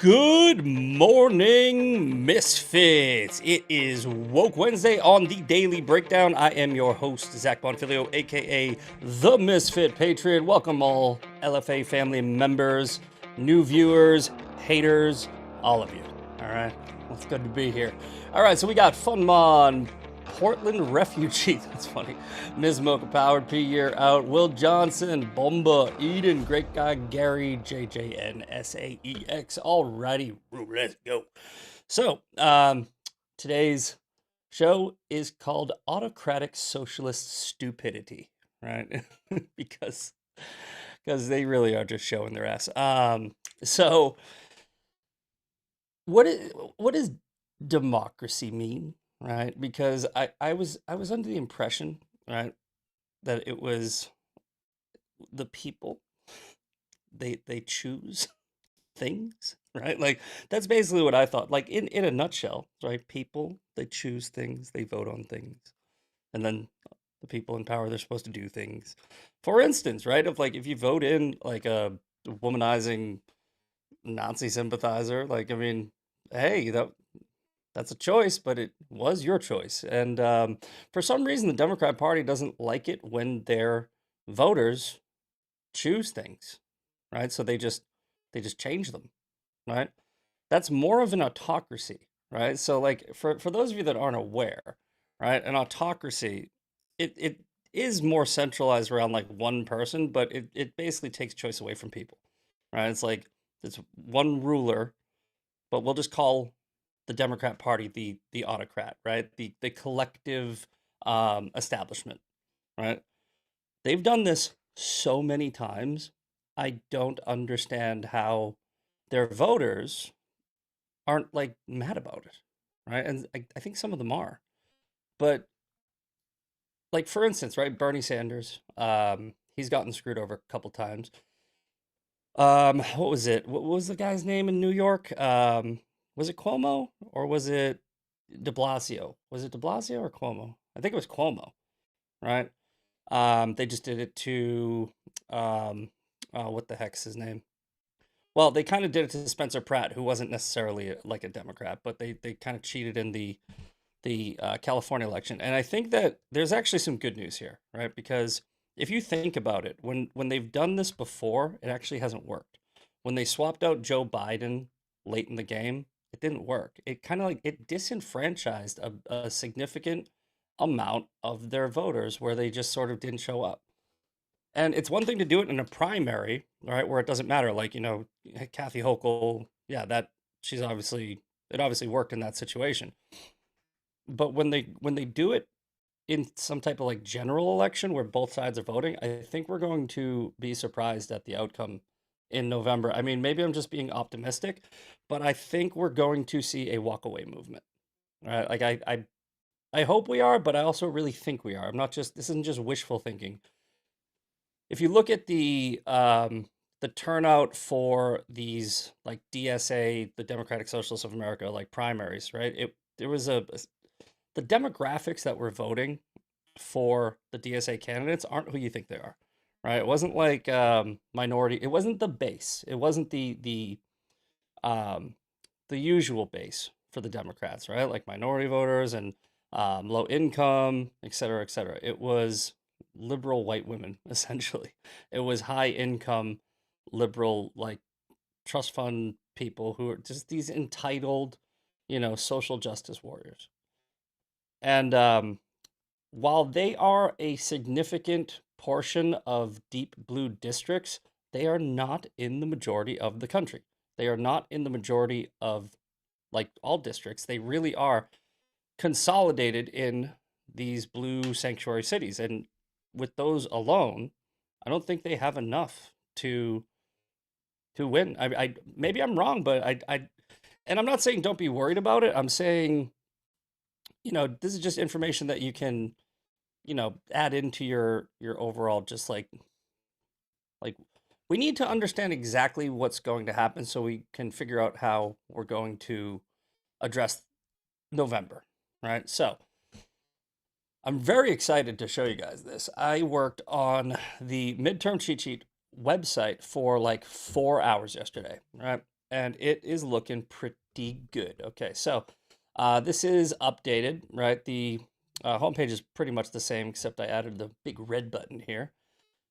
Good morning, Misfits. It is Woke Wednesday on the Daily Breakdown. I am your host, Zach Bonfilio, aka The Misfit Patriot. Welcome, all LFA family members, new viewers, haters, all of you. All right, it's good to be here. All right, so we got Funmon, Portland refugee. That's funny. Ms. Mocha Powered, P Year Out, Will Johnson, Bomba, Eden, Great Guy, Gary, JJNSAEX. Alrighty, let's go. So, today's show is called Autocratic Socialist Stupidity, right? because they really are just showing their ass. So what does democracy mean? Right, because I was under the impression, right, that it was the people, they choose things, right? Like that's basically what I thought. Like in a nutshell, right? People, they choose things, they vote on things, and then the people in power, they're supposed to do things. For instance, right, if you vote in like a womanizing Nazi sympathizer, like I mean, hey, that's a choice, but it was your choice. And for some reason, the Democrat Party doesn't like it when their voters choose things, right? So they just change them, right? That's more of an autocracy, right? So like for those of you that aren't aware, right, an autocracy, it is more centralized around like one person, but it basically takes choice away from people, right? It's like it's one ruler, but we'll just call the Democrat Party the autocrat, right? The collective establishment, right? They've done this so many times. I don't understand how their voters aren't like mad about it, right? And I think some of them are, but like for instance, right, Bernie Sanders, he's gotten screwed over a couple times. What was it? What was the guy's name in New York? Was it Cuomo or was it De Blasio? Was it De Blasio or Cuomo? I think it was Cuomo, right? They just did it to what the heck's his name? Well, they kind of did it to Spencer Pratt, who wasn't necessarily like a Democrat, but they kind of cheated in the California election. And I think that there's actually some good news here, right? Because if you think about it, when they've done this before, it actually hasn't worked. When they swapped out Joe Biden late in the game, it didn't work. It kind of like it disenfranchised a significant amount of their voters where they just sort of didn't show up. And it's one thing to do it in a primary, right, where it doesn't matter. Like, Kathy Hochul, yeah, that she's obviously it obviously worked in that situation. But when they do it in some type of like general election where both sides are voting, I think we're going to be surprised at the outcome in November. I mean, maybe I'm just being optimistic, but I think we're going to see a walkaway movement. Right? Like I hope we are, but I also really think we are. I'm not just this isn't just wishful thinking. If you look at the turnout for these like DSA, the Democratic Socialists of America, like primaries, right? There was the demographics that were voting for the DSA candidates aren't who you think they are, right? It wasn't like minority. It wasn't the base. It wasn't um, the usual base for the Democrats, right? Like minority voters and low income, et cetera, et cetera. It was liberal white women essentially. It was high income liberal like trust fund people who are just these entitled, social justice warriors. And while they are a significant portion of deep blue districts, they are not in the majority of the country. They are not in the majority of like all districts. They really are consolidated in these blue sanctuary cities. And with those alone, I don't think they have enough to win. I maybe I'm wrong, but and I'm not saying don't be worried about it. I'm saying, this is just information that you can, add into your overall just like we need to understand exactly what's going to happen so we can figure out how we're going to address November, right? So, I'm very excited to show you guys this. I worked on the midterm cheat sheet website for like 4 hours yesterday, right? and it is looking pretty good. Okay, so this is updated, right? The homepage is pretty much the same, except I added the big red button here.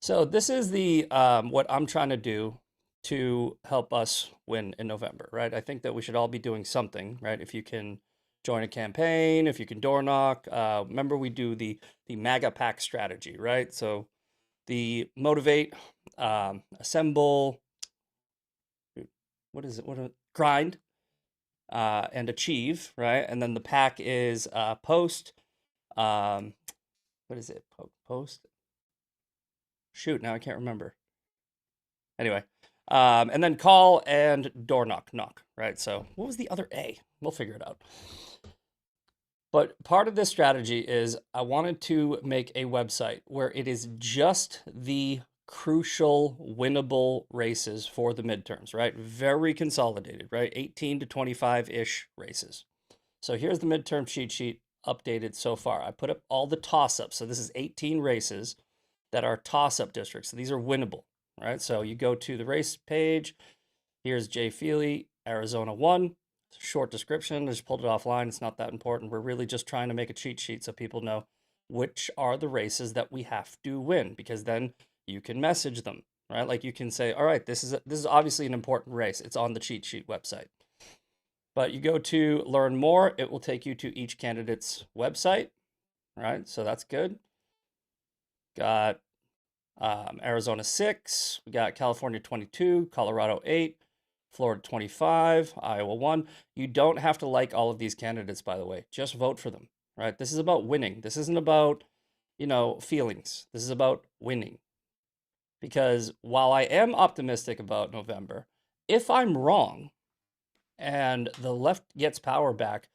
So this is the what I'm trying to do to help us win in November, right? I think that we should all be doing something, right? If you can join a campaign, if you can door knock. Remember, we do the MAGA pack strategy, right? So the motivate, assemble, what is it? Grind and achieve, right? And then the pack is post. Um, what is it? Post. Shoot, now I can't remember. Anyway, and then call and door knock, right? So what was the other A? We'll figure it out. But part of this strategy is I wanted to make a website where it is just the crucial winnable races for the midterms, right? Very consolidated, right? 18 to 25-ish races. So here's the midterm cheat sheet updated so far. I put up all the toss-ups. So this is 18 races that are toss-up districts. So these are winnable, right? So you go to the race page. Here's Jay Feely, Arizona 1. Short description. I just pulled it offline. It's not that important. We're really just trying to make a cheat sheet so people know which are the races that we have to win, because then you can message them, right? Like you can say, all right, this is obviously an important race. It's on the cheat sheet website. But you go to learn more, it will take you to each candidate's website, right? So that's good. Got Arizona 6, we got California 22, Colorado 8, Florida 25, Iowa 1. You don't have to like all of these candidates, by the way. Just vote for them, right? This is about winning. This isn't about, feelings. This is about winning. Because while I am optimistic about November, if I'm wrong and the left gets power back,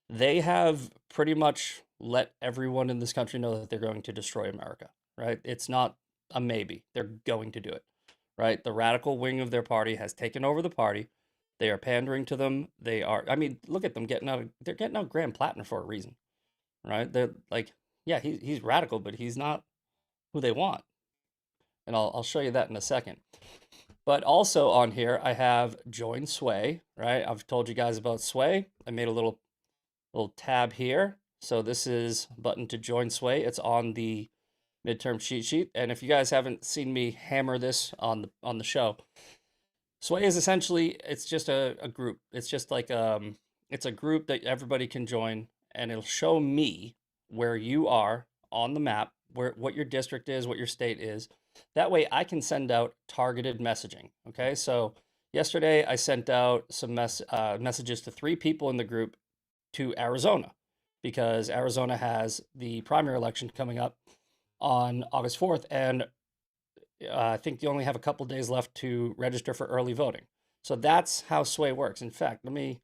they have pretty much let everyone in this country know that they're going to destroy America, right? It's not a maybe. They're going to do it, right? The radical wing of their party has taken over the party. They are pandering to them. They are, I mean, look at them they're getting out Graham Plattner for a reason, right? They're like, yeah, he's radical, but he's not who they want. And I'll show you that in a second. But also on here, I have join Sway, right? I've told you guys about Sway. I made a little tab here. So this is button to join Sway. It's on the midterm cheat sheet. And if you guys haven't seen me hammer this on the show, Sway is essentially it's just a group. It's just like it's a group that everybody can join, and it'll show me where you are on the map, where what your district is, what your state is. That way I can send out targeted messaging. Okay, so yesterday I sent out some messages to 3 people in the group to Arizona, because Arizona has the primary election coming up on August 4th, and I think you only have a couple days left to register for early voting. So that's how Sway works. In fact, let me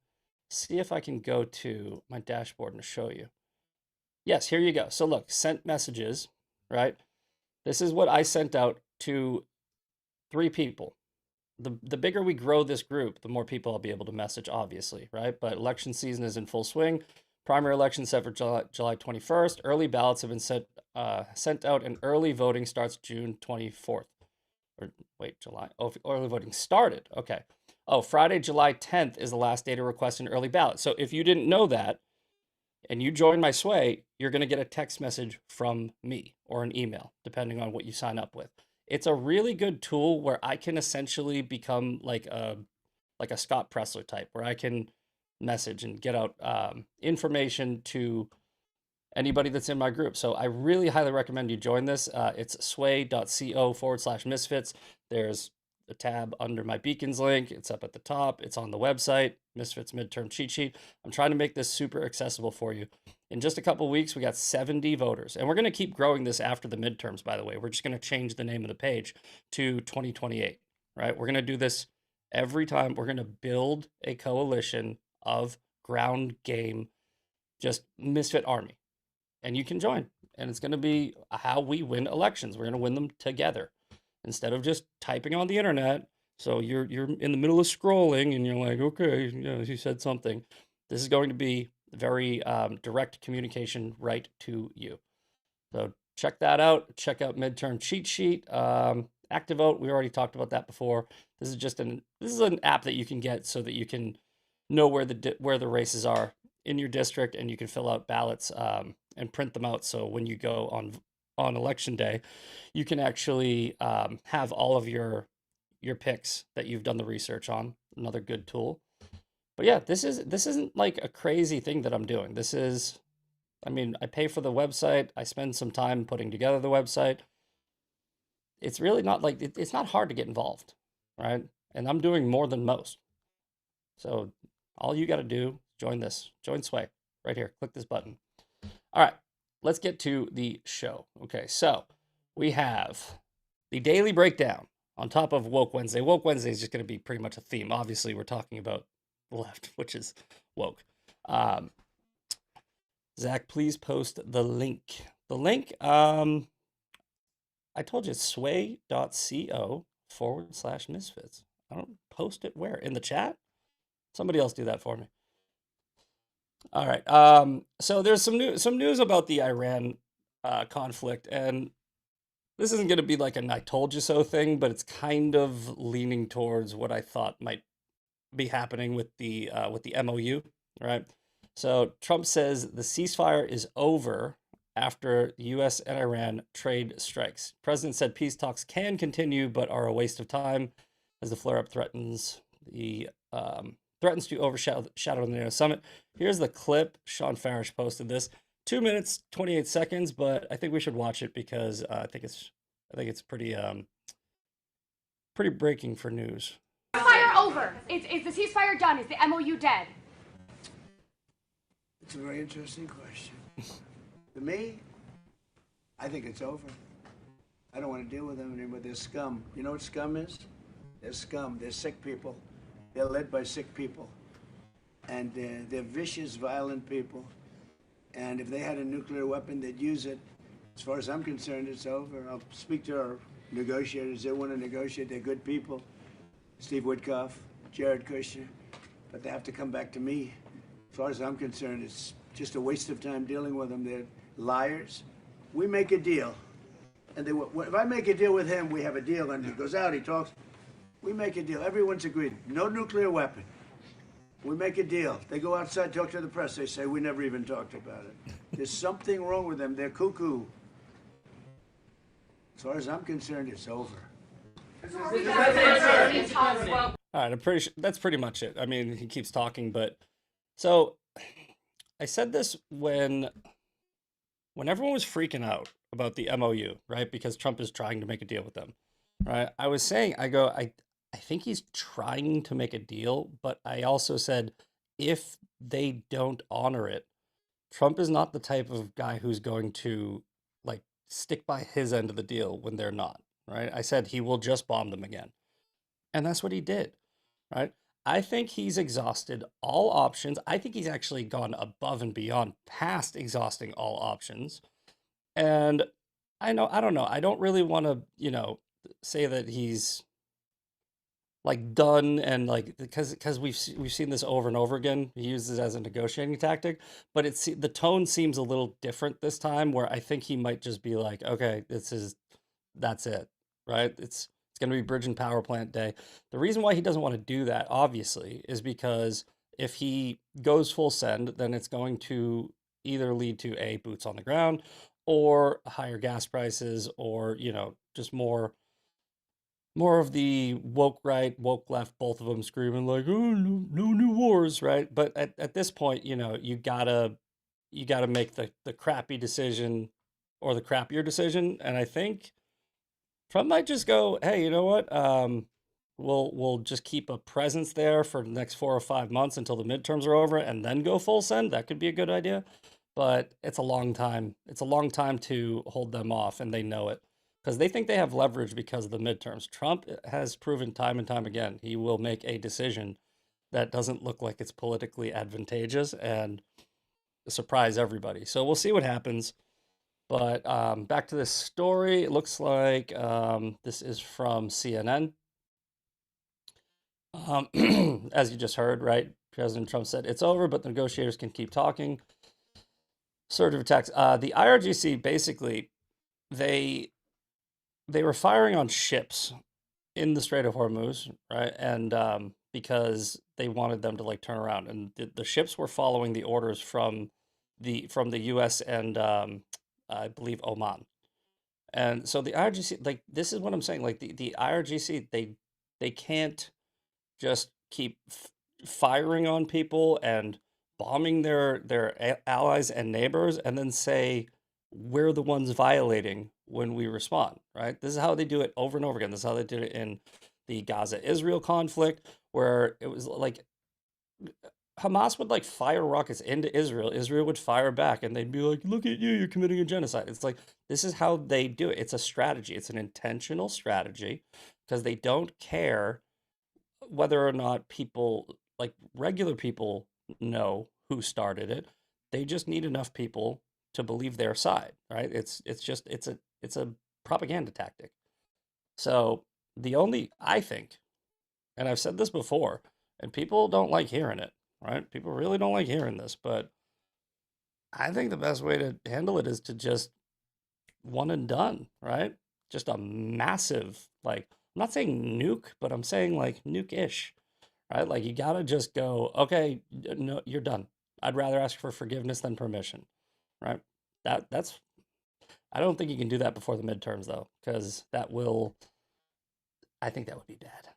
see if I can go to my dashboard and show you. Yes, here you go. So look, sent messages, right? This is what I sent out to 3 people. The bigger we grow this group, the more people I'll be able to message, obviously, right? But election season is in full swing. Primary election set for July 21st. Early ballots have been sent out, and early voting starts June 24th. Or wait, July. Oh, early voting started. Okay. Oh, Friday, July 10th is the last day to request an early ballot. So if you didn't know that and you join my Sway, you're going to get a text message from me or an email, depending on what you sign up with. It's a really good tool where I can essentially become like a Scott Pressler type, where I can message and get out information to anybody that's in my group. So I really highly recommend you join this. It's sway.co/misfits. There's a tab under my beacons link. It's up at the top. It's on the website, Misfits Midterm Cheat Sheet. I'm trying to make this super accessible for you. In just a couple weeks, we got 70 voters. And we're going to keep growing this after the midterms, by the way. We're just going to change the name of the page to 2028, right? We're going to do this every time. We're going to build a coalition of ground game, just misfit army. And you can join. And it's going to be how we win elections. We're going to win them together instead of just typing on the internet. So you're in the middle of scrolling and you're like, okay, yeah, he said something. This is going to be very direct communication right to you. So check that out. Check out Midterm Cheat Sheet. Active Vote, we already talked about that before. This is an app that you can get so that you can know where the races are in your district, and you can fill out ballots and print them out. So when you go on election day, you can actually have all of your picks that you've done the research on. Another good tool. But yeah, this isn't like a crazy thing that I'm doing. This is, I mean, I pay for the website. I spend some time putting together the website. It's really not like it's not hard to get involved, right? And I'm doing more than most. So all you got to do, join Sway right here. Click this button. All right, let's get to the show. Okay, so we have the daily breakdown on top of Woke Wednesday. Woke Wednesday is just going to be pretty much a theme. Obviously, we're talking about the left, which is woke. Zach, please post the link. The link, I told you, sway.co/misfits. I don't post it where? In the chat? Somebody else do that for me. All right. So there's some news about the Iran conflict, and this isn't going to be like an "I told you so" thing, but it's kind of leaning towards what I thought might be happening with the MOU, right? So Trump says the ceasefire is over after the U.S. and Iran trade strikes. President said peace talks can continue, but are a waste of time as the flare-up threatens to overshadow the NATO summit. Here's the clip. Sean Farish posted this. 2 minutes 28 seconds, but I think we should watch it because I think it's pretty breaking for news. Ceasefire over. Is the ceasefire done? Is the MOU dead? It's a very interesting question. To me, I think it's over. I don't want to deal with them anymore. They're scum. You know what scum is? They're scum. They're sick people. They're led by sick people. And they're vicious, violent people. And if they had a nuclear weapon, they'd use it. As far as I'm concerned, it's over. I'll speak to our negotiators. They want to negotiate. They're good people. Steve Witkoff, Jared Kushner. But they have to come back to me. As far as I'm concerned, it's just a waste of time dealing with them. They're liars. We make a deal. And if I make a deal with him, we have a deal. And he goes out, he talks. We make a deal. Everyone's agreed. No nuclear weapon. We make a deal. They go outside, talk to the press. They say, we never even talked about it. There's something wrong with them. They're cuckoo. As far as I'm concerned, it's over. All right, I'm pretty sure that's pretty much it. I mean, he keeps talking, but so I said this when everyone was freaking out about the MOU, right? Because Trump is trying to make a deal with them, right? I was saying, I think he's trying to make a deal, but I also said if they don't honor it, Trump is not the type of guy who's going to like stick by his end of the deal when they're not, right? I said he will just bomb them again. And that's what he did, right? I think he's exhausted all options. I think he's actually gone above and beyond past exhausting all options. And I don't know. I don't really want to, say that he's like done and like because we've seen this over and over again. He uses it as a negotiating tactic, but the tone seems a little different this time where I think he might just be like, okay, that's it, right? It's going to be bridge and power plant day. The reason why he doesn't want to do that, obviously, is because if he goes full send, then it's going to either lead to a boots on the ground or higher gas prices or, just more of the woke right, woke left, both of them screaming like, oh, no new wars, right? But at this point, you gotta make the crappy decision or the crappier decision. And I think Trump might just go, hey, you know what? We'll just keep a presence there for the next 4 or 5 months until the midterms are over, and then go full send. That could be a good idea, but it's a long time. It's a long time to hold them off, and they know it because they think they have leverage because of the midterms. Trump has proven time and time again he will make a decision that doesn't look like it's politically advantageous and surprise everybody. So we'll see what happens. But back to this story, it looks like this is from CNN. As you just heard, right? President Trump said it's over, but the negotiators can keep talking. Surge of attacks. The IRGC basically, they they were firing on ships in the Strait of Hormuz, right? And because they wanted them to like turn around, and the ships were following the orders from the U.S. and I believe Oman. And so the IRGC, like this is what I'm saying, like the IRGC, they can't just keep firing on people and bombing their allies and neighbors and then say we're the ones violating when we respond, right? This is how they do it over and over again. This is how they did it in the Gaza Israel conflict, where it was like Hamas would like fire rockets into Israel. Israel would fire back, and they'd be like, "Look at you, you're committing a genocide." It's like this is how they do it. It's a strategy. It's an intentional strategy because they don't care whether or not people, like regular people, know who started it. They just need enough people to believe their side, right? It's a propaganda tactic. So the only I think, and I've said this before, and people don't like hearing it, right? People really don't like hearing this, but I think the best way to handle it is to just one and done, right? Just a massive, like, I'm not saying nuke, but I'm saying like nuke-ish, right? Like you gotta just go, okay, no, you're done. I'd rather ask for forgiveness than permission, right? That's I don't think you can do that before the midterms though, because that will I think that would be bad.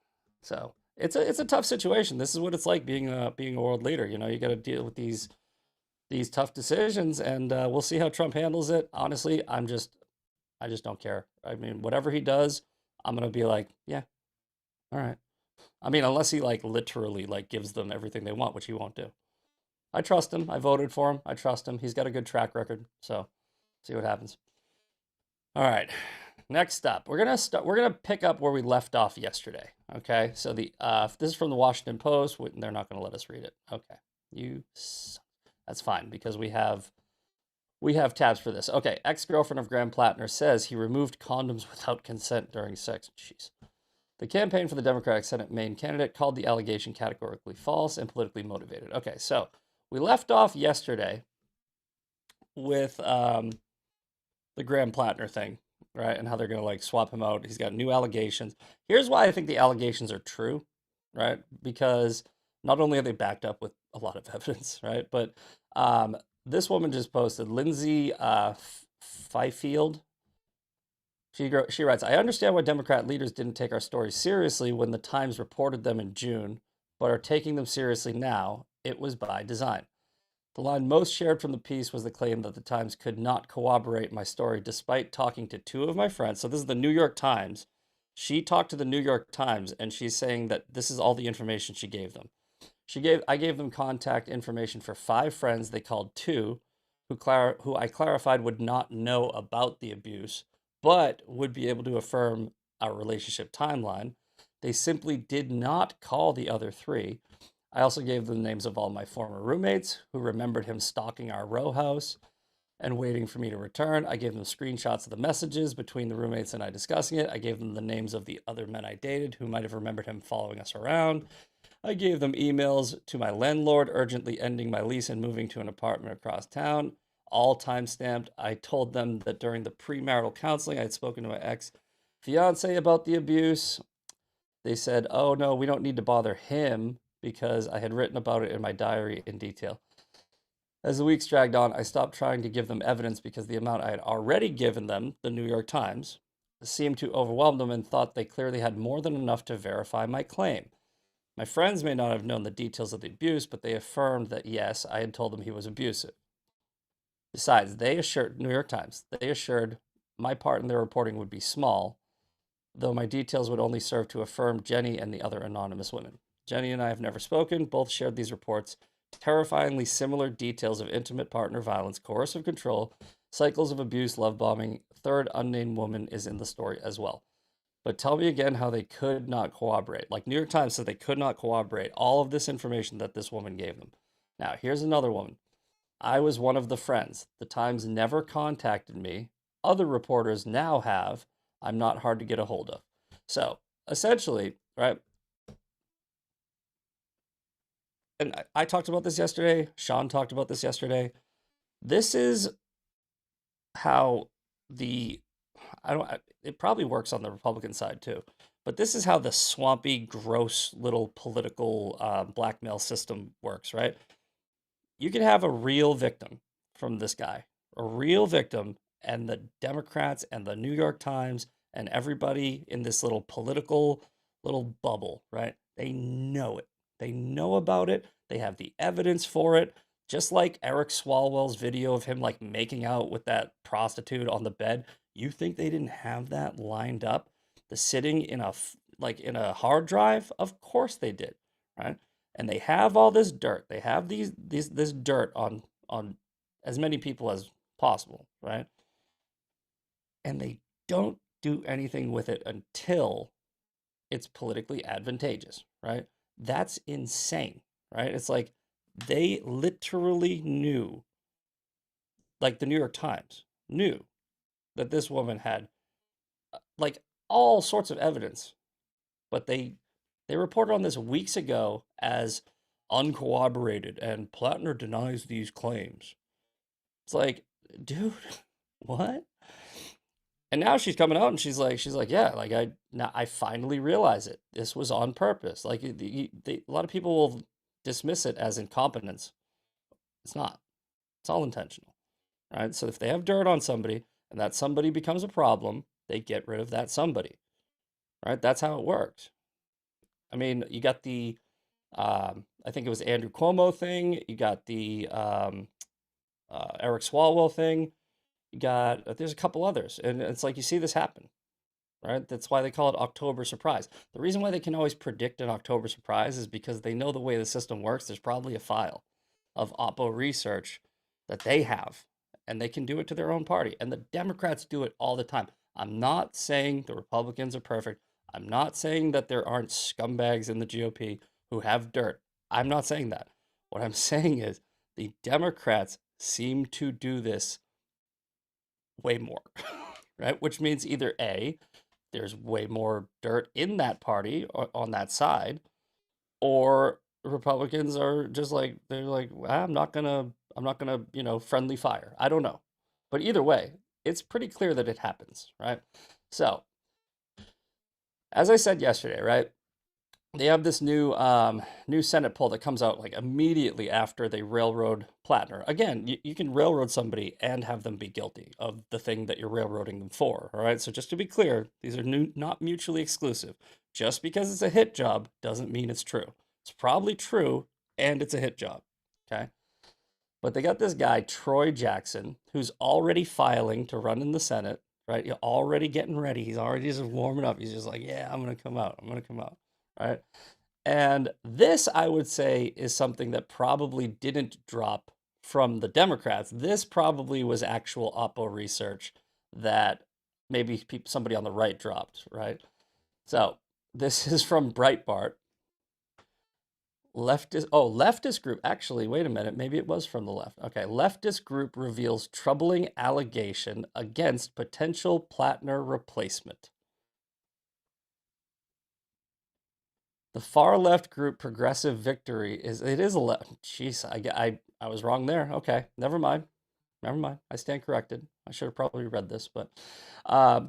So it's a tough situation. This is what it's like being a world leader. You know, you got to deal with these tough decisions, and we'll see how Trump handles it. Honestly, I just don't care. I mean, whatever he does, I'm gonna be like, yeah, all right. I mean, unless he like literally like gives them everything they want, which he won't do. I trust him. I voted for him. I trust him. He's got a good track record. So see what happens. All right. Next up, we're gonna pick up where we left off yesterday. Okay. So this is from the Washington Post. They're not gonna let us read it. Okay. You that's fine because we have tabs for this. Okay. Ex-girlfriend of Graham Plattner says he removed condoms without consent during sex. Jeez. The campaign for the Democratic Senate Maine candidate called the allegation categorically false and politically motivated. Okay, so we left off yesterday with the Graham Plattner thing, right? And how they're going to like swap him out. He's got new allegations. Here's why I think the allegations are true, right? Because not only are they backed up with a lot of evidence, right? But this woman just posted, Lindsay Fifield. She writes, I understand why Democrat leaders didn't take our stories seriously when the Times reported them in June, but are taking them seriously now. It was by design. The line most shared from the piece was the claim that the Times could not corroborate my story despite talking to two of my friends. So this is the New York Times. She talked to the New York Times and she's saying that this is all the information she gave them. I gave them contact information for 5 friends. They called 2 who I clarified would not know about the abuse, but would be able to affirm our relationship timeline. They simply did not call the other 3. I also gave them the names of all my former roommates who remembered him stalking our row house and waiting for me to return. I gave them screenshots of the messages between the roommates and I discussing it. I gave them the names of the other men I dated who might have remembered him following us around. I gave them emails to my landlord urgently ending my lease and moving to an apartment across town, all time stamped. I told them that during the premarital counseling, I had spoken to my ex fiance about the abuse. They said, oh no, we don't need to bother him because I had written about it in my diary in detail. As the weeks dragged on, I stopped trying to give them evidence because the amount I had already given them, the New York Times, seemed to overwhelm them and thought they clearly had more than enough to verify my claim. My friends may not have known the details of the abuse, but they affirmed that yes, I had told them he was abusive. Besides, New York Times, they assured my part in their reporting would be small, though my details would only serve to affirm Jenny and the other anonymous women. Jenny and I have never spoken, both shared these reports. Terrifyingly similar details of intimate partner violence, coercive control, cycles of abuse, love bombing. Third unnamed woman is in the story as well. But tell me again how they could not corroborate. Like New York Times said they could not corroborate all of this information that this woman gave them. Now, here's another woman. I was one of the friends. The Times never contacted me. Other reporters now have. I'm not hard to get a hold of. So, essentially, right? And I talked about this yesterday. Sean talked about this yesterday. This is how the I don't. It probably works on the Republican side too, but this is how the swampy, gross little political blackmail system works, right? You could have a real victim from this guy, a real victim, and the Democrats and the New York Times and everybody in this little political little bubble, right? They know it. They know about it. They have the evidence for it. Just like Eric Swalwell's video of him like making out with that prostitute on the bed. You think they didn't have that lined up? The sitting in like in a hard drive? Of course they did, right? And they have all this dirt. They have this dirt on as many people as possible, right? And they don't do anything with it until it's politically advantageous, right? That's insane, right? It's like they literally knew, like the New York Times knew that this woman had like all sorts of evidence, but they reported on this weeks ago as uncorroborated and Plattner denies these claims. It's like, dude, what? And now she's coming out and she's like, yeah, like I finally realize it. This was on purpose. Like a lot of people will dismiss it as incompetence. It's not. It's all intentional, right? So if they have dirt on somebody and that somebody becomes a problem, they get rid of that somebody, right? That's how it works. I mean, you got the I think it was Andrew Cuomo thing. You got the Eric Swalwell thing. You got there's a couple others, and it's like you see this happen, right? That's why they call it October surprise. The reason why they can always predict an October surprise is because they know the way the system works. There's probably a file of Oppo research that they have, and they can do it to their own party. And the Democrats do it all the time. I'm not saying the Republicans are perfect. I'm not saying that there aren't scumbags in the GOP who have dirt. I'm not saying that. What I'm saying is the Democrats seem to do this way more, right? Which means either A, there's way more dirt in that party or on that side, or Republicans are just like they're like, "Ah, I'm not gonna, friendly fire. I don't know. But either way, it's pretty clear that it happens, right? So, as I said yesterday, right? They have this new Senate poll that comes out like immediately after they railroad Plattner. Again, you can railroad somebody and have them be guilty of the thing that you're railroading them for. All right. So just to be clear, these are not mutually exclusive. Just because it's a hit job doesn't mean it's true. It's probably true and it's a hit job. Okay. But they got this guy, Troy Jackson, who's already filing to run in the Senate, right? You're already getting ready. He's already just warming up. He's just like, yeah, I'm going to come out. I'm going to come out. Right. And this, I would say, is something that probably didn't drop from the Democrats. This probably was actual Oppo research that maybe somebody on the right dropped, right? So this is from Breitbart. Leftist group. Actually, wait a minute. Maybe it was from the left. Okay. Leftist group reveals troubling allegation against potential Plattner replacement. The far left group Progressive Victory is a left. Jeez, I was wrong there. Okay, never mind. Never mind. I stand corrected. I should have probably read this, but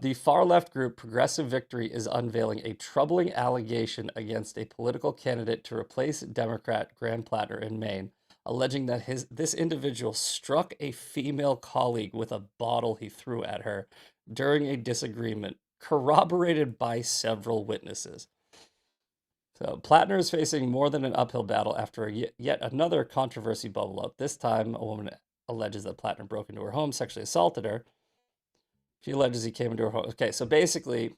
the far left group Progressive Victory is unveiling a troubling allegation against a political candidate to replace Democrat Graham Plattner in Maine, alleging that this individual struck a female colleague with a bottle he threw at her during a disagreement, corroborated by several witnesses. So Plattner is facing more than an uphill battle after yet another controversy bubble up. This time, a woman alleges that Plattner broke into her home, sexually assaulted her. She alleges he came into her home. Okay, so basically,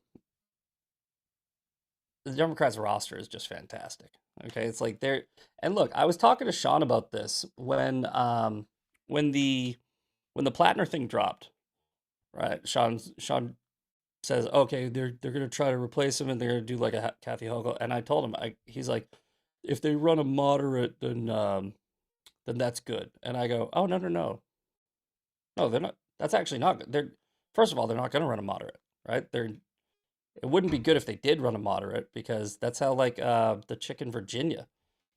the Democrats' roster is just fantastic. Okay, it's like they're and look, I was talking to Sean about this when the when the Plattner thing dropped, right? Sean says, okay, they're gonna try to replace him and they're gonna do like a Kathy Hochul. And I told him, he's like, if they run a moderate, then that's good. And I go, oh no, they're not. That's actually not good. They're first of all, they're not gonna run a moderate, right? It wouldn't be good if they did run a moderate because that's how like the chick in Virginia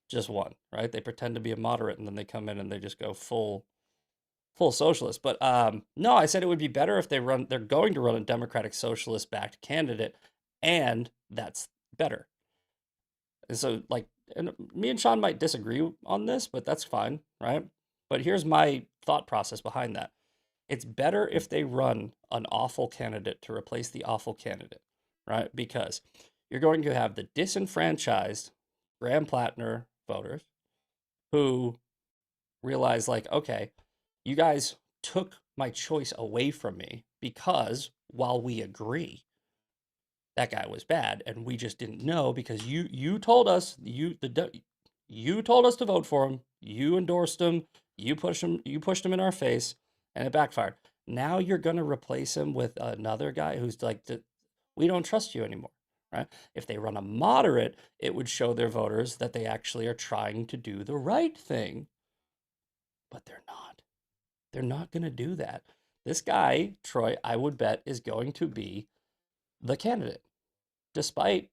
just won, right? They pretend to be a moderate and then they come in and they just go full. full socialist. But no, I said it would be better if they're going to run a Democratic socialist backed candidate, and that's better. And so like, and me and Sean might disagree on this, but that's fine, right? But here's my thought process behind that. It's better if they run an awful candidate to replace the awful candidate, right? Because you're going to have the disenfranchised Graham Plattner voters who realize, like, okay, you guys took my choice away from me because while we agree that guy was bad and we just didn't know because you told us you told us to vote for him, you endorsed him, you pushed him in our face, and it backfired. Now you're going to replace him with another guy who's like, we don't trust you anymore, right? If they run a moderate, it would show their voters that they actually are trying to do the right thing, but they're not. They're not going to do that. This guy, Troy, I would bet is going to be the candidate, despite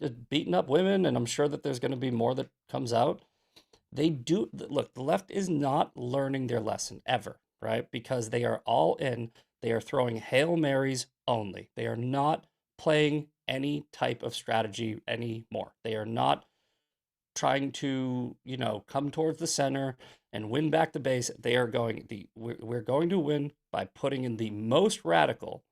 just beating up women, and I'm sure that there's going to be more that comes out. They do look, the left is not learning their lesson ever, right? Because they are all in, they are throwing Hail Marys only. They are not playing any type of strategy anymore. They are not trying to, come towards the center and win back the base. They are going we're going to win by putting in the most radical,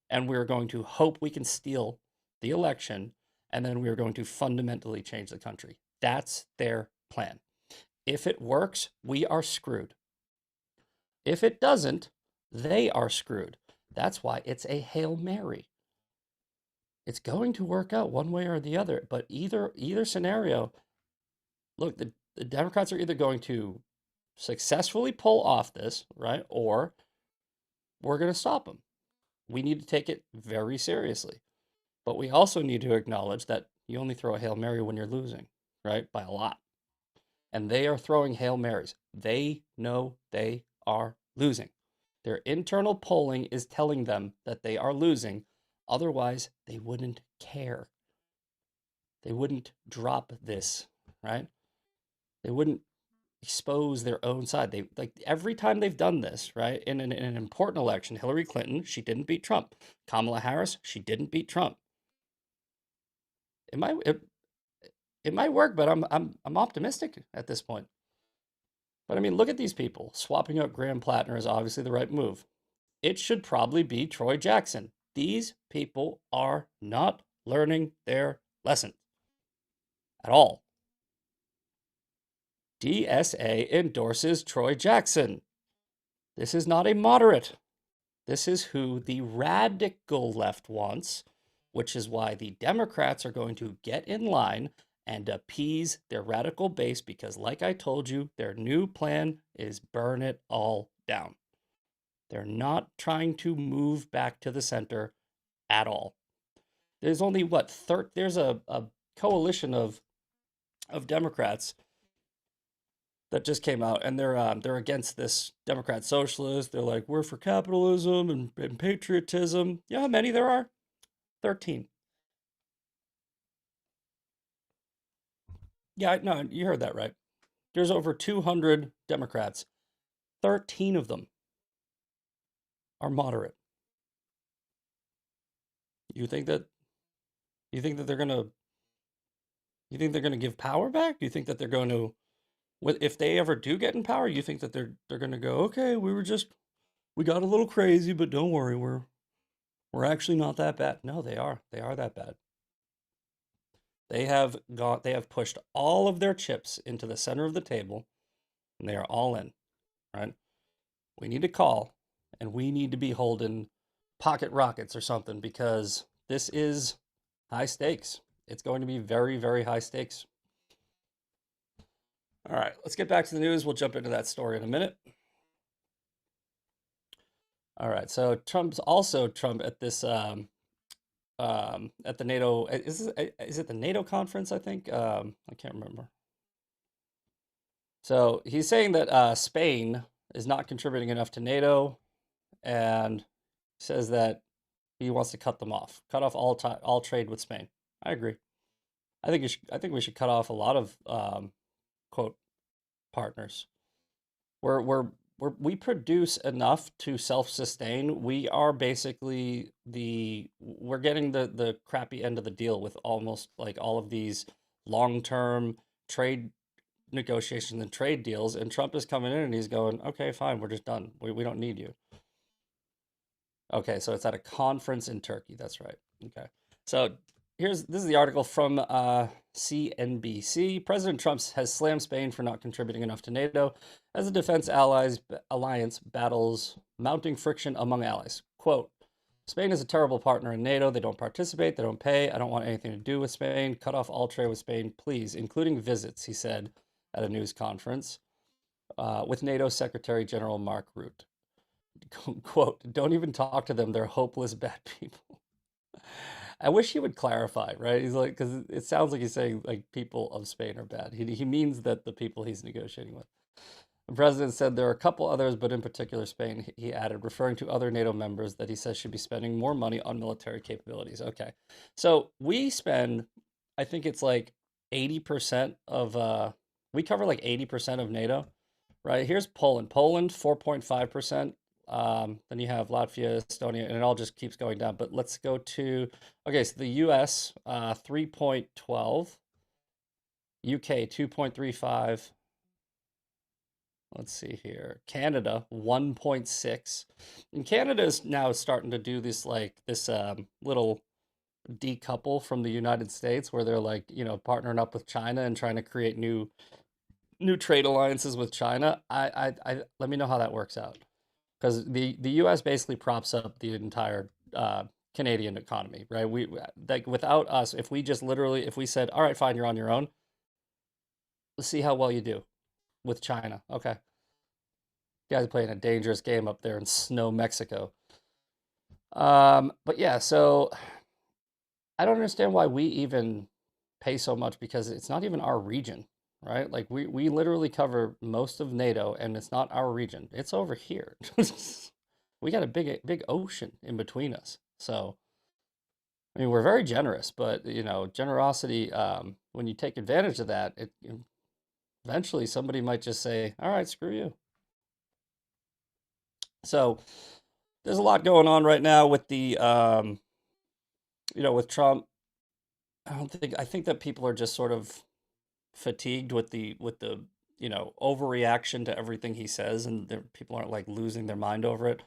and we're going to hope we can steal the election, and then we're going to fundamentally change the country. That's their plan. If it works, we are screwed. If it doesn't, they are screwed. That's why it's a Hail Mary. It's going to work out one way or the other, but either scenario, look, the Democrats are either going to successfully pull off this, right? Or we're going to stop them. We need to take it very seriously. But we also need to acknowledge that you only throw a Hail Mary when you're losing, right? By a lot. And they are throwing Hail Marys. They know they are losing. Their internal polling is telling them that they are losing. Otherwise, they wouldn't care. They wouldn't drop this, right? They wouldn't expose their own side. They like every time they've done this, right? In an important election, Hillary Clinton, she didn't beat Trump. Kamala Harris, she didn't beat Trump. It might work, but I'm optimistic at this point. But I mean, look at these people. Swapping out Graham Plattner is obviously the right move. It should probably be Troy Jackson. These people are not learning their lesson at all. DSA endorses Troy Jackson. This is not a moderate. This is who the radical left wants, which is why the Democrats are going to get in line and appease their radical base because, like I told you, their new plan is burn it all down. They're not trying to move back to the center at all. There's only there's a coalition of Democrats that just came out, and they're against this Democrat socialist. They're like, we're for capitalism and patriotism. You know how many there are? 13. Yeah, no, you heard that right. There's over 200 Democrats. 13 of them are moderate. You think that you think that they're gonna you think they're gonna give power back? You think that they're going to, if they ever do get in power, you think that they're gonna go, okay, we got a little crazy, but don't worry, we're actually not that bad. No, they are. They are that bad. They have pushed all of their chips into the center of the table, and they are all in, right? We need to call, and we need to be holding pocket rockets or something because this is high stakes. It's going to be very, very high stakes. All right, let's get back to the news. We'll jump into that story in a minute. All right, so Trump at this at the NATO, is it the NATO conference? I think I can't remember. So he's saying that Spain is not contributing enough to NATO, and says that he wants to cut them off, cut off all trade with Spain. I agree. I think we should cut off a lot of quote partners. We're we produce enough to self-sustain. We are basically we're getting the crappy end of the deal with almost like all of these long-term trade negotiations and trade deals. And Trump is coming in and he's going, okay, fine, we're just done. We don't need you. Okay, so it's at a conference in Turkey. That's right. Okay. So this is the article from CNBC. President Trump has slammed Spain for not contributing enough to NATO as the defense alliance battles mounting friction among allies. Quote, Spain is a terrible partner in NATO. They don't participate. They don't pay. I don't want anything to do with Spain. Cut off all trade with Spain, please, including visits, he said at a news conference with NATO Secretary General Mark Rutte. Quote, don't even talk to them. They're hopeless bad people. I wish he would clarify, right? He's like, because it sounds like he's saying like people of Spain are bad. He means that the people he's negotiating with. The president said there are a couple others, but in particular Spain, he added, referring to other NATO members that he says should be spending more money on military capabilities. Okay. So we spend, I think it's like 80% of, we cover like 80% of NATO, right? Here's Poland. Poland, 4.5%. Then you have Latvia, Estonia, and it all just keeps going down. But let's go to, okay, so the US, 3.12, UK, 2.35. Let's see here. Canada, 1.6. And Canada is now starting to do this little decouple from the United States where they're like, partnering up with China and trying to create new trade alliances with China. I let me know how that works out. Because the U.S. basically props up the entire Canadian economy, right? We like without us, if we just literally, if we said, all right, fine, you're on your own, let's see how well you do with China. Okay, you guys are playing a dangerous game up there in snow Mexico. But yeah, so I don't understand why we even pay so much because it's not even our region, right? Like we literally cover most of NATO and it's not our region. It's over here. We got a big ocean in between us. So I mean, we're very generous, but generosity when you take advantage of that, eventually somebody might just say, "All right, screw you." So there's a lot going on right now with the with Trump. I think that people are just sort of fatigued with the overreaction to everything he says, and people aren't like losing their mind over it.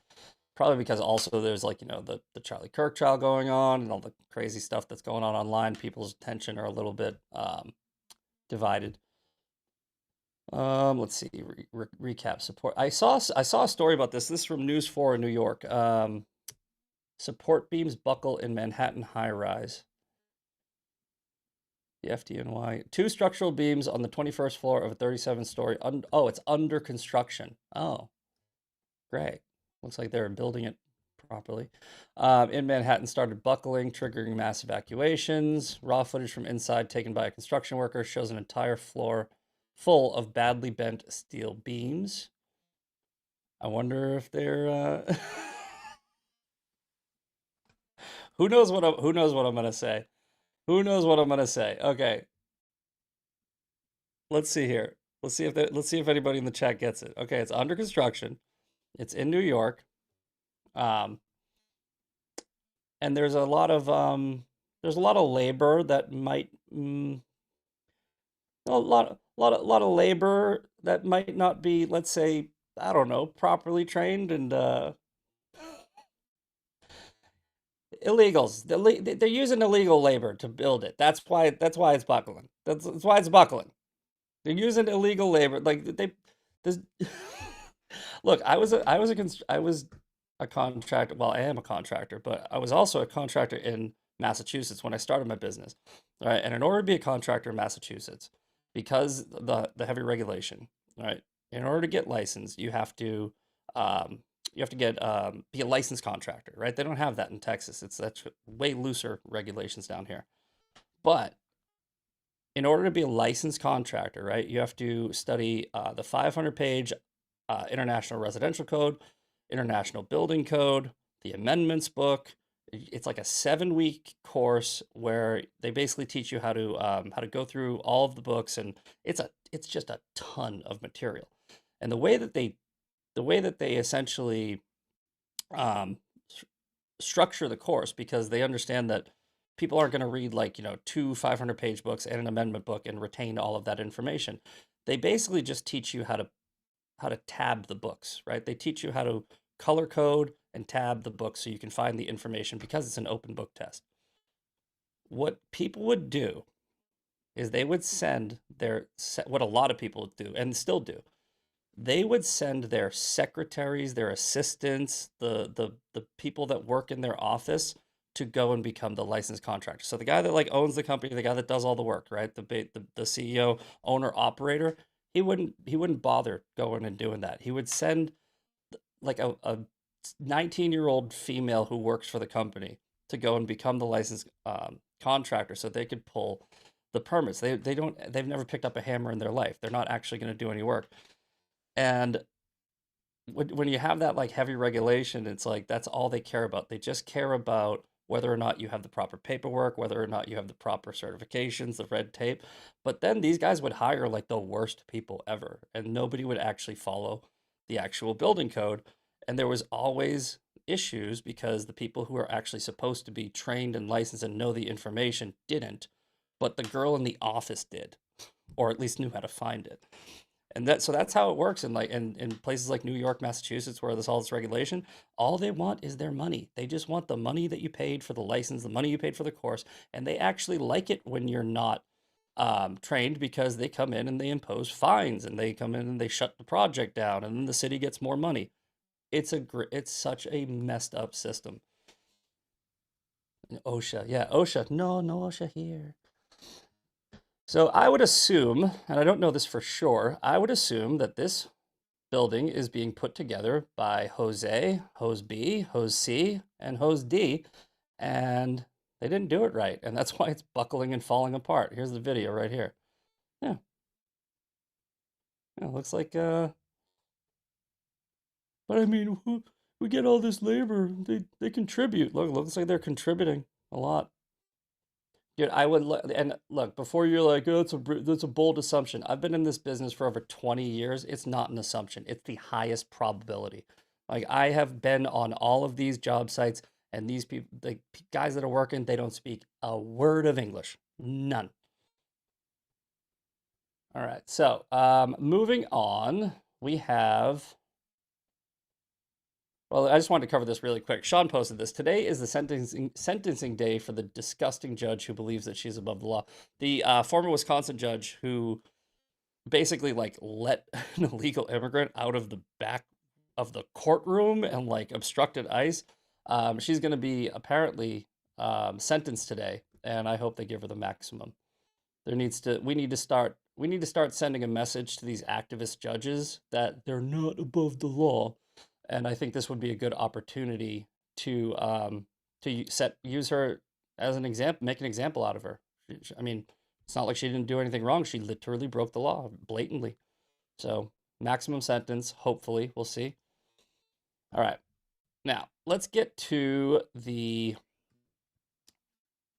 Probably because also there's like the Charlie Kirk trial going on and all the crazy stuff that's going on online. People's attention are a little bit divided. Let's see. Recap support. I saw a story about this. This is from News 4 in New York. Support beams buckle in Manhattan high rise. The FDNY. Two structural beams on the 21st floor of a 37-story. Oh, it's under construction. Oh, great. Looks like they're building it properly. In Manhattan started buckling, triggering mass evacuations. Raw footage from inside taken by a construction worker shows an entire floor full of badly bent steel beams. I wonder if they're who knows what I'm gonna say. Who knows what I'm gonna say? Okay, let's see here. Let's see if anybody in the chat gets it. Okay, it's under construction. It's in New York. Um, and there's a lot of labor that might a lot of labor that might not be, let's say, I don't know, properly trained and illegals. They're using illegal labor to build it. That's why it's buckling. That's why it's buckling. They're using illegal labor. Like this. Look, I was a contractor. Well, I am a contractor, but I was also a contractor in Massachusetts when I started my business. Right, and in order to be a contractor in Massachusetts, because the heavy regulation, right, in order to get licensed, you have to get be a licensed contractor, right? They don't have that in Texas. That's way looser regulations down here. But in order to be a licensed contractor, right, you have to study the 500-page International Residential Code, International Building Code, the amendments book. It's like a 7-week course where they basically teach you how to go through all of the books, and it's just a ton of material. And the the way that they essentially um, structure the course, because they understand that people aren't going to read like, two 500-page books and an amendment book and retain all of that information. They basically just teach you how to tab the books, right? They teach you how to color code and tab the books so you can find the information because it's an open book test. What people would do is they would send what a lot of people do and still do. They would send their secretaries, their assistants, the people that work in their office to go and become the licensed contractor. So the guy that like owns the company, the guy that does all the work, right? The CEO, owner, operator, he wouldn't bother going and doing that. He would send like a 19-year-old female who works for the company to go and become the licensed contractor so they could pull the permits. They've never picked up a hammer in their life. They're not actually going to do any work. And when you have that like heavy regulation, it's like that's all they care about. They just care about whether or not you have the proper paperwork, whether or not you have the proper certifications, the red tape. But then these guys would hire like the worst people ever, and nobody would actually follow the actual building code. And there was always issues because the people who are actually supposed to be trained and licensed and know the information didn't, but the girl in the office did, or at least knew how to find it. And that's how it works in like in places like New York, Massachusetts, where there's all this regulation. All they want is their money. They just want the money that you paid for the license, the money you paid for the course, and they actually like it when you're not trained, because they come in and they impose fines, and they come in and they shut the project down, and then the city gets more money. It's such a messed up system. OSHA, yeah, OSHA. No, no OSHA here. So I would assume, and I don't know this for sure, I would assume that this building is being put together by Jose, Hose B, Hose C, and Hose D, and they didn't do it right, and that's why it's buckling and falling apart. Here's the video right here. Yeah, yeah, looks like, but I mean, we get all this labor, they contribute. Look, looks like they're contributing a lot. Dude, I would look and look before you're like, oh, that's a bold assumption. I've been in this business for over 20 years. It's not an assumption. It's the highest probability. Like I have been on all of these job sites, and these people, the guys that are working, they don't speak a word of English. None. All right. So, moving on, we have. Well, I just wanted to cover this really quick. Sean posted this. Today is the sentencing day for the disgusting judge who believes that she's above the law. The former Wisconsin judge who basically like let an illegal immigrant out of the back of the courtroom and like obstructed ICE. She's going to be apparently sentenced today, and I hope they give her the maximum. We need to start sending a message to these activist judges that they're not above the law, and I think this would be a good opportunity to use her as an example, make an example out of her. I mean, it's not like she didn't do anything wrong. She literally broke the law blatantly. So maximum sentence, hopefully, we'll see. All right, now let's get to the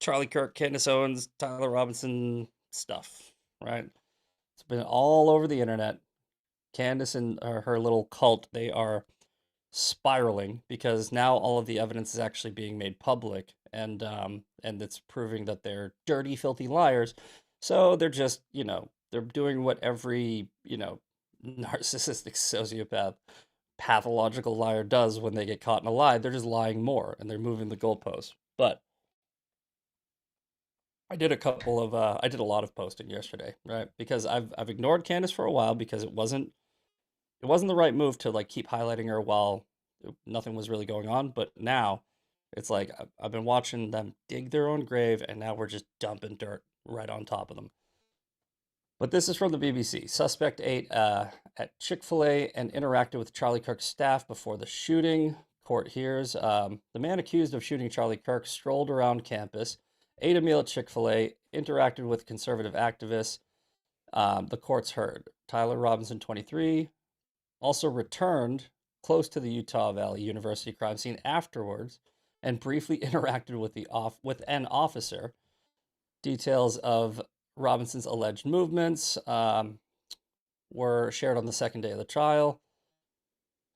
Charlie Kirk, Candace Owens, Tyler Robinson stuff. Right, it's been all over the internet. Candace and her little cult, they are spiraling because now all of the evidence is actually being made public, and it's proving that they're dirty, filthy liars. So they're just, they're doing what every, narcissistic sociopath, pathological liar does when they get caught in a lie. They're just lying more and they're moving the goalposts. But I did a lot of posting yesterday, right? Because I've ignored Candace for a while because it wasn't the right move to like keep highlighting her while nothing was really going on. But now it's like I've been watching them dig their own grave, and now we're just dumping dirt right on top of them. But this is from the BBC. Suspect ate at Chick-fil-A and interacted with Charlie Kirk's staff before the shooting. Court hears the man accused of shooting Charlie Kirk strolled around campus, ate a meal at Chick-fil-A, interacted with conservative activists. The court's heard. Tyler Robinson, 23, also returned close to the Utah Valley University crime scene afterwards and briefly interacted with an officer. Details of Robinson's alleged movements were shared on the second day of the trial.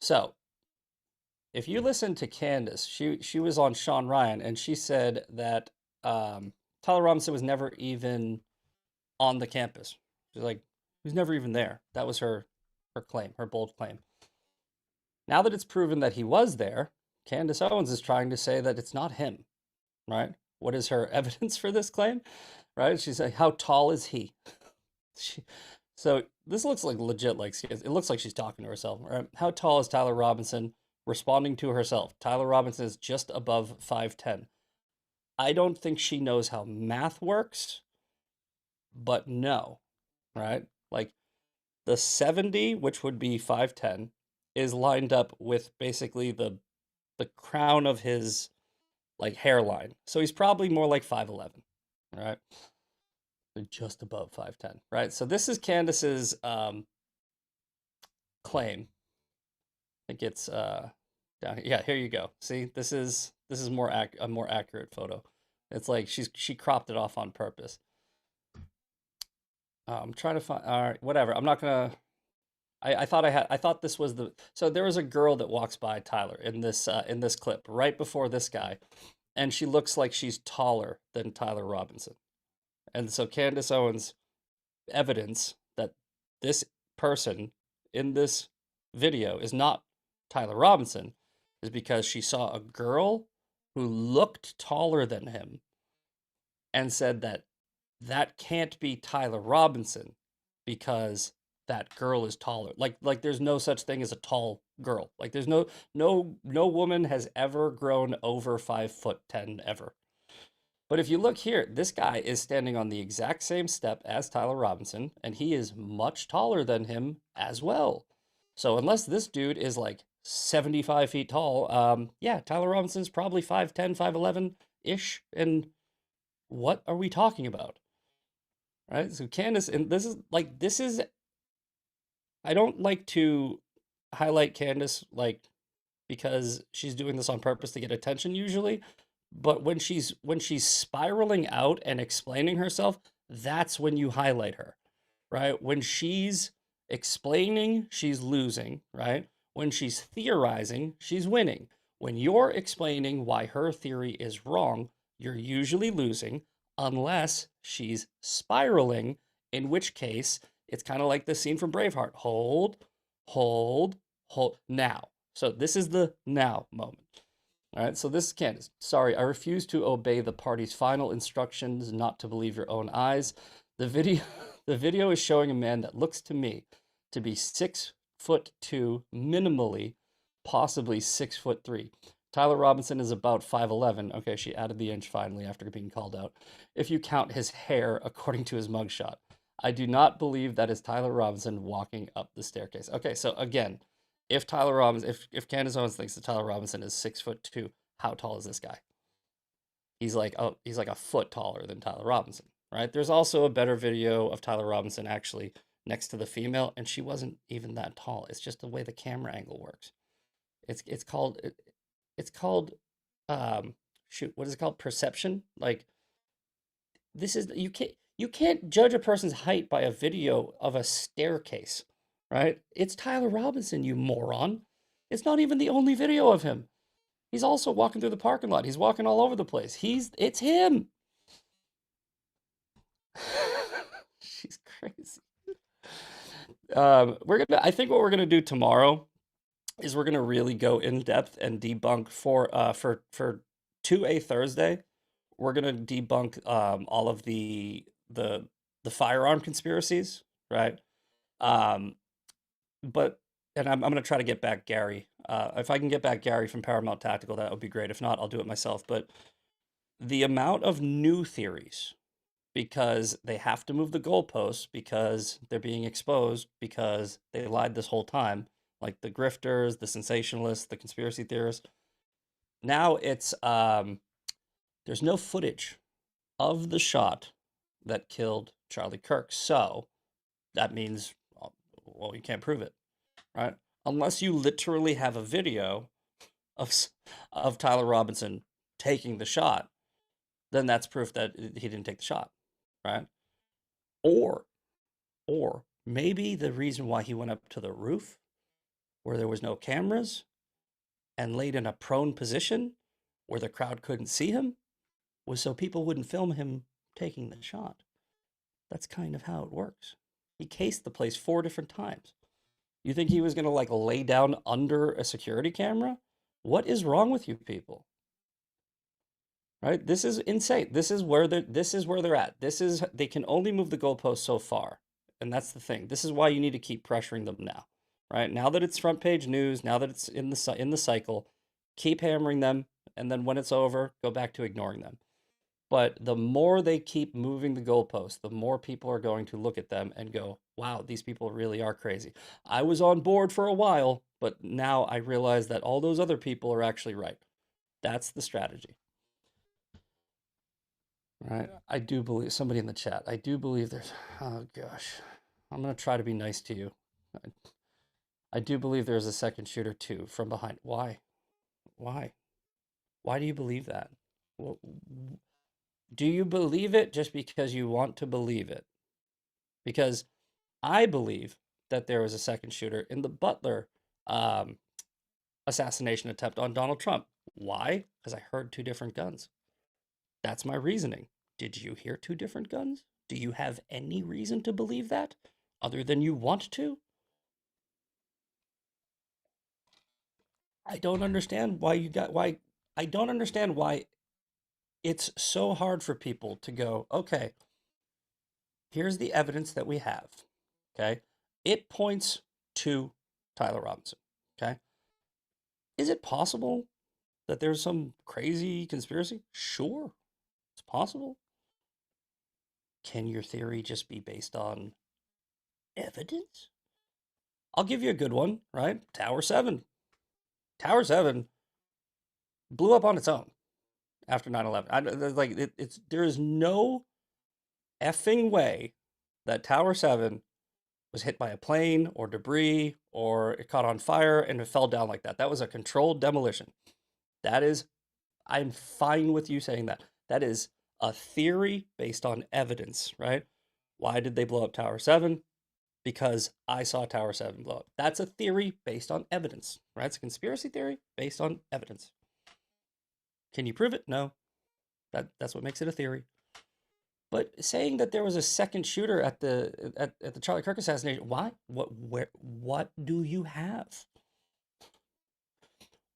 So if you listen to Candace, she was on Sean Ryan, and she said that Tyler Robinson was never even on the campus. She's like, he was never even there. That was her claim, her bold claim. Now that it's proven that he was there, Candace Owens is trying to say that it's not him, right? What is her evidence for this claim? Right? She's like, how tall is he? She, so this looks like legit, like it looks like she's talking to herself. Right? How tall is Tyler Robinson? Responding to herself. Tyler Robinson is just above 5'10". I don't think she knows how math works, but no, right? Like the 70, which would be 5'10", is lined up with basically the crown of his like hairline. So he's probably more like 5'11", right? Just above 5'10", right? So this is Candace's claim. I think it's down here. Yeah, here you go. See, this is a more accurate photo. It's like she cropped it off on purpose. I'm trying to find. All right, whatever. I'm not gonna. I thought this was the. So there was a girl that walks by Tyler in this clip right before this guy, and she looks like she's taller than Tyler Robinson. And so Candace Owens evidence that this person in this video is not Tyler Robinson is because she saw a girl who looked taller than him and said that that can't be Tyler Robinson because that girl is taller. Like there's no such thing as a tall girl. Like there's no woman has ever grown over 5'10" ever. But if you look here, this guy is standing on the exact same step as Tyler Robinson, and he is much taller than him as well. So unless this dude is like 75 feet tall, yeah, Tyler Robinson's probably 5'10", 5'11"-ish. And what are we talking about? Right? So Candace, and this is, I don't like to highlight Candace like because she's doing this on purpose to get attention usually. But when she's spiraling out and explaining herself, that's when you highlight her, right? When she's explaining, she's losing, right? When she's theorizing, she's winning. When you're explaining why her theory is wrong, you're usually losing unless she's spiraling, in which case it's kind of like the scene from Braveheart. Hold, hold, hold. Now. So this is the now moment. All right, so this is Candace. Sorry, I refuse to obey the party's final instructions not to believe your own eyes. The video, the video is showing a man that looks to me to be 6'2", minimally, possibly 6'3". Tyler Robinson is about 5'11". Okay, she added the inch finally after being called out. If you count his hair according to his mugshot, I do not believe that is Tyler Robinson walking up the staircase. Okay, so again, if Tyler Robinson, if Candace Owens thinks that Tyler Robinson is 6'2", how tall is this guy? He's like a foot taller than Tyler Robinson, right? There's also a better video of Tyler Robinson actually next to the female, and she wasn't even that tall. It's just the way the camera angle works. It's called shoot, what is it called? Perception. Like this is you can't judge a person's height by a video of a staircase, right? It's Tyler Robinson, you moron. It's not even the only video of him. He's also walking through the parking lot. He's walking all over the place. It's him. She's crazy. I think what we're gonna do tomorrow is we're gonna really go in depth and debunk for 2A Thursday. We're gonna debunk all of the firearm conspiracies, right? Um, but and I'm gonna try to get back Gary. If I can get back Gary from Paramount Tactical, that would be great. If not, I'll do it myself. But the amount of new theories, because they have to move the goalposts because they're being exposed because they lied this whole time, like the grifters, the sensationalists, the conspiracy theorists. Now it's there's no footage of the shot that killed Charlie Kirk. So that means, well, you can't prove it, right? Unless you literally have a video of of Tyler Robinson taking the shot, then that's proof that he didn't take the shot, right? Or or maybe the reason why he went up to the roof where there was no cameras and laid in a prone position where the crowd couldn't see him was so people wouldn't film him taking the shot. That's kind of how it works. He cased the place 4 different times. You think he was going to like lay down under a security camera? What is wrong with you people? Right? This is insane. This is where they're at. They can only move the goalpost so far. And that's the thing. This is why you need to keep pressuring them now. Right? Now that it's front page news, now that it's in the cycle, keep hammering them, and then when it's over, go back to ignoring them. But the more they keep moving the goalposts, the more people are going to look at them and go, wow, these people really are crazy. I was on board for a while, but now I realize that all those other people are actually right. That's the strategy. Right? I do believe somebody in the chat. I do believe there's, oh gosh, I'm going to try to be nice to you. I do believe there's a second shooter too from behind. Why? Why? Why do you believe that? Well, do you believe it just because you want to believe it? Because I believe that there was a second shooter in the Butler um, assassination attempt on Donald Trump. Why? Because I heard 2 different guns. That's my reasoning. Did you hear 2 different guns? Do you have any reason to believe that other than you want to? I don't understand why I don't understand why it's so hard for people to go, okay, here's the evidence that we have. Okay? It points to Tyler Robinson. Okay? Is it possible that there's some crazy conspiracy? Sure. It's possible. Can your theory just be based on evidence? I'll give you a good one, right? Tower 7. Tower 7 blew up on its own after 9/11. There is no effing way that Tower 7 was hit by a plane or debris or it caught on fire and it fell down like that. That was a controlled demolition. That is, I'm fine with you saying that. That is a theory based on evidence, right? Why did they blow up Tower 7? Because I saw Tower 7 blow up. That's a theory based on evidence, right? It's a conspiracy theory based on evidence. Can you prove it? No. That's what makes it a theory. But saying that there was a second shooter at the Charlie Kirk assassination, why? What do you have?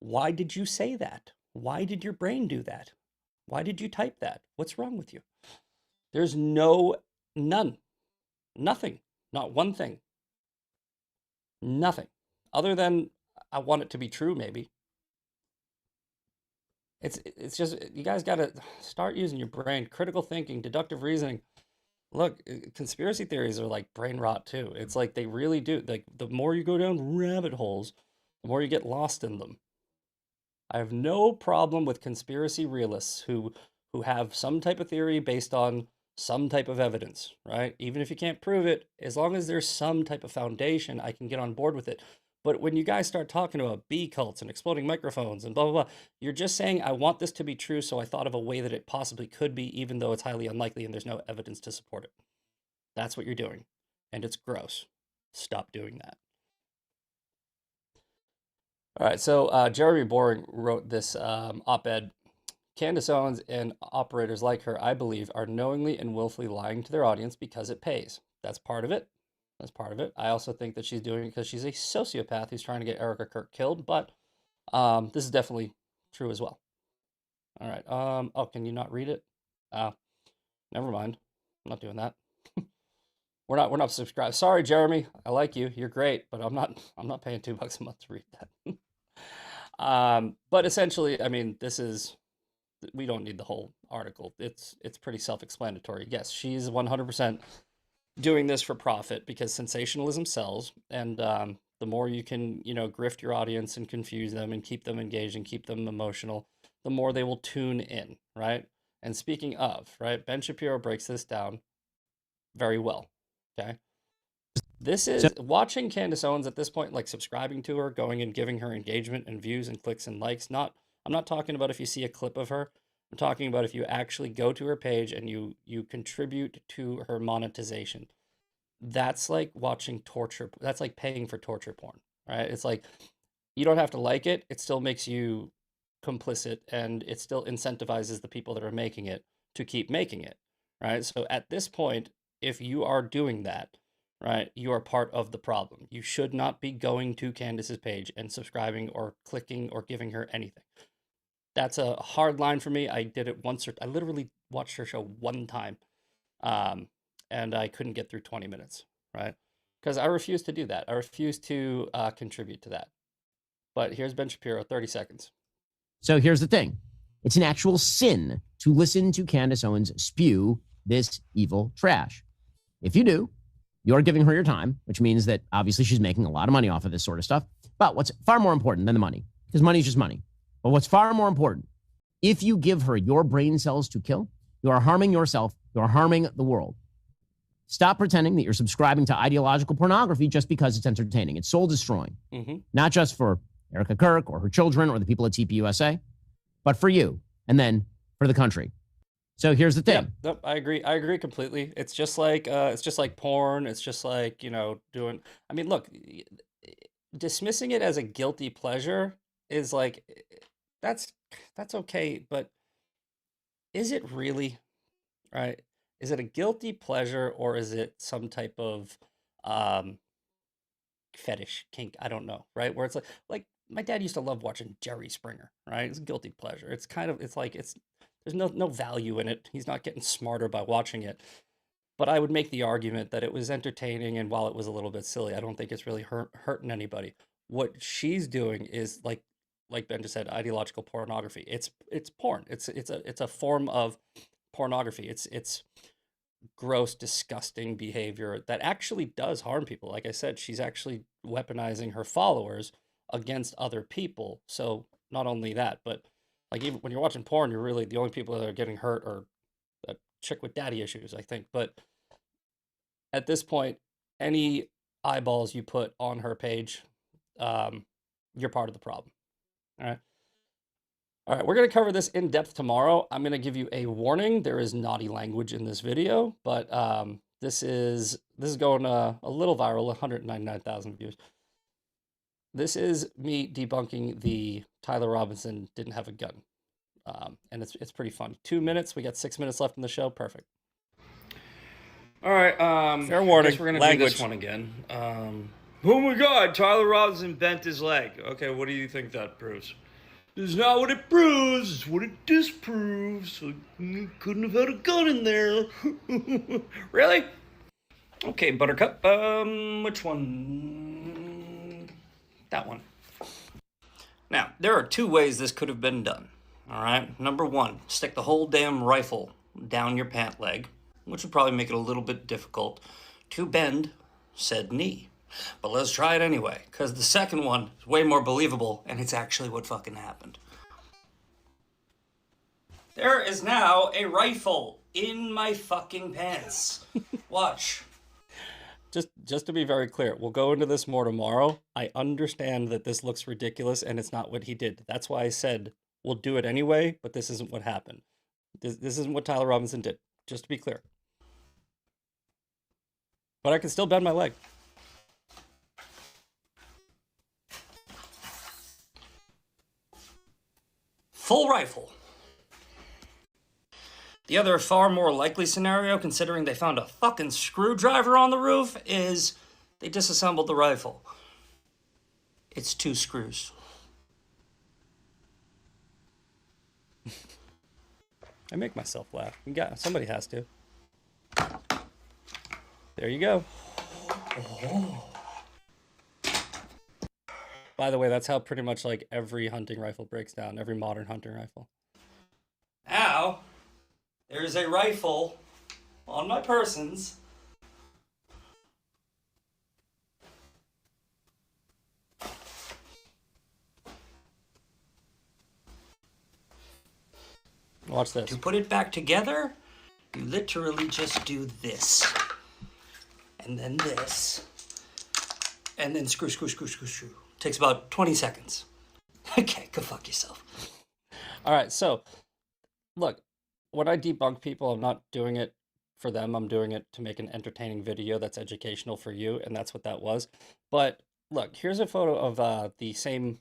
Why did you say that? Why did your brain do that? Why did you type that? What's wrong with you? There's none, nothing, not one thing, nothing, other than I want it to be true. Maybe it's just you guys got to start using your brain, critical thinking, deductive reasoning. Look, conspiracy theories are like brain rot too. It's like they really do. Like the more you go down rabbit holes, the more you get lost in them. I have no problem with conspiracy realists who have some type of theory based on some type of evidence, right? Even if you can't prove it, as long as there's some type of foundation, I can get on board with it. But when you guys start talking about bee cults and exploding microphones and blah, blah, blah, you're just saying, I want this to be true, so I thought of a way that it possibly could be, even though it's highly unlikely and there's no evidence to support it. That's what you're doing. And it's gross. Stop doing that. All right, so Jeremy Boring wrote this op-ed. Candace Owens and operators like her, I believe, are knowingly and willfully lying to their audience because it pays. That's part of it. That's part of it. I also think that she's doing it because she's a sociopath who's trying to get Erica Kirk killed, but this is definitely true as well. All right. Oh, can you not read it? Never mind. I'm not doing that. We're not subscribed. Sorry, Jeremy. I like you. You're great, but I'm not paying $2 a month to read that. But essentially, I mean, we don't need the whole article. It's pretty self-explanatory. Yes, she's 100% doing this for profit because sensationalism sells, and the more you can, grift your audience and confuse them and keep them engaged and keep them emotional, the more they will tune in, right? And speaking of, right, Ben Shapiro breaks this down very well, okay? This is watching Candace Owens at this point, like subscribing to her, going and giving her engagement and views and clicks and likes. I'm not talking about if you see a clip of her. I'm talking about if you actually go to her page and you contribute to her monetization. That's like watching torture. That's like paying for torture porn. right? It's like you don't have to like it. It still makes you complicit, and it still incentivizes the people that are making it to keep making it, right? So at this point, if you are doing that, right, you are part of the problem. You should not be going to Candace's page and subscribing or clicking or giving her anything. That's a hard line for me. I did it once, or I literally watched her show one time, um, and I couldn't get through 20 minutes, right? Because I refuse to do that. I refuse to contribute to that. But here's Ben Shapiro, 30 seconds. So here's the thing. It's an actual sin to listen to Candace Owens spew this evil trash. If you do, you're giving her your time, which means that obviously she's making a lot of money off of this sort of stuff. But what's far more important than the money, because money is just money. But what's far more important, if you give her your brain cells to kill, you are harming yourself, you are harming the world. Stop pretending that you're subscribing to ideological pornography just because it's entertaining. It's soul destroying, not just for Erica Kirk or her children or the people at TPUSA, but for you and then for the country. So here's the thing. Yeah, I agree. I agree completely. It's just like porn. It's just like, doing. I mean, look, dismissing it as a guilty pleasure is like that's okay, but is it really, right? Is it a guilty pleasure, or is it some type of um fetish kink? I don't know, right? Where it's like my dad used to love watching Jerry Springer, right? It's a guilty pleasure. It's kind of, it's like there's no value in it. He's not getting smarter by watching it. But I would make the argument that it was entertaining, and while it was a little bit silly, I don't think it's really hurting anybody. What she's doing is like Ben just said, ideological pornography. It's porn. It's a form of pornography. It's gross, disgusting behavior that actually does harm people. Like I said, she's actually weaponizing her followers against other people. So not only that, but like even when you're watching porn, you're really the only people that are getting hurt are a chick with daddy issues, I think. But at this point, any eyeballs you put on her page, you're part of the problem. All right. All right, we're going to cover this in depth tomorrow. I'm going to give you a warning. There is naughty language in this video, but this is going a little viral, 199,000 views. This is me debunking the Tyler Robinson didn't have a gun, and it's pretty fun. 2 minutes. We got 6 minutes left in the show. Perfect. All right. Fair warning. I guess we're gonna Language. do this one again. Oh my God! Tyler Robinson bent his leg. Okay, what do you think that proves? It's not what it proves. It's what it disproves. You couldn't have had a gun in there. Really? Okay, Buttercup. Which one? That one. Now, there are two ways this could have been done. All right. Number one, stick the whole damn rifle down your pant leg, which would probably make it a little bit difficult to bend said knee. But let's try it anyway, because the second one is way more believable, and it's actually what fucking happened. There is now a rifle in my fucking pants. Watch. Just to be very clear, we'll go into this more tomorrow. I understand that this looks ridiculous, and it's not what he did. That's why I said we'll do it anyway, but this isn't what happened. This isn't what Tyler Robinson did, just to be clear. But I can still bend my leg. Full rifle. The other far more likely scenario, considering they found a fucking screwdriver on the roof, is they disassembled the rifle. It's 2 screws. I make myself laugh. Somebody has to. There you go. By the way, that's how pretty much like every hunting rifle breaks down, every modern hunting rifle. Now, there's a rifle on my persons. Watch this. To put it back together, you literally just do this. And then this. And then screw. Takes about 20 seconds. Okay, go fuck yourself. All right, so look, when I debunk people, I'm not doing it for them. I'm doing it to make an entertaining video that's educational for you, and that's what that was. But look, here's a photo of the same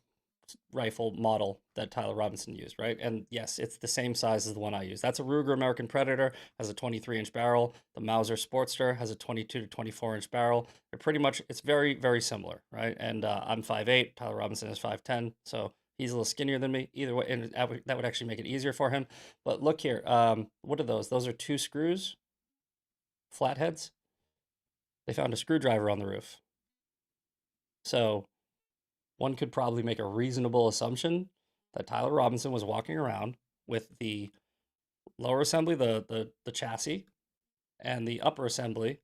rifle model that Tyler Robinson used, right? And yes, it's the same size as the one I use. That's a Ruger American Predator, has a 23-inch barrel. The Mauser Sportster has a 22 to 24-inch barrel. They're pretty much, it's very, very similar, right? And I'm 5'8", Tyler Robinson is 5'10", so he's a little skinnier than me. Either way, and that would actually make it easier for him. But look here, what are those? Those are two screws, flatheads. They found a screwdriver on the roof. So one could probably make a reasonable assumption that Tyler Robinson was walking around with the lower assembly, the chassis, and the upper assembly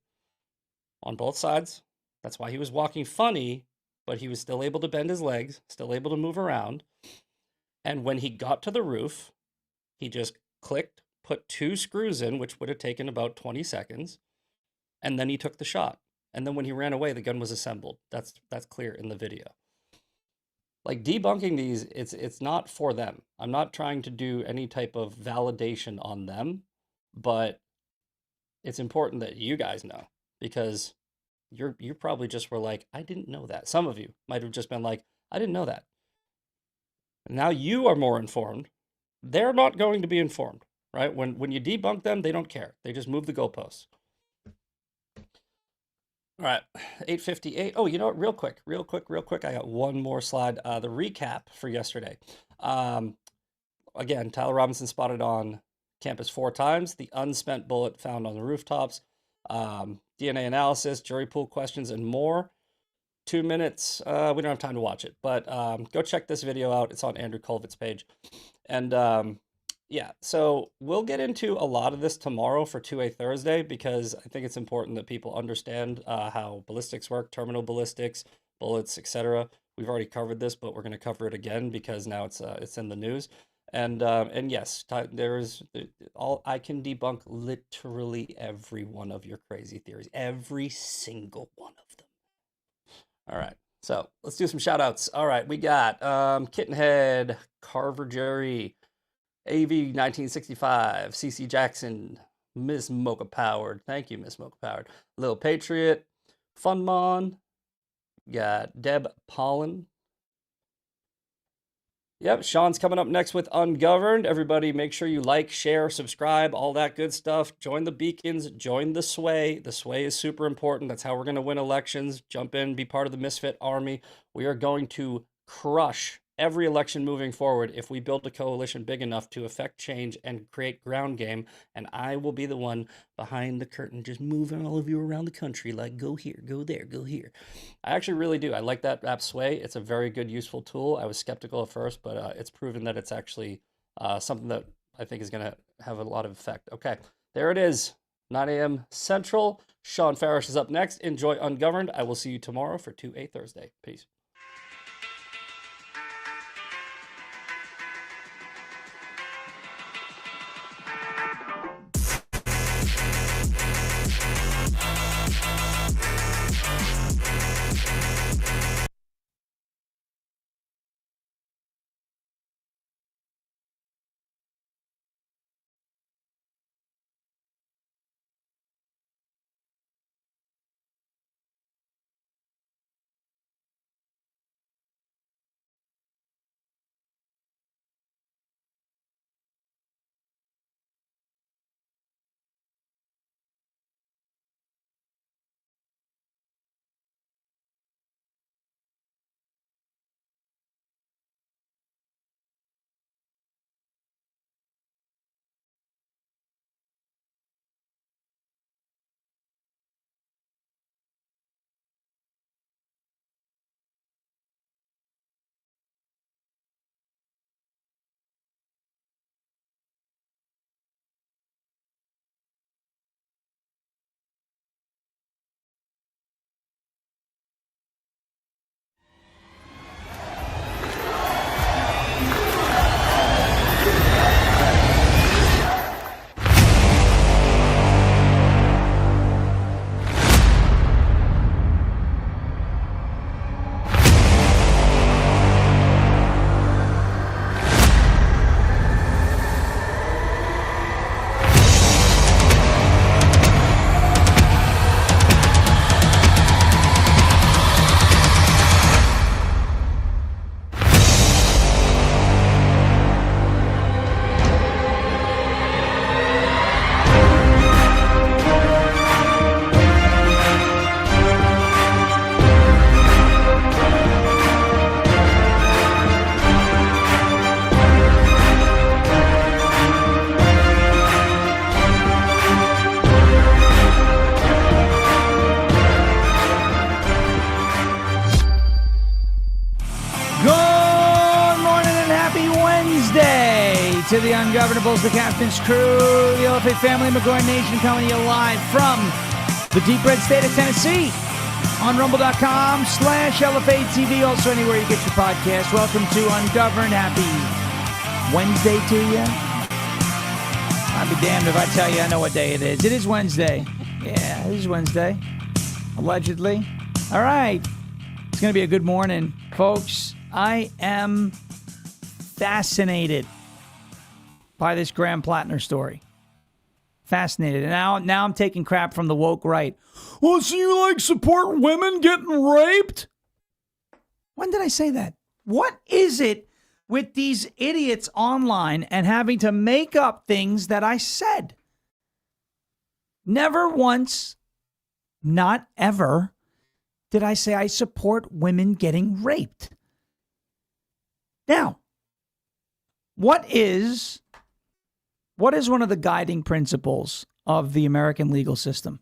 on both sides. That's why he was walking funny, but he was still able to bend his legs, still able to move around. And when he got to the roof, he just clicked, put two screws in, which would have taken about 20 seconds, and then he took the shot. And then when he ran away, the gun was assembled. That's clear in the video. Like debunking these, it's not for them. I'm not trying to do any type of validation on them, but it's important that you guys know because you probably just were like, I didn't know that. Some of you might have just been like, I didn't know that. Now you are more informed. They're not going to be informed, right? When you debunk them, they don't care. They just move the goalposts. All right, 8:58. Oh, you know what? Real quick. I got one more slide. The recap for yesterday. Um, Again, Tyler Robinson spotted on campus 4 times. The unspent bullet found on the rooftops. DNA analysis, jury pool questions, and more. 2 minutes. We don't have time to watch it, but go check this video out. It's on Andrew Colvit's page. And yeah, so we'll get into a lot of this tomorrow for 2A Thursday because I think it's important that people understand how ballistics work, terminal ballistics, bullets, etc. We've already covered this, but we're going to cover it again because now it's in the news. And yes, there's all I can debunk literally every one of your crazy theories, every single one of them. All right. So let's do some shout outs. All right, we got Kittenhead, Carver Jerry, AV 1965, CC Jackson, Miss Mocha Powered. Thank you, Miss Mocha Powered. Little Patriot, Funmon, got Deb Pollen. Yep, Sean's coming up next with Ungoverned. Everybody, make sure you like, share, subscribe, all that good stuff. Join the beacons, join the sway. The sway is super important. That's how we're going to win elections. Jump in, be part of the Misfit Army. We are going to crush every election moving forward if we build a coalition big enough to affect change and create ground game. And I will be the one behind the curtain, just moving all of you around the country like go here, go there, go here. I actually really do. I like that app Sway. It's a very good, useful tool. I was skeptical at first, but it's proven that it's actually something that I think is going to have a lot of effect. Okay, there it is. 9 a.m. Central. Sean Farish is up next. Enjoy Ungoverned. I will see you tomorrow for 2A Thursday. Peace. to the Ungovernables, the Captain's Crew, the LFA family, McGoy Nation, coming to you live from the deep red state of Tennessee on rumble.com/LFA TV. Also, anywhere you get your podcast. Welcome to Ungoverned. Happy Wednesday to you. I'll be damned if I tell you I know what day it is. It is Wednesday. Yeah, it is Wednesday. Allegedly. All right. It's going to be a good morning, folks. I am fascinated by this Graham Plattner story. Fascinated. And now I'm taking crap from the woke right. Well, so you support women getting raped? When did I say that? What is it with these idiots online and having to make up things that I said? Never once, not ever, did I say I support women getting raped. Now, what is one of the guiding principles of the American legal system?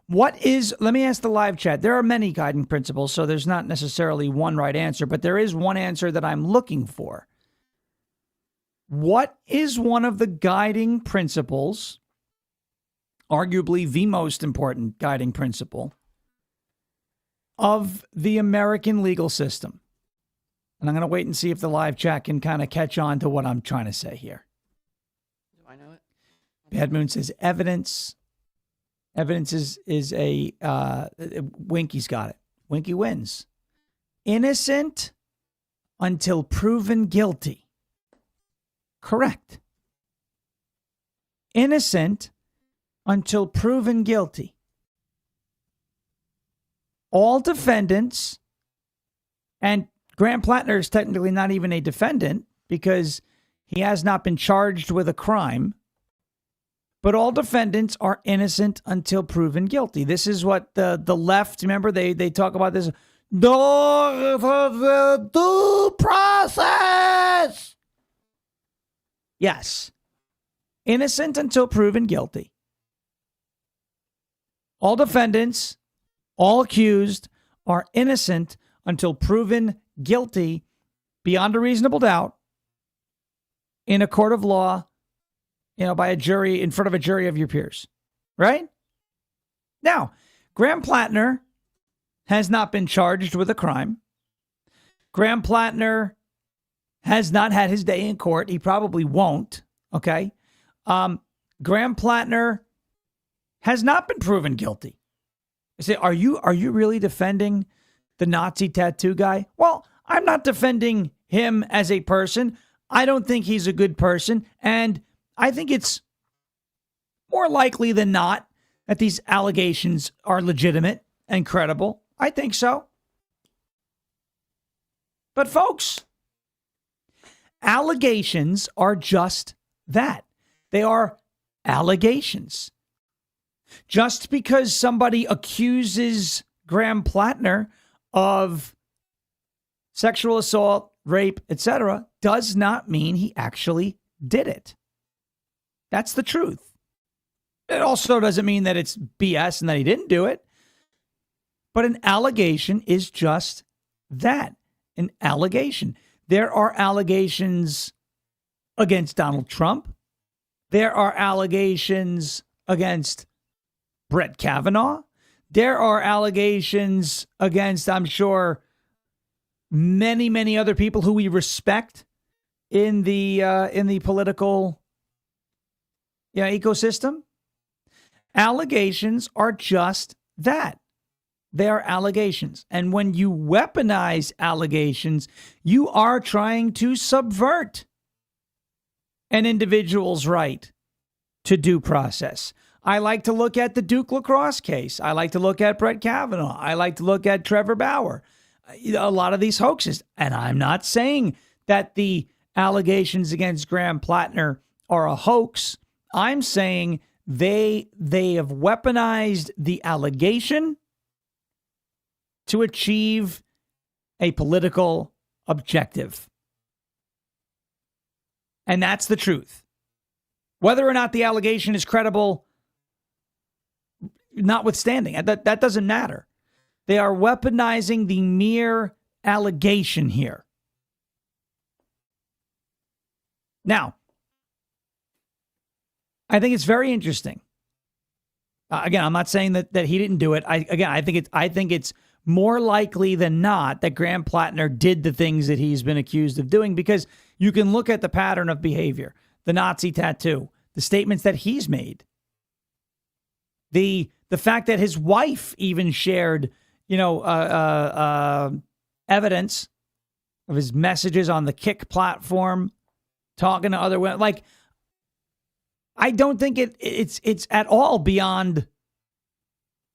Let me ask the live chat. There are many guiding principles, so there's not necessarily one right answer, but there is one answer that I'm looking for. What is one of the guiding principles, arguably the most important guiding principle, of the American legal system? And I'm going to wait and see if the live chat can kind of catch on to what I'm trying to say here. Do I know it? Bad Moon says evidence. Evidence is a Winky's got it. Winky wins. Innocent until proven guilty. Correct. Innocent until proven guilty. All defendants, and Graham Plattner is technically not even a defendant because he has not been charged with a crime, but all defendants are innocent until proven guilty. This is what the left, remember, they talk about this, the due process. Yes. Innocent until proven guilty. All defendants, all accused are innocent until proven guilty beyond a reasonable doubt in a court of law, by a jury, in front of a jury of your peers, right? Now, Graham Plattner has not been charged with a crime. Graham Plattner has not had his day in court. He probably won't, okay? Graham Plattner has not been proven guilty. I say, are you really defending the Nazi tattoo guy? Well, I'm not defending him as a person. I don't think he's a good person. And I think it's more likely than not that these allegations are legitimate and credible. I think so. But folks, allegations are just that. They are allegations. Just because somebody accuses Graham Plattner of sexual assault, rape, etc., does not mean he actually did it. That's the truth. It also doesn't mean that it's BS and that he didn't do it. But an allegation is just that, an allegation. There are allegations against Donald Trump. There are allegations against Brett Kavanaugh. There are allegations against, I'm sure, many, many other people who we respect in the political ecosystem. Allegations are just that. They are allegations. And when you weaponize allegations, you are trying to subvert an individual's right to due process. I like to look at the Duke lacrosse case. I like to look at Brett Kavanaugh. I like to look at Trevor Bauer. A lot of these hoaxes. And I'm not saying that the allegations against Graham Plattner are a hoax. I'm saying they have weaponized the allegation to achieve a political objective. And that's the truth. Whether or not the allegation is credible, notwithstanding, that doesn't matter. They are weaponizing the mere allegation here. Now, I think it's very interesting. Again, I'm not saying that he didn't do it. I think it's more likely than not that Graham Plattner did the things that he's been accused of doing, because you can look at the pattern of behavior, the Nazi tattoo, the statements that he's made, the fact that his wife even shared, evidence of his messages on the Kick platform, talking to other women. Like, I don't think it's at all beyond,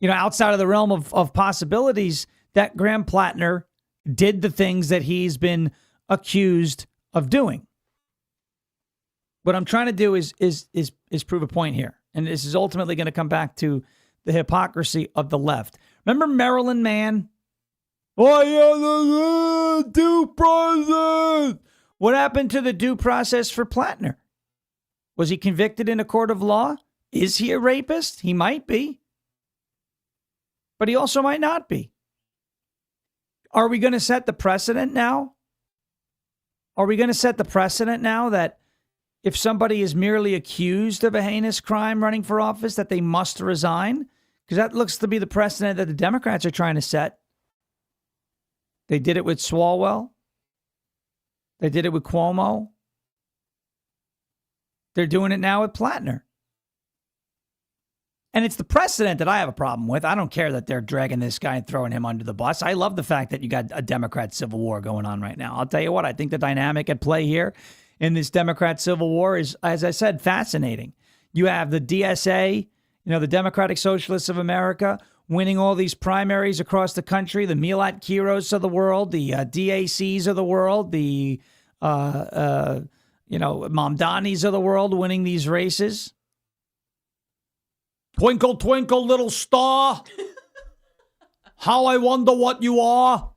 outside of the realm of possibilities that Graham Plattner did the things that he's been accused of doing. What I'm trying to do is prove a point here. And this is ultimately going to come back to the hypocrisy of the left. Remember Maryland Man? Oh, yeah, the due process. What happened to the due process for Plattner? Was he convicted in a court of law? Is he a rapist? He might be. But he also might not be. Are we going to set the precedent now? Are we going to set the precedent now that if somebody is merely accused of a heinous crime running for office, that they must resign? Because that looks to be the precedent that the Democrats are trying to set. They did it with Swalwell. They did it with Cuomo. They're doing it now with Plattner. And it's the precedent that I have a problem with. I don't care that they're dragging this guy and throwing him under the bus. I love the fact that you got a Democrat civil war going on right now. I'll tell you what, I think the dynamic at play here in this Democrat civil war is, as I said, fascinating. You have the DSA, the Democratic Socialists of America, winning all these primaries across the country, the Milat Kiros of the world, the DACs of the world, the Mamdanis of the world winning these races. Twinkle, twinkle, little star. How I wonder what you are.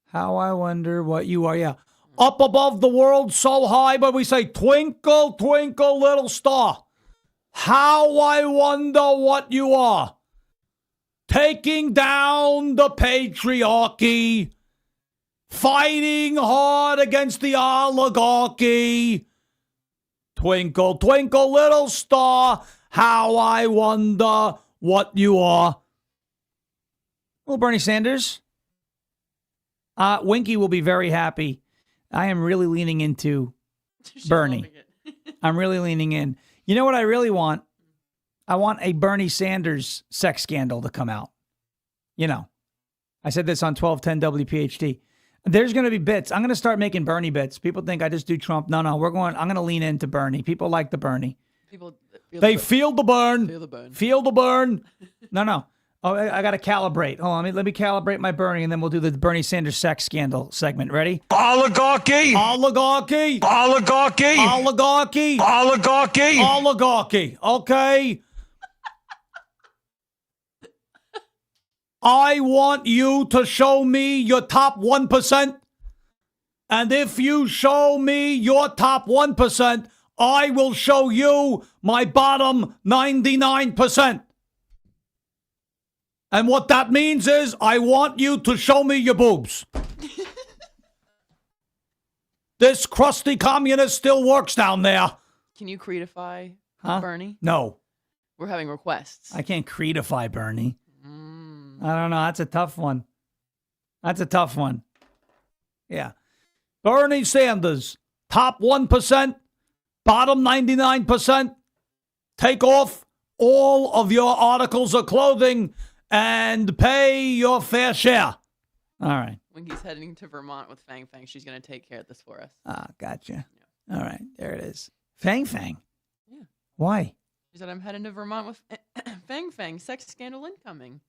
How I wonder what you are. Yeah. Up above the world so high, but we say, twinkle, twinkle, little star. How I wonder what you are. Taking down the patriarchy. Fighting hard against the oligarchy. Twinkle, twinkle, little star, how I wonder what you are. Well, Bernie Sanders. Winky will be very happy. I am really leaning into Bernie. I'm really leaning in. You know what I really want? I want a Bernie Sanders sex scandal to come out. I said this on 1210 WPHT. There's going to be bits. I'm going to start making Bernie bits. People think I just do Trump. No, I'm going to lean into Bernie. People like the Bernie. They feel the burn. Feel the burn. No. Oh, I got to calibrate. Hold on. Let me calibrate my Bernie, and then we'll do the Bernie Sanders sex scandal segment. Ready? Oligarchy. Oligarchy. Oligarchy. Oligarchy. Oligarchy. Oligarchy. Okay. I want you to show me your top 1%. And if you show me your top 1%, I will show you my bottom 99%. And what that means is I want you to show me your boobs. This crusty communist still works down there. Can you creedify Bernie? No. We're having requests. I can't creedify Bernie. I don't know. That's a tough one. Yeah. Bernie Sanders, top 1%, bottom 99%. Take off all of your articles of clothing and pay your fair share. All right. Winky's heading to Vermont with Fang Fang. She's going to take care of this for us. Ah, gotcha. Yeah. All right. There it is. Fang Fang? Yeah. Why? She said, I'm heading to Vermont with Fang Fang. Sex scandal incoming.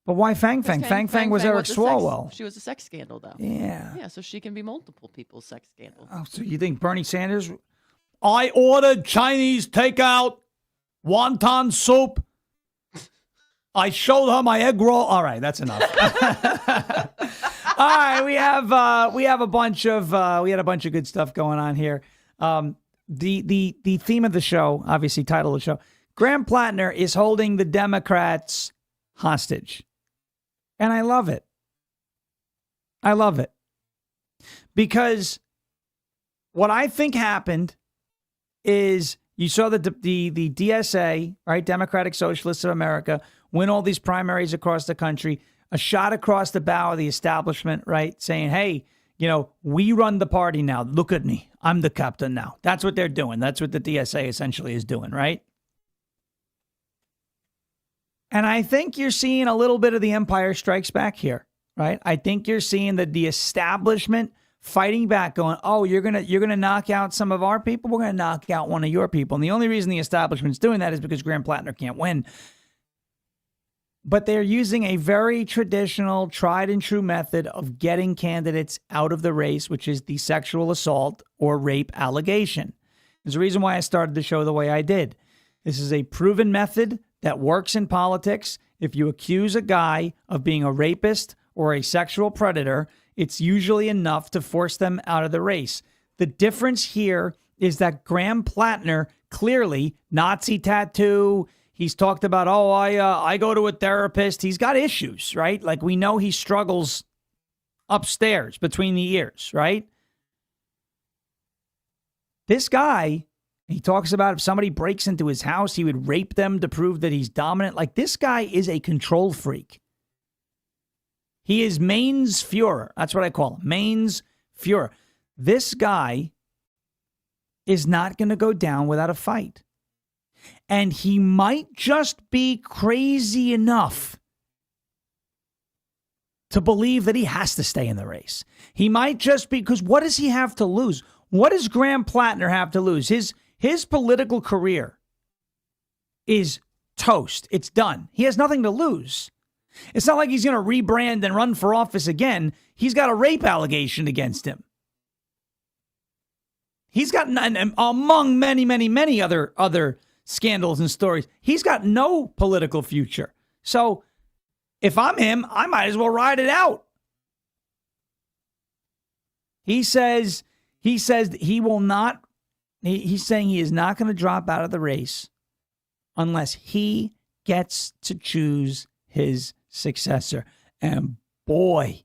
But why Fang Fang? Fang Fang was Eric Swalwell. She was a sex scandal, though. Yeah. Yeah, so she can be multiple people's sex scandal. Oh, so you think Bernie Sanders? I ordered Chinese takeout, wonton soup. I showed her my egg roll. All right, that's enough. All right, we have a bunch of good stuff going on here. The theme of the show, obviously title of the show, Graham Plattner is holding the Democrats hostage. And I love it. Because What I think happened is you saw the DSA, right, Democratic Socialists of America, win all these primaries across the country, a shot across the bow of the establishment, right, saying, hey, we run the party now. Look at me. I'm the captain now. That's what they're doing. That's what the DSA essentially is doing, right? And I think you're seeing a little bit of the Empire Strikes Back here, right? I think you're seeing the establishment fighting back, going, oh, you're gonna knock out some of our people? We're gonna knock out one of your people. And the only reason the establishment's doing that is because Graham Plattner can't win. But they're using a very traditional, tried and true method of getting candidates out of the race, which is the sexual assault or rape allegation. There's a reason why I started the show the way I did. This is a proven method that works in politics. If you accuse a guy of being a rapist or a sexual predator, it's usually enough to force them out of the race. The difference here is that Graham Plattner, clearly, Nazi tattoo, he's talked about, I go to a therapist. He's got issues, right? Like, we know he struggles upstairs between the ears, right? This guy, he talks about if somebody breaks into his house, he would rape them to prove that he's dominant. Like, this guy is a control freak. He is Mainz Fuhrer. That's what I call him. Mainz Fuhrer. This guy is not going to go down without a fight. And he might just be crazy enough to believe that he has to stay in the race. He might just be, because what does he have to lose? What does Graham Plattner have to lose? His political career is toast. It's done. He has nothing to lose. It's not like he's going to rebrand and run for office again. He's got a rape allegation against him. He's got, among many, many, many other scandals and stories, he's got no political future. So if I'm him, I might as well ride it out. He says he will not, he's saying he is not going to drop out of the race unless he gets to choose his successor. And boy,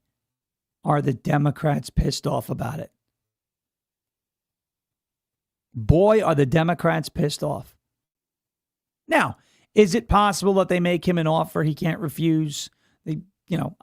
are the Democrats pissed off about it. Boy, are the Democrats pissed off. Now, is it possible that they make him an offer he can't refuse? A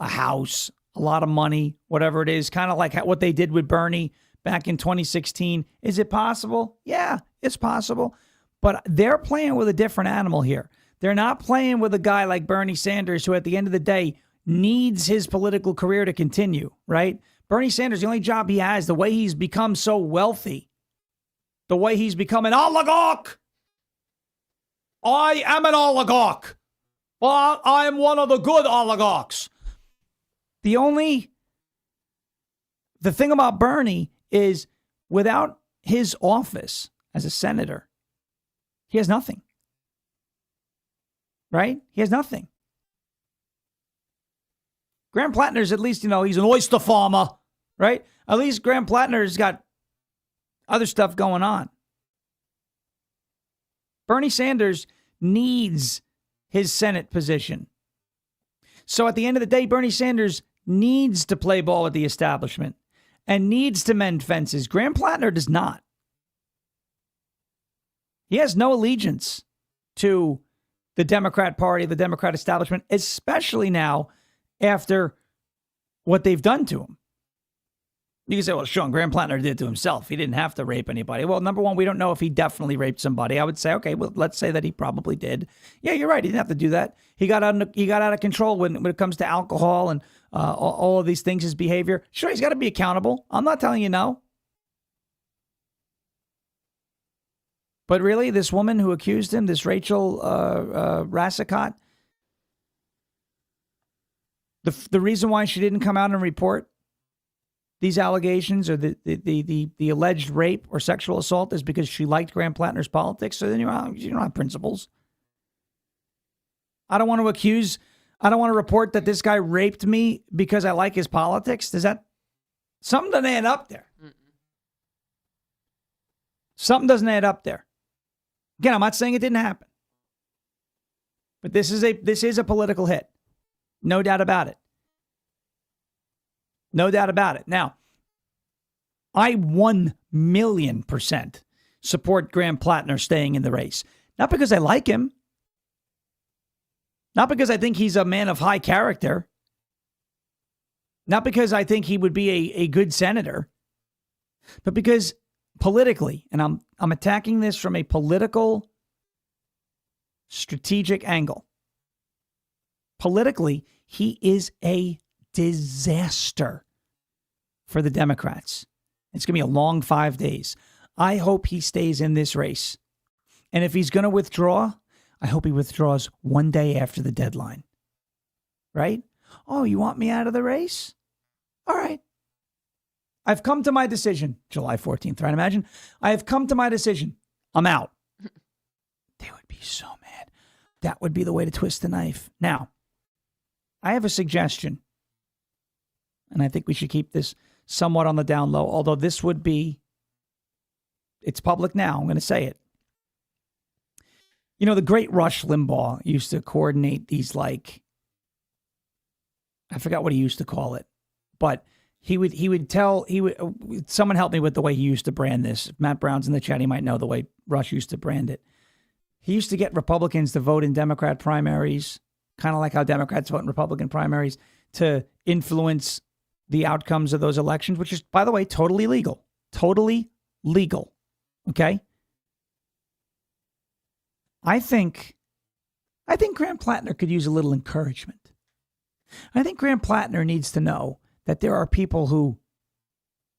house, a lot of money, whatever it is, kind of like what they did with Bernie back in 2016. Is it possible? Yeah, it's possible. But they're playing with a different animal here. They're not playing with a guy like Bernie Sanders, who at the end of the day needs his political career to continue, right? Bernie Sanders, the only job he has, the way he's become so wealthy, the way he's become an oligarch. I am an oligarch. Well, I am one of the good oligarchs. The thing about Bernie is, without his office as a senator, he has nothing. Right? He has nothing. Graham Plattner's at least, he's an oyster farmer, right? At least Graham Plattner's got other stuff going on. Bernie Sanders needs his Senate position. So at the end of the day, Bernie Sanders needs to play ball with the establishment and needs to mend fences. Graham Plattner does not. He has no allegiance to the Democrat Party, the Democrat establishment, especially now after what they've done to him. You can say, well, Sean, Graham Plattner did it to himself. He didn't have to rape anybody. Well, number one, we don't know if he definitely raped somebody. I would say, okay, well, let's say that he probably did. Yeah, you're right. He didn't have to do that. He got out of control when it comes to alcohol and all of these things, his behavior. Sure, he's got to be accountable. I'm not telling you no. But really, this woman who accused him, this Rachel Rassicot, the reason why she didn't come out and report these allegations or the alleged rape or sexual assault is because she liked Graham Plattner's politics. So then you don't have principles. I don't want to report that this guy raped me because I like his politics. Something doesn't add up there. Something doesn't add up there. Again, I'm not saying it didn't happen. But this is a political hit. No doubt about it. No doubt about it. Now, I 1,000,000% support Graham Plattner staying in the race. Not because I like him. Not because I think he's a man of high character. Not because I think he would be a good senator. But because politically, and I'm attacking this from a political, strategic angle. Politically, he is a disaster for the Democrats. It's going to be a long 5 days. I hope he stays in this race. And if he's going to withdraw, I hope he withdraws one day after the deadline. Right? Oh, you want me out of the race? All right. I've come to my decision. July 14th, right? Imagine. I have come to my decision. I'm out. They would be so mad. That would be the way to twist the knife. Now, I have a suggestion. And I think we should keep this somewhat on the down low, although this would be, it's public now. I'm going to say it. You know, the great Rush Limbaugh used to coordinate these, like, I forgot what he used to call it, but someone help me with the way he used to brand this. If Matt Brown's in the chat, he might know the way Rush used to brand it. He used to get Republicans to vote in Democrat primaries, kind of like how Democrats vote in Republican primaries, to influence the outcomes of those elections, which is, by the way, totally legal. Totally legal. Okay? I think Graham Plattner could use a little encouragement. I think Graham Plattner needs to know that there are people who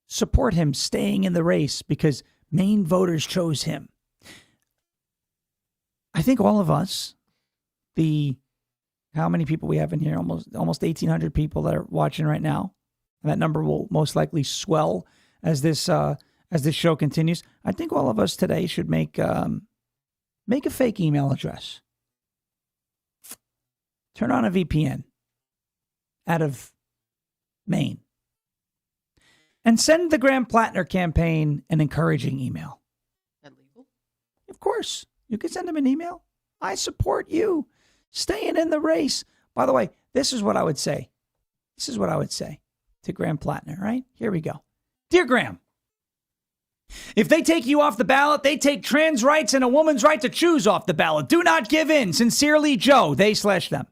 support him staying in the race because Maine voters chose him. I think all of us, how many people we have in here? Almost 1,800 people that are watching right now. And that number will most likely swell as this show continues. I think all of us today should make a fake email address. Turn on a VPN out of Maine. And send the Graham Plattner campaign an encouraging email. Is that legal? Of course. You can send him an email. I support you staying in the race. By the way, this is what I would say. This is what I would say to Graham Plattner, right? Here we go. Dear Graham, if they take you off the ballot, they take trans rights and a woman's right to choose off the ballot. Do not give in. Sincerely, Joe. They/them.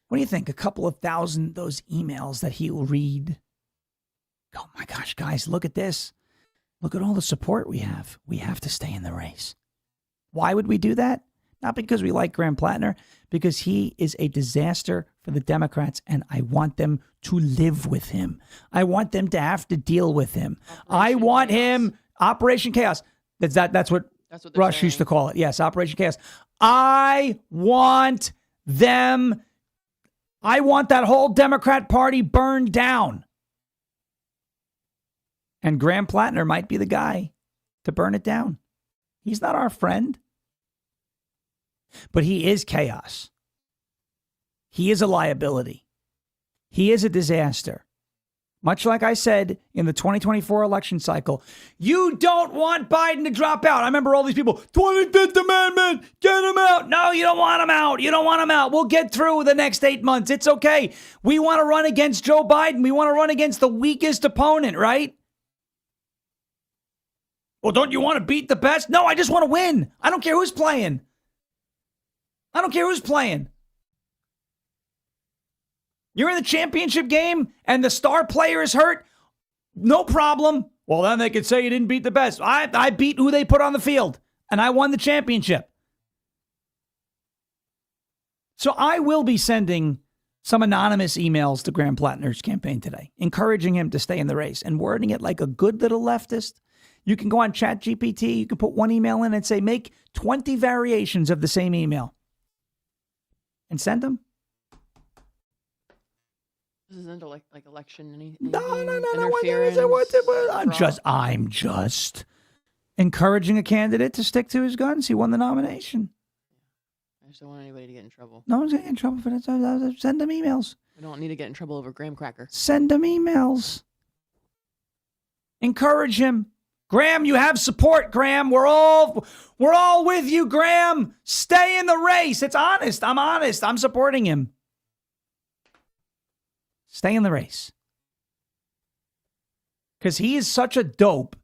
What do you think? A couple of thousand, those emails that he'll read. Oh my gosh, guys, look at this. Look at all the support we have. We have to stay in the race. Why would we do that? Not because we like Graham Plattner, because he is a disaster for the Democrats, and I want them to live with him. I want them to have to deal with him. I want him, Operation Chaos. That's what Rush saying. used to call it. Yes, Operation Chaos. I want that whole Democrat Party burned down. And Graham Plattner might be the guy to burn it down. He's not our friend. But he is chaos. He is a liability. He is a disaster. Much like I said in the 2024 election cycle, you don't want Biden to drop out. I remember all these people, 25th Amendment, get him out. No, you don't want him out. You don't want him out. We'll get through the next 8 months. It's okay. We want to run against Joe Biden. We want to run against the weakest opponent, right? Well, don't you want to beat the best? No, I just want to win. I don't care who's playing. I don't care who's playing. You're in the championship game and the star player is hurt? No problem. Well, then they could say you didn't beat the best. I beat who they put on the field, and I won the championship. So I will be sending some anonymous emails to Graham Plattner's campaign today, encouraging him to stay in the race and wording it like a good little leftist. You can go on ChatGPT. You can put one email in and say, make 20 variations of the same email. And send them. This isn't like election anything. No. Interference. I'm just encouraging a candidate to stick to his guns. He won the nomination. I just don't want anybody to get in trouble. No one's getting in trouble for that. Send them emails. I don't need to get in trouble over graham cracker. Send them emails. Encourage him. Graham, you have support, Graham. We're all with you, Graham. Stay in the race. It's honest. I'm supporting him. Stay in the race. because he is such a dope.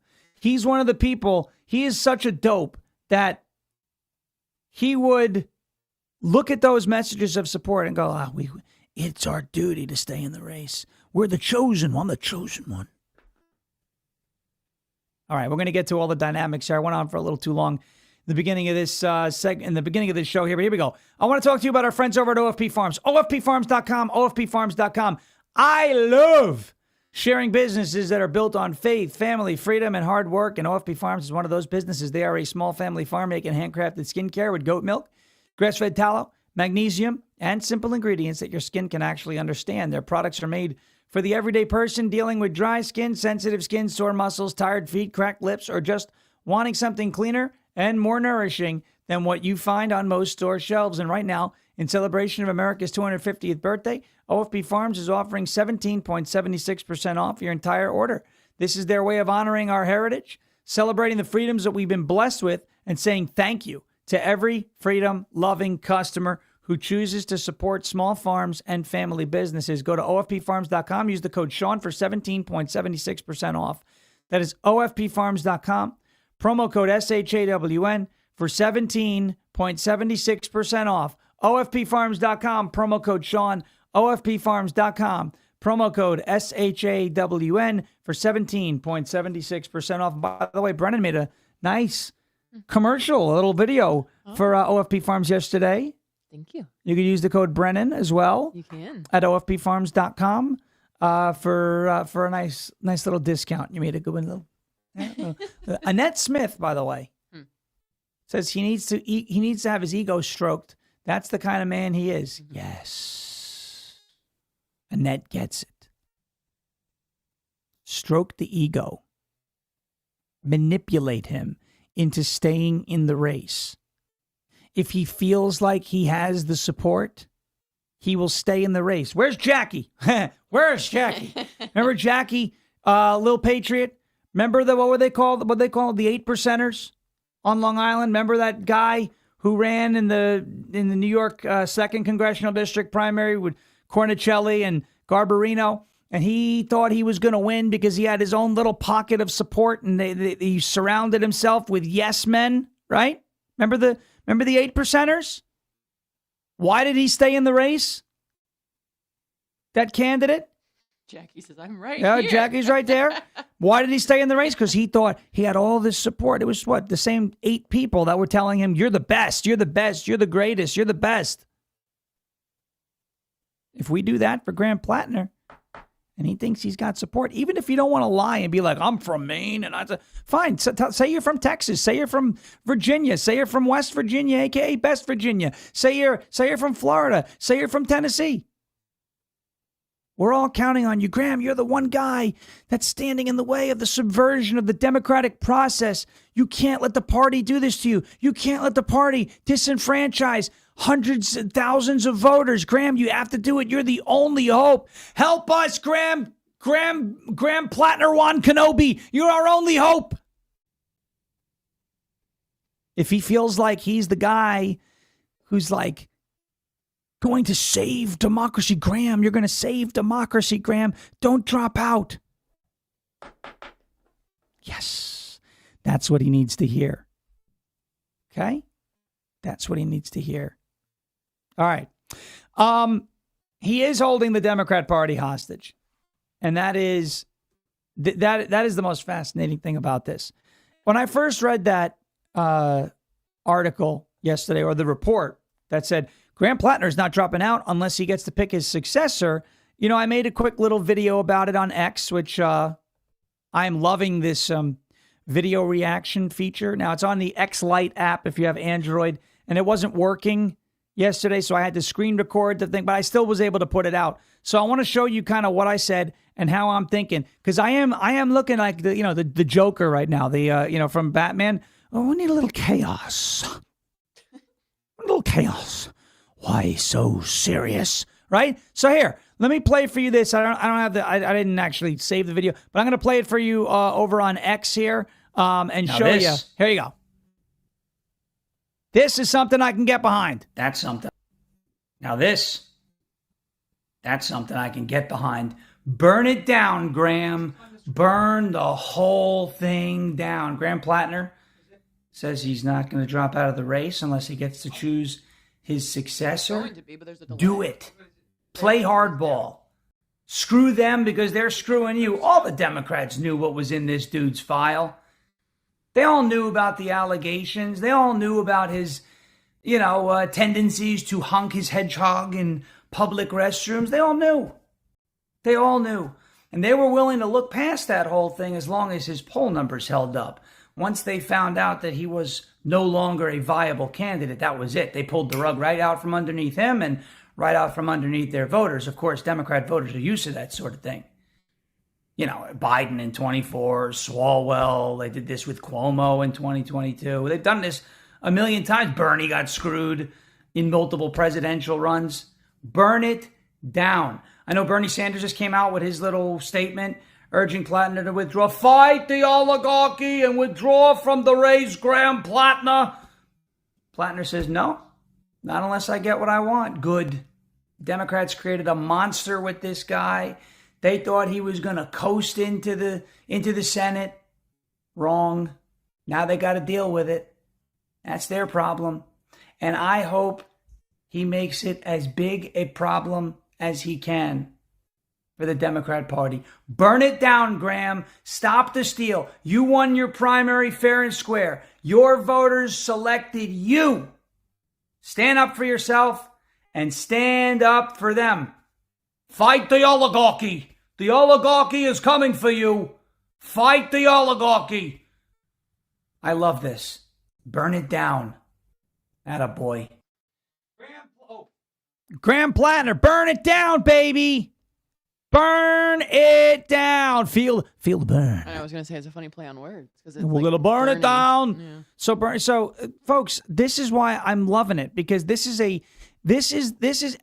He's one of the people, he is such a dope that he would look at those messages of support and go, it's our duty to stay in the race. We're the chosen one, the chosen one. All right, we're going to get to all the dynamics here. I went on for a little too long. The beginning of this in the beginning of this show here, but here we go. I want to talk to you about our friends over at OFP Farms. OFPFarms.com, OFPFarms.com. I love sharing businesses that are built on faith, family, freedom, and hard work. And OFP Farms is one of those businesses. They are a small family farm making handcrafted skincare with goat milk, grass-fed tallow, magnesium, and simple ingredients that your skin can actually understand. Their products are made for the everyday person dealing with dry skin, sensitive skin, sore muscles, tired feet, cracked lips, or just wanting something cleaner and more nourishing than what you find on most store shelves. And right now, in celebration of America's 250th birthday, OFP Farms is offering 17.76% off your entire order. This is their way of honoring our heritage, celebrating the freedoms that we've been blessed with, and saying thank you to every freedom-loving customer who chooses to support small farms and family businesses. Go to OFPFarms.com. Use the code Sean for 17.76% off. That is OFPFarms.com. Promo code SHAWN for 17.76% off. OFPFarms.com. Promo code Sean. OFPFarms.com. Promo code SHAWN for 17.76% off. By the way, Brennan made a nice commercial, a little video for OFP Farms yesterday. Thank you. You can use the code Brennan as well. You can. At OFPFarms.com for a nice little discount. You made a good one. Annette Smith, by the way, says he needs to have his ego stroked. That's the kind of man he is. Mm-hmm. Yes. Annette gets it. Stroke the ego. Manipulate him into staying in the race. If he feels like he has the support, he will stay in the race. Where's Jackie? Where's Jackie? Remember Jackie, Lil Patriot? Remember what they called the 8%ers on Long Island? Remember that guy who ran in the New York 2nd Congressional District primary with Cornicelli and Garbarino? And he thought he was going to win because he had his own little pocket of support, and he surrounded himself with yes men, right? Remember the 8%ers? Why did he stay in the race? That candidate? Jackie says, I'm right Yeah, here. Jackie's right there. Why did he stay in the race? Because he thought he had all this support. It was the same 8 people that were telling him, you're the best, you're the best, you're the greatest, you're the best. If we do that for Graham Plattner, and he thinks he's got support, even if you don't want to lie and be like, I'm from Maine, and fine, say you're from Texas, say you're from Virginia, say you're from West Virginia, aka Best Virginia, say you're from Florida, say you're from Tennessee. We're all counting on you. Graham, you're the one guy that's standing in the way of the subversion of the democratic process. You can't let the party do this to you. You can't let the party disenfranchise hundreds and thousands of voters. Graham, you have to do it. You're the only hope. Help us, Graham. Graham Plattner Juan Kenobi. You're our only hope. If he feels like he's the guy who's like going to save democracy, Graham, you're going to save democracy, Graham. Don't drop out. Yes, that's what he needs to hear. Okay? That's what he needs to hear. All right. He is holding the Democrat Party hostage. And that is the most fascinating thing about this. When I first read that article yesterday, or the report that said Graham Plattner is not dropping out unless he gets to pick his successor, I made a quick little video about it on X, which I'm loving this video reaction feature. Now, it's on the X Lite app if you have Android, and it wasn't working yesterday, so I had to screen record the thing, but I still was able to put it out. So I want to show you kind of what I said and how I'm thinking, because I am looking like the Joker right now, from Batman. Oh, we need a little chaos. A little chaos. Why so serious? Right? So here, let me play for you this. I didn't actually save the video, but I'm going to play it for you over on X here and show you. Here you go. This is something I can get behind. That's something. Now that's something I can get behind. Burn it down, Graham. burn the whole thing down. Graham Plattner says he's not going to drop out of the race unless he gets to choose his successor. Going to be, but there's a delay. Do it. Play hardball. Screw them because they're screwing you. All the Democrats knew what was in this dude's file. They all knew about the allegations. They all knew about his, tendencies to honk his hedgehog in public restrooms. They all knew. They all knew. And they were willing to look past that whole thing as long as his poll numbers held up. Once they found out that he was no longer a viable candidate, that was it. They pulled the rug right out from underneath him and right out from underneath their voters. Of course, Democrat voters are used to that sort of thing. Biden in 24, Swalwell, they did this with Cuomo in 2022. They've done this a million times. Bernie got screwed in multiple presidential runs. Burn it down. I know Bernie Sanders just came out with his little statement urging Plattner to withdraw. Fight the oligarchy and withdraw from the race, Graham Plattner. Plattner says, no, not unless I get what I want. Good. Democrats created a monster with this guy. They thought he was going to coast into the Senate. Wrong. Now they got to deal with it. That's their problem. And I hope he makes it as big a problem as he can for the Democrat Party. Burn it down, Graham. Stop the steal. You won your primary fair and square. Your voters selected you. Stand up for yourself and stand up for them. Fight the oligarchy. The oligarchy is coming for you. Fight the oligarchy. I love this. Burn it down. Attaboy. Graham Plattner, burn it down, baby. Burn it down. Feel the burn. I was going to say it's a funny play on words. We're going to burn it down. Yeah. So, folks, this is why I'm loving it, because this is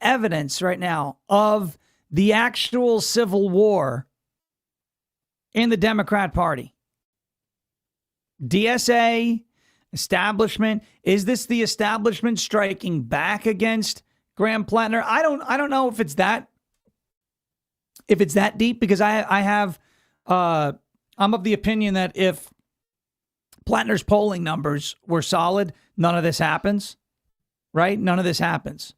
evidence right now of the actual civil war in the Democrat Party. DSA, establishment. Is this the establishment striking back against Graham Plattner? I don't know if it's that deep, because I'm of the opinion that if Plattner's polling numbers were solid, none of this happens. Right? None of this happens.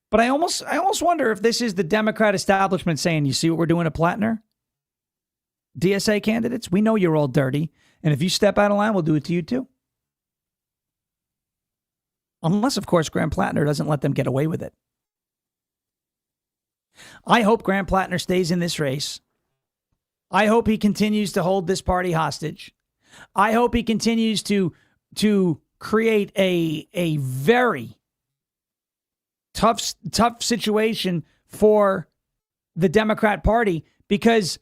But I almost wonder if this is the Democrat establishment saying, you see what we're doing to Plattner? DSA candidates, we know you're all dirty. And if you step out of line, we'll do it to you too. Unless, of course, Graham Plattner doesn't let them get away with it. I hope Graham Plattner stays in this race. I hope he continues to hold this party hostage. I hope he continues to create a very tough situation for the Democrat Party, because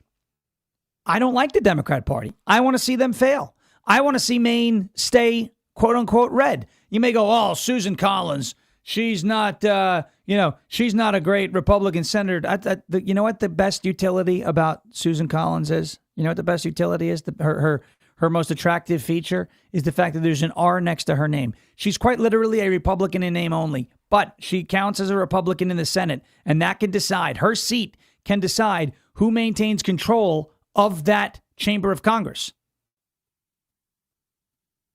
I don't like the Democrat Party. I want to see them fail. I want to see Maine stay, quote unquote, red. You may go, oh, Susan Collins, she's not, she's not a great Republican senator. You know what the best utility about Susan Collins is? You know what the best utility is? Her most attractive feature is the fact that there's an R next to her name. She's quite literally a Republican in name only, but she counts as a Republican in the Senate, and that can decide, her seat can decide who maintains control of that chamber of Congress,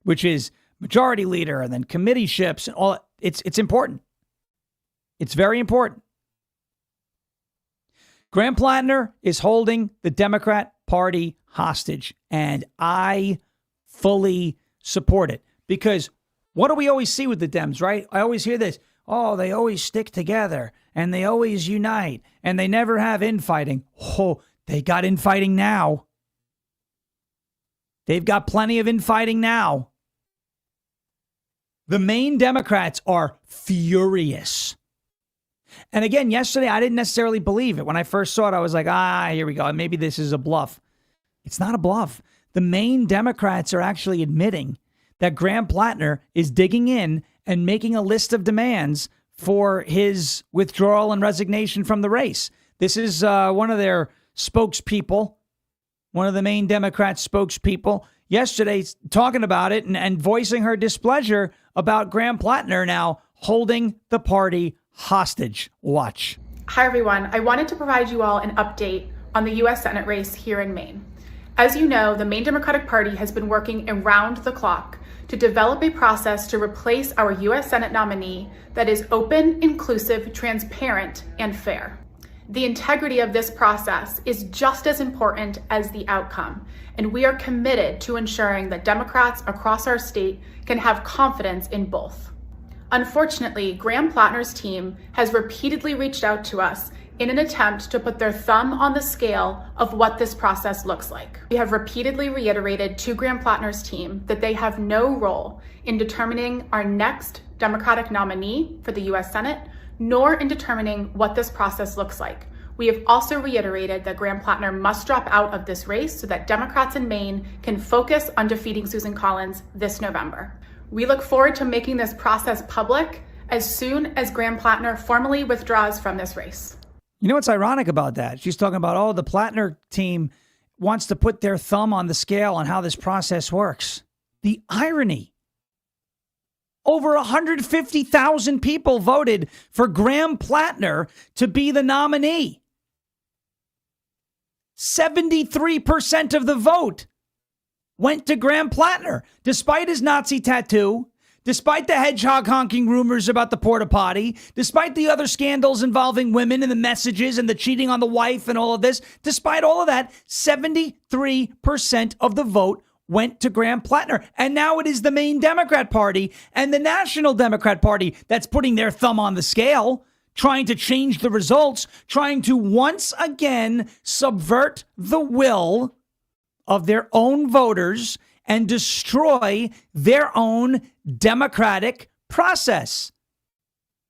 which is majority leader and then committeeships and all. It's important. It's very important. Graham Plattner is holding the Democrat Party hostage, and I fully support it, because what do we always see with the Dems, right? I always hear this. Oh, they always stick together and they always unite and they never have infighting. Oh, they got infighting now. They've got plenty of infighting now. The Maine Democrats are furious. And again, yesterday, I didn't necessarily believe it. When I first saw it, I was like, here we go. Maybe this is a bluff. It's not a bluff. The Maine Democrats are actually admitting that Graham Plattner is digging in and making a list of demands for his withdrawal and resignation from the race. This is one of their spokespeople, one of the Maine Democrats' spokespeople, yesterday talking about it and voicing her displeasure about Graham Plattner now holding the party hostage. Watch. Hi, everyone. I wanted to provide you all an update on the U.S. Senate race here in Maine. As you know, the Maine Democratic Party has been working around the clock to develop a process to replace our U.S. Senate nominee that is open, inclusive, transparent, and fair. The integrity of this process is just as important as the outcome, and we are committed to ensuring that Democrats across our state can have confidence in both. Unfortunately, Graham Plattner's team has repeatedly reached out to us in an attempt to put their thumb on the scale of what this process looks like. We have repeatedly reiterated to Graham Plattner's team that they have no role in determining our next Democratic nominee for the U.S. Senate, nor in determining what this process looks like. We have also reiterated that Graham Plattner must drop out of this race so that Democrats in Maine can focus on defeating Susan Collins this November. We look forward to making this process public as soon as Graham Plattner formally withdraws from this race. You know what's ironic about that? She's talking about, oh, the Plattner team wants to put their thumb on the scale on how this process works. The irony. Over 150,000 people voted for Graham Plattner to be the nominee. 73% of the vote went to Graham Plattner, despite his Nazi tattoo, despite the hedgehog honking rumors about the porta potty, despite the other scandals involving women and the messages and the cheating on the wife and all of this, despite all of that, 73% of the vote went to Graham Plattner. And now it is the Maine Democrat Party and the National Democrat Party that's putting their thumb on the scale, trying to change the results, trying to once again subvert the will of their own voters and destroy their own democratic process.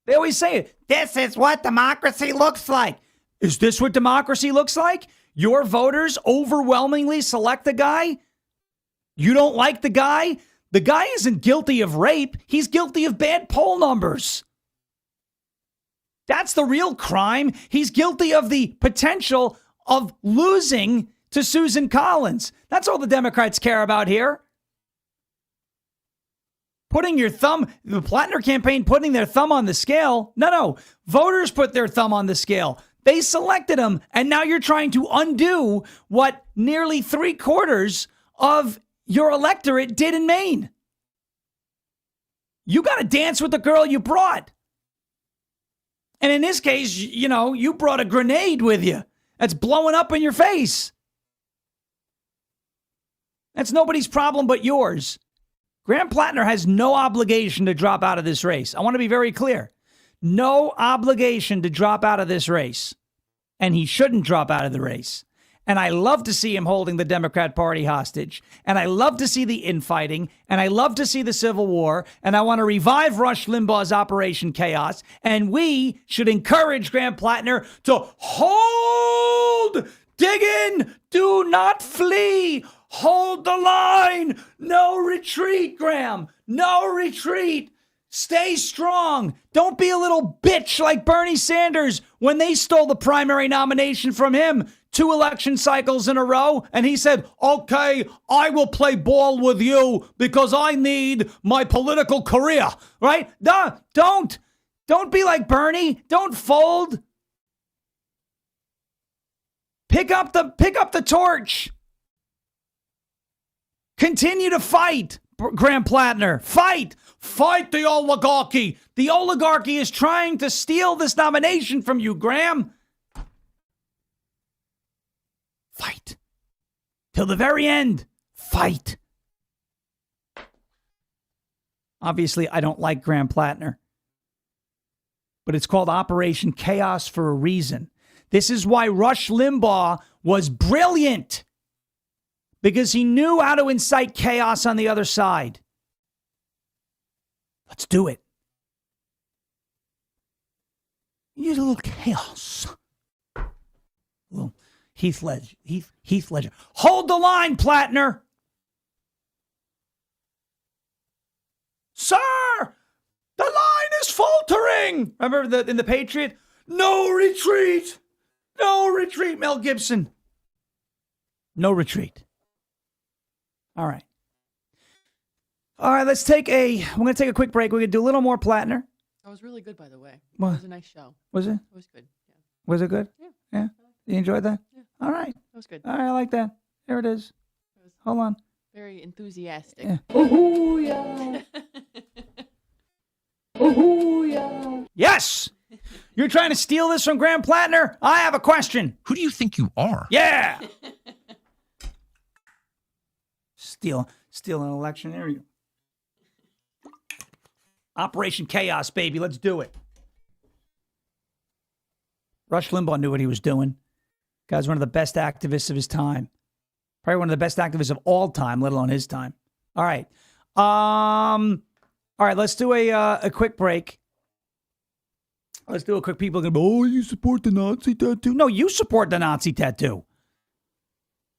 They always say it. This is what democracy looks like. Is this what democracy looks like? Your voters overwhelmingly select the guy? You don't like the guy? The guy isn't guilty of rape. He's guilty of bad poll numbers. That's the real crime. He's guilty of the potential of losing to Susan Collins. That's all the Democrats care about here. Putting your thumb, the Plattner campaign putting their thumb on the scale. No. Voters put their thumb on the scale. They selected him, and now you're trying to undo what nearly 3/4 of your electorate did in Maine. You got to dance with the girl you brought. And in this case, you brought a grenade with you that's blowing up in your face. That's nobody's problem but yours. Graham Plattner has no obligation to drop out of this race. I want to be very clear. No obligation to drop out of this race. And he shouldn't drop out of the race. And I love to see him holding the Democrat Party hostage. And I love to see the infighting. And I love to see the Civil War. And I want to revive Rush Limbaugh's Operation Chaos. And we should encourage Graham Plattner to hold, dig in, do not flee. Hold the line. No retreat, Graham. No retreat. Stay strong. Don't be a little bitch like Bernie Sanders when they stole the primary nomination from him 2 election cycles in a row. And he said, okay, I will play ball with you because I need my political career, right? No, don't be like Bernie. Don't fold. Pick up the torch. Continue to fight, Graham Plattner. Fight. Fight the oligarchy. The oligarchy is trying to steal this nomination from you, Graham. Fight. Till the very end. Fight. Obviously, I don't like Graham Plattner. But it's called Operation Chaos for a reason. This is why Rush Limbaugh was brilliant. Because he knew how to incite chaos on the other side. Let's do it. You need a little chaos. A little Heath Ledger. Hold the line, Plattner. Sir, the line is faltering. Remember in The Patriot? No retreat. No retreat, Mel Gibson. No retreat. All right. We're going to take a quick break. We're going to do a little more Plattner. That was really good, by the way. What? It was a nice show. Was it? It was good. Yeah. Was it good? Yeah. You enjoyed that? Yeah. All right. That was good. All right, I like that. There it is. It was Hold on. very enthusiastic. Yeah. Oh, yeah. Oh, yeah. Yes! You're trying to steal this from Graham Plattner? I have a question. Who do you think you are? Yeah! Steal an election. There you go. Operation Chaos, baby. Let's do it. Rush Limbaugh knew what he was doing. Guy's one of the best activists of his time. Probably one of the best activists of all time, let alone his time. All right. All right, let's do a quick break. Let's do a quick. People are going to be, oh, you support the Nazi tattoo? No, you support the Nazi tattoo.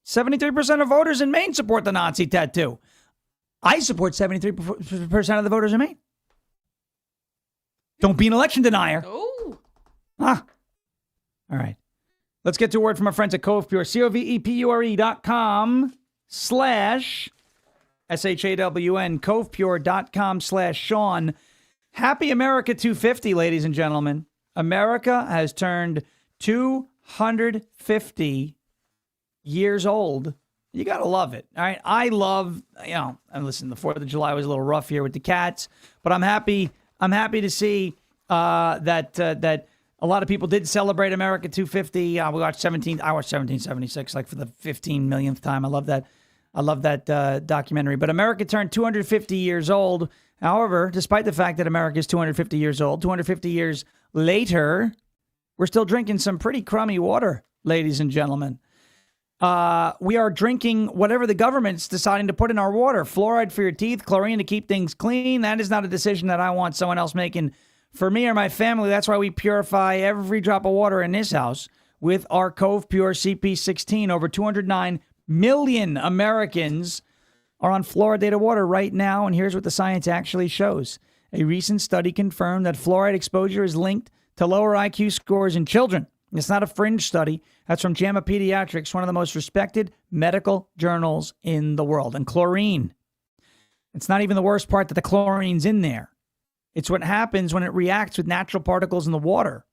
73% of voters in Maine support the Nazi tattoo. I support 73% of the voters in Maine. Don't be an election denier. Oh. All right. Let's get to a word from our friends at Cove Pure. COVEPURE.com/SHAWN. CovePure.com/Sean. Happy America 250, ladies and gentlemen. America has turned 250 years old. You got to love it. All right. I love, and listen, the 4th of July was a little rough here with the cats, but I'm happy to see that a lot of people did celebrate America 250. I watched 1776 like for the 15 millionth time. I love that documentary. But America turned 250 years old. However, despite the fact that America is 250 years old, 250 years later, we're still drinking some pretty crummy water, ladies and gentlemen. We are drinking whatever the government's deciding to put in our water. Fluoride for your teeth, chlorine to keep things clean. That is not a decision that I want someone else making for me or my family. That's why we purify every drop of water in this house with our Cove Pure CP16. Over 209 million Americans are on fluoridated water right now, and here's what the science actually shows. A recent study confirmed that fluoride exposure is linked to lower IQ scores in children. It's not a fringe study. That's from JAMA Pediatrics, one of the most respected medical journals in the world. And chlorine. It's not even the worst part that the chlorine's in there. It's what happens when it reacts with natural particles in the water.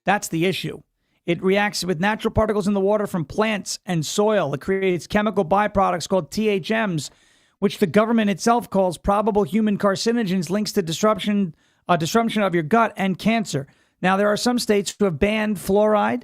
That's the issue. It reacts with natural particles in the water from plants and soil. It creates chemical byproducts called THMs, which the government itself calls probable human carcinogens, links to disruption of your gut and cancer. Now, there are some states who have banned fluoride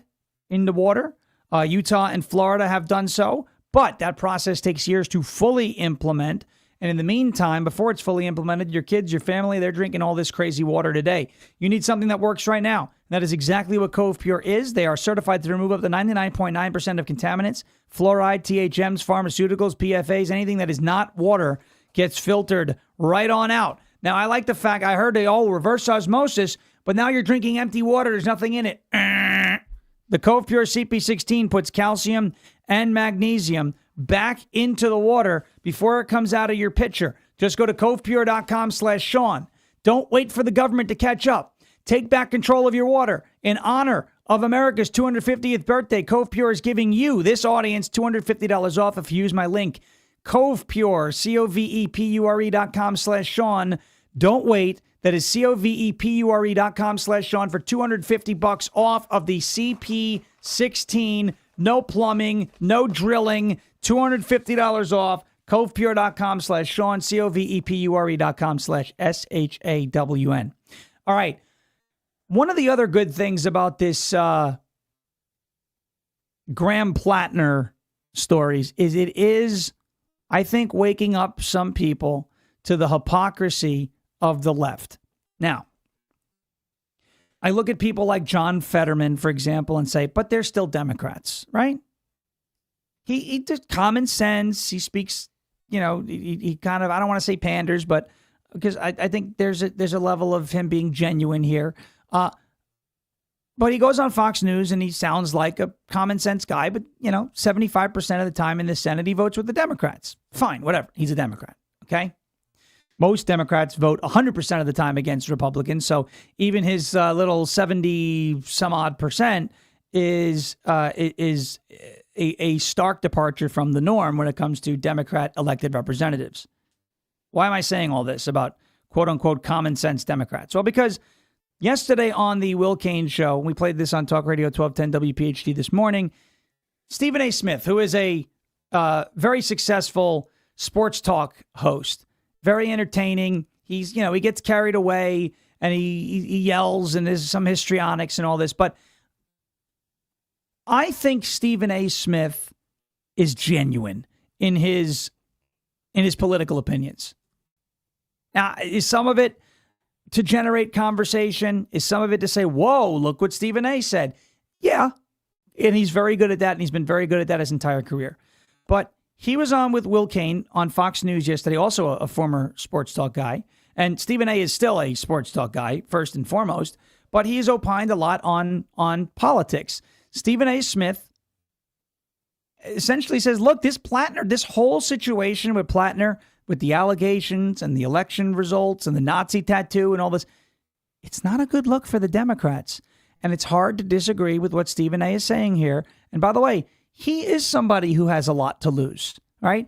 in the water. Utah and Florida have done so, but that process takes years to fully implement. And in the meantime, before it's fully implemented, your kids, your family, they're drinking all this crazy water today. You need something that works right now. That is exactly what Cove Pure is. They are certified to remove up to 99.9% of contaminants, fluoride, THMs, pharmaceuticals, PFAs, anything that is not water gets filtered right on out. Now, I like the fact, I heard they all reverse osmosis, but now you're drinking empty water. There's nothing in it. The Cove Pure CP16 puts calcium and magnesium back into the water before it comes out of your pitcher. Just go to covepure.com/Sean. Don't wait for the government to catch up. Take back control of your water. In honor of America's 250th birthday, Cove Pure is giving you, this audience, $250 off if you use my link. Cove Pure, COVEPURE.com/Sean. Don't wait. That is COVEPURE.com/Sean for $250 off of the CP16. No plumbing, no drilling, $250 off. CovePure.com/Sean, COVEPURE.com/SHAWN. All right. One of the other good things about this Graham Plattner stories is it is, I think, waking up some people to the hypocrisy of the left. Now, I look at people like John Fetterman, for example, and say, but they're still Democrats, right? He just common sense. He speaks, he kind of, I don't want to say panders, but because I think there's a level of him being genuine here. But he goes on Fox News and he sounds like a common sense guy, but 75% of the time in the Senate, he votes with the Democrats. Fine, whatever. He's a Democrat. Okay. Most Democrats vote 100% of the time against Republicans. So even his little 70 some odd percent is a stark departure from the norm when it comes to Democrat elected representatives. Why am I saying all this about quote unquote common sense Democrats? Well, because Yesterday on the Will Kane Show, we played this on Talk Radio 1210 WPHT this morning. Stephen A. Smith, who is a very successful sports talk host, very entertaining. He gets carried away and he yells and there's some histrionics and all this. But I think Stephen A. Smith is genuine in his political opinions. Now, is some of it to generate conversation? Is some of it to say, whoa, look what Stephen A. said? Yeah. And he's very good at that, and he's been very good at that his entire career. But he was on with Will Kane on Fox News yesterday, also a former sports talk guy. And Stephen A. is still a sports talk guy, first and foremost, but he's opined a lot on politics. Stephen A. Smith essentially says, look, this whole situation with Plattner, with the allegations and the election results and the Nazi tattoo and all this, it's not a good look for the Democrats. And it's hard to disagree with what Stephen A. is saying here. And by the way, he is somebody who has a lot to lose, right?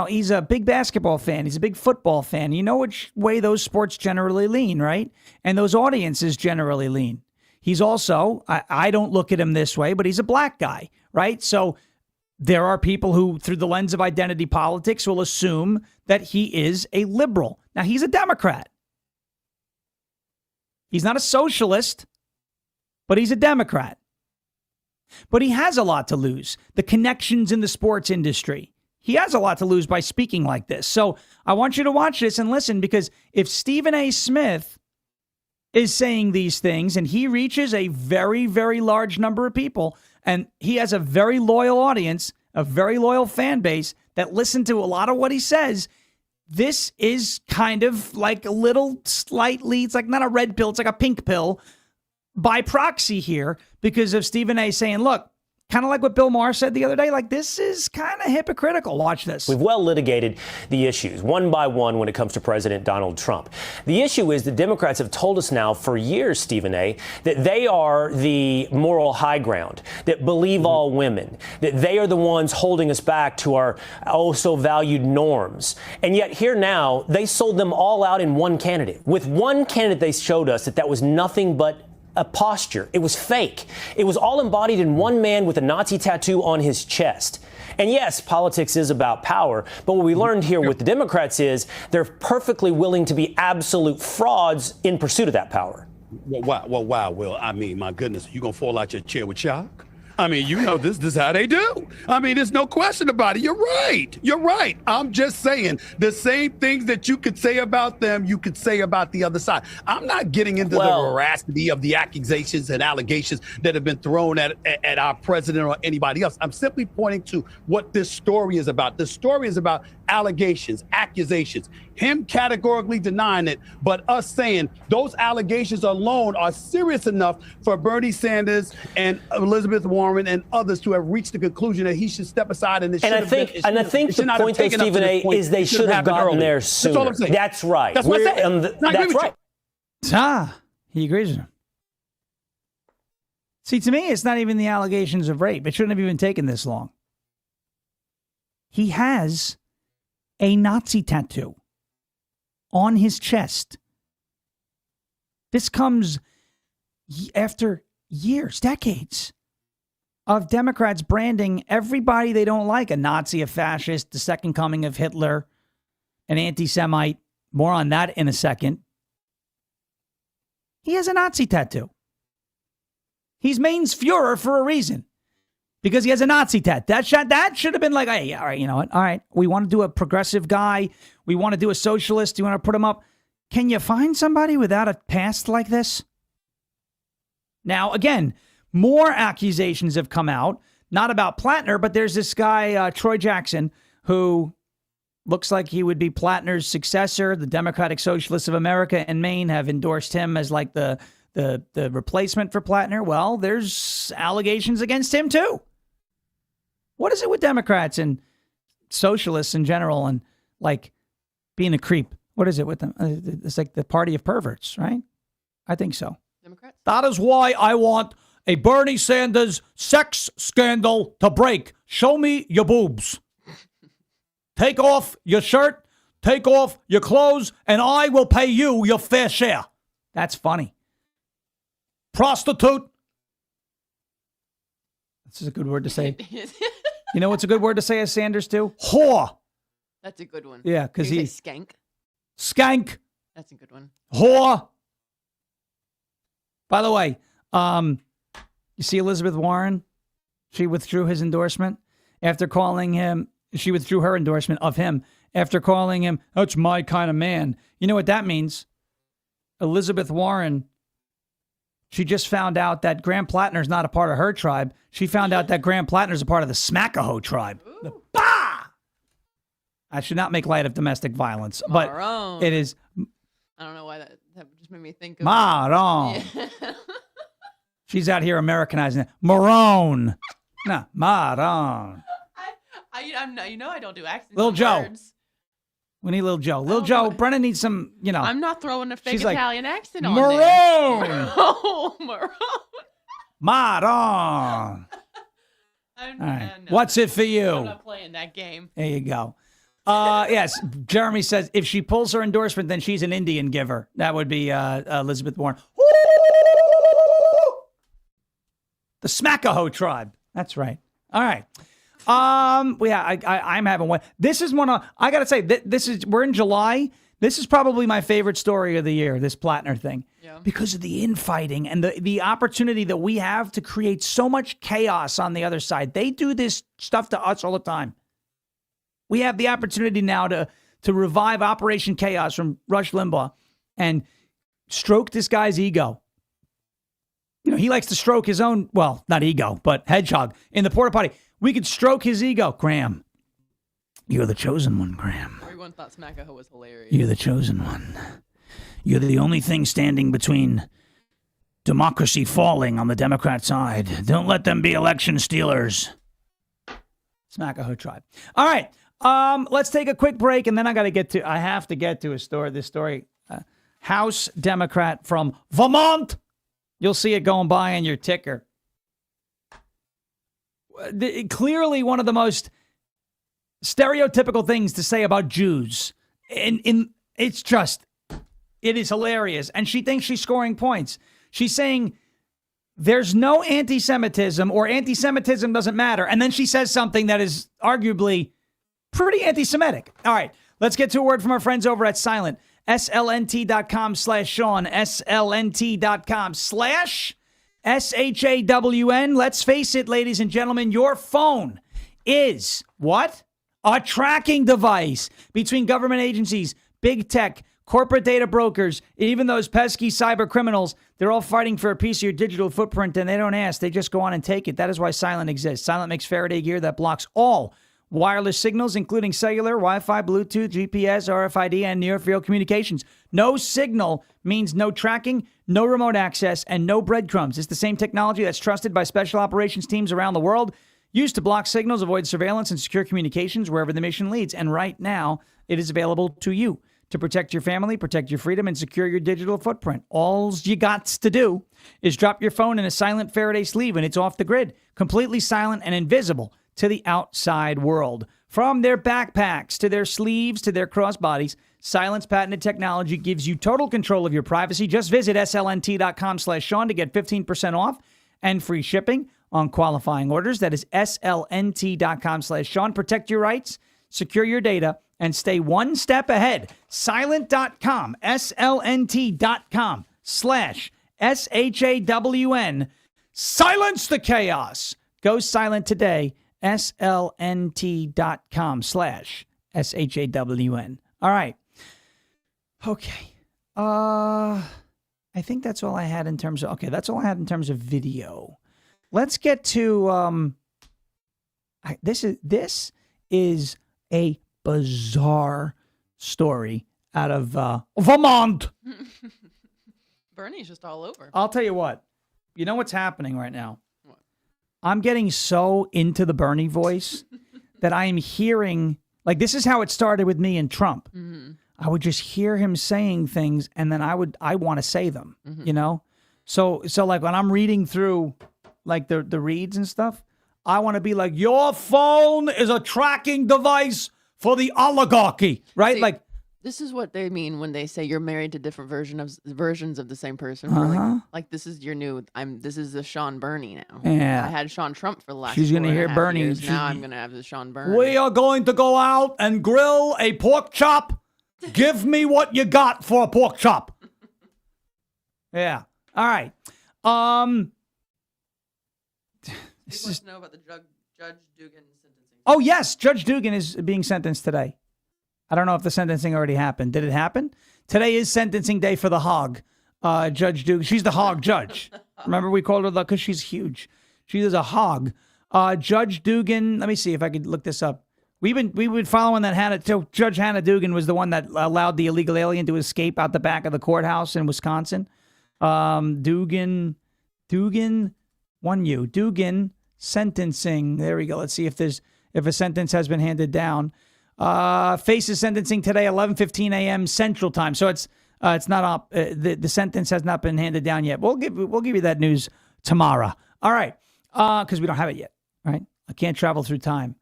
He's a big basketball fan. He's a big football fan. You know which way those sports generally lean, right? And those audiences generally lean. He's also, I don't look at him this way, but he's a black guy, right? So there are people who, through the lens of identity politics, will assume that he is a liberal. Now, he's a Democrat. He's not a socialist, but he's a Democrat. But he has a lot to lose. The connections in the sports industry. He has a lot to lose by speaking like this. So I want you to watch this and listen, because if Stephen A. Smith is saying these things and he reaches a very, very large number of people, and he has a very loyal audience, a very loyal fan base that listen to a lot of what he says, this is kind of like a little slightly, it's like not a red pill, it's like a pink pill by proxy here, because of Stephen A. saying, look, kind of like what Bill Maher said the other day, like this is kind of hypocritical. Watch this. We've well litigated the issues one by one when it comes to President Donald Trump. The issue is the Democrats have told us now for years, Stephen A., that they are the moral high ground, that believe all women, that they are the ones holding us back to our oh so valued norms. And yet here now, they sold them all out in one candidate. With one candidate, they showed us that was nothing but a posture. It was fake. It was all embodied in one man with a Nazi tattoo on his chest. And yes, politics is about power, but what we learned here with the Democrats is they're perfectly willing to be absolute frauds in pursuit of that power. Wow, Will. I mean, my goodness, you gonna fall out your chair with shock? I mean, this is how they do. I mean, there's no question about it. You're right. I'm just saying the same things that you could say about them, you could say about the other side. I'm not getting into the veracity of the accusations and allegations that have been thrown at our president or anybody else. I'm simply pointing to what this story is about. This story is about allegations, accusations, him categorically denying it, but us saying those allegations alone are serious enough for Bernie Sanders and Elizabeth Warren and others to have reached the conclusion that he should step aside. And I think the point, though, Stephen A., is they should have gotten there sooner. That's all I'm saying. That's right. That's what I'm saying. That's right. He agrees with him. See, to me, it's not even the allegations of rape. It shouldn't have even taken this long. He has a Nazi tattoo on his chest. This comes after years, decades of Democrats branding everybody they don't like a Nazi, a fascist, the second coming of Hitler, an anti-Semite. More on that in a second. He has a Nazi tattoo. He's Maine's Fuhrer for a reason. Because he has a Nazi tat. That should have been like, hey, all right, you know what? All right, we want to do a progressive guy. We want to do a socialist. You want to put him up. Can you find somebody without a past like this? Now, again, more accusations have come out. Not about Plattner, but there's this guy, Troy Jackson, who looks like he would be Plattner's successor. The Democratic Socialists of America and Maine have endorsed him as like the replacement for Plattner. Well, there's allegations against him, too. What is it with Democrats and socialists in general and like being a creep? What is it with them? It's like the party of perverts, right? I think so. Democrats? That is why I want a Bernie Sanders sex scandal to break. Show me your boobs. Take off your shirt, take off your clothes, and I will pay you your fair share. That's funny. prostitute. This is a good word to say. You know what's a good word to say as Sanders too? Whore. That's a good one. Yeah, because Maybe he say skank. skank. That's a good one. Whore. By the way, you see Elizabeth Warren? She withdrew his endorsement after calling him. She withdrew her endorsement of him after calling him, that's my kind of man. You know what that means? Elizabeth Warren, she just found out that Graham Plattner's not a part of her tribe. She found out that Graham Plattner's a part of the Smackahoe tribe. Bah! I should not make light of domestic violence, but Maroon. it is I don't know why that just made me think of Maroon. Yeah. She's out here Americanizing it. Maroon. No, Maroon. I'm not, I don't do accents. Lil on Joe. words. We need Lil Joe. Lil Joe, Brennan needs some, I'm not throwing a fake she's like, Italian accent on Maroon. there. Oh, Maroon. Maroon. All right. No, What's it for you? I'm not playing that game. There you go. Yes, Jeremy says if she pulls her endorsement, then she's an Indian giver. That would be Elizabeth Warren. Woo! The Smackahoe tribe. That's right. All right. Yeah, I'm having one. This is one. I gotta say, we're in July. This is probably my favorite story of the year. This Plattner thing, because of the infighting and the opportunity that we have to create so much chaos on the other side. They do this stuff to us all the time. We have the opportunity now to revive Operation Chaos from Rush Limbaugh and stroke this guy's ego. He likes to stroke his own, well, not ego, but hedgehog in the porta potty. We could stroke his ego. Graham, you're the chosen one, Graham. Everyone thought Smackahoe was hilarious. You're the chosen one. You're the only thing standing between democracy falling on the Democrat side. Don't let them be election stealers. Smackahoe tribe. All right. Let's take a quick break, and then I have to get to this story. House Democrat from Vermont. You'll see it going by on your ticker. Clearly one of the most stereotypical things to say about Jews. It is hilarious. And she thinks she's scoring points. She's saying there's no anti-Semitism, or anti-Semitism doesn't matter. And then she says something that is arguably pretty anti-Semitic. All right, let's get to a word from our friends over at Silent. slnt.com/Sean. slnt.com/SHAWN. Let's face it, ladies and gentlemen, your phone is what? A tracking device between government agencies, big tech, corporate data brokers, even those pesky cyber criminals. They're all fighting for a piece of your digital footprint, and they don't ask. They just go on and take it. That is why Silent exists. Silent makes Faraday gear that blocks all wireless signals, including cellular, Wi-Fi, Bluetooth, GPS, RFID, and near-field communications. No signal means no tracking, no remote access, and no breadcrumbs. It's the same technology that's trusted by special operations teams around the world, used to block signals, avoid surveillance, and secure communications wherever the mission leads. And right now, it is available to you to protect your family, protect your freedom, and secure your digital footprint. All you got to do is drop your phone in a Silent Faraday sleeve, and it's off the grid, completely silent and invisible to the outside world. From their backpacks to their sleeves to their crossbodies, Silent's patented technology gives you total control of your privacy. Just visit slnt.com/Sean to get 15% off and free shipping on qualifying orders. That is slnt.com/Sean. Protect your rights, secure your data, and stay one step ahead. Silent.com, slnt.com/SHAWN. Silence the chaos. Go silent today. slnt.com/SHAWN. All right. Okay. I think that's all I had in terms of, that's all I had in terms of video. Let's get to, this is a bizarre story out of Vermont. Bernie's just all over. I'll tell you what. You know what's happening right now? I'm getting so into the Bernie voice that I am hearing, like, this is how it started with me and Trump. Mm-hmm. I would just hear him saying things, and then I want to say them, you know? So like when I'm reading through like the reads and stuff, I want to be like, your phone is a tracking device for the oligarchy, right? See, like This is what they mean when they say you're married to different versions of the same person. For like this is your new. This is the Sean Burney now. Yeah. I had Sean Trump for the last. She's gonna 4.5 hear Bernie. years. Now I'm gonna have the Sean Burney. We are going to go out and grill a pork chop. Give me what you got for a pork chop. Yeah. All right. This is know about the Judge Dugan sentencing. Oh yes, Judge Dugan is being sentenced today. I don't know if the sentencing already happened. Did it happen? Today is sentencing day for the hog. Judge Dugan. She's the hog judge. Remember we called her because she's huge. She is a hog. Judge Dugan. Let me see if I could look this up. We've been following that Judge Hannah Dugan was the one that allowed the illegal alien to escape out the back of the courthouse in Wisconsin. Dugan sentencing. There we go. Let's see if a sentence has been handed down. Faces sentencing today, 11:15 a.m. Central Time. So it's not up. The sentence has not been handed down yet. We'll give you that news tomorrow. All right, because we don't have it yet. Right? I can't travel through time,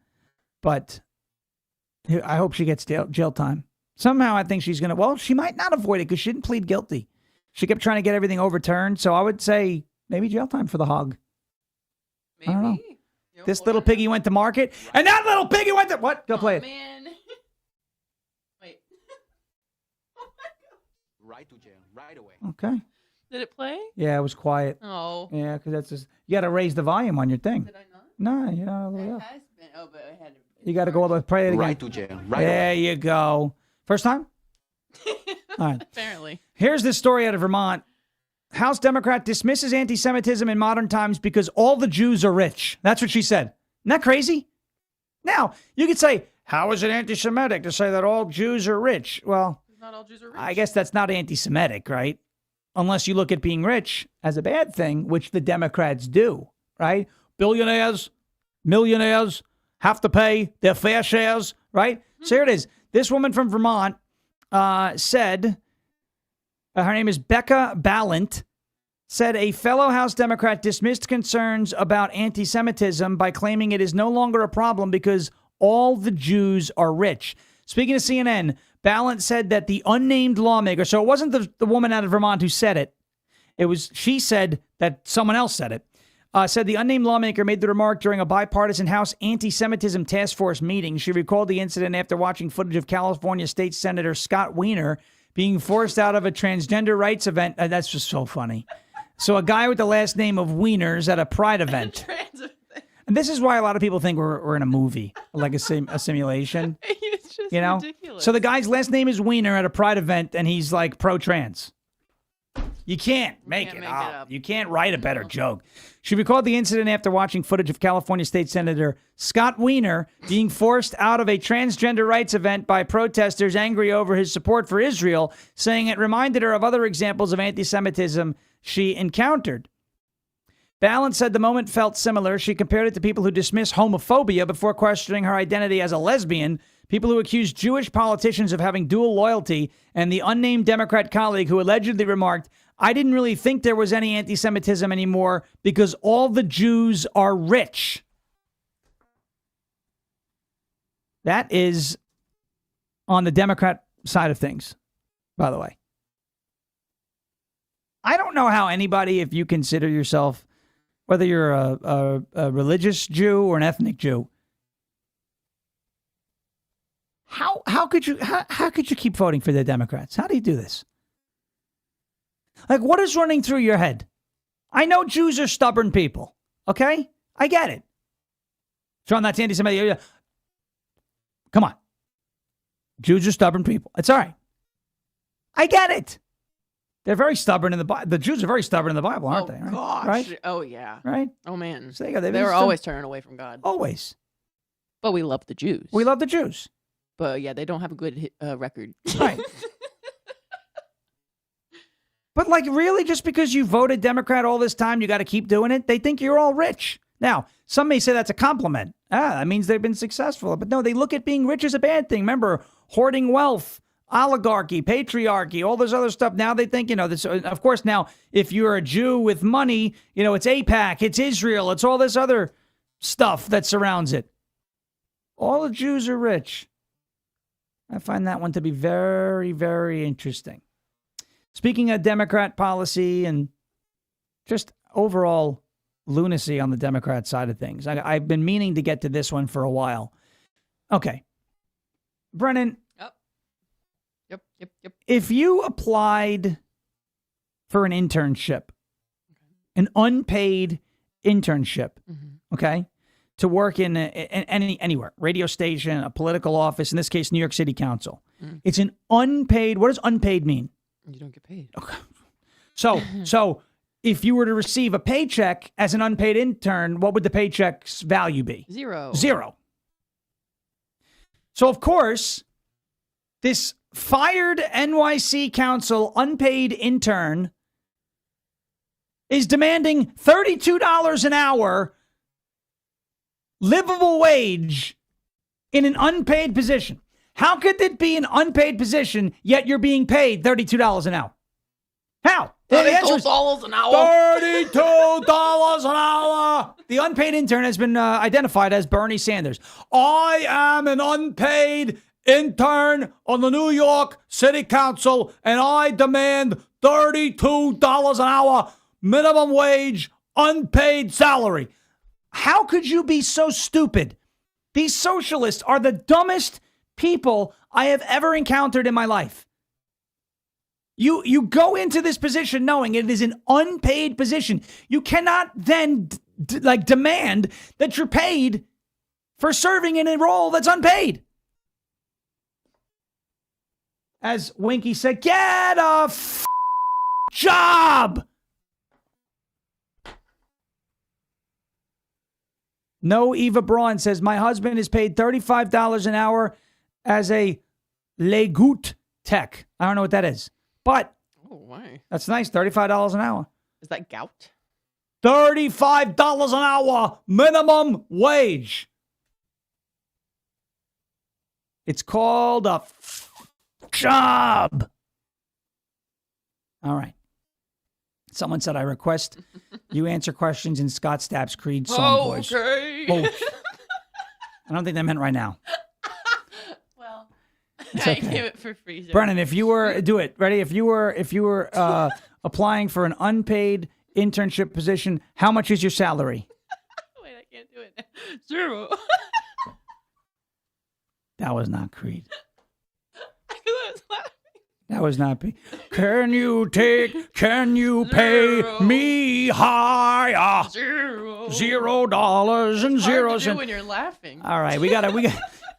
but I hope she gets jail time. Somehow I think she's gonna. Well, she might not avoid it because she didn't plead guilty. She kept trying to get everything overturned. So I would say maybe jail time for the hog. Maybe. I don't know. This little piggy went to market, and that little piggy went to what? Go play it. Man. Wait. Right to jail, right away. Okay. Did it play? Yeah, it was quiet. Oh. Yeah, because that's just you got to raise the volume on your thing. Did I not? No, you know. It has been. Oh, but I had to. You got to go all the way. Play it again. Right to jail, right There away. you go. First time. All right. Apparently. Here's this story out of Vermont. House Democrat dismisses anti-Semitism in modern times because all the Jews are rich. That's what she said. Isn't that crazy? Now, you could say, how is it anti-Semitic to say that all Jews are rich? Well, Not all Jews are rich. I guess that's not anti-Semitic, right? Unless you look at being rich as a bad thing, which the Democrats do, right? Billionaires, millionaires have to pay their fair shares, right? So here it is. This woman from Vermont said, her name is Becca Ballant, said a fellow House Democrat dismissed concerns about anti-Semitism by claiming it is no longer a problem because all the Jews are rich. Speaking to CNN, Ballant said that the unnamed lawmaker, so it wasn't the woman out of Vermont who said it. She said that someone else said it. Said the unnamed lawmaker made the remark during a bipartisan House anti-Semitism task force meeting. She recalled the incident after watching footage of California State Senator Scott Wiener being forced out of a transgender rights event. That's just so funny. So a guy with the last name of Wieners at a pride event. And this is why a lot of people think we're in a movie, like a simulation. It's just ridiculous. So the guy's last name is Wiener at a pride event, and he's like pro-trans. You can't make it up. You can't write a better joke. She recalled the incident after watching footage of California State Senator Scott Wiener being forced out of a transgender rights event by protesters angry over his support for Israel, saying it reminded her of other examples of anti-Semitism she encountered. Ballant said the moment felt similar. She compared it to people who dismiss homophobia before questioning her identity as a lesbian, people who accuse Jewish politicians of having dual loyalty, and the unnamed Democrat colleague who allegedly remarked, I didn't really think there was any anti-Semitism anymore because all the Jews are rich. That is on the Democrat side of things, by the way. I don't know how anybody, if you consider yourself, whether you're a religious Jew or an ethnic Jew, how could you keep voting for the Democrats? How do you do this? Like, what is running through your head? I know Jews are stubborn people. Okay, I get it. Sean, that's anti-Semitic. Come on, Jews are stubborn people. It's all right. I get it. They're very stubborn in the Bible. The Jews are very stubborn in the Bible, aren't they? Right? Gosh. Right? Oh, yeah. Right? Oh, man. So they were always turning away from God. Always. But we love the Jews. We love the Jews. But, yeah, they don't have a good record. Right. But, like, really, just because you voted Democrat all this time, you got to keep doing it? They think you're all rich. Now, some may say that's a compliment. That means they've been successful. But no, they look at being rich as a bad thing. Remember, hoarding wealth, oligarchy, patriarchy, all this other stuff. Now they think, this. Of course, now, if you're a Jew with money, it's AIPAC, it's Israel, it's all this other stuff that surrounds it. All the Jews are rich. I find that one to be very, very interesting. Speaking of Democrat policy and just overall lunacy on the Democrat side of things, I've been meaning to get to this one for a while. Okay. Brennan. Yep. If you applied for an internship, an unpaid internship, okay, to work in anywhere, radio station, a political office, in this case, New York City Council, it's an unpaid. What does unpaid mean? You don't get paid. Okay. So if you were to receive a paycheck as an unpaid intern, what would the paycheck's value be? Zero. So, of course, this fired NYC Council unpaid intern is demanding $32 an hour livable wage in an unpaid position. How could it be an unpaid position, yet you're being paid $32 an hour? How? $32 an hour. $32 an hour. The unpaid intern has been identified as Bernie Sanders. I am an unpaid intern on the New York City Council, and I demand $32 an hour, minimum wage, unpaid salary. How could you be so stupid? These socialists are the dumbest people I have ever encountered in my life. You go into this position knowing it is an unpaid position. You cannot then demand that you're paid for serving in a role that's unpaid. As Winky said, get a job. No, Eva Braun says, my husband is paid $35 an hour as a legout tech. I don't know what that is, but that's nice. $35 an hour. Is that gout? $35 an hour minimum wage. It's called a job. All right. Someone said, I request you answer questions in Scott Stapp's Creed song voice. Okay. Oh, I don't think they meant right now. Well, It's I okay. give it for free. Sir. Brennan, if you were, do it. Ready? If you were applying for an unpaid internship position, how much is your salary? Wait, I can't do it. Zero. That was not Creed. I was laughing. That was not. Can you pay me higher? Zero. $0 and Hard zero to do cents. when you're laughing. All right, we got.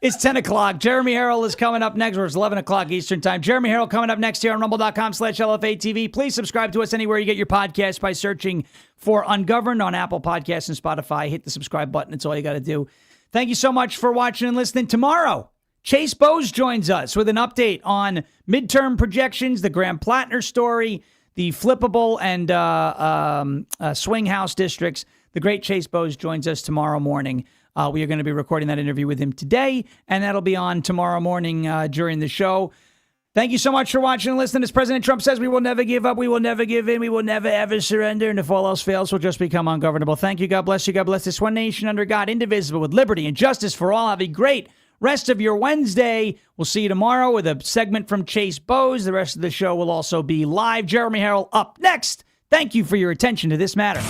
It's 10 o'clock. Jeremy Herrell is coming up next. It's 11 o'clock Eastern time. Jeremy Herrell coming up next here on rumble.com/LFA-TV. Please subscribe to us anywhere you get your podcast by searching for Ungoverned on Apple Podcasts and Spotify. Hit the subscribe button. It's all you got to do. Thank you so much for watching and listening. Tomorrow, Chase Bowes joins us with an update on midterm projections, the Graham Plattner story, the flippable and swing house districts. The great Chase Bowes joins us tomorrow morning. We are going to be recording that interview with him today, and that'll be on tomorrow morning during the show. Thank you so much for watching and listening. As President Trump says, we will never give up. We will never give in. We will never, ever surrender. And if all else fails, we'll just become ungovernable. Thank you. God bless you. God bless this one nation under God, indivisible, with liberty and justice for all. Have a great rest of your Wednesday. We'll see you tomorrow with a segment from Chase Bowes. The rest of the show will also be live. Jeremy Herrell up next. Thank you for your attention to this matter.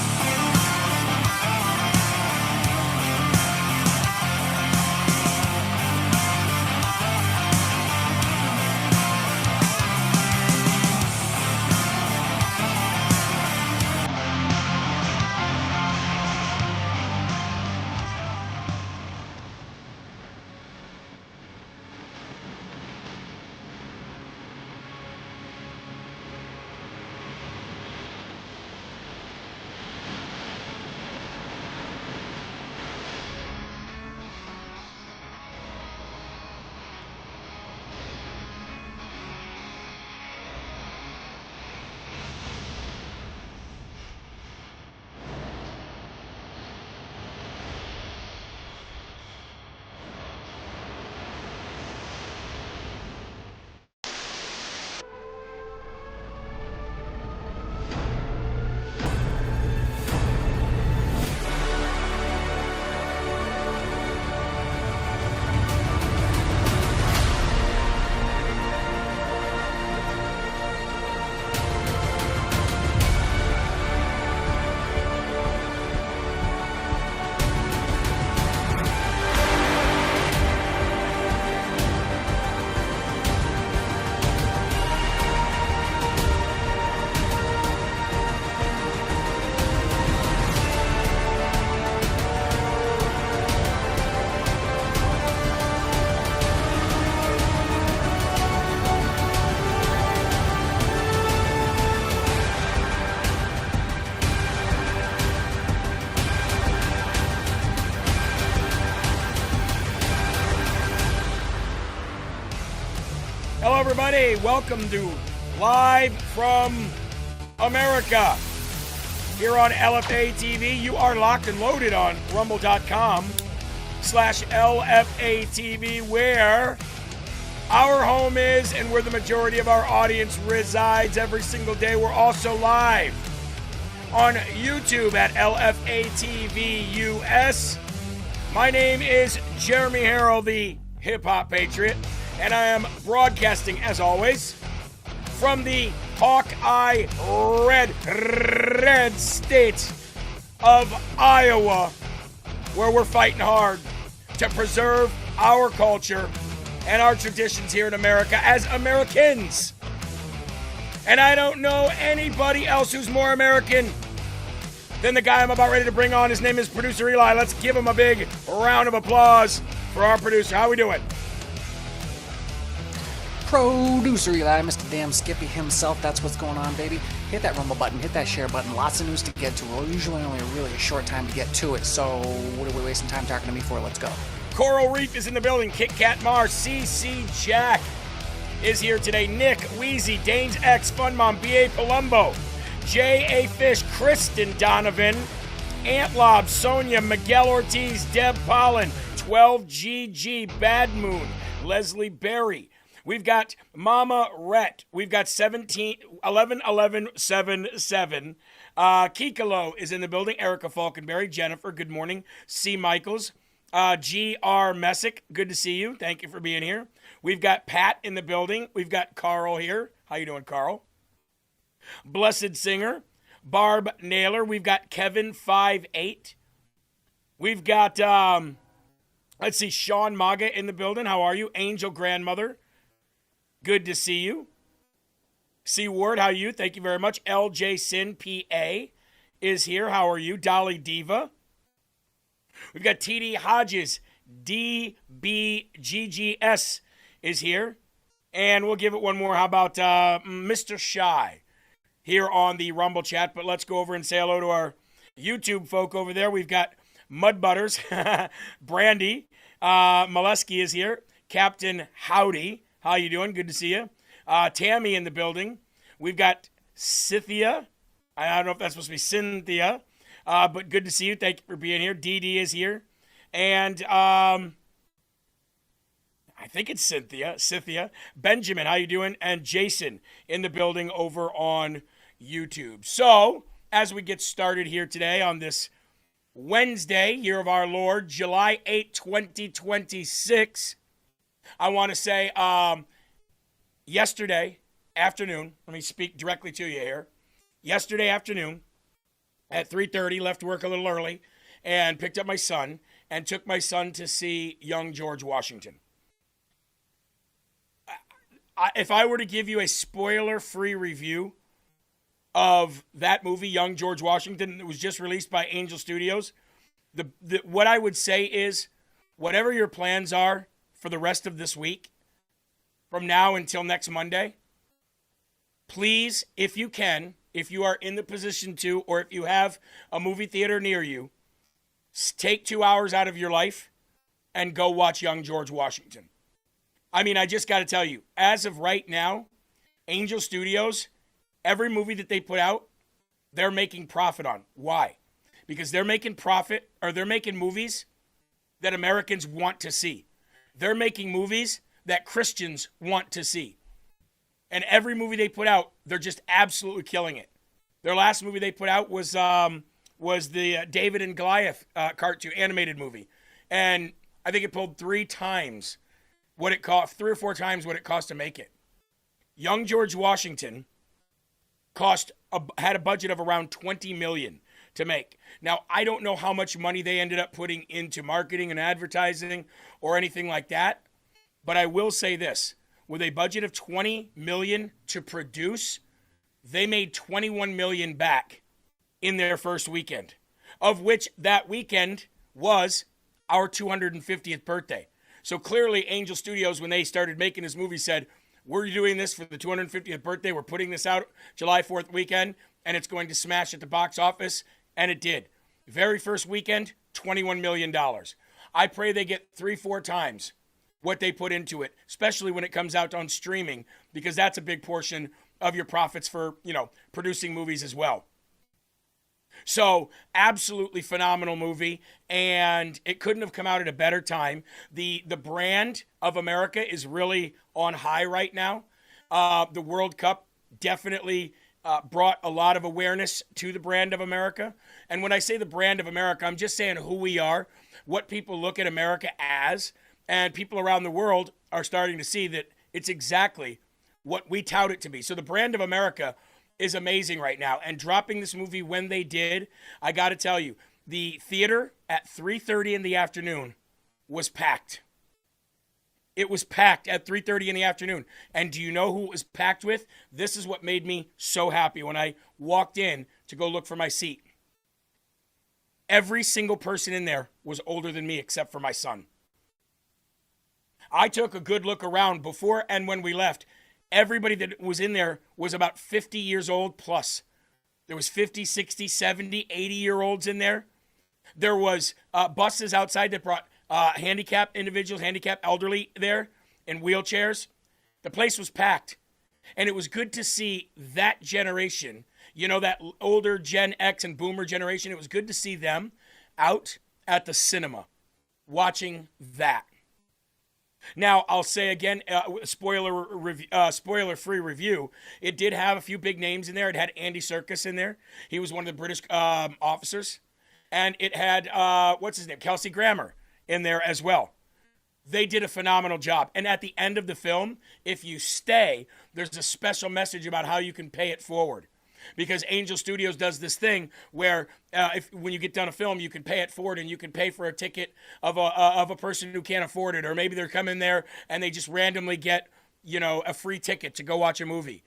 everybody. Welcome to Live from America here on LFA TV. You are locked and loaded on rumble.com/LFA TV, where our home is and where the majority of our audience resides every single day. We're also live on YouTube at LFA TV US. My name is Jeremy Herrell, the Hip Hop Patriot, and I am broadcasting, as always, from the Hawkeye Red state of Iowa, where we're fighting hard to preserve our culture and our traditions here in America as Americans. And I don't know anybody else who's more American than the guy I'm about ready to bring on. His name is Producer Eli. Let's give him a big round of applause for our producer. How we doing? Producer Eli, Mr. Damn Skippy himself. That's what's going on, baby. Hit that rumble button, hit that share button. Lots of news to get to. We're usually only a short time to get to it, so what are we wasting time talking to me for? Let's go. Coral Reef is in the building. Kit Kat Mars, CC Jack is here today. Nick, Wheezy, Dane's X, Fun Mom, B.A. Palumbo, J.A. Fish, Kristen Donovan, Antlob, Sonia, Miguel Ortiz, Deb Pollen, 12GG, Bad Moon, Leslie Berry. We've got Mama Rhett. We've got 111177. Kikalo is in the building. Erica Falkenberry. Jennifer, good morning. C. Michaels. G.R. Messick, good to see you. Thank you for being here. We've got Pat in the building. We've got Carl here. How you doing, Carl? Blessed Singer. Barb Naylor. We've got Kevin58. We've got, let's see, Sean Maga in the building. How are you? Angel Grandmother. Good to see you. C. Ward, how are you? Thank you very much. LJ Sin PA is here. How are you? Dolly Diva. We've got TD Hodges. DBGGS is here. And we'll give it one more. How about Mr. Shy here on the Rumble chat? But let's go over and say hello to our YouTube folk over there. We've got Mud Butters. Brandy. Molesky is here. Captain Howdy. How you doing? Good to see you. Tammy in the building. We've got Cynthia. I don't know if that's supposed to be Cynthia, but good to see you. Thank you for being here. DD is here. And I think it's Cynthia. Benjamin, how you doing? And Jason in the building over on YouTube. So, as we get started here today on this Wednesday, year of our Lord, July 8, 2026, I want to say yesterday afternoon, let me speak directly to you here. Yesterday afternoon at 3:30, left work a little early and picked up my son and took my son to see young George Washington. If I were to give you a spoiler-free review of that movie, Young George Washington, that was just released by Angel Studios, what I would say is, whatever your plans are for the rest of this week, from now until next Monday, please, if you can, if you are in the position to, or if you have a movie theater near you, take 2 hours out of your life and go watch Young George Washington. I mean, I just got to tell you, as of right now, Angel Studios, every movie that they put out, they're making profit on. Why? Because they're making profit, or they're making movies that Americans want to see. They're making movies that Christians want to see. And every movie they put out, they're just absolutely killing it. Their last movie they put out was the David and Goliath cartoon animated movie. And I think it pulled 3 times what it cost, 3 or 4 times what it cost to make it. Young George Washington had a budget of around $20 million to make. Now, I don't know how much money they ended up putting into marketing and advertising or anything like that, but I will say this. With a budget of $20 million to produce, they made $21 million back in their first weekend, of which that weekend was our 250th birthday. So clearly, Angel Studios, when they started making this movie, said, we're doing this for the 250th birthday. We're putting this out July 4th weekend, and it's going to smash at the box office. And it did. Very first weekend, $21 million. I pray they get 3-4 times what they put into it, especially when it comes out on streaming, because that's a big portion of your profits for, producing movies as well. So, absolutely phenomenal movie, and it couldn't have come out at a better time. The brand of America is really on high right now. The World Cup definitely brought a lot of awareness to the brand of America. And when I say the brand of America, I'm just saying who we are, what people look at America as, and people around the world are starting to see that it's exactly what we tout it to be. So the brand of America is amazing right now. And dropping this movie when they did, I got to tell you, the theater at 3:30 in the afternoon was packed. It was packed at 3:30 in the afternoon. And do you know who it was packed with? This is what made me so happy when I walked in to go look for my seat. Every single person in there was older than me except for my son. I took a good look around before and when we left. Everybody that was in there was about 50 years old plus. There was 50, 60, 70, 80-year-olds in there. There was buses outside that brought handicapped individuals, handicapped elderly there in wheelchairs. The place was packed. And it was good to see that generation, that older Gen X and Boomer generation. It was good to see them out at the cinema watching that. Now, I'll say again, spoiler-free review, it did have a few big names in there. It had Andy Serkis in there. He was one of the British officers. And it had, Kelsey Grammer in there as well. They did a phenomenal job. And at the end of the film, if you stay, there's a special message about how you can pay it forward. Because Angel Studios does this thing where when you get done a film, you can pay it forward and you can pay for a ticket of a person who can't afford it. Or maybe they're coming there and they just randomly get, a free ticket to go watch a movie.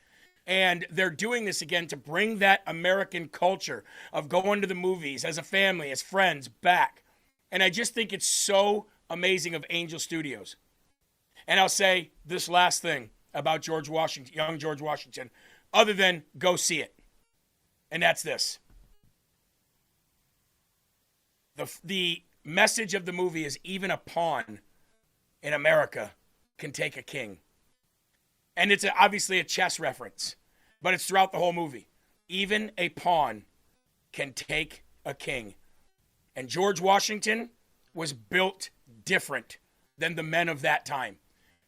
And they're doing this again to bring that American culture of going to the movies as a family, as friends, back. And I just think it's so amazing of Angel Studios. And I'll say this last thing about George Washington, young George Washington, other than go see it. And that's this. The message of the movie is even a pawn in America can take a king. And it's obviously a chess reference, but it's throughout the whole movie. Even a pawn can take a king. And George Washington was built different than the men of that time.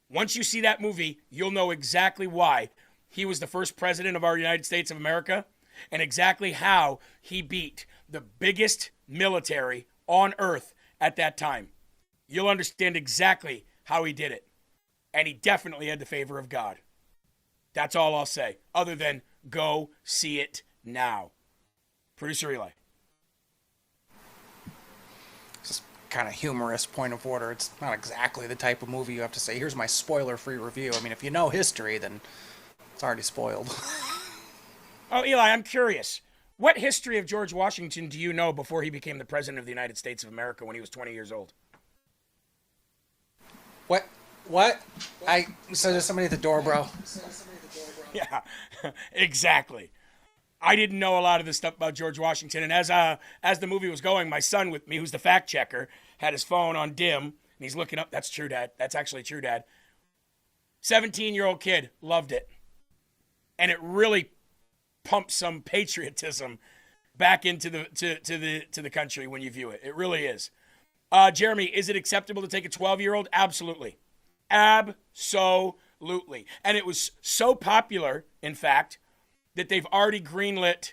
Once you see that movie, you'll know exactly why he was the first president of our United States of America and exactly how he beat the biggest military on earth at that time. You'll understand exactly how he did it. And he definitely had the favor of God. That's all I'll say, other than go see it now. Producer Eli. Just kind of humorous point of order. It's not exactly the type of movie you have to say, here's my spoiler-free review. I mean, if you know history, then it's already spoiled. Oh, Eli, I'm curious. What history of George Washington do you know before he became the President of the United States of America when he was 20 years old? What? So there's somebody at the door, bro. Yeah, exactly. I didn't know a lot of this stuff about George Washington, and as the movie was going, my son with me, who's the fact checker, had his phone on dim, and he's looking up. That's true, Dad. That's actually true, Dad. 17-year-old kid loved it, and it really pumped some patriotism back into the country when you view it. It really is. Jeremy, is it acceptable to take a 12-year-old? Absolutely. Absolutely. And it was so popular, in fact, that they've already greenlit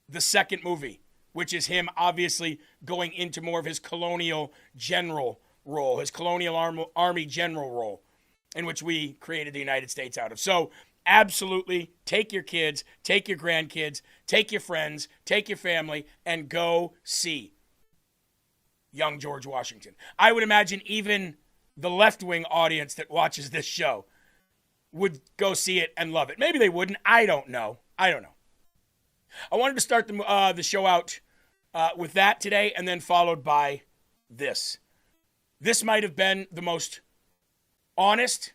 the second movie, which is him obviously going into more of his colonial general role, his colonial army general role, in which we created the United States out of. So absolutely take your kids, take your grandkids, take your friends, take your family, and go see young George Washington. I would imagine even the left-wing audience that watches this show would go see it and love it. Maybe they wouldn't. I don't know. I wanted to start the show out with that today, and then followed by this. This might have been the most honest,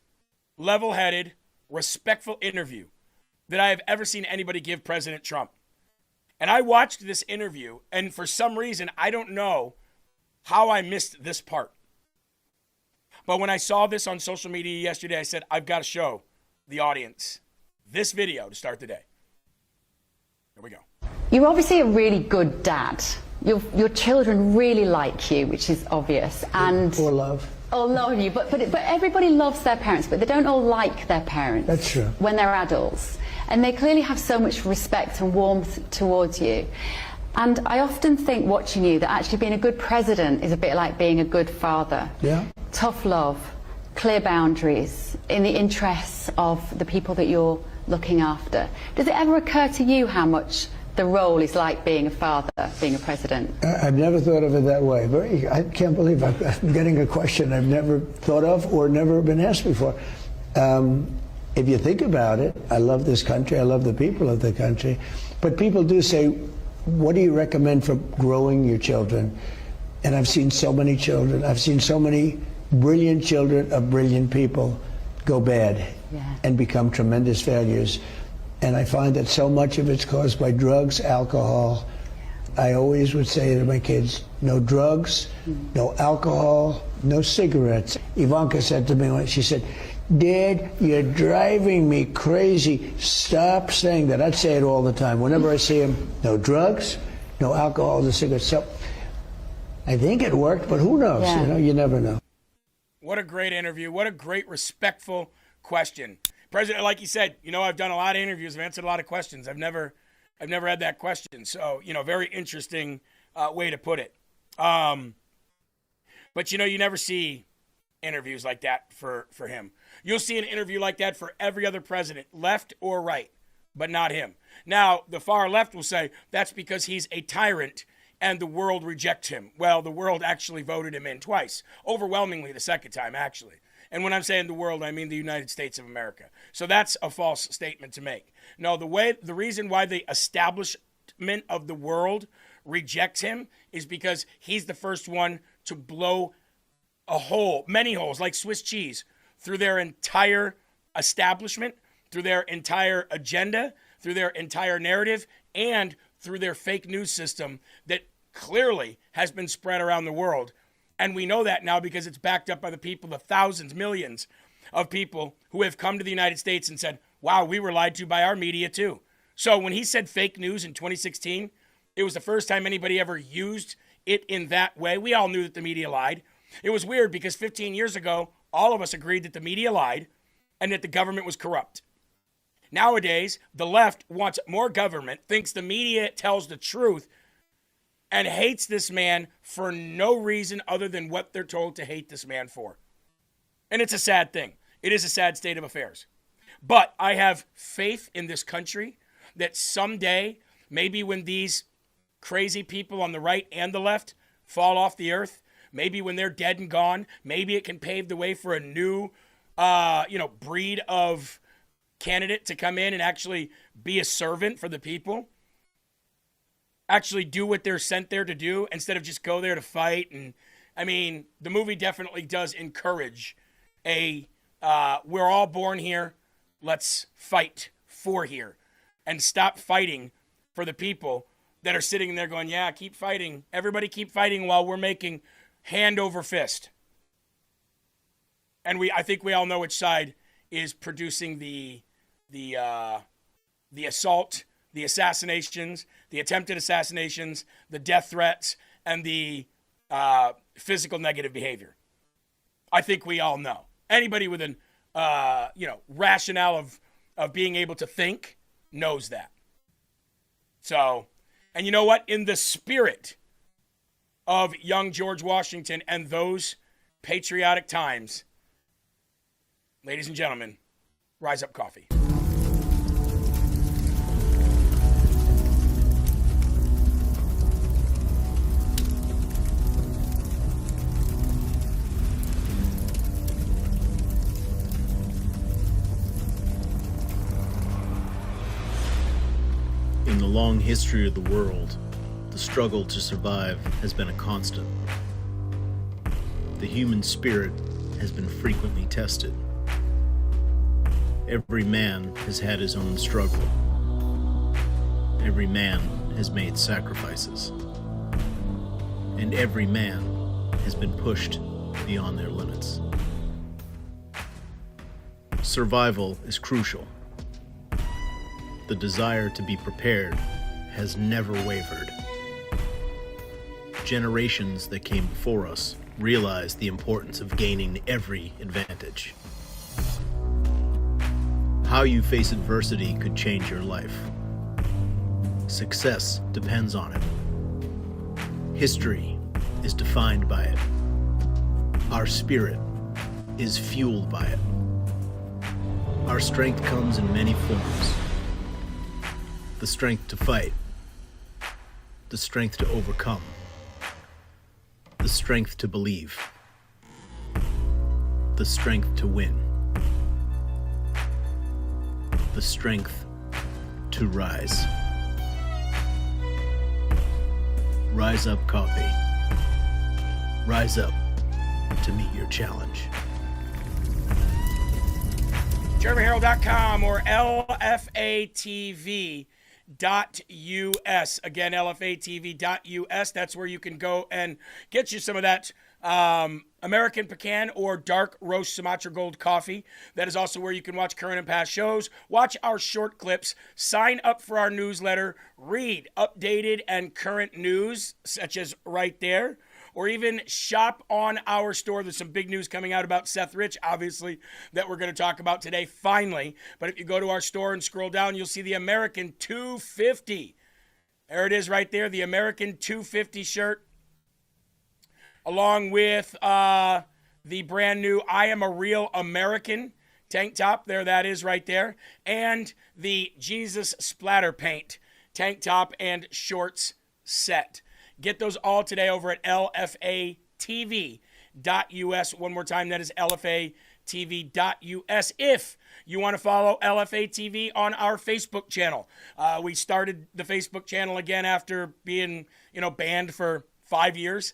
level-headed, respectful interview that I have ever seen anybody give President Trump. And I watched this interview, and for some reason, I don't know how I missed this part. But when I saw this on social media yesterday, I said, I've got to show the audience this video to start the day. Here we go. You're obviously a really good dad. Your children really like you, which is obvious. And Or love. all love you, but everybody loves their parents, but they don't all like their parents. That's true. When they're adults. And they clearly have so much respect and warmth towards you. And I often think, watching you, that actually being a good president is a bit like being a good father. Yeah. Tough love, clear boundaries, in the interests of the people that you're looking after. Does it ever occur to you how much the role is like being a father, being a president? I've never thought of it that way. I can't believe I'm getting a question I've never thought of or never been asked before. If you think about it, I love this country, I love the people of the country, but people do say, what do you recommend for growing your children? And I've seen so many children, I've seen so many brilliant children of brilliant people go bad and become tremendous failures. And I find that so much of it's caused by drugs, alcohol. I always would say to my kids, no drugs, no alcohol, no cigarettes. Ivanka said to me, she said, Dad, you're driving me crazy. Stop saying that. I'd say it all the time. Whenever I see him, no drugs, no alcohol, no cigarettes. So I think it worked, but who knows? Yeah. You know, you never know. What a great interview. What a great, respectful question. President, like you said, you know, I've done a lot of interviews. I've answered a lot of questions. I've never had that question. So, you know, very interesting way to put it. But, you know, you never see interviews like that for him. You'll see an interview like that for every other president, left or right, but not him. Now, the far left will say that's because he's a tyrant and the world rejects him. Well, the world actually voted him in twice, overwhelmingly the second time, actually. And when I'm saying the world, I mean the United States of America. So that's a false statement to make. No, the reason why the establishment of the world rejects him is because he's the first one to blow a hole, many holes, like Swiss cheese, through their entire establishment, through their entire agenda, through their entire narrative, and through their fake news system that clearly has been spread around the world. And we know that now because it's backed up by the people, the thousands, millions of people who have come to the United States and said, wow, we were lied to by our media too. So when he said fake news in 2016, it was the first time anybody ever used it in that way. We all knew that the media lied. It was weird because 15 years ago, all of us agreed that the media lied and that the government was corrupt. Nowadays, the left wants more government, thinks the media tells the truth, and hates this man for no reason other than what they're told to hate this man for. And it's a sad thing. It is a sad state of affairs. But I have faith in this country that someday, maybe when these crazy people on the right and the left fall off the earth, maybe when they're dead and gone, maybe it can pave the way for a new, breed of candidate to come in and actually be a servant for the people. Actually do what they're sent there to do instead of just go there to fight. And I mean, the movie definitely does encourage we're all born here. Let's fight for here and stop fighting for the people that are sitting there going, yeah, keep fighting. Everybody keep fighting while we're making hand over fist. And I think we all know which side is producing the assault, the assassinations, the attempted assassinations, the death threats, and the physical negative behavior. I think we all know. Anybody with an rationale of being able to think knows that. So, and you know what? In the spirit of young George Washington and those patriotic times, ladies and gentlemen, Rise Up Coffee. In the long history of the world, the struggle to survive has been a constant. The human spirit has been frequently tested. Every man has had his own struggle. Every man has made sacrifices. And every man has been pushed beyond their limits. Survival is crucial. The desire to be prepared has never wavered. Generations that came before us realized the importance of gaining every advantage. How you face adversity could change your life. Success depends on it. History is defined by it. Our spirit is fueled by it. Our strength comes in many forms. The strength to fight, the strength to overcome, the strength to believe, the strength to win, the strength to rise. Rise Up Coffee. Rise up to meet your challenge. JeremyHerrell.com or LFATV.us. Again, LFATV.us. That's where you can go and get you some of that American Pecan or dark roast Sumatra Gold coffee. That is also where you can watch current and past shows, watch our short clips, sign up for our newsletter, read updated and current news, such as right there, or even shop on our store. There's some big news coming out about Seth Rich, obviously, that we're going to talk about today, finally. But if you go to our store and scroll down, you'll see the American 250. There it is right there, the American 250 shirt, along with the brand new I Am a Real American tank top. There that is right there. And the Jesus Splatter Paint tank top and shorts set. Get those all today over at LFATV.us. One more time, that is LFATV.us. If you want to follow LFA TV on our Facebook channel. We started the Facebook channel again after being, banned for 5 years.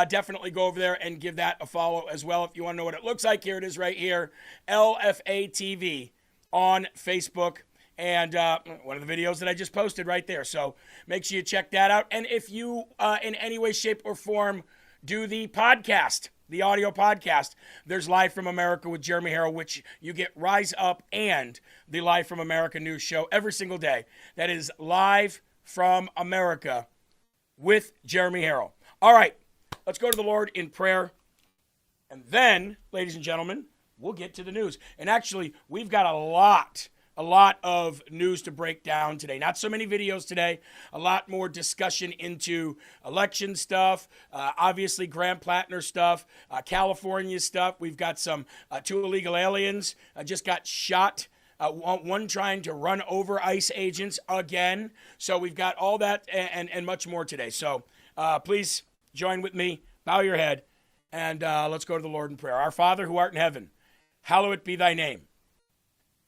Definitely go over there and give that a follow as well. If you want to know what it looks like, here it is right here. LFA TV on Facebook. And one of the videos that I just posted right there. So make sure you check that out. And if you, in any way, shape, or form, do the podcast, the audio podcast, there's Live from America with Jeremy Herrell, which you get Rise Up and the Live from America news show every single day. That is Live from America with Jeremy Herrell. All right, let's go to the Lord in prayer. And then, ladies and gentlemen, we'll get to the news. And actually, we've got a lot of news to break down today. Not so many videos today. A lot more discussion into election stuff, obviously Graham Plattner stuff, California stuff. We've got some 2 illegal aliens just got shot. One trying to run over ICE agents again. So we've got all that and much more today. So please join with me, bow your head, and let's go to the Lord in prayer. Our Father who art in heaven, hallowed be thy name.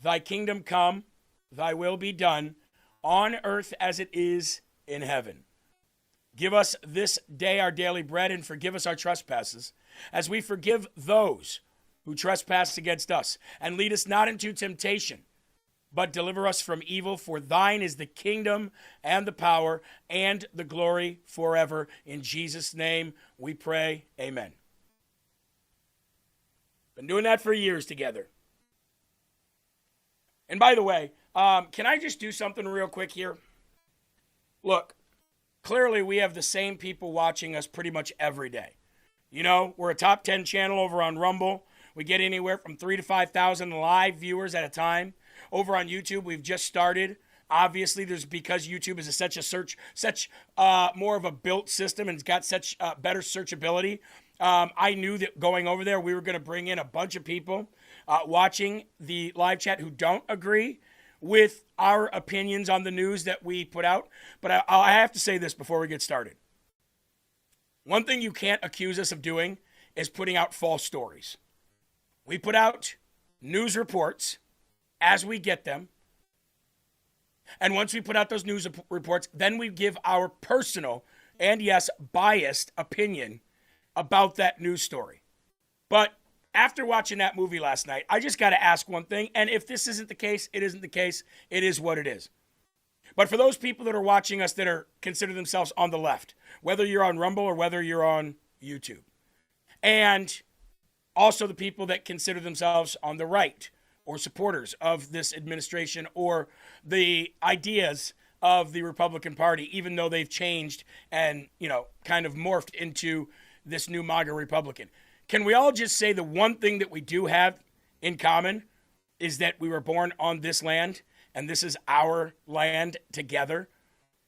Thy kingdom come, thy will be done, on earth as it is in heaven. Give us this day our daily bread, and forgive us our trespasses, as we forgive those who trespass against us. And lead us not into temptation, but deliver us from evil. For thine is the kingdom, and the power, and the glory forever. In Jesus' name we pray, amen. Been doing that for years together. And by the way, can I just do something real quick here? Look, clearly we have the same people watching us pretty much every day. We're a top 10 channel over on Rumble. We get anywhere from 3,000 to 5,000 live viewers at a time. Over on YouTube, we've just started. Obviously, because YouTube is such more of a built system and it's got such better searchability. I knew that going over there, we were going to bring in a bunch of people watching the live chat who don't agree with our opinions on the news that we put out. But I have to say this before we get started. One thing you can't accuse us of doing is putting out false stories. We put out news reports as we get them. And once we put out those news reports, then we give our personal and, yes, biased opinion about that news story. But after watching that movie last night, I just got to ask one thing. And if this isn't the case, it isn't the case. It is what it is. But for those people that are watching us that are consider themselves on the left, whether you're on Rumble or whether you're on YouTube, and also the people that consider themselves on the right, or supporters of this administration or the ideas of the Republican Party, even though they've changed and, kind of morphed into this new MAGA Republican. Can we all just say the one thing that we do have in common is that we were born on this land and this is our land together,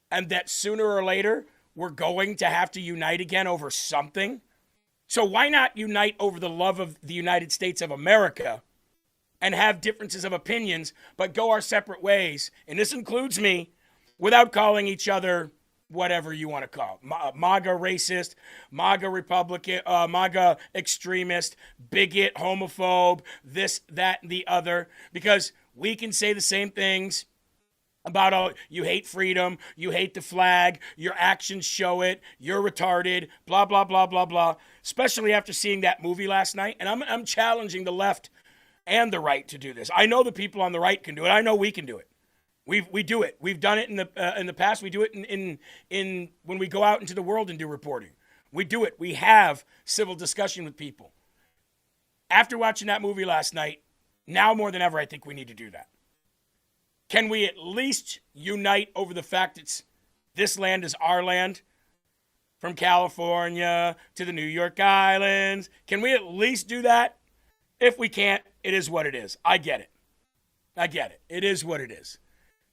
and that sooner or later we're going to have to unite again over something? So why not unite over the love of the United States of America and have differences of opinions, but go our separate ways? And this includes me, without calling each other whatever you want to call it. MAGA racist, MAGA Republican, MAGA extremist, bigot, homophobe, this, that, and the other. Because we can say the same things about, you hate freedom, you hate the flag, your actions show it, you're retarded, blah, blah, blah, blah, blah. Especially after seeing that movie last night. And I'm challenging the left and the right to do this. I know the people on the right can do it. I know we can do it. We do it. We've done it in the past. We do it in when we go out into the world and do reporting. We do it. We have civil discussion with people. After watching that movie last night, now more than ever, I think we need to do that. Can we at least unite over the fact that this land is our land? From California to the New York Islands. Can we at least do that? If we can't, it is what it is. I get it. It is what it is.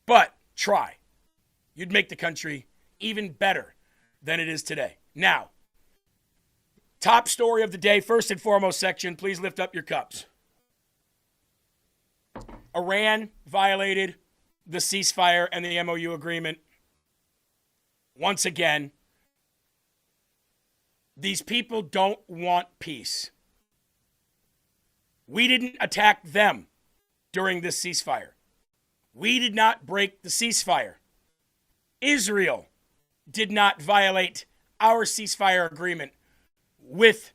But try. You'd make the country even better than it is today. Now, top story of the day, first and foremost section, please lift up your cups. Iran violated the ceasefire and the MOU agreement. Once again, these people don't want peace. We didn't attack them during this ceasefire. We did not break the ceasefire. Israel did not violate our ceasefire agreement with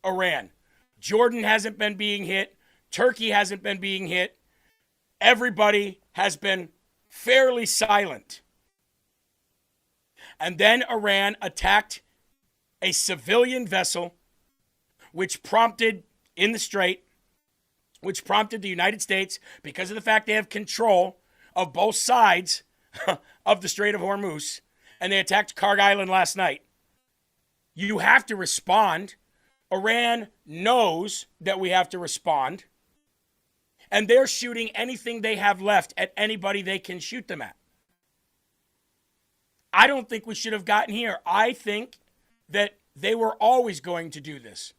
Iran. Jordan hasn't been being hit. Turkey hasn't been being hit. Everybody has been fairly silent. And then Iran attacked a civilian vessel, which prompted, in the Strait, which prompted the United States, because of the fact they have control of both sides of the Strait of Hormuz, and they attacked Karg Island last night. You have to respond. Iran knows that we have to respond, and they're shooting anything they have left at anybody they can shoot them at. I don't think we should have gotten here. I think that they were always going to do this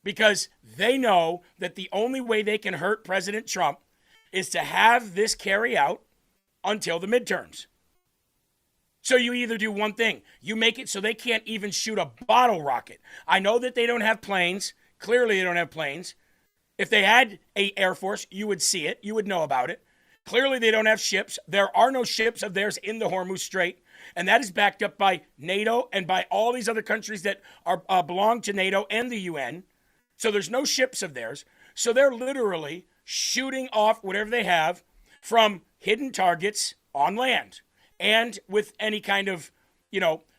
because they know that the only way they can hurt President Trump is to have this carry out until the midterms. So you either do one thing. You make it so they can't even shoot a bottle rocket. I know that they don't have planes. Clearly they don't have planes. If they had an Air Force, you would see it. You would know about it. Clearly they don't have ships. There are no ships of theirs in the Hormuz Strait. And that is backed up by NATO and by all these other countries that are belong to NATO and the UN. So there's no ships of theirs. So they're literally shooting off whatever they have from hidden targets on land and with any kind of,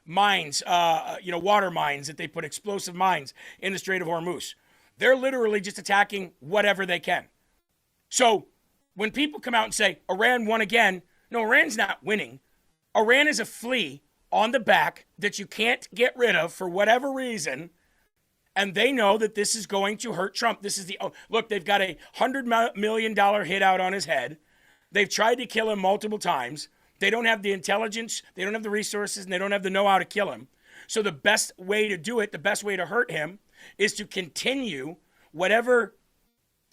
mines, water mines that they put explosive mines in the Strait of Hormuz. They're literally just attacking whatever they can. So when people come out and say Iran won again, no, Iran's not winning. Iran is a flea on the back that you can't get rid of for whatever reason. And they know that this is going to hurt Trump. Look, they've got a $100 million hit out on his head. They've tried to kill him multiple times. They don't have the intelligence, they don't have the resources, and they don't have the know-how to kill him. So the best way to do it, the best way to hurt him, is to continue whatever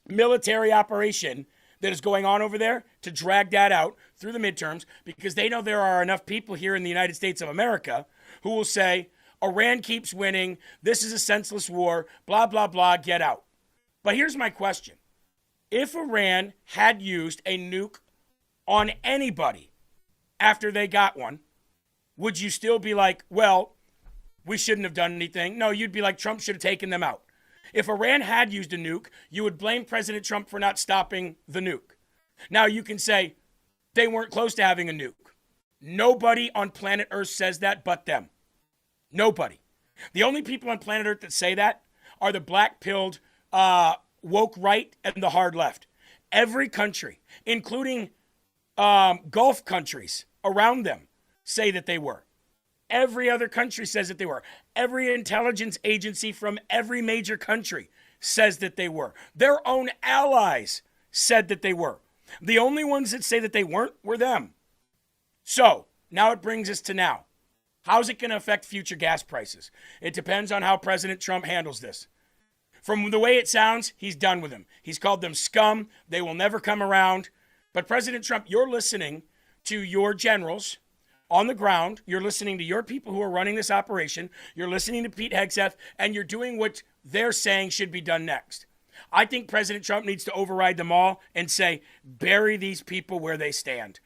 military operation that is going on over there, to drag that out through the midterms, because they know there are enough people here in the United States of America who will say, Iran keeps winning, this is a senseless war, blah, blah, blah, get out. But here's my question. If Iran had used a nuke on anybody after they got one, would you still be like, well, we shouldn't have done anything? No, you'd be like, Trump should have taken them out. If Iran had used a nuke, you would blame President Trump for not stopping the nuke. Now you can say they weren't close to having a nuke. Nobody on planet Earth says that but them. Nobody. The only people on planet Earth that say that are the black-pilled woke right and the hard left. Every country, including Gulf countries around them, say that they were. Every other country says that they were. Every intelligence agency from every major country says that they were. Their own allies said that they were. The only ones that say that they weren't were them. So now it brings us to now. How's it going to affect future gas prices? It depends on how President Trump handles this. From the way it sounds, he's done with them. He's called them scum. They will never come around. But President Trump, you're listening to your generals on the ground. You're listening to your people who are running this operation. You're listening to Pete Hegseth, and you're doing what they're saying should be done next. I think President Trump needs to override them all and say, bury these people where they stand.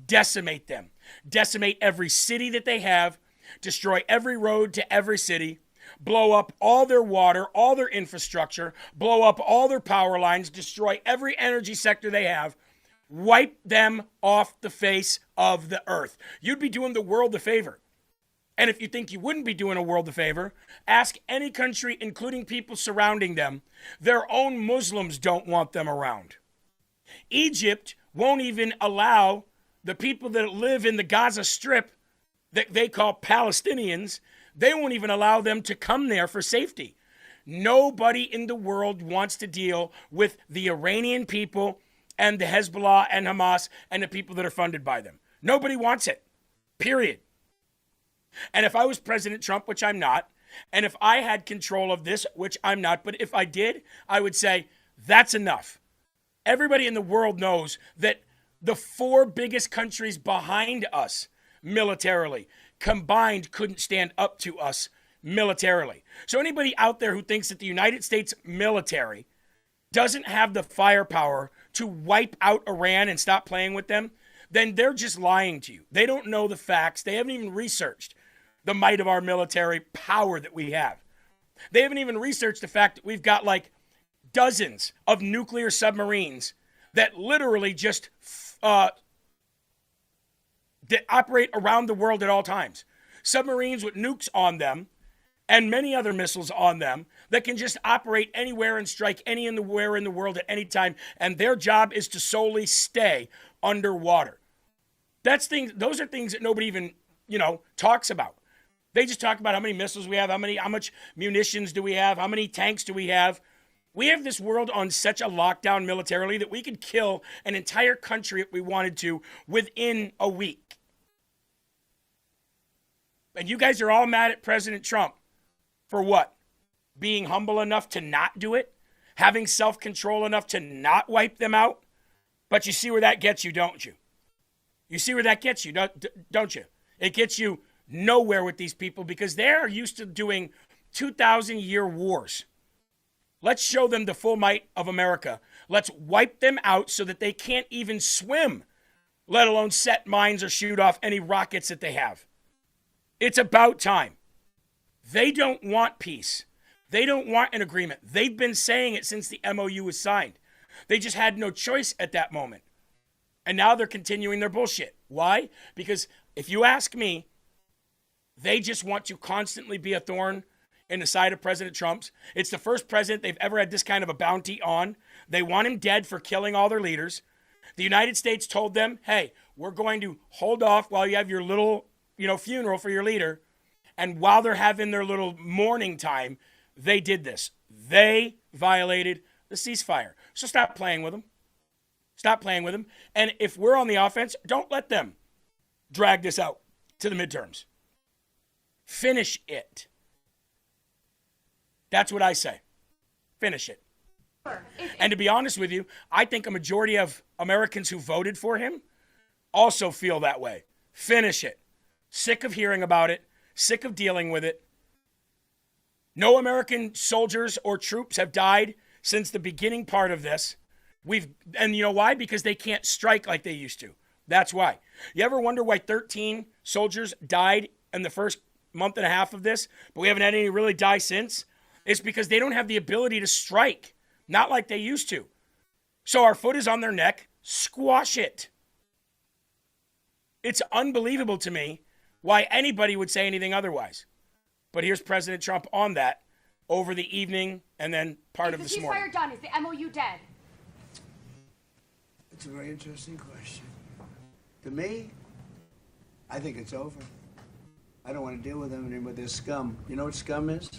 Decimate them. Decimate every city that they have. Destroy every road to every city. Blow up all their water, all their infrastructure. Blow up all their power lines. Destroy every energy sector they have. Wipe them off the face of the earth. You'd be doing the world a favor. And if you think you wouldn't be doing a world a favor, ask any country, including people surrounding them. Their own Muslims don't want them around. Egypt won't even allow the people that live in the Gaza Strip that they call Palestinians, they won't even allow them to come there for safety. Nobody in the world wants to deal with the Iranian people and the Hezbollah and Hamas and the people that are funded by them. Nobody wants it, period. And if I was President Trump, which I'm not, and if I had control of this, which I'm not, but if I did, I would say, that's enough. Everybody in the world knows that the 4 biggest countries behind us militarily combined couldn't stand up to us militarily. So anybody out there who thinks that the United States military doesn't have the firepower to wipe out Iran and stop playing with them, then they're just lying to you. They don't know the facts. They haven't even researched the might of our military power that we have. They haven't even researched the fact that we've got like dozens of nuclear submarines that literally just that operate around the world at all times. Submarines with nukes on them and many other missiles on them that can just operate anywhere and strike anywhere in the world at any time. And their job is to solely stay underwater. Those are things that nobody even, talks about. They just talk about how many missiles we have, how much munitions do we have, how many tanks do we have. We have this world on such a lockdown militarily that we could kill an entire country if we wanted to within a week. And you guys are all mad at President Trump for what? Being humble enough to not do it? Having self-control enough to not wipe them out? But you see where that gets you, don't you? You see where that gets you, don't you? It gets you nowhere with these people because they're used to doing 2,000-year wars. Let's show them the full might of America. Let's wipe them out so that they can't even swim, let alone set mines or shoot off any rockets that they have. It's about time. They don't want peace. They don't want an agreement. They've been saying it since the MOU was signed. They just had no choice at that moment. And now they're continuing their bullshit. Why? Because if you ask me, they just want to constantly be a thorn in the side of President Trump's. It's the first president they've ever had this kind of a bounty on. They want him dead for killing all their leaders. The United States told them, hey, we're going to hold off while you have your little, funeral for your leader. And while they're having their little mourning time, they did this. They violated the ceasefire. So stop playing with them. Stop playing with them. And if we're on the offense, don't let them drag this out to the midterms. Finish it. That's what I say. Finish it. And to be honest with you, I think a majority of Americans who voted for him also feel that way. Finish it. Sick of hearing about it. Sick of dealing with it. No American soldiers or troops have died since the beginning part of this. And you know why? Because they can't strike like they used to. That's why. You ever wonder why 13 soldiers died in the first month and a half of this, but we haven't had any really die since? It's because they don't have the ability to strike, not like they used to. So our foot is on their neck. Squash it. It's unbelievable to me why anybody would say anything otherwise. But here's President Trump on that over the evening and then part of this morning. Is the ceasefire done? Is the MOU dead? It's a very interesting question. To me, I think it's over. I don't want to deal with them anymore. They're scum. You know what scum is?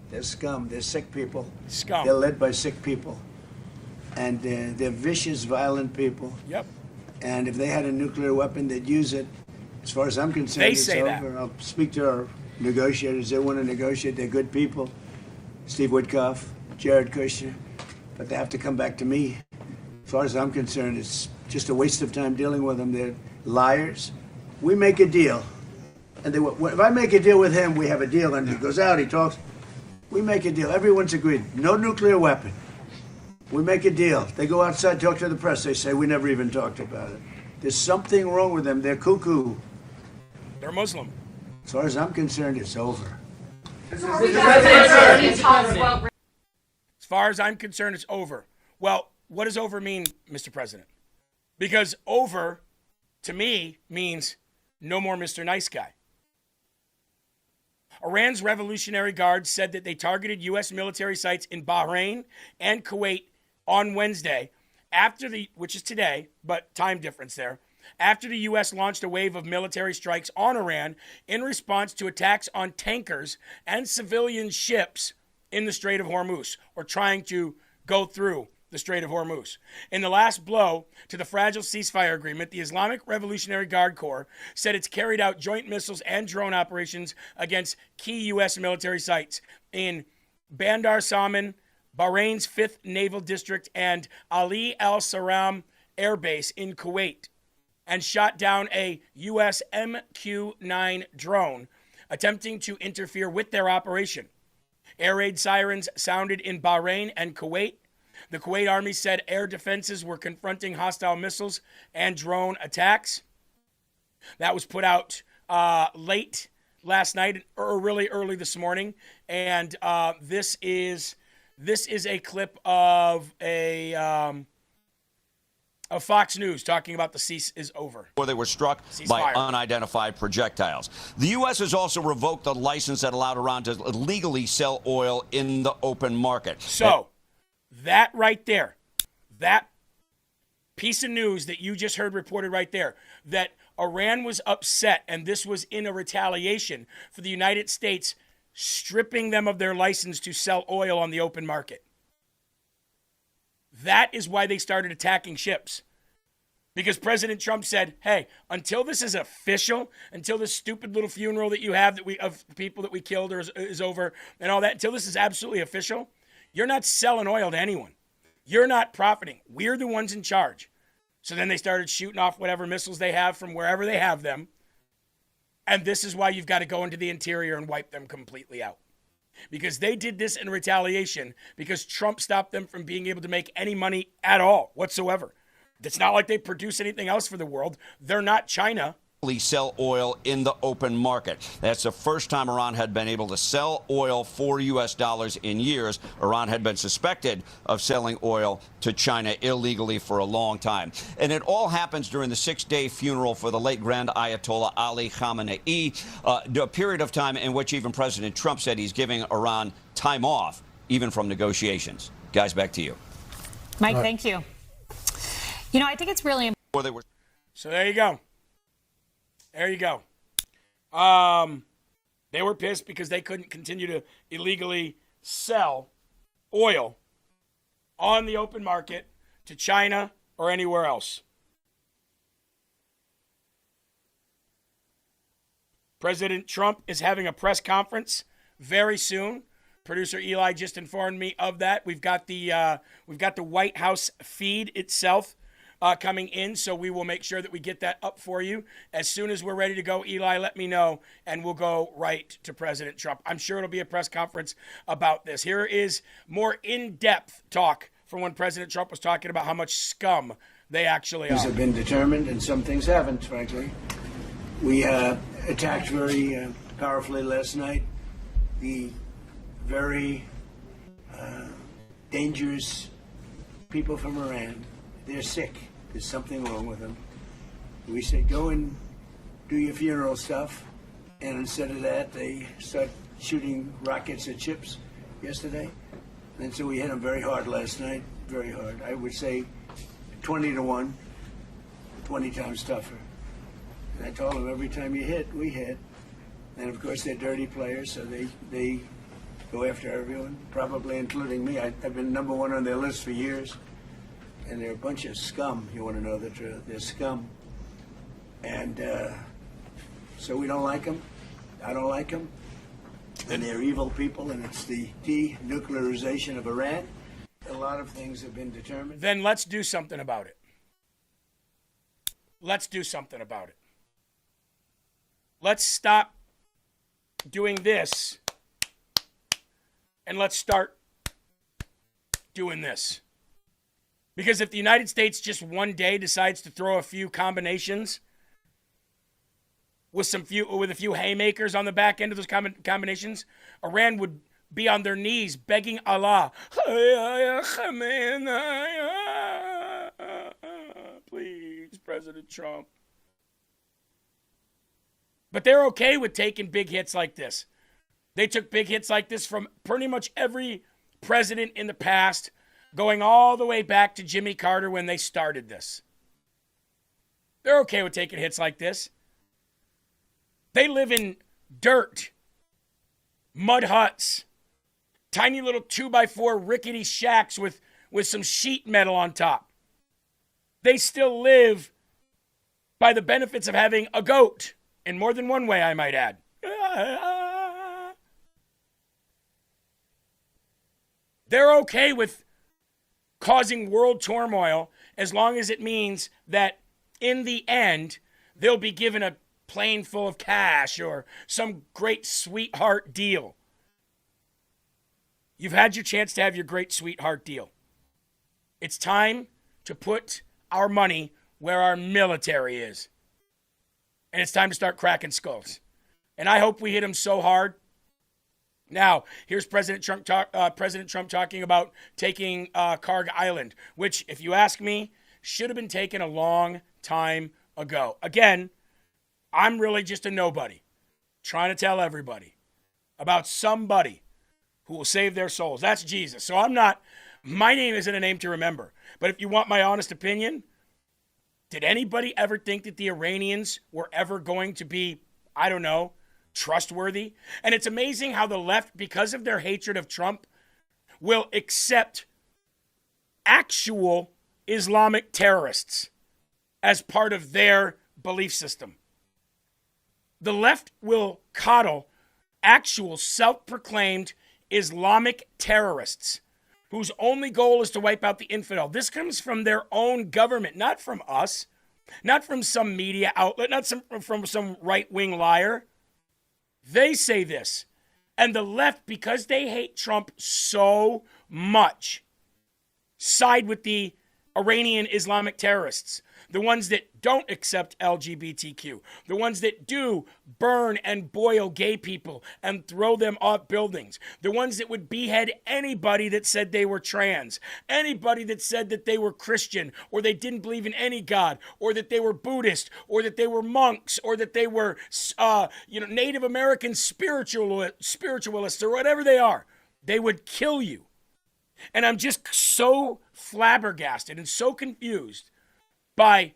They're scum. They're sick people. Scum. They're led by sick people. And they're vicious, violent people. Yep. And if they had a nuclear weapon, they'd use it. As far as I'm concerned, They it's say that. over. I'll speak to our negotiators. They want to negotiate. They're good people. Steve Witkoff, Jared Kushner. But they have to come back to me. As far as I'm concerned, it's just a waste of time dealing with them. They're liars. We make a deal. And if I make a deal with him, we have a deal. And he goes out, he talks. We make a deal. Everyone's agreed. No nuclear weapon. We make a deal. They go outside, talk to the press. They say, we never even talked about it. There's something wrong with them. They're cuckoo. They're Muslim. As far as I'm concerned, it's over. As far as I'm concerned, it's over. Well, what does over mean, Mr. President? Because over, to me, means no more Mr. Nice Guy. Iran's Revolutionary Guard said that they targeted U.S. military sites in Bahrain and Kuwait on Wednesday, which is today, but time difference there, after the U.S. launched a wave of military strikes on Iran in response to attacks on tankers and civilian ships in the Strait of Hormuz, or trying to go through the Strait of Hormuz. In the last blow to the fragile ceasefire agreement, the Islamic Revolutionary Guard Corps said it's carried out joint missiles and drone operations against key U.S. military sites in Bandar Salman, Bahrain's 5th Naval District, and Ali Al Saram Air Base in Kuwait, and shot down a U.S. MQ-9 drone attempting to interfere with their operation. Air raid sirens sounded in Bahrain and Kuwait. The Kuwait Army said air defenses were confronting hostile missiles and drone attacks. That was put out late last night or really early this morning. And this is a clip of Fox News talking about the cease is over. Or they were struck by unidentified projectiles. The U.S. has also revoked the license that allowed Iran to legally sell oil in the open market. So, that right there, that piece of news that you just heard reported right there, that Iran was upset, and this was in a retaliation for the United States stripping them of their license to sell oil on the open market. That is why they started attacking ships. Because President Trump said, hey, until this is official, until this stupid little funeral that you have of people that we killed is over and all that, until this is absolutely official, you're not selling oil to anyone. You're not profiting. We're the ones in charge. So then they started shooting off whatever missiles they have from wherever they have them. And this is why you've got to go into the interior and wipe them completely out. Because they did this in retaliation because Trump stopped them from being able to make any money at all whatsoever. It's not like they produce anything else for the world. They're not China. Sell oil in the open market. That's the first time Iran had been able to sell oil for U.S. dollars in years. Iran had been suspected of selling oil to China illegally for a long time. And it all happens during the 6-day funeral for the late Grand Ayatollah Ali Khamenei, a period of time in which even President Trump said he's giving Iran time off, even from negotiations. Guys, back to you. Mike, thank you. You know, I think it's really important. So there you go. There you go. They were pissed because they couldn't continue to illegally sell oil on the open market to China or anywhere else. President Trump is having a press conference very soon. Producer Eli just informed me of that. We've got the White House feed itself coming in, so we will make sure that we get that up for you. As soon as we're ready to go, Eli, let me know, and we'll go right to President Trump. I'm sure it'll be a press conference about this. Here is more in-depth talk from when President Trump was talking about how much scum they actually are. Things have been determined, and some things haven't, frankly. We attacked very powerfully last night the very dangerous people from Iran. They're sick. There's something wrong with them. We said, go and do your funeral stuff. And instead of that, they start shooting rockets at ships yesterday. And so we hit them very hard last night, very hard. I would say 20 to 1. 20 times tougher. And I told them every time you hit, we hit. And of course they're dirty players, so they go after everyone, probably including me. I've been number one on their list for years. And they're a bunch of scum, you want to know the truth. They're scum. And so we don't like them. I don't like them. And they're evil people, and it's the denuclearization of Iran. A lot of things have been determined. Then let's do something about it. Let's do something about it. Let's stop doing this, and let's start doing this. Because if the United States just one day decides to throw a few combinations with a few haymakers on the back end of those combinations, Iran would be on their knees begging Allah, please, President Trump. But they're okay with taking big hits like this. They took big hits like this from pretty much every president in the past, going all the way back to Jimmy Carter when they started this. They're okay with taking hits like this. They live in dirt, mud huts, tiny little 2x4 rickety shacks with some sheet metal on top. They still live by the benefits of having a goat, in more than one way, I might add. They're okay with causing world turmoil as long as it means that in the end, they'll be given a plane full of cash or some great sweetheart deal. You've had your chance to have your great sweetheart deal. It's time to put our money where our military is. And it's time to start cracking skulls. And I hope we hit them so hard. Now, here's President Trump talking about taking Karg Island, which, if you ask me, should have been taken a long time ago. Again, I'm really just a nobody trying to tell everybody about somebody who will save their souls. That's Jesus. So my name isn't a name to remember. But if you want my honest opinion, did anybody ever think that the Iranians were ever going to be, I don't know, trustworthy? And it's amazing how the left, because of their hatred of Trump, will accept actual Islamic terrorists as part of their belief system. The left will coddle actual self-proclaimed Islamic terrorists whose only goal is to wipe out the infidel. This comes from their own government, not from us, not from some media outlet, not from some right-wing liar. They say this. And the left, because they hate Trump so much, side with the Iranian Islamic terrorists, the ones that don't accept LGBTQ, the ones that do burn and boil gay people and throw them off buildings, the ones that would behead anybody that said they were trans, anybody that said that they were Christian, or they didn't believe in any God, or that they were Buddhist, or that they were monks, or that they were Native American spiritualists, or whatever they are. They would kill you. And I'm just so flabbergasted and so confused by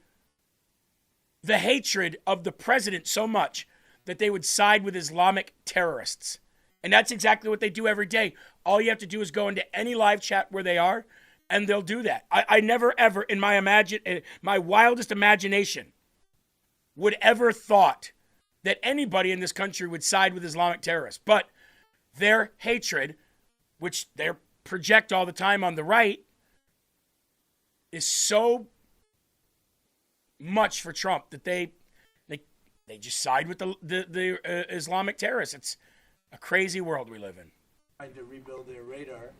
the hatred of the president so much that they would side with Islamic terrorists. And that's exactly what they do every day. All you have to do is go into any live chat where they are, and they'll do that. I never, ever, in my wildest imagination, would ever thought that anybody in this country would side with Islamic terrorists. But their hatred, which they project all the time on the right, is so much for Trump that they just side with the Islamic terrorists. It's a crazy world we live in. Tried to rebuild their radar,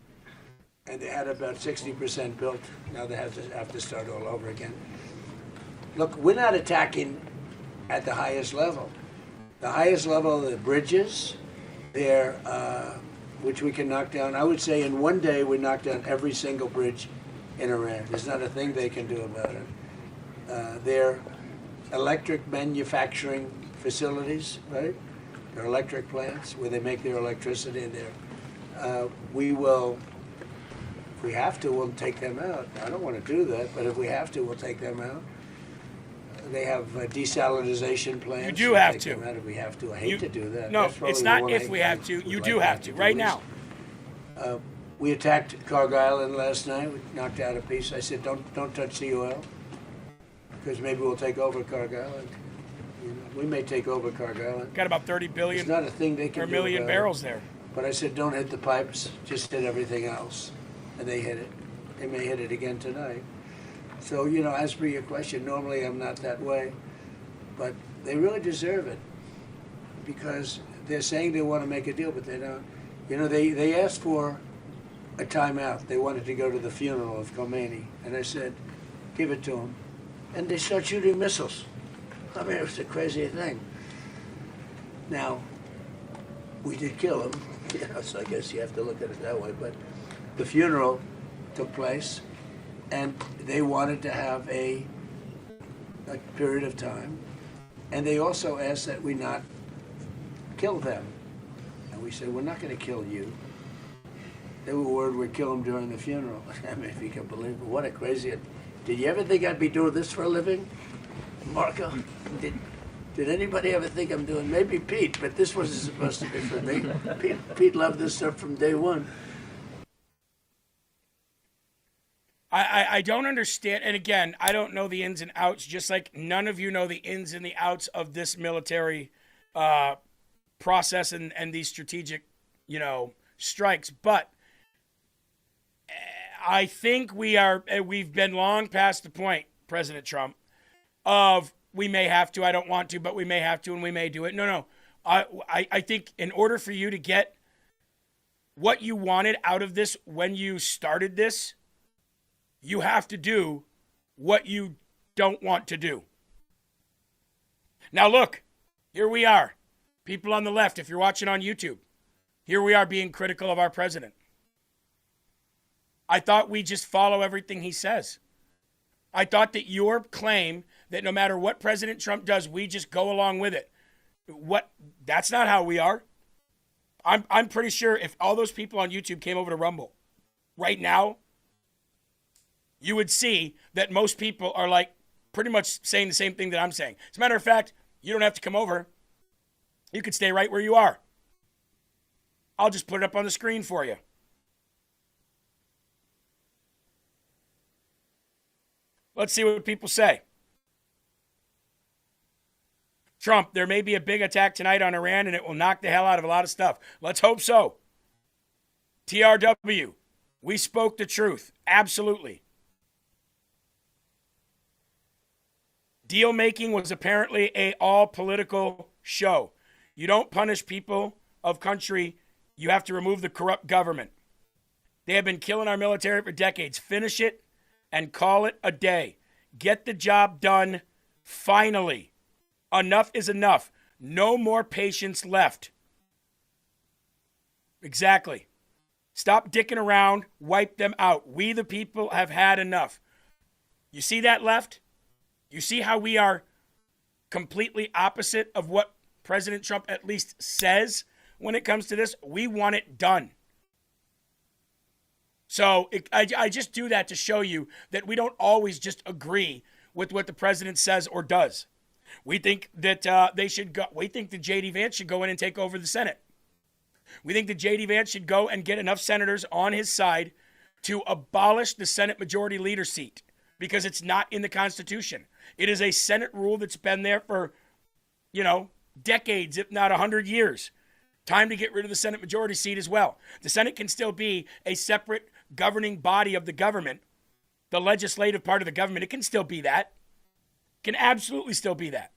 and they had about 60% built. Now they have to start all over again. Look, we're not attacking at the highest level. The highest level are the bridges, which we can knock down. I would say in one day we knock down every single bridge in Iran. There's not a thing they can do about it. Their electric manufacturing facilities, right? Their electric plants where they make their electricity in there. We will, if we have to, we'll take them out. I don't want to do that, but if we have to, we'll take them out. they have desalinization plants. You do have to. If we have to. I hate to do that. No, That's probably it's the not one if we have to. You do have to right now. We attacked Cargill Island last night. We knocked out a piece. I said, don't touch the oil, because maybe we'll take over Cargill Island. You know, we may take over Cargill Island. Got about 30 billion. It's not a thing they can or do. a million barrels there. But I said, don't hit the pipes. Just hit everything else, and they hit it. They may hit it again tonight. So, you know, as for your question, normally I'm not that way, but they really deserve it, because they're saying they want to make a deal, but they don't. You know, they asked for a timeout. They wanted to go to the funeral of Khomeini, and I said, give it to them. And they start shooting missiles. I mean, it was a crazy thing. Now, we did kill him, you know, so I guess you have to look at it that way, but the funeral took place, and they wanted to have a period of time, and they also asked that we not kill them. And we said, we're not going to kill you. They were worried we'd kill them during the funeral. I mean, if you can believe it, what a crazy... Did you ever think I'd be doing this for a living, Marco? Did anybody ever think I'm doing... Maybe Pete, but this wasn't supposed to be for me. Pete loved this stuff from day one. I don't understand, and again, I don't know the ins and outs, just like none of you know the ins and the outs of this military process and these strategic, you know, strikes. But I think we've been long past the point, President Trump, of we may have to, I don't want to, but we may have to and we may do it. No. I think in order for you to get what you wanted out of this when you started this, you have to do what you don't want to do. Now look, here we are. People on the left, if you're watching on YouTube, here we are being critical of our president. I thought we just follow everything he says. I thought that your claim that no matter what President Trump does, we just go along with it. That's not how we are. I'm pretty sure if all those people on YouTube came over to Rumble right now, you would see that most people are like pretty much saying the same thing that I'm saying. As a matter of fact, you don't have to come over. You could stay right where you are. I'll just put it up on the screen for you. Let's see what people say. Trump, there may be a big attack tonight on Iran and it will knock the hell out of a lot of stuff. Let's hope so. TRW, we spoke the truth. Absolutely. Deal making was apparently a all political show. You don't punish people of country. You have to remove the corrupt government. They have been killing our military for decades. Finish it and call it a day. Get the job done finally. Enough is enough. No more patience left. Exactly. Stop dicking around. Wipe them out. We the people have had enough. You see that left? You see how we are completely opposite of what President Trump at least says when it comes to this? We want it done. So I just do that to show you that we don't always just agree with what the president says or does. We think that they should go. We think that J.D. Vance should go in and take over the Senate. We think that J.D. Vance should go and get enough senators on his side to abolish the Senate Majority Leader seat because it's not in the Constitution. It is a Senate rule that's been there for, decades, if not 100 years. Time to get rid of the Senate Majority seat as well. The Senate can still be a separate governing body of the government, the legislative part of the government. It can still be that. Can absolutely still be that.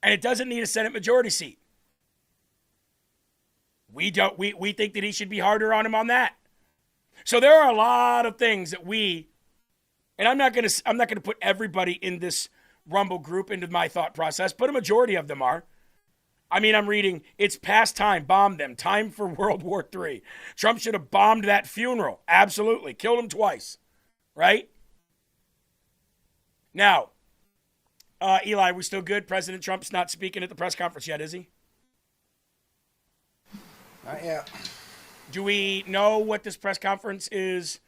And it doesn't need a Senate Majority seat. We think that he should be harder on him on that. So there are a lot of things that and I'm not going to put everybody in this Rumble group into my thought process, but a majority of them are. I mean, I'm reading, it's past time, bomb them, time for World War III. Trump should have bombed that funeral. Absolutely. Killed him twice. Right? Now, Eli, we still good? President Trump's not speaking at the press conference yet, is he? Not yet. Do we know what this press conference is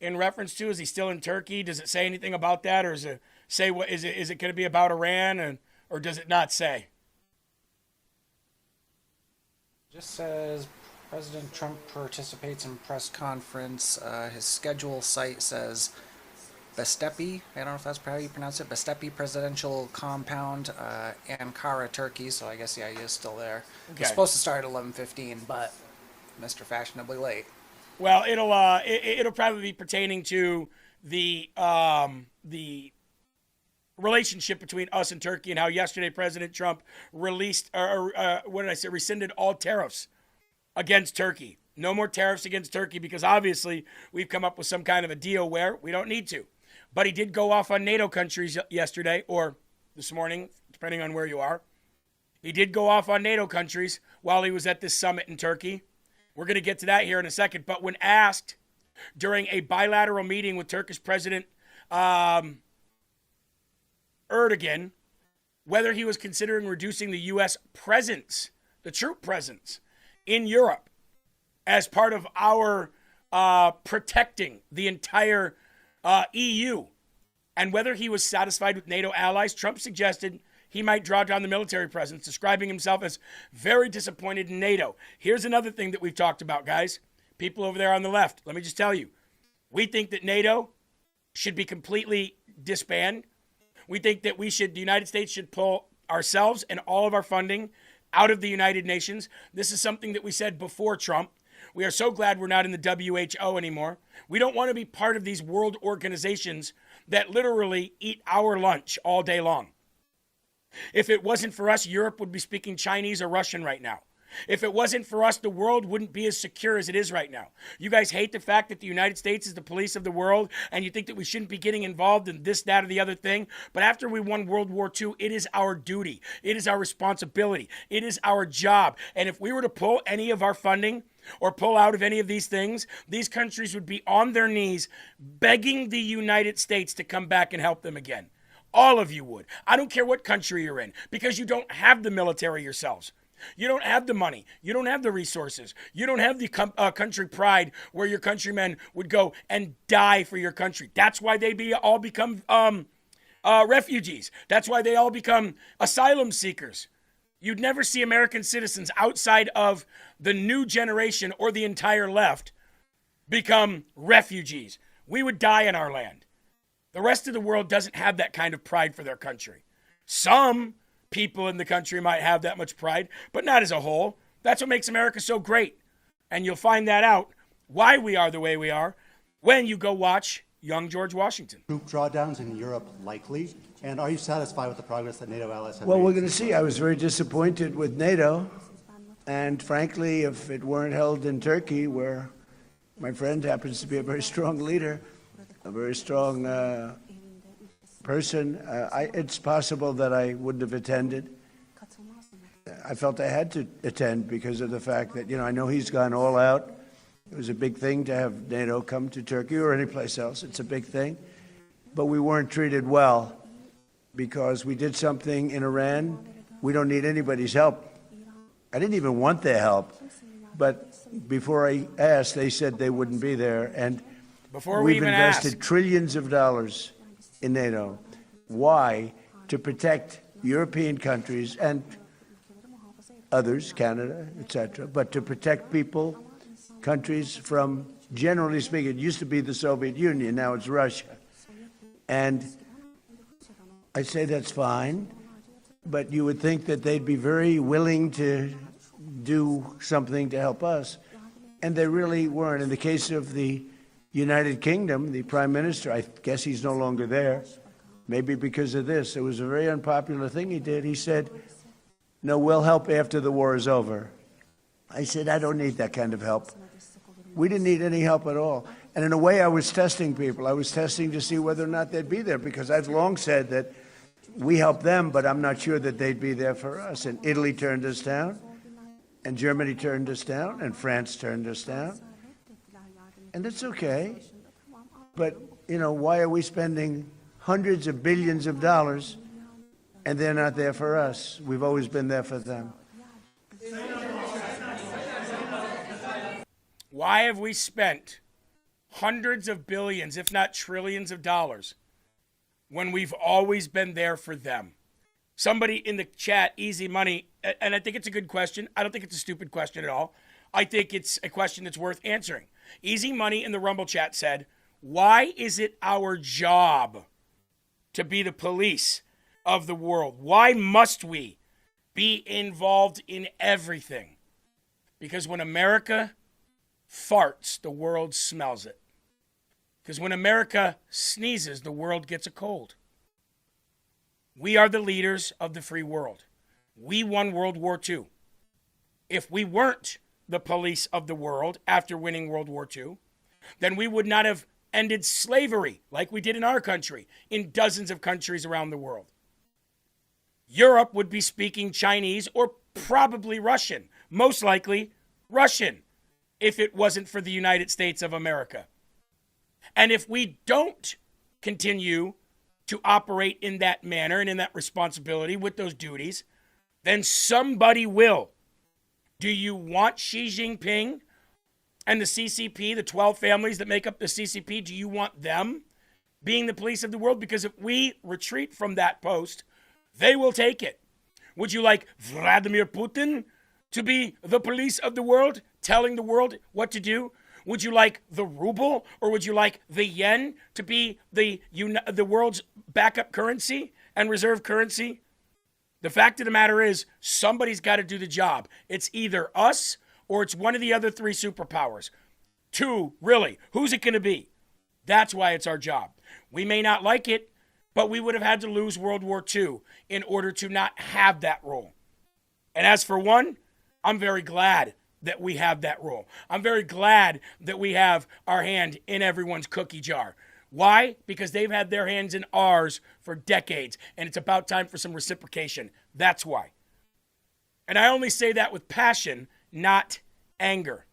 in reference to? Is he still in Turkey? Does it say anything about that, or is it say what is it? Is it going to be about Iran, or does it not say? Just says President Trump participates in press conference. His schedule site says Bestepi, I don't know if that's how you pronounce it, Bestepi Presidential Compound, Ankara, Turkey. So I guess, yeah, he is still there. Okay. It's supposed to start at 11:15, but Mr. Fashionably late. Well, it'll probably be pertaining to the relationship between us and Turkey, and how yesterday President Trump rescinded all tariffs against Turkey. No more tariffs against Turkey, because obviously we've come up with some kind of a deal where we don't need to. But he did go off on NATO countries yesterday, or this morning, depending on where you are. He did go off on NATO countries while he was at this summit in Turkey. We're going to get to that here in a second. But when asked during a bilateral meeting with Turkish President Erdogan whether he was considering reducing the U.S. presence, the troop presence in Europe, as part of our protecting the entire EU, and whether he was satisfied with NATO allies, Trump suggested he might draw down the military presence, describing himself as very disappointed in NATO. Here's another thing that we've talked about, guys. People over there on the left, let me just tell you, we think that NATO should be completely disbanded. We think that the United States should pull ourselves and all of our funding out of the United Nations. This is something that we said before Trump. We are so glad we're not in the WHO anymore. We don't want to be part of these world organizations that literally eat our lunch all day long. If it wasn't for us, Europe would be speaking Chinese or Russian right now. If it wasn't for us, the world wouldn't be as secure as it is right now. You guys hate the fact that the United States is the police of the world, and you think that we shouldn't be getting involved in this, that, or the other thing. But after we won World War II, it is our duty. It is our responsibility. It is our job. And if we were to pull any of our funding or pull out of any of these things, these countries would be on their knees begging the United States to come back and help them again. All of you would. I don't care what country you're in, because you don't have the military yourselves. You don't have the money. You don't have the resources. You don't have the country pride where your countrymen would go and die for your country. That's why they all become refugees. That's why they all become asylum seekers. You'd never see American citizens outside of the new generation or the entire left become refugees. We would die in our land. The rest of the world doesn't have that kind of pride for their country. Some people in the country might have that much pride, but not as a whole. That's what makes America so great. And you'll find that out, why we are the way we are, when you go watch young George Washington. Troop drawdowns in Europe likely? And are you satisfied with the progress that NATO allies have Well, made? we're going to see. I was very disappointed with NATO. And frankly, if it weren't held in Turkey, where my friend happens to be a very strong leader, a very strong person, it's possible that I wouldn't have attended. I felt I had to attend because of the fact that, I know he's gone all out. It was a big thing to have NATO come to Turkey or any place else. It's a big thing. But we weren't treated well because we did something in Iran. We don't need anybody's help. I didn't even want their help. But before I asked, they said they wouldn't be there. And we've invested trillions of dollars in NATO. Why? To protect European countries and others, Canada, etc., but to protect people, countries from, generally speaking, it used to be the Soviet Union, now it's Russia. And I say that's fine, but you would think that they'd be very willing to do something to help us, and they really weren't. In the case of the United Kingdom, the Prime Minister, I guess he's no longer there, maybe because of this. It was a very unpopular thing he did. He said, no, we'll help after the war is over. I said, I don't need that kind of help. We didn't need any help at all. And in a way, I was testing people. I was testing to see whether or not they'd be there, because I've long said that we help them, but I'm not sure that they'd be there for us. And Italy turned us down, and Germany turned us down, and France turned us down. And it's okay. But, why are we spending hundreds of billions of dollars and they're not there for us? We've always been there for them. Why have we spent hundreds of billions, if not trillions of dollars, when we've always been there for them? Somebody in the chat, Easy Money, and I think it's a good question. I don't think it's a stupid question at all. I think it's a question that's worth answering. Easy Money in the Rumble chat said, why is it our job to be the police of the world? Why must we be involved in everything? Because when America farts, the world smells it. Because when America sneezes, the world gets a cold. We are the leaders of the free world. We won World War II. If we weren't the police of the world after winning World War II, then we would not have ended slavery like we did in our country, in dozens of countries around the world. Europe would be speaking Chinese or probably Russian, most likely Russian, if it wasn't for the United States of America. And if we don't continue to operate in that manner and in that responsibility with those duties, then somebody will. Do you want Xi Jinping and the CCP, the 12 families that make up the CCP, do you want them being the police of the world? Because if we retreat from that post, they will take it. Would you like Vladimir Putin to be the police of the world, telling the world what to do? Would you like the ruble, or would you like the yen to be the world's backup currency and reserve currency? The fact of the matter is, somebody's got to do the job. It's either us or it's one of the other three superpowers. Two, really. Who's it going to be? That's why it's our job. We may not like it, but we would have had to lose World War II in order to not have that role. And as for one, I'm very glad that we have that role. I'm very glad that we have our hand in everyone's cookie jar. Why? Because they've had their hands in ours for decades, and it's about time for some reciprocation. That's why. And I only say that with passion, not anger.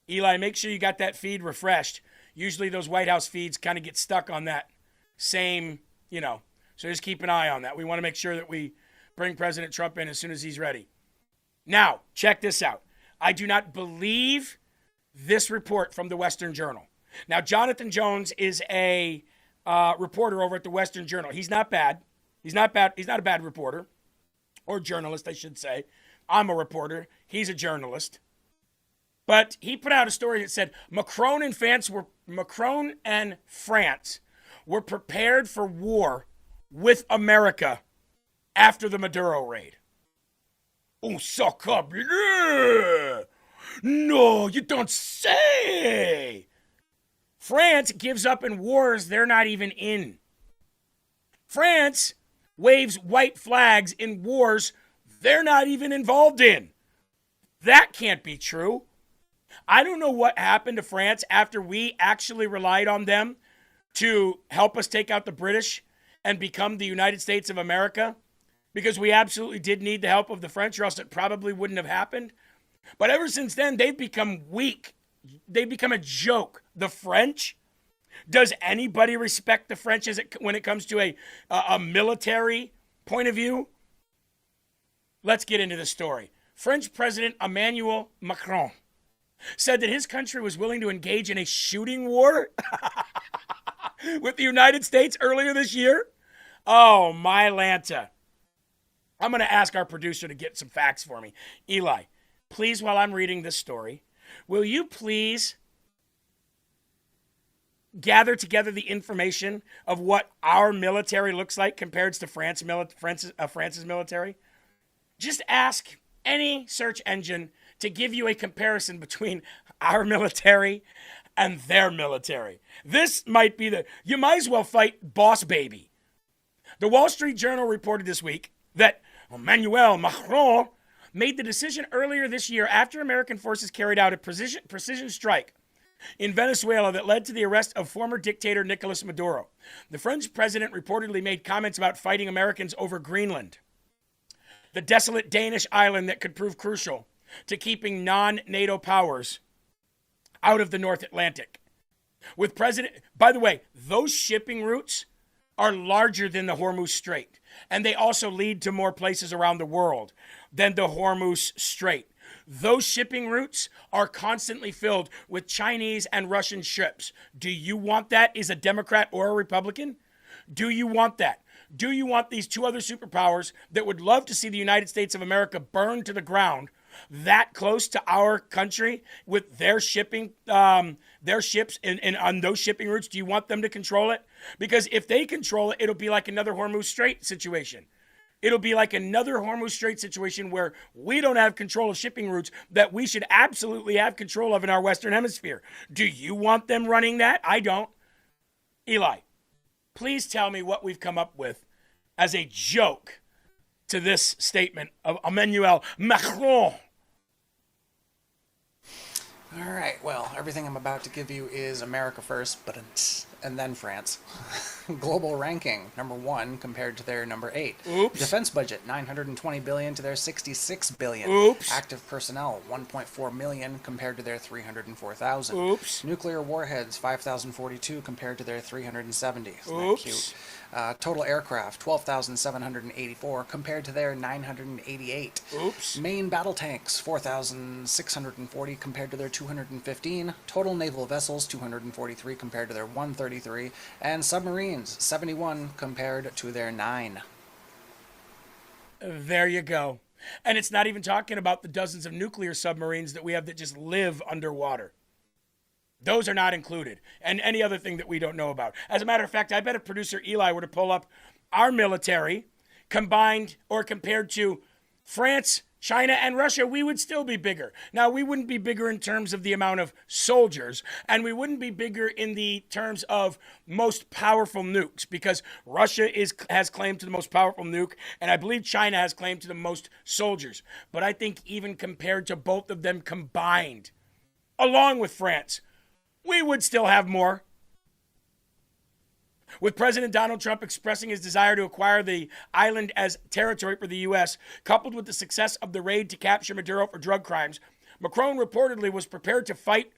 Eli, make sure you got that feed refreshed. Usually those White House feeds kind of get stuck on that same, so just keep an eye on that. We want to make sure that we bring President Trump in as soon as he's ready. Now, check this out. I do not believe this report from the Western Journal. Now, Jonathan Jones is a reporter over at the Western Journal. He's not bad. He's not a bad reporter, or journalist, I should say. I'm a reporter. He's a journalist. But he put out a story that said Macron and France were prepared for war with America after the Maduro raid. Oh, suck up. Yeah. No, you don't say. France gives up in wars they're not even in. France waves white flags in wars they're not even involved in. That can't be true. I don't know what happened to France after we actually relied on them to help us take out the British and become the United States of America, because we absolutely did need the help of the French, or else it probably wouldn't have happened. But ever since then, they've become weak. They've become a joke. The French? Does anybody respect the French when it comes to a military point of view? Let's get into the story. French President Emmanuel Macron said that his country was willing to engage in a shooting war with the United States earlier this year. Oh, my Lanta. I'm going to ask our producer to get some facts for me. Eli, please, while I'm reading this story, will you please gather together the information of what our military looks like compared to France's military? Just ask any search engine to give you a comparison between our military and their military. This might be you might as well fight Boss Baby. The Wall Street Journal reported this week that Emmanuel Macron made the decision earlier this year after American forces carried out a precision strike in Venezuela that led to the arrest of former dictator Nicolas Maduro. The French president reportedly made comments about fighting Americans over Greenland, the desolate Danish island that could prove crucial to keeping non-NATO powers out of the North Atlantic. By the way, those shipping routes are larger than the Hormuz Strait, and they also lead to more places around the world than the Hormuz Strait, Those shipping routes are constantly filled with Chinese and Russian ships. Do you want that as a Democrat or a Republican? Do you want that? Do you want these two other superpowers that would love to see the United States of America burn to the ground that close to our country with their shipping, their ships and on those shipping routes? Do you want them to control it? Because if they control it, it'll be like another Hormuz Strait situation. It'll be like another Hormuz Strait situation where we don't have control of shipping routes that we should absolutely have control of in our Western Hemisphere. Do you want them running that? I don't. Eli, please tell me what we've come up with as a joke to this statement of Emmanuel Macron. All right, well, everything I'm about to give you is America first, and then France. Global ranking, number 1 compared to their number 8. Oops. Defense budget, $920 billion to their $66 billion. Oops. Active personnel, 1.4 million compared to their 304,000. Oops. Nuclear warheads, 5,042 compared to their 370. Isn't that Oops. cute? Total aircraft, 12,784 compared to their 988. Oops. Main battle tanks, 4,640 compared to their 215. Total naval vessels, 243 compared to their 133. And submarines, 71 compared to their 9. There you go. And it's not even talking about the dozens of nuclear submarines that we have that just live underwater. Those are not included. And any other thing that we don't know about. As a matter of fact, I bet if producer Eli were to pull up our military combined or compared to France, China, and Russia, we would still be bigger. Now, we wouldn't be bigger in terms of the amount of soldiers, and we wouldn't be bigger in the terms of most powerful nukes, because Russia has claim to the most powerful nuke, and I believe China has claim to the most soldiers. But I think even compared to both of them combined, along with France, we would still have more. With President Donald Trump expressing his desire to acquire the island as territory for the U.S., coupled with the success of the raid to capture Maduro for drug crimes, Macron reportedly was prepared to fight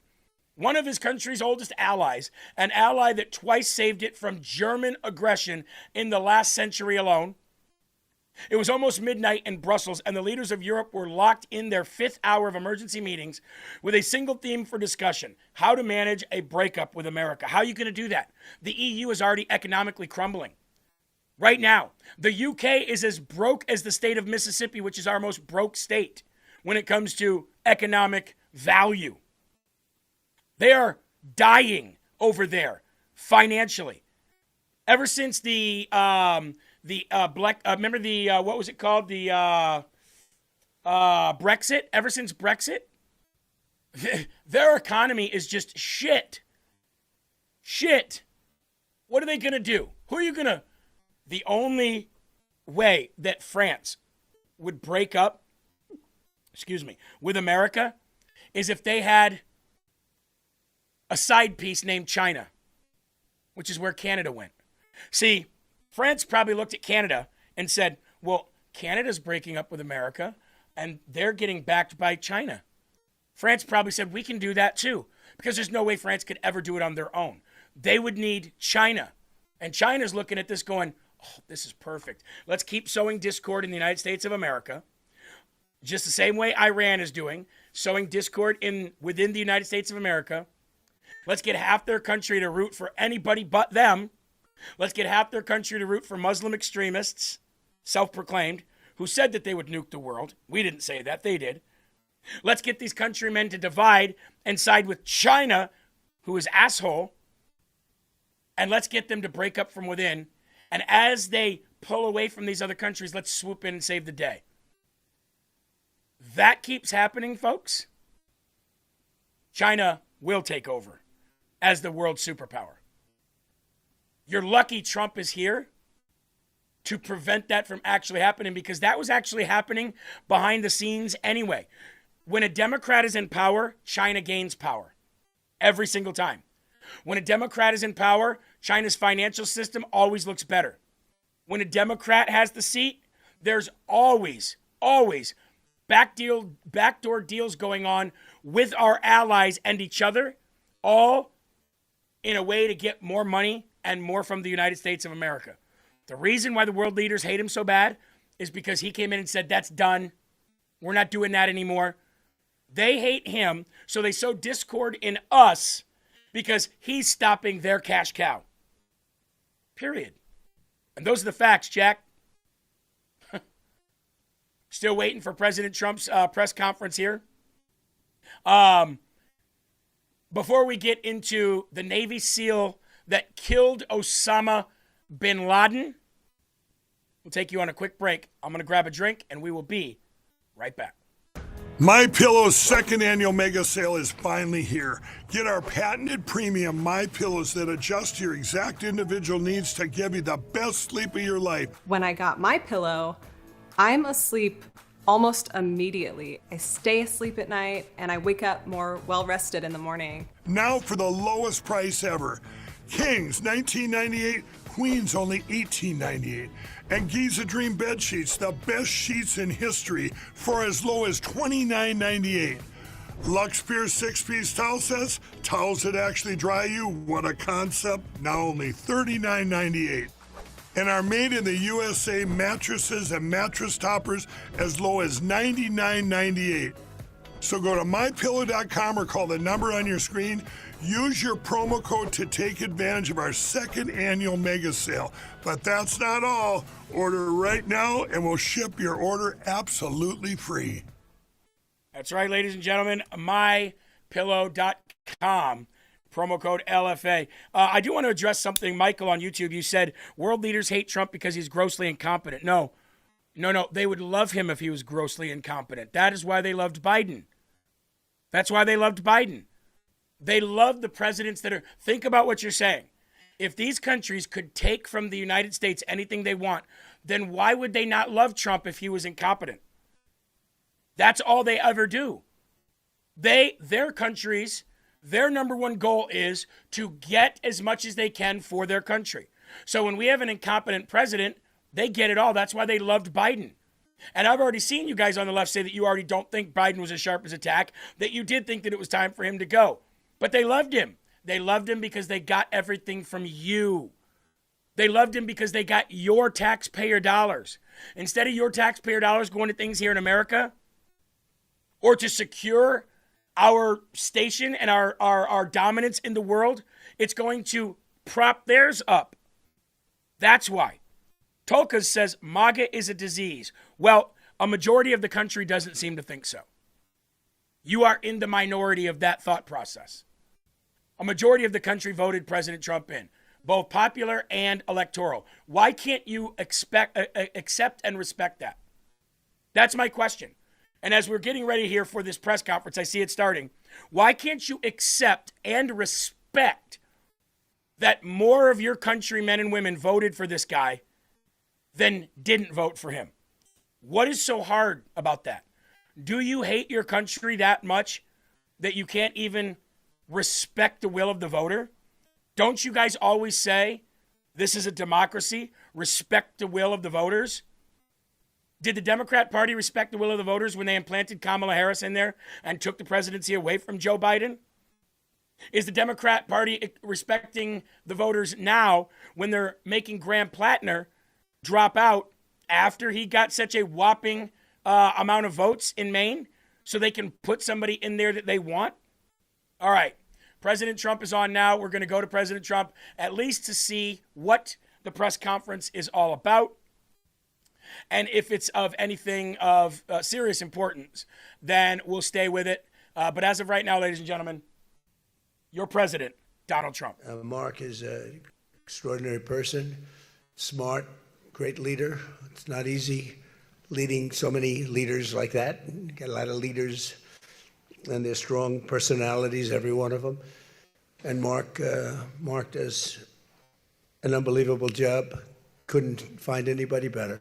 one of his country's oldest allies, an ally that twice saved it from German aggression in the last century alone. It was almost midnight in Brussels, and the leaders of Europe were locked in their 5th hour of emergency meetings with a single theme for discussion: how to manage a breakup with America. How are you going to do that? The EU is already economically crumbling. Right now, the UK is as broke as the state of Mississippi, which is our most broke state when it comes to economic value. They are dying over there financially. Ever since remember the what was it called? The Brexit. Ever since Brexit, their economy is just shit. Shit. What are they gonna do? Who are you gonna? The only way that France would break up, with America, is if they had a side piece named China, which is where Canada went. See, France probably looked at Canada and said, well, Canada's breaking up with America and they're getting backed by China. France probably said, we can do that too, because there's no way France could ever do it on their own. They would need China. And China's looking at this going, oh, this is perfect. Let's keep sowing discord in the United States of America, just the same way Iran is doing, sowing discord within the United States of America. Let's get half their country to root for anybody but them. Let's get half their country to root for Muslim extremists, self-proclaimed, who said that they would nuke the world. We didn't say that, they did. Let's get these countrymen to divide and side with China, who is asshole, and let's get them to break up from within. And as they pull away from these other countries, let's swoop in and save the day. That keeps happening, folks. China will take over as the world superpower. You're lucky Trump is here to prevent that from actually happening, because that was actually happening behind the scenes anyway. When a Democrat is in power, China gains power every single time. When a Democrat is in power, China's financial system always looks better. When a Democrat has the seat, there's always backdoor deals going on with our allies and each other, all in a way to get more money and more from the United States of America. The reason why the world leaders hate him so bad is because he came in and said, that's done. We're not doing that anymore. They hate him, so they sow discord in us because he's stopping their cash cow. Period. And those are the facts, Jack. Still waiting for President Trump's press conference here. Before we get into the Navy SEAL that killed Osama bin Laden, we'll take you on a quick break. I'm going to grab a drink, and we will be right back. MyPillow's second annual mega sale is finally here. Get our patented premium MyPillows that adjust to your exact individual needs to give you the best sleep of your life. When I got MyPillow, I'm asleep almost immediately. I stay asleep at night and I wake up more well-rested in the morning. Now for the lowest price ever. Kings, $19.98. Queens, only $18.98. And Giza Dream bed sheets, the best sheets in history, for as low as $29.98. Lux Pure 6-piece towel sets, towels that actually dry you. What a concept. Now only $39.98. And our made in the USA mattresses and mattress toppers as low as $99.98. So go to mypillow.com or call the number on your screen. Use your promo code to take advantage of our second annual mega sale. But that's not all. Order right now and we'll ship your order absolutely free. That's right, ladies and gentlemen, mypillow.com. Promo code LFA. I do want to address something, Michael, on YouTube. You said world leaders hate Trump because he's grossly incompetent. No. They would love him if he was grossly incompetent. That is why they loved Biden. That's why they loved Biden. They love the presidents that are... Think about what you're saying. If these countries could take from the United States anything they want, then why would they not love Trump if he was incompetent? That's all they ever do. Their countries... Their number one goal is to get as much as they can for their country. So when we have an incompetent president, they get it all. That's why they loved Biden. And I've already seen you guys on the left say that you already don't think Biden was as sharp as a tack, that you did think that it was time for him to go. But they loved him. They loved him because they got everything from you. They loved him because they got your taxpayer dollars. Instead of your taxpayer dollars going to things here in America or to secure our station and our dominance in the world, it's going to prop theirs up. That's why. Tolkien says MAGA is a disease. Well, a majority of the country doesn't seem to think so. You are in the minority of that thought process. A majority of the country voted President Trump in, both popular and electoral. Why can't you accept and respect that? That's my question. And as we're getting ready here for this press conference, I see it starting. Why can't you accept and respect that more of your countrymen and women voted for this guy than didn't vote for him? What is so hard about that? Do you hate your country that much that you can't even respect the will of the voter? Don't you guys always say, this is a democracy, respect the will of the voters? Did the Democrat Party respect the will of the voters when they implanted Kamala Harris in there and took the presidency away from Joe Biden? Is the Democrat Party respecting the voters now when they're making Graham Plattner drop out after he got such a whopping amount of votes in Maine so they can put somebody in there that they want? All right. President Trump is on now. We're going to go to President Trump at least to see what the press conference is all about. And if it's of anything of serious importance, then we'll stay with it. But as of right now, ladies and gentlemen, your president, Donald Trump. Mark is an extraordinary person, smart, great leader. It's not easy leading so many leaders like that. Got a lot of leaders, and they're strong personalities, every one of them. And Mark does an unbelievable job. Couldn't find anybody better.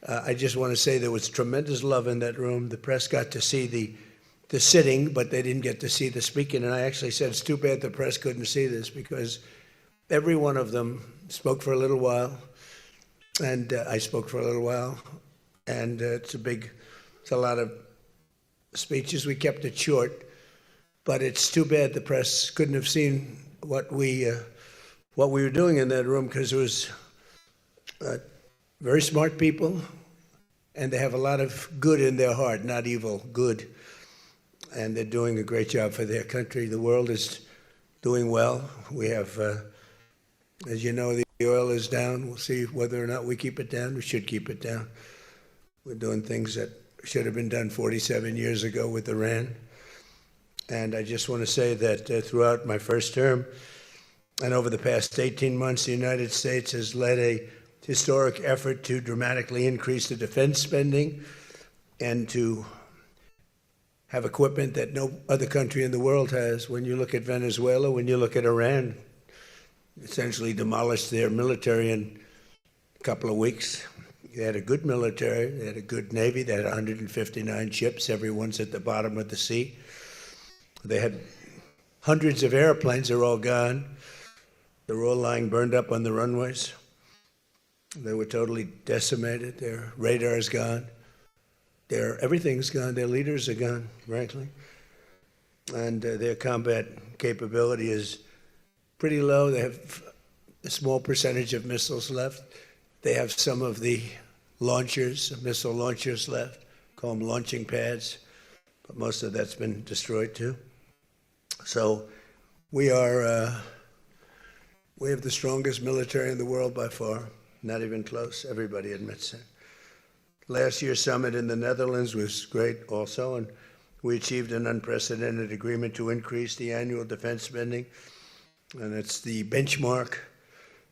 I just want to say there was tremendous love in that room. The press got to see the sitting, but they didn't get to see the speaking. And I actually said, it's too bad the press couldn't see this, because every one of them spoke for a little while, and I spoke for a little while. And it's a lot of speeches. We kept it short, but it's too bad the press couldn't have seen what we were doing in that room, because it was very smart people, and they have a lot of good in their heart, not evil, good. and they're doing a great job for their country. The world is doing well. We have, as you know, the oil is down. We'll see whether or not we keep it down. We should keep it down. We're doing things that should have been done 47 years ago with Iran. And I just want to say that throughout my first term and over the past 18 months, the United States has led a historic effort to dramatically increase the defense spending and to have equipment that no other country in the world has. When you look at Venezuela, when you look at Iran, essentially demolished their military in a couple of weeks. They had a good military, they had a good navy, they had 159 ships, everyone's at the bottom of the sea. They had hundreds of airplanes, they're all gone. They're all lying burned up on the runways. They were totally decimated, their radar's gone. Everything's gone, their leaders are gone, frankly. And their combat capability is pretty low. They have a small percentage of missiles left. They have some of the launchers, missile launchers left, call them launching pads, but most of that's been destroyed too. So we have the strongest military in the world by far, not even close. Everybody admits it. Last year's summit in the Netherlands was great also, and we achieved an unprecedented agreement to increase the annual defense spending, and it's the benchmark,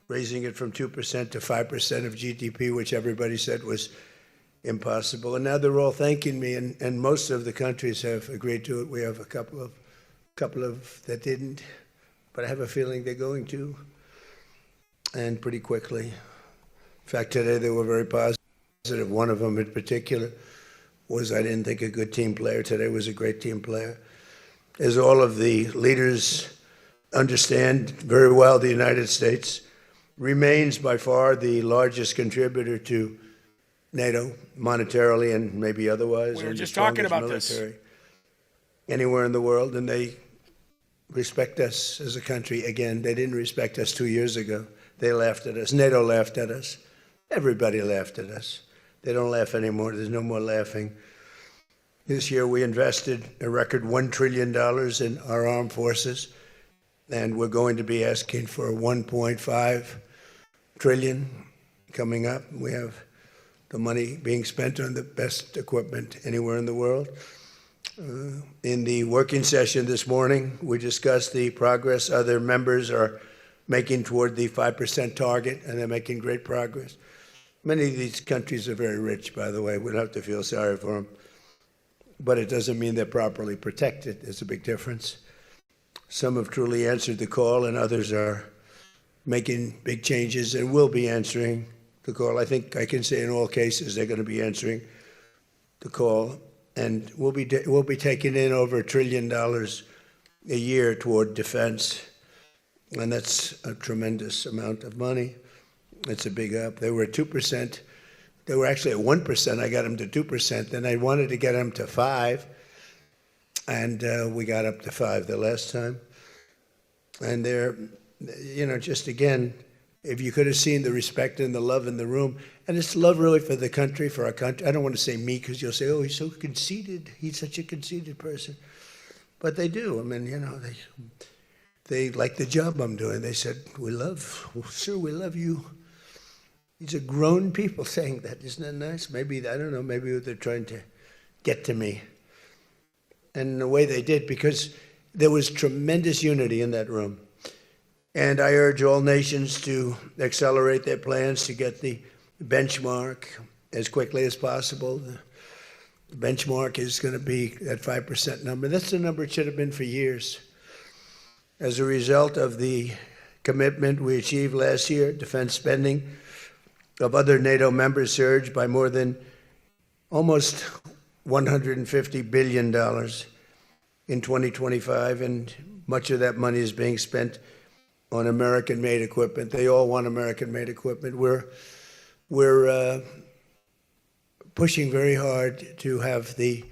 raising it from 2% to 5% of GDP, which everybody said was impossible. And now they're all thanking me, and most of the countries have agreed to it. We have a couple of that didn't, but I have a feeling they're going to, and pretty quickly. In fact, today they were very positive. One of them in particular was, I didn't think, a good team player. Today was a great team player. As all of the leaders understand very well, the United States remains by far the largest contributor to NATO, monetarily and maybe otherwise. We were just talking about this. Anywhere in the world, and they respect us as a country. Again, they didn't respect us 2 years ago. They laughed at us. NATO laughed at us. Everybody laughed at us. They don't laugh anymore. There's no more laughing. This year we invested a record $1 trillion in our armed forces, and we're going to be asking for $1.5 trillion coming up. We have the money being spent on the best equipment anywhere in the world. In the working session this morning, we discussed the progress other members are making toward the 5% target, and they're making great progress. Many of these countries are very rich, by the way. We don't have to feel sorry for them. But it doesn't mean they're properly protected. There's a big difference. Some have truly answered the call, and others are making big changes and will be answering the call. I think I can say in all cases they're going to be answering the call. And we'll be taking in over $1 trillion a year toward defense. And that's a tremendous amount of money. It's a big up. They were at 2%. They were actually at 1%. I got them to 2%. Then I wanted to get them to 5%. And we got up to 5% the last time. And they're, just again, if you could have seen the respect and the love in the room, and it's love really for the country, for our country. I don't want to say me because you'll say, oh, he's so conceited. He's such a conceited person. But they do. I mean, they like the job I'm doing. They said, sir, we love you. These are grown people saying that. Isn't that nice? Maybe, I don't know, maybe they're trying to get to me. And in the way they did, because there was tremendous unity in that room. And I urge all nations to accelerate their plans to get the benchmark as quickly as possible. The benchmark is going to be that 5% number. That's the number it should have been for years. As a result of the commitment we achieved last year, defense spending of other NATO members surged by more than almost $150 billion in 2025, and much of that money is being spent on American-made equipment. They all want American-made equipment. We're pushing very hard to have the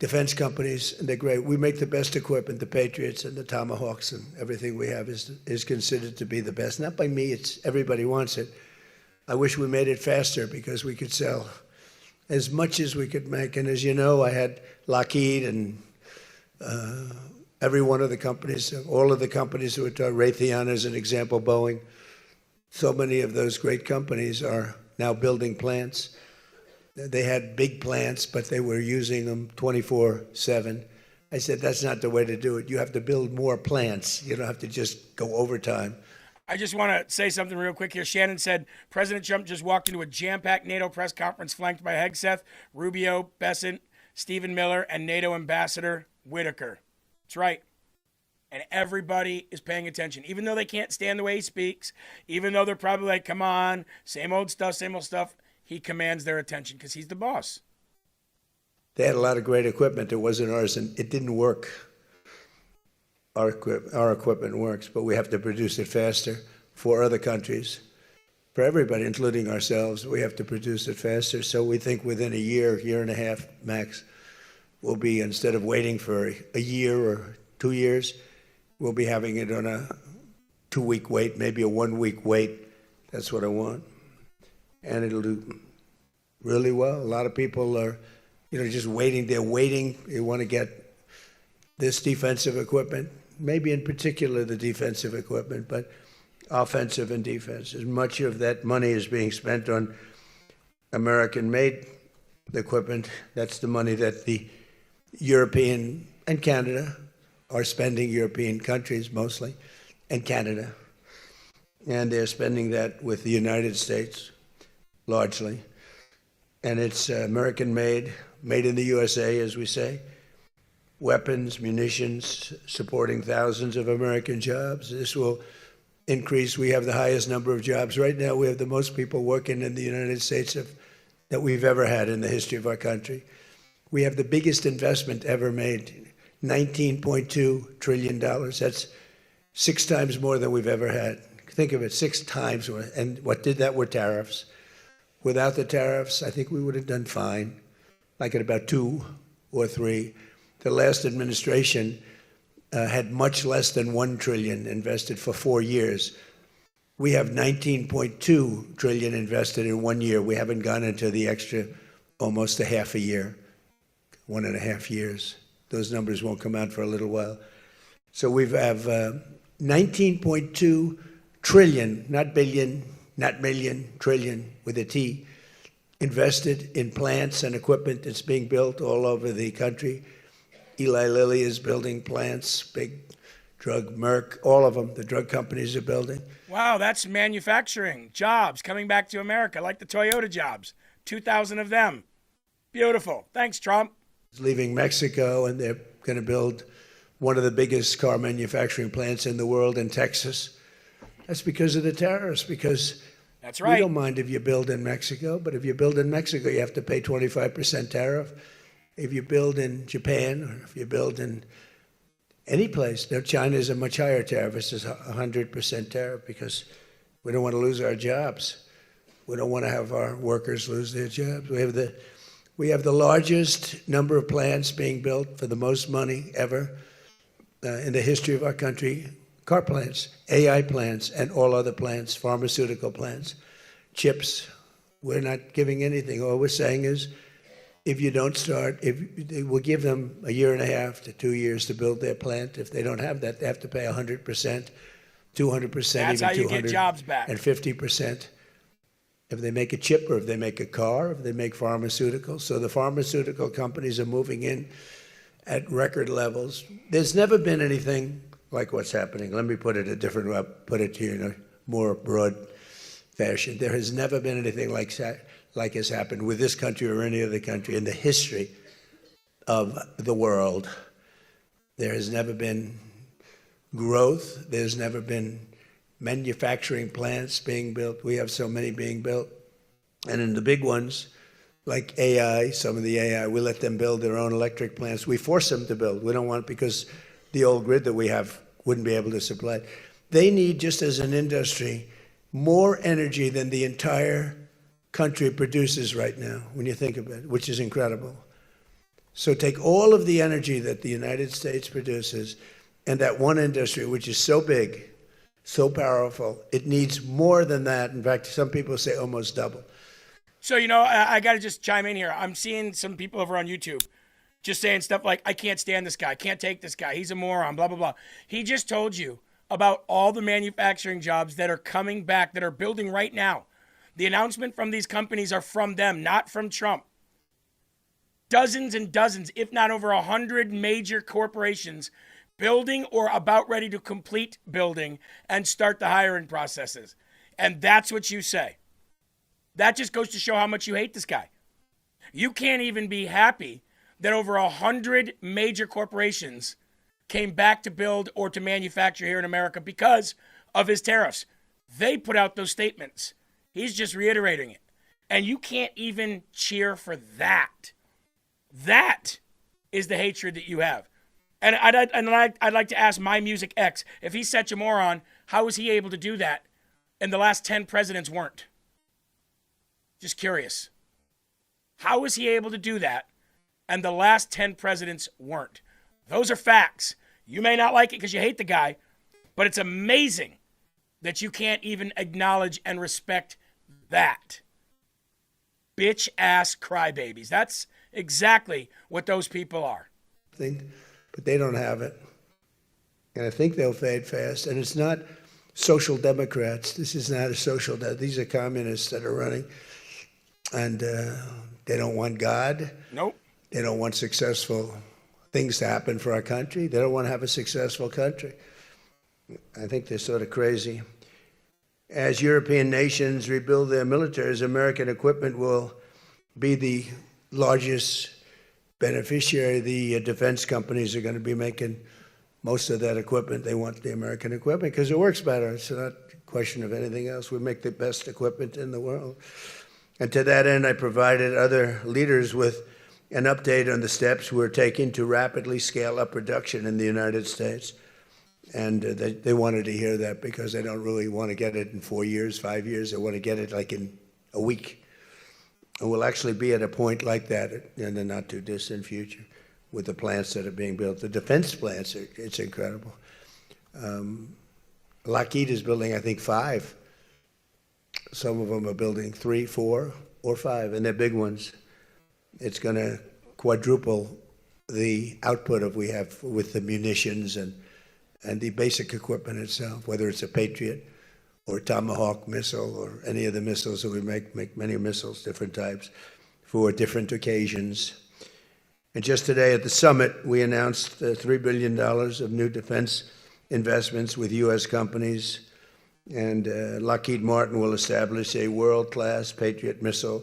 defense companies, and they're great. We make the best equipment, the Patriots and the Tomahawks, and everything we have is considered to be the best. Not by me, it's everybody wants it. I wish we made it faster because we could sell as much as we could make. And as you know, I had Lockheed and Every one of the companies, all of the companies who are Raytheon as an example, Boeing, so many of those great companies are now building plants. They had big plants, but they were using them 24/7. I said, that's not the way to do it. You have to build more plants. You don't have to just go overtime. I just want to say something real quick here. Shannon said President Trump just walked into a jam-packed NATO press conference flanked by Hegseth, Rubio, Bessent, Stephen Miller, and NATO Ambassador Whitaker. That's right. And everybody is paying attention. Even though they can't stand the way he speaks, even though they're probably like, come on, same old stuff, he commands their attention because he's the boss. They had a lot of great equipment. It wasn't ours, and it didn't work. Our equipment works, but we have to produce it faster for other countries. For everybody, including ourselves, we have to produce it faster. So we think within a year and a half max, we'll be, instead of waiting for a year or 2 years, we'll be having it on a 2-week wait, maybe a 1-week wait. That's what I want. And it'll do really well. A lot of people are, just waiting. They're waiting. They want to get this defensive equipment, maybe in particular the defensive equipment, but offensive and defense. As much of that money is being spent on American-made equipment. That's the money that the European and Canada are spending, European countries mostly, and Canada. And they're spending that with the United States, largely. And it's American-made, made in the USA, as we say. Weapons, munitions, supporting thousands of American jobs. This will increase. We have the highest number of jobs. Right now, we have the most people working in the United States that we've ever had in the history of our country. We have the biggest investment ever made, $19.2 trillion. That's 6 times more than we've ever had. Think of it, 6 times more. And what did that were tariffs. Without the tariffs, I think we would have done fine, like at about 2 or 3. The last administration had much less than $1 trillion invested for 4 years. We have $19.2 trillion invested in 1 year. We haven't gone into the extra almost a half a year, 1.5 years. Those numbers won't come out for a little while. So we have 19.2 trillion, not billion, not million, trillion with a T, invested in plants and equipment that's being built all over the country. Eli Lilly is building plants, big drug, Merck, all of them, the drug companies are building. Wow, that's manufacturing, jobs coming back to America, like the Toyota jobs, 2,000 of them. Beautiful. Thanks, Trump. It's leaving Mexico, and they're going to build one of the biggest car manufacturing plants in the world in Texas. That's because of the tariffs, because that's right. We don't mind if you build in Mexico, but if you build in Mexico, you have to pay 25% tariff. If you build in Japan, or if you build in any place, now China is a much higher tariff. It's 100% tariff because we don't want to lose our jobs. We don't want to have our workers lose their jobs. We have the largest number of plants being built for the most money ever in the history of our country. Car plants, AI plants, and all other plants, pharmaceutical plants, chips. We're not giving anything. All we're saying is, if you don't start, we'll give them 1.5 to 2 years to build their plant. If they don't have that, they have to pay 100%, 200%, That's even how you get jobs back. and 50%. If they make a chip, or if they make a car, or if they make pharmaceuticals. So the pharmaceutical companies are moving in at record levels. There's never been anything like what's happening. Let me put it a different way, put it to you in a more broad fashion. There has never been anything like has happened with this country or any other country in the history of the world. There has never been growth. There's never been manufacturing plants being built. We have so many being built. And in the big ones, like AI, some of the AI, we let them build their own electric plants. We force them to build. We don't want it because the old grid that we have wouldn't be able to supply it. They need, just as an industry, more energy than the entire country produces right now, when you think about it, which is incredible. So take all of the energy that the United States produces, and that one industry, which is so big, so powerful, it needs more than that. In fact, some people say almost double. So, I got to just chime in here. I'm seeing some people over on YouTube just saying stuff like, I can't stand this guy, I can't take this guy, he's a moron, blah, blah, blah. He just told you about all the manufacturing jobs that are coming back, that are building right now. The announcement from these companies are from them, not from Trump. Dozens and dozens, if not over 100 major corporations building or about ready to complete building and start the hiring processes. And that's what you say. That just goes to show how much you hate this guy. You can't even be happy that over 100 major corporations came back to build or to manufacture here in America because of his tariffs. They put out those statements. He's just reiterating it. And you can't even cheer for that. That is the hatred that you have. And I'd like to ask My Music X, if he's such a moron, how was he able to do that and the last 10 presidents weren't? Just curious. How was he able to do that and the last 10 presidents weren't? Those are facts. You may not like it because you hate the guy, but it's amazing that you can't even acknowledge and respect that. Bitch-ass crybabies. That's exactly what those people are. But they don't have it. And I think they'll fade fast. And it's not social democrats. This is not a social These are communists that are running. And they don't want God. Nope. They don't want successful things to happen for our country. They don't want to have a successful country. I think they're sort of crazy. As European nations rebuild their militaries, American equipment will be the largest beneficiary. The defense companies are going to be making most of that equipment. They want the American equipment because it works better. It's not a question of anything else. We make the best equipment in the world. And to that end, I provided other leaders with an update on the steps we're taking to rapidly scale up production in the United States. And they wanted to hear that because they don't really want to get it in 4 years, 5 years. They want to get it like in a week. And we'll actually be at a point like that in the not too distant future with the plants that are being built. The defense plants, it's incredible. Lockheed is building, I think, 5. Some of them are building 3, 4, or 5, and they're big ones. It's going to quadruple the output we have with the munitions and the basic equipment itself, whether it's a Patriot or Tomahawk missile or any of the missiles that we make many missiles, different types, for different occasions. And just today at the summit, we announced $3 billion of new defense investments with U.S. companies. And Lockheed Martin will establish a world-class Patriot missile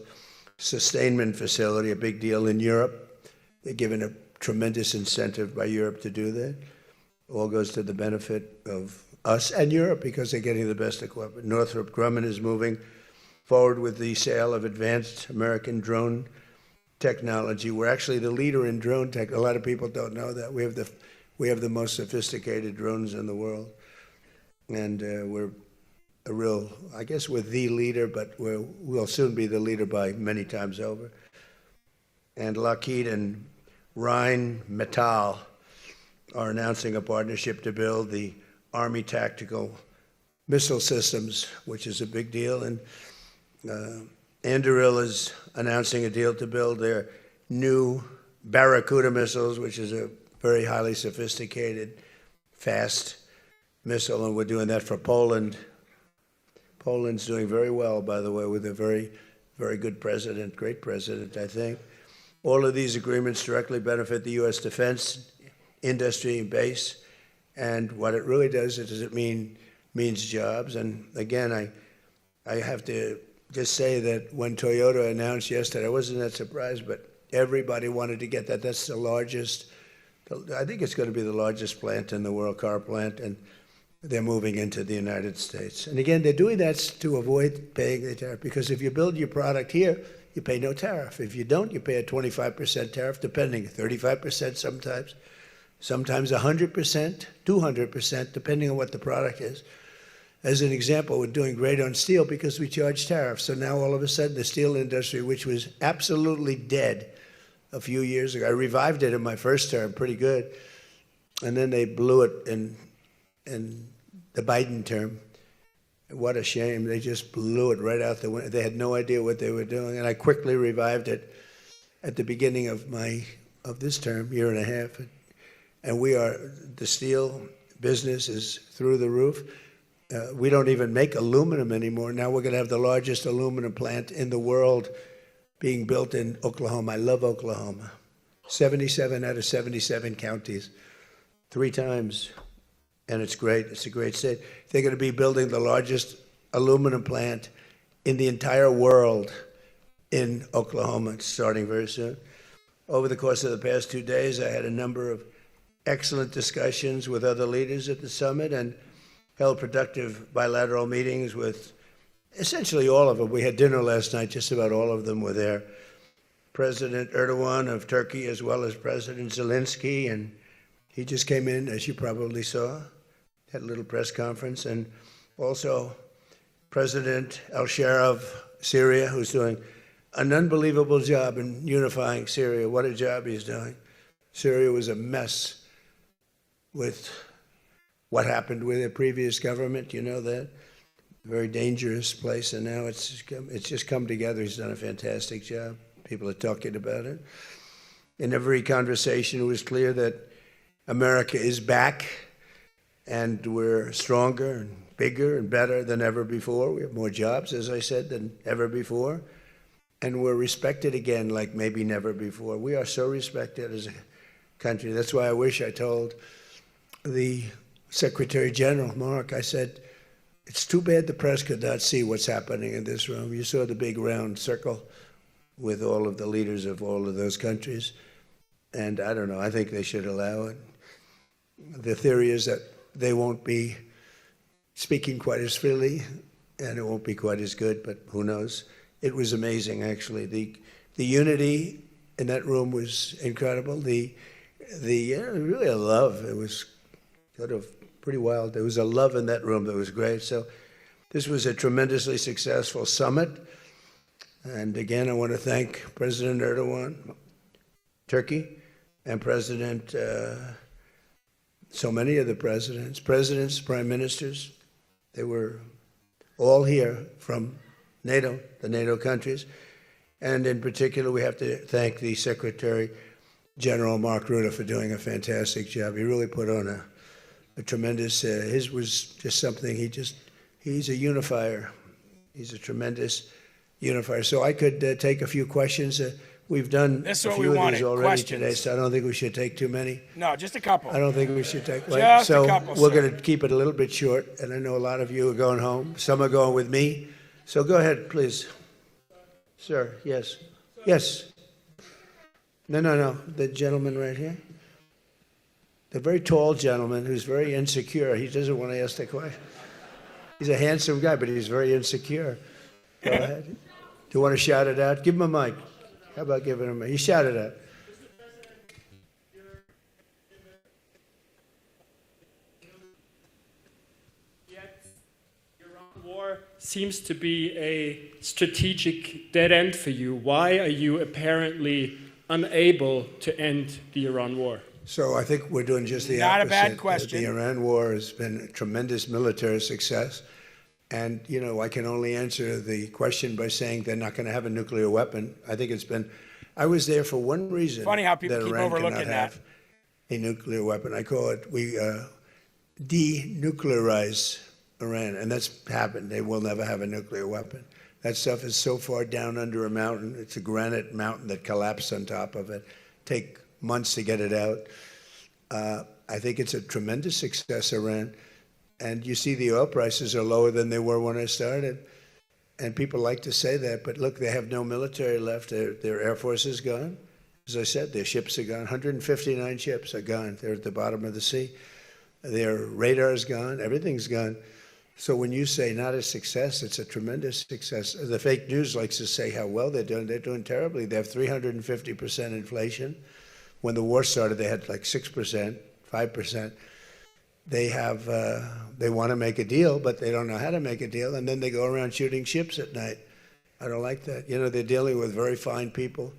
sustainment facility, a big deal in Europe. They're given a tremendous incentive by Europe to do that. All goes to the benefit of us and Europe because they're getting the best equipment. Northrop Grumman is moving forward with the sale of advanced American drone technology. We're actually the leader in drone tech. A lot of people don't know that. We have the most sophisticated drones in the world. And we're a real, I guess we're the leader, but we'll soon be the leader by many times over. And Lockheed and Rheinmetall are announcing a partnership to build the Army Tactical Missile Systems, which is a big deal. And Anduril is announcing a deal to build their new Barracuda missiles, which is a very highly sophisticated, fast missile, and we're doing that for Poland. Poland's doing very well, by the way, with a very, very good president, great president, I think. All of these agreements directly benefit the U.S. defense industry base, and what it really does is it means jobs. And again, I have to just say that when Toyota announced yesterday, I wasn't that surprised, but everybody wanted to get that. That's the largest, I think it's going to be the largest plant in the world, car plant, and they're moving into the United States. And again, they're doing that to avoid paying the tariff, because if you build your product here, you pay no tariff. If you don't, you pay a 25% tariff, depending, 35% sometimes 100%, 200%, depending on what the product is. As an example, we're doing great on steel because we charge tariffs. So now all of a sudden the steel industry, which was absolutely dead a few years ago, I revived it in my first term, pretty good. And then they blew it in the Biden term. What a shame. They just blew it right out the window. They had no idea what they were doing. And I quickly revived it at the beginning of my of this term, year and a half. And the steel business is through the roof. We don't even make aluminum anymore. Now we're going to have the largest aluminum plant in the world being built in Oklahoma. I love Oklahoma. 77 out of 77 counties, 3 times. And it's great. It's a great state. They're going to be building the largest aluminum plant in the entire world in Oklahoma. It's starting very soon. Over the course of the past 2 days, I had a number of excellent discussions with other leaders at the summit and held productive bilateral meetings with essentially all of them. We had dinner last night, just about all of them were there. President Erdogan of Turkey, as well as President Zelensky, and he just came in, as you probably saw, had a little press conference, and also President al-Shara of Syria, who's doing an unbelievable job in unifying Syria. What a job he's doing. Syria was a mess with what happened with the previous government, you know that? Very dangerous place, and now it's just come together. He's done a fantastic job. People are talking about it. In every conversation, it was clear that America is back, and we're stronger and bigger and better than ever before. We have more jobs, as I said, than ever before. And we're respected again like maybe never before. We are so respected as a country. That's why I wish I told the Secretary General, Mark, I said, it's too bad the press could not see what's happening in this room. You saw the big round circle with all of the leaders of all of those countries. And I don't know, I think they should allow it. The theory is that they won't be speaking quite as freely and it won't be quite as good, but who knows? It was amazing, actually. The unity in that room was incredible. Really a love. It was sort of pretty wild. There was a love in that room that was great. So this was a tremendously successful summit. And again, I want to thank President Erdogan, Turkey, and so many of the presidents, prime ministers. They were all here from NATO, the NATO countries. And in particular, we have to thank the Secretary General Mark Rutte for doing a fantastic job. He really put on a tremendous, his was just something, he's a unifier. He's a tremendous unifier. So I could take a few questions. We've done a few of these already today, so I don't think we should take too many. No, just a couple. I don't think we should take. Just a couple, we're going to keep it a little bit short, and I know a lot of you are going home. Some are going with me. So go ahead, please. Sir, yes. Yes. No. The gentleman right here. The very tall gentleman who's very insecure. He doesn't want to ask the question. He's a handsome guy, but he's very insecure. Go ahead. Do you want to shout it out? Give him a mic. How about giving him a mic? You shout it out. War seems to be a strategic dead end for you. Why are you apparently unable to end the Iran war? So I think we're doing just the Not opposite. a bad question. The Iran war has been a tremendous military success. And, you know, I can only answer the question by saying they're not going to have a nuclear weapon. I think I was there for one reason. Funny how people that keep Iran overlooking cannot that. have a nuclear weapon. I call it, we denuclearize Iran, and that's happened. They will never have a nuclear weapon. That stuff is so far down under a mountain. It's a granite mountain that collapsed on top of it. Take months to get it out. I think it's a tremendous success, Iran. And you see the oil prices are lower than they were when I started. And people like to say that, but look, they have no military left. Their Air Force is gone. As I said, their ships are gone. 159 ships are gone. They're at the bottom of the sea. Their radar is gone. Everything's gone. So when you say not a success, it's a tremendous success. The fake news likes to say how well they're doing. They're doing terribly. They have 350% inflation. When the war started, they had like 6%, 5%. They want to make a deal, but they don't know how to make a deal, and then they go around shooting ships at night. I don't like that. You know, they're dealing with very fine people.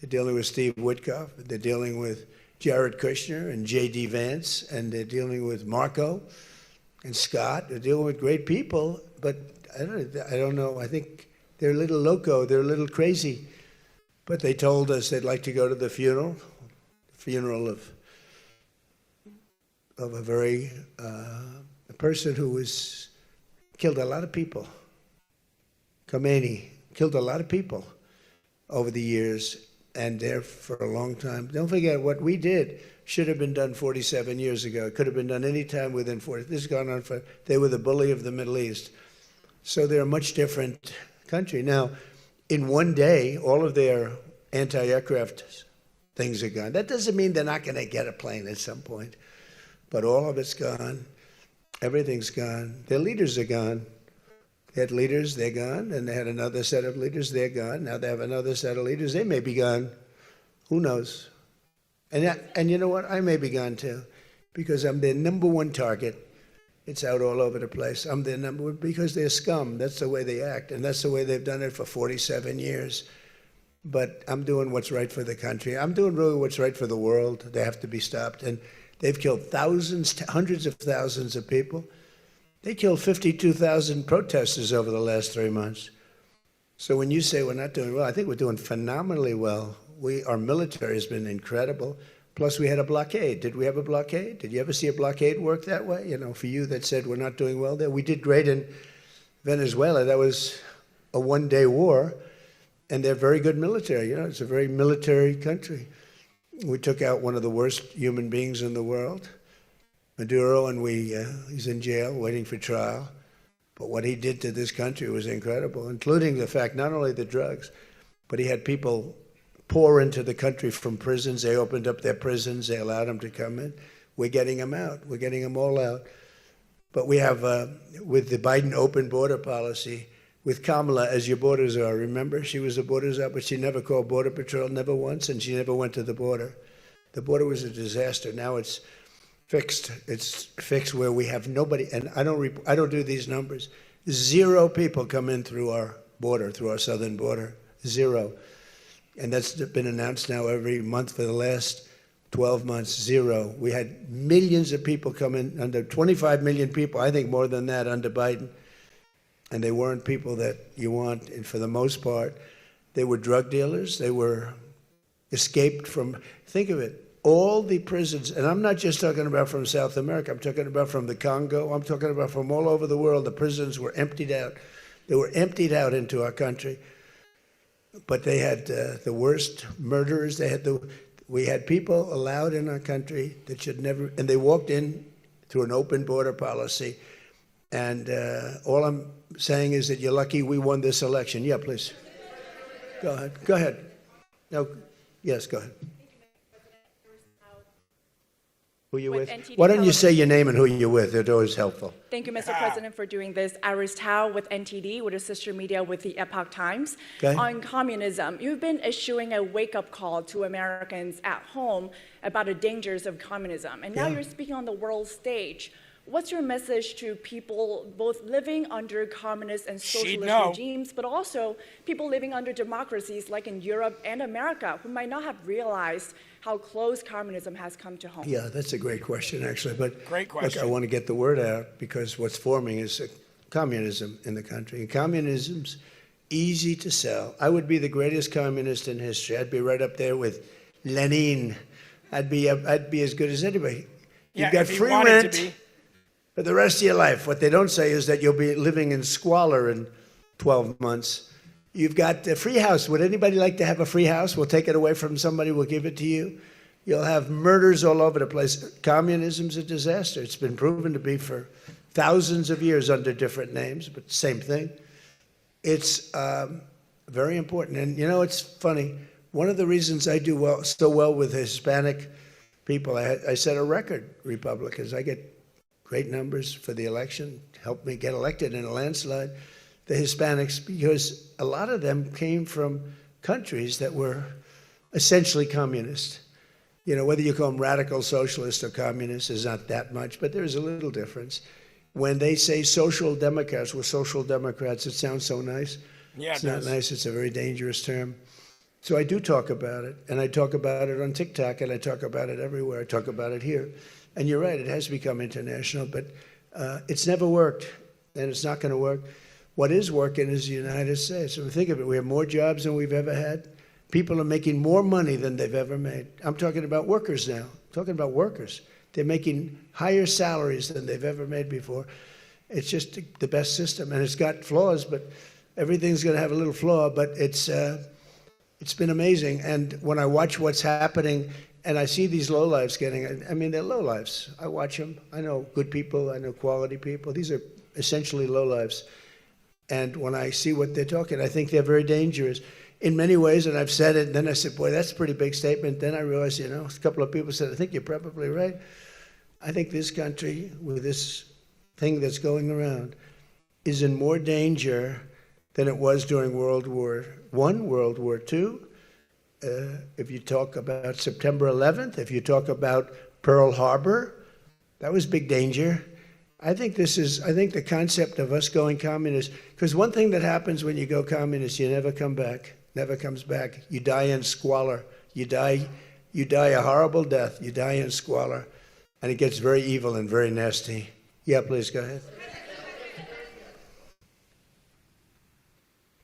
They're dealing with Steve Witkoff. They're dealing with Jared Kushner and J.D. Vance, and they're dealing with Marco and Scott. They're dealing with great people, but I don't know. I think they're a little loco. They're a little crazy. But they told us they'd like to go to the funeral. funeral of a very a person who was killed a lot of people. Khomeini killed a lot of people over the years, and there for a long time. Don't forget, what we did should have been done 47 years ago. It could have been done any time within 40. This has gone on for, they were the bully of the Middle East. So they're a much different country. Now, in one day, all of their anti-aircraft things are gone. That doesn't mean they're not going to get a plane at some point, but all of it's gone. Everything's gone. Their leaders are gone. They had leaders, they're gone, and they had another set of leaders, they're gone. Now they have another set of leaders, they may be gone. Who knows? And you know what? I may be gone too, because I'm their number one target. It's out all over the place. I'm their number one because they're scum. That's the way they act, and that's the way they've done it for 47 years. But I'm doing what's right for the country. I'm doing really what's right for the world. They have to be stopped. And they've killed thousands, hundreds of thousands of people. They killed 52,000 protesters over the last 3 months. So when you say we're not doing well, I think we're doing phenomenally well. Our military has been incredible. Plus, we had a blockade. Did we have a blockade? Did you ever see a blockade work that way? You know, for you that said we're not doing well there. We did great in Venezuela. That was a one-day war, and they're very good military. You know, it's a very military country. We took out one of the worst human beings in the world, Maduro, and he's in jail waiting for trial. But what he did to this country was incredible, including the fact not only the drugs, but he had people pour into the country from prisons. They opened up their prisons. They allowed them to come in. We're getting them out. We're getting them all out. But we have, with the Biden open border policy, with Kamala as your border czar, remember? She was a border czar, but she never called Border Patrol, never once, and she never went to the border. The border was a disaster. Now it's fixed. It's fixed where we have nobody, and I don't do these numbers. 0 people come in through our border, through our southern border. 0. And that's been announced now every month for the last 12 months, 0. We had millions of people come in, under 25 million people, I think more than that under Biden. And they weren't people that you want, and for the most part, they were drug dealers. They were escaped from, think of it, all the prisons, and I'm not just talking about from South America, I'm talking about from the Congo, I'm talking about from all over the world. The prisons were emptied out. They were emptied out into our country. But they had the worst murderers. We had people allowed in our country that should never, and they walked in through an open border policy. And all I'm saying is that you're lucky we won this election. Yeah, please. Go ahead. Go ahead. No, yes, go ahead. Who you with? Why don't you say your name and who you're with? It's always helpful. Thank you, Mr. President, for doing this. Iris Tao with NTD, with a sister media with the Epoch Times. Okay. On communism, you've been issuing a wake-up call to Americans at home about the dangers of communism. And now you're speaking on the world stage. What's your message to people both living under communist and socialist regimes, but also people living under democracies like in Europe and America who might not have realized how close communism has come to home? Yeah, that's a great question, actually. But great question. Look, I want to get the word out because what's forming is communism in the country. And communism's easy to sell. I would be the greatest communist in history. I'd be right up there with Lenin. I'd be as good as anybody. You've got free rent for the rest of your life. What they don't say is that you'll be living in squalor in 12 months. You've got a free house. Would anybody like to have a free house? We'll take it away from somebody. We'll give it to you. You'll have murders all over the place. Communism's a disaster. It's been proven to be for thousands of years under different names, but same thing. It's very important. And, you know, it's funny. One of the reasons I do so well with Hispanic people, I set a record, Republicans. I get great numbers for the election, helped me get elected in a landslide. The Hispanics, because a lot of them came from countries that were essentially communist. You know, whether you call them radical socialist or communist is not that much, but there's a little difference. When they say social democrats, we're social democrats, it sounds so nice. Yeah, it's not nice, it's a very dangerous term. So I do talk about it, and I talk about it on TikTok, and I talk about it everywhere. I talk about it here. And you're right, it has become international, but it's never worked, and it's not going to work. What is working is the United States. I mean, think of it, we have more jobs than we've ever had. People are making more money than they've ever made. I'm talking about workers now. I'm talking about workers. They're making higher salaries than they've ever made before. It's just the best system, and it's got flaws, but everything's going to have a little flaw, but it's been amazing. And when I watch what's happening, and I see these lowlifes getting, I mean, they're lowlifes. I watch them. I know good people. I know quality people. These are essentially lowlifes. And when I see what they're talking, I think they're very dangerous in many ways. And I've said it, and then I said, boy, that's a pretty big statement. Then I realized, a couple of people said, I think you're probably right. I think this country, with this thing that's going around, is in more danger than it was during World War I, World War II. If you talk about September 11th, if you talk about Pearl Harbor, that was big danger. I think the concept of us going communist, because one thing that happens when you go communist, you never come back, never comes back. You die in squalor. You die a horrible death. You die in squalor. And it gets very evil and very nasty. Yeah, please, go ahead.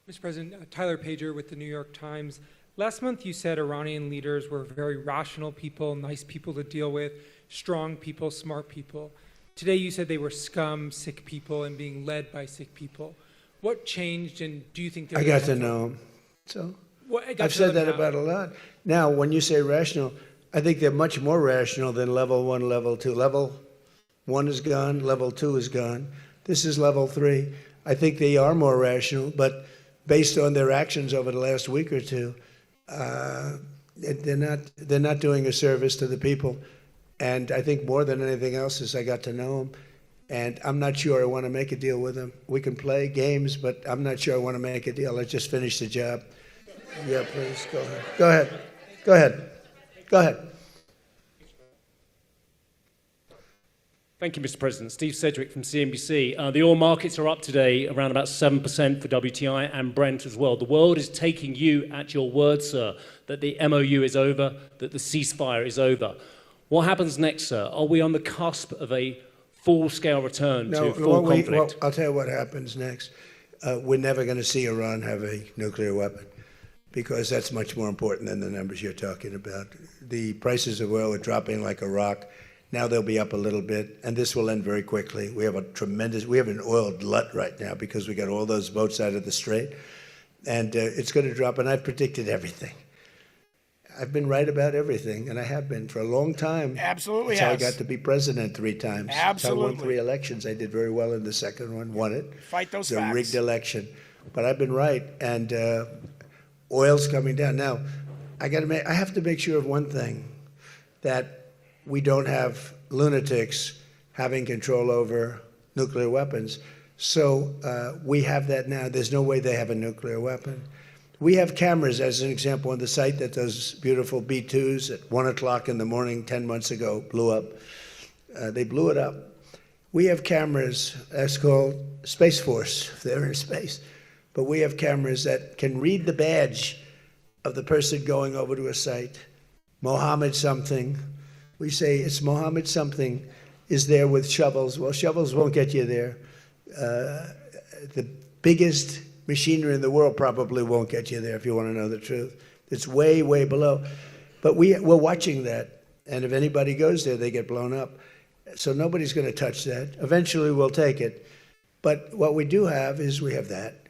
Mr. President, Tyler Pager with the New York Times. Last month you said Iranian leaders were very rational people, nice people to deal with, strong people, smart people. Today you said they were scum, sick people, and being led by sick people. What changed, and do you think they're... I got to know them. So I've said that about a lot. Now, when you say rational, I think they're much more rational than level 1, level 2. Level 1 is gone, level 2 is gone. This is level 3. I think they are more rational, but based on their actions over the last week or two, they're not doing a service to the people. And I think more than anything else is I got to know them. And I'm not sure I want to make a deal with them. We can play games, but I'm not sure I want to make a deal. Let's just finish the job. Yeah, please, go ahead. Go ahead. Go ahead. Go ahead. Thank you, Mr. President. Steve Sedgwick from CNBC. The oil markets are up today, around about 7% for WTI and Brent as well. The world is taking you at your word, sir, that the MOU is over, that the ceasefire is over. What happens next, sir? Are we on the cusp of a full-scale return to full conflict? I'll tell you what happens next. We're never going to see Iran have a nuclear weapon, because that's much more important than the numbers you're talking about. The prices of oil are dropping like a rock. Now they'll be up a little bit, and this will end very quickly. We have an oil glut right now because we got all those boats out of the strait, and it's going to drop, and I've predicted everything. I've been right about everything, and I have been for a long time. Absolutely. That's how I got to be president 3 times. Absolutely. I won 3 elections. I did very well in the second one, won it. Fight those facts. It's a rigged election. But I've been right, and oil's coming down. Now, I have to make sure of one thing, that we don't have lunatics having control over nuclear weapons. So we have that now. There's no way they have a nuclear weapon. We have cameras, as an example, on the site that those beautiful B-2s at 1 o'clock in the morning 10 months ago blew up. They blew it up. We have cameras, that's called Space Force, if they're in space. But we have cameras that can read the badge of the person going over to a site. Mohammed something. We say it's Mohammed something is there with shovels. Well, shovels won't get you there. The biggest machinery in the world probably won't get you there, if you want to know the truth. It's way, way below. But we're watching that. And if anybody goes there, they get blown up. So nobody's going to touch that. Eventually, we'll take it. But what we do have is we have that.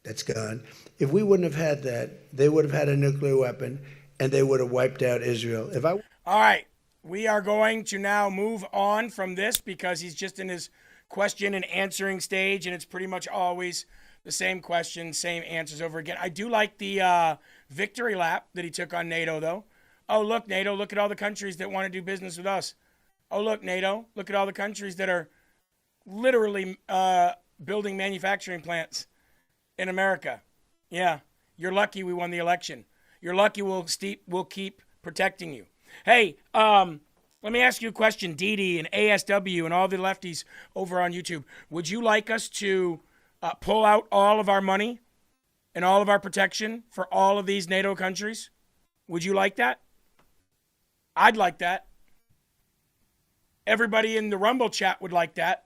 That's gone. If we wouldn't have had that, they would have had a nuclear weapon, and they would have wiped out Israel. All right. We are going to now move on from this because he's just in his question and answering stage, and it's pretty much always the same question, same answers over again. I do like the victory lap that he took on NATO, though. Oh, look, NATO, look at all the countries that want to do business with us. Oh, look, NATO, look at all the countries that are literally building manufacturing plants in America. Yeah, you're lucky we won the election. You're lucky we'll keep protecting you. Hey, let me ask you a question, Dee and ASW and all the lefties over on YouTube. Would you like us to pull out all of our money and all of our protection for all of these NATO countries? Would you like that? I'd like that. Everybody in the Rumble chat would like that.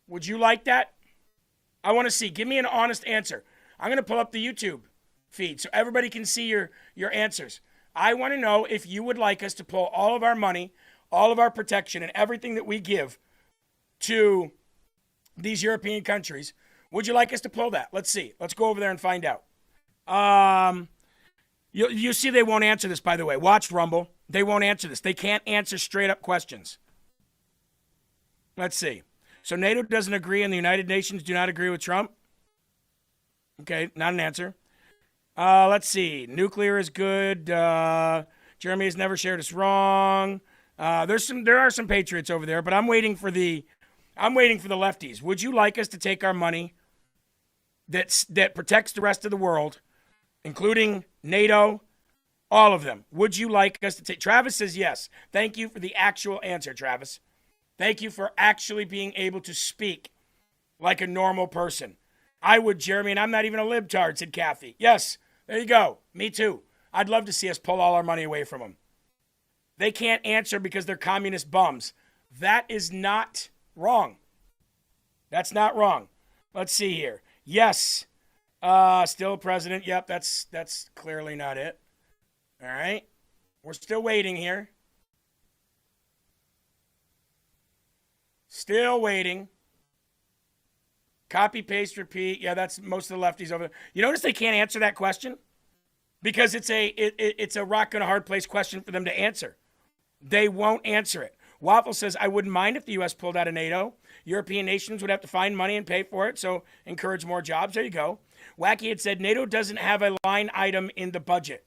Would you like that? I want to see. Give me an honest answer. I'm going to pull up the YouTube. feed so everybody can see your answers. I want to know if you would like us to pull all of our money, all of our protection, and everything that we give to these European countries. Would you like us to pull that? Let's see. Let's go over there and find out. You see they won't answer this, by the way. Watch Rumble. They won't answer this. They can't answer straight up questions. Let's see. So NATO doesn't agree and the United Nations do not agree with Trump? Okay, not an answer. Let's see. Nuclear is good. Jeremy has never shared us wrong. There are some patriots over there, but I'm waiting for the lefties. Would you like us to take our money that protects the rest of the world, including NATO, all of them? Would you like us to take? Travis says yes. Thank you for the actual answer, Travis. Thank you for actually being able to speak like a normal person. I would, Jeremy, and I'm not even a libtard, said Kathy. Yes, there you go. Me too. I'd love to see us pull all our money away from them. They can't answer because they're communist bums. That is not wrong. That's not wrong. Let's see here. Yes. Still president. Yep, that's clearly not it. All right. We're still waiting here. Still waiting. Copy, paste, repeat. Yeah, that's most of the lefties over there. You notice they can't answer that question? Because it's a rock and a hard place question for them to answer. They won't answer it. Waffle says, I wouldn't mind if the U.S. pulled out of NATO. European nations would have to find money and pay for it, so encourage more jobs. There you go. Wacky had said, NATO doesn't have a line item in the budget.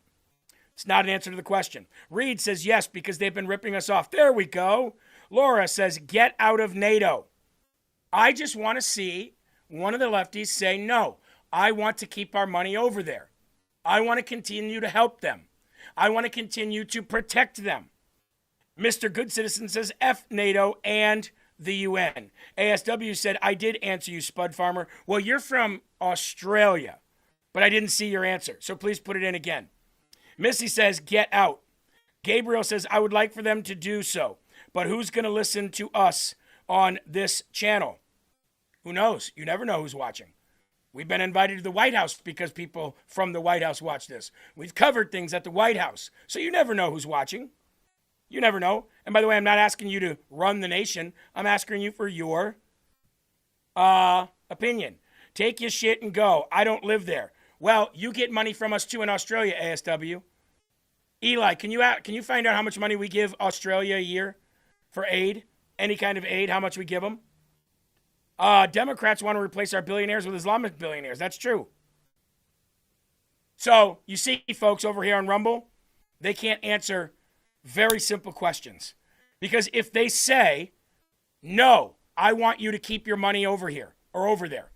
It's not an answer to the question. Reed says, yes, because they've been ripping us off. There we go. Laura says, get out of NATO. I just want to see one of the lefties say, no, I want to keep our money over there. I want to continue to help them. I want to continue to protect them. Mr. Good Citizen says F NATO and the UN. ASW said, I did answer you, Spud Farmer. Well, you're from Australia, but I didn't see your answer, so please put it in again. Missy says, get out. Gabriel says, I would like for them to do so, but who's going to listen to us on this channel? Who knows? You never know who's watching. We've been invited to the White House because people from the White House watch this. We've covered things at the White House, so you never know who's watching. You never know. And by the way, I'm not asking you to run the nation. I'm asking you for your opinion. Take your shit and go. I don't live there. Well, you get money from us too in Australia, ASW. Eli, can you find out how much money we give Australia a year for aid? Any kind of aid, how much we give them? Democrats want to replace our billionaires with Islamic billionaires. That's true. So you see, folks, over here on Rumble, they can't answer very simple questions. Because if they say, no, I want you to keep your money over here or over there,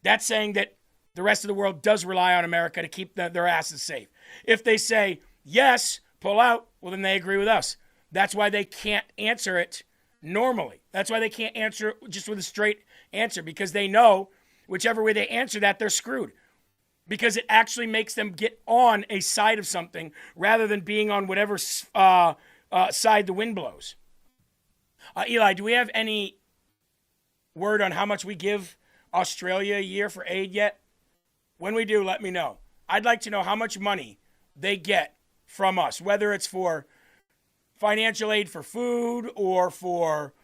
that's saying that the rest of the world does rely on America to keep their asses safe. If they say, yes, pull out, well, then they agree with us. That's why they can't answer it normally. That's why they can't answer it just with a straight answer, because they know whichever way they answer that, they're screwed. Because it actually makes them get on a side of something rather than being on whatever side the wind blows. Eli, do we have any word on how much we give Australia a year for aid yet? When we do, let me know. I'd like to know how much money they get from us, whether it's for financial aid for food or for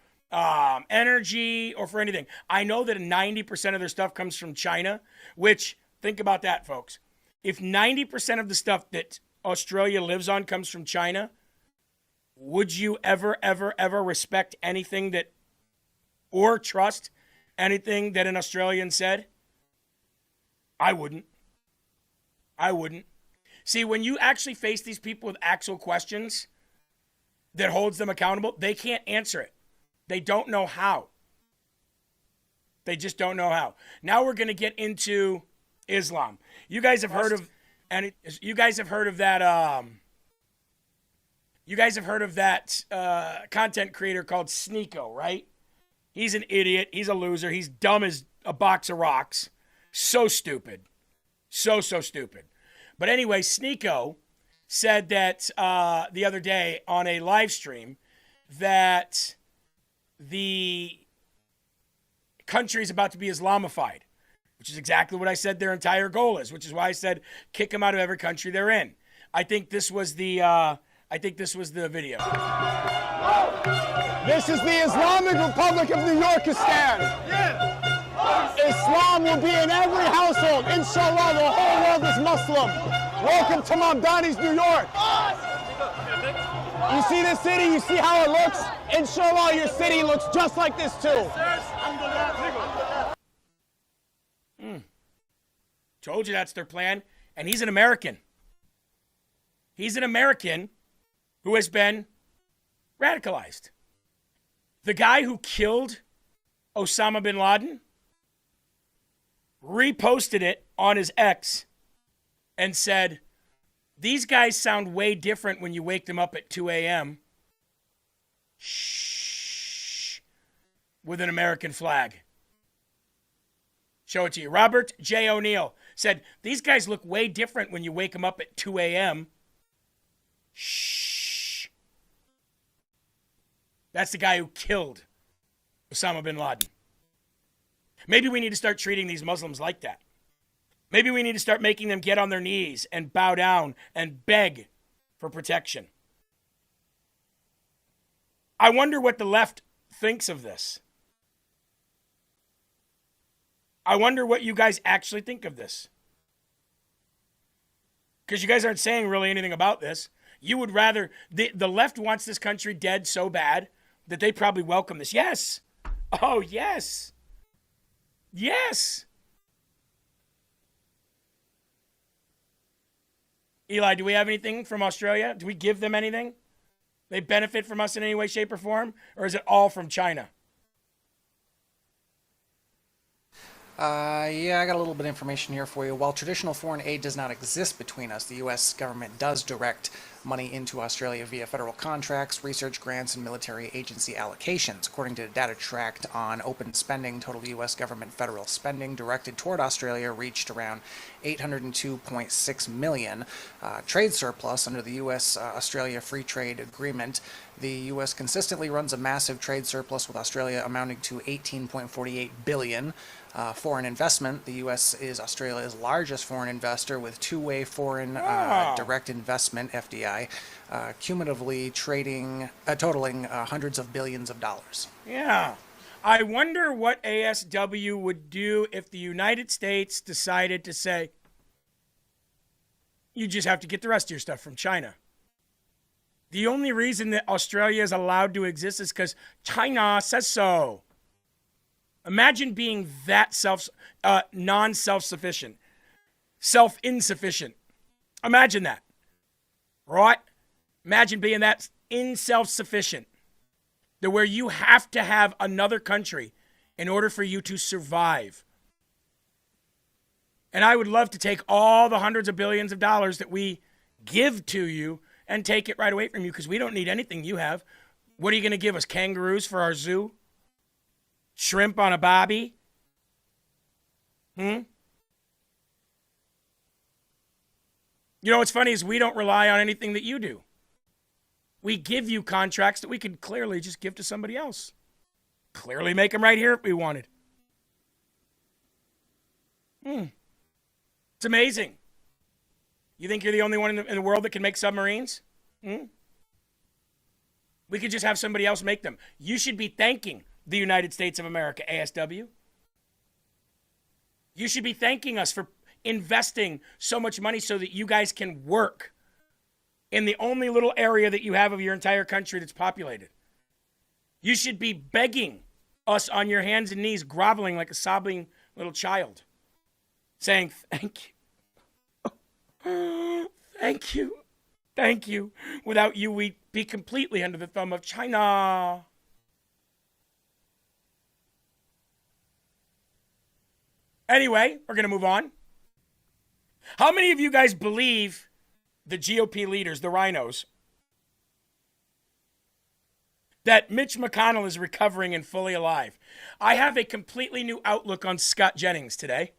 energy or for anything. I know that 90% of their stuff comes from China, which... think about that, folks. If 90% of the stuff that Australia lives on comes from China, would you ever, ever, ever respect anything that, or trust anything that an Australian said? I wouldn't. I wouldn't. See, when you actually face these people with actual questions that holds them accountable, they can't answer it. They don't know how. They just don't know how. Now we're going to get into Islam. You guys have heard of, and you guys have heard of that. You guys have heard of that content creator called Sneeko, right? He's an idiot. He's a loser. He's dumb as a box of rocks. So stupid, so stupid. But anyway, Sneeko said that the other day on a live stream that the country is about to be Islamified. which is exactly what I said their entire goal is, which is why I said kick them out of every country they're in. I think this was the video. This is the Islamic Republic of New Yorkistan. Islam will be in every household. Inshallah, the whole world is Muslim. Welcome to Mamdani's New York. You see this city? You see how it looks? Inshallah, your city looks just like this too. Told you that's their plan. And he's an American. He's an American who has been radicalized. The guy who killed Osama bin Laden reposted it on his X and said, these guys sound way different when you wake them up at 2 a.m. Shh. With an American flag. Show it to you. Robert J. O'Neill said, these guys look way different when you wake them up at 2 a.m. Shh. That's the guy who killed Osama bin Laden. Maybe we need to start treating these Muslims like that. Maybe we need to start making them get on their knees and bow down and beg for protection. I wonder what the left thinks of this. I wonder what you guys actually think of this. Because you guys aren't saying really anything about this. You would rather, the left wants this country dead so bad that they probably welcome this. Yes. Oh, yes. Yes. Eli, do we have anything from Australia? Do we give them anything? They benefit from us in any way, shape, or form? Or is it all from China? Yeah, I got a little bit of information here for you. While traditional foreign aid does not exist between us, the U.S. government does direct money into Australia via federal contracts, research grants, and military agency allocations. According to the data tracked on open spending, total U.S. government federal spending directed toward Australia reached around $802.6 million. Trade surplus under the U.S.-Australia Free Trade Agreement. The U.S. consistently runs a massive trade surplus with Australia amounting to $18.48 billion. Foreign investment, the U.S. is Australia's largest foreign investor with two-way foreign direct investment, FDI, cumulatively totaling hundreds of billions of dollars. Yeah. I wonder what ASW would do if the United States decided to say, you just have to get the rest of your stuff from China. The only reason that Australia is allowed to exist is because China says so. Imagine being that non-self-sufficient, self-insufficient. Imagine that, right? Imagine being that self-sufficient, that where you have to have another country in order for you to survive. And I would love to take all the hundreds of billions of dollars that we give to you and take it right away from you because we don't need anything you have. What are you going to give us, kangaroos for our zoo? Shrimp on a bobby? You know what's funny is we don't rely on anything that you do. We give you contracts that we could clearly just give to somebody else. Clearly make them right here if we wanted. It's amazing. You think you're the only one in the world that can make submarines? We could just have somebody else make them. You should be thanking the United States of America, ASW. You should be thanking us for investing so much money so that you guys can work in the only little area that you have of your entire country that's populated. You should be begging us on your hands and knees, groveling like a sobbing little child, saying, thank you. Thank you. Thank you. Without you, we'd be completely under the thumb of China. Anyway, we're going to move on. How many of you guys believe the GOP leaders, the rhinos, that Mitch McConnell is recovering and fully alive? I have a completely new outlook on Scott Jennings today.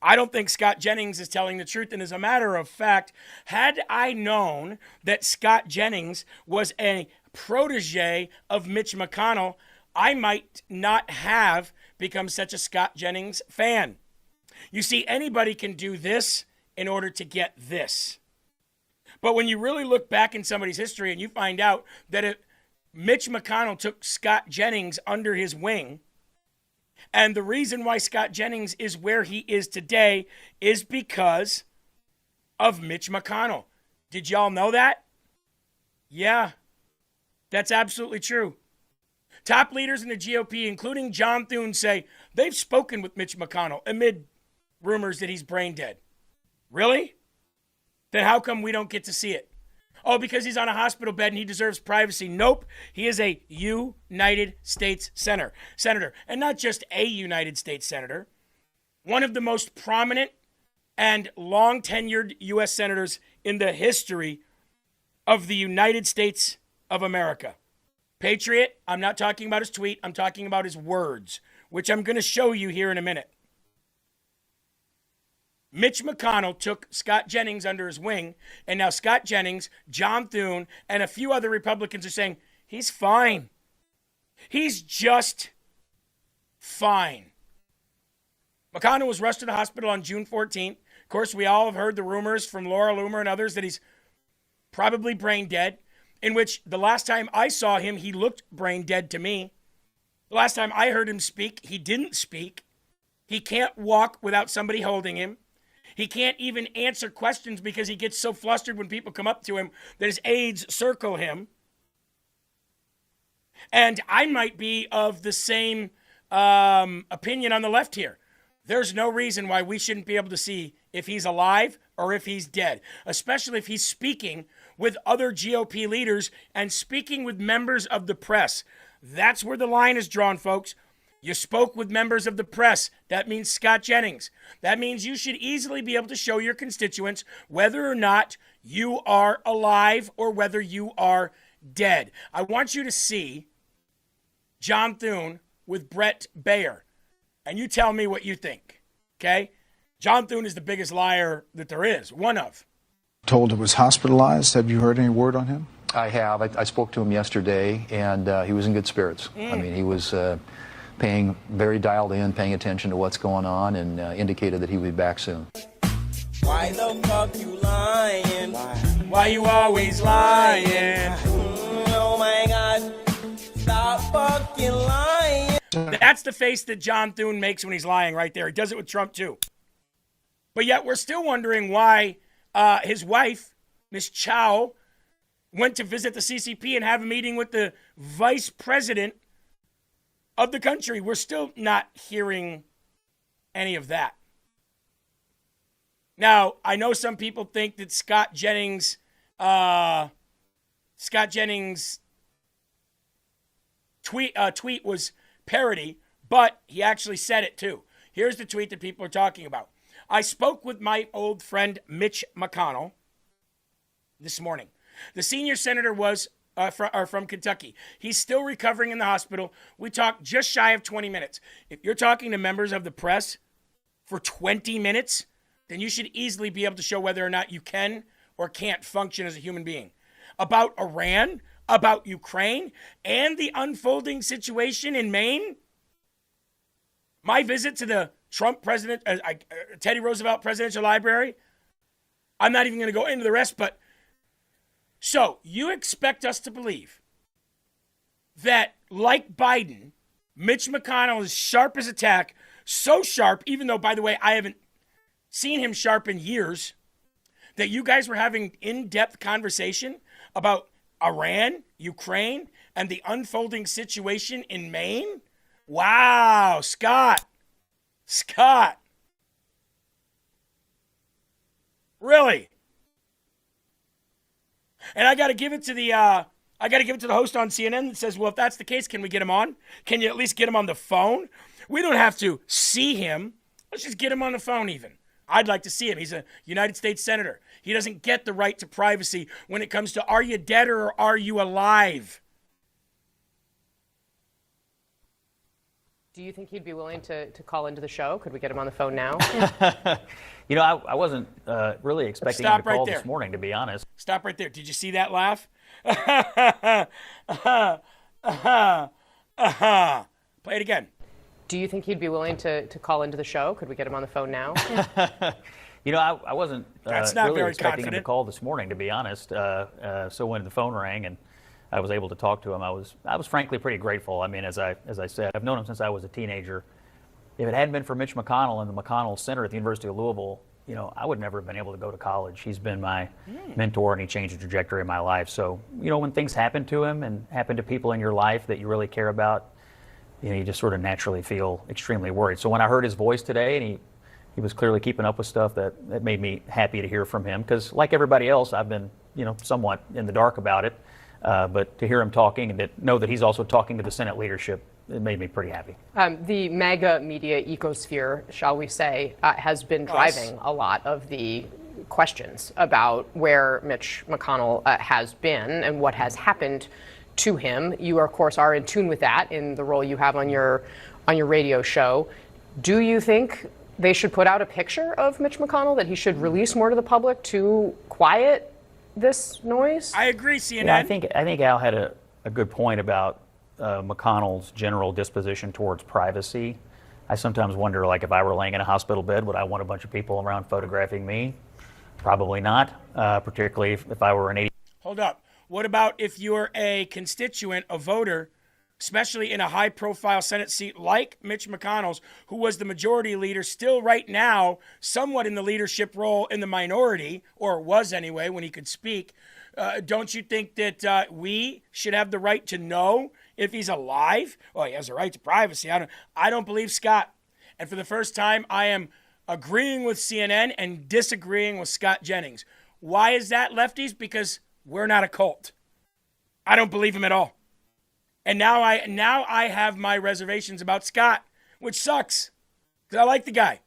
I don't think Scott Jennings is telling the truth. And as a matter of fact, had I known that Scott Jennings was a protege of Mitch McConnell, I might not have become such a Scott Jennings fan. You see, anybody can do this in order to get this. But when you really look back in somebody's history and you find out that Mitch McConnell took Scott Jennings under his wing, and the reason why Scott Jennings is where he is today is because of Mitch McConnell. Did y'all know that? Yeah, that's absolutely true. Top leaders in the GOP, including John Thune, say they've spoken with Mitch McConnell amid rumors that he's brain dead. Really? Then how come we don't get to see it? Oh, because he's on a hospital bed and he deserves privacy. Nope. He is a United States senator. And not just a United States senator. One of the most prominent and long-tenured U.S. senators in the history of the United States of America. Patriot, I'm not talking about his tweet. I'm talking about his words, which I'm going to show you here in a minute. Mitch McConnell took Scott Jennings under his wing, and now Scott Jennings, John Thune, and a few other Republicans are saying, he's fine. He's just fine. McConnell was rushed to the hospital on June 14th. Of course, we all have heard the rumors from Laura Loomer and others that he's probably brain dead, in which the last time I saw him, he looked brain dead to me. The last time I heard him speak, he didn't speak. He can't walk without somebody holding him. He can't even answer questions because he gets so flustered when people come up to him that his aides circle him. And I might be of the same opinion on the left here. There's no reason why we shouldn't be able to see if he's alive or if he's dead, especially if he's speaking with other GOP leaders and speaking with members of the press. That's where the line is drawn, folks. You spoke with members of the press. That means Scott Jennings. That means you should easily be able to show your constituents whether or not you are alive or whether you are dead. I want you to see John Thune with Brett Baer, and you tell me what you think, okay? John Thune is the biggest liar that there is, one of. Told he was hospitalized. Have you heard any word on him? I have. I spoke to him yesterday, and he was in good spirits. I mean, he was paying very dialed in, paying attention to what's going on, and indicated that he would be back soon. Why the fuck you lying? Why you always lying? Oh my God, stop fucking lying. That's the face that John Thune makes when he's lying right there. He does it with Trump too. But yet we're still wondering why his wife, Miss Chow, went to visit the CCP and have a meeting with the vice president of the country. We're still not hearing any of that. Now, I know some people think that Scott Jennings tweet was parody, but he actually said it too. Here's the tweet that people are talking about. I spoke with my old friend Mitch McConnell this morning. The senior senator was from Kentucky. He's still recovering in the hospital. We talked just shy of 20 minutes. If you're talking to members of the press for 20 minutes, then you should easily be able to show whether or not you can or can't function as a human being. About Iran, about Ukraine, and the unfolding situation in Maine. My visit to the Teddy Roosevelt Presidential Library, I'm not even going to go into the rest, but so you expect us to believe that, like Biden, Mitch McConnell is sharp as a tack, so sharp, even though, by the way, I haven't seen him sharp in years, that you guys were having in-depth conversation about Iran, Ukraine, and the unfolding situation in Maine? Wow, Scott. Really? And I got to give it to the host on CNN that says, well, if that's the case, can we get him on? Can you at least get him on the phone? We don't have to see him. Let's just get him on the phone even. I'd like to see him. He's a United States senator. He doesn't get the right to privacy when it comes to are you dead or are you alive? Do you think he'd be willing to call into the show? Could we get him on the phone now? You know, I wasn't really expecting him to call this morning, to be honest. Stop right there. Did you see that laugh? Play it again. Do you think he'd be willing to call into the show? Could we get him on the phone now? I wasn't That's not really very expecting him to confident. call this morning, to be honest. So when the phone rang and I was able to talk to him, I was frankly pretty grateful. I mean, as I said, I've known him since I was a teenager. If it hadn't been for Mitch McConnell and the McConnell Center at the University of Louisville, I would never have been able to go to college. He's been my mentor, and he changed the trajectory of my life. So, when things happen to him and happen to people in your life that you really care about, you just sort of naturally feel extremely worried. So when I heard his voice today, and he was clearly keeping up with stuff, that made me happy to hear from him. Because like everybody else, I've been, somewhat in the dark about it. But to hear him talking and to know that he's also talking to the Senate leadership, it made me pretty happy. The MAGA media ecosphere, shall we say, has been driving a lot of the questions about where Mitch McConnell has been and what has happened to him. You, of course, are in tune with that in the role you have on your radio show. Do you think they should put out a picture of Mitch McConnell, that he should release more to the public to quiet this noise? I agree, CNN. Yeah, I think Al had a good point about McConnell's general disposition towards privacy. I sometimes wonder, like, if I were laying in a hospital bed, would I want a bunch of people around photographing me? Probably not, particularly if I were an 80. Hold up. What about if you're a constituent, a voter, especially in a high-profile Senate seat like Mitch McConnell's, who was the majority leader, still right now somewhat in the leadership role in the minority, or was anyway when he could speak. Don't you think that we should have the right to know if he's alive? Well, he has a right to privacy. I don't believe Scott. And for the first time, I am agreeing with CNN and disagreeing with Scott Jennings. Why is that, lefties? Because we're not a cult. I don't believe him at all. And now I have my reservations about Scott, which sucks, because I like the guy.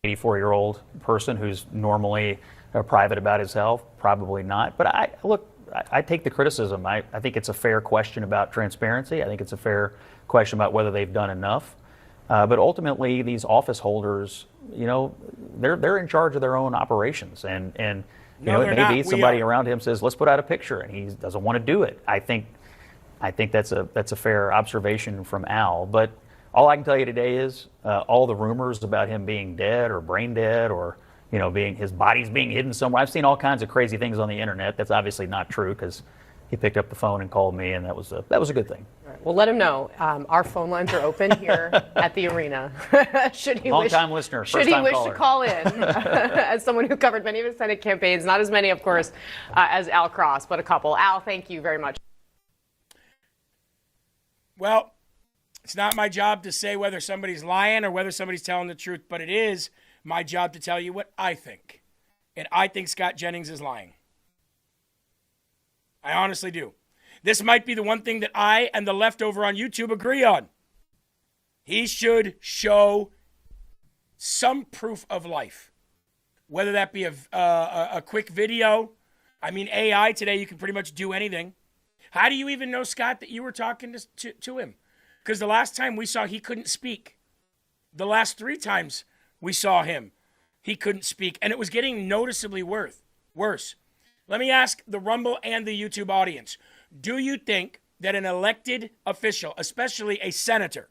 84-year-old person who's normally private about his health? Probably not. But I take the criticism. I think it's a fair question about transparency. I think it's a fair question about whether they've done enough. But ultimately, these office holders, they're in charge of their own operations. And maybe somebody around him says, let's put out a picture, and he doesn't want to do it. I think that's a fair observation from Al. But all I can tell you today is all the rumors about him being dead or brain dead or his body's being hidden somewhere. I've seen all kinds of crazy things on the internet. That's obviously not true, because he picked up the phone and called me, and that was a good thing. All right. Well, let him know. Our phone lines are open here at the arena. Should he Long-time listener, should he first-time wish caller. to call in, as someone who covered many of his Senate campaigns, not as many, of course, as Al Cross, but a couple. Al, thank you very much. Well, it's not my job to say whether somebody's lying or whether somebody's telling the truth, but it is my job to tell you what I think. And I think Scott Jennings is lying. I honestly do. This might be the one thing that I and the leftover on YouTube agree on. He should show some proof of life, whether that be a quick video. I mean, AI today, you can pretty much do anything. How do you even know, Scott, that you were talking to him? Because the last time we saw, he couldn't speak. The last 3 times we saw him, he couldn't speak, and it was getting noticeably worse. Let me ask the Rumble and the YouTube audience, do you think that an elected official, especially a senator,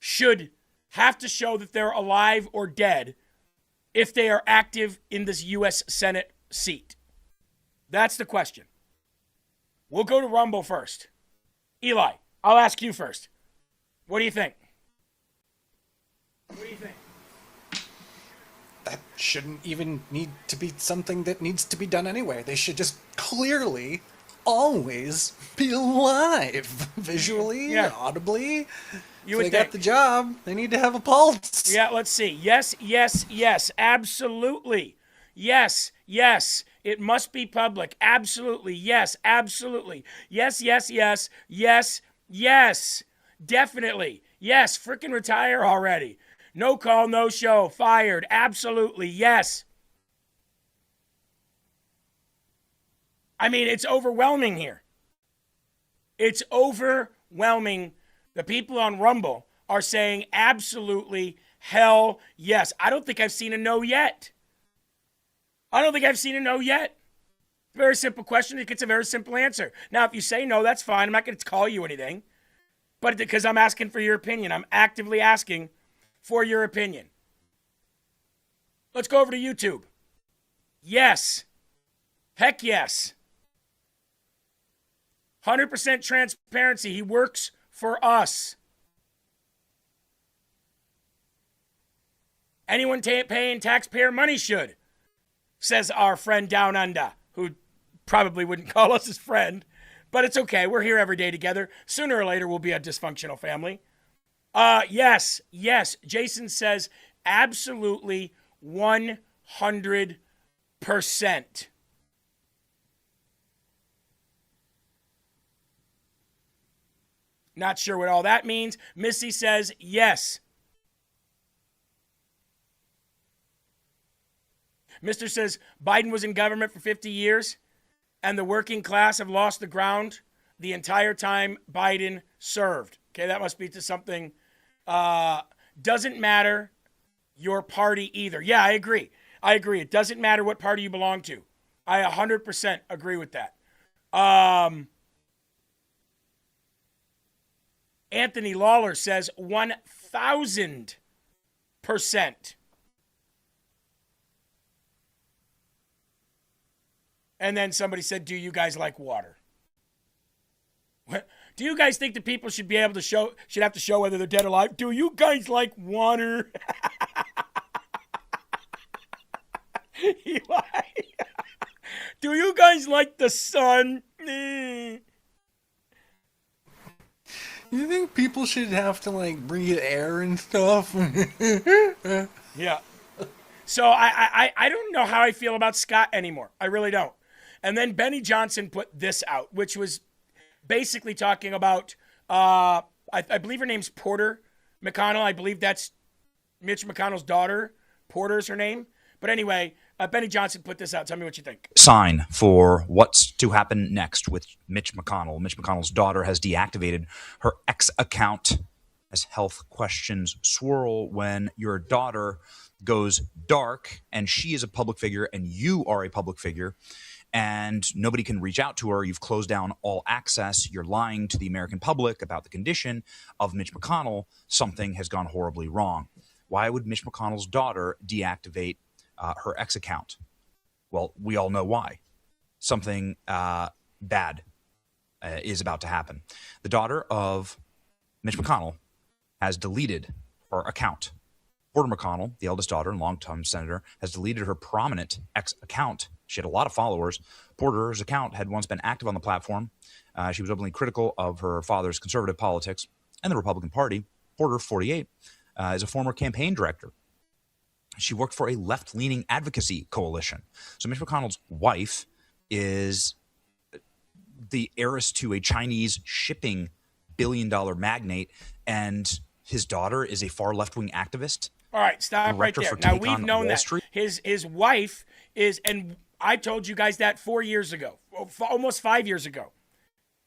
should have to show that they're alive or dead if they are active in this U.S. Senate seat? That's the question. We'll go to Rumble first. Eli, I'll ask you first. What do you think? That shouldn't even need to be something that needs to be done anyway. They should just clearly always be alive, visually, audibly. They got the job. They need to have a pulse. Yeah, let's see. Yes, absolutely. Yes. It must be public. Absolutely. Yes, absolutely. Yes. Definitely. Yes, frickin' retire already. No call, no show. Fired. Absolutely. Yes. I mean, it's overwhelming here. It's overwhelming. The people on Rumble are saying absolutely, hell yes. I don't think I've seen a no yet. Very simple question. It gets a very simple answer. Now, if you say no, that's fine. I'm not going to call you anything. But because I'm asking for your opinion, I'm actively asking for your opinion. Let's go over to YouTube. Yes. Heck yes. 100% transparency. He works for us. Anyone paying taxpayer money should, says our friend Down Under, who probably wouldn't call us his friend, but it's okay. We're here every day together. Sooner or later, we'll be a dysfunctional family. Yes. Jason says absolutely 100%. Not sure what all that means. Missy says yes. Mr. says Biden was in government for 50 years and the working class have lost the ground the entire time Biden served. Okay, that must be to something. Doesn't matter your party either. Yeah, I agree. It doesn't matter what party you belong to. I 100% agree with that. Anthony Lawler says 1,000%. And then somebody said, do you guys like water? Do you guys think that people should be able to should have to show whether they're dead or alive? Do you guys like water? Eli. Do you guys like the sun? You think people should have to like breathe air and stuff? Yeah. So I don't know how I feel about Scott anymore. I really don't. And then Benny Johnson put this out, which was basically talking about, I believe her name's Porter McConnell. I believe that's Mitch McConnell's daughter. Porter's her name. But anyway, Benny Johnson put this out. Tell me what you think. Sign for what's to happen next with Mitch McConnell. Mitch McConnell's daughter has deactivated her X account as health questions swirl when your daughter goes dark and she is a public figure and you are a public figure and nobody can reach out to her. You've closed down all access. You're lying to the American public about the condition of Mitch McConnell. Something has gone horribly wrong. Why would Mitch McConnell's daughter deactivate her X account? Well, we all know why. Something bad is about to happen. The daughter of Mitch McConnell has deleted her account. Porter McConnell, the eldest daughter and longtime senator, has deleted her prominent X account. She had a lot of followers. Porter's account had once been active on the platform. She was openly critical of her father's conservative politics and the Republican Party. Porter, 48, is a former campaign director. She worked for a left-leaning advocacy coalition. So Mitch McConnell's wife is the heiress to a Chinese shipping billion-dollar magnate, and his daughter is a far left-wing activist. All right, stop right there. Now, we've known that his wife is, and I told you guys that 4 years ago, almost 5 years ago,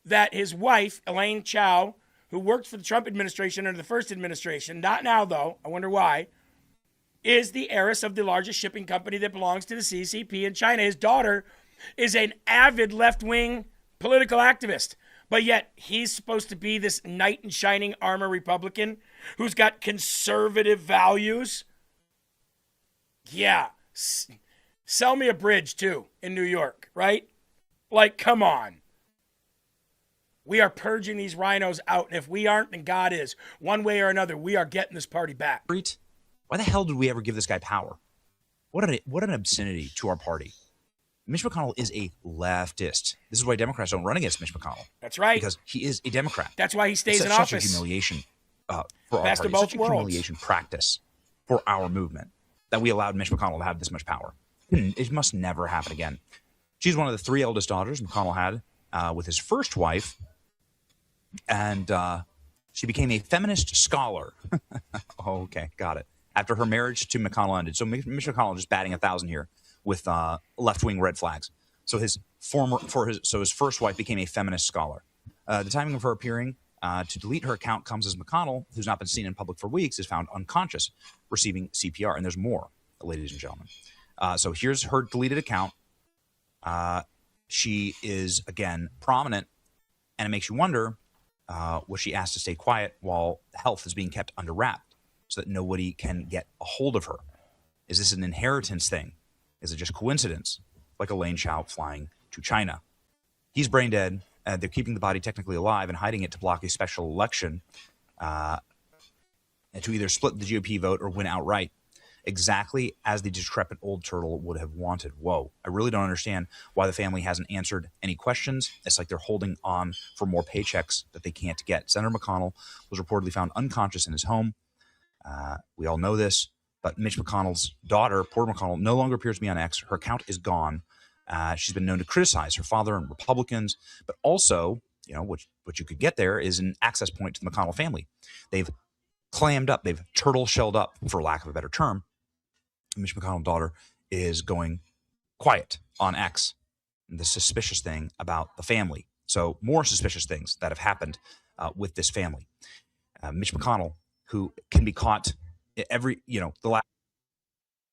that his wife, Elaine Chao, who worked for the Trump administration under the first administration, not now though, I wonder why, is the heiress of the largest shipping company that belongs to the CCP in China. His daughter is an avid left-wing political activist, but yet he's supposed to be this knight in shining armor Republican who's got conservative values. Yeah. Sell me a bridge, too, in New York, right? Like, come on. We are purging these rhinos out, and if we aren't, then God is. One way or another, we are getting this party back. Why the hell did we ever give this guy power? What an obscenity to our party. Mitch McConnell is a leftist. This is why Democrats don't run against Mitch McConnell. That's right. Because he is a Democrat. That's why he stays in such office. Such a humiliation for our Best party. of both Such a worlds. humiliation practice for our movement that we allowed Mitch McConnell to have this much power. It must never happen again. She's one of the three eldest daughters McConnell had with his first wife, and she became a feminist scholar. Oh, okay, got it. After her marriage to McConnell ended. So Mitch McConnell just batting 1,000 here with left-wing red flags. So his first wife became a feminist scholar. The timing of her appearing to delete her account comes as McConnell, who's not been seen in public for weeks, is found unconscious, receiving CPR. And there's more, ladies and gentlemen. So here's her deleted account. She is, again, prominent, and it makes you wonder, was she asked to stay quiet while health is being kept under wrap so that nobody can get a hold of her. Is this an inheritance thing? Is it just coincidence? Like Elaine Chao flying to China. He's brain dead. They're keeping the body technically alive and hiding it to block a special election and to either split the GOP vote or win outright, exactly as the decrepit old turtle would have wanted. Whoa. I really don't understand why the family hasn't answered any questions. It's like they're holding on for more paychecks that they can't get. Senator McConnell was reportedly found unconscious in his home. We all know this, but Mitch McConnell's daughter, Porter McConnell, no longer appears to be on X. Her account is gone. She's been known to criticize her father and Republicans, but also, you know, what you could get there is an access point to the McConnell family. They've clammed up, they've turtle shelled up, for lack of a better term. Mitch McConnell's daughter is going quiet on X. The suspicious thing about the family. So more suspicious things that have happened with this family. Mitch McConnell, who can be caught every, the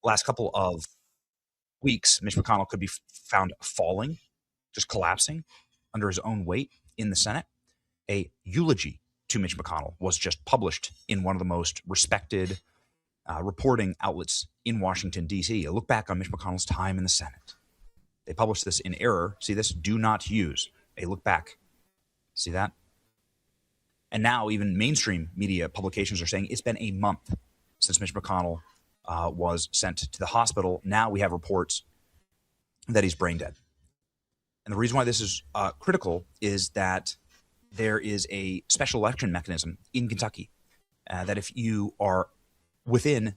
last couple of weeks, Mitch McConnell could be found falling, just collapsing under his own weight in the Senate. A eulogy to Mitch McConnell was just published in one of the most respected reporting outlets in Washington, D.C. A look back on Mitch McConnell's time in the Senate. They published this in error. See this? Do not use. A look back. See that? And now even mainstream media publications are saying it's been a month since Mitch McConnell was sent to the hospital. Now we have reports that he's brain dead. And the reason why this is critical is that there is a special election mechanism in Kentucky that if you are within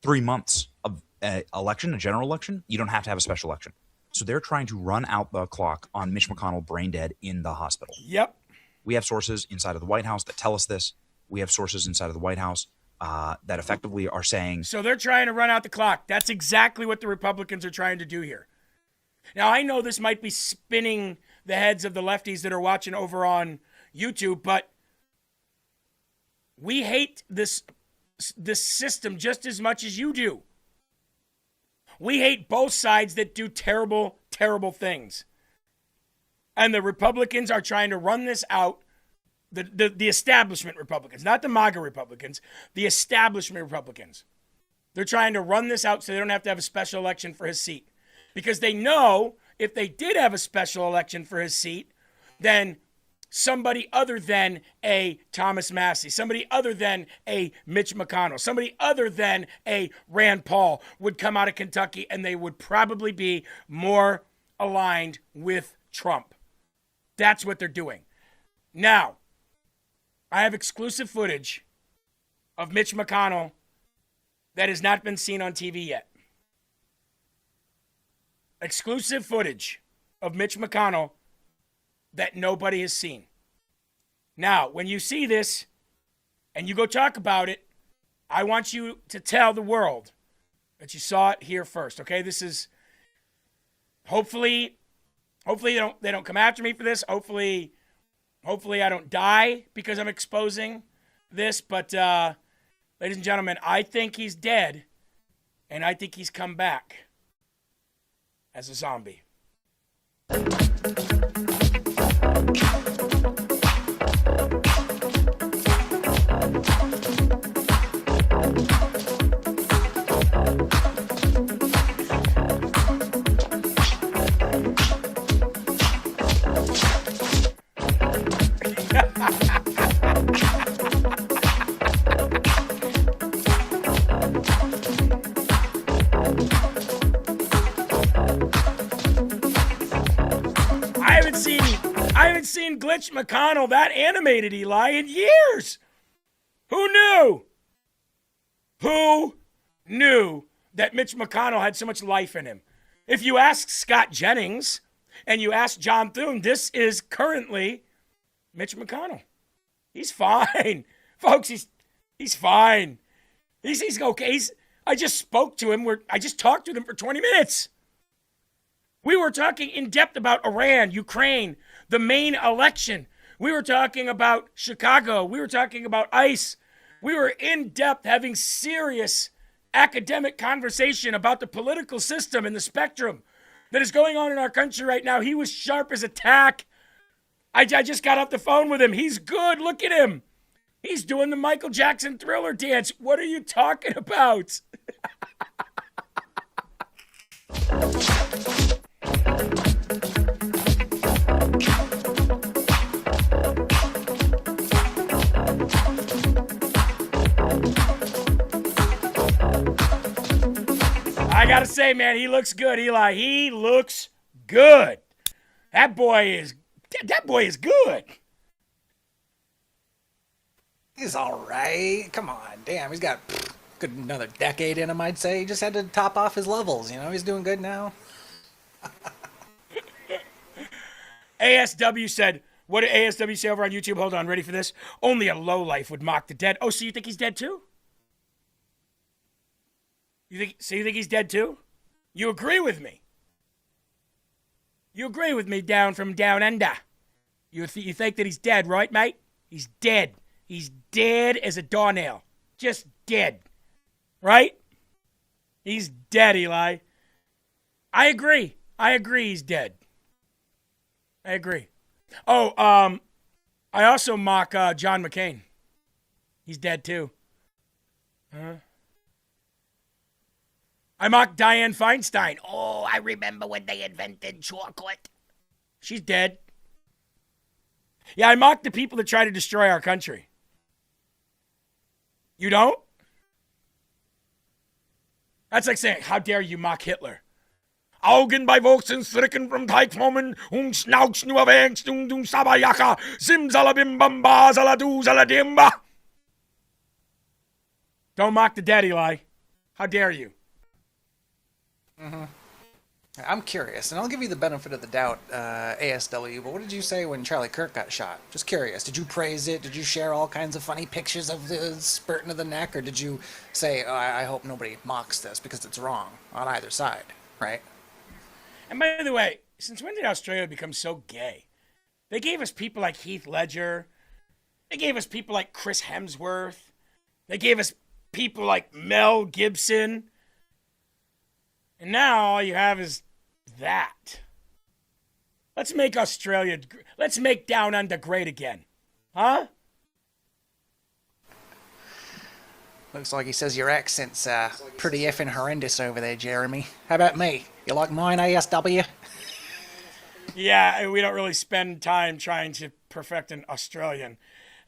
3 months of an election, a general election, you don't have to have a special election. So they're trying to run out the clock on Mitch McConnell brain dead in the hospital. Yep. We have sources inside of the White House that tell us this. We have sources inside of the White House that effectively are saying... So they're trying to run out the clock. That's exactly what the Republicans are trying to do here. Now, I know this might be spinning the heads of the lefties that are watching over on YouTube, but we hate this system just as much as you do. We hate both sides that do terrible, terrible things. And the Republicans are trying to run this out. The establishment Republicans, not the MAGA Republicans, the establishment Republicans. They're trying to run this out so they don't have to have a special election for his seat. Because they know if they did have a special election for his seat, then somebody other than a Thomas Massie, somebody other than a Mitch McConnell, somebody other than a Rand Paul would come out of Kentucky and they would probably be more aligned with Trump. That's what they're doing. Now, I have exclusive footage of Mitch McConnell that has not been seen on TV yet. Exclusive footage of Mitch McConnell that nobody has seen. Now, when you see this and you go talk about it, I want you to tell the world that you saw it here first, okay? This is hopefully they don't come after me for this. Hopefully I don't die because I'm exposing this, but ladies and gentlemen, I think he's dead and I think he's come back as a zombie. I haven't seen Glitch McConnell that animated, Eli, in years. Who knew? Who knew that Mitch McConnell had so much life in him? If you ask Scott Jennings and you ask John Thune, this is currently Mitch McConnell. He's fine. Folks, he's fine. He's okay. I just spoke to him. I just talked to him for 20 minutes. We were talking in depth about Iran, Ukraine, the main election. We were talking about Chicago. We were talking about ICE. We were in depth having serious academic conversation about the political system and the spectrum that is going on in our country right now. He was sharp as a tack. I just got off the phone with him. He's good. Look at him. He's doing the Michael Jackson Thriller dance. What are you talking about? I gotta say, man, he looks good, Eli. He looks good. That boy is good. He's all right. Come on, damn. He's got good another decade in him, I'd say. He just had to top off his levels. He's doing good now. ASW said, what did ASW say over on YouTube? Hold on, ready for this? Only a lowlife would mock the dead. Oh, so you think he's dead too? You think he's dead too? You agree with me? You agree with me down from down under? You think that he's dead, right, mate? He's dead. He's dead as a doornail. Just dead. Right? He's dead, Eli. I agree. He's dead. I agree. Oh, I also mock John McCain. He's dead too. Huh? I mock Dianne Feinstein. Oh, I remember when they invented chocolate. She's dead. Yeah, I mock the people that try to destroy our country. You don't? That's like saying, how dare you mock Hitler? Augen bei Volksen stricken from Teigformen Schnauch nur wängst du Sabayaka Simsalabim-bamba Saladu Saladimba. Don't mock the dead, Eli. How dare you? Mm-hmm. I'm curious, and I'll give you the benefit of the doubt, ASW, but what did you say when Charlie Kirk got shot? Just curious. Did you praise it? Did you share all kinds of funny pictures of the spurt into the neck? Or did you say, I hope nobody mocks this because it's wrong on either side, right? And by the way, since when did Australia become so gay? They gave us people like Heath Ledger. They gave us people like Chris Hemsworth. They gave us people like Mel Gibson. And now all you have is that. Let's make Down Under great again. Huh? Looks like he says your accent's pretty effing horrendous over there, Jeremy. How about me? You like mine, ASW? Yeah, we don't really spend time trying to perfect an Australian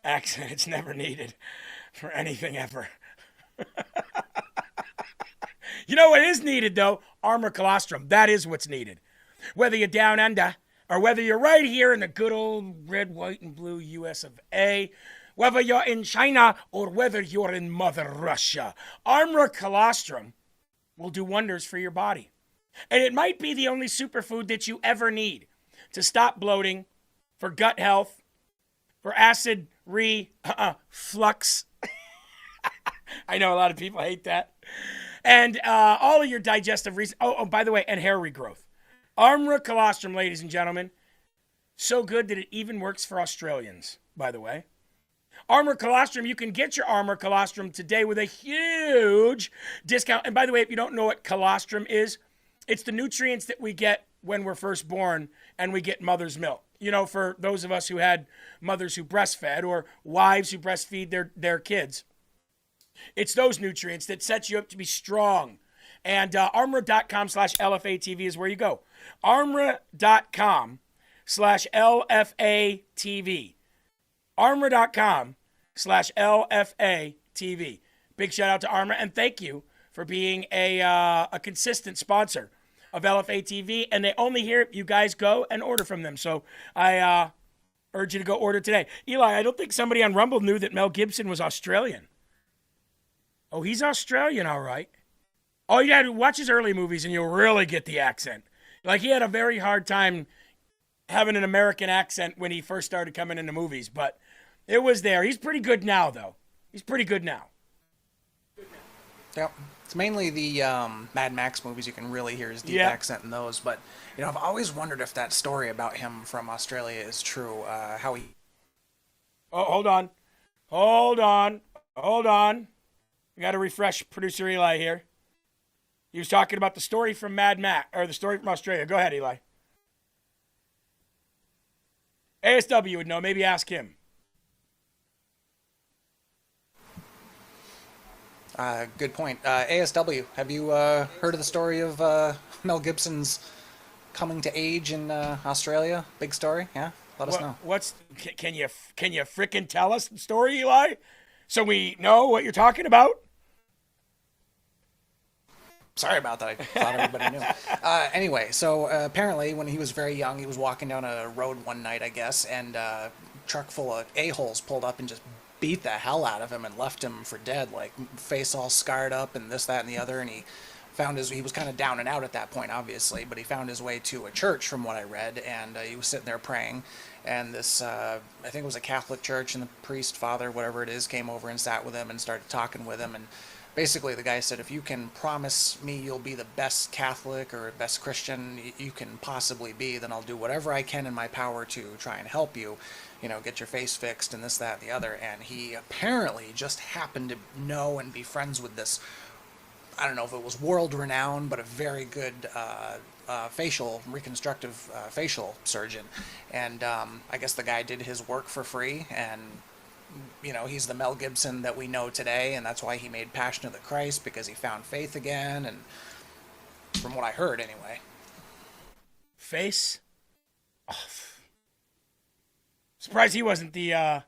accent. It's never needed for anything ever. You know what is needed, though? Armor colostrum. That is what's needed. Whether you're down under or whether you're right here in the good old red, white, and blue US of A, whether you're in China or whether you're in Mother Russia, Armor colostrum will do wonders for your body. And it might be the only superfood that you ever need to stop bloating, for gut health, for acid reflux. I know a lot of people hate that. And all of your digestive reasons. Oh, by the way, and hair regrowth. Armor colostrum, ladies and gentlemen. So good that it even works for Australians, by the way. Armor colostrum, you can get your Armor colostrum today with a huge discount. And by the way, if you don't know what colostrum is, it's the nutrients that we get when we're first born and we get mother's milk. You know, for those of us who had mothers who breastfed or wives who breastfeed their kids. It's those nutrients that set you up to be strong. And armor.com/LFATV is where you go. Armor.com/LFATV. Armor.com/LFATV. Big shout out to Armor, and thank you for being a consistent sponsor of LFATV. And they only hear you guys go and order from them. So I urge you to go order today. Eli, I don't think somebody on Rumble knew that Mel Gibson was Australian. Oh, he's Australian, all right. All you had to watch his early movies and you'll really get the accent. Like, he had a very hard time having an American accent when he first started coming into movies, but it was there. He's pretty good now, though. He's pretty good now. Yep. It's mainly the Mad Max movies you can really hear his deep accent in those, but, I've always wondered if that story about him from Australia is true, how he... Oh, hold on. Hold on. We got to refresh producer Eli here. He was talking about the story from Mad Max, or the story from Australia. Go ahead, Eli. ASW would know. Maybe ask him. Good point. ASW, have you heard of the story of Mel Gibson's coming to age in Australia? Big story, yeah? Let us know. Can you frickin' tell us the story, Eli? So we know what you're talking about? Sorry about that. I thought everybody knew. Anyway, so apparently when he was very young, he was walking down a road one night, I guess, and a truck full of a-holes pulled up and just beat the hell out of him and left him for dead, like face all scarred up and this, that, and the other. And he was kind of down and out at that point, obviously, but he found his way to a church from what I read, and he was sitting there praying. And this, I think it was a Catholic church, and the priest, father, whatever it is, came over and sat with him and started talking with him. And basically the guy said, if you can promise me you'll be the best Catholic or best Christian you can possibly be, then I'll do whatever I can in my power to try and help you, get your face fixed and this, that, and the other. And he apparently just happened to know and be friends with this, I don't know if it was world-renowned, but a very good reconstructive facial surgeon. And I guess the guy did his work for free, and he's the Mel Gibson that we know today, and that's why he made Passion of the Christ, because he found faith again, and from what I heard anyway. Face? Oh. Surprised he wasn't the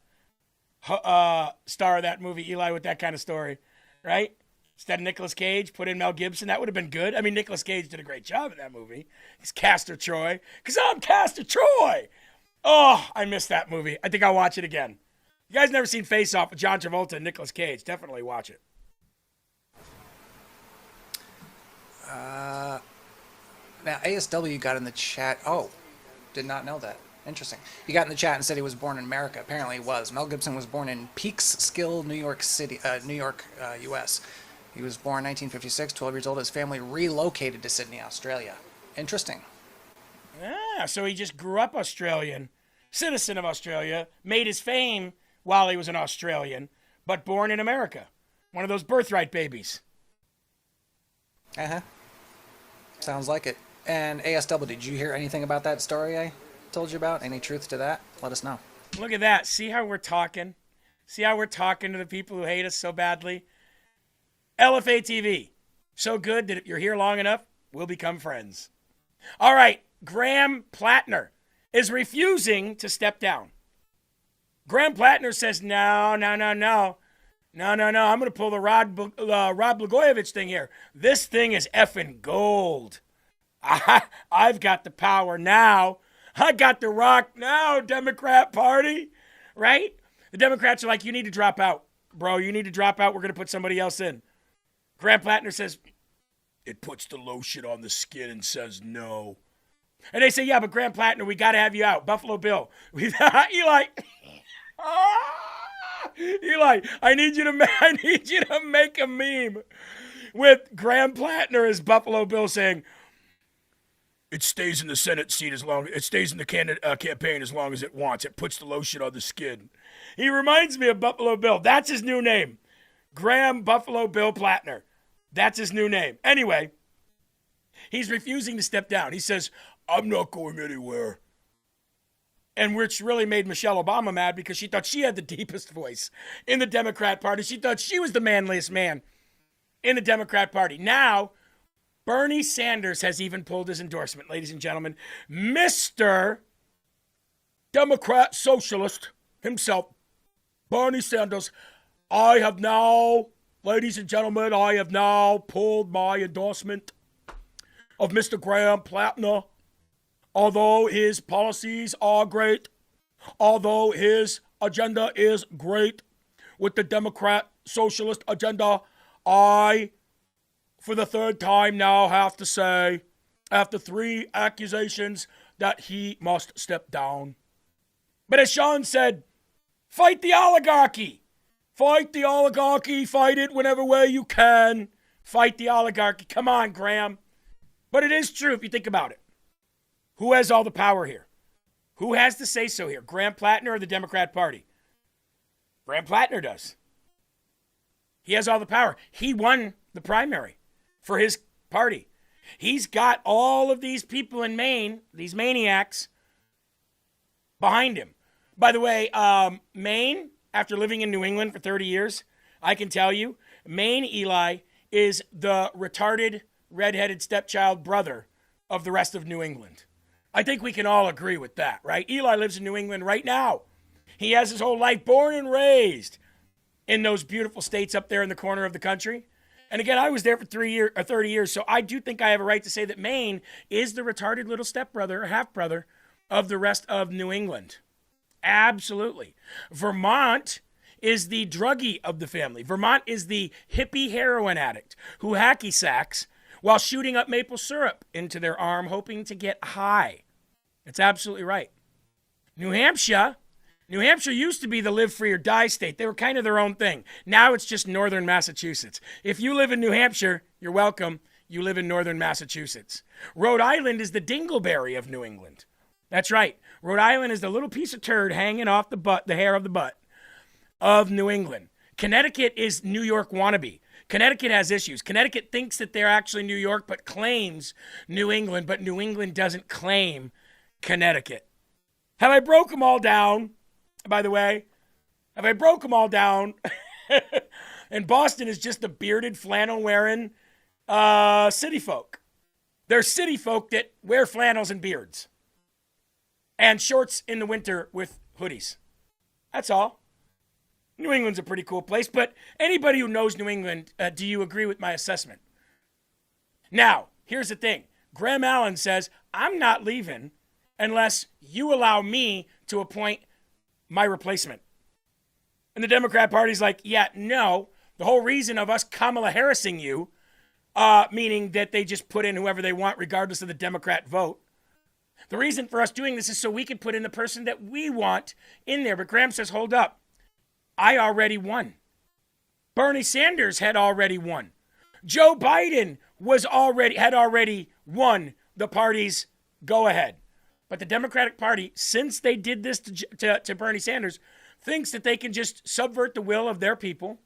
star of that movie, Eli, with that kind of story, right? Instead of Nicolas Cage, put in Mel Gibson. That would have been good. I mean, Nicolas Cage did a great job in that movie. He's Castor Troy. Because I'm Castor Troy! Oh, I missed that movie. I think I'll watch it again. You guys never seen Face Off with John Travolta and Nicolas Cage? Definitely watch it. Now, ASW got in the chat. Oh, did not know that. Interesting. He got in the chat and said he was born in America. Apparently he was. Mel Gibson was born in Peekskill, New York City, U.S. He was born in 1956, 12 years old. His family relocated to Sydney, Australia. Interesting. Yeah, so he just grew up Australian, citizen of Australia, made his fame while he was an Australian, but born in America. One of those birthright babies. Uh-huh. Sounds like it. And ASW, did you hear anything about that story I told you about? Any truth to that? Let us know. Look at that. See how we're talking? See how we're talking to the people who hate us so badly? LFA TV. So good that if you're here long enough, we'll become friends. All right. Graham Plattner is refusing to step down. Graham Plattner says, no. I'm going to pull the Rob Blagojevich thing here. This thing is effing gold. I've got the power now. I got the rock now, Democrat Party. Right? The Democrats are like, you need to drop out. Bro, you need to drop out. We're going to put somebody else in. Graham Plattner says, it puts the lotion on the skin and says no. And they say, yeah, but Graham Plattner, we got to have you out. Buffalo Bill. Eli, I need you to make a meme with Graham Plattner as Buffalo Bill saying, it stays in the Senate seat it stays in the campaign as long as it wants. It puts the lotion on the skin. He reminds me of Buffalo Bill. That's his new name. Graham Buffalo Bill Plattner. That's his new name. Anyway, he's refusing to step down. He says, I'm not going anywhere. And which really made Michelle Obama mad because she thought she had the deepest voice in the Democrat Party. She thought she was the manliest man in the Democrat Party. Now, Bernie Sanders has even pulled his endorsement, ladies and gentlemen. Mr. Democrat Socialist himself, Bernie Sanders, ladies and gentlemen, I have now pulled my endorsement of Mr. Graham Plattner. Although his policies are great, although his agenda is great with the Democrat Socialist agenda, I, for the third time now, have to say, after 3 accusations, that he must step down. But as Sean said, fight the oligarchy. Fight the oligarchy. Fight it whenever way you can. Fight the oligarchy. Come on, Graham. But it is true if you think about it. Who has all the power here? Who has the say-so here? Graham Plattner or the Democrat Party? Graham Plattner does. He has all the power. He won the primary for his party. He's got all of these people in Maine, these maniacs, behind him. By the way, Maine, after living in New England for 30 years, I can tell you, Maine Eli is the retarded, redheaded stepchild brother of the rest of New England. I think we can all agree with that, right? Eli lives in New England right now. He has his whole life born and raised in those beautiful states up there in the corner of the country. And again, I was there for 30 years, so I do think I have a right to say that Maine is the retarded little stepbrother or half-brother of the rest of New England. Absolutely. Vermont is the druggie of the family. Vermont is the hippie heroin addict who hacky sacks while shooting up maple syrup into their arm, hoping to get high. That's absolutely right. New Hampshire used to be the live free or die state. They were kind of their own thing. Now it's just northern Massachusetts. If you live in New Hampshire, you're welcome. You live in northern Massachusetts. Rhode Island is the dingleberry of New England. That's right. Rhode Island is the little piece of turd hanging off the hair of the butt of New England. Connecticut is New York wannabe. Connecticut has issues. Connecticut thinks that they're actually New York, but claims New England, but New England doesn't claim Connecticut. Have I broke them all down, by the way? Have I broke them all down? And Boston is just the bearded, flannel-wearing city folk. They're city folk that wear flannels and beards. And shorts in the winter with hoodies. That's all. New England's a pretty cool place, but anybody who knows New England, do you agree with my assessment? Now, here's the thing. Graham Allen says, I'm not leaving unless you allow me to appoint my replacement. And the Democrat Party's like, yeah, no. The whole reason of us Kamala Harrising you, meaning that they just put in whoever they want regardless of the Democrat vote. The reason for us doing this is so we can put in the person that we want in there. But Graham says, hold up. I already won. Bernie Sanders had already won. Joe Biden had already won the party's go-ahead. But the Democratic Party, since they did this to Bernie Sanders, thinks that they can just subvert the will of their people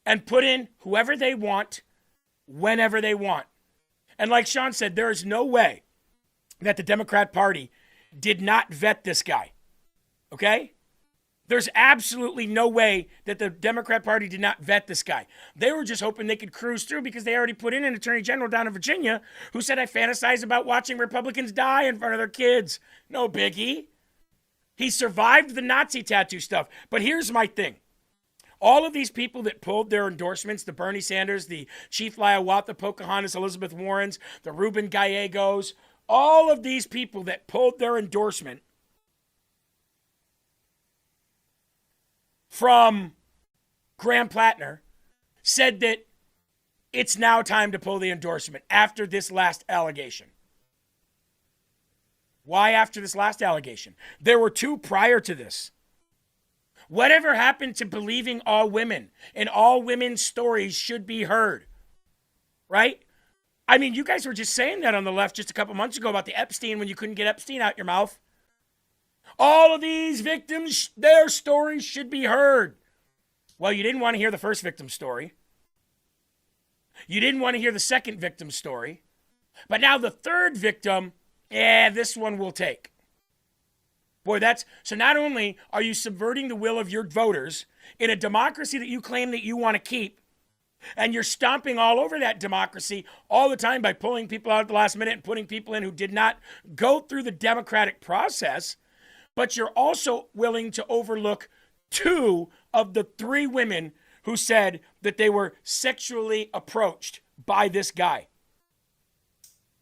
and put in whoever they want, whenever they want. And like Sean said, there is no way that the Democrat Party did not vet this guy. Okay? There's absolutely no way that the Democrat Party did not vet this guy. They were just hoping they could cruise through because they already put in an attorney general down in Virginia who said, I fantasize about watching Republicans die in front of their kids. No biggie. He survived the Nazi tattoo stuff. But here's my thing. All of these people that pulled their endorsements, the Bernie Sanders, the Chief Hiawatha, Pocahontas, Elizabeth Warrens, the Ruben Gallegos, all of these people that pulled their endorsement from Graham Plattner said that it's now time to pull the endorsement after this last allegation. Why after this last allegation? There were two prior to this. Whatever happened to believing all women and all women's stories should be heard? Right? I mean, you guys were just saying that on the left just a couple months ago about the Epstein when you couldn't get Epstein out your mouth. All of these victims, their stories should be heard. Well, you didn't want to hear the first victim's story. You didn't want to hear the second victim's story. But now the third victim, this one we'll take. Boy, so not only are you subverting the will of your voters in a democracy that you claim that you want to keep, and you're stomping all over that democracy all the time by pulling people out at the last minute and putting people in who did not go through the democratic process, but you're also willing to overlook 2 of the 3 women who said that they were sexually approached by this guy.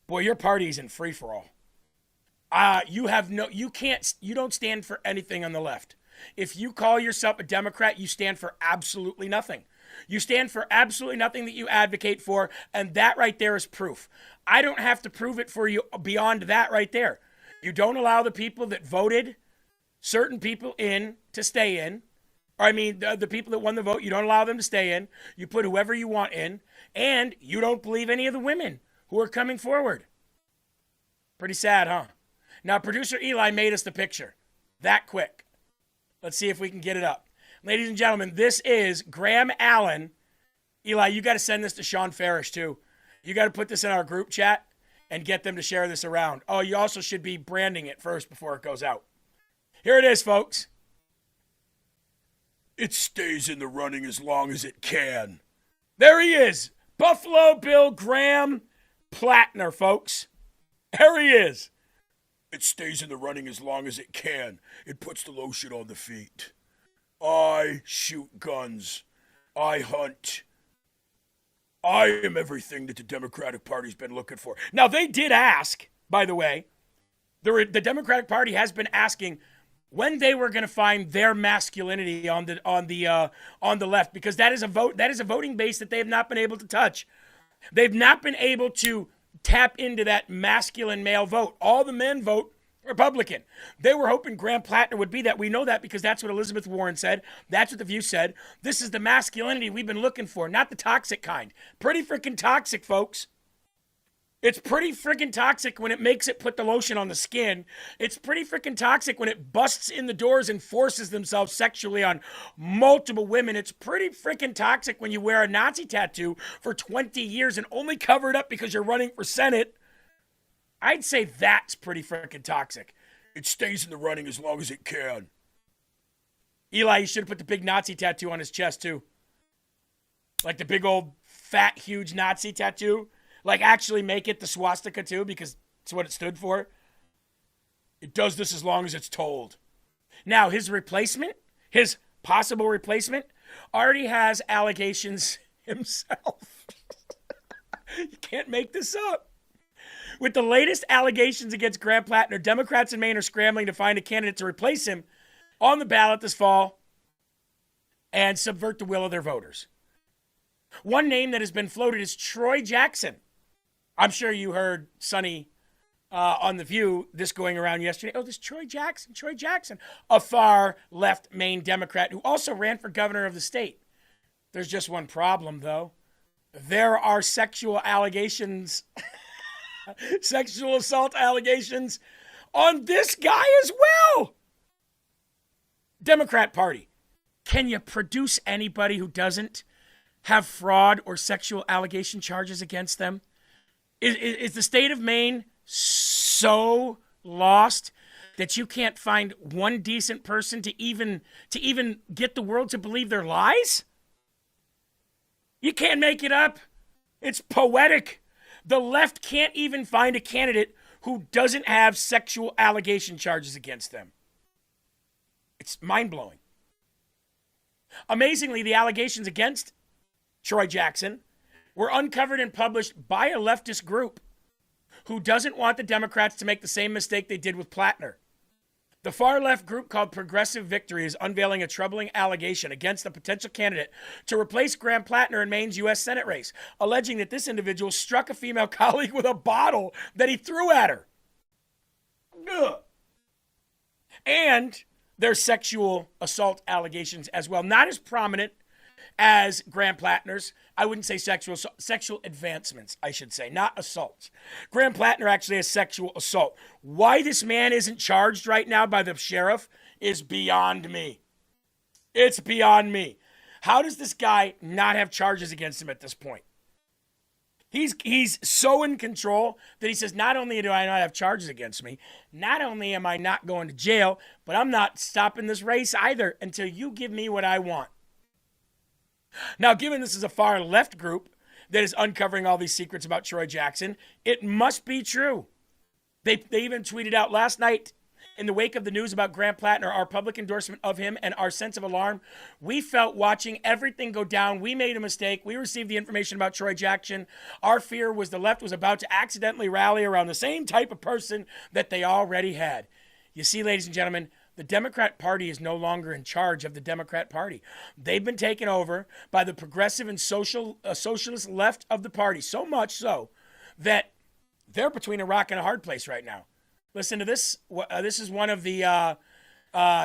Boy, your party's in free for all. You don't stand for anything on the left. If you call yourself a Democrat, you stand for absolutely nothing. You stand for absolutely nothing that you advocate for, and that right there is proof. I don't have to prove it for you beyond that right there. You don't allow the people that voted certain people in to stay in. Or I mean, the people that won the vote, you don't allow them to stay in. You put whoever you want in, and you don't believe any of the women who are coming forward. Pretty sad, huh? Now, producer Eli made us the picture. That quick. Let's see if we can get it up. Ladies and gentlemen, this is Graham Allen. Eli, you got to send this to Sean Farish, too. You got to put this in our group chat and get them to share this around. Oh, you also should be branding it first before it goes out. Here it is, folks. It stays in the running as long as it can. There he is. Buffalo Bill Graham Plattner, folks. There he is. It stays in the running as long as it can. It puts the lotion on the feet. I shoot guns. I hunt. I am everything that the Democratic Party's been looking for. Now, they did ask, by the way, the Democratic Party has been asking when they were going to find their masculinity on the left, because that is a voting base that they have not been able to touch. They've not been able to tap into that masculine male vote. All the men vote Republican. They were hoping Graham Plattner would be that. We know that because that's what Elizabeth Warren said. That's what The View said. This is the masculinity we've been looking for, not the toxic kind. Pretty freaking toxic, folks. It's pretty freaking toxic when it makes it put the lotion on the skin. It's pretty freaking toxic when it busts in the doors and forces themselves sexually on multiple women. It's pretty freaking toxic when you wear a Nazi tattoo for 20 years and only cover it up because you're running for Senate. I'd say that's pretty freaking toxic. It stays in the running as long as it can. Eli, you should have put the big Nazi tattoo on his chest too. Like the big old fat, huge Nazi tattoo. Like actually make it the swastika too, because it's what it stood for. It does this as long as it's told. Now, his replacement, his possible replacement, already has allegations himself. You can't make this up. With the latest allegations against Graham Plattner, Democrats in Maine are scrambling to find a candidate to replace him on the ballot this fall and subvert the will of their voters. One name that has been floated is Troy Jackson. I'm sure you heard Sonny on The View, this going around yesterday. Oh, this Troy Jackson, a far left Maine Democrat who also ran for governor of the state. There's just one problem, though. There are sexual allegations, sexual assault allegations on this guy as well. Democrat Party, can you produce anybody who doesn't have fraud or sexual allegation charges against them? Is the state of Maine so lost that you can't find one decent person to even get the world to believe their lies? You can't make it up. It's poetic. The left can't even find a candidate who doesn't have sexual allegation charges against them. It's mind-blowing. Amazingly, the allegations against Troy Jackson were uncovered and published by a leftist group who doesn't want the Democrats to make the same mistake they did with Plattner. The far-left group called Progressive Victory is unveiling a troubling allegation against a potential candidate to replace Graham Plattner in Maine's U.S. Senate race, alleging that this individual struck a female colleague with a bottle that he threw at her. Ugh. And there's sexual assault allegations as well. Not as prominent as Graham Plattner's. I wouldn't say sexual advancements, I should say, not assaults. Graham Plattner actually has sexual assault. Why this man isn't charged right now by the sheriff is beyond me. It's beyond me. How does this guy not have charges against him at this point? He's so in control that he says, not only do I not have charges against me, not only am I not going to jail, but I'm not stopping this race either until you give me what I want. Now, given this is a far left group that is uncovering all these secrets about Troy Jackson, it must be true. They even tweeted out last night, in the wake of the news about Graham Plattner, our public endorsement of him and our sense of alarm, we felt watching everything go down. We made a mistake. We received the information about Troy Jackson. Our fear was the left was about to accidentally rally around the same type of person that they already had. You see, ladies and gentlemen, the Democrat Party is no longer in charge of the Democrat Party. They've been taken over by the progressive and socialist left of the party, so much so that they're between a rock and a hard place right now. Listen to this. This is one of the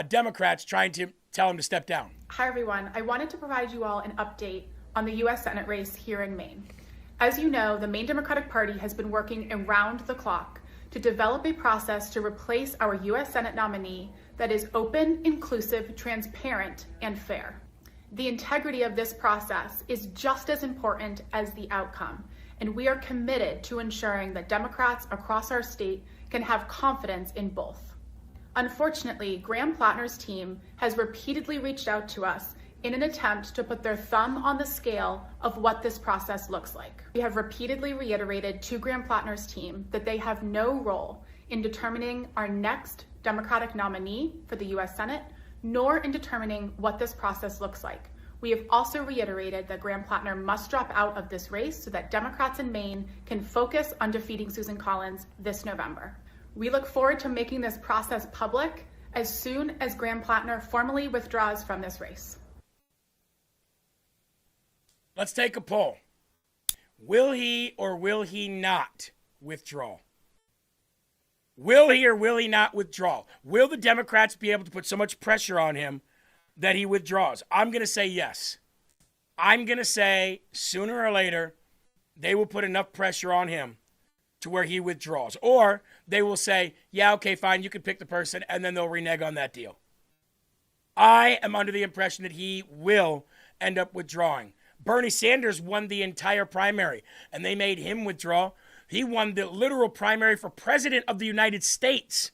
Democrats trying to tell him to step down. Hi, everyone. I wanted to provide you all an update on the U.S. Senate race here in Maine. As you know, the Maine Democratic Party has been working around the clock to develop a process to replace our U.S. Senate nominee that is open, inclusive, transparent, and fair. The integrity of this process is just as important as the outcome, and we are committed to ensuring that Democrats across our state can have confidence in both. Unfortunately, Graham Plattner's team has repeatedly reached out to us in an attempt to put their thumb on the scale of what this process looks like. We have repeatedly reiterated to Graham Plattner's team that they have no role in determining our next Democratic nominee for the US Senate, nor in determining what this process looks like. We have also reiterated that Graham Plattner must drop out of this race so that Democrats in Maine can focus on defeating Susan Collins this November. We look forward to making this process public as soon as Graham Plattner formally withdraws from this race. Let's take a poll. Will he or will he not withdraw? Will he or will he not withdraw? Will the Democrats be able to put so much pressure on him that he withdraws? I'm going to say yes. I'm going to say sooner or later they will put enough pressure on him to where he withdraws. Or they will say, yeah, okay, fine, you can pick the person, and then they'll renege on that deal. I am under the impression that he will end up withdrawing. Bernie Sanders won the entire primary, and they made him withdraw. He won the literal primary for president of the United States,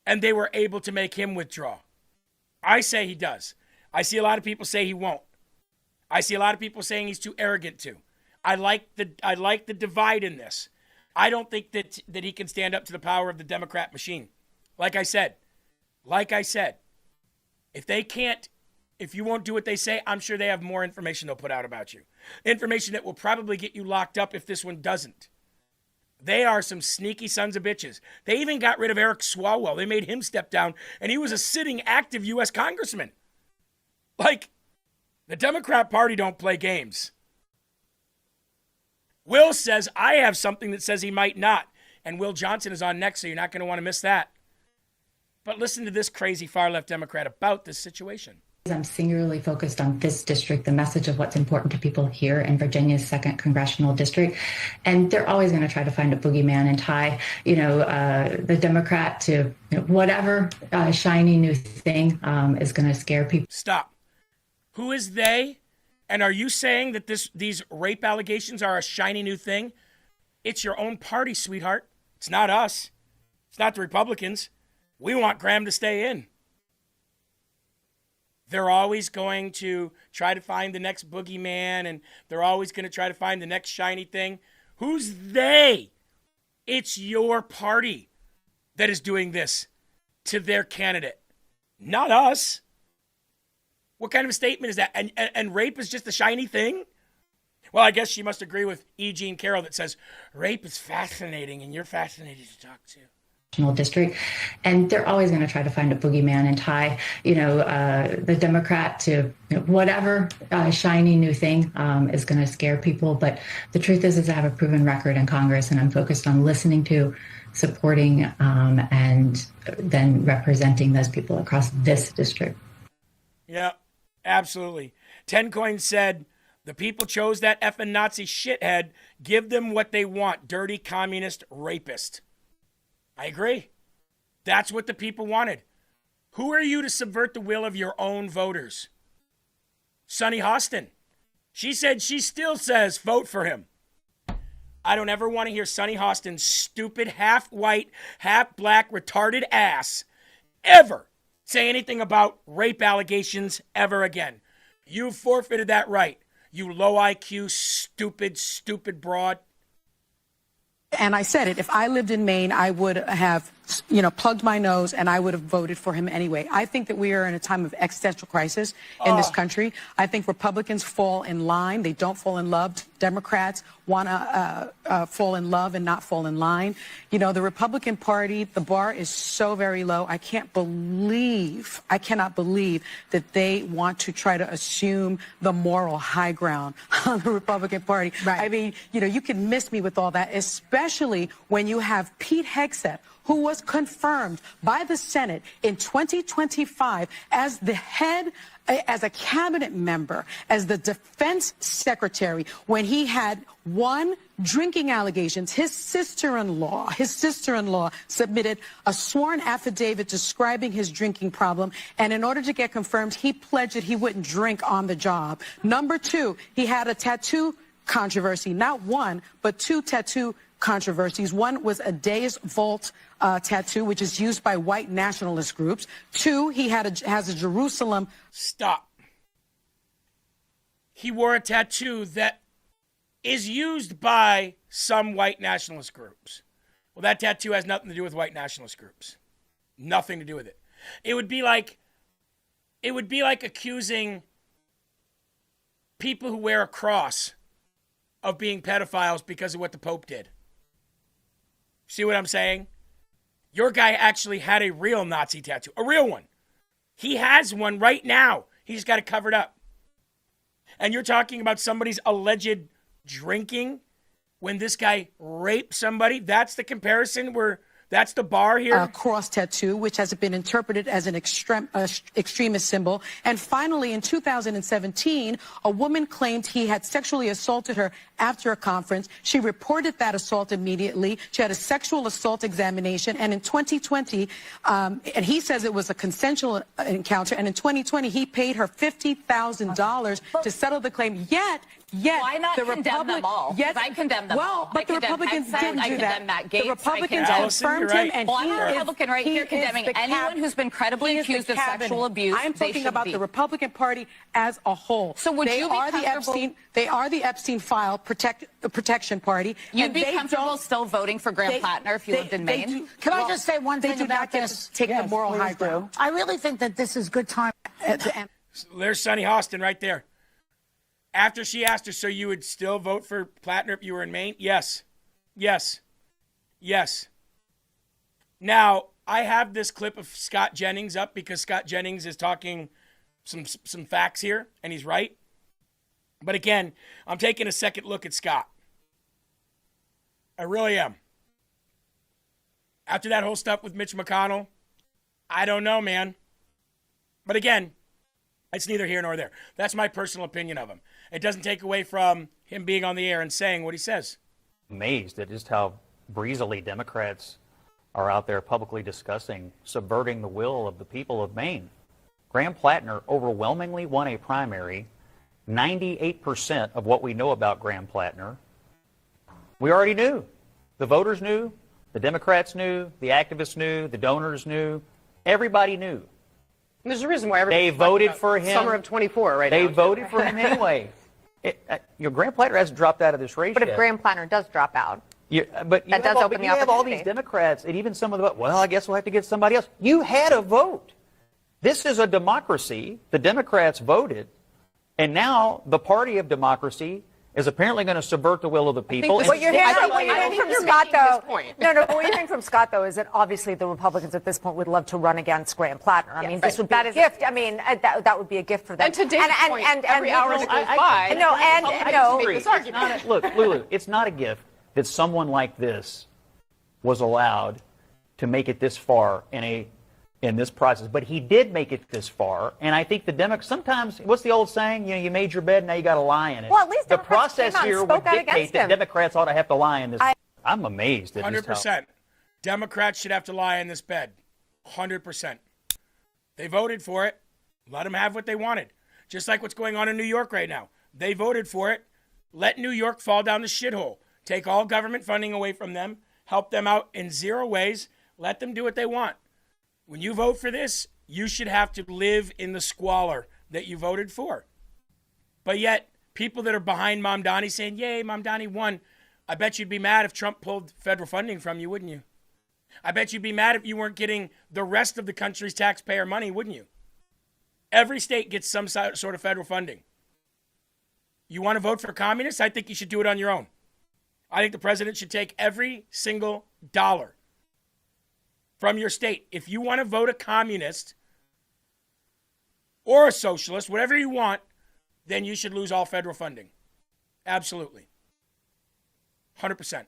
and they were able to make him withdraw. I say he does. I see a lot of people say he won't. I see a lot of people saying he's too arrogant to. I like the divide in this. I don't think that he can stand up to the power of the Democrat machine. Like I said, if you won't do what they say, I'm sure they have more information they'll put out about you. Information that will probably get you locked up if this one doesn't. They are some sneaky sons of bitches. They even got rid of Eric Swalwell. They made him step down, and he was a sitting active U.S. congressman. Like, the Democrat Party don't play games. Will says, I have something that says he might not. And Will Johnson is on next, so you're not going to want to miss that. But listen to this crazy far-left Democrat about this situation. I'm singularly focused on this district, the message of what's important to people here in Virginia's 2nd congressional district. And they're always going to try to find a boogeyman and tie, the Democrat to whatever shiny new thing is going to scare people. Stop. Who is they? And are you saying that these rape allegations are a shiny new thing? It's your own party, sweetheart. It's not us. It's not the Republicans. We want Graham to stay in. They're always going to try to find the next boogeyman, and they're always going to try to find the next shiny thing. Who's they? It's your party that is doing this to their candidate, not us. What kind of a statement is that? And rape is just a shiny thing? Well, I guess she must agree with E. Jean Carroll that says rape is fascinating, and you're fascinating to talk to. District, and they're always going to try to find a boogeyman and tie, the Democrat to whatever shiny new thing is going to scare people. But the truth is I have a proven record in Congress, and I'm focused on listening to, supporting, and then representing those people across this district. Yeah, absolutely. 10 Coin said, the people chose that effing Nazi shithead. Give them what they want. Dirty communist rapist. I agree. That's what the people wanted. Who are you to subvert the will of your own voters? Sunny Hostin. She said she still says vote for him. I don't ever want to hear Sunny Hostin's stupid, half-white, half-black, retarded ass ever say anything about rape allegations ever again. You've forfeited that right, you low IQ, stupid broad. And I said it, if I lived in Maine, I would have, plugged my nose and I would have voted for him anyway. I think that we are in a time of existential crisis in this country. I think Republicans fall in line. They don't fall in love. Democrats want to fall in love and not fall in line. The Republican Party, the bar is so very low. I cannot believe that they want to try to assume the moral high ground on the Republican Party. Right. I mean, you can miss me with all that, especially when you have Pete Hegseth, who was confirmed by the Senate in 2025 as the head, as a cabinet member, as the defense secretary, when he had drinking allegations. His sister-in-law submitted a sworn affidavit describing his drinking problem, and in order to get confirmed, he pledged that he wouldn't drink on the job. Number 2, he had a tattoo controversy, not 1, but 2 tattoo controversies. One was a Deus Vult tattoo, which is used by white nationalist groups. Two, he has a Jerusalem. Stop. He wore a tattoo that is used by some white nationalist groups. Well, that tattoo has nothing to do with white nationalist groups. Nothing to do with it. It would be like accusing people who wear a cross of being pedophiles because of what the Pope did. See what I'm saying? Your guy actually had a real Nazi tattoo. A real one. He has one right now. He just got it covered up. And you're talking about somebody's alleged drinking when this guy raped somebody? That's the comparison where that's the bar here? Cross tattoo, which has been interpreted as an extremist symbol. And finally, in 2017, a woman claimed he had sexually assaulted her after a conference. She reported that assault immediately. She had a sexual assault examination. And in 2020, and he says it was a consensual encounter. And in 2020, he paid her $50,000 to settle the claim. Yet why not condemn them all? Yes, I condemn them all. Well, but the Republicans didn't do that. Matt Gaetz, the Republicans confirmed right. him, and well, he I'm a Republican right here condemning anyone who's been credibly accused of sexual abuse. I'm talking about the Republican Party as a whole. So would you be comfortable? They are the Epstein file protection party. You'd be comfortable still voting for Graham Plattner if you lived in Maine? Can I just say one thing about this? Take the moral high ground. I really think that this is good time. There's Sonny Hostin right there. After she asked her, so you would still vote for Plattner if you were in Maine? Yes. Yes. Yes. Now, I have this clip of Scott Jennings up because Scott Jennings is talking some facts here, and he's right. But again, I'm taking a second look at Scott. I really am. After that whole stuff with Mitch McConnell, I don't know, man. But again, it's neither here nor there. That's my personal opinion of him. It doesn't take away from him being on the air and saying what he says. Amazed at just how breezily Democrats are out there publicly discussing subverting the will of the people of Maine. Graham Plattner overwhelmingly won a primary. 98% of what we know about Graham Plattner, we already knew. The voters knew, the Democrats knew, the activists knew, the donors knew. Everybody knew. There's a reason why they voted for him. Summer of 24 right now. They voted for him anyway. Graham Plattner hasn't dropped out of this race But if yet. Graham Plattner does drop out, that does open the you have all these opportunity. Democrats and even some of the, well, I guess we'll have to get somebody else. You had a vote. This is a democracy. The Democrats voted. And now the party of democracy is apparently going to subvert the will of the people. What you're hearing from Scott, though, but what you're hearing from Scott, though, is that obviously the Republicans at this point would love to run against Graham Plattner. I mean, this would be a gift. I mean, that would be a gift for them. And to Dave's point, every hour that goes by, Look, Lulu, it's not a gift that someone like this was allowed to make it this far in this process, but he did make it this far, and I think the Democrats sometimes. What's the old saying? You know, you made your bed, now you got to lie in it. Well, at least the Democrats process came out and here spoke would out dictate against that him. Democrats ought to have to lie in this. I'm amazed at 100%. Democrats should have to lie in this bed. 100%. They voted for it. Let them have what they wanted. Just like what's going on in New York right now. They voted for it. Let New York fall down the shithole. Take all government funding away from them. Help them out in zero ways. Let them do what they want. When you vote for this, you should have to live in the squalor that you voted for. But yet, people that are behind Mamdani saying, yay, Mamdani won. I bet you'd be mad if Trump pulled federal funding from you, wouldn't you? I bet you'd be mad if you weren't getting the rest of the country's taxpayer money, wouldn't you? Every state gets some sort of federal funding. You want to vote for communists? I think you should do it on your own. I think the president should take every single dollar from your state. If you want to vote a communist or a socialist, whatever you want, then you should lose all federal funding. Absolutely. 100%.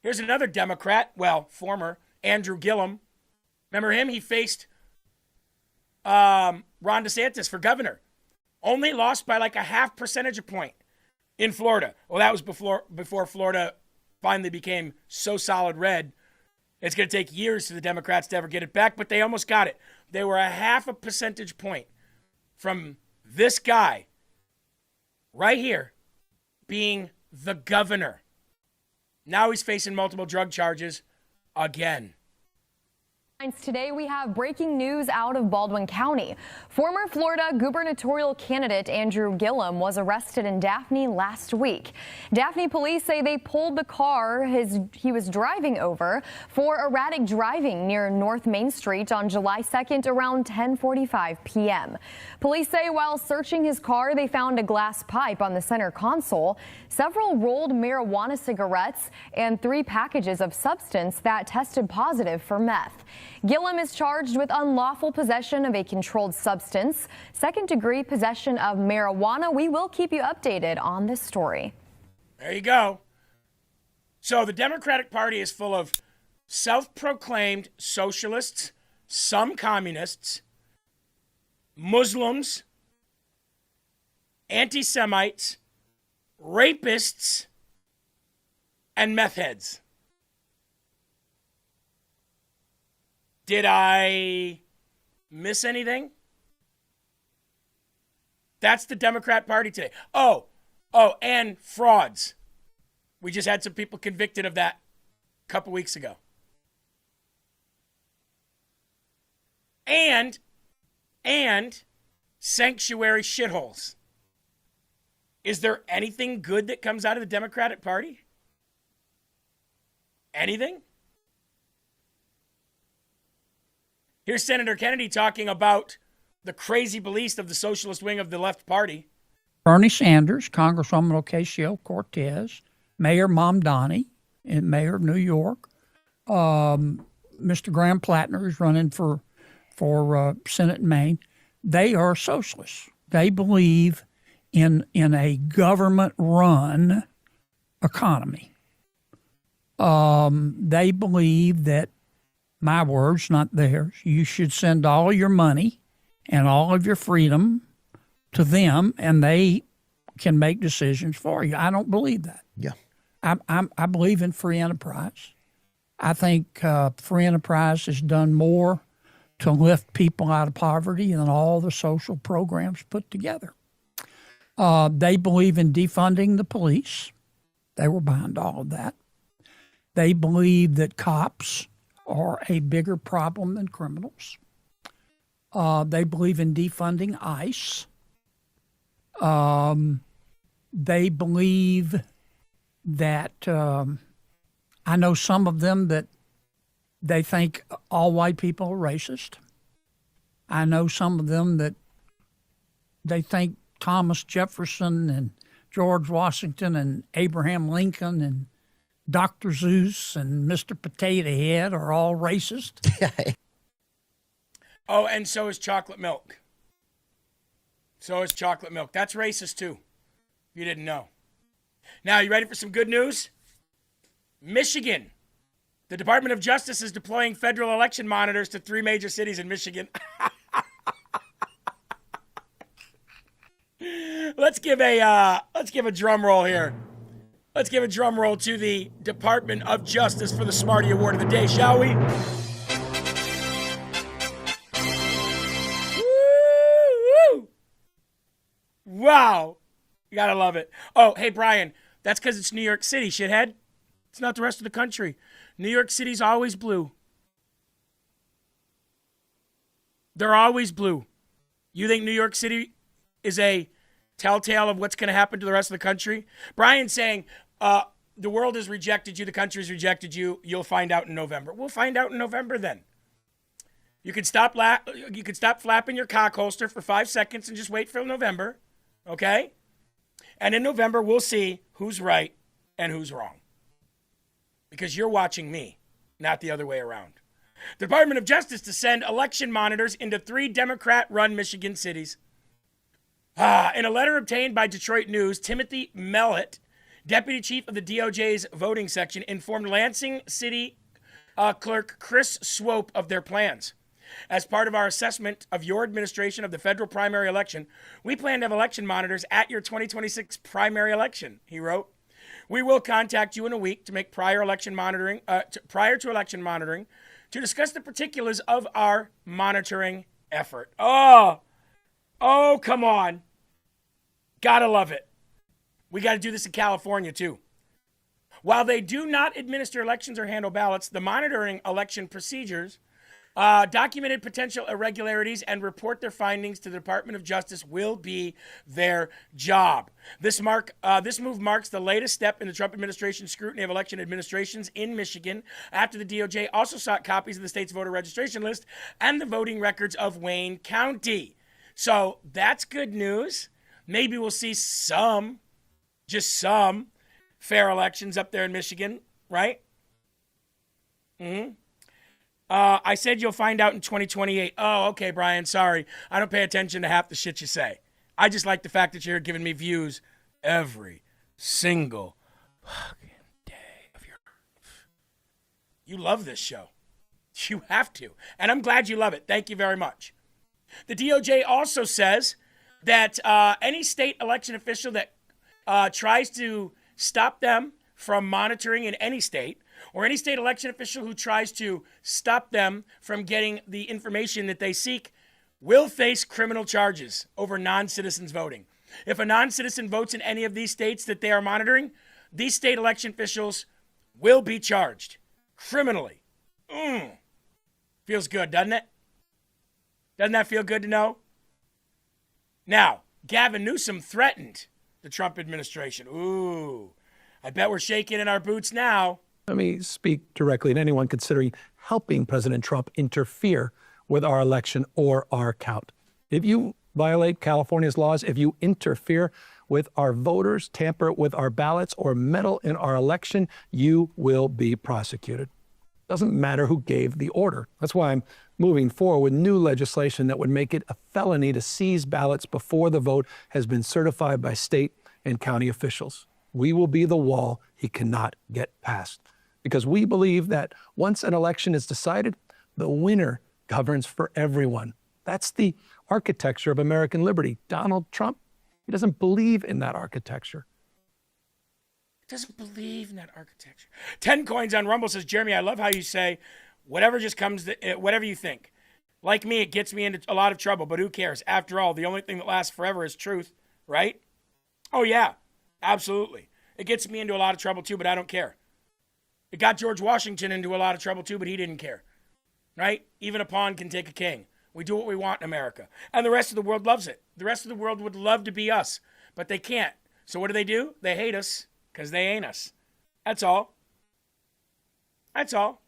Here's another Democrat, well, former, Andrew Gillum. Remember him? He faced Ron DeSantis for governor. Only lost by like a 0.5 percentage point in Florida. Well, that was before Florida finally became so solid red. It's going to take years for the Democrats to ever get it back, but they almost got it. They were a 0.5 percentage point from this guy right here being the governor Now he's facing multiple drug charges again. Today we have breaking news out of Baldwin County. Former Florida gubernatorial candidate Andrew Gillum was arrested in Daphne last week. Daphne police say they pulled the car he was driving over for erratic driving near North Main Street on July 2nd around 10:45 p.m. Police say while searching his car, they found a glass pipe on the center console, several rolled marijuana cigarettes, and 3 packages of substance that tested positive for meth. Gillum is charged with unlawful possession of a controlled substance, second-degree possession of marijuana. We will keep you updated on this story. There you go. So the Democratic Party is full of self-proclaimed socialists, some communists, Muslims, anti-Semites, rapists, and meth heads. Did I miss anything? That's the Democrat Party today. Oh, and frauds. We just had some people convicted of that a couple weeks ago. And sanctuary shitholes. Is there anything good that comes out of the Democratic Party? Anything? Here's Senator Kennedy talking about the crazy beliefs of the socialist wing of the left party. Bernie Sanders, Congresswoman Ocasio-Cortez, Mayor Mamdani, and Mayor of New York, Mr. Graham Plattner is running for Senate in Maine. They are socialists. They believe in a government-run economy. They believe that, my words, not theirs, you should send all your money and all of your freedom to them, and they can make decisions for you. I don't believe that. Yeah. I believe in free enterprise. I think free enterprise has done more to lift people out of poverty than all the social programs put together. They believe in defunding the police. They were behind all of that. They believe that cops are a bigger problem than criminals. They believe in defunding ICE. They believe that, I know some of them that they think all white people are racist. I know some of them that they think Thomas Jefferson and George Washington and Abraham Lincoln and Dr. Seuss and Mr. Potato Head are all racist. Oh, and so is chocolate milk. So is chocolate milk. That's racist too, if you didn't know. Now, you ready for some good news? Michigan. The Department of Justice is deploying federal election monitors to 3 major cities in Michigan. Let's give a drum roll here. Let's give a drum roll to the Department of Justice for the Smarty Award of the day, shall we? Woo! Wow. You gotta love it. Oh, hey, Brian, that's because it's New York City, shithead. It's not the rest of the country. New York City's always blue. They're always blue. You think New York City is a telltale of what's going to happen to the rest of the country? Brian's saying, the world has rejected you, the country has rejected you, you'll find out in November. We'll find out in November then. You can stop flapping your cock holster for 5 seconds and just wait for November, okay? And in November, we'll see who's right and who's wrong. Because you're watching me, not the other way around. The Department of Justice to send election monitors into 3 Democrat-run Michigan cities. In a letter obtained by Detroit News, Timothy Mellett, deputy chief of the DOJ's voting section, informed Lansing City Clerk Chris Swope of their plans. As part of our assessment of your administration of the federal primary election, we plan to have election monitors at your 2026 primary election, he wrote. We will contact you in a week to make prior to election monitoring to discuss the particulars of our monitoring effort. Oh, come on. Gotta love it. We got to do this in California, too. While they do not administer elections or handle ballots, the monitoring election procedures, documented potential irregularities, and report their findings to the Department of Justice will be their job. This move marks the latest step in the Trump administration's scrutiny of election administrations in Michigan after the DOJ also sought copies of the state's voter registration list and the voting records of Wayne County. So that's good news. Maybe we'll see just some fair elections up there in Michigan, right? I said you'll find out in 2028. Oh, okay, Brian, sorry. I don't pay attention to half the shit you say. I just like the fact that you're giving me views every single fucking day of your life. You love this show. You have to. And I'm glad you love it. Thank you very much. The DOJ also says that any state election official that tries to stop them from monitoring in any state, or any state election official who tries to stop them from getting the information that they seek, will face criminal charges over non-citizens voting. If a non-citizen votes in any of these states that they are monitoring, these state election officials will be charged criminally. Feels good, doesn't it? Doesn't that feel good to know? Now, Gavin Newsom threatened the Trump administration. Ooh, I bet we're shaking in our boots now. Let me speak directly to anyone considering helping President Trump interfere with our election or our count. If you violate California's laws, if you interfere with our voters, tamper with our ballots, or meddle in our election, you will be prosecuted. Doesn't matter who gave the order. That's why I'm moving forward with new legislation that would make it a felony to seize ballots before the vote has been certified by state and county officials. We will be the wall he cannot get past, because we believe that once an election is decided, the winner governs for everyone. That's the architecture of American liberty. Donald Trump, he doesn't believe in that architecture. Doesn't believe in that architecture. 10 coins on Rumble says, Jeremy, I love how you say, whatever just comes, whatever you think. Like me, it gets me into a lot of trouble, but who cares? After all, the only thing that lasts forever is truth, right? Oh, yeah, absolutely. It gets me into a lot of trouble too, but I don't care. It got George Washington into a lot of trouble too, but he didn't care, right? Even a pawn can take a king. We do what we want in America. And the rest of the world loves it. The rest of the world would love to be us, but they can't. So what do? They hate us because they ain't us. That's all. That's all.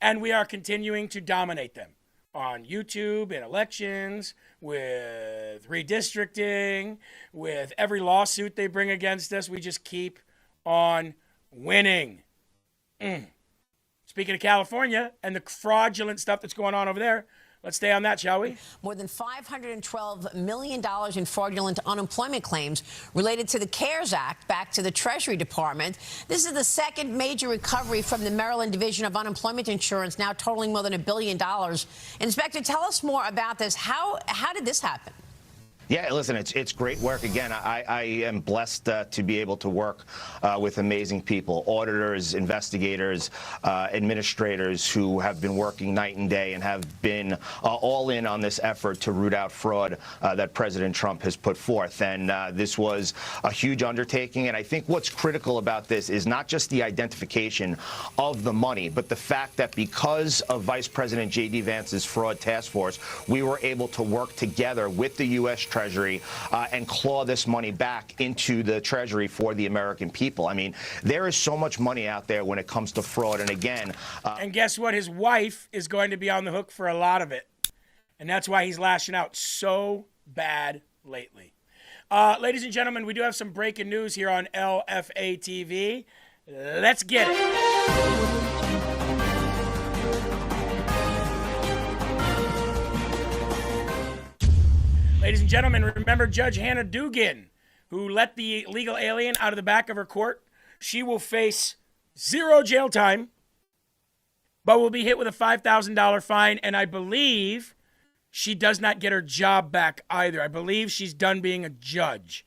And we are continuing to dominate them on YouTube, in elections, with redistricting, with every lawsuit they bring against us. We just keep on winning. Speaking of California and the fraudulent stuff that's going on over there, let's stay on that, shall we? More than $512 million in fraudulent unemployment claims related to the CARES Act back to the Treasury Department. This is the second major recovery from the Maryland Division of Unemployment Insurance, now totaling more than $1 billion. Inspector, tell us more about this. How did this happen? Yeah, listen, it's great work. Again, I am blessed to be able to work with amazing people, auditors, investigators, administrators who have been working night and day and have been all in on this effort to root out fraud that President Trump has put forth. And this was a huge undertaking. And I think what's critical about this is not just the identification of the money, but the fact that because of Vice President J.D. Vance's fraud task force, we were able to work together with the U.S. Treasury and claw this money back into the Treasury for the American people. I mean, there is so much money out there when it comes to fraud. And again, and guess what? His wife is going to be on the hook for a lot of it. And that's why he's lashing out so bad lately. Ladies and gentlemen, we do have some breaking news here on LFA TV. Let's get it. Ladies and gentlemen, remember Judge Hannah Dugan, who let the illegal alien out of the back of her court? She will face 0 jail time, but will be hit with a $5,000 fine, and I believe she does not get her job back either. I believe she's done being a judge.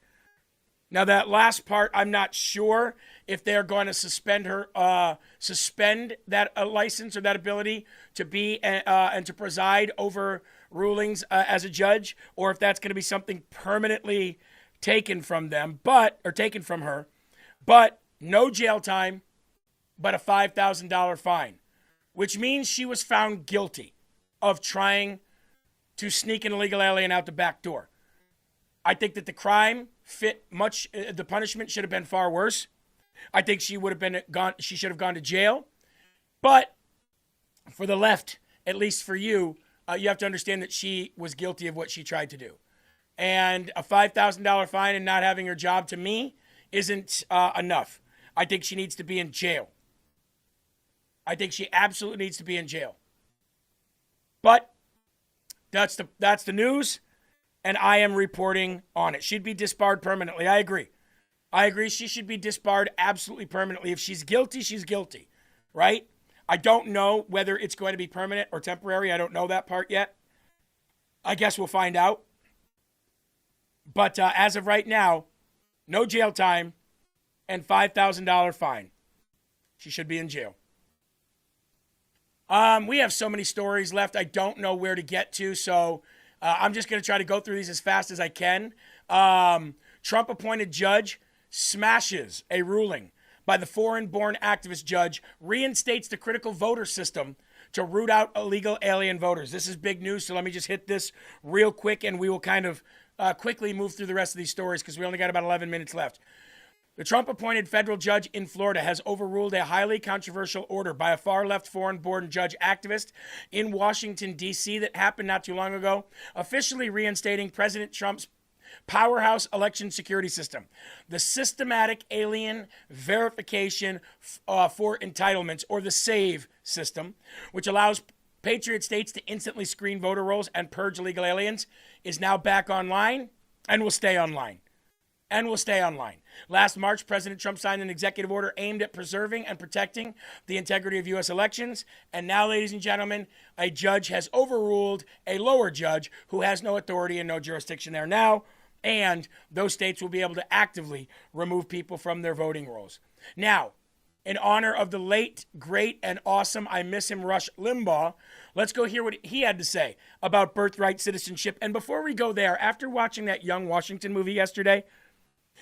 Now, that last part, I'm not sure if they're going to suspend her, suspend that license or that ability to be and to preside over rulings as a judge, or if that's going to be something permanently taken from them, or taken from her. But No jail time, but a $5,000 fine, which means she was found guilty of trying to sneak an illegal alien out the back door. I think that the crime fit much, the punishment should have been far worse. I think she should have gone to jail. But for the left, at least for you, you have to understand that she was guilty of what she tried to do. And a $5,000 fine and not having her job, to me, isn't enough. I think she needs to be in jail. I think she absolutely needs to be in jail. But that's the news, and I am reporting on it. She'd be disbarred permanently. I agree. She should be disbarred absolutely permanently. If she's guilty, she's guilty, right? I don't know whether it's going to be permanent or temporary. I don't know that part yet. I guess we'll find out. But as of right now, no jail time and $5,000 fine. She should be in jail. We have so many stories left. I don't know where to get to, so I'm just going to try to go through these as fast as I can. Trump-appointed judge smashes a ruling by the foreign-born activist judge, reinstates the critical voter system to root out illegal alien voters. This is big news, so let me just hit this real quick, and we will kind of quickly move through the rest of these stories because we only got about 11 minutes left. The Trump-appointed federal judge in Florida has overruled a highly controversial order by a far-left foreign-born judge activist in Washington, D.C. that happened not too long ago, officially reinstating President Trump's powerhouse election security system. The Systematic Alien Verification for Entitlements, or the SAVE system, which allows Patriot states to instantly screen voter rolls and purge illegal aliens, is now back online and will stay online. Last March, President Trump signed an executive order aimed at preserving and protecting the integrity of U.S. elections. And now, ladies and gentlemen, a judge has overruled a lower judge who has no authority and no jurisdiction there now. And those states will be able to actively remove people from their voting rolls. Now, in honor of the late, great, and awesome, I miss him, Rush Limbaugh, let's go hear what he had to say about birthright citizenship. And before we go there, after watching that Young Washington movie yesterday,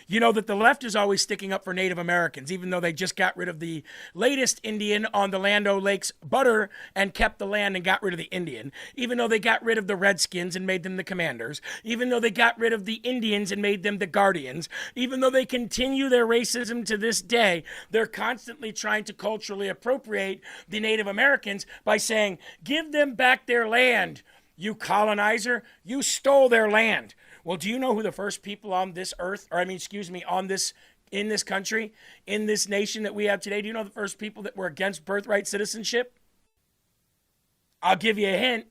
you know that the left is always sticking up for Native Americans, even though they just got rid of the latest Indian on the Land O'Lakes butter and kept the land and got rid of the Indian, even though they got rid of the Redskins and made them the commanders, even though they got rid of the Indians and made them the guardians, even though they continue their racism to this day, they're constantly trying to culturally appropriate the Native Americans by saying, give them back their land, you colonizer, you stole their land. Well, do you know who the first people on this earth, in this country, in this nation that we have today, do you know the first people that were against birthright citizenship? I'll give you a hint.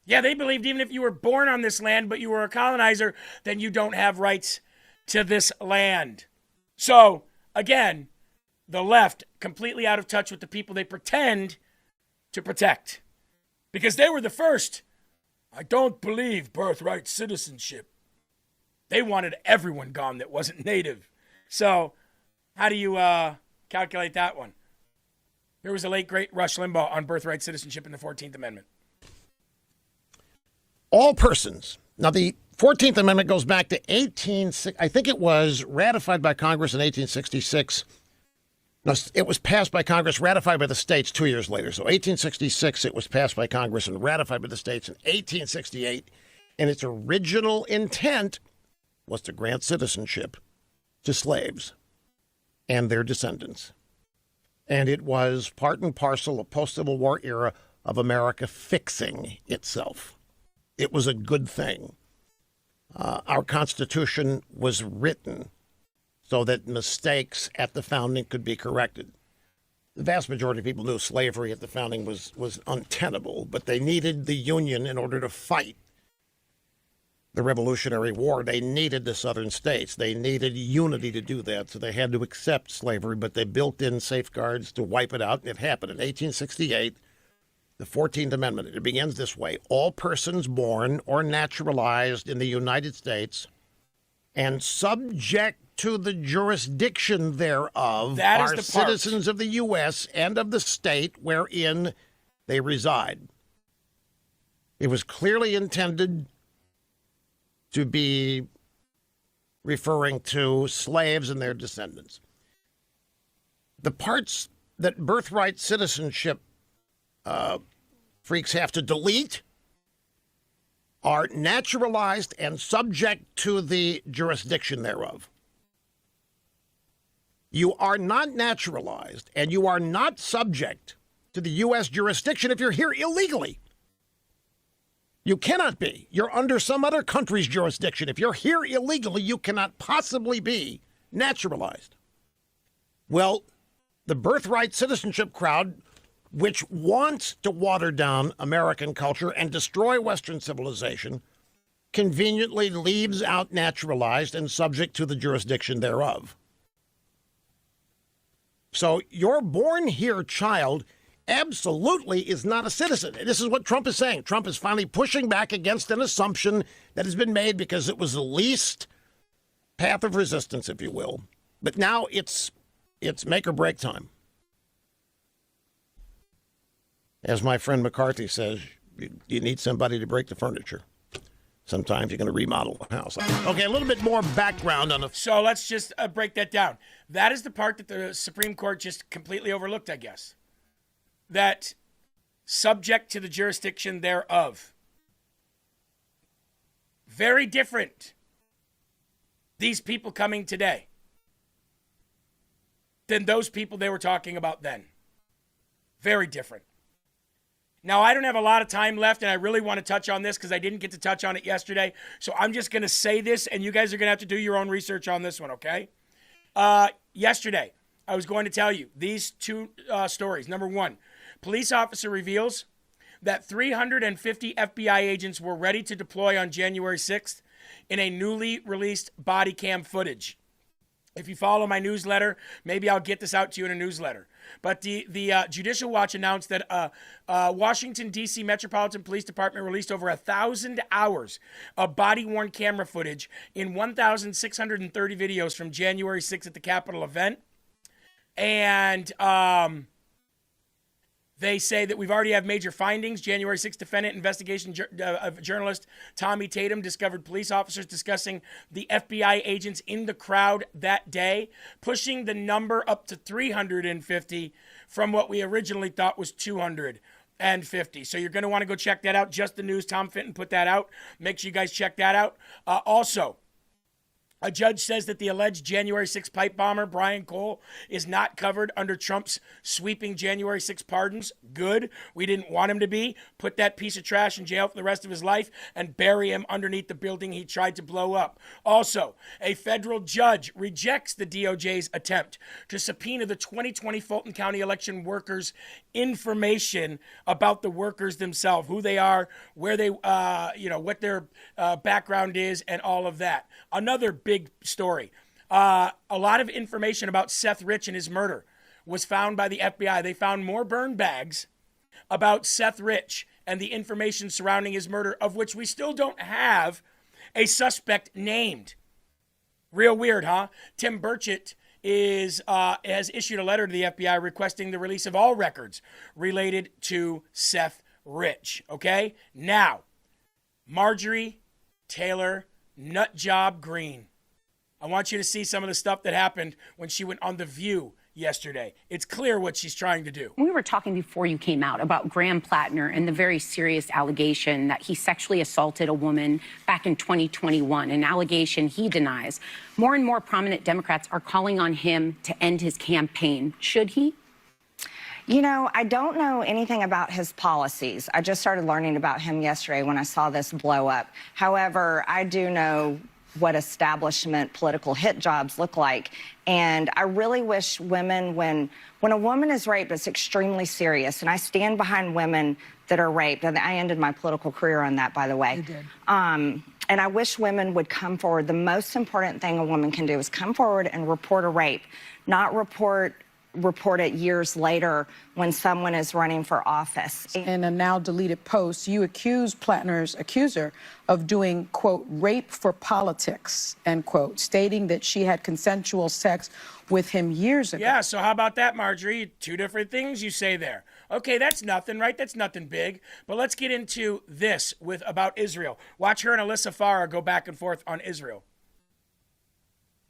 Yeah, they believed even if you were born on this land, but you were a colonizer, then you don't have rights to this land. So, again, the left completely out of touch with the people they pretend to protect. Because they were the first. I don't believe birthright citizenship. They wanted everyone gone that wasn't native. So, how do you calculate that one? Here was the late, great Rush Limbaugh on birthright citizenship in the 14th Amendment. All persons. Now, the 14th Amendment goes back to I think it was ratified by Congress in 1866. No, it was passed by Congress, ratified by the states 2 years later. So 1866, it was passed by Congress and ratified by the states in 1868. And its original intent was to grant citizenship to slaves and their descendants. And it was part and parcel of post-Civil War era of America fixing itself. It was a good thing. Our Constitution was written so that mistakes at the founding could be corrected. The vast majority of people knew slavery at the founding was untenable, but they needed the Union in order to fight the Revolutionary War. They needed the southern states. They needed unity to do that, so they had to accept slavery, but they built in safeguards to wipe it out, and it happened. In 1868, the 14th Amendment, it begins this way: all persons born or naturalized in the United States and subject to the jurisdiction thereof are citizens of the U.S. and of the state wherein they reside. It was clearly intended to be referring to slaves and their descendants. The parts that birthright citizenship freaks have to delete are naturalized and subject to the jurisdiction thereof. You are not naturalized and you are not subject to the U.S. jurisdiction if you're here illegally. You cannot be. You're under some other country's jurisdiction. If you're here illegally, you cannot possibly be naturalized. Well, the birthright citizenship crowd, which wants to water down American culture and destroy Western civilization, conveniently leaves out naturalized and subject to the jurisdiction thereof. So your born here child absolutely is not a citizen. This is what Trump is saying. Trump is finally pushing back against an assumption that has been made because it was the least path of resistance, if you will. But now it's make or break time. As my friend McCarthy says, you need somebody to break the furniture. Sometimes you're going to remodel a house. Okay, a little bit more background on the... So let's just break that down. That is the part that the Supreme Court just completely overlooked, I guess. That subject to the jurisdiction thereof. Very different. These people coming today than those people they were talking about then. Very different. Now, I don't have a lot of time left, and I really want to touch on this because I didn't get to touch on it yesterday. So I'm just going to say this, and you guys are going to have to do your own research on this one, okay? Yesterday, I was going to tell you these two stories. Number one, police officer reveals that 350 FBI agents were ready to deploy on January 6th in a newly released body cam footage. If you follow my newsletter, maybe I'll get this out to you in a newsletter. But the Judicial Watch announced that Washington, D.C. Metropolitan Police Department released over 1,000 hours of body-worn camera footage in 1,630 videos from January 6th at the Capitol event. And they say that we've already have major findings. January 6th defendant investigation journalist Tommy Tatum discovered police officers discussing the FBI agents in the crowd that day, pushing the number up to 350 from what we originally thought was 250. So you're going to want to go check that out. Just the News, Tom Fenton put that out. Make sure you guys check that out. Also, a judge says that the alleged January 6 pipe bomber, Brian Cole, is not covered under Trump's sweeping January 6 pardons. Good. We didn't want him to be. Put that piece of trash in jail for the rest of his life and bury him underneath the building he tried to blow up. Also, a federal judge rejects the DOJ's attempt to subpoena the 2020 Fulton County election workers' information about the workers themselves, who they are, where they, what their background is, and all of that. Another big story. A lot of information about Seth Rich and his murder was found by the FBI. They found more burn bags about Seth Rich and the information surrounding his murder, of which we still don't have a suspect named. Real weird, huh? Tim Burchett has issued a letter to the FBI requesting the release of all records related to Seth Rich. Okay? Now, Marjorie Taylor Nutjob Green. I want you to see some of the stuff that happened when she went on The View yesterday. It's clear what she's trying to do. We were talking before you came out about Graham Plattner and the very serious allegation that he sexually assaulted a woman back in 2021, an allegation he denies. More and more prominent Democrats are calling on him to end his campaign. Should he? You know, I don't know anything about his policies. I just started learning about him yesterday when I saw this blow up. However, I do know what establishment political hit jobs look like. And I really wish women, when a woman is raped, it's extremely serious. And I stand behind women that are raped. And I ended my political career on that, by the way. You did. And I wish women would come forward. The most important thing a woman can do is come forward and report a rape, not report report it years later when someone is running for office. In a now deleted post, you accuse Plattner's accuser of doing, quote, rape for politics, end quote, stating that she had consensual sex with him years ago. Yeah, so how about that, Marjorie? Two different things you say there. Okay, that's nothing, right? That's nothing big. But let's get into this about Israel. Watch her and Alyssa Farah go back and forth on Israel.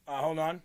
Hold on.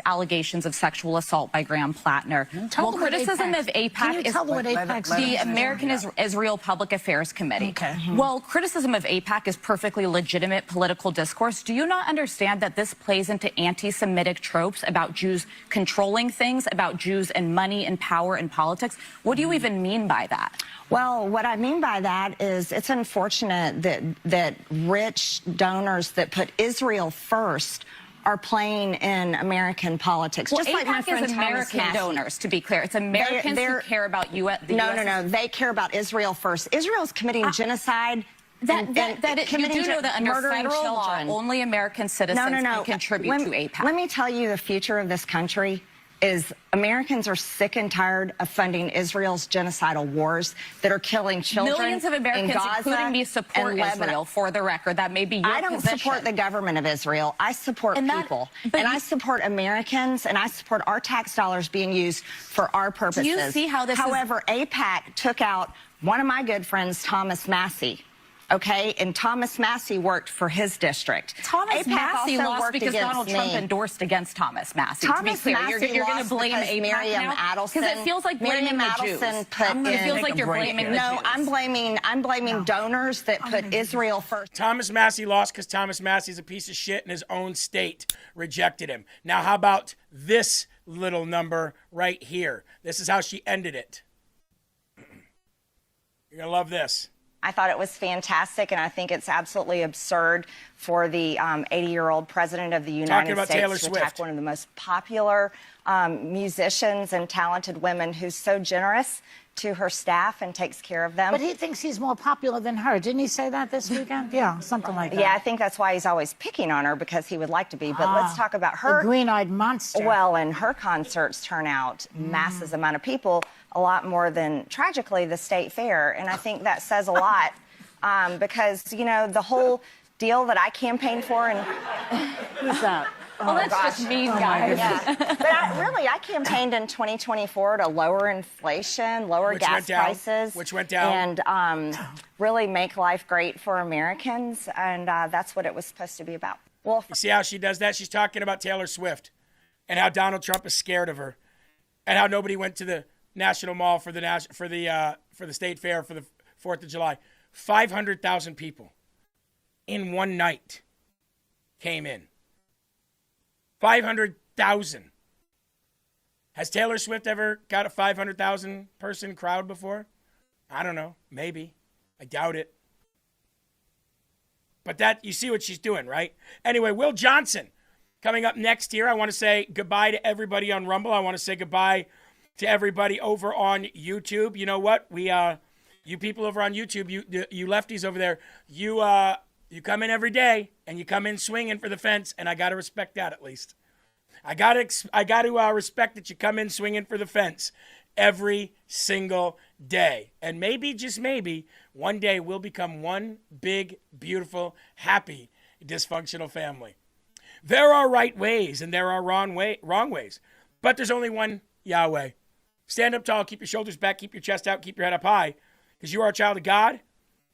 Allegations of sexual assault by Graham Plattner. Tell Well, them what criticism AIPAC of AIPAC Can you is tell them what AIPAC the stands for? American Israel Public Affairs Committee. Okay. Well, criticism of AIPAC is perfectly legitimate political discourse. Do you not understand that this plays into anti-Semitic tropes about Jews controlling things, about Jews and money and power and politics? What do you even mean by that? Well, what I mean by that is it's unfortunate that rich donors that put Israel first are playing in American politics. Well, just like my AIPAC friend is Thomas American Massey. donors, to be clear. It's Americans who care about the U.S. No. They care about Israel first. Israel's committing genocide. You do know that under murdering federal children. law, only American citizens can contribute to AIPAC. Let me tell you, the future of this country is Americans are sick and tired of funding Israel's genocidal wars that are killing children. Millions of Americans, in Gaza including me, support and Lebanon. Israel, for the record. That may be your I don't position. support the government of Israel. I support people. And I support Americans, and I support our tax dollars being used for our purposes. Do you see how this However, AIPAC took out one of my good friends, Thomas Massey. Okay, and Thomas Massey worked for his district. Thomas AIPAC Massey also lost worked because against Donald Trump me. endorsed against Thomas Massey. Thomas to be clear, Massey you're going to lost blame because AIPAC Miriam now? Adelson. Because it feels like blaming Miriam the Jews. Adelson put It feels like you're blaming the Jews. No, I'm blaming donors that put Israel first. Thomas Massey lost because Thomas Massey's a piece of shit and his own state rejected him. Now, how about this little number right here? This is how she ended it. You're going to love this. I thought it was fantastic, and I think it's absolutely absurd for the 80-year-old president of the United States to attack one of the most popular musicians and talented women who's so generous to her staff and takes care of them. But he thinks he's more popular than her. Didn't he say that this weekend? Yeah, something like that. Yeah, I think that's why he's always picking on her, because he would like to be. But let's talk about her. The green-eyed monster. Well, and her concerts turn out masses amount of people, a lot more than, tragically, the State Fair. And I think that says a lot because, you know, the whole deal that I campaigned for and... Who's that? Oh, that's just mean, guys. Yeah. But I campaigned in 2024 to lower inflation, lower gas prices. Which went down. And really make life great for Americans. And that's what it was supposed to be about. Well, you see how she does that? She's talking about Taylor Swift and how Donald Trump is scared of her and how nobody went to the National Mall for the State Fair for the 4th of July. 500,000 people in one night came in. 500,000. Has Taylor Swift ever got a 500,000 person crowd before? I don't know. Maybe. I doubt it. But that, you see what she's doing, right? Anyway, Will Johnson coming up next here. I want to say goodbye to everybody on Rumble. I want to say goodbye to everybody over on YouTube. You know what? You people over on YouTube, you lefties over there, you come in every day and you come in swinging for the fence, and I got to respect that at least. I got to respect that you come in swinging for the fence every single day. And maybe, just maybe, one day we'll become one big, beautiful, happy, dysfunctional family. There are right ways and there are wrong ways, but there's only one Yahweh. Stand up tall, keep your shoulders back, keep your chest out, keep your head up high, because you are a child of God,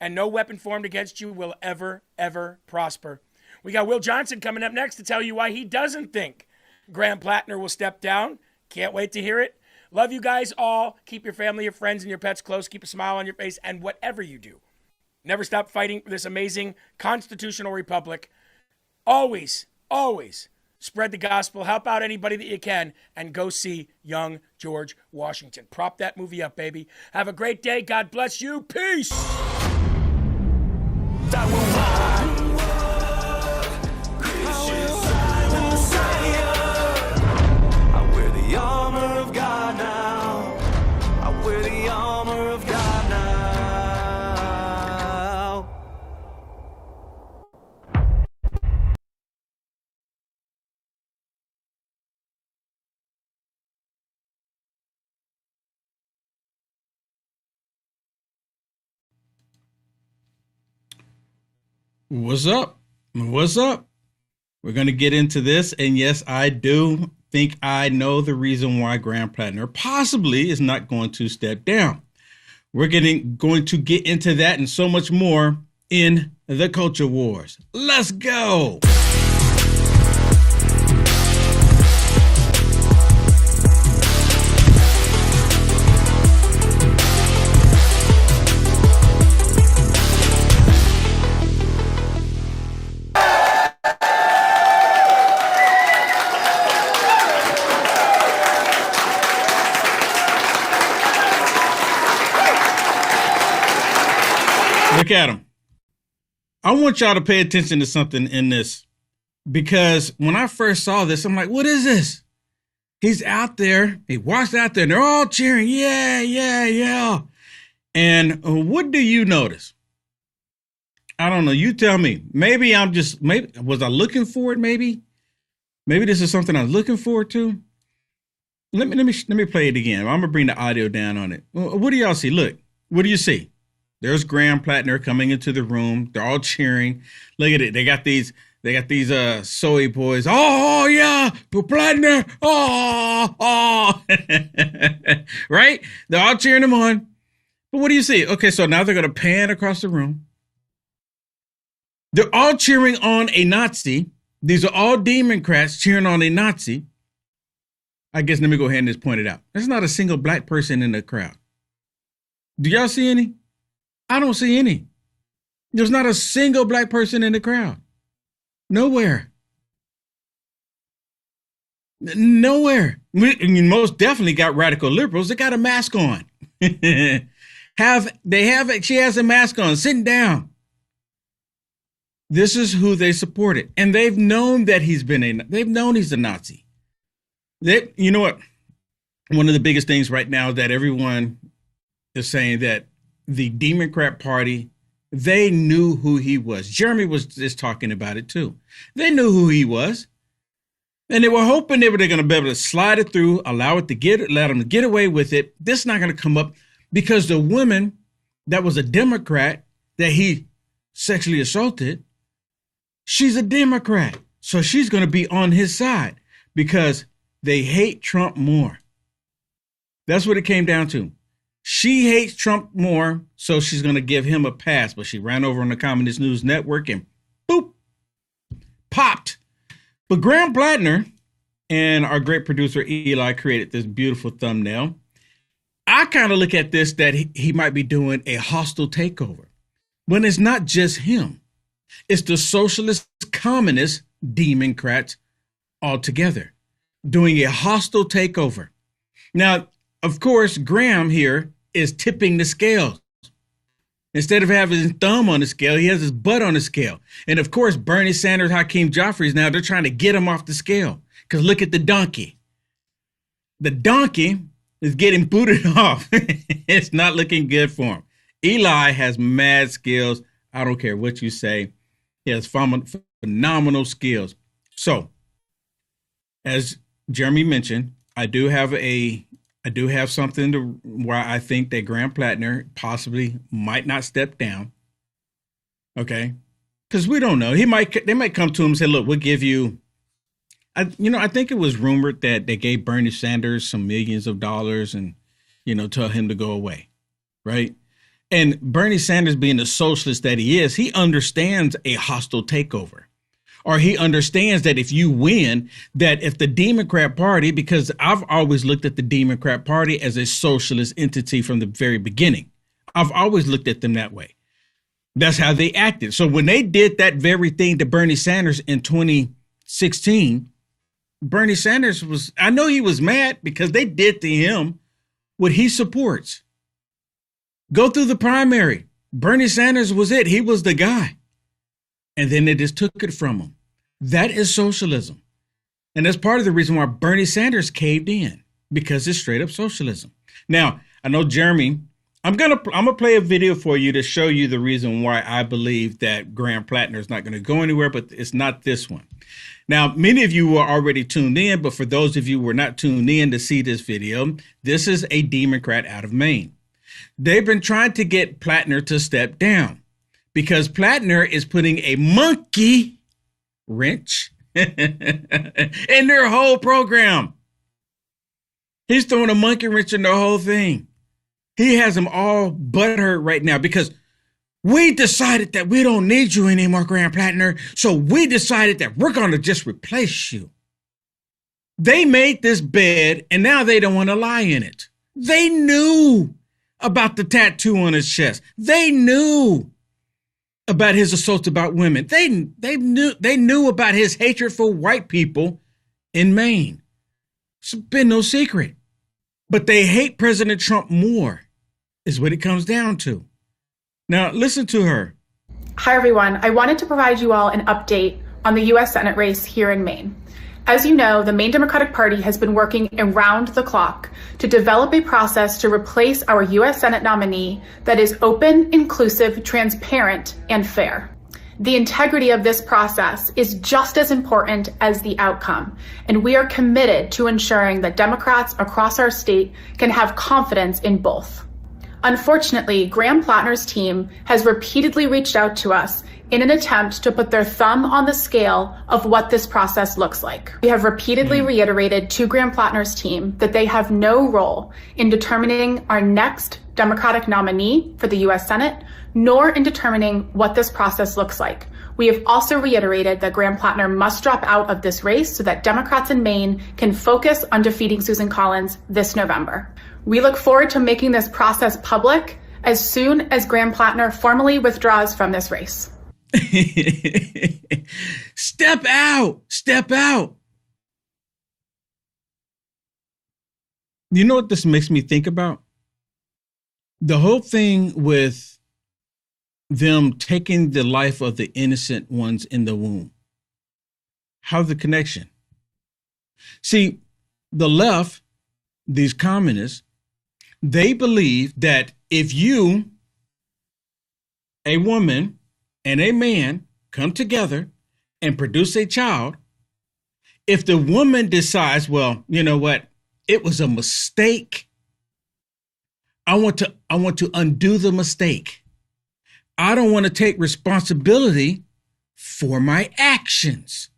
and no weapon formed against you will ever, ever prosper. We got Will Johnson coming up next to tell you why he doesn't think Graham Plattner will step down. Can't wait to hear it. Love you guys all. Keep your family, your friends, and your pets close. Keep a smile on your face, and whatever you do, never stop fighting for this amazing constitutional republic. Always, always spread the gospel. Help out anybody that you can, and go see young George Washington. Prop that movie up, baby. Have a great day. God bless you. Peace. What's up? What's up? We're going to get into this. And yes, I do think I know the reason why Graham Plattner possibly is not going to step down. We're going to get into that and so much more in the Culture Wars. Let's go. Look at him. I want y'all to pay attention to something in this, because when I first saw this, I'm like, what is this? He's out there. He walks out there and they're all cheering. Yeah, yeah, yeah. And what do you notice? I don't know. You tell me. Maybe was I looking for it? Maybe this is something I was looking forward to. Let me play it again. I'm gonna bring the audio down on it. What do y'all see? Look, what do you see? There's Graham Plattner coming into the room. They're all cheering. Look at it. They got these soy boys. Oh yeah, Plattner. Oh. Right? They're all cheering him on. But what do you see? Okay, so now they're gonna pan across the room. They're all cheering on a Nazi. These are all Democrats cheering on a Nazi. I guess let me go ahead and just point it out. There's not a single black person in the crowd. Do y'all see any? I don't see any. There's not a single black person in the crowd. Nowhere. Nowhere. We most definitely got radical liberals. They got a mask on. She has a mask on, sitting down. This is who they supported. And they've known that he's a Nazi. You know what? One of the biggest things right now that everyone is saying that the Democrat Party, they knew who he was. Jeremy was just talking about it too. They knew who he was. And they were hoping they're going to be able to slide it through, let them get away with it. This is not going to come up because the woman that was a Democrat that he sexually assaulted, she's a Democrat. So she's going to be on his side because they hate Trump more. That's what it came down to. She hates Trump more, so she's going to give him a pass. But she ran over on the Communist News Network and boop, popped. But Graham Plattner and our great producer Eli created this beautiful thumbnail. I kind of look at this that he might be doing a hostile takeover. When it's not just him. It's the socialist, communist Democrats all together doing a hostile takeover. Now, of course, Graham here is tipping the scales. Instead of having his thumb on the scale, he has his butt on the scale. And of course, Bernie Sanders, Hakeem Jeffries, now they're trying to get him off the scale. Because look at the donkey. The donkey is getting booted off. It's not looking good for him. Eli has mad skills. I don't care what you say. He has phenomenal skills. So, as Jeremy mentioned, I do have something to why I think that Graham Plattner possibly might not step down. Okay, because we don't know. They might come to him and say, "Look, we'll give you." I think it was rumored that they gave Bernie Sanders some millions of dollars and tell him to go away, right? And Bernie Sanders, being the socialist that he is, he understands a hostile takeover. Or he understands that if you win, that if the Democrat Party, because I've always looked at the Democrat Party as a socialist entity from the very beginning. I've always looked at them that way. That's how they acted. So when they did that very thing to Bernie Sanders in 2016, Bernie Sanders I know he was mad because they did to him what he supports. Go through the primary. Bernie Sanders was it. He was the guy. And then they just took it from him. That is socialism. And that's part of the reason why Bernie Sanders caved in, because it's straight up socialism. Now, I know Jeremy, I'm gonna play a video for you to show you the reason why I believe that Graham Plattner is not going to go anywhere, but it's not this one. Now, many of you were already tuned in, but for those of you who were not tuned in to see this video, this is a Democrat out of Maine. They've been trying to get Plattner to step down. because Plattner is putting a monkey wrench in their whole program. He's throwing a monkey wrench in their whole thing. He has them all butthurt right now because we decided that we don't need you anymore, Graham Plattner. So we decided that we're going to just replace you. They made this bed and now they don't want to lie in it. They knew about the tattoo on his chest. They knew about his assault about women. They knew about his hatred for white people in Maine. It's been no secret. But they hate President Trump more, is what it comes down to. Now, listen to her. Hi, everyone. I wanted to provide you all an update on the U.S. Senate race here in Maine. As you know, the Maine Democratic Party has been working around the clock to develop a process to replace our U.S. Senate nominee that is open, inclusive, transparent, and fair. The integrity of this process is just as important as the outcome, and we are committed to ensuring that Democrats across our state can have confidence in both. Unfortunately, Graham Plattner's team has repeatedly reached out to us in an attempt to put their thumb on the scale of what this process looks like. We have repeatedly reiterated to Graham Plattner's team that they have no role in determining our next Democratic nominee for the U.S. Senate, nor in determining what this process looks like. We have also reiterated that Graham Plattner must drop out of this race so that Democrats in Maine can focus on defeating Susan Collins this November. We look forward to making this process public as soon as Graham Plattner formally withdraws from this race. Step out. Step out. You know what this makes me think about? The whole thing with them taking the life of the innocent ones in the womb. How's the connection? See, the left, these communists, they believe that if you, a woman, and a man come together and produce a child, if the woman decides, well, you know what, it was a mistake, I want to undo the mistake. I don't want to take responsibility for my actions.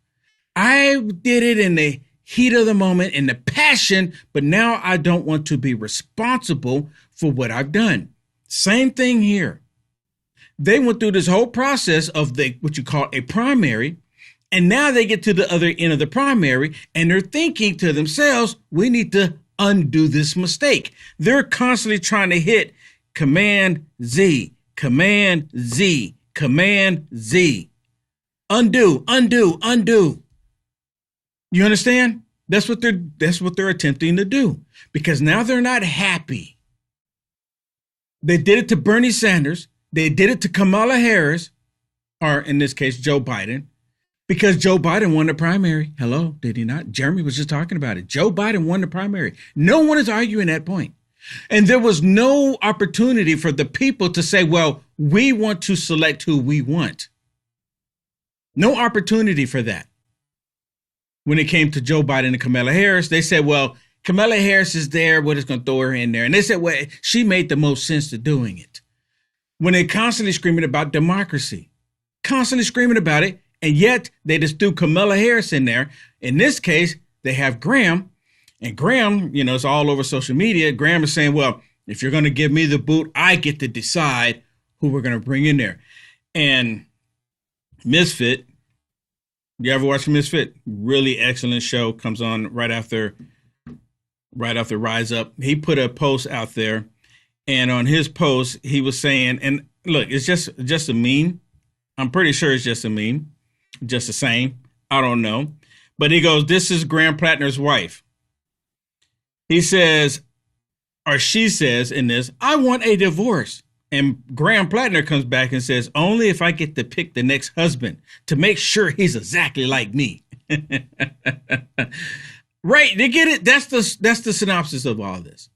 I did it in the heat of the moment, in the passion, but now I don't want to be responsible for what I've done. Same thing here. They went through this whole process of what you call a primary, and now they get to the other end of the primary, and they're thinking to themselves, we need to undo this mistake. They're constantly trying to hit Command Z, Command Z, Command Z. Undo, undo, undo. You understand? That's what they're attempting to do, because now they're not happy. They did it to Bernie Sanders. They did it to Kamala Harris, or in this case, Joe Biden, because Joe Biden won the primary. Hello, did he not? Jeremy was just talking about it. Joe Biden won the primary. No one is arguing that point. And there was no opportunity for the people to say, well, we want to select who we want. No opportunity for that. When it came to Joe Biden and Kamala Harris, they said, well, Kamala Harris is there. We're just going to throw her in there. And they said, well, she made the most sense to doing it. When they're constantly screaming about democracy, constantly screaming about it, and yet they just threw Kamala Harris in there. In this case, they have Graham, and Graham, you know, it's all over social media. Graham is saying, well, if you're going to give me the boot, I get to decide who we're going to bring in there. And Misfit, you ever watch Misfit? Really excellent show. Comes on right after Rise Up. He put a post out there, and on his post, he was saying, and look, it's just a meme. I'm pretty sure it's just a meme, just the same. I don't know. But he goes, this is Graham Plattner's wife. He says, or she says in this, I want a divorce. And Graham Plattner comes back and says, only if I get to pick the next husband to make sure he's exactly like me. Right. They get it. That's the synopsis of all this.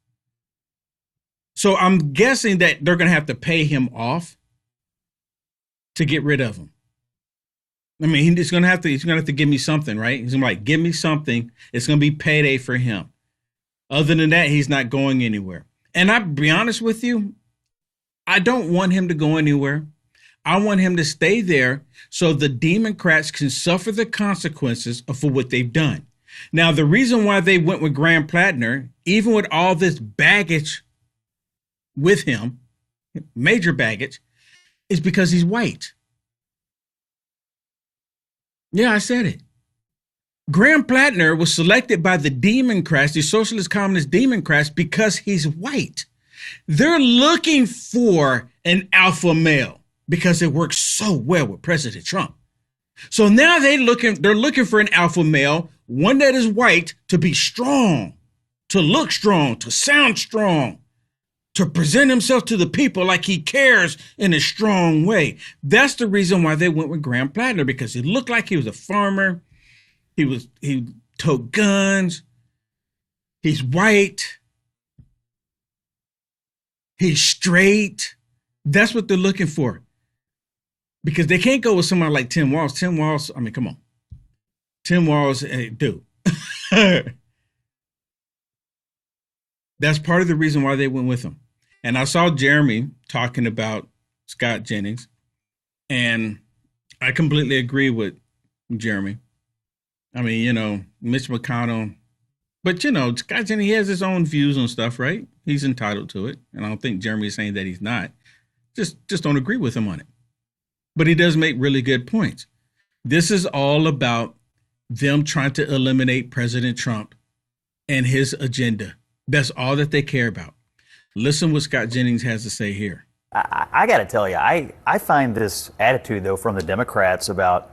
So I'm guessing that they're going to have to pay him off to get rid of him. I mean, he's going to have to give me something, right? He's going to be like, give me something. It's going to be payday for him. Other than that, he's not going anywhere. And I'll be honest with you, I don't want him to go anywhere. I want him to stay there so the Democrats can suffer the consequences for what they've done. Now, the reason why they went with Graham Plattner, even with all this baggage with him, major baggage, is because he's white. Yeah, I said it. Graham Plattner was selected by the Democrats, the Socialist Communist Democrats, because he's white. They're looking for an alpha male because it works so well with President Trump. So now they're looking for an alpha male, one that is white, to be strong, to look strong, to sound strong, to present himself to the people like he cares in a strong way. That's the reason why they went with Graham Plattner, because he looked like he was a farmer. He toted guns. He's white. He's straight. That's what they're looking for. Because they can't go with somebody like Tim Walz. Tim Walz, I mean, come on. Tim Walz, hey, dude. That's part of the reason why they went with him. And I saw Jeremy talking about Scott Jennings, and I completely agree with Jeremy. I mean, you know, Mitch McConnell, but you know, Scott Jennings, he has his own views on stuff, right? He's entitled to it. And I don't think Jeremy is saying that he's not. Just don't agree with him on it. But he does make really good points. This is all about them trying to eliminate President Trump and his agenda. That's all that they care about. Listen what Scott Jennings has to say here. I got to tell you, I find this attitude, though, from the Democrats about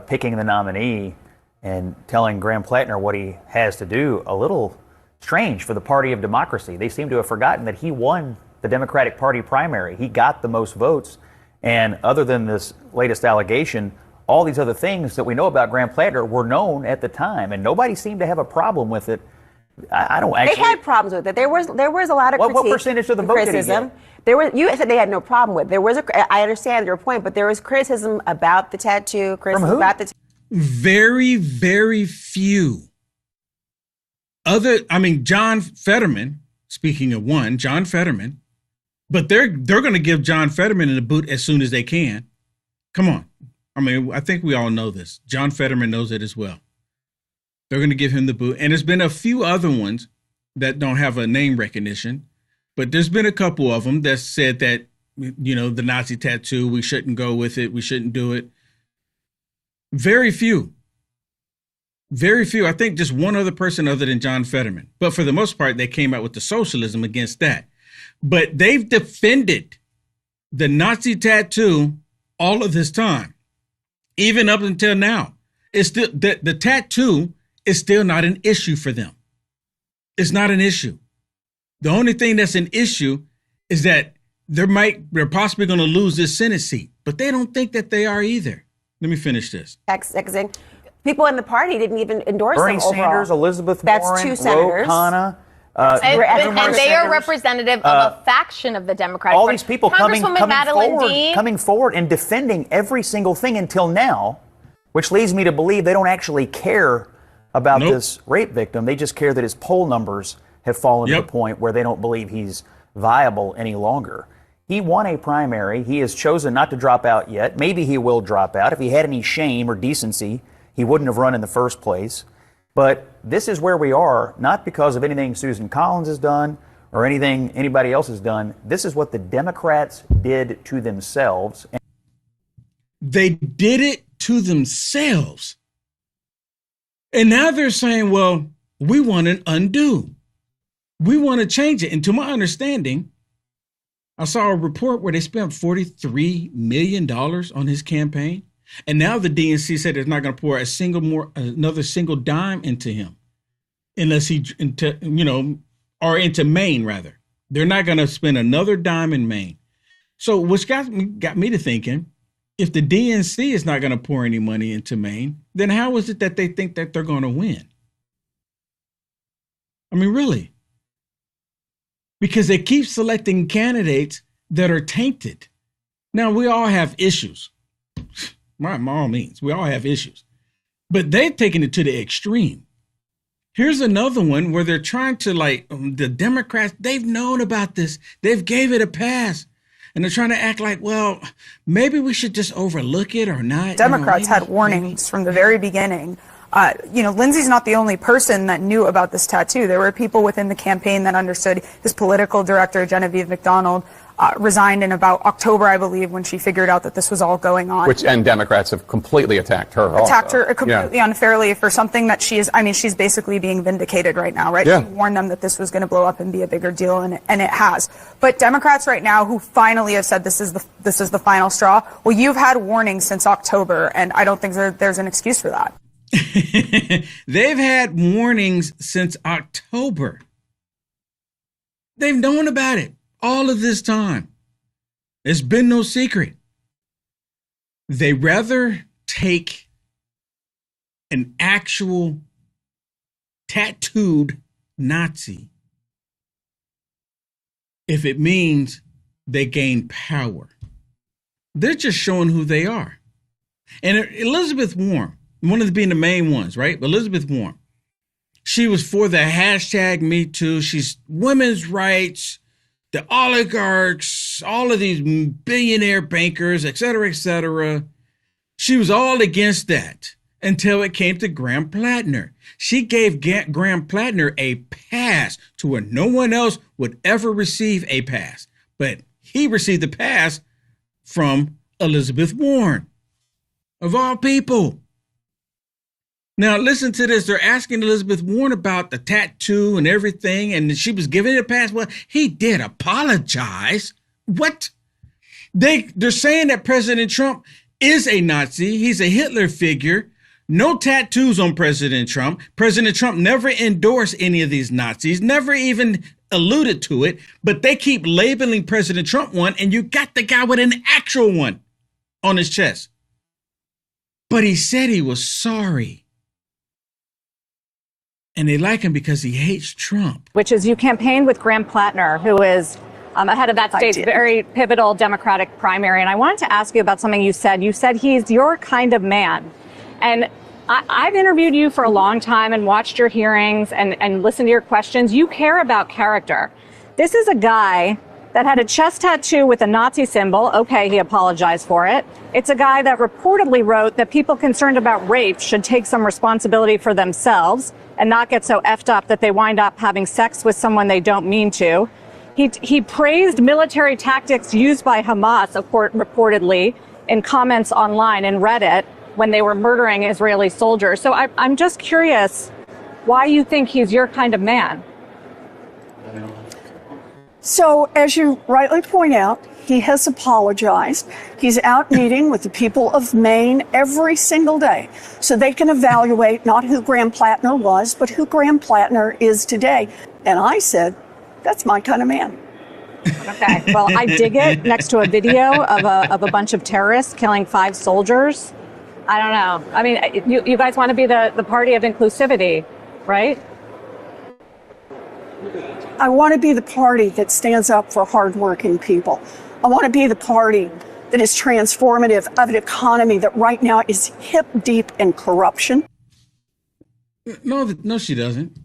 picking the nominee and telling Graham Plattner what he has to do a little strange for the party of democracy. They seem to have forgotten that he won the Democratic Party primary. He got the most votes. And other than this latest allegation, all these other things that we know about Graham Plattner were known at the time, and nobody seemed to have a problem with it. I don't actually. They had problems with it. There was a lot of critique. What percentage of the vote criticism. did he get? There was. You said they had no problem with. There was I understand your point, but there was criticism about the tattoo. Criticism about the. Very, very few. John Fetterman. Speaking of one, John Fetterman. But they're going to give John Fetterman the boot as soon as they can. Come on. I mean, I think we all know this. John Fetterman knows it as well. They're going to give him the boot. And there's been a few other ones that don't have a name recognition, but there's been a couple of them that said that, you know, the Nazi tattoo, we shouldn't go with it. We shouldn't do it. Very few. Very few. I think just one other person other than John Fetterman. But for the most part, they came out with the socialism against that. But they've defended the Nazi tattoo all of this time, even up until now. It's still the tattoo is still not an issue for them. It's not an issue. The only thing that's an issue is that they're possibly going to lose this Senate seat, but they don't think that they are either. Let me finish this. People in the party didn't even endorse Bernie them overall. Sanders, Elizabeth That's Warren, two senators. Ro Khanna. And they are representative of a faction of the Democratic all Party. These people coming forward and defending every single thing until now, which leads me to believe they don't actually care about this rape victim. They just care that his poll numbers have fallen to the point where they don't believe he's viable any longer. He won a primary. He has chosen not to drop out yet. Maybe he will drop out. If he had any shame or decency, he wouldn't have run in the first place. But this is where we are, not because of anything Susan Collins has done or anything anybody else has done. This is what the Democrats did to themselves. They did it to themselves. And now they're saying, well, we want to undo. We want to change it. And to my understanding, I saw a report where they spent $43 million on his campaign. And now the DNC said it's not going to pour another single dime into him unless into Maine, rather. They're not going to spend another dime in Maine. So which got me to thinking, if the DNC is not going to pour any money into Maine, then how is it that they think that they're going to win? I mean, really? Because they keep selecting candidates that are tainted. Now, we all have issues. By all means, we all have issues. But they've taken it to the extreme. Here's another one where they're trying to, the Democrats, they've known about this. They've gave it a pass. And they're trying to act like, well, maybe we should just overlook it or not. Democrats had warnings from the very beginning. Lindsay's not the only person that knew about this tattoo. There were people within the campaign that understood. His political director, Genevieve McDonald, resigned in about October, I believe, when she figured out that this was all going on. And Democrats have completely attacked her. Attacked her completely unfairly for something that she's basically being vindicated right now, right? Yeah. She warned them that this was going to blow up and be a bigger deal, and it has. But Democrats right now, who finally have said this is the final straw, well, you've had warnings since October, and I don't think there's an excuse for that. They've had warnings since October. They've known about it all of this time. It's been no secret. They rather take an actual tattooed Nazi if it means they gain power. They're just showing who they are. And Elizabeth Warren, one of the main ones, right? Elizabeth Warren, she was for the hashtag Me Too. She's women's rights, the oligarchs, all of these billionaire bankers, et cetera, et cetera. She was all against that until it came to Graham Plattner. She gave Graham Plattner a pass to where no one else would ever receive a pass. But he received the pass from Elizabeth Warren, of all people. Now, listen to this. They're asking Elizabeth Warren about the tattoo and everything, and she was giving it a pass. Well, he did apologize. What? They're saying that President Trump is a Nazi. He's a Hitler figure. No tattoos on President Trump. President Trump never endorsed any of these Nazis, never even alluded to it, but they keep labeling President Trump one, and you got the guy with an actual one on his chest. But he said he was sorry. And they like him because he hates Trump. Which is you campaigned with Graham Plattner, who is ahead of that state's very pivotal Democratic primary. And I wanted to ask you about something you said. You said he's your kind of man. And I've interviewed you for a long time and watched your hearings and listened to your questions. You care about character. This is a guy that had a chest tattoo with a Nazi symbol. Okay, he apologized for it. It's a guy that reportedly wrote that people concerned about rape should take some responsibility for themselves and not get so effed up that they wind up having sex with someone they don't mean to. He praised military tactics used by Hamas, reportedly, in comments online and Reddit when they were murdering Israeli soldiers. So I'm just curious why you think he's your kind of man. So, as you rightly point out, he has apologized. He's out meeting with the people of Maine every single day so they can evaluate not who Graham Plattner was, but who Graham Plattner is today. And I said, that's my kind of man. Okay, well, I dig it next to a video of a bunch of terrorists killing 5 soldiers. I don't know. I mean, you guys want to be the party of inclusivity, right? I want to be the party that stands up for hardworking people. I want to be the party that is transformative of an economy that right now is hip deep in corruption. No, she doesn't.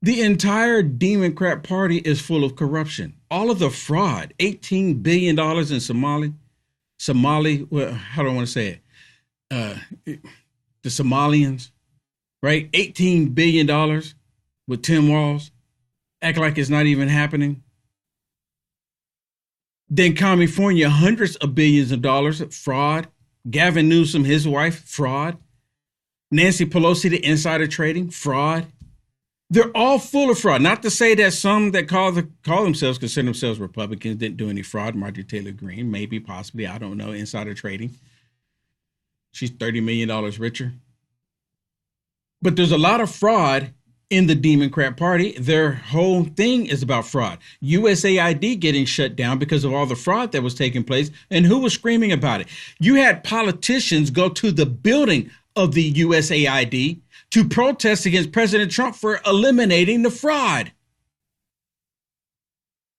The entire Democrat Party is full of corruption. All of the fraud, $18 billion in Somali, well, how do I want to say it? The Somalians, right? $18 billion with Tim Walz. Act like it's not even happening. Then California, hundreds of billions of dollars of fraud. Gavin Newsom, his wife, fraud. Nancy Pelosi, the insider trading, fraud. They're all full of fraud. Not to say that some that consider themselves Republicans didn't do any fraud. Marjorie Taylor Greene, maybe, possibly, I don't know, insider trading. She's $30 million richer. But there's a lot of fraud in the Democrat Party. Their whole thing is about fraud. USAID getting shut down because of all the fraud that was taking place. And who was screaming about it? You had politicians go to the building of the USAID to protest against President Trump for eliminating the fraud.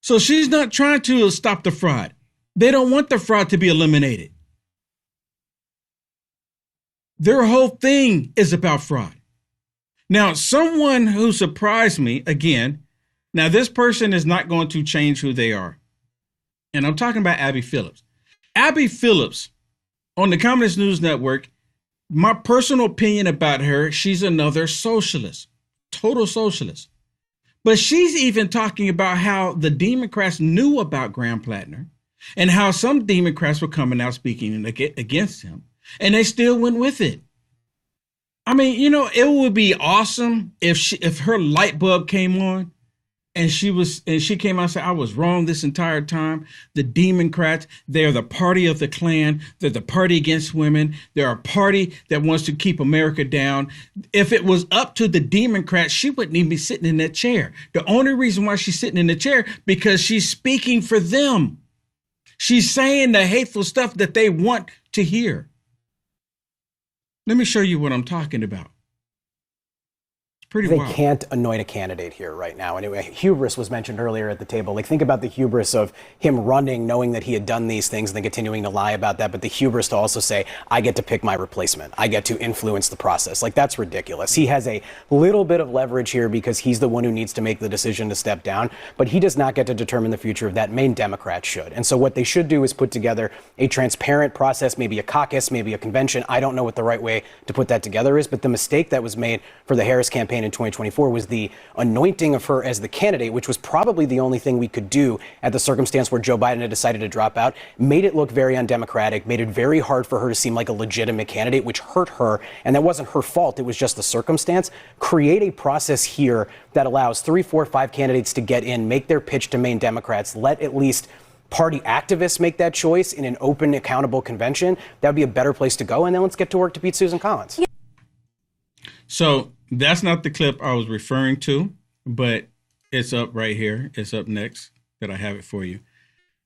So she's not trying to stop the fraud. They don't want the fraud to be eliminated. Their whole thing is about fraud. Now, someone who surprised me, again, now this person is not going to change who they are. And I'm talking about Abby Phillips. Abby Phillips on the Communist News Network, my personal opinion about her, she's another socialist, total socialist. But she's even talking about how the Democrats knew about Graham Plattner and how some Democrats were coming out speaking against him, and they still went with it. I mean, you know, it would be awesome if her light bulb came on and she came out and said, I was wrong this entire time. The Democrats, they're the party of the Klan. They're the party against women. They're a party that wants to keep America down. If it was up to the Democrats, she wouldn't even be sitting in that chair. The only reason why she's sitting in the chair, because she's speaking for them. She's saying the hateful stuff that they want to hear. Let me show you what I'm talking about. They can't anoint a candidate here right now. Anyway, hubris was mentioned earlier at the table. Like, think about the hubris of him running, knowing that he had done these things and then continuing to lie about that. But the hubris to also say, I get to pick my replacement. I get to influence the process. Like, that's ridiculous. He has a little bit of leverage here because he's the one who needs to make the decision to step down. But he does not get to determine the future of that. Maine Democrats should. And so what they should do is put together a transparent process, maybe a caucus, maybe a convention. I don't know what the right way to put that together is. But the mistake that was made for the Harris campaign in 2024 was the anointing of her as the candidate, which was probably the only thing we could do at the circumstance where Joe Biden had decided to drop out, made it look very undemocratic, made it very hard for her to seem like a legitimate candidate, which hurt her. And that wasn't her fault. It was just the circumstance. Create a process here that allows 3, 4, 5 candidates to get in, make their pitch to Maine Democrats, let at least party activists make that choice in an open, accountable convention. That would be a better place to go. And then let's get to work to beat Susan Collins. So that's not the clip I was referring to, but it's up right here. It's up next that I have it for you.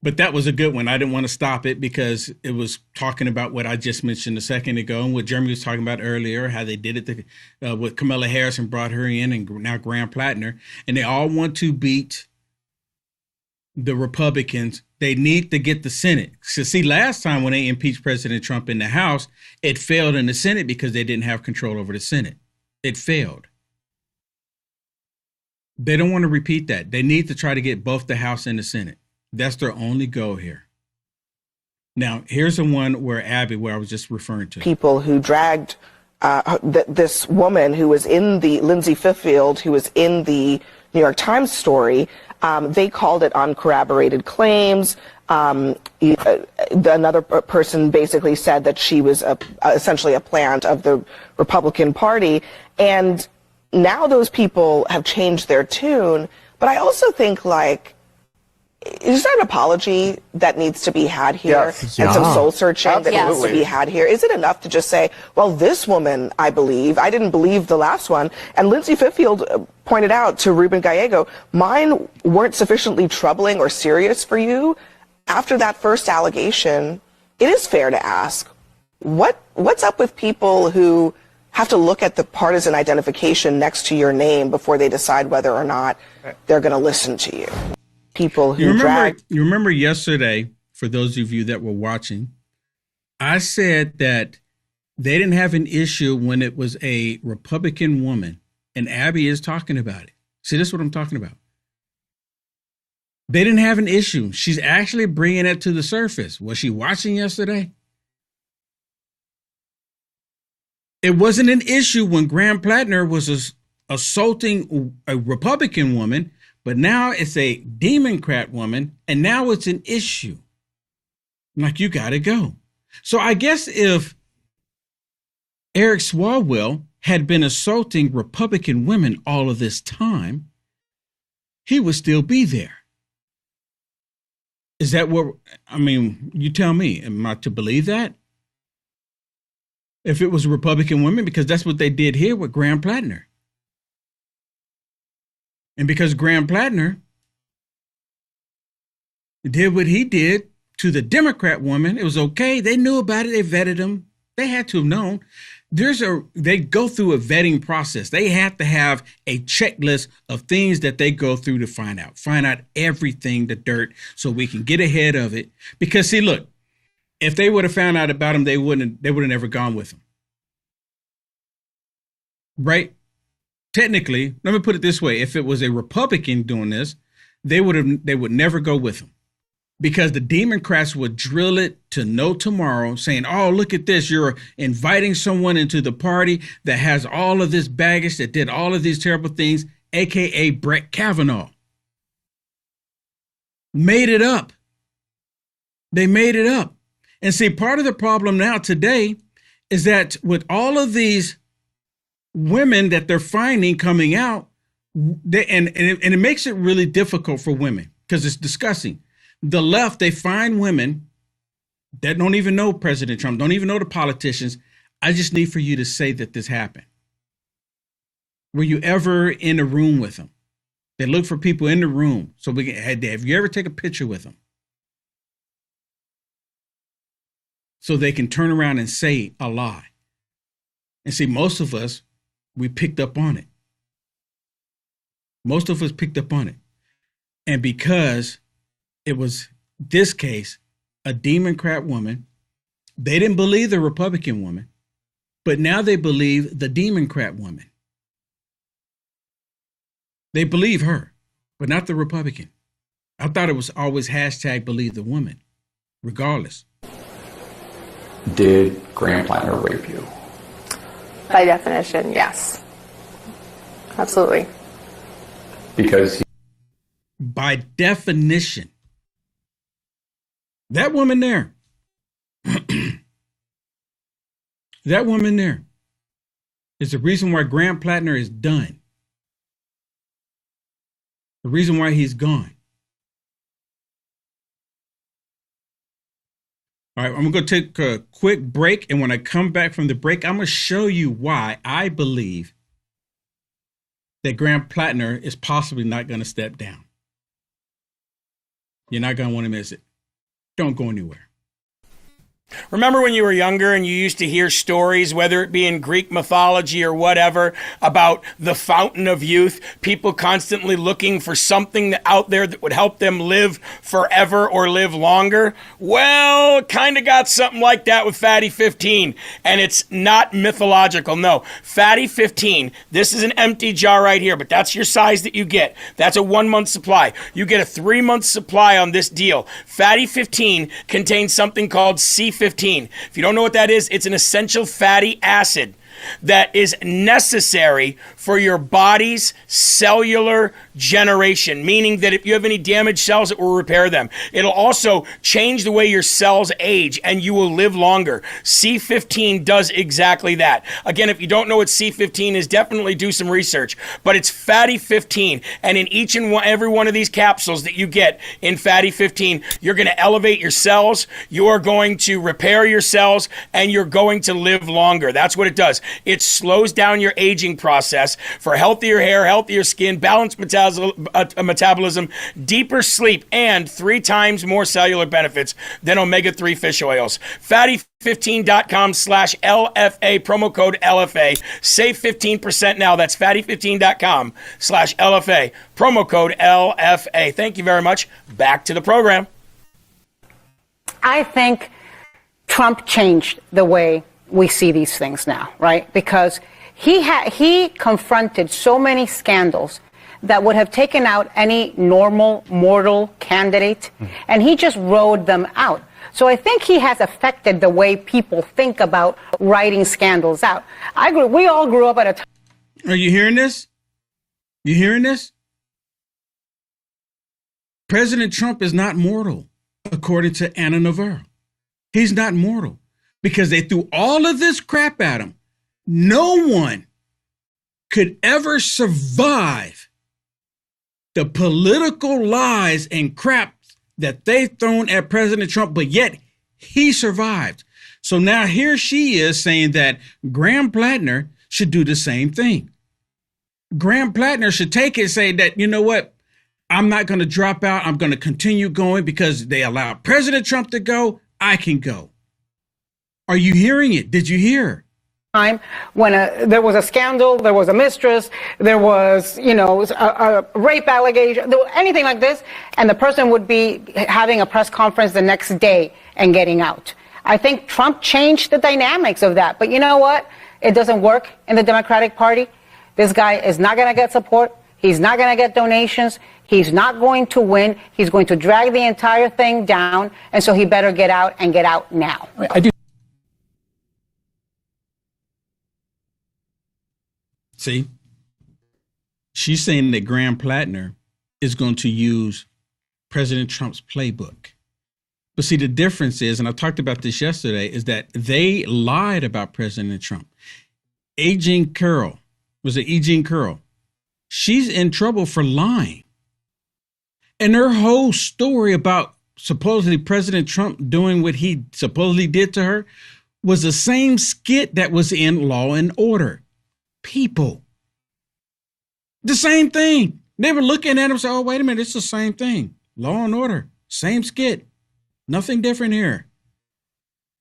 But that was a good one. I didn't want to stop it because it was talking about what I just mentioned a second ago and what Jeremy was talking about earlier, how they did it with Kamala Harris and brought her in, and now Graham Plattner. And they all want to beat the Republicans. They need to get the Senate. So see, last time when they impeached President Trump in the House, it failed in the Senate because they didn't have control over the Senate. It failed. They don't want to repeat that. They need to try to get both the House and the Senate. That's their only goal here. Now, here's the one where Abby, where I was just referring to. People who dragged this woman who was in the Lindsay Fiffield, who was in the New York Times story, they called it uncorroborated claims. Another person basically said that she was essentially a plant of the Republican Party. And now those people have changed their tune. But I also think, like, is there an apology that needs to be had here? Yes. And some soul searching Absolutely. that needs to be had here? Is it enough to just say, well, this woman, I believe, I didn't believe the last one. And Lindsay Fiffield pointed out to Ruben Gallego, mine weren't sufficiently troubling or serious for you. After that first allegation, it is fair to ask, what's up with people who have to look at the partisan identification next to your name before they decide whether or not they're going to listen to you? People who You remember yesterday, for those of you that were watching, I said that they didn't have an issue when it was a Republican woman, and Abby is talking about it. See, this is what I'm talking about. They didn't have an issue. She's actually bringing it to the surface. Was she watching yesterday? It wasn't an issue when Graham Plattner was assaulting a Republican woman, but now it's a Democrat woman, and now it's an issue. Like, you got to go. So I guess if Eric Swalwell had been assaulting Republican women all of this time, he would still be there. Is that what, I mean, you tell me, am I to believe that? If it was Republican women, because that's what they did here with Graham Plattner. And because Graham Plattner did what he did to the Democrat woman, it was okay. They knew about it. They vetted him. They had to have known. They go through a vetting process. They have to have a checklist of things that they go through to find out everything, the dirt, so we can get ahead of it. Because see, look, if they would have found out about him, they would have never gone with him. Right? Technically, let me put it this way. If it was a Republican doing this, they would never go with him. because the Democrats would drill it to no tomorrow, saying, oh, look at this. You're inviting someone into the party that has all of this baggage, that did all of these terrible things, a.k.a. Brett Kavanaugh. Made it up. They made it up. And see, part of the problem now today is that with all of these women that they're finding coming out, and it makes it really difficult for women because it's disgusting. The left, they find women that don't even know President Trump, don't even know the politicians. I just need for you to say that this happened. Were you ever in a room with them? They look for people in the room. So have you ever take a picture with them? So they can turn around and say a lie. And see, most of us, we picked up on it. Most of us picked up on it. And because it was, this case, a Democrat woman, they didn't believe the Republican woman, but now they believe the Democrat woman. They believe her, but not the Republican. I thought it was always hashtag believe the woman, regardless. Did Graham Plattner rape you? By definition, yes. Absolutely. Because by definition, that woman there, that woman there is the reason why Graham Plattner is done. The reason why he's gone. All right, I'm going to take a quick break. And when I come back from the break, I'm going to show you why I believe that Graham Plattner is possibly not going to step down. You're not going to want to miss it. Don't go anywhere. Remember when you were younger and you used to hear stories, whether it be in Greek mythology or whatever, about the fountain of youth, people constantly looking for something out there that would help them live forever or live longer? Well, kind of got something like that with Fatty 15, and it's not mythological. No, Fatty 15, this is an empty jar right here, but that's your size that you get. That's a 1 month supply. You get a 3 month supply on this deal. Fatty 15 contains something called C15. If you don't know what that is, it's an essential fatty acid that is necessary for your body's cellular generation, meaning that if you have any damaged cells, it will repair them. It'll also change the way your cells age and you will live longer. C15 does exactly that. Again, if you don't know what C15 is, definitely do some research, but it's Fatty 15, and in each and every one of these capsules that you get in Fatty 15, you're going to elevate your cells, you are going to repair your cells, and you're going to live longer. That's what it does. It slows down your aging process for healthier hair, healthier skin, balanced metabolism, deeper sleep, and 3 times more cellular benefits than omega-3 fish oils. Fatty15.com/LFA, promo code LFA. Save 15% now. That's fatty15.com/LFA, promo code LFA. Thank you very much. Back to the program. I think Trump changed the way we see these things now, right? Because he confronted so many scandals that would have taken out any normal mortal candidate, and he just rode them out. So I think he has affected the way people think about writing scandals out. We all grew up at a time. Are you hearing this? You hearing this? President Trump is not mortal, according to Anna Navarro. He's not mortal. Because they threw all of this crap at him. No one could ever survive the political lies and crap that they've thrown at President Trump, but yet he survived. So now here she is saying that Graham Plattner should do the same thing. Graham Plattner should take it and say that, you know what, I'm not going to drop out. I'm going to continue going because they allowed President Trump to go. I can go. Are you hearing it? Did you hear? Time when there was a scandal, there was a mistress, there was, a rape allegation, anything like this, and the person would be having a press conference the next day and getting out. I think Trump changed the dynamics of that. But you know what? It doesn't work in the Democratic Party. This guy is not going to get support. He's not going to get donations. He's not going to win. He's going to drag the entire thing down. And so he better get out and get out now. I do. See, she's saying that Graham Plattner is going to use President Trump's playbook. But see, the difference is, and I talked about this yesterday, is that they lied about President Trump. E. Jean Carroll, she's in trouble for lying. And her whole story about supposedly President Trump doing what he supposedly did to her was the same skit that was in Law and Order. People. The same thing. They were looking at him and saying, oh, wait a minute, it's the same thing. Law and Order, same skit. Nothing different here.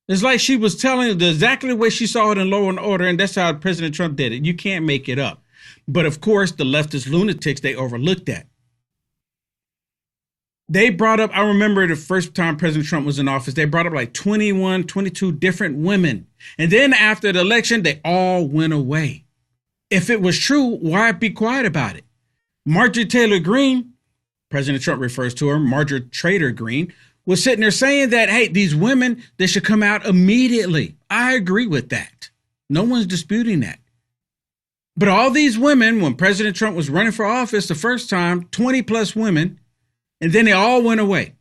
It's like she was telling exactly the way she saw it in Law and Order, and that's how President Trump did it. You can't make it up. But of course, the leftist lunatics, they overlooked that. They brought up, I remember the first time President Trump was in office, they brought up like 21, 22 different women. And then after the election, they all went away. If it was true, why be quiet about it? Marjorie Taylor Greene, President Trump refers to her, Marjorie Taylor Greene, was sitting there saying that, hey, these women, they should come out immediately. I agree with that. No one's disputing that. But all these women, when President Trump was running for office the first time, 20 plus women, and then they all went away.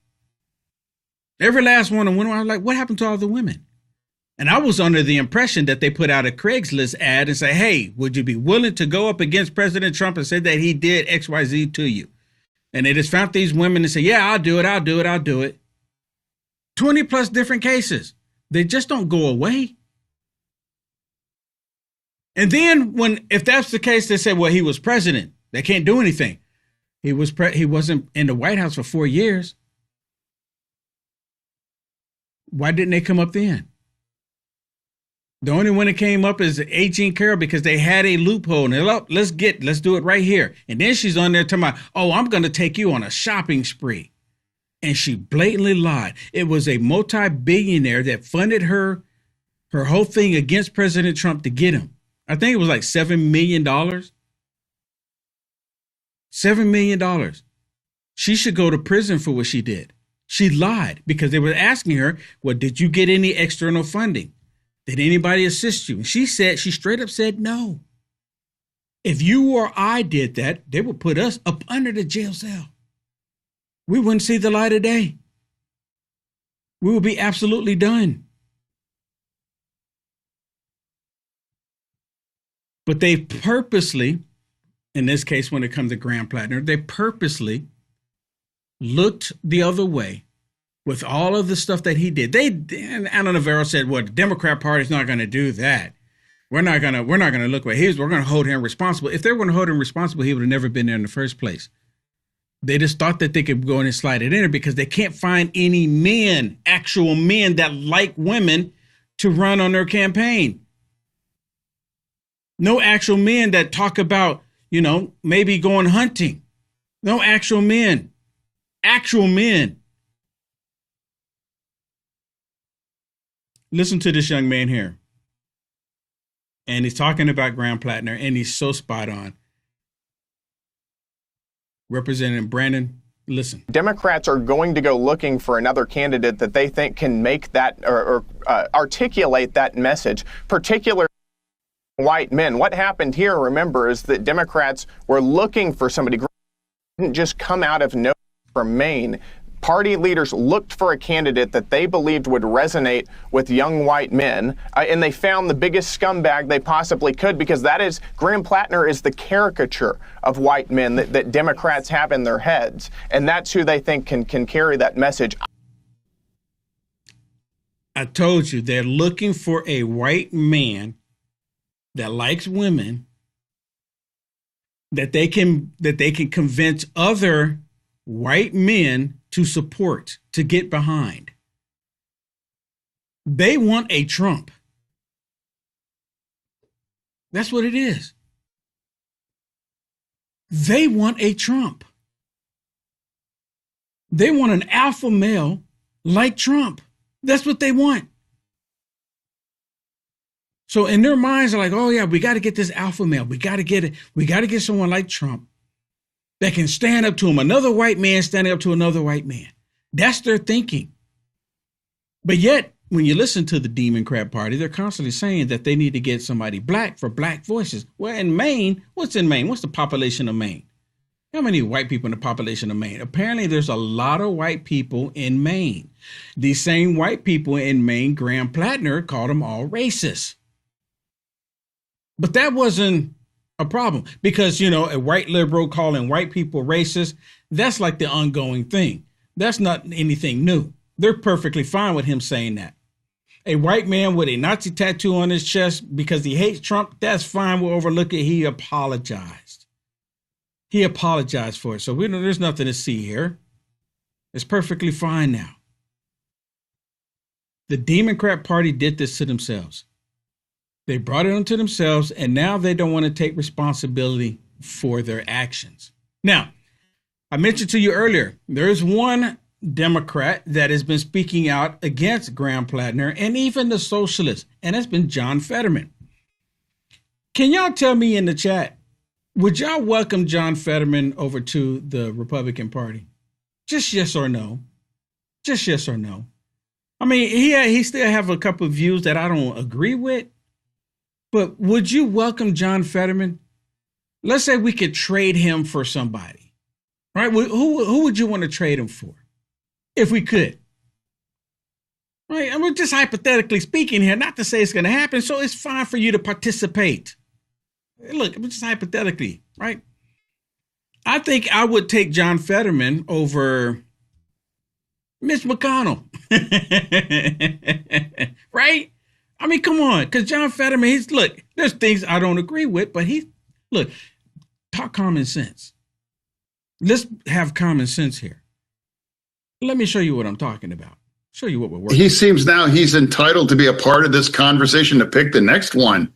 Every last one of them went away. I was like, what happened to all the women? And I was under the impression that they put out a Craigslist ad and say, hey, would you be willing to go up against President Trump and say that he did XYZ to you? And they just found these women and say, yeah, I'll do it. 20 plus different cases. They just don't go away. And then if that's the case, they say, well, he was president. They can't do anything. He wasn't in the White House for 4 years. Why didn't they come up then? The only one that came up is E. Jean Carroll because they had a loophole. And they're like, let's do it right here. And then she's on there talking about, oh, I'm going to take you on a shopping spree. And she blatantly lied. It was a multi-billionaire that funded her whole thing against President Trump to get him. I think it was like $7 million. $7 million. She should go to prison for what she did. She lied because they were asking her, well, did you get any external funding? Did anybody assist you? And she straight up said no. If you or I did that, they would put us up under the jail cell. We wouldn't see the light of day. We would be absolutely done. But they purposely, in this case, when it comes to Graham Plattner, they purposely looked the other way with all of the stuff that he did. And Alan Navarro said, well, the Democrat Party is not going to do that. We're not going to look where he is. We're going to hold him responsible. If they were going to hold him responsible, he would have never been there in the first place. They just thought that they could go in and slide it in there because they can't find any men, actual men that like women to run on their campaign. No actual men that talk about, maybe going hunting. No actual men. Actual men. Listen to this young man here. And he's talking about Graham Plattner, and he's so spot on. Representative Brandon, listen. Democrats are going to go looking for another candidate that they think can make that or articulate that message, particularly white men. What happened here, remember, is that Democrats were looking for somebody who didn't just come out of nowhere from Maine. Party leaders looked for a candidate that they believed would resonate with young white men, and they found the biggest scumbag they possibly could, because Graham Plattner is the caricature of white men that Democrats have in their heads, and that's who they think can carry that message. I told you, they're looking for a white man that likes women, that they can convince other white men to support, to get behind. They want a Trump. That's what it is. They want a Trump. They want an alpha male like Trump. That's what they want. So in their minds, they're like, oh yeah, we got to get this alpha male. We got to get someone like Trump. that can stand up to him. Another white man standing up to another white man. That's their thinking. But yet, when you listen to the Democrat Party, they're constantly saying that they need to get somebody black for black voices. Well, in Maine, what's in Maine? What's the population of Maine? How many white people in the population of Maine? Apparently, there's a lot of white people in Maine. These same white people in Maine, Graham Plattner called them all racist. But that wasn't a problem because, you know, a white liberal calling white people racist, that's like the ongoing thing. That's not anything new. They're perfectly fine with him saying that. A white man with a Nazi tattoo on his chest because he hates Trump, that's fine. We'll overlook it. He apologized. He apologized for it. So there's nothing to see here. It's perfectly fine now. The Democrat Party did this to themselves. They brought it onto themselves, and now they don't want to take responsibility for their actions. Now, I mentioned to you earlier, there's one Democrat that has been speaking out against Graham Plattner and even the socialists, and that's been John Fetterman. Can y'all tell me in the chat, would y'all welcome John Fetterman over to the Republican Party? Just yes or no. Just yes or no. I mean, he still have a couple of views that I don't agree with, but would you welcome John Fetterman? Let's say we could trade him for somebody, right? Who would you want to trade him for? If we could, right? And we're just hypothetically speaking here, not to say it's going to happen. So it's fine for you to participate. Look, just hypothetically, right? I think I would take John Fetterman over Mitch McConnell, right? I mean, come on, because John Fetterman, there's things I don't agree with, but talk common sense. Let's have common sense here. Let me show you what I'm talking about. Show you what we're working. He seems now he's entitled to be a part of this conversation to pick the next one.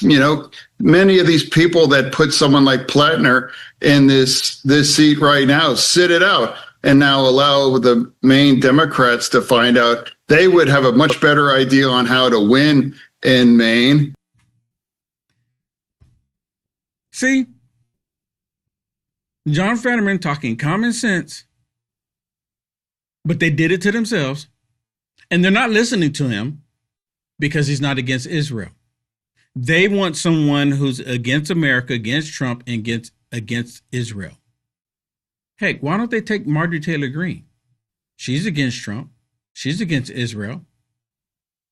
You know, many of these people that put someone like Plattner in this seat right now, sit it out and now allow the Maine Democrats to find out. They would have a much better idea on how to win in Maine. See, John Fetterman talking common sense. But they did it to themselves, and they're not listening to him because he's not against Israel. They want someone who's against America, against Trump, and against Israel. Heck, why don't they take Marjorie Taylor Greene? She's against Trump. She's against Israel.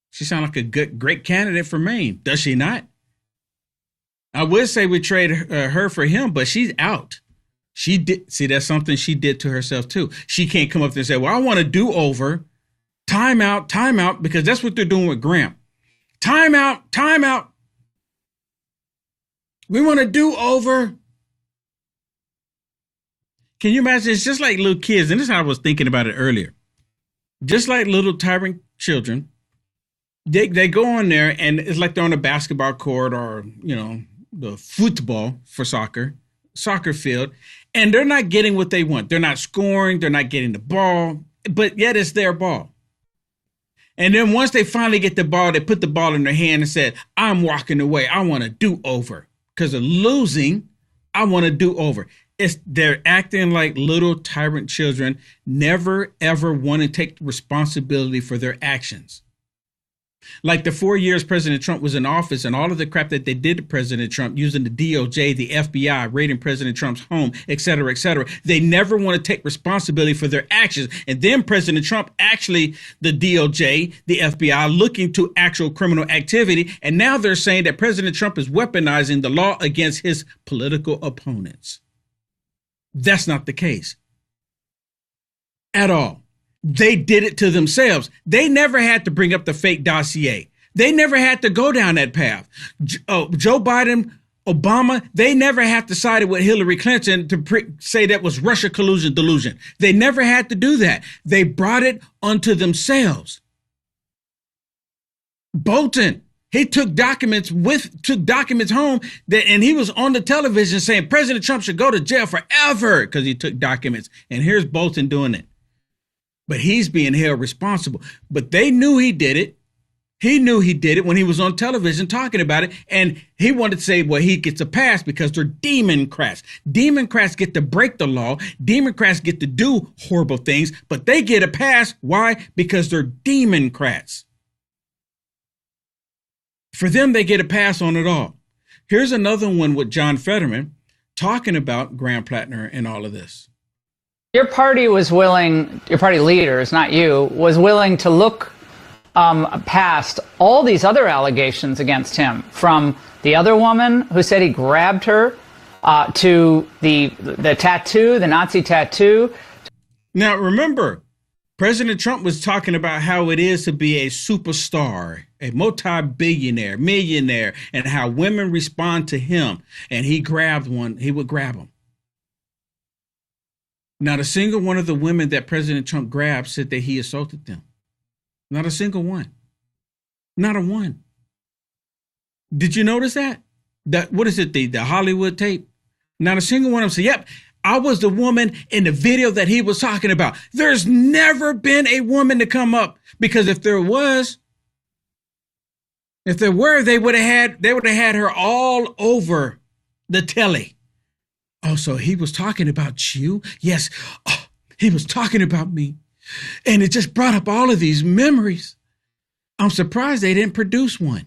She sounds like a great candidate for Maine, does she not? I would say we trade her for him, but she's out. She did see that's something she did to herself too. She can't come up there and say, well, I want to do over, time out, because that's what they're doing with Graham. Time out. We want to do over. Can you imagine? It's just like little kids. And this is how I was thinking about it earlier. Just like little tyrant children, they go on there and it's like they're on a basketball court or, you know, the football for soccer field. And they're not getting what they want. They're not scoring. They're not getting the ball, but yet it's their ball. And then once they finally get the ball, they put the ball in their hand and said, I'm walking away. I want to do over because of losing. I want to do over. They're acting like little tyrant children, never, ever want to take responsibility for their actions. Like the 4 years President Trump was in office and all of the crap that they did to President Trump using the DOJ, the FBI, raiding President Trump's home, et cetera, they never want to take responsibility for their actions. And then President Trump, actually the DOJ, the FBI, looking to actual criminal activity. And now they're saying that President Trump is weaponizing the law against his political opponents. That's not the case at all. They did it to themselves. They never had to bring up the fake dossier. They never had to go down that path. Joe Biden, Obama, they never had to side with Hillary Clinton to say that was Russia collusion, delusion. They never had to do that. They brought it onto themselves. Bolton, he took documents home and he was on the television saying President Trump should go to jail forever because he took documents. And here's Bolton doing it. But he's being held responsible. But they knew he did it. He knew he did it when he was on television talking about it. And he wanted to say, well, he gets a pass because they're Democrats. Democrats get to break the law. Democrats get to do horrible things, but they get a pass. Why? Because they're Democrats. For them, they get a pass on it all. Here's another one with John Fetterman talking about Graham Plattner and all of this. Your party was willing, your party leaders, not you, was willing to look past all these other allegations against him, from the other woman who said he grabbed her to the tattoo, the Nazi tattoo. Now, remember, President Trump was talking about how it is to be a superstar, a multi-billionaire, millionaire, and how women respond to him. And he grabbed one, he would grab them. Not a single one of the women that President Trump grabbed said that he assaulted them. Not a single one. Not a one. Did you notice that? What is it, the Hollywood tape? Not a single one of them said, yep, I was the woman in the video that he was talking about. There's never been a woman to come up, because if there were, they would have had her all over the telly. Oh, so he was talking about you? Yes. Oh, he was talking about me. And it just brought up all of these memories. I'm surprised they didn't produce one.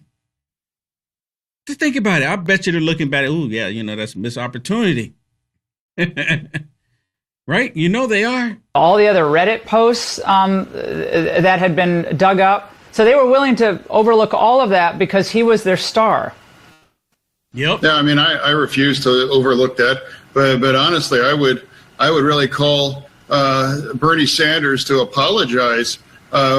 Just think about it. I bet you they're looking back at, oh, yeah, that's a missed opportunity. Right? They are. All the other Reddit posts that had been dug up. So they were willing to overlook all of that because he was their star. Yep. Yeah, I mean, I refuse to overlook that. But honestly, I would really call Bernie Sanders to apologize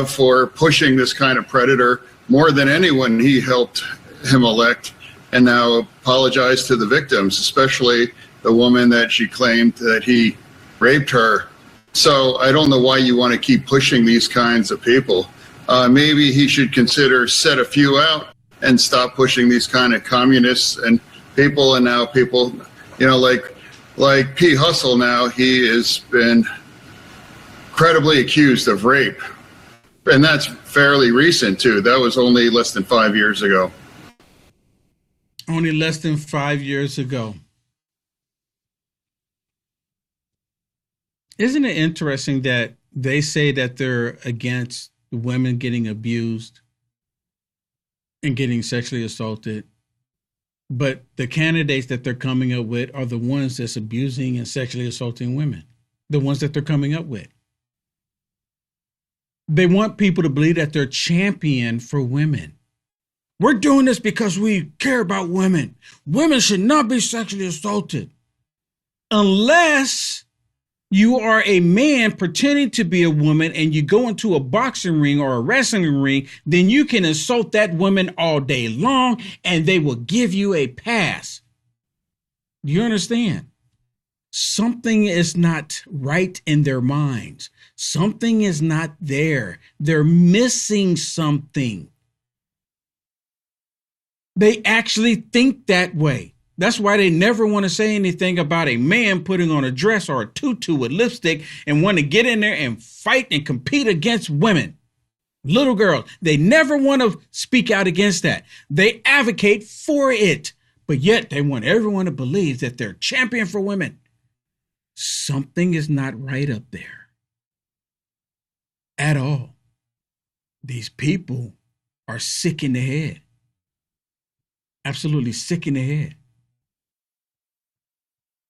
for pushing this kind of predator more than anyone he helped him elect, and now apologize to the victims, especially the woman that she claimed that he raped her. So I don't know why you want to keep pushing these kinds of people. Maybe he should consider set a few out and stop pushing these kind of communists and people. And now people, like P. Hustle, now he has been credibly accused of rape. And that's fairly recent, too. That was only less than 5 years ago. Only less than 5 years ago. Isn't it interesting that they say that they're against women getting abused and getting sexually assaulted, but the candidates that they're coming up with are the ones that's abusing and sexually assaulting women, the ones that they're coming up with. They want people to believe that they're champion for women. We're doing this because we care about women. Women should not be sexually assaulted. Unless you are a man pretending to be a woman and you go into a boxing ring or a wrestling ring, then you can assault that woman all day long and they will give you a pass. Do you understand? Something is not right in their minds. Something is not there. They're missing something. They actually think that way. That's why they never want to say anything about a man putting on a dress or a tutu with lipstick and want to get in there and fight and compete against women. Little girls, they never want to speak out against that. They advocate for it, but yet they want everyone to believe that they're champion for women. Something is not right up there at all. These people are sick in the head. Absolutely sick in the head.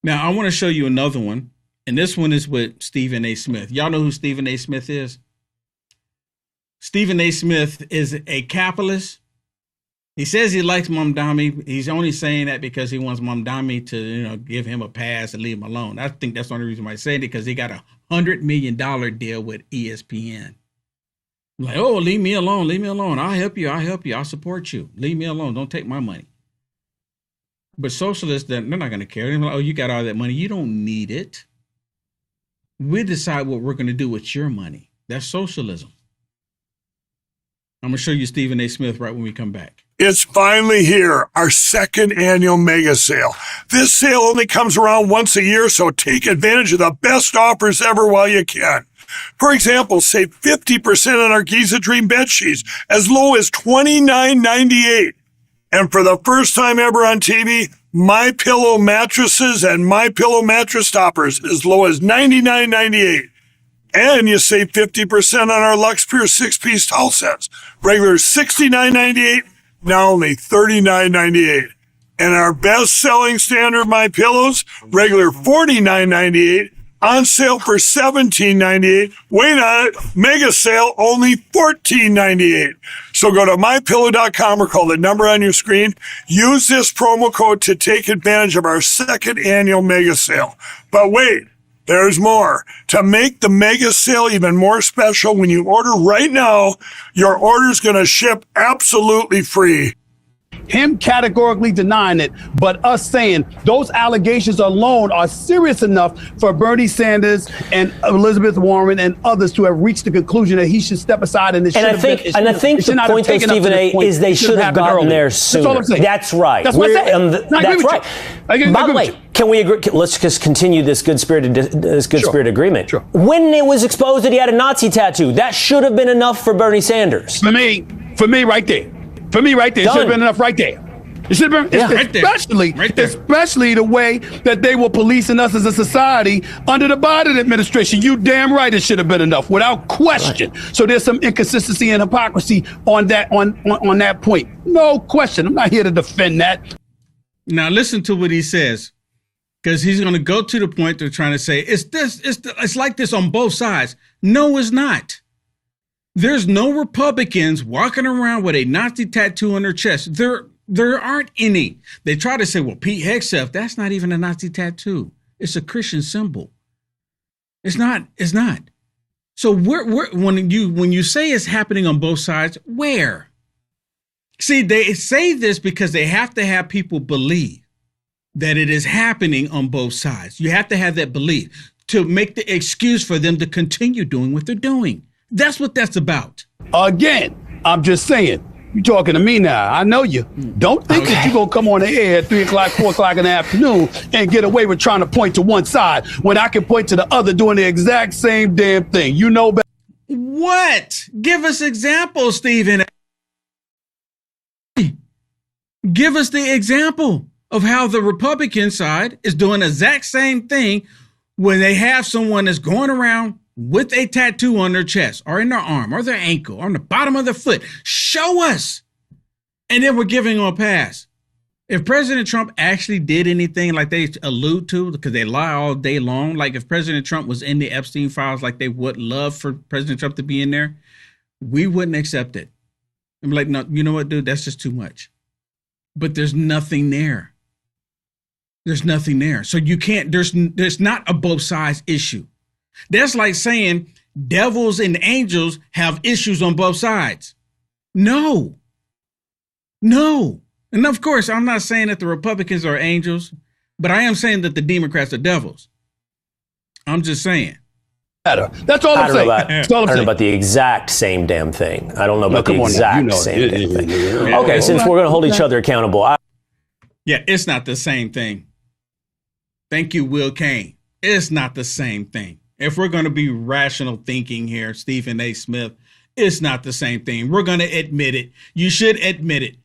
Now, I want to show you another one, and this one is with Stephen A. Smith. Y'all know who Stephen A. Smith is? Stephen A. Smith is a capitalist. He says he likes Mamdani. He's only saying that because he wants Mamdani to, give him a pass and leave him alone. I think that's the only reason why he's saying it, because he got $100 million deal with ESPN. Like, oh, leave me alone. Leave me alone. I'll help you. I'll support you. Leave me alone. Don't take my money. But socialists, they're not going to care. They're like, oh, you got all that money. You don't need it. We decide what we're going to do with your money. That's socialism. I'm going to show you Stephen A. Smith right when we come back. It's finally here, our second annual mega sale. This sale only comes around once a year, so take advantage of the best offers ever while you can. For example, save 50% on our Giza Dream bed sheets as low as $29.98. And for the first time ever on TV, My Pillow mattresses and My Pillow mattress toppers as low as $99.98. And you save 50% on our Lux Pure 6-piece towel sets. Regular $69.98, now only $39.98. And our best-selling standard My Pillows, regular $49.98, on sale for $17.98. Wait on it, mega sale, only $14.98. So go to mypillow.com or call the number on your screen. Use this promo code to take advantage of our second annual mega sale. But wait, there's more. To make the mega sale even more special, when you order right now, your order's going to ship absolutely free. Him categorically denying it, but us saying those allegations alone are serious enough for Bernie Sanders and Elizabeth Warren and others to have reached the conclusion that he should step aside. And I think the point, though, Stephen A, is they should have gotten there sooner. That's all I'm saying. That's right. That's what I'm saying. That's right. By the way, can we agree? Let's just continue this good spirit agreement. Sure. When it was exposed that he had a Nazi tattoo, that should have been enough for Bernie Sanders. For me, right there. For me, right there, it should have been enough right there. It should have been, especially the way that they were policing us as a society under the Biden administration. You damn right it should have been enough, without question. Right. So there's some inconsistency and hypocrisy on that on that point. No question. I'm not here to defend that. Now listen to what he says, because he's going to go to the point they're trying to say it's like this on both sides. No, it's not. There's no Republicans walking around with a Nazi tattoo on their chest. There aren't any. They try to say, well, Pete Hegseth, that's not even a Nazi tattoo. It's a Christian symbol. It's not. So when you say it's happening on both sides, where? See, they say this because they have to have people believe that it is happening on both sides. You have to have that belief to make the excuse for them to continue doing what they're doing. That's what that's about. Again, I'm just saying, you're talking to me now. I know you. Don't think that you're going to come on the air at 3 o'clock, 4 o'clock in the afternoon and get away with trying to point to one side when I can point to the other doing the exact same damn thing. You know better. What? Give us examples, Stephen. Give us the example of how the Republican side is doing the exact same thing when they have someone that's going around with a tattoo on their chest or in their arm or their ankle or on the bottom of their foot. Show us. And then we're giving them a pass. If President Trump actually did anything like they allude to, because they lie all day long, like if President Trump was in the Epstein files like they would love for President Trump to be in there, we wouldn't accept it. I'm like, no, you know what, dude, that's just too much. But there's nothing there. There's nothing there. So you can't, there's not a both sides issue. That's like saying devils and angels have issues on both sides. No. And of course, I'm not saying that the Republicans are angels, but I am saying that the Democrats are devils. I'm just saying. That's all I'm saying. I don't know about the exact same damn thing. I don't know about the exact same damn thing. Okay, since we're going to hold each other accountable. Yeah, it's not the same thing. Thank you, Will Kane. It's not the same thing. If we're going to be rational thinking here, Stephen A. Smith, it's not the same thing. We're going to admit it. You should admit it.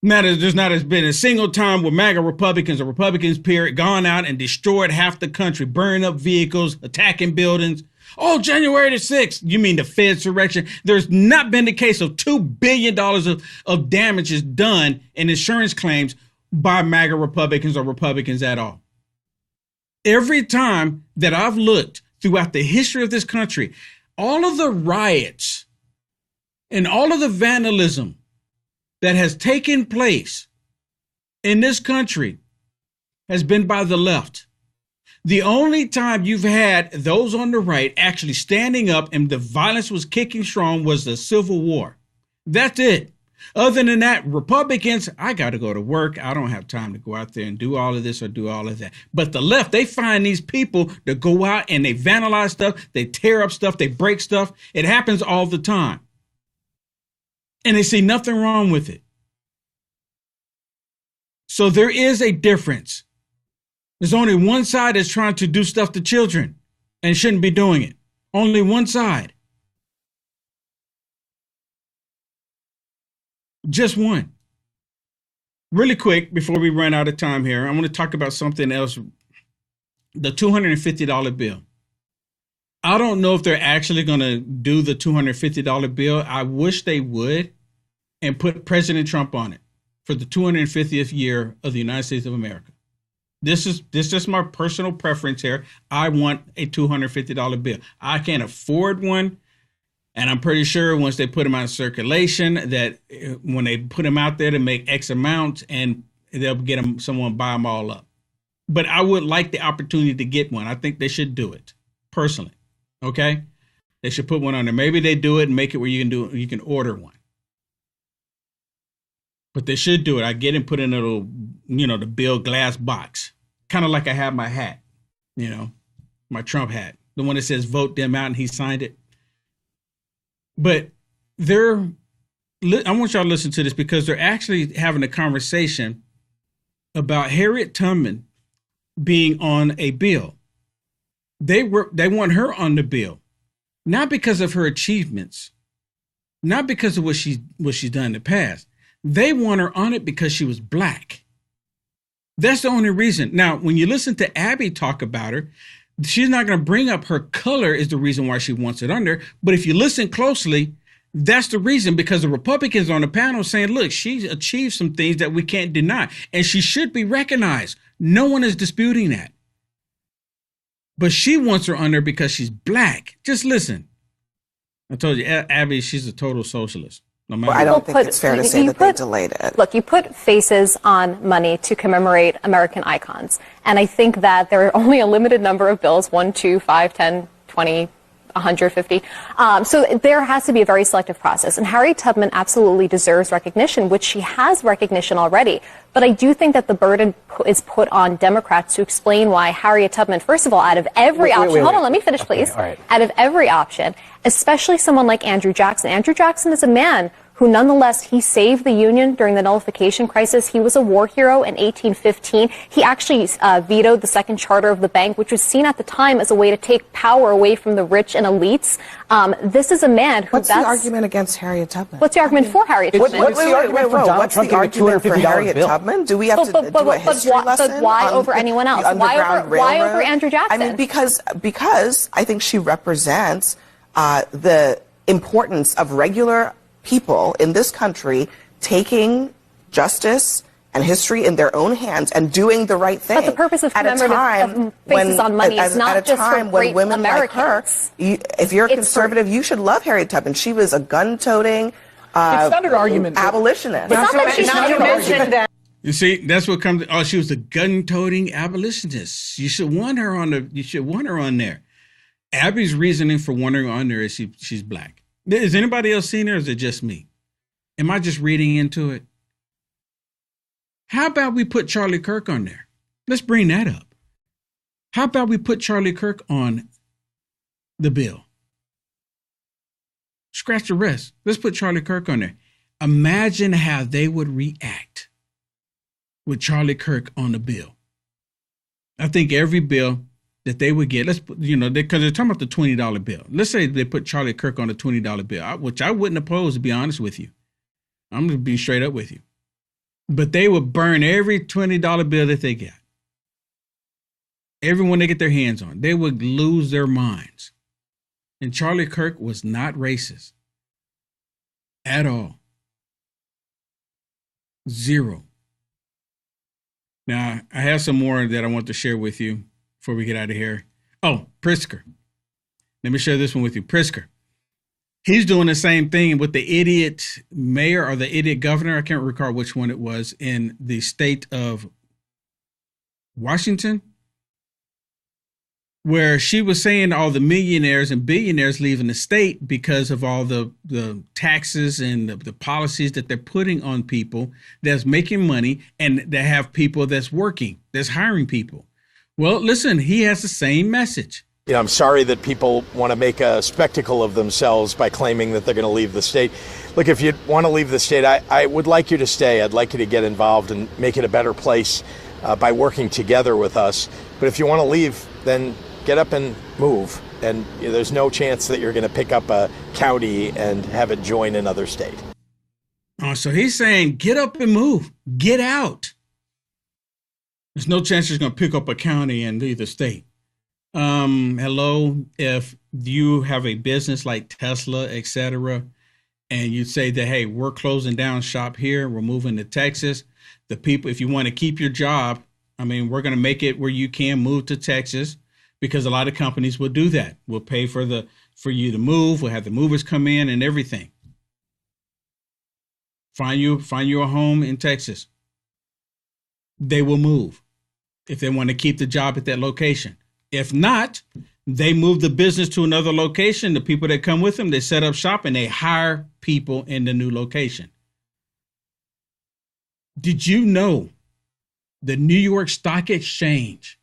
There's not been a single time where MAGA Republicans or Republicans, period, gone out and destroyed half the country, burning up vehicles, attacking buildings. Oh, January the 6th. You mean the Fed insurrection? There's not been the case of $2 billion of damages done in insurance claims by MAGA Republicans or Republicans at all. Every time that I've looked throughout the history of this country, all of the riots and all of the vandalism that has taken place in this country has been by the left. The only time you've had those on the right actually standing up and the violence was kicking strong was the Civil War. That's it. Other than that, Republicans, I got to go to work. I don't have time to go out there and do all of this or do all of that. But the left, they find these people that go out and they vandalize stuff. They tear up stuff. They break stuff. It happens all the time. And they see nothing wrong with it. So there is a difference. There's only one side that's trying to do stuff to children and shouldn't be doing it. Only one side. Just one. Really quick, before we run out of time here, I want to talk about something else. The $250 bill. I don't know if they're actually going to do the $250 bill. I wish they would and put President Trump on it for the 250th year of the United States of America. This is just my personal preference here. I want a $250 bill. I can't afford one. And I'm pretty sure once they put them out of circulation, that when they put them out there to make X amount, and they'll get them, someone buy them all up. But I would like the opportunity to get one. I think they should do it personally. Okay, they should put one on there. Maybe they do it and make it where you can order one. But they should do it. I get and put in a little, the bill glass box, kind of like I have my hat, my Trump hat, the one that says vote them out, and he signed it. But I want y'all to listen to this, because they're actually having a conversation about Harriet Tubman being on a bill. They want her on the bill, not because of her achievements, not because of what she's done in the past. They want her on it because she was black. That's the only reason. Now, when you listen to Abby talk about her, she's not going to bring up her color is the reason why she wants it under. But if you listen closely, that's the reason, because the Republicans on the panel saying, look, she's achieved some things that we can't deny, and she should be recognized. No one is disputing that. But she wants her under because she's black. Just listen. I told you, Abby, she's a total socialist. Well, I don't think it's fair to say that they delayed it. Look, you put faces on money to commemorate American icons. And I think that there are only a limited number of bills, 1, 2, 5, 10, 20, 150. So there has to be a very selective process. And Harriet Tubman absolutely deserves recognition, which she has recognition already. But I do think that the burden is put on Democrats to explain why Harriet Tubman, first of all, out of every option, hold on, let me finish, please. Okay, all right. Out of every option, especially someone like Andrew Jackson. Andrew Jackson is a man who nonetheless, he saved the Union during the nullification crisis. He was a war hero in 1815. He actually vetoed the second charter of the bank, which was seen at the time as a way to take power away from the rich and elites. This is a man who... What's the argument against Harriet Tubman? What's the argument for Harriet Tubman? What's the argument for Harriet Tubman? Do we have to do a history lesson? But why over anyone else? Why over Andrew Jackson? I mean, because I think she represents the importance of regular people in this country taking justice and history in their own hands and doing the right thing. But the purpose of commemorative faces on money is not just for great women Americans. Like her, if you're a conservative, you should love Harriet Tubman. She was a gun-toting abolitionist. It's not that she's not an argument. You see, that's what comes. Oh, she was a gun-toting abolitionist. You should want her on there. Abby's reasoning for wanting her on there is she's black. Is anybody else seen her, or is it just me? Am I just reading into it? How about we put Charlie Kirk on there? Let's bring that up. How about we put Charlie Kirk on the bill? Scratch the rest. Let's put Charlie Kirk on there. Imagine how they would react with Charlie Kirk on the bill. I think every bill that they would get, because they're talking about the $20 bill. Let's say they put Charlie Kirk on the $20 bill, which I wouldn't oppose, to be honest with you. I'm going to be straight up with you. But they would burn every $20 bill that they get. Everyone they get their hands on. They would lose their minds. And Charlie Kirk was not racist at all. Zero. Now, I have some more that I want to share with you before we get out of here. Oh, Pritzker. Let me share this one with you. Pritzker. He's doing the same thing with the idiot mayor or the idiot governor. I can't recall which one it was in the state of Washington, where she was saying all the millionaires and billionaires leaving the state because of all the taxes and the policies that they're putting on people that's making money and that have people that's working, that's hiring people. Well, listen, he has the same message. I'm sorry that people want to make a spectacle of themselves by claiming that they're going to leave the state. Look, if you want to leave the state, I would like you to stay. I'd like you to get involved and make it a better place by working together with us. But if you want to leave, then get up and move. And there's no chance that you're going to pick up a county and have it join another state. Oh, so he's saying, get up and move. Get out. There's no chance you're going to pick up a county and leave the state. Hello, if you have a business like Tesla, etc., and you say that, hey, we're closing down shop here, we're moving to Texas. The people, if you want to keep your job, I mean, we're going to make it where you can move to Texas, because a lot of companies will do that. We'll pay for you to move. We'll have the movers come in and everything. Find you a home in Texas. They will move if they want to keep the job at that location. If not, they move the business to another location. The people that come with them, they set up shop and they hire people in the new location. Did you know the New York Stock Exchange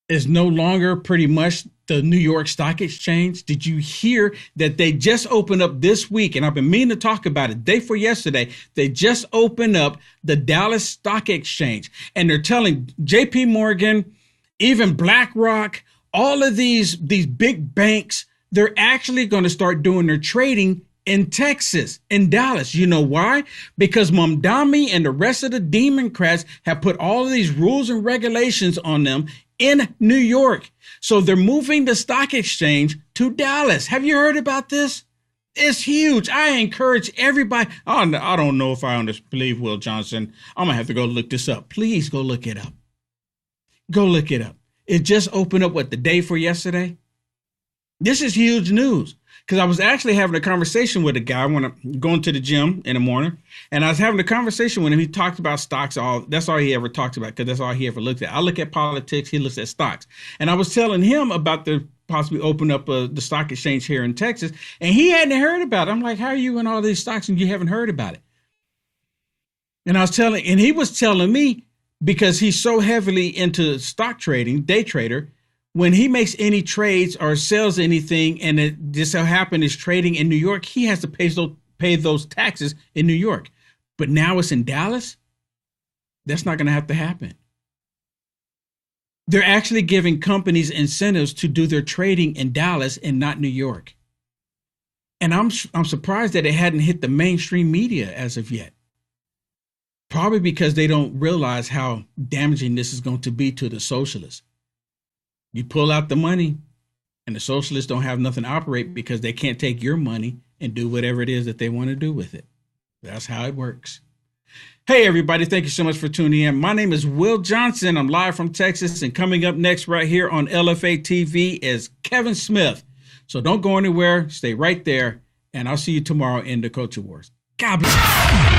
is no longer pretty much the New York Stock Exchange? Did you hear that they just opened up this week? And I've been meaning to talk about it day before yesterday. They just opened up the Dallas Stock Exchange, and they're telling JP Morgan, even BlackRock, all of these big banks, they're actually going to start doing their trading in Texas, in Dallas. You know why? Because Mamdani and the rest of the Democrats have put all of these rules and regulations on them in New York. So they're moving the stock exchange to Dallas. Have you heard about this? It's huge. I encourage everybody. I don't know if I believe Will Johnson. I'm going to have to go look this up. Please go look it up. Go look it up. It just opened up, the day for yesterday? This is huge news, because I was actually having a conversation with a guy when I'm going to the gym in the morning, and I was having a conversation with him. He talked about stocks. That's all he ever talked about, because that's all he ever looked at. I look at politics. He looks at stocks. And I was telling him about the possibly open up the stock exchange here in Texas, and he hadn't heard about it. I'm like, how are you in all these stocks and you haven't heard about it? And he was telling me, because he's so heavily into stock trading, day trader, when he makes any trades or sells anything and it just so happens is trading in New York, he has to pay those taxes in New York. But now it's in Dallas? That's not going to have to happen. They're actually giving companies incentives to do their trading in Dallas and not New York. And I'm surprised that it hadn't hit the mainstream media as of yet. Probably because they don't realize how damaging this is going to be to the socialists. You pull out the money, and the socialists don't have nothing to operate because they can't take your money and do whatever it is that they want to do with it. That's how it works. Hey, everybody. Thank you so much for tuning in. My name is Will Johnson. I'm live from Texas, and coming up next right here on LFA TV is Kevin Smith. So don't go anywhere. Stay right there, and I'll see you tomorrow in the Culture Wars. God bless.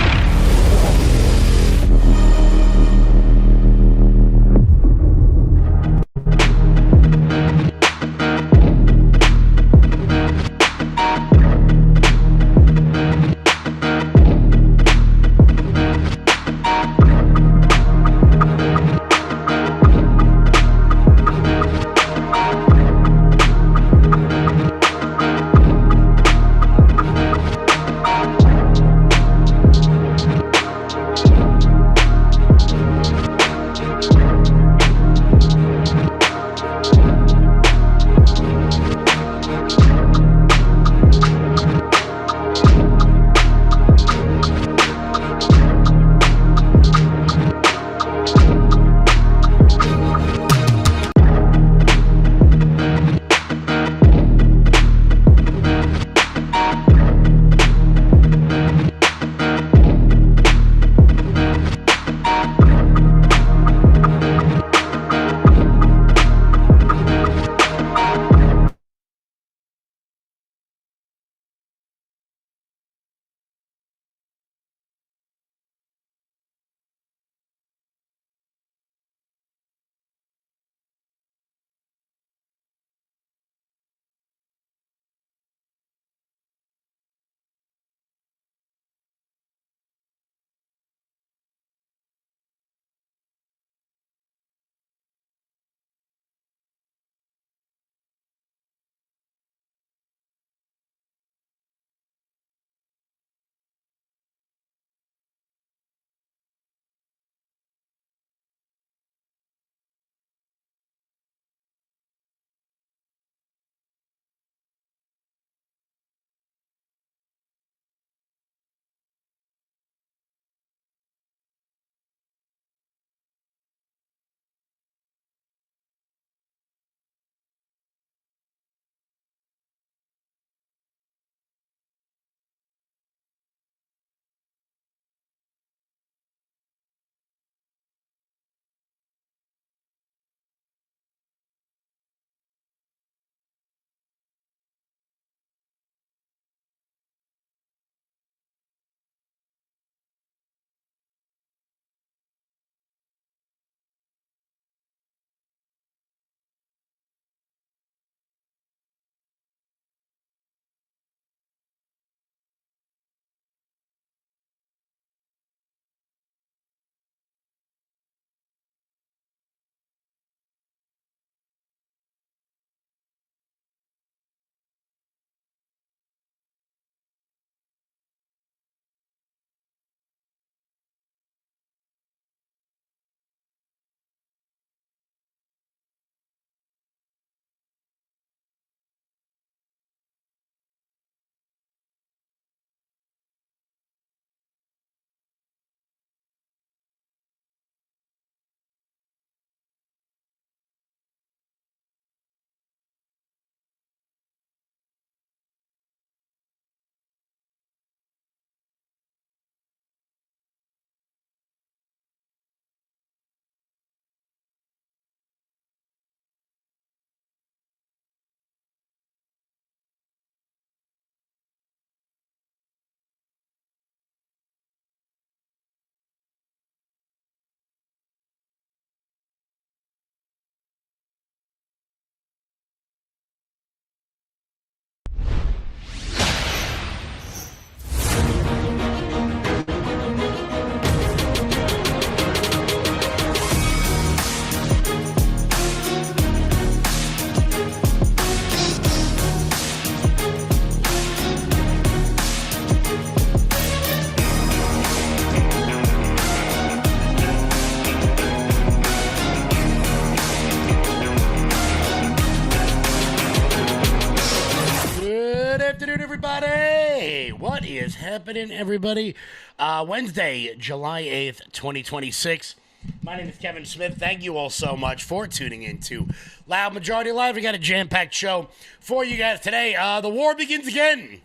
everybody? What is happening, everybody? Wednesday, July 8th, 2026. My name is Kevin Smith. Thank you all so much for tuning in to Loud Majority Live. We got a jam-packed show for you guys today. The war begins again.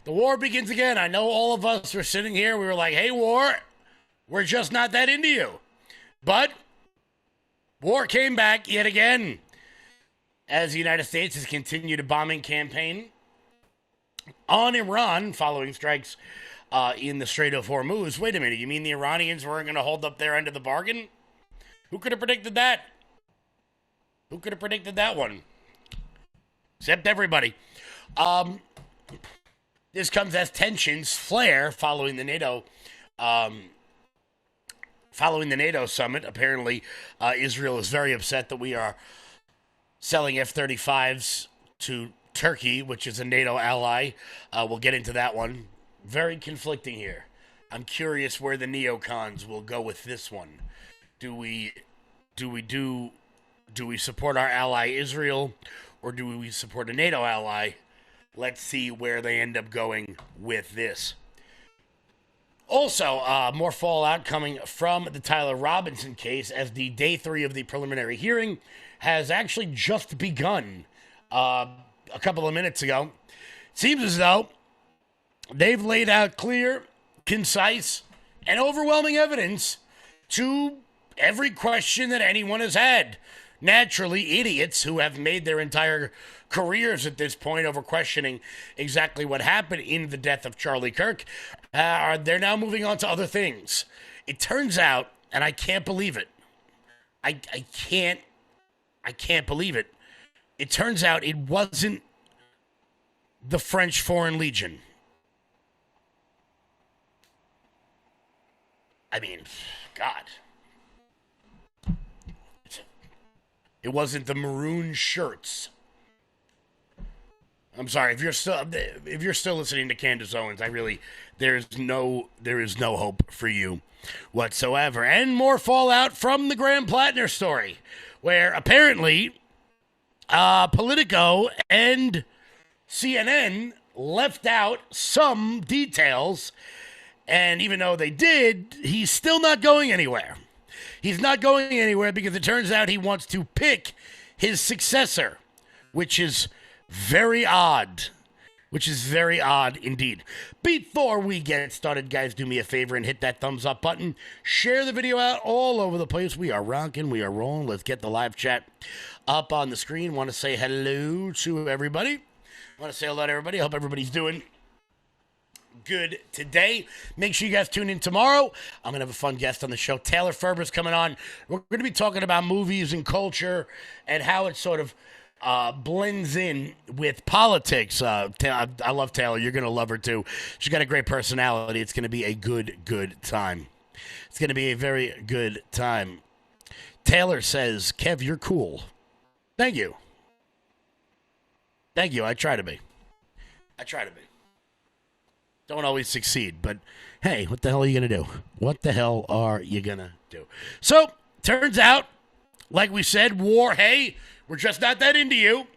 The war begins again. I know all of us were sitting here. We were like, hey, war, we're just not that into you. But war came back yet again as the United States has continued a bombing campaign on Iran following strikes in the Strait of Hormuz. Wait a minute, you mean the Iranians weren't going to hold up their end of the bargain? Who could have predicted that? Who could have predicted that one? Except everybody. This comes as tensions flare following the NATO summit. Apparently, Israel is very upset that we are selling F-35s to Turkey, which is a NATO ally. We'll get into that one. Very conflicting here. I'm curious where the neocons will go with this one. Do we support our ally Israel, or do we support a NATO ally? Let's see where they end up going with this. Also, more fallout coming from the Tyler Robinson case as the day 3 of the preliminary hearing has actually just begun a couple of minutes ago. Seems as though they've laid out clear, concise, and overwhelming evidence to every question that anyone has had. Naturally, idiots who have made their entire careers at this point over questioning exactly what happened in the death of Charlie Kirk, they're now moving on to other things. It turns out, and I can't believe it, I can't believe it. It turns out it wasn't the French Foreign Legion. I mean, God. It wasn't the maroon shirts. I'm sorry if you're still listening to Candace Owens. There is no hope for you whatsoever. And more fallout from the Graham Plattner story, where apparently Politico and CNN left out some details, and even though they did, he's still not going anywhere. He's not going anywhere because it turns out he wants to pick his successor, which is very odd. Which is very odd indeed. Before we get started, guys, do me a favor and hit that thumbs up button. Share the video out all over the place. We are rocking. We are rolling. Let's get the live chat up on the screen. Want to say hello to everybody. Want to say hello to everybody. I hope everybody's doing good today. Make sure you guys tune in tomorrow. I'm going to have a fun guest on the show. Taylor Ferber's coming on. We're going to be talking about movies and culture and how it sort of blends in with politics. I love Taylor. You're going to love her too. She's got a great personality. It's going to be a good time. It's going to be a very good time. Taylor says, Kev, you're cool. Thank you. Thank you. I try to be. Don't always succeed, but hey, what the hell are you going to do? What the hell are you going to do? So, turns out, like we said, war, hey, we're just not that into you.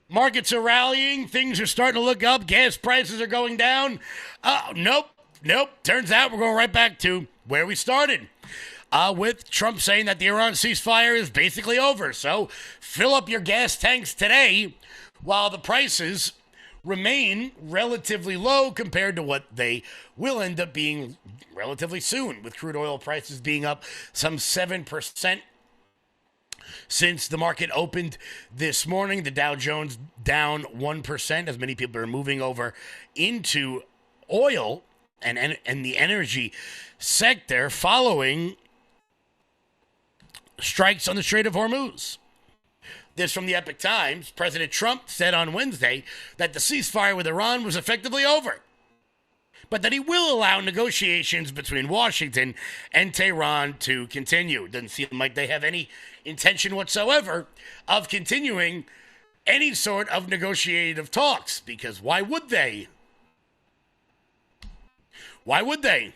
Markets are rallying. Things are starting to look up. Gas prices are going down. Nope. Turns out we're going right back to where we started. With Trump saying that the Iran ceasefire is basically over. So, fill up your gas tanks today while the prices remain relatively low compared to what they will end up being relatively soon, with crude oil prices being up some 7% since the market opened this morning. The Dow Jones down 1% as many people are moving over into oil and the energy sector following strikes on the Strait of Hormuz. This from the Epoch Times. President Trump said on Wednesday that the ceasefire with Iran was effectively over, but that he will allow negotiations between Washington and Tehran to continue. Doesn't seem like they have any intention whatsoever of continuing any sort of negotiative talks, because why would they? Why would they?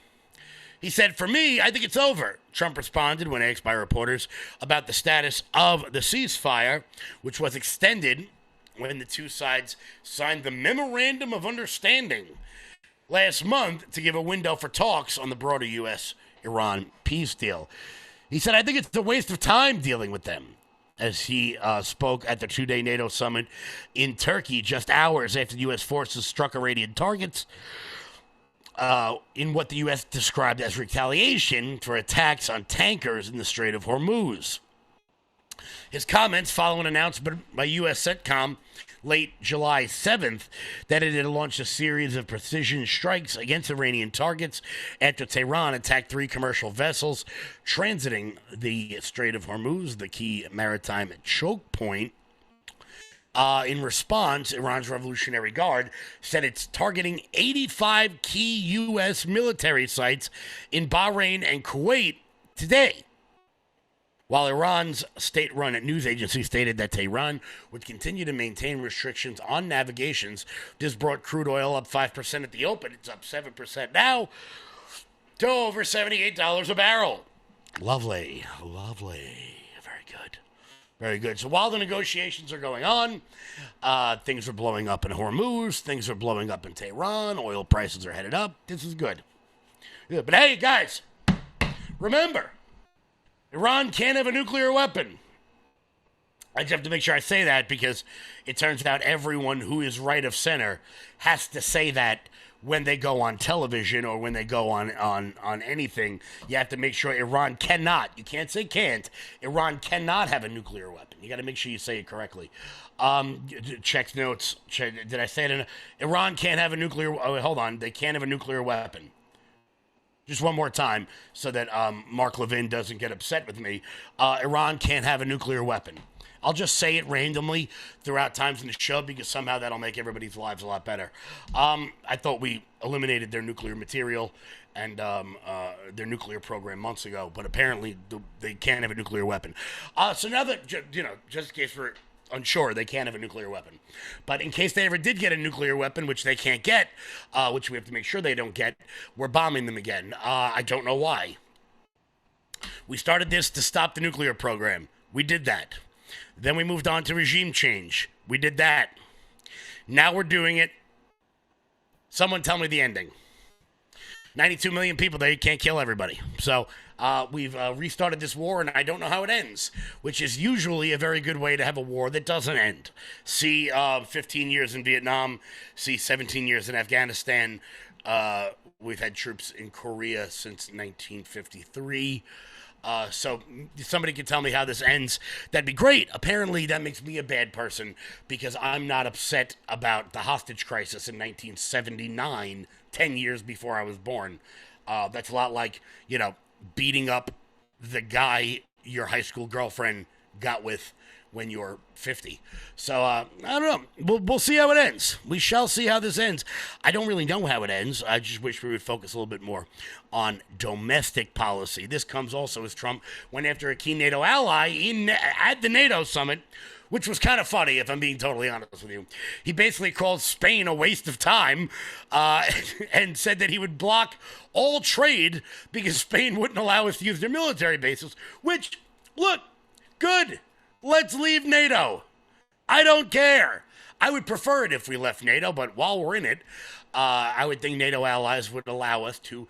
He said, for me, I think it's over. Trump responded when asked by reporters about the status of the ceasefire, which was extended when the two sides signed the Memorandum of Understanding last month to give a window for talks on the broader U.S.-Iran peace deal. He said, I think it's a waste of time dealing with them, as he spoke at the two-day NATO summit in Turkey just hours after U.S. forces struck Iranian targets in what the U.S. described as retaliation for attacks on tankers in the Strait of Hormuz. His comments follow an announcement by U.S. CENTCOM late July 7th that it had launched a series of precision strikes against Iranian targets after Tehran attacked 3 commercial vessels transiting the Strait of Hormuz, the key maritime choke point. In response, Iran's Revolutionary Guard said it's targeting 85 key U.S. military sites in Bahrain and Kuwait today, while Iran's state-run news agency stated that Tehran would continue to maintain restrictions on navigations. This brought crude oil up 5% at the open. It's up 7% now to over $78 a barrel. Lovely. Very good. Very good. So while the negotiations are going on, things are blowing up in Hormuz, things are blowing up in Tehran, oil prices are headed up. This is good. Yeah, but hey, guys, remember, Iran can't have a nuclear weapon. I just have to make sure I say that because it turns out everyone who is right of center has to say that when they go on television or when they go on anything. You have to make sure Iran cannot. You can't say can't. Iran cannot have a nuclear weapon. You got to make sure you say it correctly. Check notes. Did I say it? Iran can't have a nuclear. Oh, hold on. They can't have a nuclear weapon. Just one more time so that Mark Levin doesn't get upset with me. Iran can't have a nuclear weapon. I'll just say it randomly throughout times in the show because somehow that'll make everybody's lives a lot better. I thought we eliminated their nuclear material and their nuclear program months ago, but apparently they can't have a nuclear weapon. So now that, just in case we're unsure, they can't have a nuclear weapon. But in case they ever did get a nuclear weapon, which they can't get, which we have to make sure they don't get, we're bombing them again. I don't know why. We started this to stop the nuclear program. We did that. Then we moved on to regime change. We did that. Now we're doing it. Someone tell me the ending. 92 million people there. You can't kill everybody. So we've restarted this war, and I don't know how it ends, which is usually a very good way to have a war that doesn't end. See 15 years in Vietnam. See 17 years in Afghanistan. We've had troops in Korea since 1953. So somebody can tell me how this ends. That'd be great. Apparently that makes me a bad person because I'm not upset about the hostage crisis in 1979, 10 years before I was born. That's a lot like, beating up the guy your high school girlfriend got with when you're 50. So, I don't know. We'll see how it ends. We shall see how this ends. I don't really know how it ends. I just wish we would focus a little bit more on domestic policy. This comes also as Trump went after a key NATO ally at the NATO summit, which was kind of funny, if I'm being totally honest with you. He basically called Spain a waste of time and said that he would block all trade because Spain wouldn't allow us to use their military bases, which, look, good. Let's leave NATO. I don't care. I would prefer it if we left NATO, but while we're in it, I would think NATO allies would allow us to,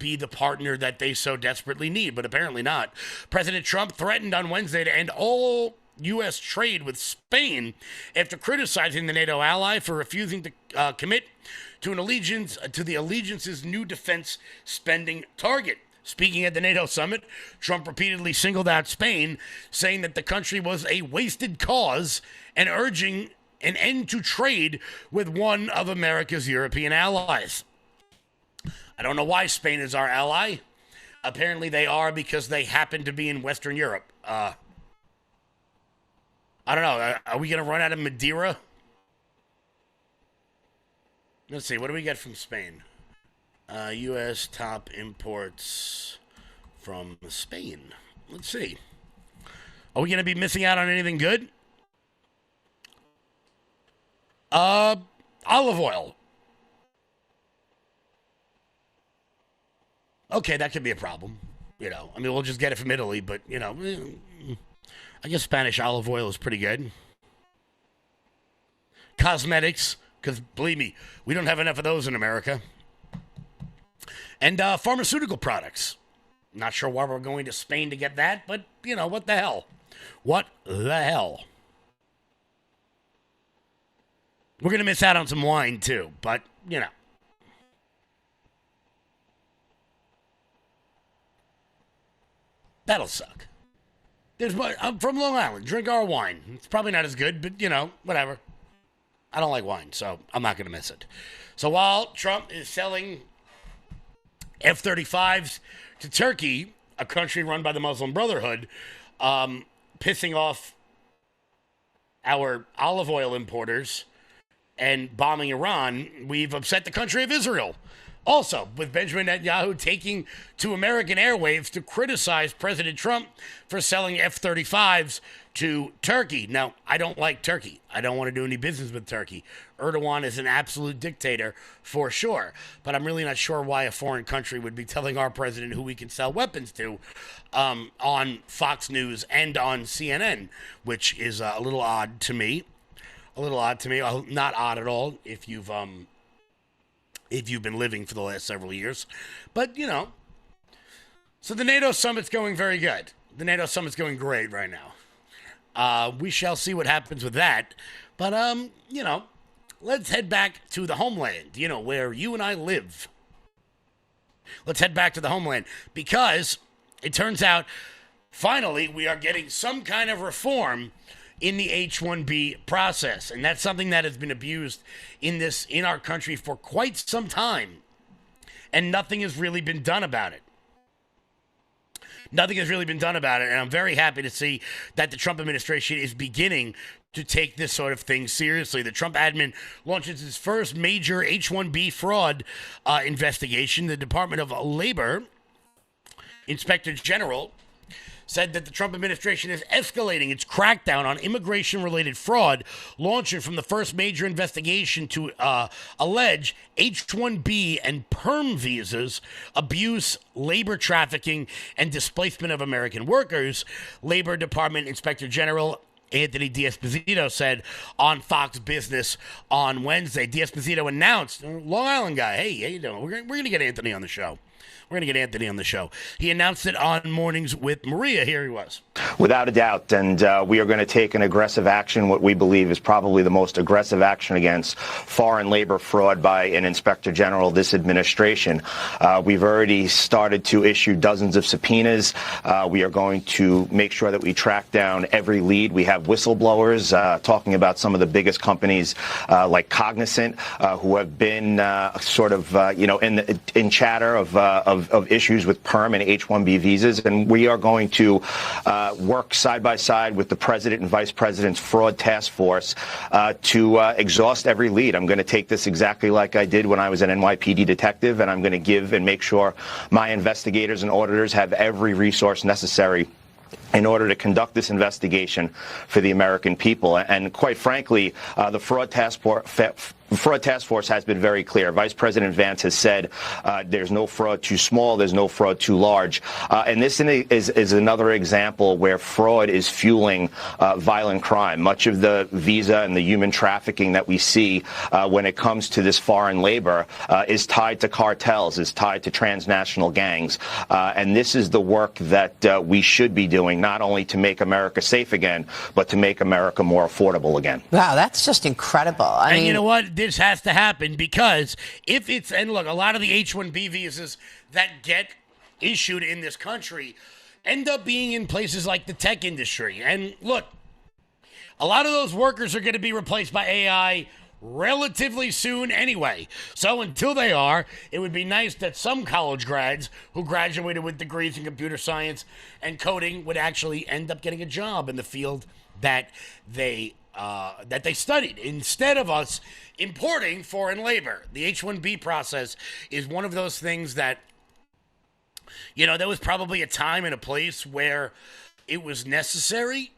be the partner that they so desperately need, but apparently not. President Trump threatened on Wednesday to end all U.S. trade with Spain after criticizing the NATO ally for refusing to commit to the allegiance's new defense spending target. Speaking at the NATO summit, Trump repeatedly singled out Spain, saying that the country was a wasted cause and urging an end to trade with one of America's European allies. I don't know why Spain is our ally. Apparently they are because they happen to be in Western Europe. I don't know. Are we going to run out of Madeira? Let's see. What do we get from Spain? U.S. top imports from Spain. Let's see. Are we going to be missing out on anything good? Olive oil. Okay, that could be a problem. We'll just get it from Italy, but, I guess Spanish olive oil is pretty good. cosmetics, because believe me, we don't have enough of those in America, and pharmaceutical products. Not sure why we're going to Spain to get that, but, you know, what the hell? What the hell? We're going to miss out on some wine, too, but, you know. That'll suck. I'm from Long Island. Drink our wine. It's probably not as good, but, you know, whatever. I don't like wine, so I'm not going to miss it. So while Trump is selling F-35s to Turkey, a country run by the Muslim Brotherhood, pissing off our olive oil importers and bombing Iran, we've upset the country of Israel. Also, with Benjamin Netanyahu taking to American airwaves to criticize President Trump for selling F-35s to Turkey. Now, I don't like Turkey. I don't want to do any business with Turkey. Erdogan is an absolute dictator for sure. But I'm really not sure why a foreign country would be telling our president who we can sell weapons to on Fox News and on CNN, which is a little odd to me. A little odd to me. Not odd at all if you've been living for the last several years. But, you know, so the NATO summit's going very good. The NATO summit's going great right now. We shall see what happens with that. But, you know, let's head back to the homeland, you know, where you and I live. Let's head back to the homeland because it turns out, finally, we are getting some kind of reform in the H-1B process. And that's something that has been abused in our country for quite some time. And nothing has really been done about it. Nothing has really been done about it. And I'm very happy to see that the Trump administration is beginning to take this sort of thing seriously. The Trump admin launches its first major H-1B fraud investigation. The Department of Labor Inspector General said that the Trump administration is escalating its crackdown on immigration-related fraud, launching from the first major investigation to allege H-1B and PERM visas, abuse, labor trafficking, and displacement of American workers. Labor Department Inspector General Anthony D'Esposito said on Fox Business on Wednesday. D'Esposito announced, Long Island guy, hey, how you doing? We're going to get Anthony on the show. He announced it on Mornings with Maria. Here he was. Without a doubt, and we are going to take an aggressive action, what we believe is probably the most aggressive action against foreign labor fraud by an inspector general of this administration. We've already started to issue dozens of subpoenas. We are going to make sure that we track down every lead. We have whistleblowers talking about some of the biggest companies like Cognizant who have been in chatter of issues with PERM and H-1B visas, and we are going to work side by side with the president and vice president's fraud task force to exhaust every lead. I'm going to take this exactly like I did when I was an NYPD detective, and I'm going to give and make sure my investigators and auditors have every resource necessary in order to conduct this investigation for the American people. And quite frankly, the fraud task force has been very clear. Vice President Vance has said there's no fraud too small, there's no fraud too large. And this is another example where fraud is fueling violent crime. Much of the visa and the human trafficking that we see when it comes to this foreign labor is tied to cartels, is tied to transnational gangs. And this is the work that we should be doing, not only to make America safe again, but to make America more affordable again. Wow, that's just incredible. I mean, you know what? This has to happen because and look, a lot of the H-1B visas that get issued in this country end up being in places like the tech industry. And look, a lot of those workers are going to be replaced by AI relatively soon anyway. So until they are, it would be nice that some college grads who graduated with degrees in computer science and coding would actually end up getting a job in the field that they studied, instead of us importing foreign labor. The H-1B process is one of those things that, you know, there was probably a time and a place where it was necessary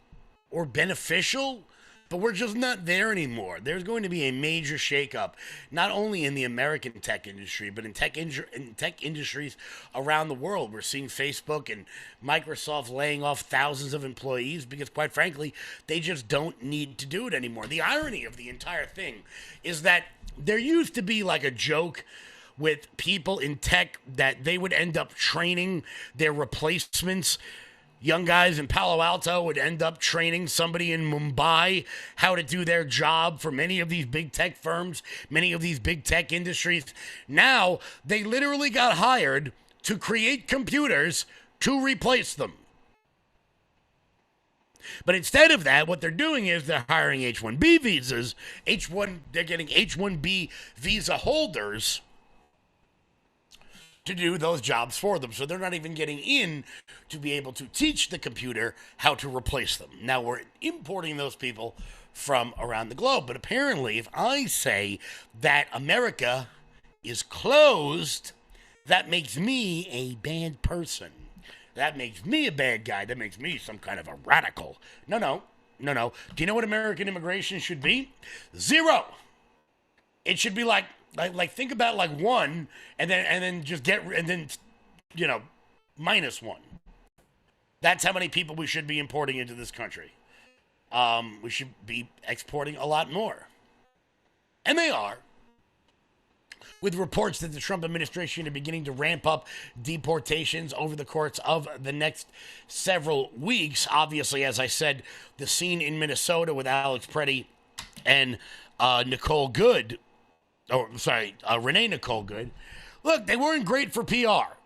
or beneficial But we're just not there anymore. There's going to be a major shakeup, not only in the American tech industry, but in tech industries around the world. We're seeing Facebook and Microsoft laying off thousands of employees because, quite frankly, they just don't need to do it anymore. The irony of the entire thing is that there used to be like a joke with people in tech that they would end up training their replacements. Young guys in Palo Alto would end up training somebody in Mumbai how to do their job for many of these big tech firms, many of these big tech industries. Now, they literally got hired to create computers to replace them. But instead of that, what they're doing is they're hiring H-1B visas. They're getting H-1B visa holders to do those jobs for them. So they're not even getting in to be able to teach the computer how to replace them. Now we're importing those people from around the globe. But apparently, if I say that America is closed, that makes me a bad person. That makes me a bad guy. That makes me some kind of a radical. No. Do you know what American immigration should be? 0. It should be like think about like 1 and then just -1. That's how many people we should be importing into this country. We should be exporting a lot more. And they are. With reports that the Trump administration are beginning to ramp up deportations over the course of the next several weeks. Obviously, as I said, the scene in Minnesota with Alex Preddy and Renee Nicole Good. Look, they weren't great for PR.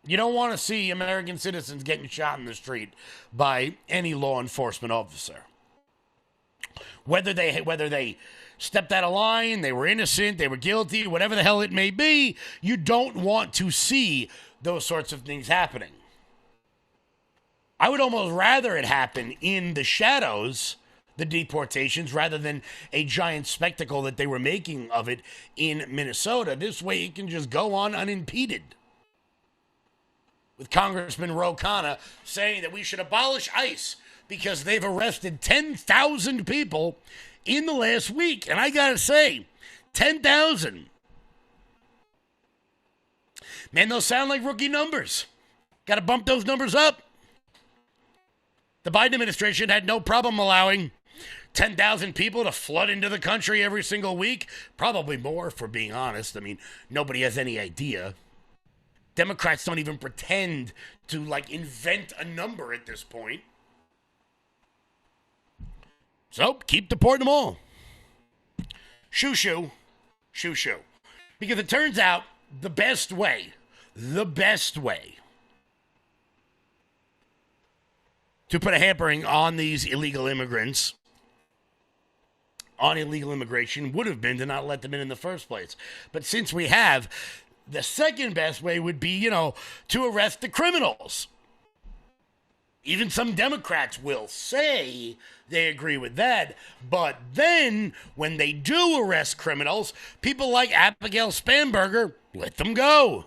You don't want to see American citizens getting shot in the street by any law enforcement officer. Whether they stepped out of line, they were innocent, they were guilty, whatever the hell it may be, you don't want to see those sorts of things happening. I would almost rather it happen in the shadows, the deportations, rather than a giant spectacle that they were making of it in Minnesota. This way it can just go on unimpeded. With Congressman Ro Khanna saying that we should abolish ICE because they've arrested 10,000 people in the last week. And I gotta say, 10,000. Man, those sound like rookie numbers. Gotta bump those numbers up. The Biden administration had no problem allowing 10,000 people to flood into the country every single week. Probably more, if we're being honest. I mean, nobody has any idea. Democrats don't even pretend to, invent a number at this point. So, keep deporting them all. Shoo-shoo. Shoo-shoo. Because it turns out the best way to put a hampering on these illegal immigrants, on illegal immigration, would have been to not let them in the first place. But since we have, the second best way would be, to arrest the criminals. Even some Democrats will say they agree with that. But then, when they do arrest criminals, people like Abigail Spanberger let them go.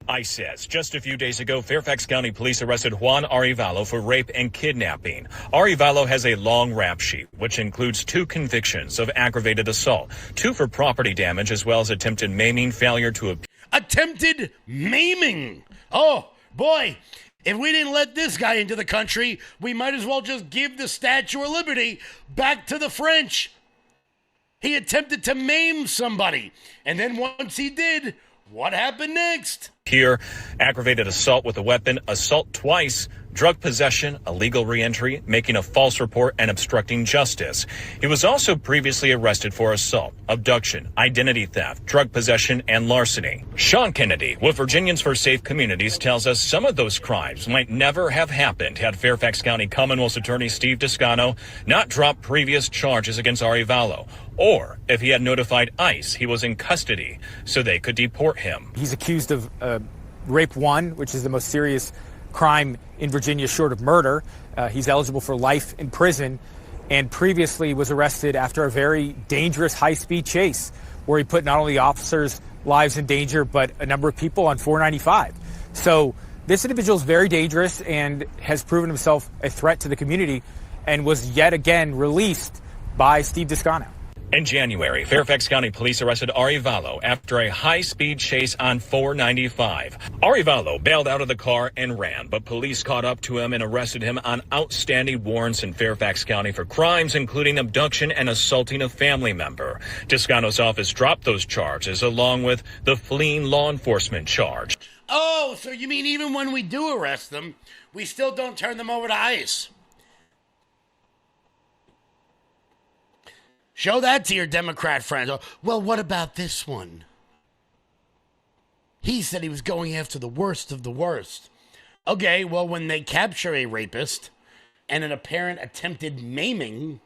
ICE says just a few days ago, Fairfax County police arrested Juan Arevalo for rape and kidnapping. Arevalo has a long rap sheet, which includes 2 convictions of aggravated assault, 2 for property damage, as well as attempted maiming, failure to... Attempted maiming! Oh, boy. If we didn't let this guy into the country, we might as well just give the Statue of Liberty back to the French. He attempted to maim somebody. And then once he did, what happened next? Here, aggravated assault with a weapon, assault twice, drug possession, illegal reentry, making a false report, and obstructing justice. He was also previously arrested for assault, abduction, identity theft, drug possession, and larceny. Sean Kennedy with Virginians for Safe Communities tells us some of those crimes might never have happened had Fairfax County Commonwealth's Attorney Steve Toscano not dropped previous charges against Arevalo, or if he had notified ICE he was in custody so they could deport him. He's accused of rape 1, which is the most serious crime in Virginia short of murder. He's eligible for life in prison, and previously was arrested after a very dangerous high-speed chase where he put not only officers' lives in danger, but a number of people on 495. So this individual is very dangerous and has proven himself a threat to the community. and was yet again released by Steve Descano. In January, Fairfax County Police arrested Ari Vallo after a high-speed chase on 495. Ari Vallo bailed out of the car and ran, but police caught up to him and arrested him on outstanding warrants in Fairfax County for crimes including abduction and assaulting a family member. Descano's office dropped those charges along with the fleeing law enforcement charge. Oh, so you mean even when we do arrest them, we still don't turn them over to ICE? Show that to your Democrat friends. Well, what about this one? He said he was going after the worst of the worst. Okay, well, when they capture a rapist and an apparent attempted maiming,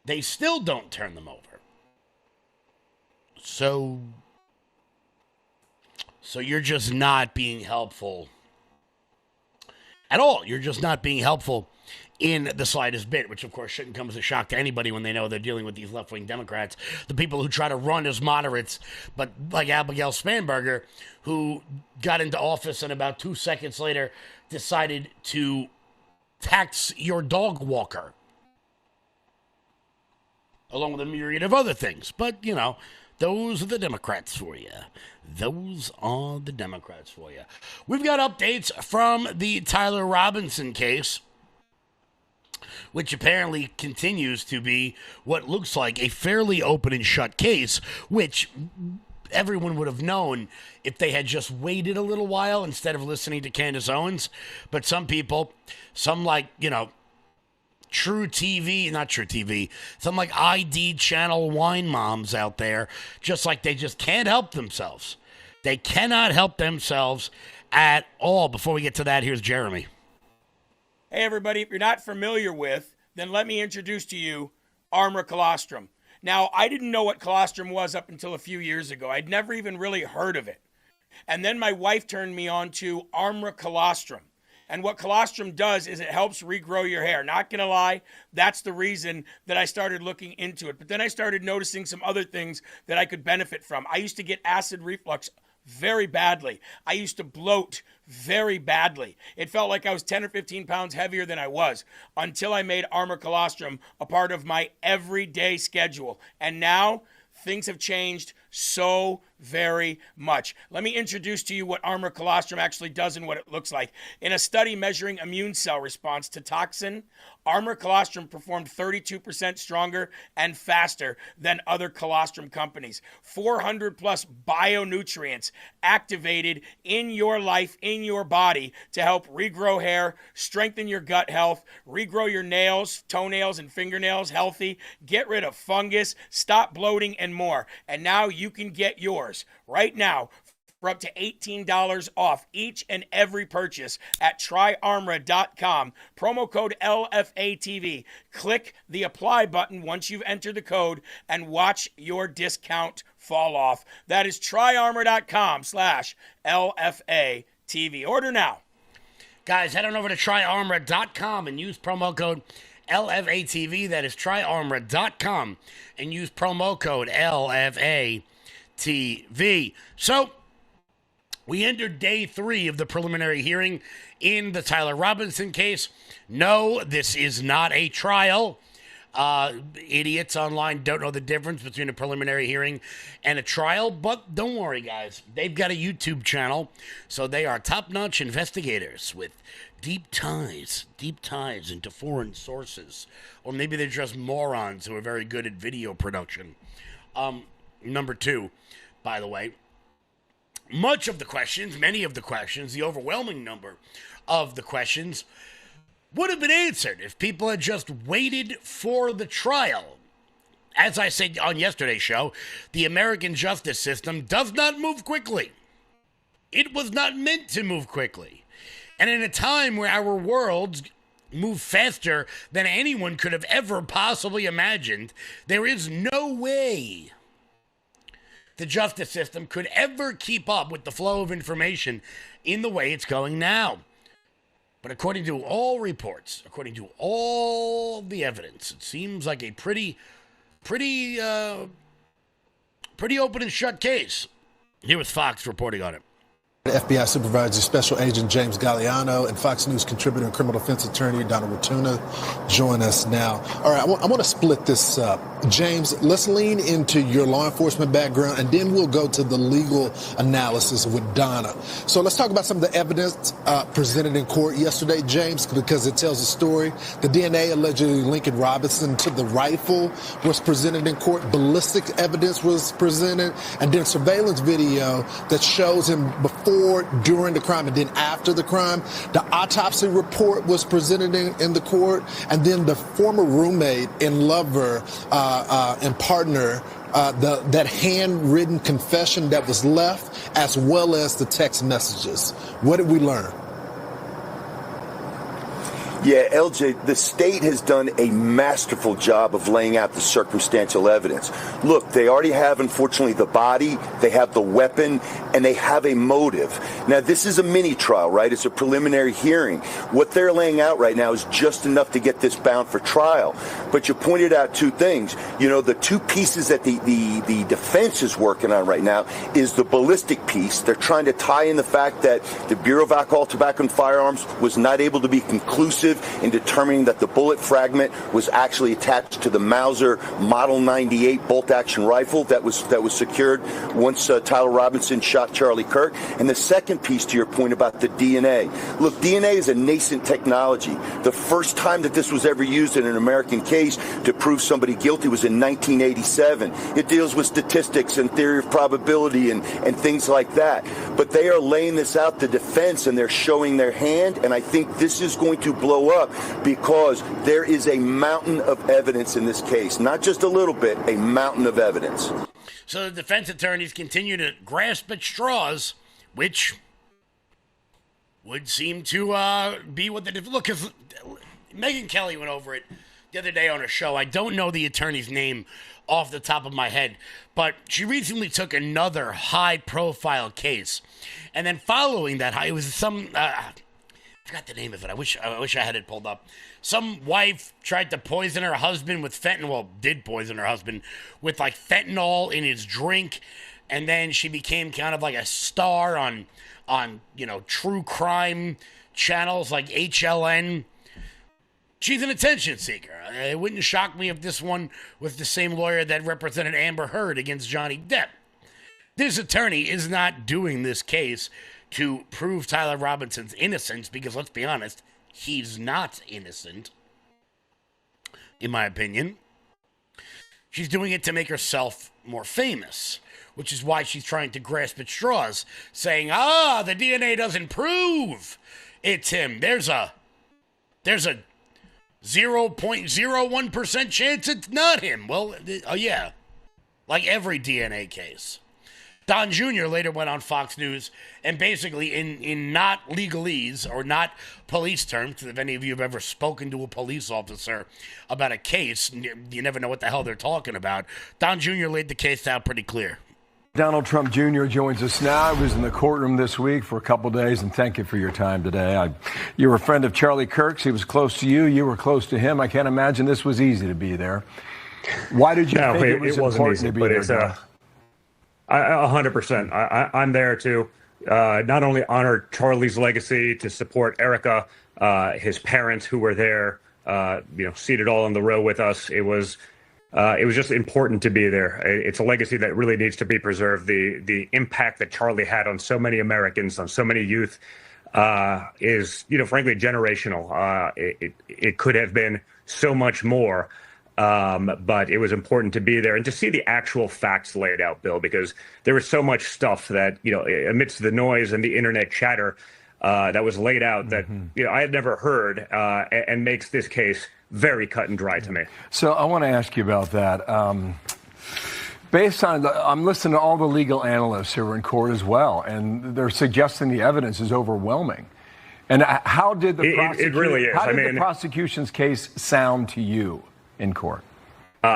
they still don't turn them over. So you're just not being helpful at all. You're just not being helpful in the slightest bit, which of course shouldn't come as a shock to anybody when they know they're dealing with these left-wing Democrats, the people who try to run as moderates, but like Abigail Spanberger, who got into office and about 2 seconds later decided to tax your dog walker, along with a myriad of other things. But, you know, those are the Democrats for you. Those are the Democrats for you. We've got updates from the Tyler Robinson case, which apparently continues to be what looks like a fairly open and shut case, which everyone would have known if they had just waited a little while instead of listening to Candace Owens. But some people, some like, you know, some like ID channel wine moms out there, just like they just can't help themselves. They cannot help themselves at all. Before we get to that, here's Jeremy. Hey, everybody, if you're not familiar with, then let me introduce to you Armor Colostrum. Now, I didn't know what colostrum was up until a few years ago. I'd never even really heard of it. And then my wife turned me on to Armor Colostrum. And what colostrum does is it helps regrow your hair. Not going to lie, that's the reason that I started looking into it. But then I started noticing some other things that I could benefit from. I used to get acid reflux very badly. I used to bloat very badly. It felt like I was 10 or 15 pounds heavier than I was until I made Armor Colostrum a part of my everyday schedule. And now things have changed so very much. Let me introduce to you what Armor Colostrum actually does and what it looks like. In a study measuring immune cell response to toxin, Armor Colostrum performed 32% stronger and faster than other colostrum companies. 400 plus bionutrients activated in your life, in your body, to help regrow hair, strengthen your gut health, regrow your nails, toenails, and fingernails healthy, get rid of fungus, stop bloating, and more. And now you can get yours right now for up to $18 off each and every purchase at tryarmra.com. Promo code LFATV. Click the apply button once you've entered the code and watch your discount fall off. That is tryarmra.com/LFATV. Order now. Guys, head on over to tryarmra.com and use promo code LFATV. That is tryarmra.com and use promo code LFATV. So, we entered day 3 of the preliminary hearing in the Tyler Robinson case. No, this is not a trial. Idiots online don't know the difference between a preliminary hearing and a trial, but don't worry, guys. They've got a YouTube channel, so they are top-notch investigators with deep ties into foreign sources. Or maybe they're just morons who are very good at video production. Number 2, by the way, many of the questions, the overwhelming number of the questions would have been answered if people had just waited for the trial. As I said on yesterday's show, the American justice system does not move quickly. It was not meant to move quickly. And in a time where our worlds move faster than anyone could have ever possibly imagined, there is no way the justice system could ever keep up with the flow of information in the way it's going now. But according to all reports, according to all the evidence, it seems like a pretty open and shut case. Here was Fox reporting on it. FBI Supervisor Special Agent James Galliano and Fox News contributor and criminal defense attorney Donald Rotuna join us now. All right, I want to split this up. James, let's lean into your law enforcement background, and then we'll go to the legal analysis with Donna. So let's talk about some of the evidence presented in court yesterday, James, because it tells a story. The DNA allegedly linking Robinson to the rifle was presented in court. Ballistic evidence was presented, and then surveillance video that shows him before, during the crime, and then after the crime. The autopsy report was presented in the court, and then the former roommate and lover and partner, that handwritten confession that was left, as well as the text messages. What did we learn? Yeah, LJ, the state has done a masterful job of laying out the circumstantial evidence. Look, they already have, unfortunately, the body, they have the weapon, and they have a motive. Now, this is a mini trial, right? It's a preliminary hearing. What they're laying out right now is just enough to get this bound for trial. But you pointed out two things. You know, the two pieces that the defense is working on right now is the ballistic piece. They're trying to tie in the fact that the Bureau of Alcohol, Tobacco, and Firearms was not able to be conclusive in determining that the bullet fragment was actually attached to the Mauser Model 98 bolt-action rifle that was secured once Tyler Robinson shot Charlie Kirk. And the second piece to your point about the DNA. Look, DNA is a nascent technology. The first time that this was ever used in an American case to prove somebody guilty was in 1987. It deals with statistics and theory of probability and things like that. But they are laying this out, the defense, and they're showing their hand, and I think this is going to blow up because there is a mountain of evidence in this case. Not just a little bit, a mountain of evidence. So the defense attorneys continue to grasp at straws, which would seem to be what the... Look, because Megyn Kelly went over it the other day on a show. I don't know the attorney's name off the top of my head, but she recently took another high-profile case. And then following that, it was some... I forgot the name of it. I wish I had it pulled up. Some wife tried to poison her husband with fentanyl. Well, did poison her husband with like fentanyl in his drink, and then she became kind of like a star on true crime channels like HLN. She's an attention seeker. It wouldn't shock me if this one was the same lawyer that represented Amber Heard against Johnny Depp. This attorney is not doing this case to prove Tyler Robinson's innocence, because let's be honest, he's not innocent, in my opinion. She's doing it to make herself more famous, which is why she's trying to grasp at straws, saying, the DNA doesn't prove it's him. There's a 0.01% chance it's not him. Well, yeah, like every DNA case. Don Jr. later went on Fox News and basically in not legalese or not police terms, if any of you have ever spoken to a police officer about a case, you never know what the hell they're talking about. Don Jr. laid the case out pretty clear. Donald Trump Jr. joins us now. I was in the courtroom this week for a couple days, and thank you for your time today. You were a friend of Charlie Kirk's. He was close to you. You were close to him. I can't imagine this was easy to be there. Why did you think it was important to be there? 100%. I'm there to not only honor Charlie's legacy, to support Erica, his parents who were there, seated all in the row with us. It was just important to be there. It's a legacy that really needs to be preserved. The impact that Charlie had on so many Americans, on so many youth, is, frankly, generational. It could have been so much more. But it was important to be there and to see the actual facts laid out, Bill, because there was so much stuff that, amidst the noise and the internet chatter that was laid out that, I had never heard and makes this case very cut and dry to me. So I want to ask you about that. Based on, I'm listening to all the legal analysts who were in court as well, and they're suggesting the evidence is overwhelming. And how did the prosecution's case sound to you in court?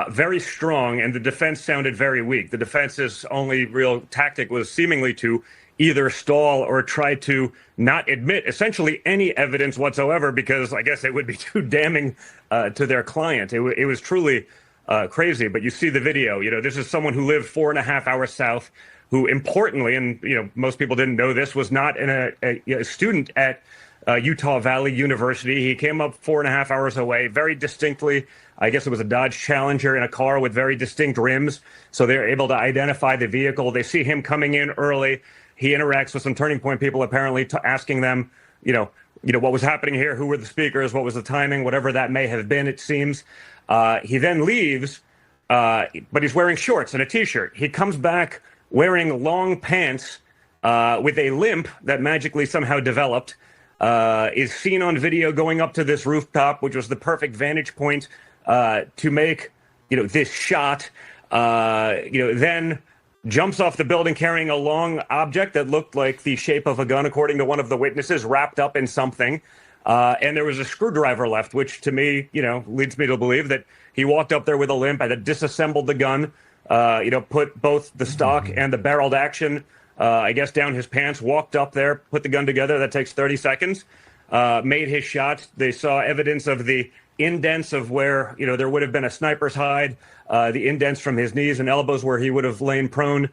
Very strong, and the defense sounded very weak. The defense's only real tactic was seemingly to either stall or try to not admit essentially any evidence whatsoever, because I guess it would be too damning to their client. It was truly crazy, but you see the video. This is someone who lived 4.5 hours south who importantly, and most people didn't know this, was not a student at Utah Valley University. He came up 4.5 hours away, very distinctly. I guess it was a Dodge Challenger in a car with very distinct rims. So they're able to identify the vehicle. They see him coming in early. He interacts with some Turning Point people, apparently asking them, what was happening here, who were the speakers, what was the timing, whatever that may have been, it seems. He then leaves, but he's wearing shorts and a T-shirt. He comes back wearing long pants with a limp that magically somehow developed, is seen on video going up to this rooftop, which was the perfect vantage point to make, this shot. Then jumps off the building carrying a long object that looked like the shape of a gun, according to one of the witnesses, wrapped up in something. And there was a screwdriver left, which to me, leads me to believe that he walked up there with a limp and had disassembled the gun, put both the stock and the barreled action, I guess, down his pants, walked up there, put the gun together. That takes 30 seconds, made his shot. They saw evidence of the indents of where, there would have been a sniper's hide, the indents from his knees and elbows where he would have lain prone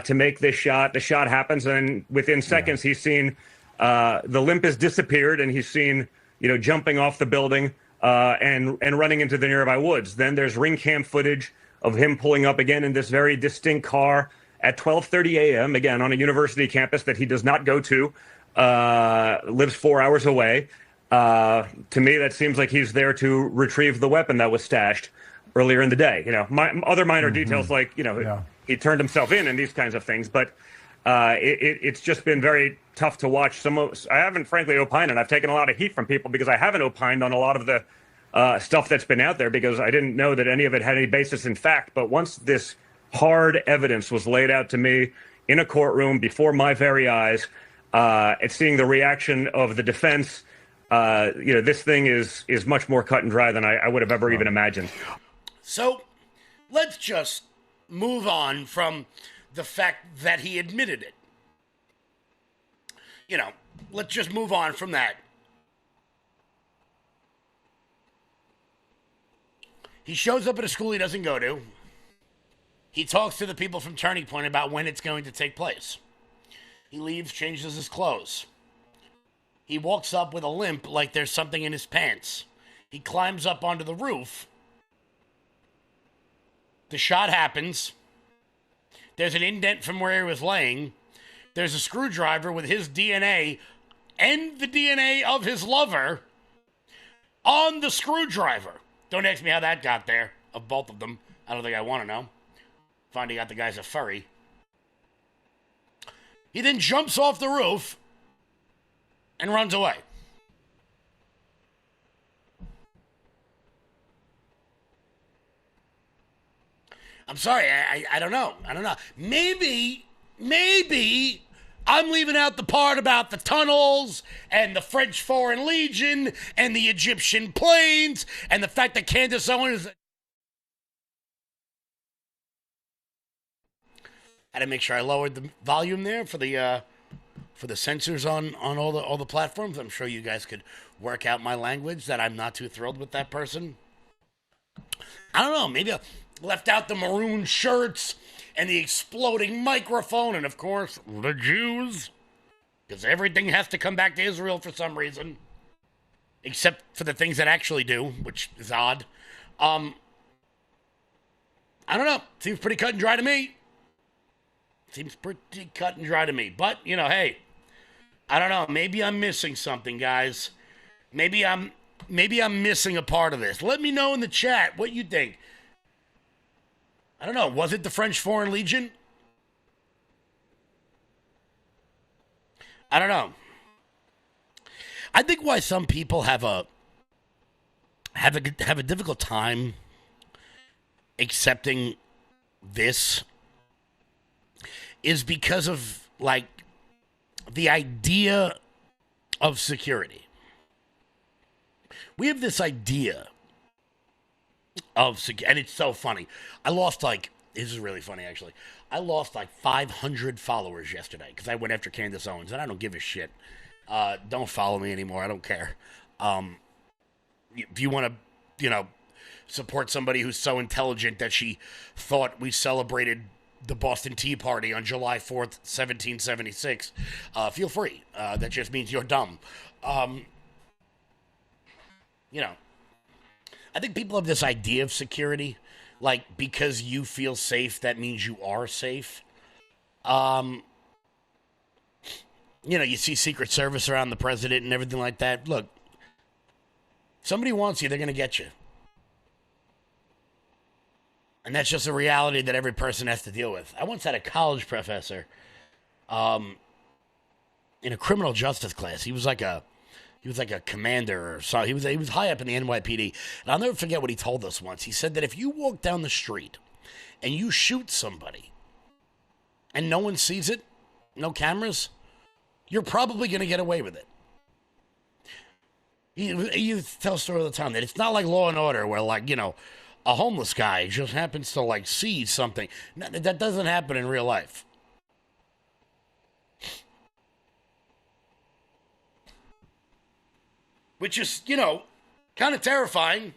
to make this shot. The shot happens, and within seconds, he's seen the limp has disappeared, and he's seen, jumping off the building and running into the nearby woods. Then there's ring cam footage of him pulling up again in this very distinct car at 12:30 a.m., again, on a university campus that he does not go to, lives 4 hours away. To me, that seems like he's there to retrieve the weapon that was stashed earlier in the day. Other minor details like, he turned himself in and these kinds of things. But it's just been very tough to watch. I haven't, frankly, opined, and I've taken a lot of heat from people because I haven't opined on a lot of the stuff that's been out there because I didn't know that any of it had any basis in fact. But once this hard evidence was laid out to me in a courtroom before my very eyes, and seeing the reaction of the defense, this thing is much more cut and dry than I would have ever even imagined. So let's just move on from the fact that he admitted it. Let's just move on from that. He shows up at a school he doesn't go to. He talks to the people from Turning Point about when it's going to take place. He leaves, changes his clothes. He walks up with a limp like there's something in his pants. He climbs up onto the roof. The shot happens. There's an indent from where he was laying. There's a screwdriver with his DNA and the DNA of his lover on the screwdriver. Don't ask me how that got there, of both of them. I don't think I want to know. Finding out the guy's a furry. He then jumps off the roof and runs away. I'm sorry, I don't know. Maybe I'm leaving out the part about the tunnels and the French Foreign Legion and the Egyptian planes and the fact that Candace Owens is... Had to make sure I lowered the volume there for the censors on all the platforms. I'm sure you guys could work out my language that I'm not too thrilled with that person. I don't know, maybe I left out the maroon shirts and the exploding microphone and, of course, the Jews. Because everything has to come back to Israel for some reason. Except for the things that actually do, which is odd. I don't know. Seems pretty cut and dry to me. But, hey, I don't know. Maybe I'm missing something, guys. Maybe I'm missing a part of this. Let me know in the chat what you think. I don't know. Was it the French Foreign Legion? I don't know. I think why some people have a difficult time accepting this is because of, like, the idea of security. We have this idea of security, and it's so funny. This is really funny, actually. I lost 500 followers yesterday because I went after Candace Owens, and I don't give a shit. Don't follow me anymore. I don't care. If you want to, support somebody who's so intelligent that she thought we celebrated the Boston Tea Party on July 4th, 1776, feel free. That just means you're dumb. You know, I think people have this idea of security, like because you feel safe, that means you are safe. You know, you see Secret Service around the president and everything like that. Look, somebody wants you, they're going to get you. And that's just a reality that every person has to deal with. I once had a college professor in a criminal justice class. He was like a commander or so. He was high up in the NYPD. And I'll never forget what he told us once. He said that if you walk down the street and you shoot somebody and no one sees it, no cameras, you're probably going to get away with it. He tells a story all the time that it's not like Law and Order where, like, you know, a homeless guy just happens to, like, see something. That doesn't happen in real life. Which is, you know, kind of terrifying.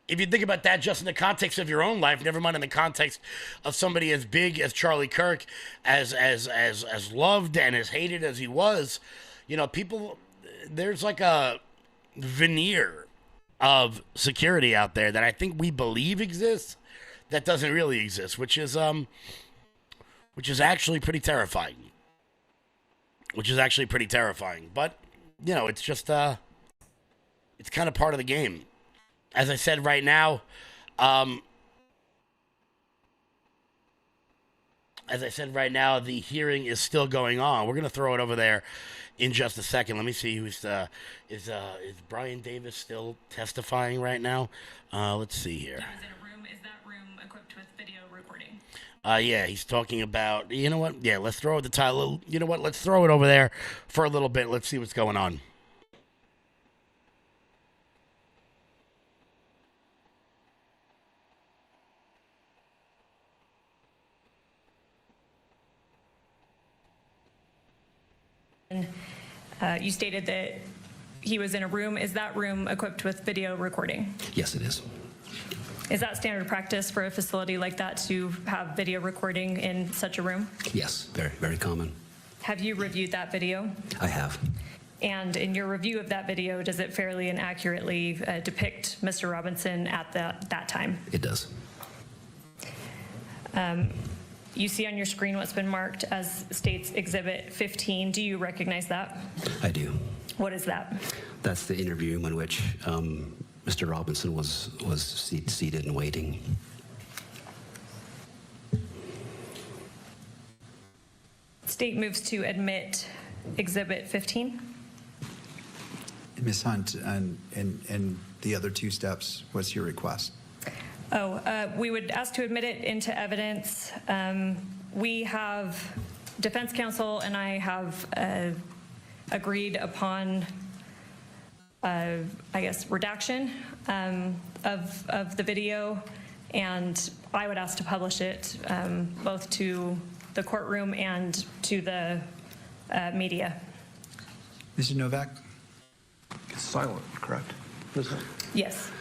If you think about that just in the context of your own life, never mind in the context of somebody as big as Charlie Kirk, as loved and as hated as he was, you know, people, there's like a veneer of security out there that I think we believe exists that doesn't really exist, which is actually pretty terrifying. But, you know, it's just, it's kind of part of the game. As I said right now, the hearing is still going on. We're going to throw it over there in just a second. Let me see who's is Brian Davis still testifying right now? Let's see here. Is that room equipped with video recording? Yeah, he's talking about, you know what? Yeah, let's throw the title. You know what? Let's throw it over there for a little bit. Let's see what's going on. You stated that he was in a room. Is that room equipped with video recording? Yes, it is. Is that standard practice for a facility like that to have video recording in such a room? Yes, very, very common. Have you reviewed that video? I have. And in your review of that video, does it fairly and accurately depict Mr. Robinson at that time? It does. You see on your screen what's been marked as State's Exhibit 15. Do you recognize that? I do. What is that? That's the interview in which Mr. Robinson was seated and waiting. State moves to admit Exhibit 15. Ms. Hunt, and the other two steps, what's your request? We would ask to admit it into evidence. We have, defense counsel and I have agreed upon, I guess, redaction of the video, and I would ask to publish it both to the courtroom and to the media. Mr. Novak? It's silent, correct? Ms. Hunt? Yes.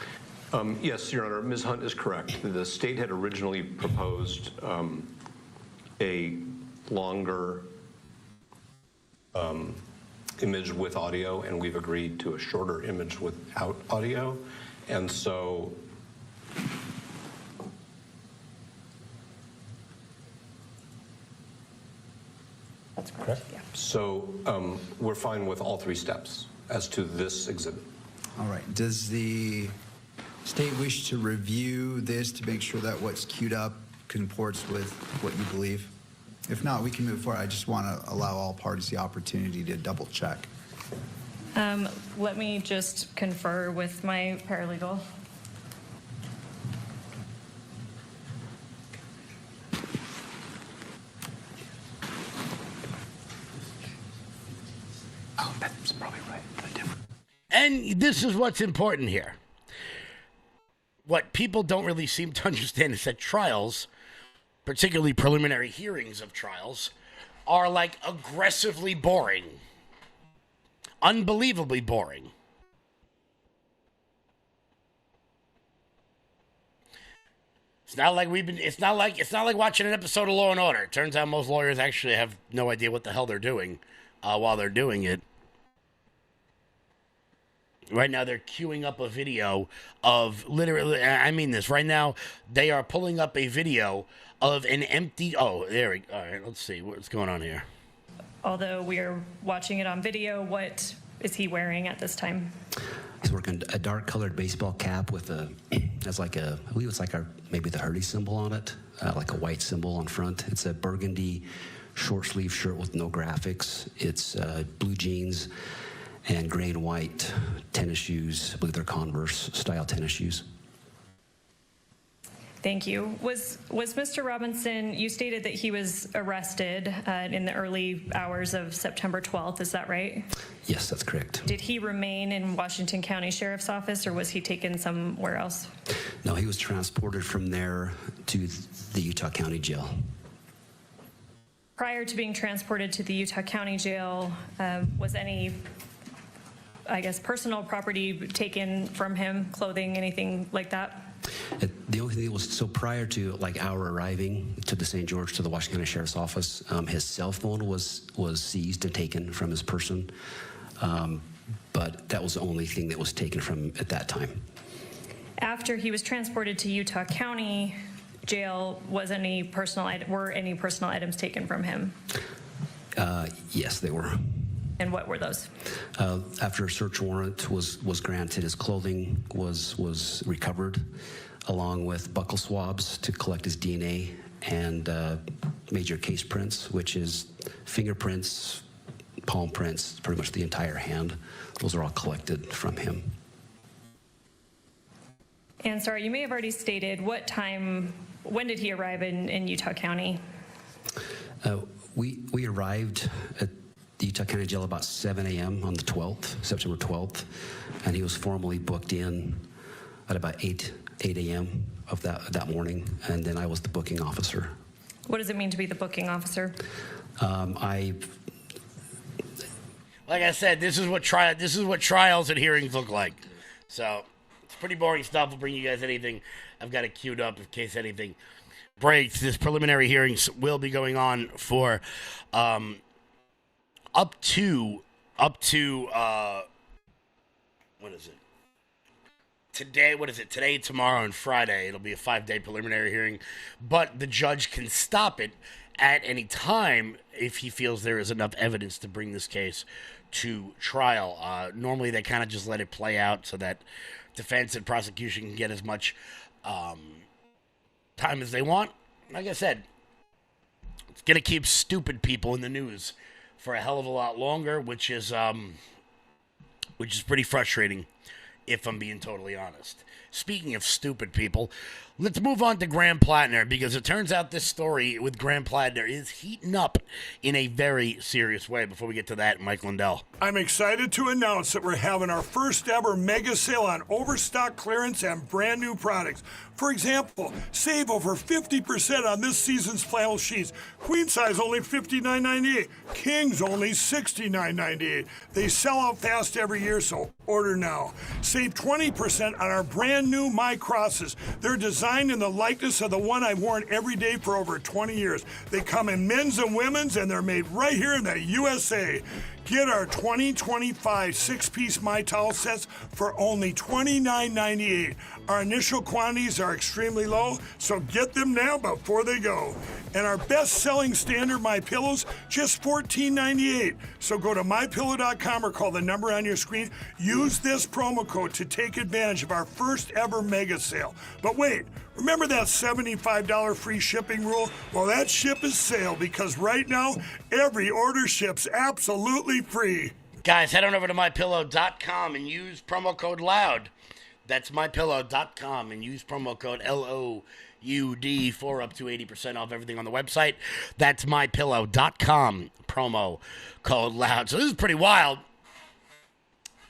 Yes, Your Honor, Ms. Hunt is correct. The state had originally proposed a longer image with audio, and we've agreed to a shorter image without audio. And so that's correct. Yeah. So we're fine with all three steps as to this exhibit. All right. Does the state wish to review this to make sure that what's queued up comports with what you believe? If not, we can move forward. I just want to allow all parties the opportunity to double check. Let me just confer with my paralegal. Oh, that's probably right. And this is what's important here. What people don't really seem to understand is that trials, particularly preliminary hearings of trials, are like aggressively boring. Unbelievably boring. It's not like it's not like watching an episode of Law and Order. It turns out most lawyers actually have no idea what the hell they're doing while they're doing it. Right now, they're queuing up a video of literally, I mean this, right now, they are pulling up a video of an empty, all right, let's see, what's going on here? Although we are watching it on video, what is he wearing at this time? He's wearing a dark colored baseball cap with has like I believe it's like maybe the Herrell symbol on it, like a white symbol on front. It's a burgundy short sleeve shirt with no graphics. It's blue jeans and gray and white tennis shoes. I believe they're Converse style tennis shoes. Thank you. Was Mr. Robinson, you stated that he was arrested in the early hours of September 12th, is that right? Yes, that's correct. Did he remain in Washington County Sheriff's Office, or was he taken somewhere else? No, he was transported from there to the Utah County Jail. Prior to being transported to the Utah County Jail, was any, I guess, personal property taken from him, clothing, anything like that? The only thing that was, so prior to like our arriving to the St. George, to the Washington County Sheriff's Office, his cell phone was seized and taken from his person, but that was the only thing that was taken from at that time. After he was transported to Utah County Jail, were any personal items taken from him? Yes, they were. And what were those? After a search warrant was granted, his clothing was recovered, along with buccal swabs to collect his DNA and major case prints, which is fingerprints, palm prints, pretty much the entire hand. Those are all collected from him. And sorry, you may have already stated when did he arrive in Utah County? We arrived at the Utah County Jail about 7 a.m. on the 12th, September 12th, and he was formally booked in at about 8 a.m. of that morning, and then I was the booking officer. What does it mean to be the booking officer? Like I said, this is what trials and hearings look like. So it's pretty boring stuff. We'll bring you guys anything. I've got it queued up in case anything breaks. This preliminary hearings will be going on for up to what is it? Today, what is it? Today, tomorrow, and Friday. It'll be a 5-day preliminary hearing, but the judge can stop it at any time if he feels there is enough evidence to bring this case to trial. Normally, they kind of just let it play out so that defense and prosecution can get as much time as they want. Like I said, it's going to keep stupid people in the news for a hell of a lot longer, which is pretty frustrating, if I'm being totally honest. Speaking of stupid people, let's move on to Graham Plattner, because it turns out this story with Graham Plattner is heating up in a very serious way. Before we get to that, Mike Lindell. I'm excited to announce that we're having our first ever mega sale on overstock clearance and brand new products. For example, save over 50% on this season's flannel sheets. Queen size only $59.98. Kings only $69.98. They sell out fast every year, so order now. Save 20% on our brand new My Crosses. They're designed in the likeness of the one I've worn every day for over 20 years. They come in men's and women's, and they're made right here in the USA. Get our 2025 6-piece My Towel sets for only $29.98. Our initial quantities are extremely low, so get them now before they go. And our best-selling standard My Pillows, just $14.98. So go to MyPillow.com or call the number on your screen. Use this promo code to take advantage of our first ever mega sale. But wait, remember that $75 free shipping rule? Well, that ship is sailed, because right now, every order ships absolutely free. Guys, head on over to MyPillow.com and use promo code LOUD. That's MyPillow.com and use promo code LOUD for up to 80% off everything on the website. That's MyPillow.com, promo code LOUD. So this is pretty wild.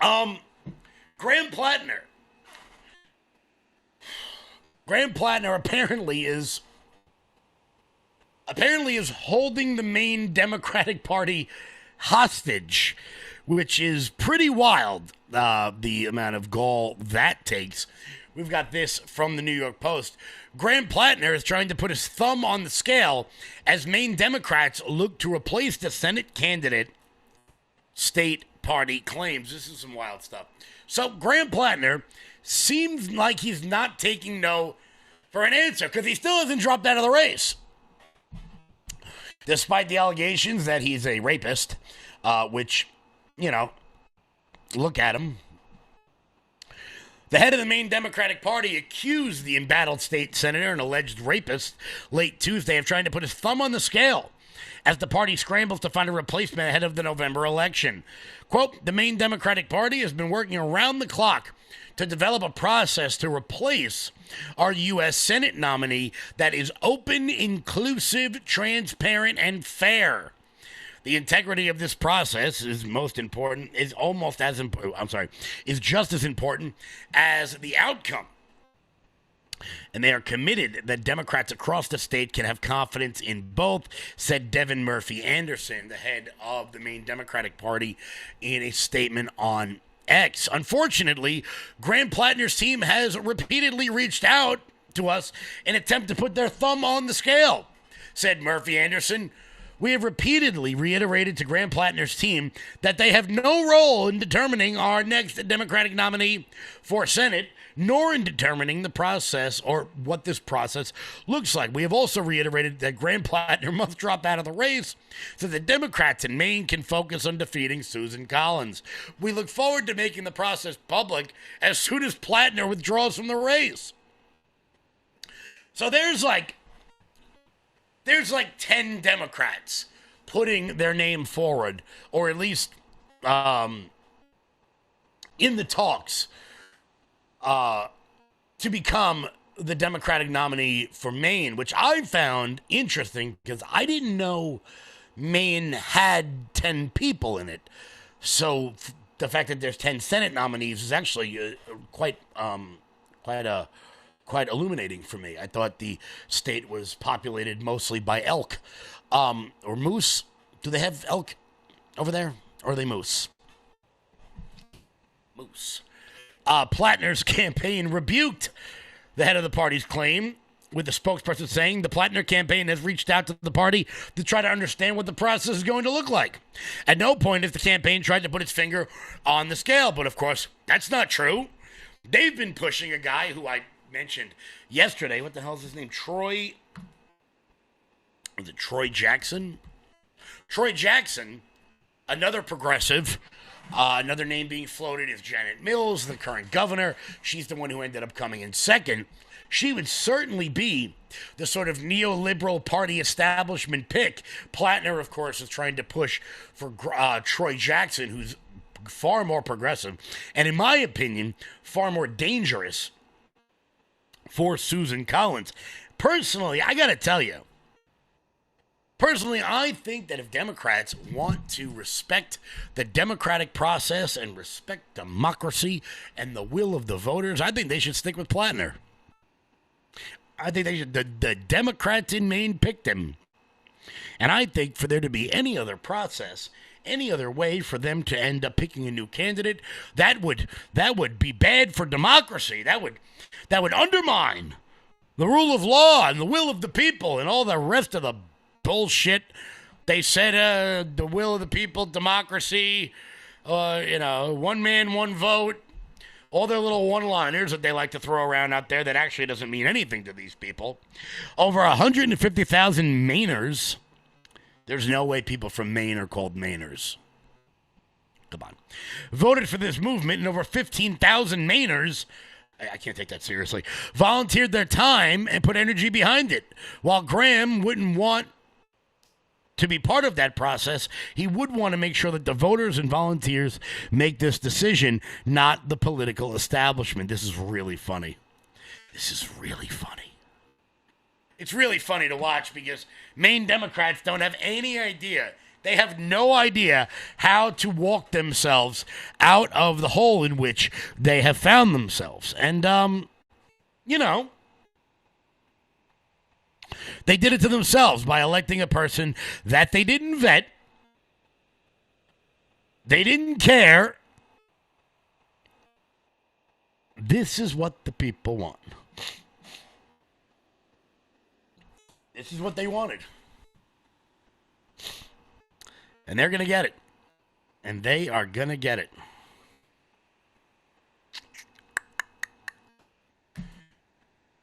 Graham Plattner. Graham Plattner apparently is holding the main Democratic Party hostage, which is pretty wild, the amount of gall that takes. we've got this from the New York Post. Graham Plattner is trying to put his thumb on the scale as Maine Democrats look to replace the Senate candidate, state party claims. This is some wild stuff. So Graham Plattner seems like he's not taking no for an answer because he still hasn't dropped out of the race. Despite the allegations that he's a rapist, which, you know, look at him. The head of the Maine Democratic Party accused the embattled state senator, an alleged rapist, late Tuesday of trying to put his thumb on the scale as the party scrambles to find a replacement ahead of the November election. Quote, the Maine Democratic Party has been working around the clock to develop a process to replace our U.S. Senate nominee that is open, inclusive, transparent, and fair. The integrity of this process is is just as important as the outcome. And they are committed that Democrats across the state can have confidence in both, said Devin Murphy Anderson, the head of the Maine Democratic Party, in a statement on X. Unfortunately, Graham Plattner's team has repeatedly reached out to us in an attempt to put their thumb on the scale, said Murphy Anderson. We have repeatedly reiterated to Graham Plattner's team that they have no role in determining our next Democratic nominee for Senate, nor in determining the process or what this process looks like. We have also reiterated that Graham Plattner must drop out of the race so the Democrats in Maine can focus on defeating Susan Collins. We look forward to making the process public as soon as Plattner withdraws from the race. So there's like 10 Democrats putting their name forward, or at least in the talks to become the Democratic nominee for Maine, which I found interesting because I didn't know Maine had 10 people in it. So the fact that there's 10 Senate nominees is actually quite illuminating for me. I thought the state was populated mostly by elk or moose. Do they have elk over there, or are they moose? Moose. Plattner's campaign rebuked the head of the party's claim, with the spokesperson saying the Plattner campaign has reached out to the party to try to understand what the process is going to look like. At no point has the campaign tried to put its finger on the scale, but of course, that's not true. They've been pushing a guy who I mentioned yesterday. What the hell is his name? Troy Jackson? Troy Jackson, another progressive. Another name being floated is Janet Mills, the current governor. She's the one who ended up coming in second. She would certainly be the sort of neoliberal party establishment pick. Plattner, of course, is trying to push for Troy Jackson, who's far more progressive, and in my opinion, far more dangerous for Susan Collins. Personally, I got to tell you, I think that if Democrats want to respect the democratic process and respect democracy and the will of the voters, I think they should stick with Plattner. I think they should. The Democrats in Maine picked him. And I think for there to be any other process, any other way for them to end up picking a new candidate, that would be bad for democracy. That would undermine the rule of law and the will of the people and all the rest of the bullshit. They said the will of the people, democracy, one man, one vote, all their little one-liners that they like to throw around out there that actually doesn't mean anything to these people. Over 150,000 Mainers. There's no way people from Maine are called Mainers. Come on. Voted for this movement, and over 15,000 Mainers, I can't take that seriously, volunteered their time and put energy behind it. While Graham wouldn't want to be part of that process, he would want to make sure that the voters and volunteers make this decision, not the political establishment. This is really funny. It's really funny to watch because Maine Democrats don't have any idea. They have no idea how to walk themselves out of the hole in which they have found themselves. And, they did it to themselves by electing a person that they didn't vet. They didn't care. This is what the people want. This is what they wanted. And they're going to get it. And they are going to get it.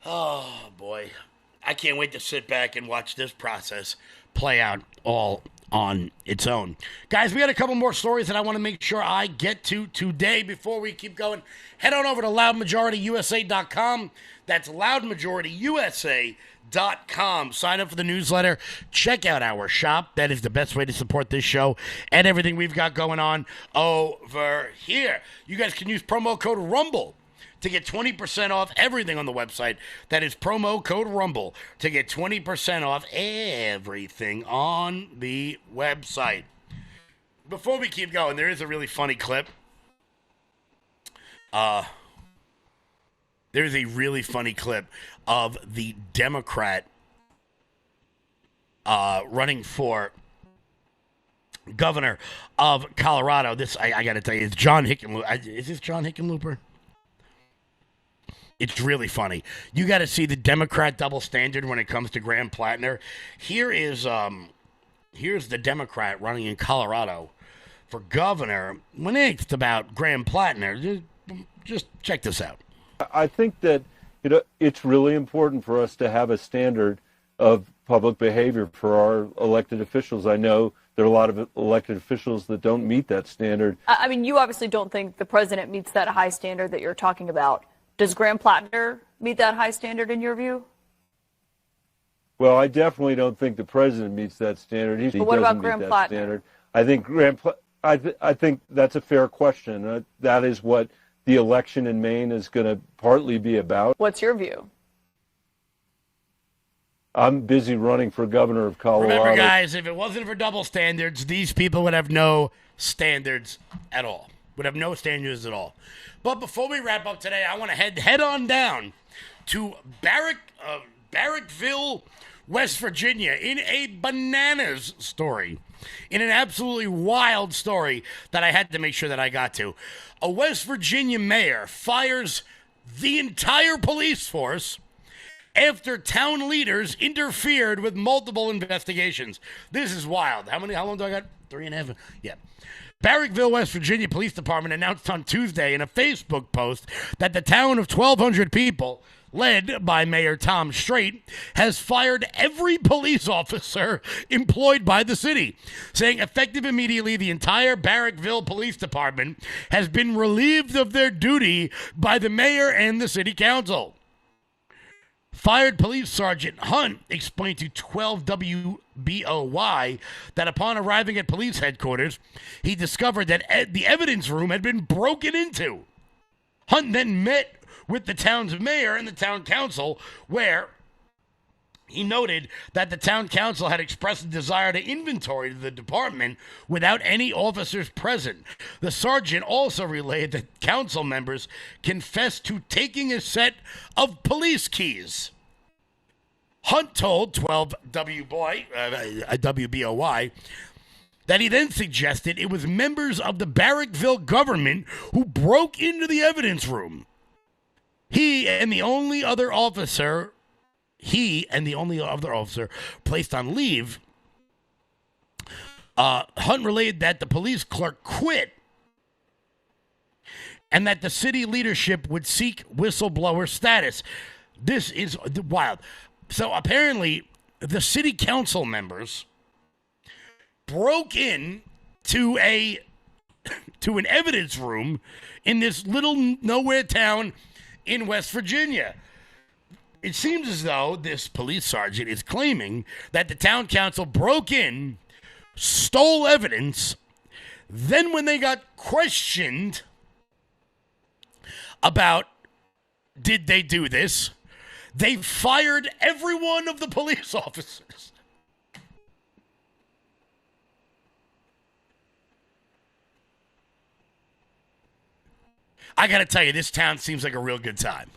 Oh, boy. I can't wait to sit back and watch this process play out all on its own. Guys, we got a couple more stories that I want to make sure I get to today before we keep going. Head on over to loudmajorityusa.com. That's loudmajorityusa.com. Sign up for the newsletter. Check out our shop. That is the best way to support this show and everything we've got going on over here. You guys can use promo code RUMBLE to get 20% off everything on the website. That is promo code RUMBLE to get 20% off everything on the website. Before we keep going, there is a really funny clip. There's a really funny clip of the Democrat running for governor of Colorado. This, I got to tell you, it's John Hickenlooper. Is this John Hickenlooper? It's really funny. You got to see the Democrat double standard when it comes to Graham Plattner. Here's the Democrat running in Colorado for governor when it's about Graham Plattner. Just check this out. I think that it's really important for us to have a standard of public behavior for our elected officials. I know there are a lot of elected officials that don't meet that standard. I mean, you obviously don't think the president meets that high standard that you're talking about. Does Graham Plattner meet that high standard in your view? Well, I definitely don't think the president meets that standard. He But what about doesn't Graham meet Plattner? that standard. I think I think that's a fair question. That is what the election in Maine is going to partly be about. What's your view? I'm busy running for governor of Colorado. Remember, guys, if it wasn't for double standards, these people would have no standards at all. Would have no standards at all. But before we wrap up today, I want to head on down to Barrackville, West Virginia, in a bananas story, in an absolutely wild story that I had to make sure that I got to. A West Virginia mayor fires the entire police force after town leaders interfered with multiple investigations. This is wild. How long do I got? 3.5. Yeah. Barrackville, West Virginia Police Department announced on Tuesday in a Facebook post that the town of 1,200 people, led by Mayor Tom Strait, has fired every police officer employed by the city, saying effective immediately, the entire Barrackville Police Department has been relieved of their duty by the mayor and the city council. Fired Police Sergeant Hunt explained to 12 WBOY that upon arriving at police headquarters, he discovered that the evidence room had been broken into. Hunt then met with the town's mayor and the town council, where he noted that the town council had expressed a desire to inventory the department without any officers present. The sergeant also relayed that council members confessed to taking a set of police keys. Hunt told 12 WBOY that he then suggested it was members of the Barrackville government who broke into the evidence room. He and the only other officer placed on leave, Hunt relayed that the police clerk quit and that the city leadership would seek whistleblower status. This is wild. So apparently the city council members broke in to an evidence room in this little nowhere town in West Virginia. It seems as though this police sergeant is claiming that the town council broke in, stole evidence, then when they got questioned about did they do this, they fired every one of the police officers. I got to tell you, this town seems like a real good time.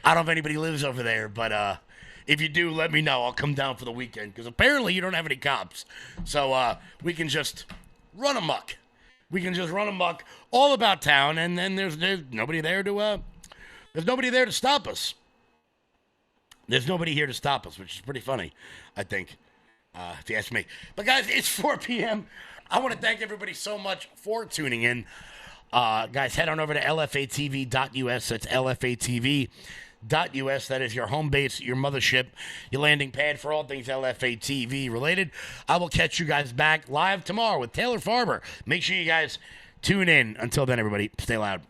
I don't know if anybody lives over there, but if you do, let me know. I'll come down for the weekend, because apparently you don't have any cops. So we can just run amok. We can just run amok all about town, and then there's nobody there to There's nobody there to stop us. There's nobody here to stop us, which is pretty funny, I think, if you ask me. But, guys, it's 4 p.m. I want to thank everybody so much for tuning in. Guys, head on over to lfatv.us. That's lfatv.us. That is your home base, your mothership, your landing pad for all things LFATV related. I will catch you guys back live tomorrow with Taylor Farber. Make sure you guys tune in. Until then, everybody, stay loud.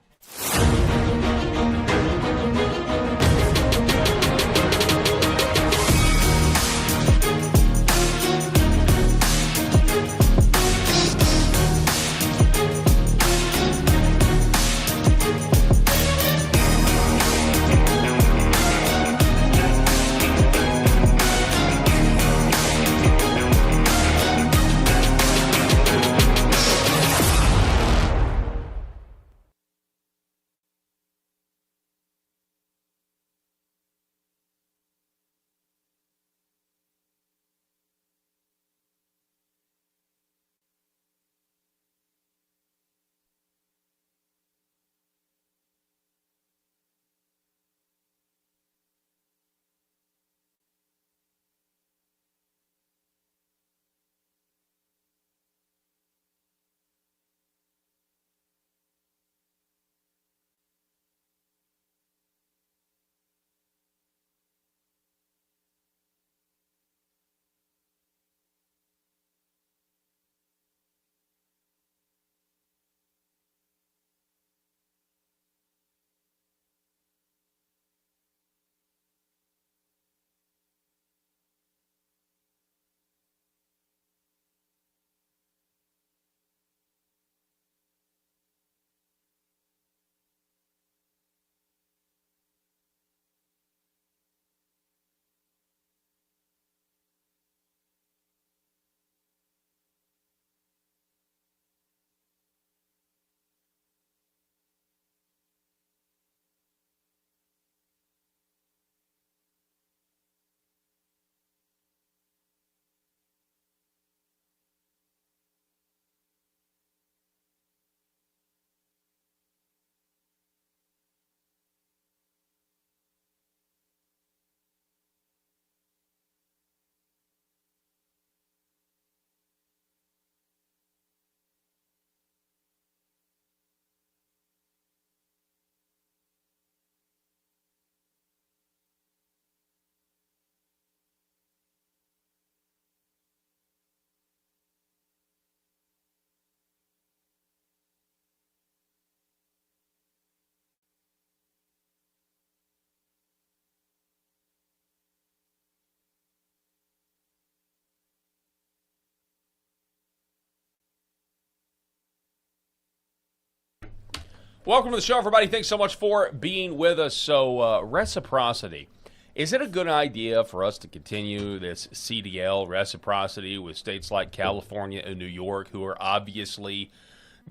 Welcome to the show, everybody. Thanks so much for being with us. So, reciprocity. Is it a good idea for us to continue this CDL reciprocity with states like California and New York, who are obviously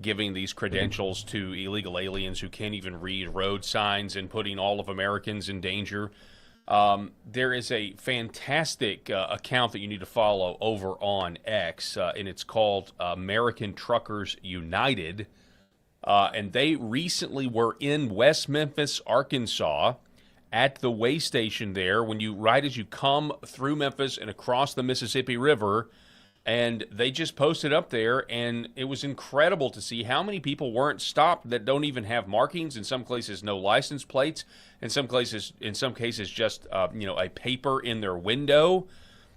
giving these credentials to illegal aliens who can't even read road signs and putting all of Americans in danger? There is a fantastic account that you need to follow over on X, and it's called American Truckers United. And they recently were in West Memphis, Arkansas, at the way station there right as you come through Memphis and across the Mississippi River. And they just posted up there, and it was incredible to see how many people weren't stopped that don't even have markings. In some cases, no license plates. In some cases, just a paper in their window.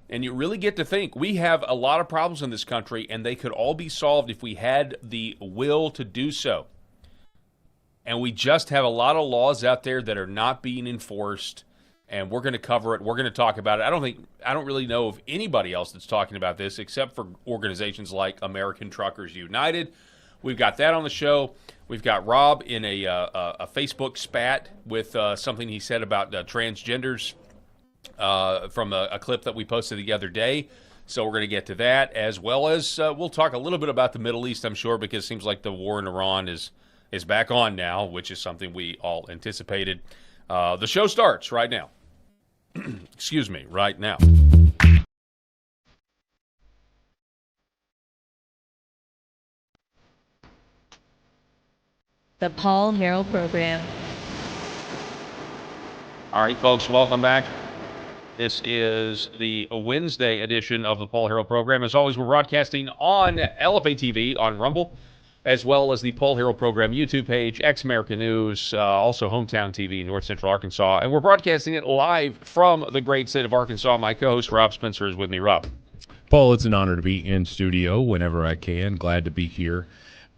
And you really get to think, we have a lot of problems in this country, and they could all be solved if we had the will to do so. And we just have a lot of laws out there that are not being enforced, and we're going to cover it. We're going to talk about it. I don't really know of anybody else that's talking about this except for organizations like American Truckers United. We've got that on the show. We've got Rob in a Facebook spat with something he said about transgenders. From a clip that we posted the other day. So we're going to get to that, as well as we'll talk a little bit about the Middle East, I'm sure, because it seems like the war in Iran is back on now, which is something we all anticipated. The show starts right now. Excuse me, right now. The Paul Herrell Program. All right, folks, welcome back. This is the Wednesday edition of the Paul Herrell program. As always, we're broadcasting on LFA TV on Rumble, as well as the Paul Herrell program YouTube page, Ex-American News, also Hometown TV, North Central Arkansas. And we're broadcasting it live from the great state of Arkansas. My co-host, Rob Spencer, is with me. Rob. Paul, it's an honor to be in studio whenever I can. Glad to be here.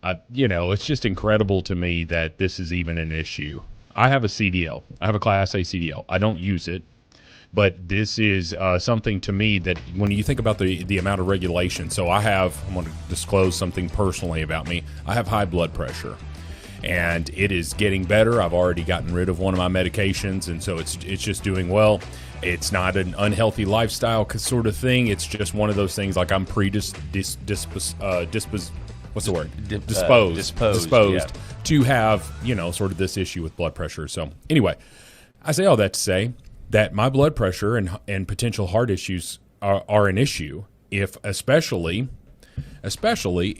It's just incredible to me that this is even an issue. I have a CDL. I have a Class A CDL. I don't use it. But this is something to me that when you think about the amount of regulation, so I'm going to disclose something personally about me. I have high blood pressure, and it is getting better. I've already gotten rid of one of my medications, and so it's just doing well. It's not an unhealthy lifestyle sort of thing. It's just one of those things like I'm disposed to have, sort of this issue with blood pressure. So anyway, I say all that to say that my blood pressure and potential heart issues are an issue especially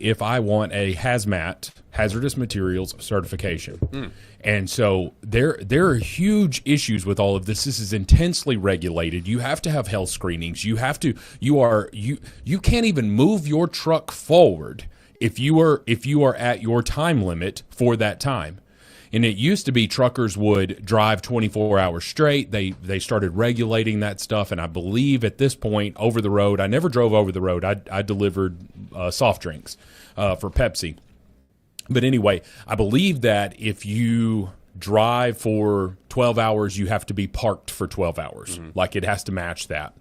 if I want a hazmat, hazardous materials certification. And so there are huge issues with all of this. This is intensely regulated. You have to have health screenings. You can't even move your truck forward if you are at your time limit for that time. And it used to be truckers would drive 24 hours straight. They started regulating that stuff, and I believe at this point, over the road, I never drove over the road. I delivered soft drinks for Pepsi. But anyway, I believe that if you drive for 12 hours, you have to be parked for 12 hours. Like it has to match that.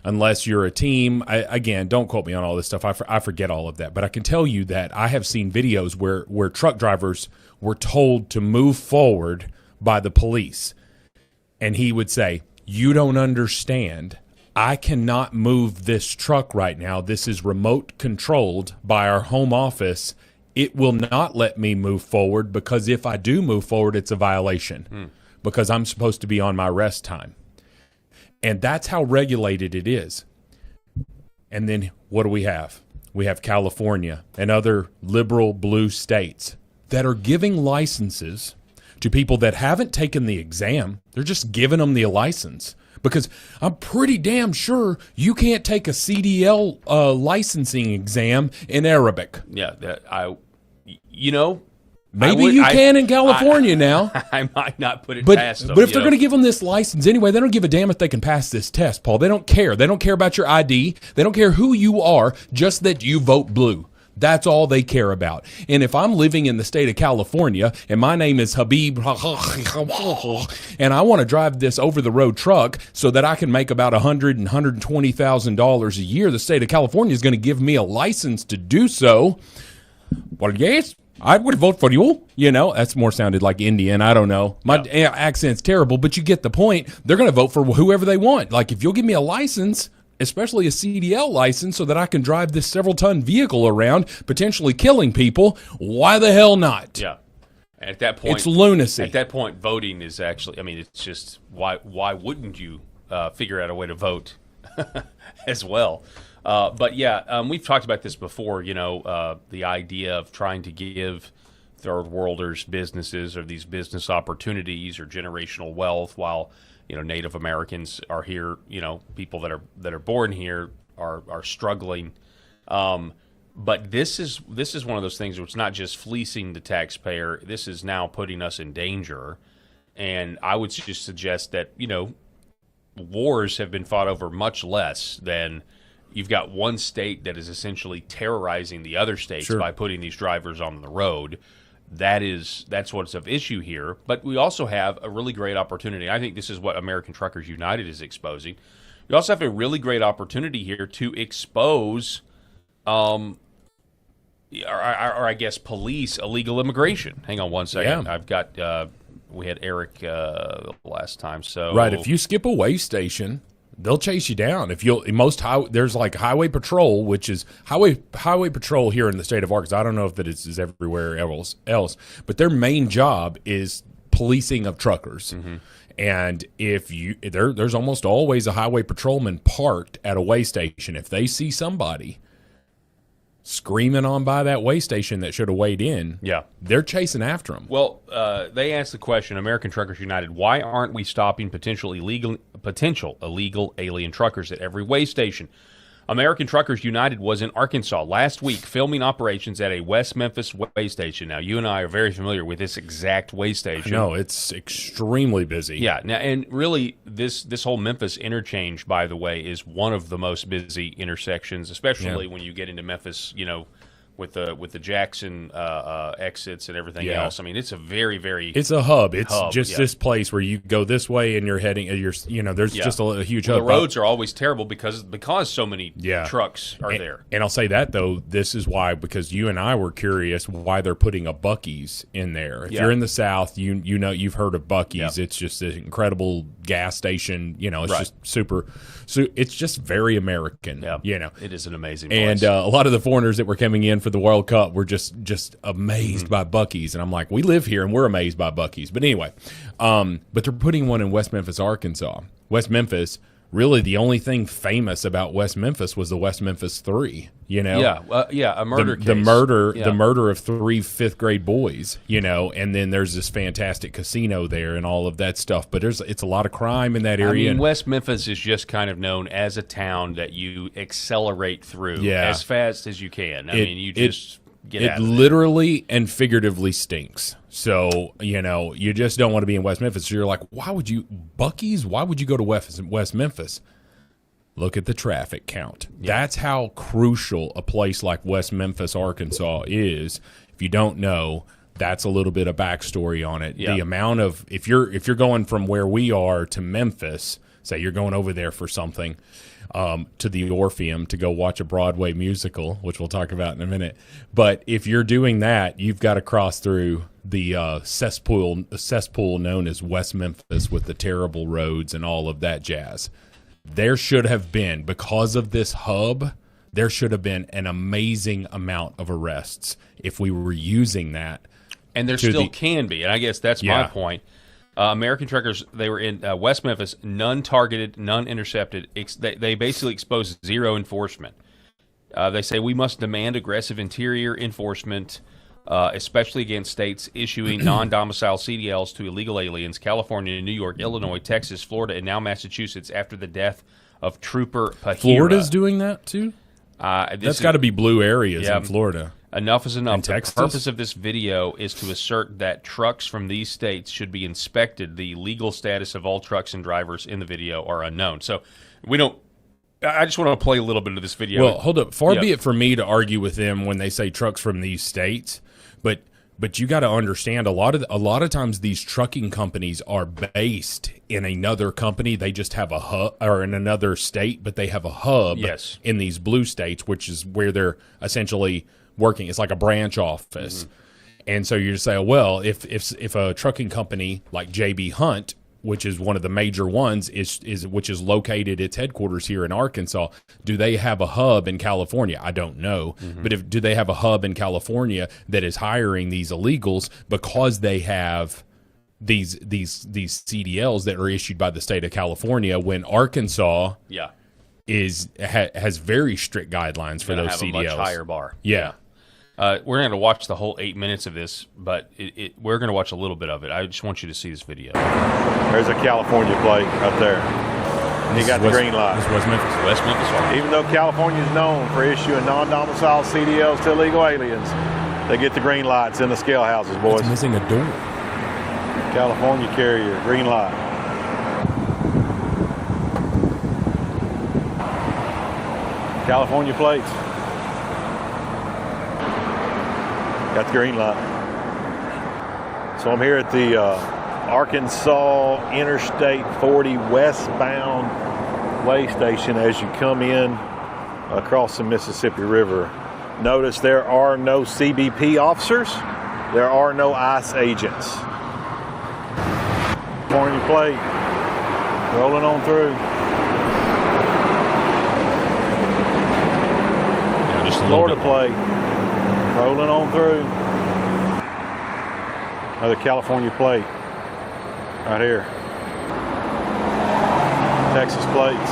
Unless you're a team. Again, don't quote me on all this stuff. I forget all of that. But I can tell you that I have seen videos where truck drivers were told to move forward by the police. And he would say, "You don't understand. I cannot move this truck right now. This is remote controlled by our home office. It will not let me move forward because if I do move forward, it's a violation because I'm supposed to be on my rest time." And that's how regulated it is. And then what do we have? We have California and other liberal blue states that are giving licenses to people that haven't taken the exam. They're just giving them the license. Because I'm pretty damn sure you can't take a CDL licensing exam in Arabic. Yeah, maybe you can in California now. I might not put it but, past them. But if they're going to give them this license anyway, they don't give a damn if they can pass this test, Paul. They don't care. They don't care about your ID. They don't care who you are, just that you vote blue. That's all they care about. And if I'm living in the state of California and my name is Habib and I want to drive this over-the-road truck so that I can make about $100,000 and $120,000 a year, the state of California is going to give me a license to do so. Well, yes, I would vote for you. That's more sounded like Indian. I don't know. My accent's terrible, but you get the point. They're going to vote for whoever they want. Like if you'll give me a license, especially a CDL license, so that I can drive this several-ton vehicle around, potentially killing people, why the hell not? Yeah. At that point, it's lunacy. At that point, voting is actually, it's just, why wouldn't you figure out a way to vote as well? But yeah, we've talked about this before, the idea of trying to give third worlders businesses or these business opportunities or generational wealth while Native Americans are here, people that are born here are struggling. But this is one of those things where it's not just fleecing the taxpayer. This is now putting us in danger. And I would just suggest that, wars have been fought over much less than you've got one state that is essentially terrorizing the other states by putting these drivers on the road. That's what's of issue here. But we also have a really great opportunity. I think this is what American Truckers United is exposing. We also have a really great opportunity here to expose, or I guess police illegal immigration. Hang on one second. Yeah. I've got, we had Eric last time. So right, if you skip a way station, they'll chase you down. If there's like highway patrol, which is highway patrol here in the state of Arkansas. I don't know if that is everywhere else, but their main job is policing of truckers. And if there's almost always a highway patrolman parked at a way station. If they see somebody screaming on by that way station that should have weighed in. Yeah. They're chasing after them. Well, they asked the question, American Truckers United, why aren't we stopping potential illegal alien truckers at every way station? American Truckers United was in Arkansas last week filming operations at a West Memphis way station. Now, you and I are very familiar with this exact way station. No, it's extremely busy. Yeah, now, and really, this whole Memphis interchange, by the way, is one of the most busy intersections, especially when you get into Memphis, with the Jackson exits and everything else. I mean, it's a very, very it's a hub. It's just this place where you go this way and you're heading. There's just a huge hub. The roads are always terrible because so many trucks are there. And I'll say that though, this is why, because you and I were curious why they're putting a Buc-ee's in there. If you're in the South, you've heard of Buc-ee's. It's just an incredible gas station. It's just super. So it's just very American. It is an amazing place. And a lot of the foreigners that were coming in for the World Cup were just amazed by Buc-ee's, and I'm like, we live here and we're amazed by Buc-ee's. But anyway, but they're putting one in West Memphis, Arkansas. West Memphis, really the only thing famous about West Memphis was the West Memphis 3. A murder case. The murder of 3 fifth-grade boys. And then there's this fantastic casino there and all of that stuff. But it's a lot of crime in that area. I mean, West Memphis is just kind of known as a town that you accelerate through as fast as you can. You just get out of there. It literally and figuratively stinks. So, you just don't want to be in West Memphis. So you're like, Buc-ee's? Why would you go to West Memphis? Look at the traffic count. That's how crucial a place like West Memphis, Arkansas is. If you don't know, that's a little bit of backstory on it. The amount of if you're going from where we are to Memphis, say you're going over there for something, to the Orpheum to go watch a Broadway musical, which we'll talk about in a minute. But if you're doing that, you've got to cross through the cesspool known as West Memphis with the terrible roads and all of that jazz. There should have been, because of this hub, there should have been an amazing amount of arrests if we were using that. And there still can be, and I guess that's my point. American Truckers, they were in West Memphis, none targeted, none intercepted. They basically exposed zero enforcement. They say we must demand aggressive interior enforcement, especially against states issuing non-domicile CDLs to illegal aliens, California, New York, Illinois, Texas, Florida, and now Massachusetts after the death of Trooper Pahira. Florida's doing that too? That's got to be blue areas in Florida. Enough is enough. And Texas? The purpose of this video is to assert that trucks from these states should be inspected. The legal status of all trucks and drivers in the video are unknown. So we don't. I just want to play a little bit of this video. Well, hold up. Far be it for me to argue with them when they say trucks from these states, but you got to understand a lot of times these trucking companies are based in another company. They just have a hub, or in another state, but they have a hub in these blue states, which is where they're essentially working. It's like a branch office. And so you just say, well, if a trucking company like JB Hunt, which is one of the major ones, which is located its headquarters here in Arkansas, do they have a hub in California? I don't know. But do they have a hub in California that is hiring these illegals because they have these CDLs that are issued by the state of California, when Arkansas has very strict guidelines for those CDLs. A much higher bar. Yeah. We're going to watch the whole 8 minutes of this, but we're going to watch a little bit of it. I just want you to see this video. There's a California plate up there. You got the green light. This is West Memphis. West Memphis. Even though California is known for issuing non-domicile CDLs to illegal aliens, they get the green lights in the scale houses, boys. It's missing a door. California carrier, green light. California plates. Got the green light. So I'm here at the Arkansas Interstate 40 westbound way station as you come in across the Mississippi River. Notice there are no CBP officers. There are no ICE agents. California plate. Rolling on through. Just a Florida plate. Rolling on through. Another California plate. Right here. Texas plates.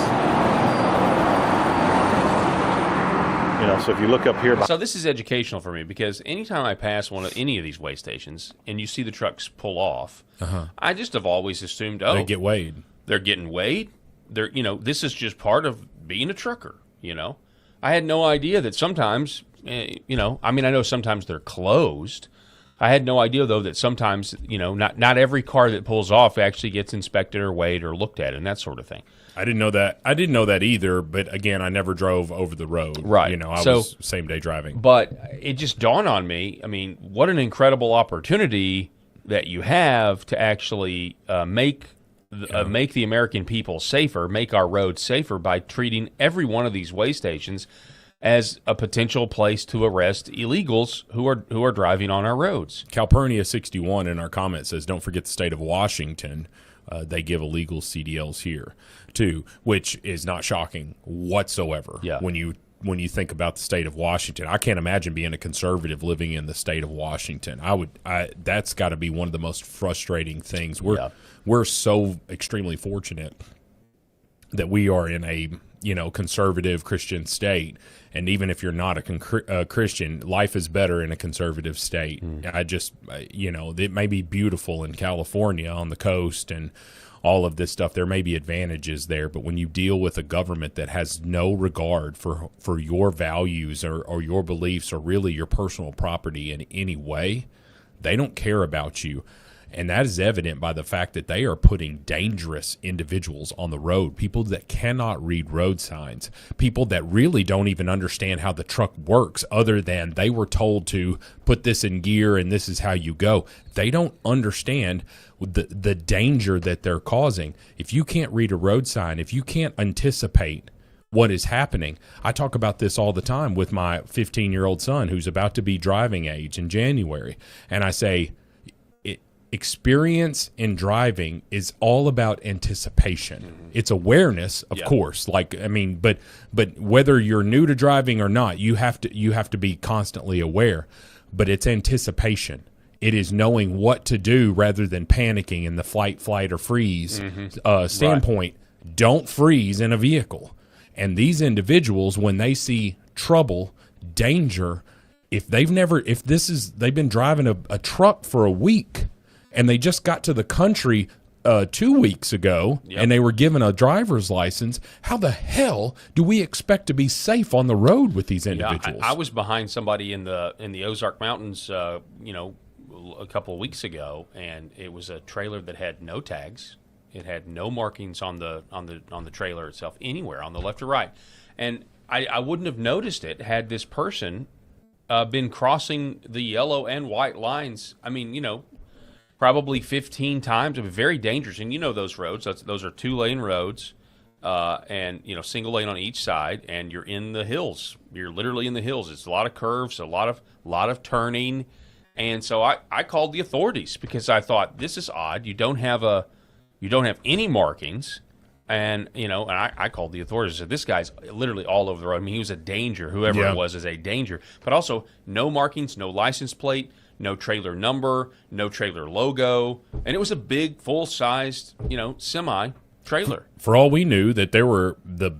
So if you look up here, So this is educational for me because anytime I pass any of these weigh stations and you see the trucks pull off, I just have always assumed, They get weighed. They're getting weighed. They're this is just part of being a trucker. I had no idea that sometimes I know sometimes they're closed. I had no idea though that sometimes not every car that pulls off actually gets inspected or weighed or looked at and that sort of thing. I didn't know that. I didn't know that either. But again, I never drove over the road. Right. I was same day driving. But it just dawned on me. I mean, what an incredible opportunity that you have to actually make the American people safer, make our roads safer by treating every one of these weigh stations as a potential place to arrest illegals who are driving on our roads. Calpurnia 61 in our comment says, "Don't forget the state of Washington. They give illegal CDLs here too," which is not shocking whatsoever. Yeah. When you think about the state of Washington, I can't imagine being a conservative living in the state of Washington. That's got to be one of the most frustrating things. We're so extremely fortunate that we are in a conservative Christian state, and even if you're not a Christian, life is better in a conservative state. It may be beautiful in California on the coast and all of this stuff. There may be advantages there, but when you deal with a government that has no regard for your values or your beliefs or really your personal property in any way, they don't care about you. And that is evident by the fact that they are putting dangerous individuals on the road, people that cannot read road signs, people that really don't even understand how the truck works other than they were told to put this in gear and this is how you go. They don't understand the danger that they're causing. If you can't read a road sign, if you can't anticipate what is happening. I talk about this all the time with my 15-year-old son who's about to be driving age in January. And I say, experience in driving is all about anticipation. Mm-hmm. It's awareness, of course. But whether you're new to driving or not, you have to be constantly aware. But it's anticipation. It is knowing what to do rather than panicking in the flight, or freeze standpoint. Right. Don't freeze in a vehicle. And these individuals, when they see trouble, danger, if they've been driving a truck for a week and they just got to the country 2 weeks ago and they were given a driver's license, how the hell do we expect to be safe on the road with these individuals? I was behind somebody in the Ozark Mountains, a couple of weeks ago, and it was a trailer that had no tags. It had no markings on the trailer itself anywhere on the left or right, and I wouldn't have noticed it had this person been crossing the yellow and white lines. I mean, probably 15 times. It was very dangerous, and those roads. Those are 2-lane roads, and single lane on each side, and you're in the hills. You're literally in the hills. It's a lot of curves, a lot of turning, and so I called the authorities because I thought this is odd. You don't have any markings, and I called the authorities. I said, this guy's literally all over the road. I mean, he was a danger. Whoever it was is a danger. But also, no markings, no license plate, no trailer number, no trailer logo, and it was a big, full-sized, semi trailer. For all we knew, that there were the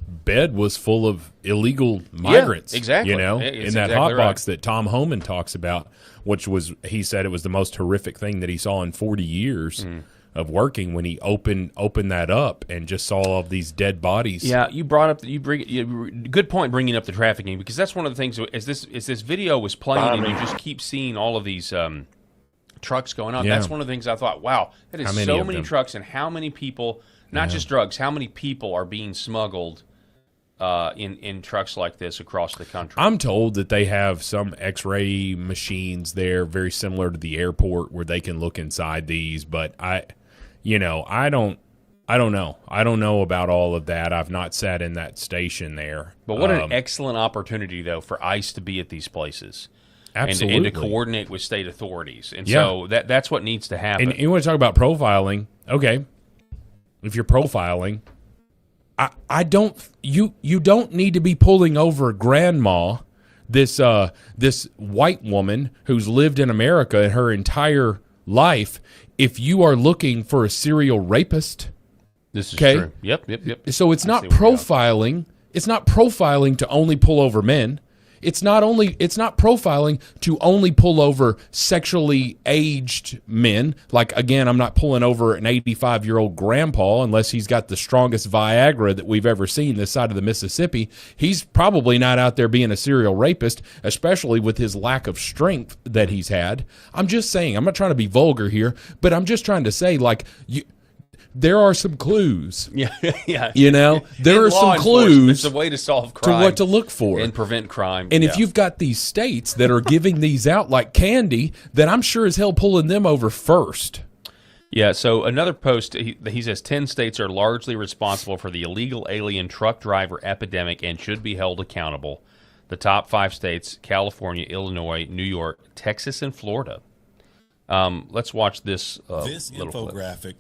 bed was full of illegal migrants. Yeah, exactly. In that exactly hot box right. that Tom Homan talks about, which was, he said it was the most horrific thing that he saw in 40 years of working when he opened that up and just saw all of these dead bodies. Yeah, you brought up good point bringing up the trafficking, because that's one of the things as this video was playing and you just keep seeing all of these trucks going on. Yeah. That's one of the things I thought, wow, that is so many trucks, and how many people, not just drugs, how many people are being smuggled in trucks like this across the country. I'm told that they have some X-ray machines there, very similar to the airport, where they can look inside these. But I don't know. I don't know about all of that. I've not sat in that station there. But what an excellent opportunity, though, for ICE to be at these places. Absolutely. And to coordinate with state authorities. And so that's what needs to happen. And you want to talk about profiling? Okay. If you're profiling, you don't need to be pulling over grandma, this white woman who's lived in America her entire life, if you are looking for a serial rapist. This is true. Yep. So it's not profiling It's not profiling to only pull over men. It's not profiling to only pull over sexually aged men. Like, again, I'm not pulling over an 85-year-old grandpa unless he's got the strongest Viagra that we've ever seen this side of the Mississippi. He's probably not out there being a serial rapist, especially with his lack of strength that he's had. I'm just saying, I'm not trying to be vulgar here, but I'm just trying to say, like, there are some clues. Yeah, yeah. You know, there are some clues. It's a way to solve crime, to what to look for and prevent crime. And if you've got these states that are giving these out like candy, then I'm sure as hell pulling them over first. Yeah. So another post, he says 10 states are largely responsible for the illegal alien truck driver epidemic and should be held accountable. The top 5 states: California, Illinois, New York, Texas, and Florida. Let's watch this. This infographic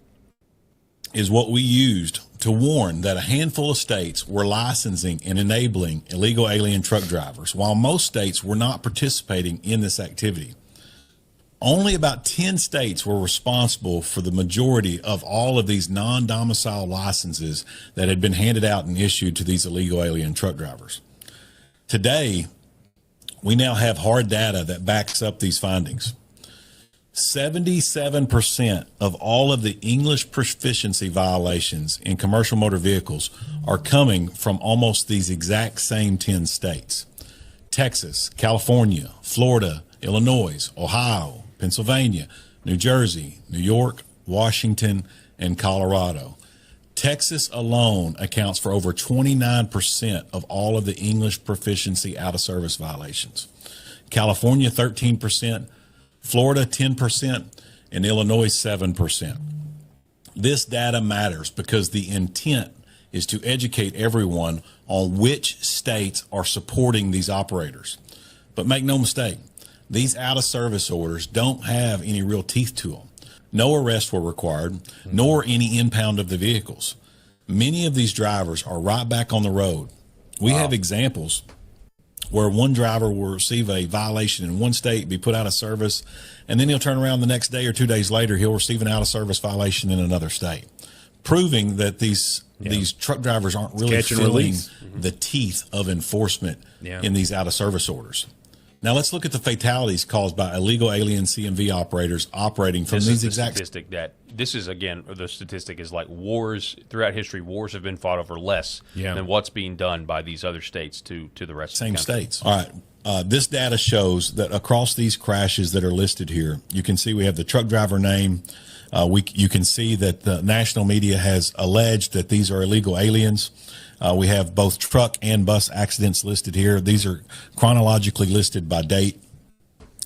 is what we used to warn that a handful of states were licensing and enabling illegal alien truck drivers, while most states were not participating in this activity. Only about 10 states were responsible for the majority of all of these non-domicile licenses that had been handed out and issued to these illegal alien truck drivers. Today, we now have hard data that backs up these findings. 77% of all of the English proficiency violations in commercial motor vehicles are coming from almost these exact same 10 states: Texas, California, Florida, Illinois, Ohio, Pennsylvania, New Jersey, New York, Washington, and Colorado. Texas alone accounts for over 29% of all of the English proficiency out-of-service violations. California, 13%. Florida, 10%, and Illinois, 7%. This data matters because the intent is to educate everyone on which states are supporting these operators. But make no mistake, these out-of-service orders don't have any real teeth to them. No arrests were required, nor any impound of the vehicles. Many of these drivers are right back on the road. We have examples where one driver will receive a violation in one state, be put out of service, and then he'll turn around the next day or 2 days later, he'll receive an out-of-service violation in another state, proving that these truck drivers aren't really feeling the teeth of enforcement in these out-of-service orders. Now let's look at the fatalities caused by illegal alien CMV operators operating from these exact statistic. This is, again, the statistic is like wars throughout history. Wars have been fought over less than what's being done by these other states to the rest of the country. States. All right. This data shows that across these crashes that are listed here, you can see we have the truck driver name. You can see that the national media has alleged that these are illegal aliens. We have both truck and bus accidents listed here. These are chronologically listed by date.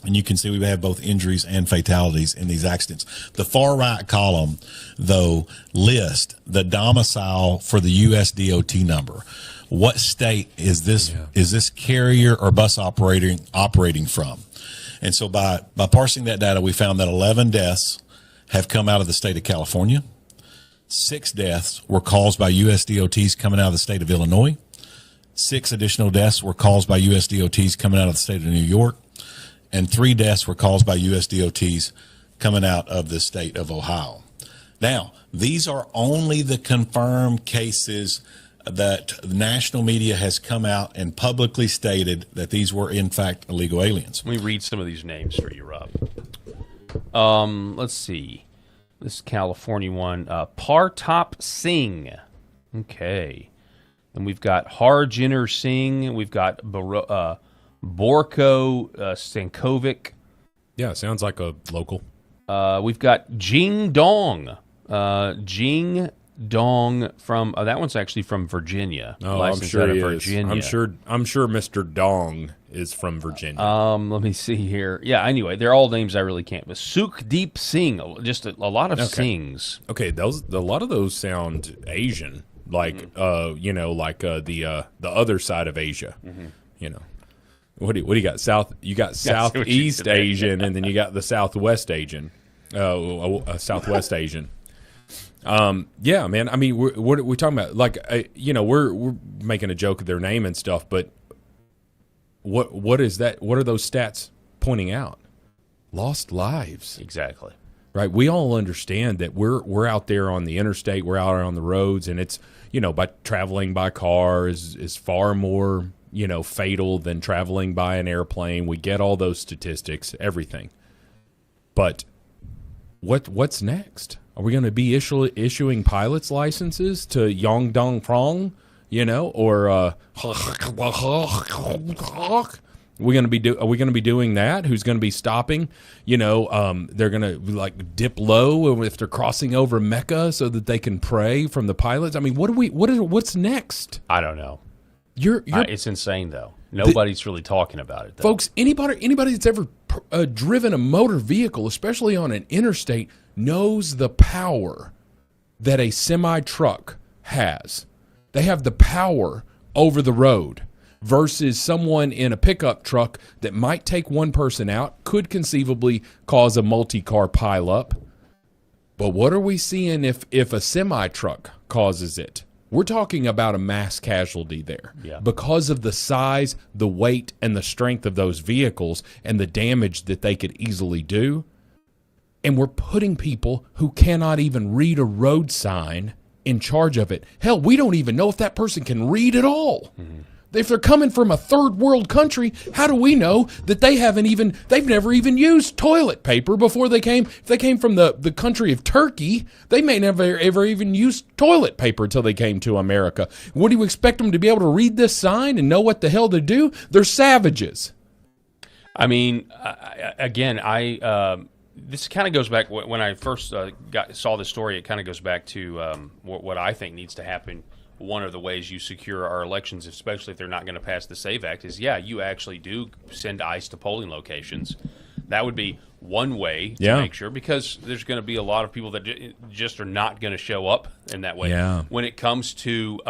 And you can see we have both injuries and fatalities in these accidents. The far right column, though, lists the domicile for the U.S. DOT number. What state is this carrier or bus operating from? And so by parsing that data, we found that 11 deaths have come out of the state of California. 6 deaths were caused by U.S. DOTs coming out of the state of Illinois. 6 additional deaths were caused by U.S. DOTs coming out of the state of New York. And 3 deaths were caused by U.S. DOTs coming out of the state of Ohio. Now, these are only the confirmed cases that the national media has come out and publicly stated that these were, in fact, illegal aliens. Let me read some of these names for you, Rob. Let's see. This California one, Partop Singh. Okay. And we've got Harjinder Singh. We've got Borko Stankovic. Yeah, sounds like a local. We've got Jing Dong. Jing Dong from that one's actually from Virginia. Oh, I'm sure he is. I'm sure Mr. Dong is from Virginia. Let me see here. Yeah, anyway, they're all names I really can't. But Sukhdeep Singh, just a lot of Singhs. Okay, a lot of those sound Asian, like the other side of Asia. Mm-hmm. You know, what do you got? You got Southeast Asian, and then you got the Southwest Asian. Southwest Asian. Yeah, man. I mean, what are we talking about? Like, we're making a joke of their name and stuff, but what is that? What are those stats pointing out? Lost lives. Exactly. right? We all understand that we're out there on the interstate, we're out on the roads, and it's, by traveling by car is far more, fatal than traveling by an airplane. We get all those statistics, everything. But what's next? Are we going to be issuing pilot's licenses to Yong Dong Prong, or are we going to be doing that? Who's going to be stopping? They're going to dip low if they're crossing over Mecca so that they can pray from the pilots. I mean, what's next? I don't know. It's insane though. Nobody's really talking about it, though. Folks, anybody that's ever driven a motor vehicle, especially on an interstate, knows the power that a semi-truck has. They have the power over the road versus someone in a pickup truck that might take one person out, could conceivably cause a multi-car pileup. But what are we seeing if a semi-truck causes it? We're talking about a mass casualty there because of the size, the weight, and the strength of those vehicles and the damage that they could easily do. And we're putting people who cannot even read a road sign in charge of it. Hell, we don't even know if that person can read at all. Mm-hmm. If they're coming from a third world country, how do we know that they've never even used toilet paper before they came? If they came from the country of Turkey, they may never ever even use toilet paper until they came to America. What do you expect them to be able to read this sign and know what the hell to do? They're savages. I mean, this kind of goes back when I first saw this story. It kind of goes back to what I think needs to happen. One of the ways you secure our elections, especially if they're not going to pass the SAVE Act, is, you actually do send ICE to polling locations. That would be one way to make sure, because there's going to be a lot of people that just are not going to show up in that way. Yeah. When it comes to,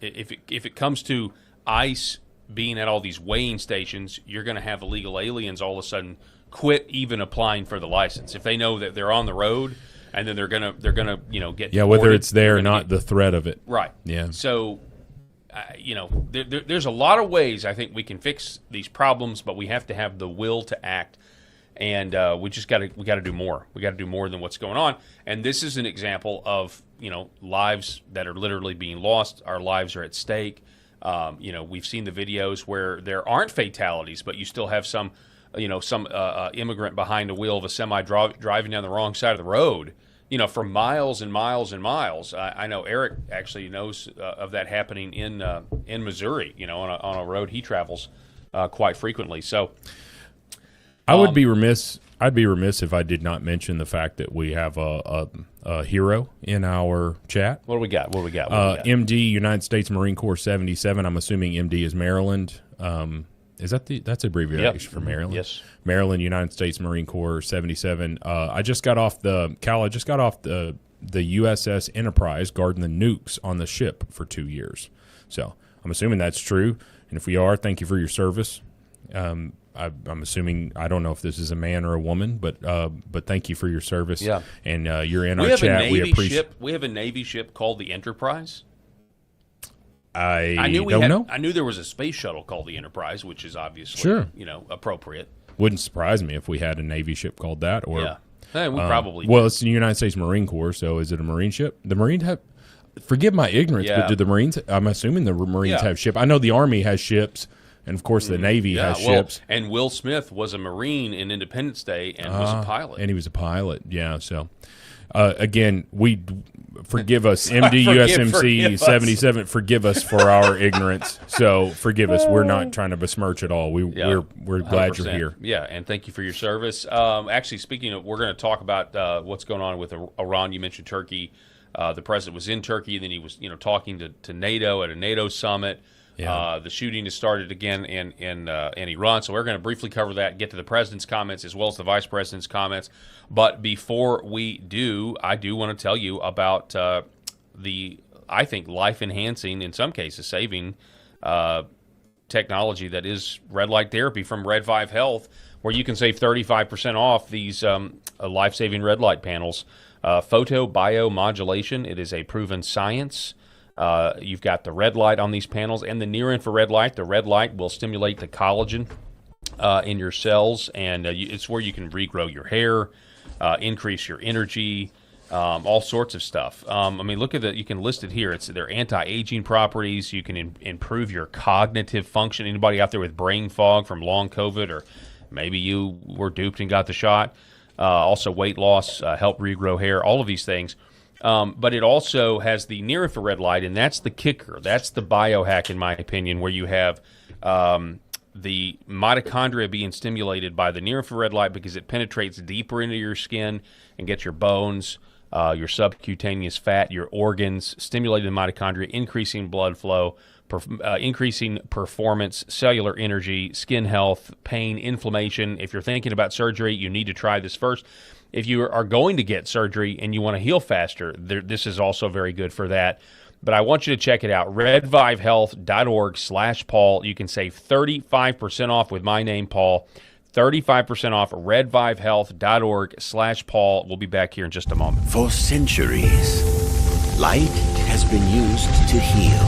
if it comes to ICE being at all these weighing stations, you're going to have illegal aliens all of a sudden quit even applying for the license. If they know that they're on the road, and then they're gonna get whether deported, it's there or not, the threat of it, right? Yeah. So, there's a lot of ways I think we can fix these problems, but we have to have the will to act, and we got to do more. We got to do more than what's going on. And this is an example of lives that are literally being lost. Our lives are at stake. We've seen the videos where there aren't fatalities, but you still have some immigrant behind the wheel of a semi driving down the wrong side of the road, for miles and miles and miles. I know Eric actually knows of that happening in Missouri, on a road he travels quite frequently. So I'd be remiss if I did not mention the fact that we have a hero in our chat. What do we got? MD, United States Marine Corps 77. I'm assuming MD is Maryland. That's abbreviation for Maryland? Yes. Maryland, United States Marine Corps 77. I just got off the USS Enterprise guarding the nukes on the ship for 2 years. So I'm assuming that's true. And if we are, thank you for your service. I'm assuming, I don't know if this is a man or a woman, but thank you for your service. Yeah. And you're in our chat. We appreciate. We have a Navy ship called the Enterprise. I don't know. I knew there was a space shuttle called the Enterprise, which is obviously appropriate. Wouldn't surprise me if we had a Navy ship called that. Or we probably do. Well, it's the United States Marine Corps, so is it a Marine ship? The Marines have. Forgive my ignorance, but do the Marines? I'm assuming the Marines have ships. I know the Army has ships, and of course the Navy has ships. And Will Smith was a Marine in Independence Day and was a pilot. And he was a pilot. Yeah. So again, we. Forgive us, MD USMC 77. Forgive us for our ignorance. So forgive us. We're not trying to besmirch at all. We're glad 100%. You're here. Yeah, and thank you for your service. Actually, speaking of, we're going to talk about what's going on with Iran. You mentioned Turkey. The president was in Turkey, and then he was talking to NATO at a NATO summit. Yeah. The shooting has started again in Iran, so we're going to briefly cover that, get to the president's comments as well as the vice president's comments. But before we do, I do want to tell you about the, I think, life-enhancing, in some cases saving, technology that is red light therapy from Red 5 Health, where you can save 35% off these life-saving red light panels. Photobiomodulation, it is a proven science. You've got the red light on these panels and the near-infrared light. The red light will stimulate the collagen in your cells, and it's where you can regrow your hair. increase your energy, all sorts of stuff. I mean, look at you can list it here. It's their anti-aging properties. You can improve your cognitive function. Anybody out there with brain fog from long COVID, or maybe you were duped and got the shot. Also weight loss, help regrow hair, all of these things. But it also has the near-infrared light, and that's the kicker. That's the biohack, in my opinion, where you have the mitochondria being stimulated by the near-infrared light because it penetrates deeper into your skin and gets your bones, your subcutaneous fat, your organs, stimulating the mitochondria, increasing blood flow, increasing performance, cellular energy, skin health, pain, inflammation. If you're thinking about surgery, you need to try this first. If you are going to get surgery and you want to heal faster, this is also very good for that. But I want you to check it out, redvivehealth.org/Paul. You can save 35% off with my name, Paul. 35% off, redvivehealth.org/Paul. We'll be back here in just a moment. For centuries, light has been used to heal.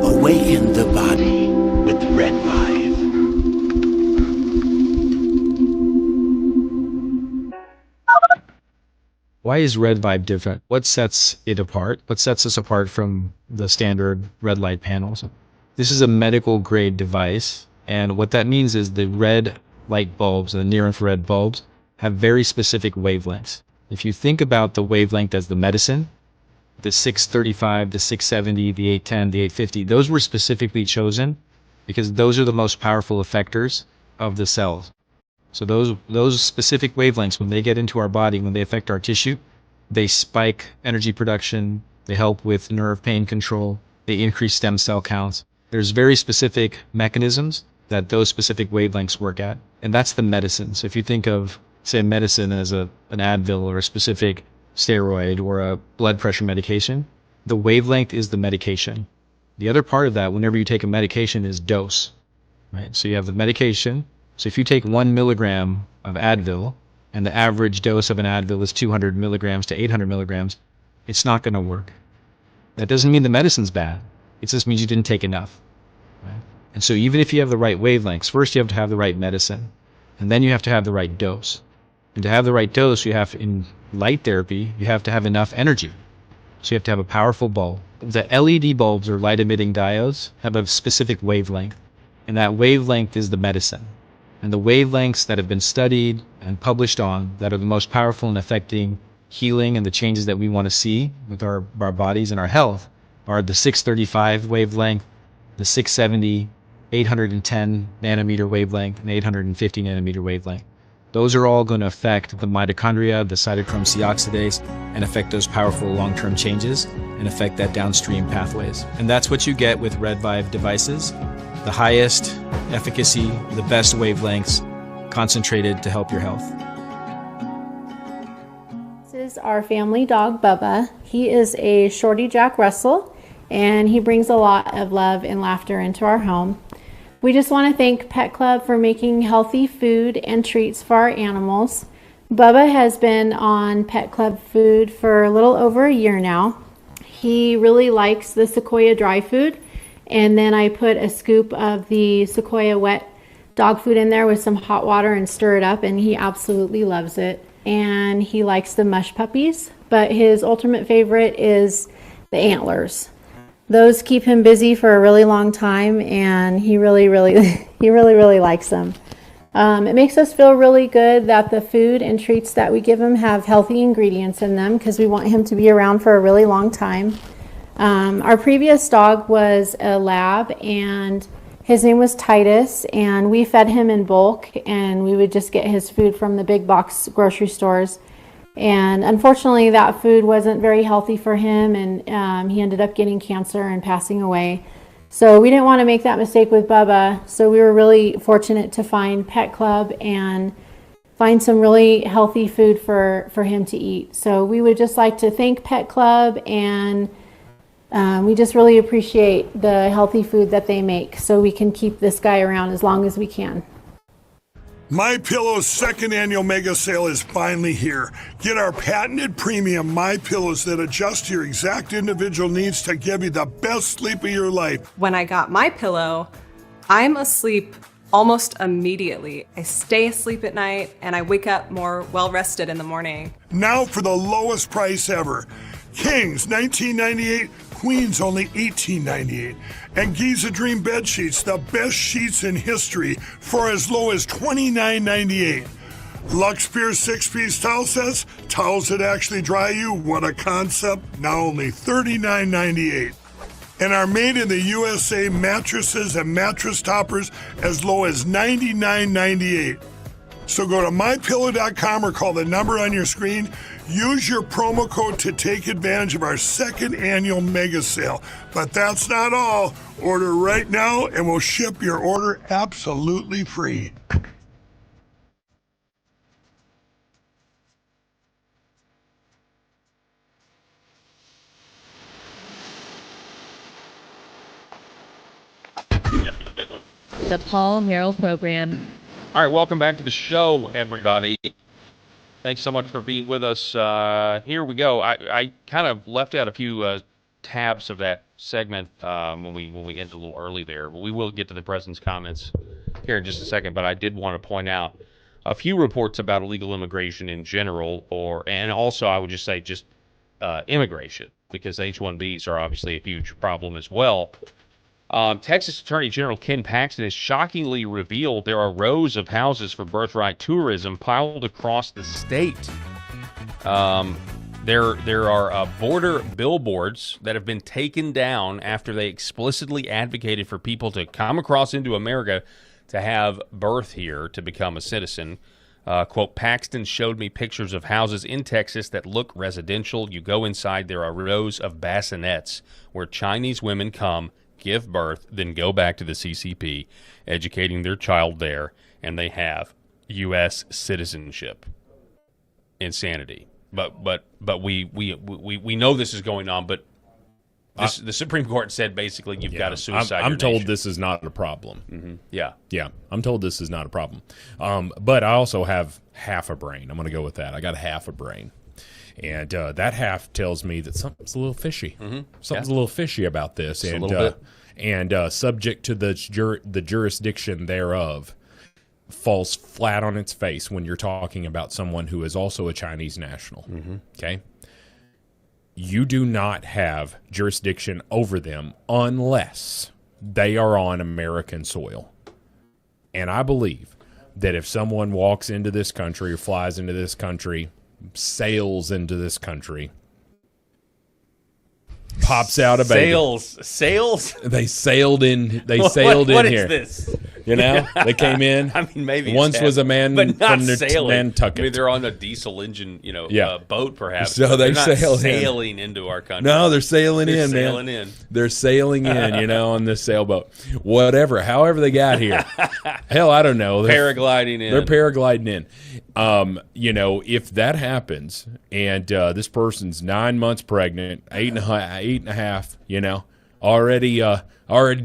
Awaken the body with Red Vive. Why is Red Vibe different? What sets it apart? What sets us apart from the standard red light panels? This is a medical grade device, and what that means is the red light bulbs, the near infrared bulbs, have very specific wavelengths. If you think about the wavelength as the medicine, the 635, the 670, the 810, the 850, those were specifically chosen because those are the most powerful effectors of the cells. So those specific wavelengths, when they get into our body, when they affect our tissue, they spike energy production, they help with nerve pain control, they increase stem cell counts. There's very specific mechanisms that those specific wavelengths work at, and that's the medicine. So if you think of, say, medicine as an Advil or a specific steroid or a blood pressure medication, the wavelength is the medication. The other part of that, whenever you take a medication, is dose, right? So you have the medication. So if you take 1 milligram of Advil, and the average dose of an Advil is 200 milligrams to 800 milligrams, it's not going to work. That doesn't mean the medicine's bad. It just means you didn't take enough. Right? And so even if you have the right wavelengths, first you have to have the right medicine, and then you have to have the right dose. And to have the right dose, you have, in light therapy, you have to have enough energy. So you have to have a powerful bulb. The LED bulbs, or light emitting diodes, have a specific wavelength, and that wavelength is the medicine. And the wavelengths that have been studied and published on that are the most powerful in affecting healing and the changes that we want to see with our bodies and our health are the 635 wavelength, the 670, 810 nanometer wavelength, and 850 nanometer wavelength. Those are all going to affect the mitochondria, the cytochrome C oxidase, and affect those powerful long-term changes and affect that downstream pathways. And that's what you get with Red Vive devices. The highest efficacy, the best wavelengths, concentrated to help your health. This is our family dog, Bubba. He is a Shorty Jack Russell, and he brings a lot of love and laughter into our home. We just want to thank Pet Club for making healthy food and treats for our animals. Bubba has been on Pet Club food for a little over a year now. He really likes the Sequoia dry food. And then I put a scoop of the Sequoia wet dog food in there with some hot water and stir it up, and he absolutely loves it. And he likes the mush puppies, but his ultimate favorite is the antlers. Those keep him busy for a really long time, and he really likes them. It makes us feel really good that the food and treats that we give him have healthy ingredients in them because we want him to be around for a really long time. Our previous dog was a lab, and his name was Titus, and we fed him in bulk, and we would just get his food from the big box grocery stores. And unfortunately, that food wasn't very healthy for him, and he ended up getting cancer and passing away. So we didn't want to make that mistake with Bubba, so we were really fortunate to find Pet Club and find some really healthy food for him to eat. So we would just like to thank Pet Club, and we just really appreciate the healthy food that they make so we can keep this guy around as long as we can. MyPillow's second annual mega sale is finally here. Get our patented premium MyPillows that adjust to your exact individual needs to give you the best sleep of your life. When I got MyPillow, I'm asleep Almost immediately, I stay asleep at night and I wake up more well-rested in the morning. Now for the lowest price ever. Kings, $19.98. Queens, only $18.98. And Giza Dream bed sheets, the best sheets in history, for as low as $29.98. Lux Pure 6-piece towel sets, towels that actually dry you. What a concept. Now only $39.98. And our made in the USA mattresses and mattress toppers as low as $99.98. So go to mypillow.com or call the number on your screen. Use your promo code to take advantage of our second annual mega sale. But that's not all. Order right now and we'll ship your order absolutely free. The Paul Herrell Program. All right, welcome back to the show, everybody. Thanks so much for being with us. Here we go. I kind of left out a few tabs of that segment when we ended a little early there, but we will get to the president's comments here in just a second. But I did want to point out a few reports about illegal immigration in general, and also I would just say just immigration, because H-1Bs are obviously a huge problem as well. Texas Attorney General Ken Paxton has shockingly revealed there are rows of houses for birthright tourism piled across the state. There are border billboards that have been taken down after they explicitly advocated for people to come across into America to have birth here to become a citizen. Quote, Paxton showed me pictures of houses in Texas that look residential. You go inside, there are rows of bassinets where Chinese women come, give birth, then go back to the CCP, educating their child there, and they have U.S. citizenship. Insanity. But we know this is going on. But the Supreme Court said basically you've got to suicide. I'm told this is not a problem. Mm-hmm. Yeah, I'm told this is not a problem. But I also have half a brain. I'm going to go with that. I got half a brain. And that half tells me that something's a little fishy. Mm-hmm. Something's a little fishy about this. Just and a little bit. And subject to the jurisdiction thereof falls flat on its face when you're talking about someone who is also a Chinese national. Mm-hmm. Okay? You do not have jurisdiction over them unless they are on American soil. And I believe that if someone walks into this country or flies into this country, sails into this country, pops out a baby. Sails? They sailed in. They sailed in here. What is this? You know, they came in. I mean, maybe once was a man but not from sailing. Nantucket. I mean, they're on a diesel engine, boat perhaps. So they're not sailing into our country. No, they're sailing in, sailing man. in. They're sailing in, on this sailboat. Whatever, however they got here. Hell, I don't know. Paragliding in. They're paragliding in. If that happens and this person's 9 months pregnant, eight and a half, already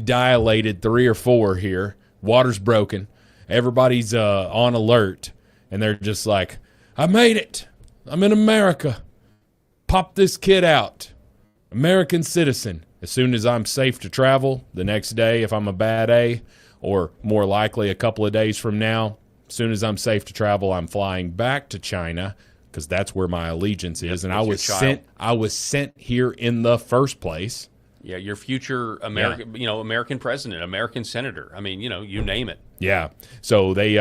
dilated 3 or 4 here. Water's broken. Everybody's on alert. And they're just like, I made it. I'm in America. Pop this kid out. American citizen. As soon as I'm safe to travel, the next day if I'm a bad A, or more likely a couple of days from now, as soon as I'm safe to travel, I'm flying back to China because that's where my allegiance is. And I was sent here in the first place. Yeah, your future American president, American senator. I mean, you name it. Yeah. So they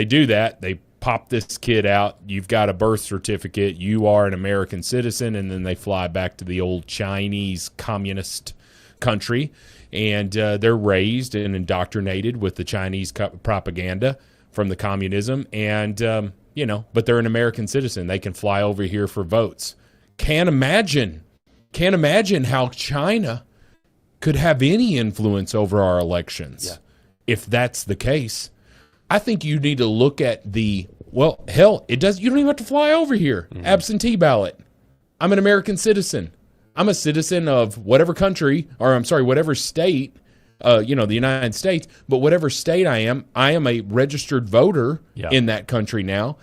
do that. They pop this kid out. You've got a birth certificate. You are an American citizen, and then they fly back to the old Chinese communist country, and they're raised and indoctrinated with the Chinese propaganda from the communism, and but they're an American citizen. They can fly over here for votes. Can't imagine how China could have any influence over our elections. Yeah. If that's the case, I think you need to look at you don't even have to fly over here. Mm-hmm. Absentee ballot. I'm an American citizen. I'm a citizen of whatever country, whatever state, the United States, but whatever state I am a registered voter in that country now,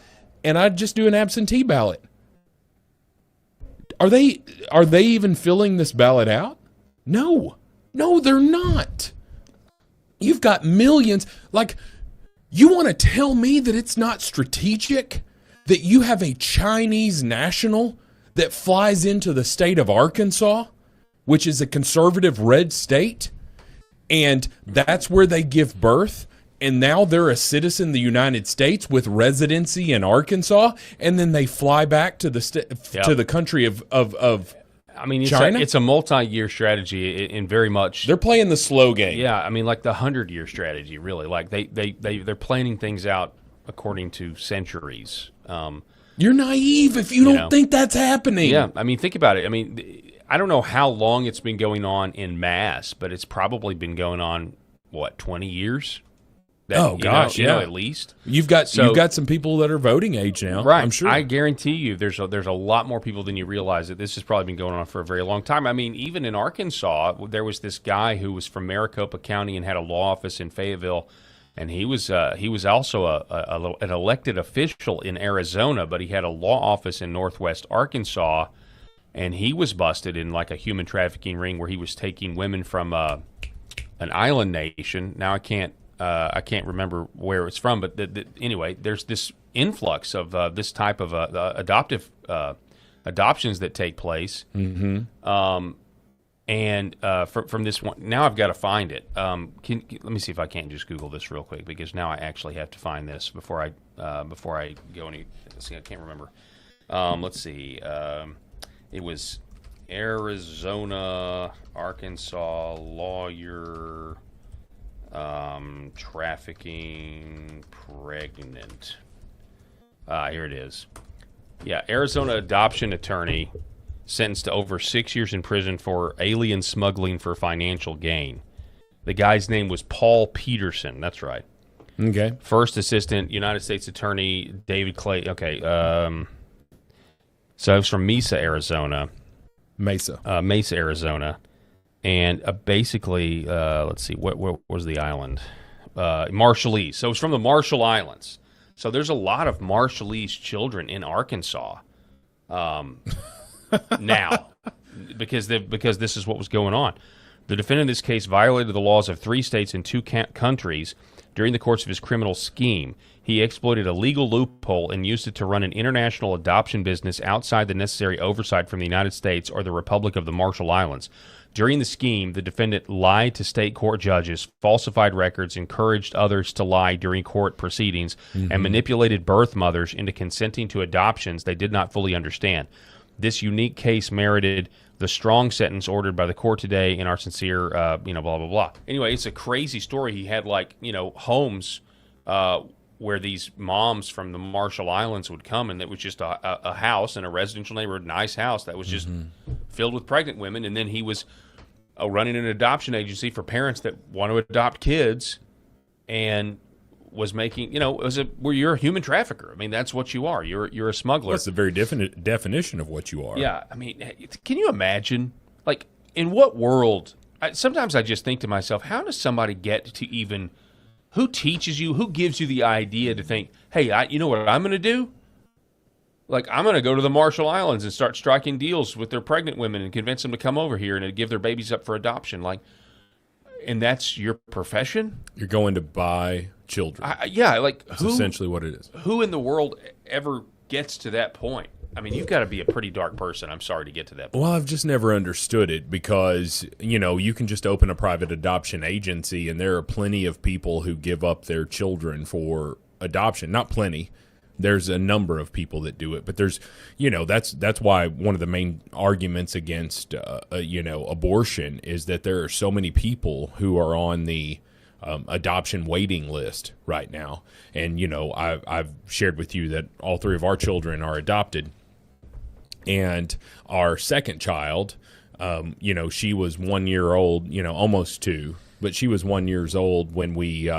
and I just do an absentee ballot. Are they even filling this ballot out? No, they're not. You've got millions. Like, You want to tell me that it's not strategic that you have a Chinese national that flies into the state of Arkansas, which is a conservative red state, and that's where they give birth, and now they're a citizen of the United States with residency in Arkansas, and then they fly back to the to the country of I mean, China? it's a multi-year strategy in very much. They're playing the slow game. Yeah, I mean, like the 100-year strategy, really. Like they're planning things out according to centuries. You're naive if you don't think that's happening. Yeah, I mean, think about it. I mean, I don't know how long it's been going on in mass, but it's probably been going on, 20 years? At least. You've got some people that are voting age now, right? I'm sure. I guarantee you, there's a lot more people than you realize that this has probably been going on for a very long time. I mean, even in Arkansas, there was this guy who was from Maricopa County and had a law office in Fayetteville, and he was also an elected official in Arizona, but he had a law office in Northwest Arkansas, and he was busted in like a human trafficking ring where he was taking women from an island nation. Now I can't remember where it's from, but anyway, there's this influx of this type of adoptive adoptions that take place. Mm-hmm. And from this one, now I've got to find it. Let me see if I can't just Google this real quick, because now I actually have to find this before I go any. See, I can't remember. Let's see. It was Arizona, Arkansas lawyer. Trafficking pregnant. Here it is. Yeah, Arizona adoption attorney sentenced to over 6 years in prison for alien smuggling for financial gain. The guy's name was Paul Peterson. That's right. Okay. First assistant United States Attorney David Clay. Okay. So it was from Mesa, Arizona. Mesa, Arizona. And basically, let's see, what was the island? Marshallese. So it's from the Marshall Islands. So there's a lot of Marshallese children in Arkansas now because this is what was going on. The defendant in this case violated the laws of 3 states and 2 countries during the course of his criminal scheme. He exploited a legal loophole and used it to run an international adoption business outside the necessary oversight from the United States or the Republic of the Marshall Islands. During the scheme, the defendant lied to state court judges, falsified records, encouraged others to lie during court proceedings, and manipulated birth mothers into consenting to adoptions they did not fully understand. This unique case merited the strong sentence ordered by the court today in our sincere, blah, blah, blah. Anyway, it's a crazy story. He had, homes where these moms from the Marshall Islands would come, and it was just a house in a residential neighborhood, nice house that was just filled with pregnant women, and then he was running an adoption agency for parents that want to adopt kids, and was making, you're a human trafficker. I mean, that's what you are. You're a smuggler. That's the very definition of what you are. Yeah, I mean, can you imagine, in what world? Sometimes I just think to myself, how does somebody get to even? Who teaches you? Who gives you the idea to think, hey, you know what I'm going to do? I'm going to go to the Marshall Islands and start striking deals with their pregnant women and convince them to come over here and to give their babies up for adoption. And that's your profession? You're going to buy children. That's essentially what it is. Who in the world ever gets to that point? I mean, you've got to be a pretty dark person, I'm sorry, to get to that point. Well, I've just never understood it because, you can just open a private adoption agency and there are plenty of people who give up their children for adoption. Not plenty. There's a number of people that do it, but there's, that's why one of the main arguments against, abortion is that there are so many people who are on the adoption waiting list right now. And, I've shared with you that all 3 of our children are adopted. And our second child, she was 1 year old, almost 2, but she was 1 year old when we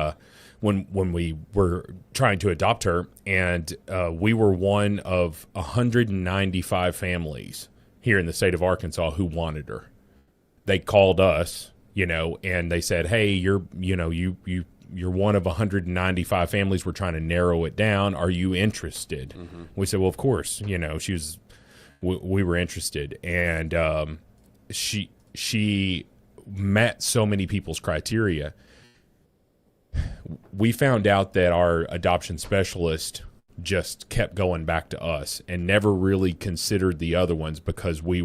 when we were trying to adopt her, and we were one of 195 families here in the state of Arkansas who wanted her. They called us, and they said, "Hey, you're one of 195 families. We're trying to narrow it down. Are you interested?" Mm-hmm. We said, "Well, of course." We were interested, and she met so many people's criteria. we found out that our adoption specialist just kept going back to us and never really considered the other ones because we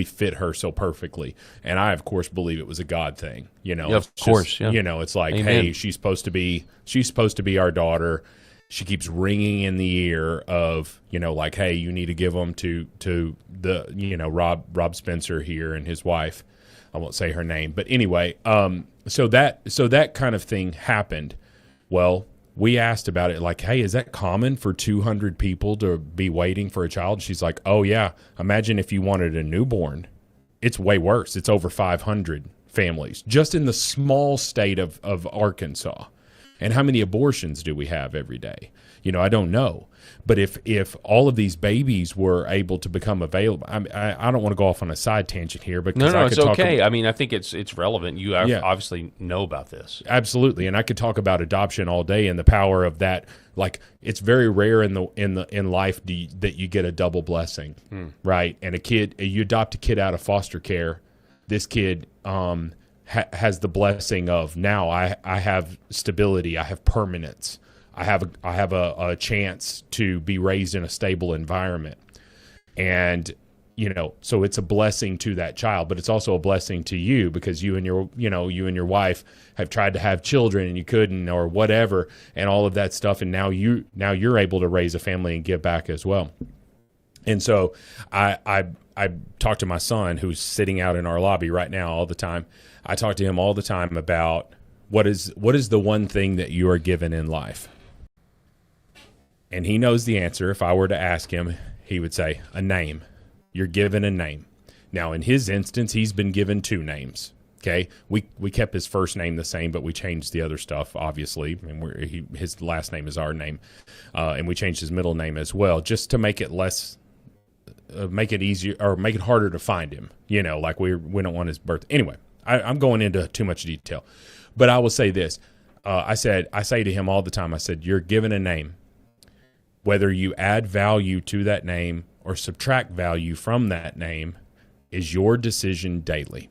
fit her so perfectly. And I, of course, believe it was a God thing. You know, of course, yeah. You know, it's like, Amen. hey, she's supposed to be our daughter. She keeps ringing in the ear of, you know, like, hey, you need to give them to the, you know, Rob Spencer here and his wife. I won't say her name, but anyway, so that kind of thing happened. Well, we asked about it, like, hey, is that common for 200 people to be waiting for a child? She's like, oh yeah. Imagine if you wanted a newborn. It's way worse. It's over 500 families just in the small state of Arkansas. And how many abortions do we have every day? You know, I don't know. But if all of these babies were able to become available, I don't want to go off on a side tangent here, because no, I could it's talk okay. I mean, I think it's relevant. You Yeah. obviously know about this. Absolutely, and I could talk about adoption all day and the power of that. Like, it's very rare in life that you get a double blessing, right? And you adopt a kid out of foster care. This kid has the blessing of, now I have stability, I have permanence. I have a chance to be raised in a stable environment. And, you know, so it's a blessing to that child, but it's also a blessing to you, because you and your wife have tried to have children and you couldn't, or whatever, and all of that stuff. And now you're able to raise a family and give back as well. And so I talk to my son, who's sitting out in our lobby right now all the time. I talk to him all the time about what is the one thing that you are given in life. And he knows the answer. If I were to ask him, he would say, a name. You're given a name. Now, in his instance, he's been given 2 names. Okay, we kept his first name the same, but we changed the other stuff, obviously. I mean, his last name is our name, and we changed his middle name as well, just to make it less, make it easier, or make it harder to find him. You know, like we don't want his birth. Anyway, I'm going into too much detail, but I will say this: I say to him all the time, I said, you're given a name. Whether you add value to that name or subtract value from that name is your decision daily.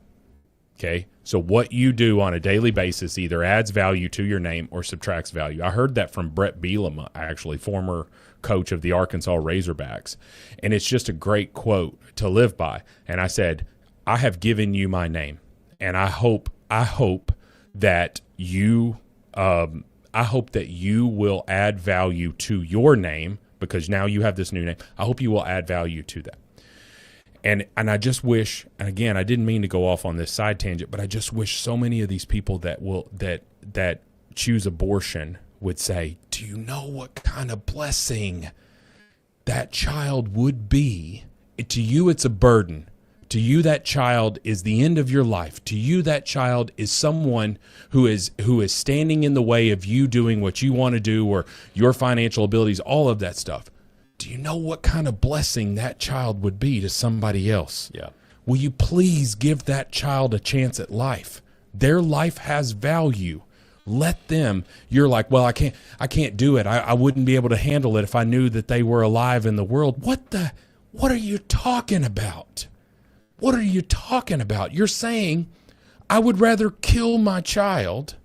Okay? So what you do on a daily basis either adds value to your name or subtracts value. I heard that from Brett Bielema, actually, former coach of the Arkansas Razorbacks. And it's just a great quote to live by. And I said, I have given you my name. And I hope that you will add value to your name, because now you have this new name. I hope you will add value to that. And I just wish, and again, I didn't mean to go off on this side tangent, but I just wish so many of these people that choose abortion would say, do you know what kind of blessing that child would be? To you, it's a burden. To you, that child is the end of your life. To you, that child is someone who is standing in the way of you doing what you want to do, or your financial abilities, all of that stuff. Do you know what kind of blessing that child would be to somebody else? Yeah. Will you please give that child a chance at life? Their life has value. Let them. You're like, well, I can't do it. I wouldn't be able to handle it if I knew that they were alive in the world. What are you talking about? What are you talking about? You're saying, I would rather kill my child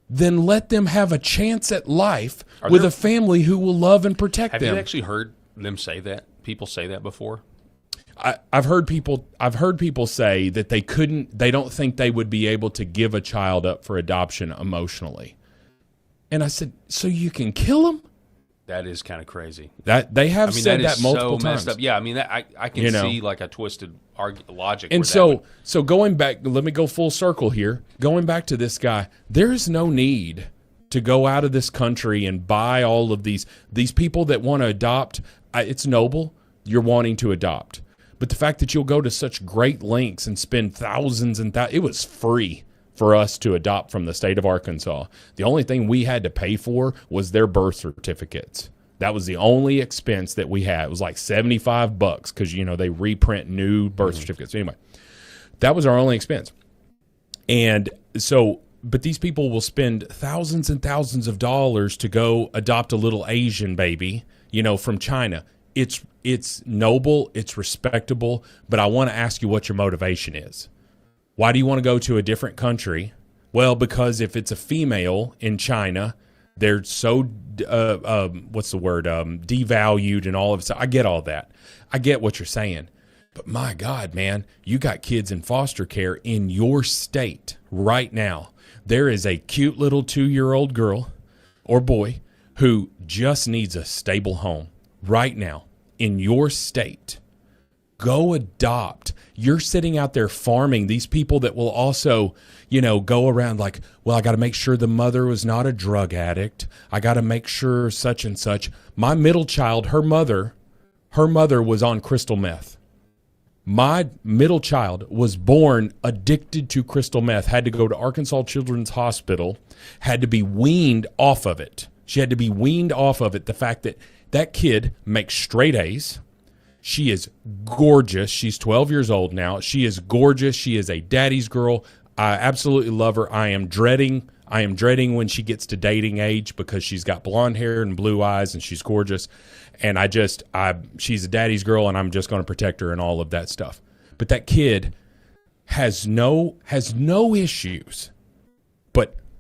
than let them have a chance at life with a family who will love and protect them. Have you actually heard them say that? People say that before? I've heard people say that they don't think they would be able to give a child up for adoption emotionally. And I said, so you can kill them? That is kind of crazy. That they have said that multiple times. Messed up. Yeah, I mean, I can see like a twisted logic. And so going back, let me go full circle here. Going back to this guy, there is no need to go out of this country and buy all of these people that want to adopt. It's noble. You're wanting to adopt. But the fact that you'll go to such great lengths and spend thousands and thousands, it was free for us to adopt from the state of Arkansas. The only thing we had to pay for was their birth certificates. That was the only expense that we had. It was like $75 because, they reprint new birth certificates. Anyway, that was our only expense. And so, but these people will spend thousands and thousands of dollars to go adopt a little Asian baby, from China. It's noble, it's respectable, but I want to ask you what your motivation is. Why do you want to go to a different country, Well, because if it's a female in China, they're so what's the word, devalued and all of it. I get all that. I get what you're saying. But my God, man, you got kids in foster care in your state right now. There is a cute little 2-year-old girl or boy who just needs a stable home right now in your state. Go adopt. You're sitting out there farming these people that will also, go around like, well, I got to make sure the mother was not a drug addict. I got to make sure such and such. My middle child, her mother was on crystal meth. My middle child was born addicted to crystal meth, had to go to Arkansas Children's Hospital, had to be weaned off of it. She had to be weaned off of it. The fact that that kid makes straight A's. She is gorgeous. She's 12 years old now. She is gorgeous. She is a daddy's girl. I absolutely love her. I am dreading when she gets to dating age because she's got blonde hair and blue eyes and she's gorgeous. And she's a daddy's girl and I'm just going to protect her and all of that stuff. But that kid has no issues.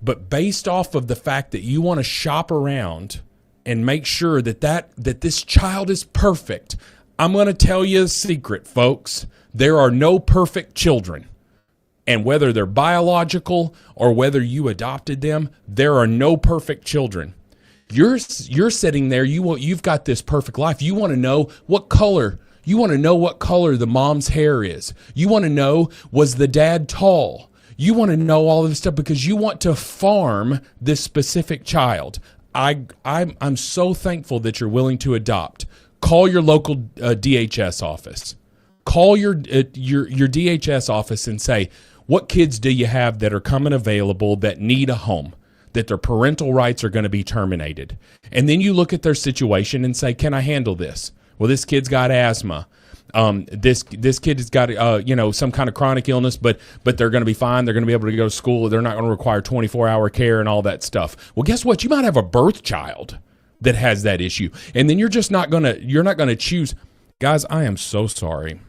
But based off of the fact that you want to shop around and make sure that this child is perfect, I'm going to tell you a secret, folks. There are no perfect children. And whether they're biological or whether you adopted them, there are no perfect children. You're sitting there, you've got this perfect life. You want to know what color. You want to know what color the mom's hair is. You want to know, was the dad tall? You want to know all of this stuff because you want to farm this specific child. I'm so thankful that you're willing to adopt. Call your local DHS office. Call your DHS office and say, what kids do you have that are coming available that need a home, that their parental rights are going to be terminated? And then you look at their situation and say, can I handle this? Well, this kid's got asthma. This kid has got some kind of chronic illness, but they're going to be fine. They're going to be able to go to school. They're not going to require 24-hour care and all that stuff. Well, guess what? You might have a birth child that has that issue, and then you're not going to choose. Guys, I am so sorry.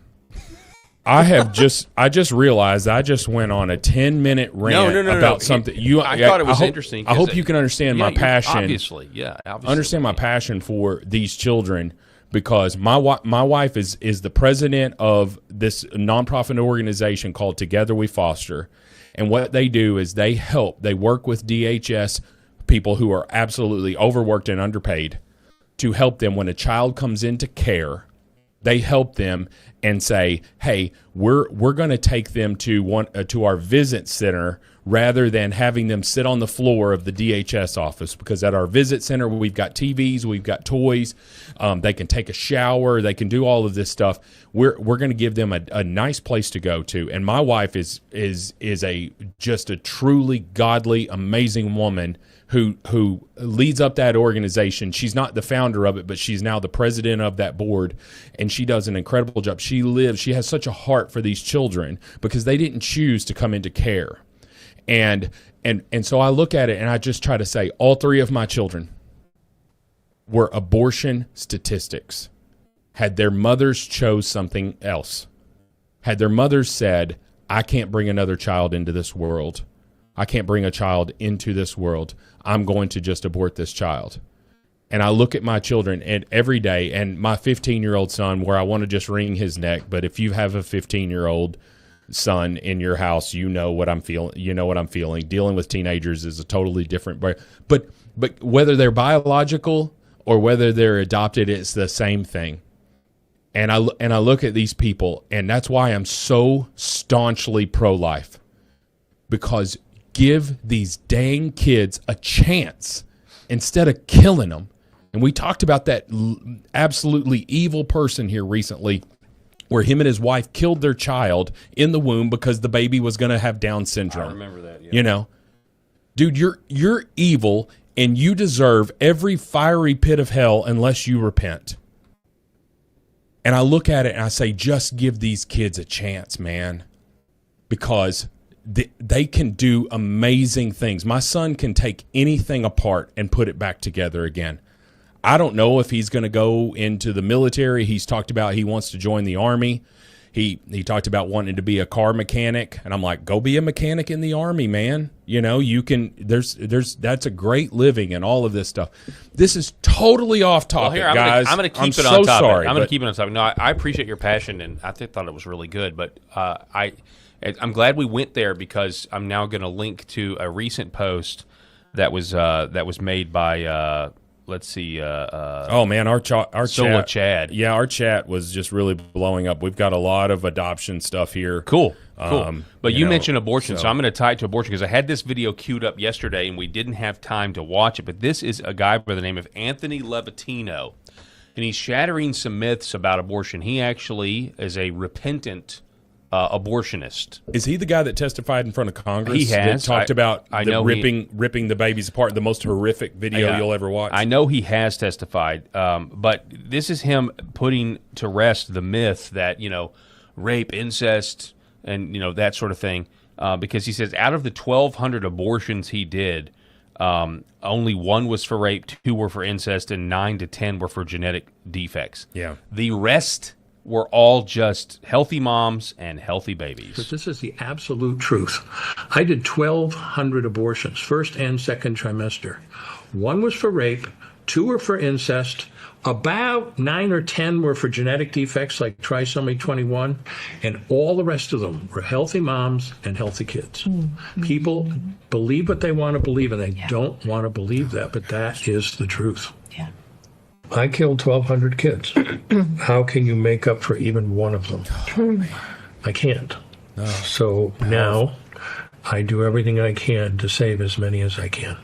I just realized I just went on a 10-minute rant about something. I thought it was interesting. I hope you can understand my passion. Obviously. Understand my passion for these children. Because my wife is the president of this nonprofit organization called Together We Foster. And what they do is they work with DHS people who are absolutely overworked and underpaid to help them when a child comes into care. They help them and say, hey, we're going to take them to our visit center rather than having them sit on the floor of the DHS office, because at our visit center, we've got TVs, we've got toys, they can take a shower, they can do all of this stuff. We're going to give them a nice place to go to. And my wife is just a truly godly, amazing woman who leads up that organization. She's not the founder of it, but she's now the president of that board, and she does an incredible job. She has such a heart for these children because they didn't choose to come into care. And so I look at it and I just try to say all three of my children were abortion statistics. Had their mothers chose something else, had their mothers said, I can't bring another child into this world. I can't bring a child into this world. I'm going to just abort this child. And I look at my children and every day, and my 15-year-old son, where I want to just wring his neck, but if you have a 15-year-old son in your house, you know what I'm feeling. You know what I'm feeling. Dealing with teenagers is a totally different. But whether they're biological or whether they're adopted, it's the same thing. And I look at these people, and that's why I'm so staunchly pro-life, because give these dang kids a chance instead of killing them. And we talked about that absolutely evil person here recently, where him and his wife killed their child in the womb because the baby was going to have Down syndrome. I remember that, yeah. You know? Dude, you're evil, and you deserve every fiery pit of hell unless you repent. And I look at it and I say, just give these kids a chance, man. Because they can do amazing things. My son can take anything apart and put it back together again. I don't know if he's going to go into the military. He's talked about he wants to join the Army. He talked about wanting to be a car mechanic, and I'm like, go be a mechanic in the Army, man. You know, you can. There's that's a great living and all of this stuff. This is totally off topic, guys. I'm going to keep it so on topic. Sorry, I'm going to keep it on topic. No, I appreciate your passion, and I thought it was really good. But I'm glad we went there because I'm now going to link to a recent post that was made by. Let's see. Oh man, our Sola chat, Chad. Yeah, our chat was just really blowing up. We've got a lot of adoption stuff here. Cool. But you know, mentioned abortion, so I'm going to tie it to abortion because I had this video queued up yesterday and we didn't have time to watch it. But this is a guy by the name of Anthony Levatino, and he's shattering some myths about abortion. He actually is a repentant abortionist. Is he the guy that testified in front of Congress? He has. That talked about ripping the babies apart, the most horrific video you'll ever watch. I know he has testified, but this is him putting to rest the myth that, rape, incest, and, that sort of thing, because he says out of the 1,200 abortions he did, only 1 was for rape, 2 were for incest, and 9 to 10 were for genetic defects. Yeah. The rest were all just healthy moms and healthy babies. But this is the absolute truth. I did 1,200 abortions, first and second trimester. 1 was for rape, 2 were for incest, about 9 or 10 were for genetic defects like trisomy 21, and all the rest of them were healthy moms and healthy kids. People believe what they want to believe, and they don't want to believe that, but that is the truth. I killed 1,200 kids. How can you make up for even one of them? I can't. No. So now I do everything I can to save as many as I can.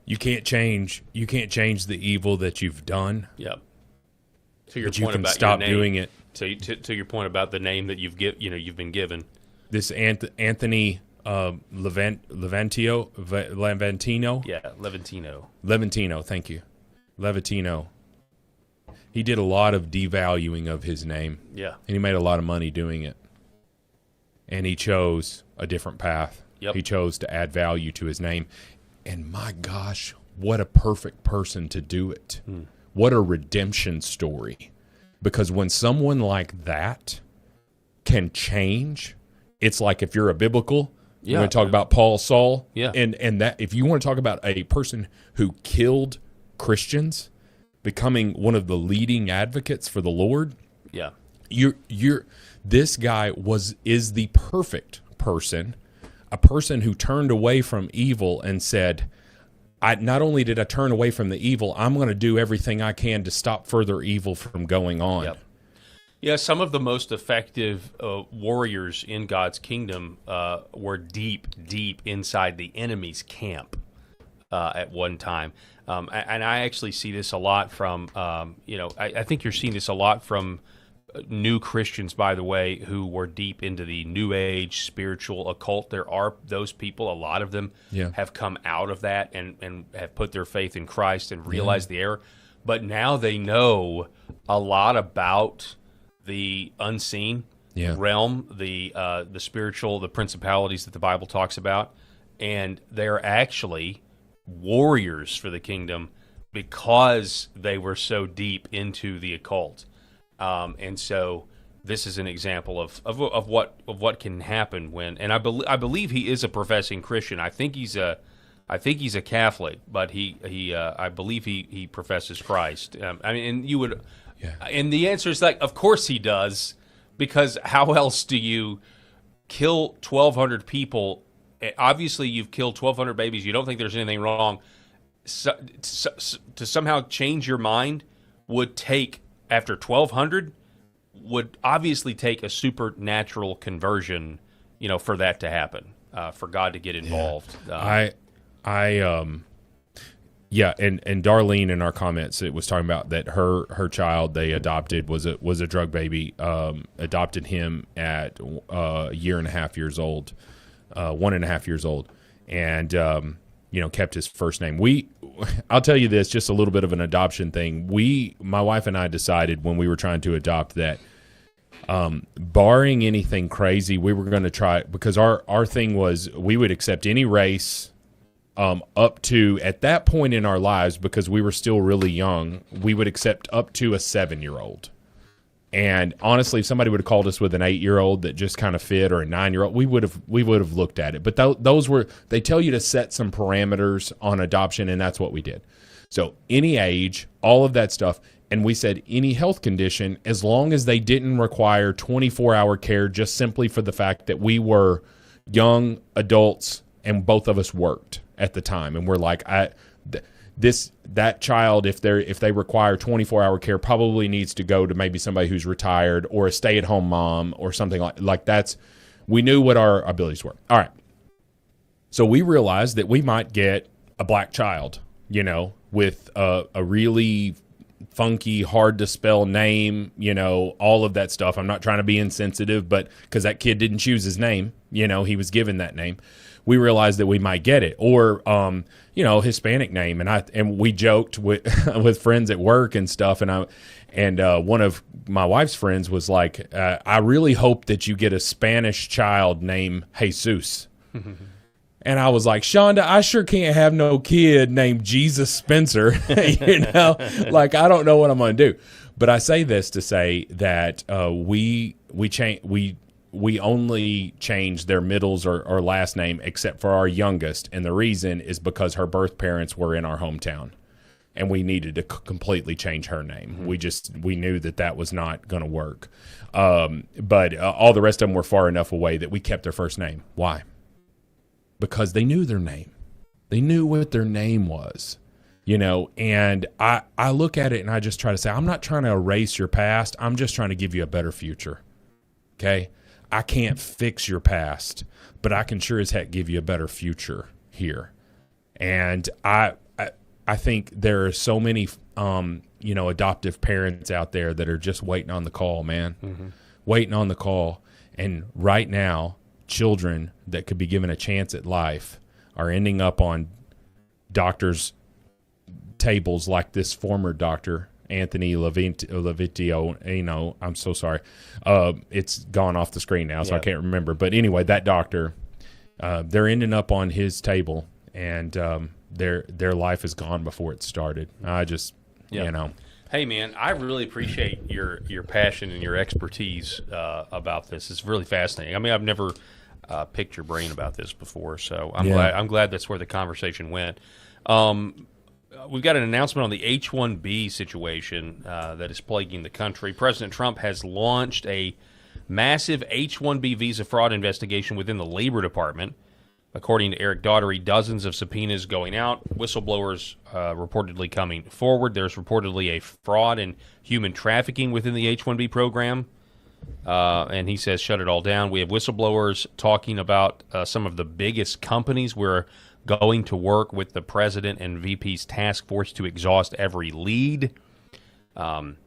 You can't change the evil that you've done. Yep. To your but you point can about stop your name, doing it. To your point about the name that you've been given. This Anthony Levantino. Yeah, Levantino. Levantino, thank you. Levantino. He did a lot of devaluing of his name. Yeah. And he made a lot of money doing it. And he chose a different path. Yep. He chose to add value to his name. And my gosh, what a perfect person to do it. What a redemption story. Because when someone like that can change, it's like if you're a biblical, you want to talk about Paul, Saul, and that if you want to talk about a person who killed Christians, becoming one of the leading advocates for the Lord, this guy is the perfect person, a person who turned away from evil and said, not only did I turn away from the evil, I'm going to do everything I can to stop further evil from going on. Yep. Yeah, some of the most effective warriors in God's kingdom were deep inside the enemy's camp at one time. And I actually see this a lot from, I think you're seeing this a lot from new Christians, by the way, who were deep into the New Age, spiritual, occult. There are those people, a lot of them have come out of that and have put their faith in Christ and realized the error. But now they know a lot about the unseen realm, the spiritual, the principalities that the Bible talks about, and they're actually warriors for the kingdom because they were so deep into the occult. And so this is an example of what can happen when. And I believe he is a professing Christian. I think he's a Catholic, but I believe he professes Christ. And you would. Yeah. And the answer is of course he does, because how else do you kill 1,200 people? Obviously, you've killed 1,200 babies. You don't think there's anything wrong. To somehow change your mind would take, after 1,200, would obviously take a supernatural conversion, for that to happen, for God to get involved. Yeah, and Darlene in our comments, it was talking about that her child they adopted was a drug baby. Adopted him at a year and a half years old, 1.5 years old, and kept his first name. I'll tell you this, just a little bit of an adoption thing. My wife and I decided when we were trying to adopt that, barring anything crazy, we were going to try, because our thing was we would accept any race. Up to, at that point in our lives, because we were still really young, we would accept up to a 7-year-old. And honestly, if somebody would have called us with an 8-year-old that just kind of fit, or a 9-year-old, we would have looked at it. But those were, they tell you to set some parameters on adoption, and that's what we did. So any age, all of that stuff. And we said any health condition, as long as they didn't require 24-hour care, just simply for the fact that we were young adults and both of us worked at the time. And we're like, that child, if they require 24-hour care, probably needs to go to maybe somebody who's retired or a stay-at-home mom or something like that's. We knew what our abilities were. All right. So we realized that we might get a black child, with a really funky, hard to spell name, all of that stuff. I'm not trying to be insensitive, but because that kid didn't choose his name, he was given that name. We realized that we might get it, or Hispanic name, and we joked with friends at work and stuff, and one of my wife's friends was like, I really hope that you get a Spanish child named Jesus. And I was like, Shonda, I sure can't have no kid named Jesus Spencer. Like, I don't know what I'm going to do. But I say this to say that we only changed their middles or last name except for our youngest. And the reason is because her birth parents were in our hometown. And we needed to completely change her name. We knew that was not going to work. But all the rest of them were far enough away that we kept their first name. Why? Because they knew their name. They knew what their name was, and I look at it and I just try to say, I'm not trying to erase your past. I'm just trying to give you a better future. Okay. I can't fix your past, but I can sure as heck give you a better future here. And I think there are so many, adoptive parents out there that are just waiting on the call, man, waiting on the call. And right now, children that could be given a chance at life are ending up on doctors' tables like this former doctor, Anthony Levitio. I'm so sorry. It's gone off the screen now, so I can't remember. But anyway, that doctor, they're ending up on his table, and their life is gone before it started. I just, Hey, man, I really appreciate your passion and your expertise about this. It's really fascinating. I mean, I've never picked your brain about this before, so I'm glad that's where the conversation went. We've got an announcement on the H-1B situation that is plaguing the country. President Trump has launched a massive H-1B visa fraud investigation within the Labor Department. According to Eric Daugherty, dozens of subpoenas going out, whistleblowers reportedly coming forward. There's reportedly a fraud and human trafficking within the H-1B program. And he says, shut it all down. We have whistleblowers talking about some of the biggest companies. We're going to work with the president and VP's task force to exhaust every lead. When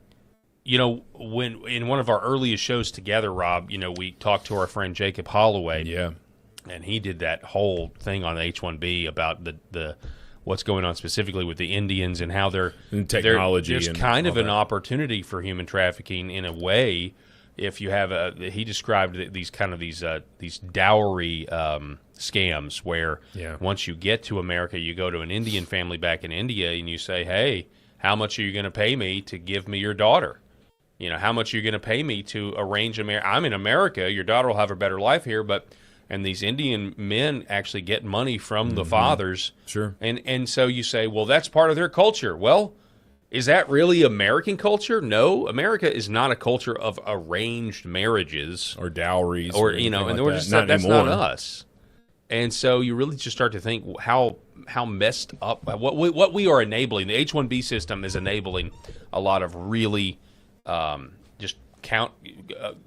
in one of our earliest shows together, Rob, we talked to our friend Jacob Holloway. Yeah. And he did that whole thing on H-1B about the what's going on specifically with the Indians and how they're technology. There's kind of an opportunity for human trafficking in a way. If you have he described these dowry scams where once you get to America, you go to an Indian family back in India and you say, hey, how much are you going to pay me to give me your daughter? How much are you going to pay me to arrange I'm in America. Your daughter will have a better life here, and these Indian men actually get money from the fathers. Sure. And so you say, well, that's part of their culture. Well, is that really American culture? No, America is not a culture of arranged marriages or dowries, or that's not us. And so you really just start to think how messed up what we are enabling. The H-1B system is enabling a lot of really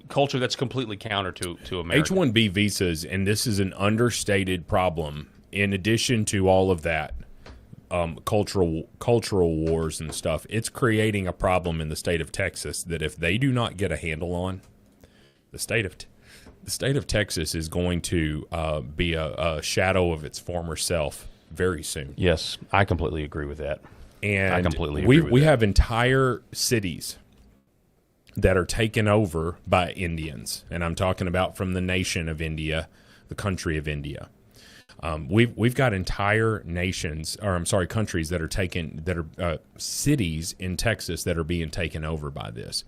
culture that's completely counter to America. H-1B visas, and this is an understated problem. In addition to all of that, cultural wars and stuff, it's creating a problem in the state of Texas that if they do not get a handle on, the state of Texas is going to be a shadow of its former self very soon. Yes, I completely agree with that. And I completely agree with we that. have entire cities that are taken over by Indians, and I'm talking about from the nation of India, the country of India. We've got entire countries that are cities in Texas that are being taken over by this.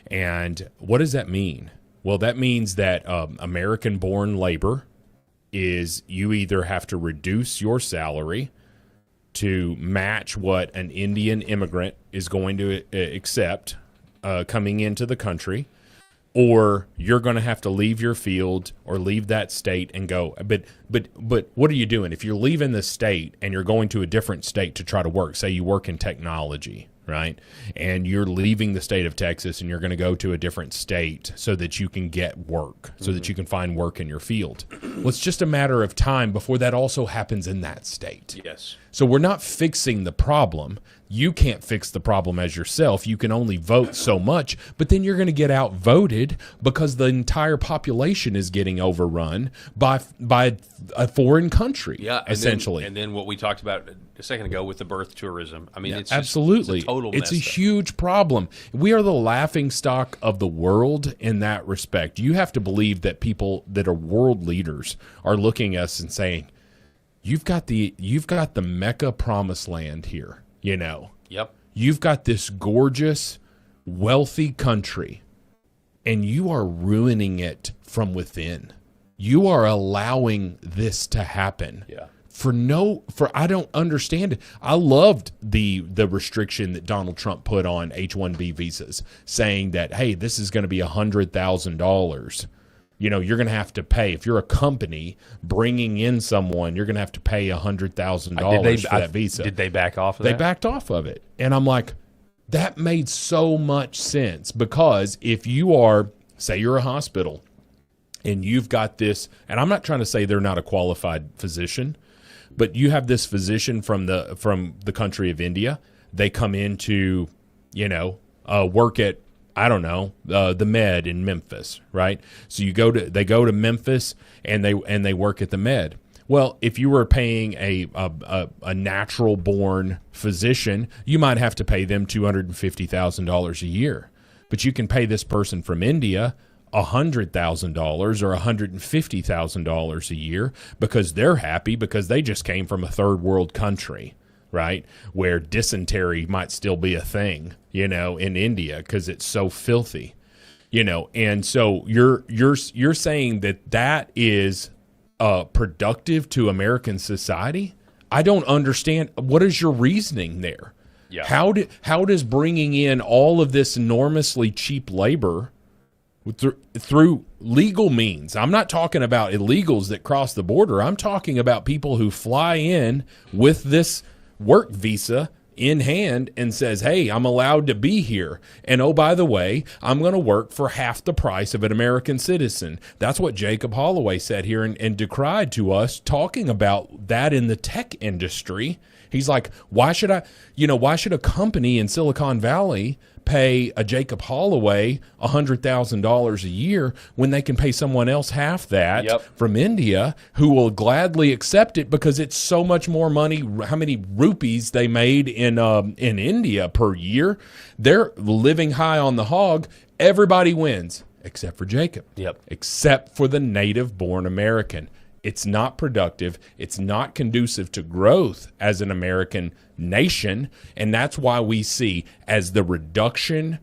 And what does that mean? Well, that means that American-born labor is you either have to reduce your salary to match what an Indian immigrant is going to accept coming into the country, or you're going to have to leave your field or leave that state and go. But what are you doing? If you're leaving the state and you're going to a different state to try to work, say you work in technology, right? And you're leaving the state of Texas and you're going to go to a different state so that you can get work, so that you can find work in your field. Well, it's just a matter of time before that also happens in that state. Yes. So we're not fixing the problem. You can't fix the problem as yourself. You can only vote so much, but then you're going to get outvoted because the entire population is getting overrun by a foreign country, Yeah, essentially. And then what we talked about a second ago with the birth tourism. I mean, it's just, absolutely. it's a total It's a mess. huge problem. We are the laughingstock of the world in that respect. You have to believe that people that are world leaders are looking at us and saying, You've got the Mecca promised land here, you know. Yep. You've got this gorgeous, wealthy country, and you are ruining it from within. You are allowing this to happen. Yeah. I don't understand it. I loved the restriction that Donald Trump put on H-1B visas, saying that, hey, this is going to be $100,000. You know, you're going to have to pay. If you're a company bringing in someone, you're going to have to pay $100,000 for that visa. Did they back off of that? that? They backed off of it. And I'm like, that made so much sense, because if you are, say you're a hospital and you've got this, and I'm not trying to say they're not a qualified physician, but you have this physician from the country of India. They come into, work at, I don't know, the Med in Memphis, right? So they go to Memphis and they work at the Med. Well, if you were paying a natural born physician, you might have to pay them $250,000 a year, but you can pay this person from India $100,000 or $150,000 a year because they're happy because they just came from a third world country, right, where dysentery might still be a thing, in India because it's so filthy, and so you're saying that is productive to American society? I don't understand. What is your reasoning there? Yeah. How does bringing in all of this enormously cheap labor through legal means? I'm not talking about illegals that cross the border. I'm talking about people who fly in with this work visa in hand and says, hey, I'm allowed to be here. And oh, by the way, I'm going to work for half the price of an American citizen. That's what Jacob Holloway said here and decried to us, talking about that in the tech industry. He's like, why should a company in Silicon Valley pay a Jacob Holloway $100,000 a year when they can pay someone else half that from India who will gladly accept it because it's so much more money? How many rupees they made in India per year? They're living high on the hog. Everybody wins except for Jacob. Yep. Except for the native-born American. It's not productive. It's not conducive to growth as an American nation. And that's why we see, as the reduction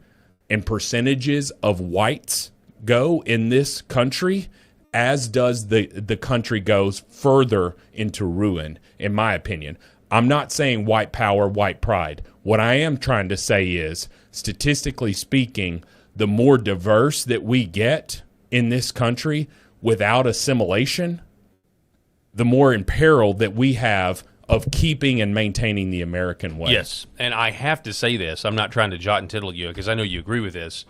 in percentages of whites go in this country, as does the country goes further into ruin, in my opinion. I'm not saying white power, white pride. What I am trying to say is, statistically speaking, the more diverse that we get in this country without assimilation, the more in peril that we have of keeping and maintaining the American way. Yes, and I have to say this. I'm not trying to jot and tittle you because I know you agree with this,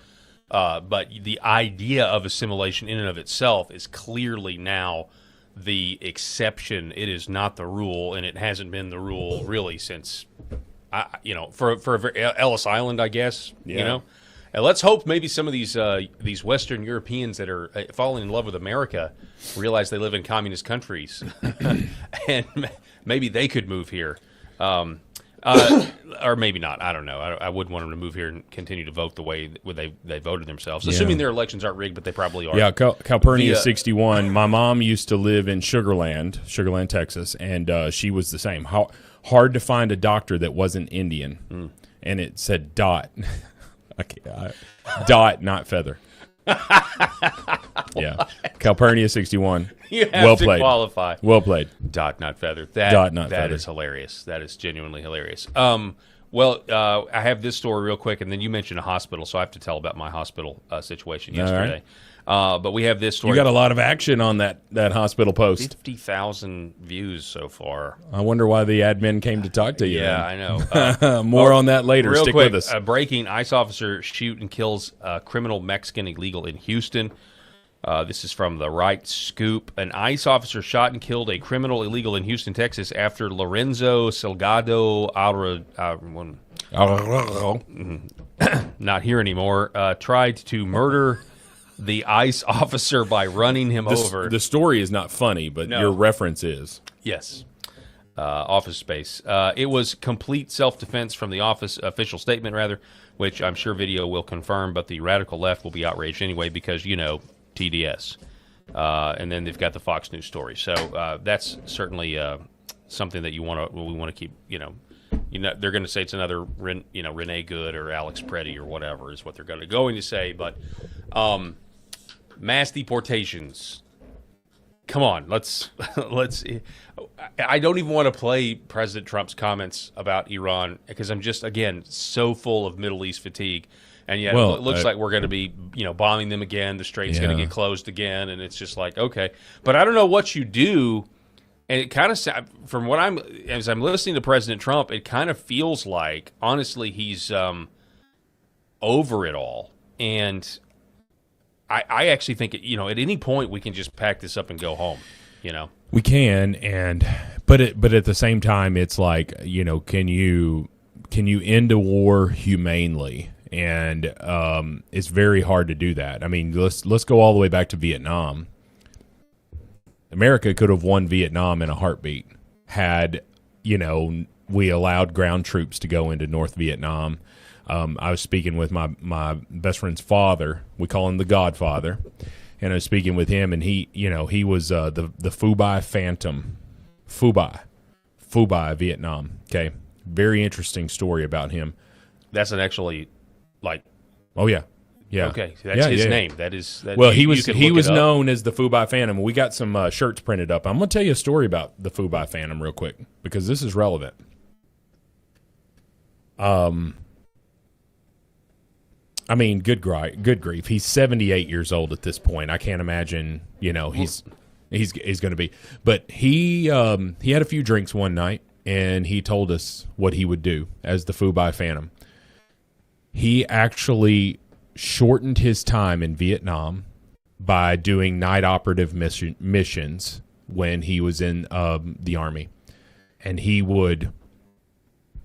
but the idea of assimilation in and of itself is clearly now the exception. It is not the rule, and it hasn't been the rule really since, for Ellis Island, I guess, And let's hope maybe some of these Western Europeans that are falling in love with America realize they live in communist countries, and maybe they could move here, or maybe not. I don't know. I wouldn't want them to move here and continue to vote the way they voted themselves, assuming their elections aren't rigged, but they probably are. Yeah, Calpurnia 61. My mom used to live in Sugarland, Texas, and she was the same. Hard to find a doctor that wasn't Indian, and it said dot. Dot, not feather. Yeah. Calpurnia 61. You have well to played. qualify. Well played. Dot, not feather. That feather. Is hilarious. That is genuinely hilarious. I have this story real quick, and then you mentioned a hospital, so I have to tell about my hospital situation yesterday. But we have this story. You got a lot of action on that hospital post. 50,000 views so far. I wonder why the admin came to talk to you. Yeah, I know. More on that later. Real Stick quick, with us. Breaking: ICE officer shoot and kills criminal Mexican illegal in Houston. This is from the Right Scoop. An ICE officer shot and killed a criminal illegal in Houston, Texas, after Lorenzo Salgado not here anymore, tried to murder the ICE officer by running him over. The story is not funny, but your reference is. Yes. Office space. It was complete self-defense from the office official statement, rather, which I'm sure video will confirm, but the radical left will be outraged anyway because, TDS. And then they've got the Fox News story. So that's certainly something that we want to keep, they're going to say it's another, Renee Good or Alex Preddy or whatever is what they're going to say. But mass deportations. Come on, let's. I don't even want to play President Trump's comments about Iran because I'm just, again, so full of Middle East fatigue. And yet it looks like we're going to be, bombing them again. The strait's going to get closed again. And it's just like, okay. But I don't know what you do. And it kind of, from what as I'm listening to President Trump, it kind of feels like, honestly, he's over it all. And I actually think, at any point we can just pack this up and go home, We can, but at the same time, it's like, can you end a war humanely? And it's very hard to do that. I mean, let's go all the way back to Vietnam. America could have won Vietnam in a heartbeat had, we allowed ground troops to go into North Vietnam. I was speaking with my best friend's father. We call him the Godfather. And I was speaking with him, and he was the Phu Bai Phantom. Phu Bai, Vietnam. Okay. Very interesting story about him. That's an actually... Oh yeah. Okay, that's his name. He was known as the Phu Bai Phantom. We got some shirts printed up. I'm going to tell you a story about the Phu Bai Phantom real quick because this is relevant. I mean, good grief. He's 78 years old at this point. I can't imagine. He's going to be. But he had a few drinks one night, and he told us what he would do as the Phu Bai Phantom. He actually shortened his time in Vietnam by doing night operative missions when he was in the Army. And he would,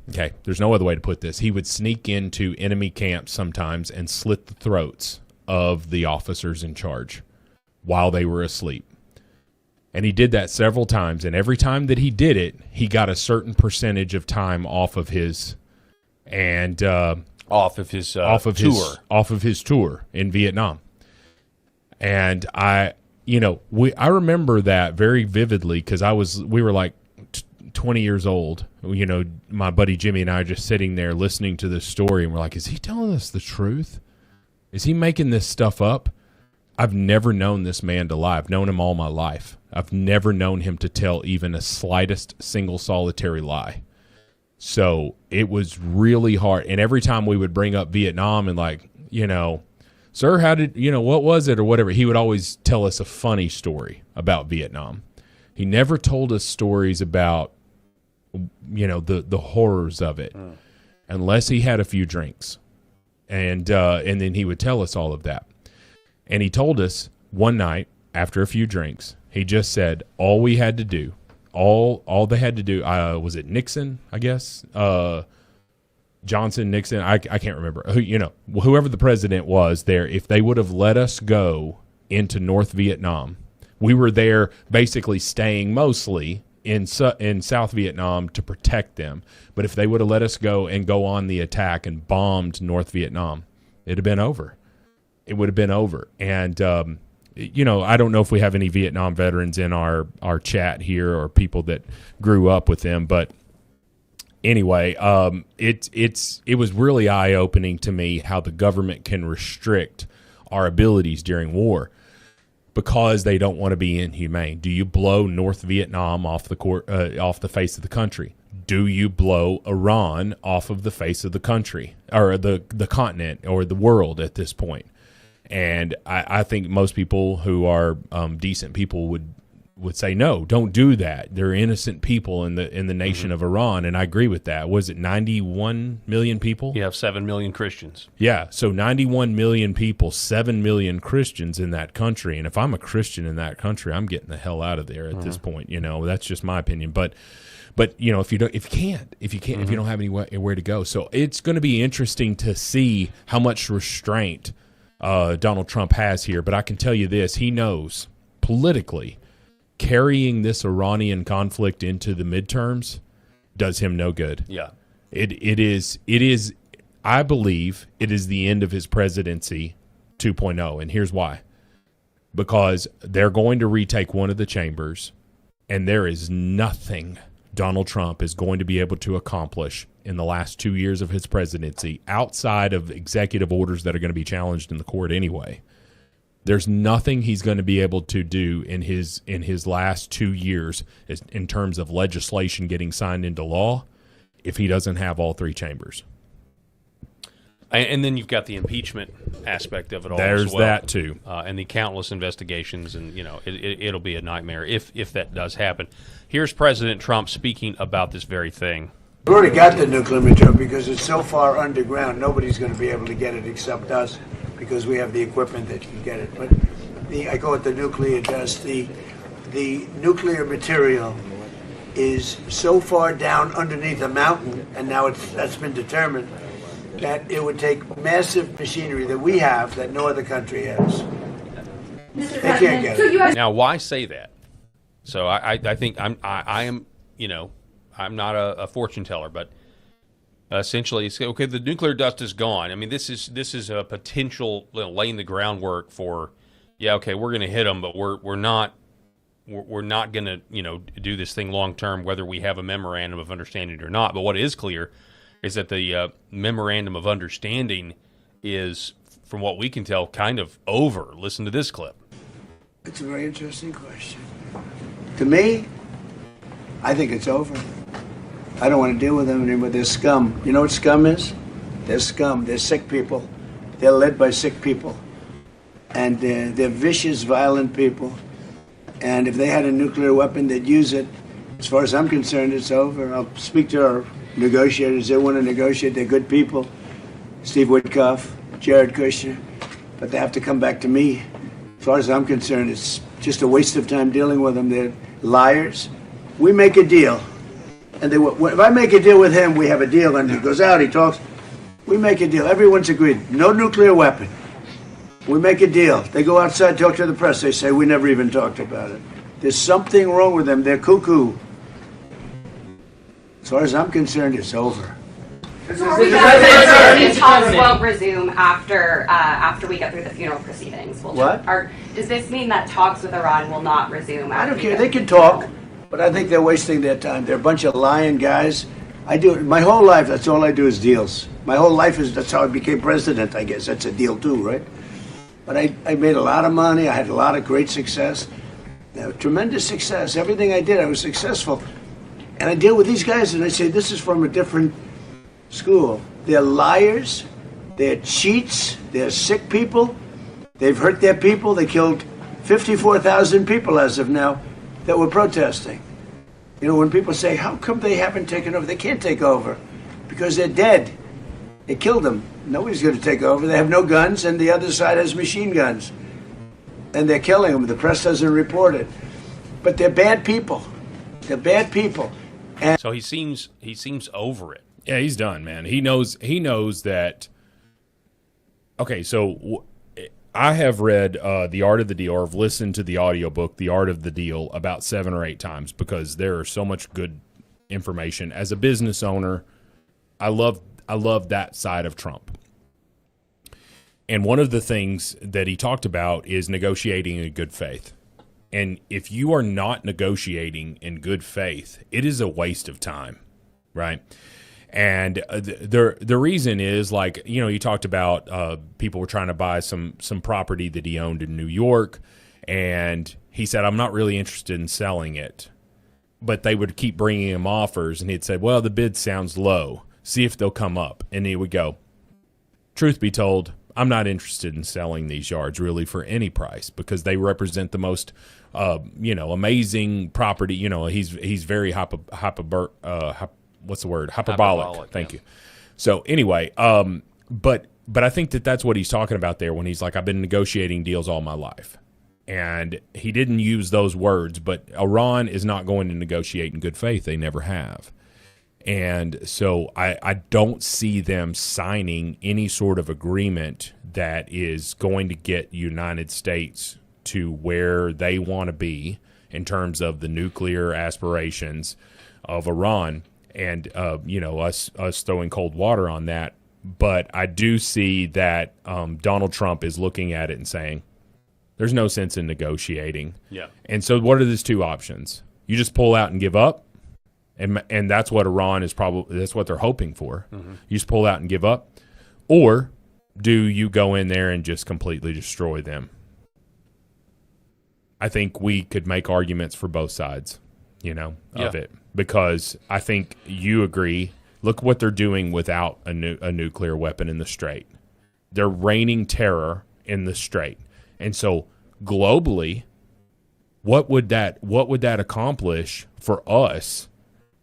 there's no other way to put this. He would sneak into enemy camps sometimes and slit the throats of the officers in charge while they were asleep. And he did that several times. And every time that he did it, he got a certain percentage of time off of his tour in Vietnam. And I remember that very vividly because we were like 20 years old. My buddy Jimmy and I are just sitting there listening to this story, and we're like, is he telling us the truth? Is he making this stuff up? I've never known this man to lie. I've known him all my life. I've never known him to tell even a slightest single solitary lie. So it was really hard. And every time we would bring up Vietnam and sir, how did, what was it or whatever, he would always tell us a funny story about Vietnam. He never told us stories about, the horrors of it unless he had a few drinks. And then he would tell us all of that. And he told us one night after a few drinks, he just said, all we had to do, all they had to do, was it Nixon, I guess? Johnson, Nixon, I can't remember. Whoever the president was there, if they would have let us go into North Vietnam, we were there basically staying mostly in South Vietnam to protect them. But if they would have let us go and go on the attack and bombed North Vietnam, it'd have been over. It would have been over. And I don't know if we have any Vietnam veterans in our chat here or people that grew up with them, but anyway, it was really eye opening to me how the government can restrict our abilities during war because they don't want to be inhumane. Do you blow North Vietnam off the face of the country? Do you blow Iran off of the face of the country or the continent or the world at this point? And I think most people who are decent people would say, no, don't do that. They're innocent people in the nation of Iran, and I agree with that. Was it 91 million people? You have 7 million Christians. Yeah, so 91 million people, 7 million Christians in that country. And if I'm a Christian in that country, I'm getting the hell out of there at this point. That's just my opinion. But if you don't have anywhere to go, so it's going to be interesting to see how much restraint Donald Trump has here. But I can tell you this: he knows politically carrying this Iranian conflict into the midterms does him no good. Yeah, it is. I believe it is the end of his presidency 2.0, and here's why: because they're going to retake one of the chambers, and there is nothing Donald Trump is going to be able to accomplish in the last 2 years of his presidency outside of executive orders that are going to be challenged in the court anyway. There's nothing he's going to be able to do in his last 2 years in terms of legislation getting signed into law if he doesn't have all three chambers. And then you've got the impeachment aspect of it all. There's as well. that too, and the countless investigations, and it'll be a nightmare if that does happen. Here's President Trump speaking about this very thing. We've already got the nuclear material because it's so far underground. Nobody's going to be able to get it except us because we have the equipment that can get it. But I call it the nuclear dust. The nuclear material is so far down underneath a mountain, and now that's been determined, that it would take massive machinery that we have that no other country has. They can't get it. Now, why say that? So I think I am, I'm not a fortune teller, but essentially, it's okay. The nuclear dust is gone. I mean, this is a potential laying the groundwork for, we're going to hit them, but we're not going to do this thing long term, whether we have a memorandum of understanding or not. But what is clear is that the memorandum of understanding is, from what we can tell, kind of over. Listen to this clip. It's a very interesting question. To me, I think it's over. I don't want to deal with them anymore. They're scum. You know what scum is? They're scum. They're sick people. They're led by sick people. And they're vicious, violent people. And if they had a nuclear weapon, they'd use it. As far as I'm concerned, it's over. I'll speak to our negotiators. They want to negotiate. They're good people. Steve Witkoff, Jared Kushner. But they have to come back to me. As far as I'm concerned, it's just a waste of time dealing with them. They're liars. We make a deal. And if I make a deal with him, we have a deal. And he goes out, he talks. We make a deal. Everyone's agreed. No nuclear weapon. We make a deal. They go outside, talk to the press. They say, we never even talked about it. There's something wrong with them. They're cuckoo. As far as I'm concerned, it's over. Talks won't resume after we get through the funeral proceedings. What? Does this mean that talks with Iran will not resume? I don't care. They can talk, but I think they're wasting their time. They're a bunch of lying guys. I do my whole life. That's all I do is deals. My whole life that's how I became president. I guess that's a deal too, right? But I made a lot of money. I had a lot of great success, tremendous success. Everything I did, I was successful. And I deal with these guys, and I say, this is from a different school. They're liars. They're cheats. They're sick people. They've hurt their people. They killed 54,000 people as of now that were protesting. When people say, how come they haven't taken over? They can't take over because they're dead. They killed them. Nobody's going to take over. They have no guns, and the other side has machine guns. And they're killing them. The press doesn't report it. But they're bad people. They're bad people. And so he seems over it. Yeah, he's done, man. He knows that. Okay, so I have read The Art of the Deal, or I've listened to the audiobook The Art of the Deal about 7 or 8 times because there is so much good information. As a business owner, I love that side of Trump. And one of the things that he talked about is negotiating in good faith. And if you are not negotiating in good faith, it is a waste of time. right? And the reason is, like, you know, you talked about people were trying to buy some property that he owned in New York, and he said, I'm not really interested in selling it. But they would keep bringing him offers, and he'd say, well, the bid sounds low. See if they'll come up. And he would go, truth be told, I'm not interested in selling these yards really for any price, because they represent the most, amazing property. You know, he's very hyperbolic. Thank you. So anyway, but I think that's what he's talking about there when he's like, I've been negotiating deals all my life. And he didn't use those words, but Iran is not going to negotiate in good faith. They never have. And so I don't see them signing any sort of agreement that is going to get United States to where they want to be in terms of the nuclear aspirations of Iran, and us throwing cold water on that. But I do see that Donald Trump is looking at it and saying, there's no sense in negotiating. Yeah. And so what are these two options? You just pull out and give up, and that's what Iran is that's what they're hoping for. Mm-hmm. You just pull out and give up, or do you go in there and just completely destroy them? I think we could make arguments for both sides, of it, because I think you agree. Look what they're doing without a nuclear weapon in the Strait. They're raining terror in the Strait. And so globally, what would that accomplish for us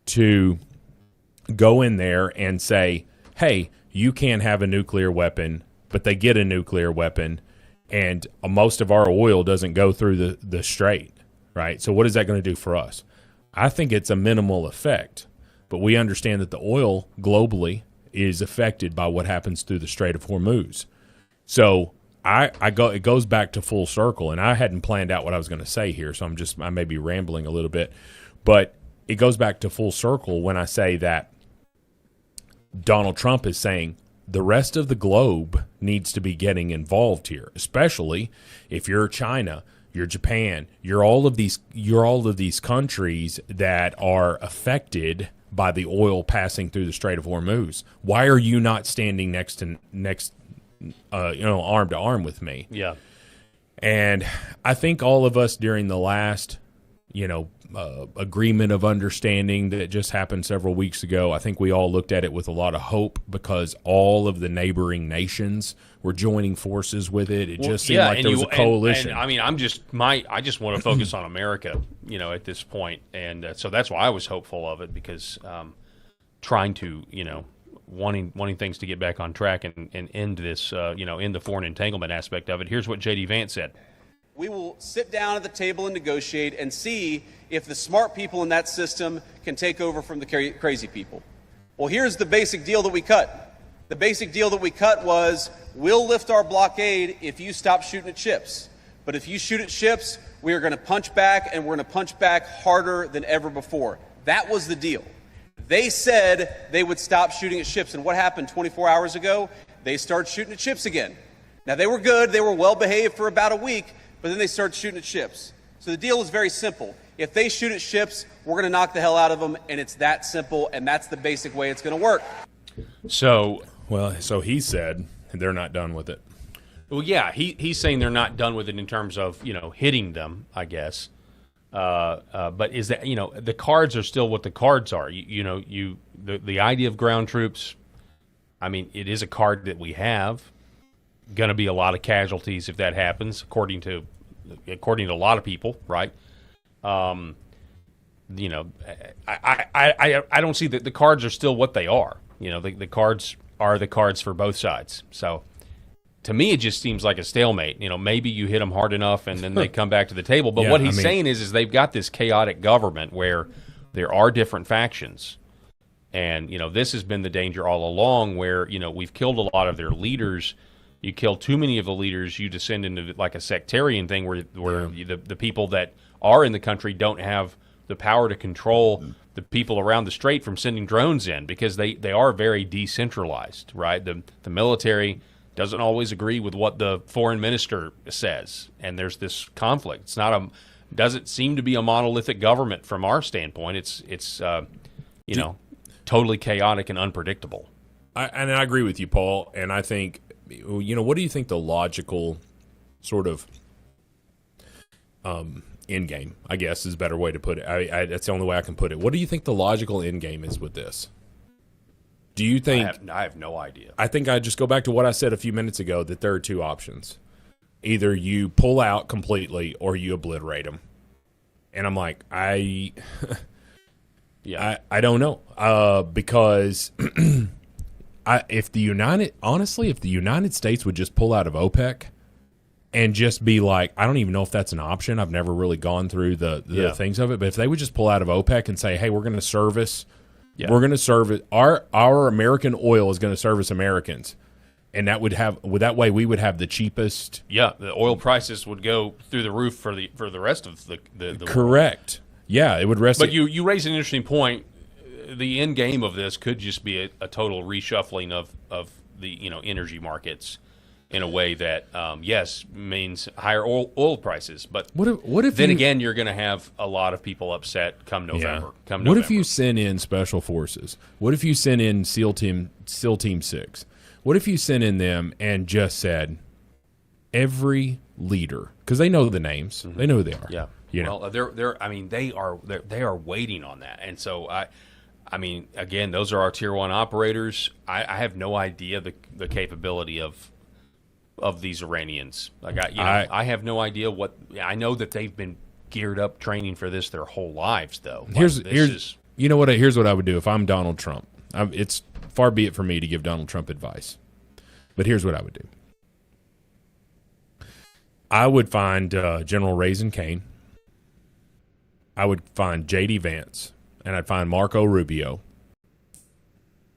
to go in there and say, hey, you can't have a nuclear weapon, but they get a nuclear weapon, and most of our oil doesn't go through the Strait, right? So what is that going to do for us? I think it's a minimal effect, but we understand that the oil globally is affected by what happens through the Strait of Hormuz. So it goes back to full circle, and I hadn't planned out what I was going to say here, so I may be rambling a little bit, but it goes back to full circle when I say that Donald Trump is saying the rest of the globe needs to be getting involved here, especially if you're China, you're Japan, you're all of these countries that are affected by the oil passing through the Strait of Hormuz. Why are you not standing next arm to arm with me? Yeah. And I think all of us during the last, agreement of understanding that just happened several weeks ago, I think we all looked at it with a lot of hope, because all of the neighboring nations were joining forces with it. It just seemed like there was a coalition. And I mean, I just want to focus on America, at this point. And so that's why I was hopeful of it, because trying to, wanting things to get back on track and end this, in the foreign entanglement aspect of it. Here's what J.D. Vance said. We will sit down at the table and negotiate and see if the smart people in that system can take over from the crazy people. Well, here's the basic deal that we cut. The basic deal that we cut was, we'll lift our blockade if you stop shooting at ships. But if you shoot at ships, we are going to punch back, and we're going to punch back harder than ever before. That was the deal. They said they would stop shooting at ships, and what happened 24 hours ago? They started shooting at ships again. Now, they were good. They were well-behaved for about a week, but then they started shooting at ships. So the deal is very simple. If they shoot at ships, we're going to knock the hell out of them, and it's that simple, and that's the basic way it's going to work. So he said they're not done with it. Well, yeah, he's saying they're not done with it in terms of, hitting them, I guess. But is that, the cards are still what the cards are. The idea of ground troops, I mean, it is a card that we have. Going to be a lot of casualties if that happens, according to a lot of people, right? I don't see that the cards are still what they are. The cards are the cards for both sides. So to me, it just seems like a stalemate. Maybe you hit them hard enough and then they come back to the table. But what he's saying is they've got this chaotic government where there are different factions. And, this has been the danger all along, where, we've killed a lot of their leaders. You kill too many of the leaders, you descend into like a sectarian thing where the people that are in the country don't have the power to control the people around the strait from sending drones in, because they are very decentralized, right? The military doesn't always agree with what the foreign minister says, and there's this conflict. It's not doesn't seem to be a monolithic government from our standpoint. It's totally chaotic and unpredictable. And I agree with you, Paul. And I think, what do you think the logical sort of end game, I guess, is a better way to put it. That's the only way I can put it. What do you think the logical end game is with this? Do you think... I have no idea. I think I just go back to what I said a few minutes ago, that there are two options. Either you pull out completely or you obliterate them. And I'm like, I don't know. Because if the United States would just pull out of OPEC and just be like, I don't even know if that's an option. I've never really gone through the things of it. But if they would just pull out of OPEC and say, hey, we're going to service, our American oil is going to service Americans. And that that way we would have the cheapest. Yeah, the oil prices would go through the roof for the rest of the correct. World. Yeah, it would rest. But you raise an interesting point. The end game of this could just be a total reshuffling of the energy markets in a way that means higher oil prices. But what if then again you're going to have a lot of people upset come November. Yeah. What if you send in special forces? What if you send in SEAL Team 6? What if you sent in them and just said every leader, because they know the names, they know who they are. Yeah, well, they are waiting on that, and so I mean, again, those are our tier 1 operators. I have no idea the capability of these Iranians. Like I have no idea what. I know that they've been geared up training for this their whole lives, though. Here's what I would do if I'm Donald Trump. It's far be it for me to give Donald Trump advice, but here's what I would do. I would find General Raisin Kane. I would find J.D. Vance, and I'd find Marco Rubio.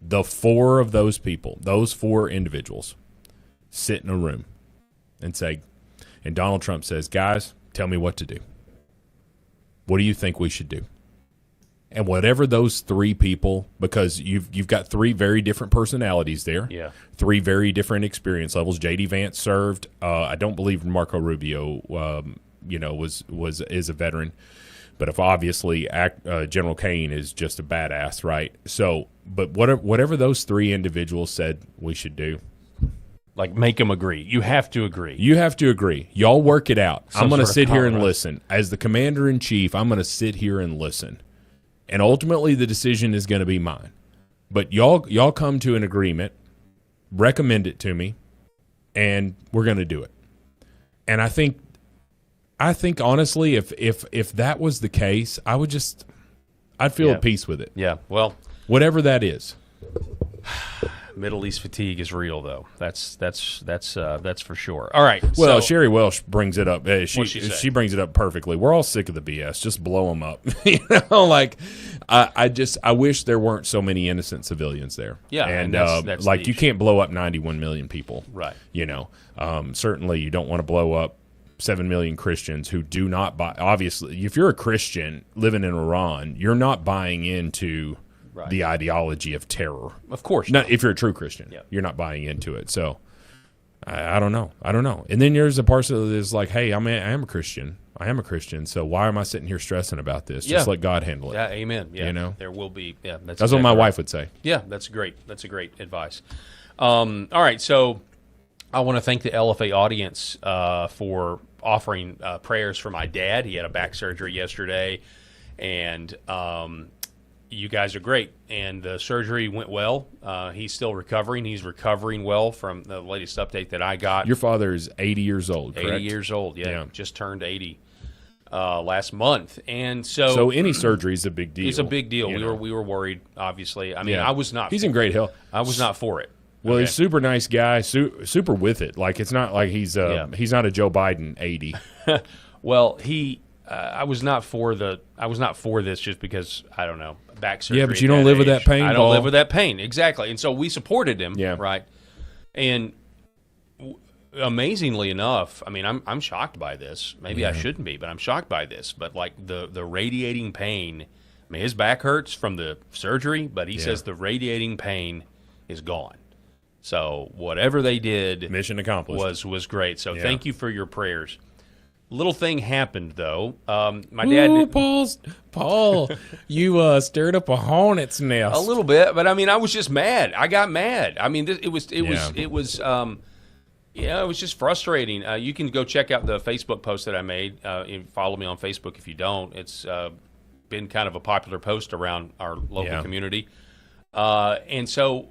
The four of those people, those four individuals, sit in a room and say, and Donald Trump says, guys, tell me what to do. What do you think we should do? And whatever those three people, because you've got three very different personalities there, three very different experience levels. J.D. Vance served. I don't believe Marco Rubio, is a veteran, but if obviously General Kane is just a badass, right? So, but whatever those three individuals said we should do, like make them agree. You have to agree. You have to agree. Y'all work it out. I'm going to sit here and listen as the commander in chief. I'm going to sit here and listen. And ultimately, the decision is going to be mine. But y'all come to an agreement, recommend it to me, and we're going to do it. And I think honestly, if that was the case, I'd feel at peace with it. Yeah. Well, whatever that is. Middle East fatigue is real, though. That's for sure. All right. Well, Sherry Welsh brings it up. She brings it up perfectly. We're all sick of the BS. Just blow them up. I wish there weren't so many innocent civilians there. Yeah, and that's like you can't blow up 91 million people. Right. Certainly you don't want to blow up 7 million Christians who do not buy. Obviously, if you're a Christian living in Iran, you're not buying into the ideology of terror. Of course not. If you're a true Christian, you're not buying into it. So I don't know. And then there's a part that is like, hey, I am a Christian. So why am I sitting here stressing about this? Just let God handle it. Yeah, amen. Yeah, there will be. Yeah, that's what my wife would say. Yeah, that's great. That's a great advice. All right, so I want to thank the LFA audience for offering prayers for my dad. He had a back surgery yesterday, and you guys are great, and the surgery went well. He's still recovering. He's recovering well from the latest update that I got. Your father is 80 years old, correct? 80 years old, yeah. Just turned 80 last month. And so any surgery is a big deal. It's a big deal. We were worried, obviously. I mean, I was not. He's in great health. I was not for it. Well, he's a super nice guy, super with it. Like, it's not like he's not a Joe Biden 80. Well, I was not for this just because, I don't know, back surgery. Yeah, but you don't live with that pain, I don't live with that pain, exactly. And so we supported him, right? And amazingly enough, I mean, I'm shocked by this. Maybe I shouldn't be, but I'm shocked by this. But like the radiating pain, I mean, his back hurts from the surgery, but he says the radiating pain is gone. So whatever they did, mission accomplished, was great. So thank you for your prayers little thing happened though. My dad. Ooh, Paul, you stirred up a hornet's nest. A little bit, but I mean, I was just mad. I got mad. I mean, it was just frustrating. You can go check out the Facebook post that I made. And follow me on Facebook if you don't. It's been kind of a popular post around our local community. And so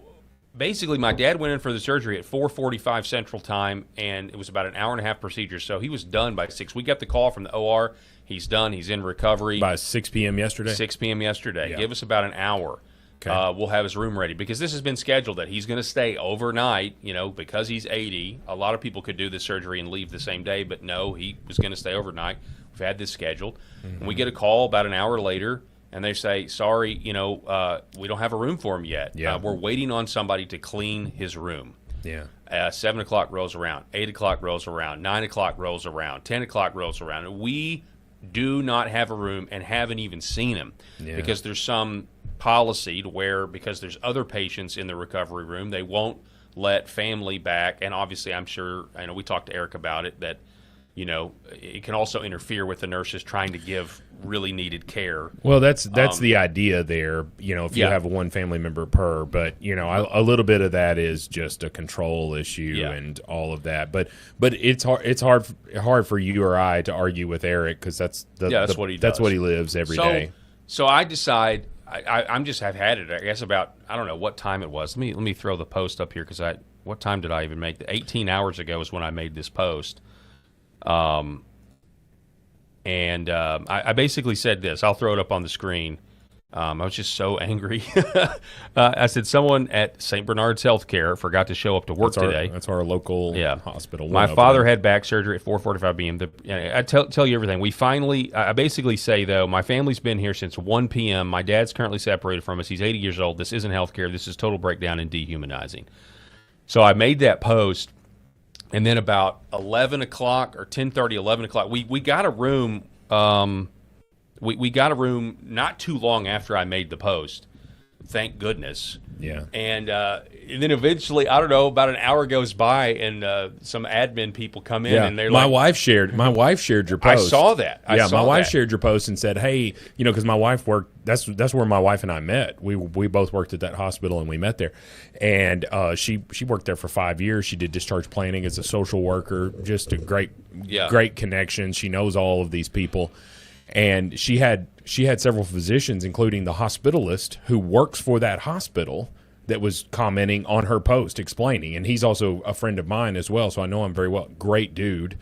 basically my dad went in for the surgery at 4:45 Central Time, and it was about an hour and a half procedure. So he was done by 6. We got the call from the OR. He's done. He's in recovery. By 6 p.m. yesterday? 6 p.m. yesterday. Yeah. Give us about an hour. Okay. We'll have his room ready because this has been scheduled that he's going to stay overnight, because he's 80. A lot of people could do the surgery and leave the same day, but no, he was going to stay overnight. We've had this scheduled. And we get a call about an hour later, and they say, sorry, we don't have a room for him yet. Yeah. We're waiting on somebody to clean his room. Yeah. 7 o'clock rolls around, 8 o'clock rolls around, 9 o'clock rolls around, 10 o'clock rolls around. And we do not have a room and haven't even seen him because there's some policy to where, because there's other patients in the recovery room, they won't let family back. And obviously, I'm sure, I know we talked to Eric about it, that it can also interfere with the nurses trying to give really needed care. Well, that's the idea there. If you have one family member per, but a little bit of that is just a control issue and all of that. But it's hard. It's hard for you or I to argue with Eric because that's what he does. That's what he lives every day. So I decide I'm just have had it. I guess about I don't know what time it was. Let me throw the post up here because what time did I even make? 18 hours ago is when I made this post. I basically said this. I'll throw it up on the screen. I was just so angry. I said someone at St. Bernard's Healthcare forgot to show up to work today. That's our local hospital. My father had back surgery at 4:45 p.m. I tell you everything. We finally, I basically say, though, my family's been here since 1 p.m. My dad's currently separated from us. He's 80 years old. This isn't healthcare. This is total breakdown and dehumanizing. So I made that post. And then about 11 o'clock or 10:30, 11 o'clock, we got a room. We got a room not too long after I made the post. Thank goodness. Yeah. And then eventually, I don't know, about an hour goes by, and some admin people come in, and they're my like, wife shared your post. I saw that. My wife shared your post and said, "Hey, because my wife worked. That's where my wife and I met. We both worked at that hospital, and we met there. And she worked there for 5 years. She did discharge planning as a social worker. Just a great connection. She knows all of these people." And she had several physicians, including the hospitalist who works for that hospital, that was commenting on her post, explaining. And he's also a friend of mine as well, so I know him very well. Great dude.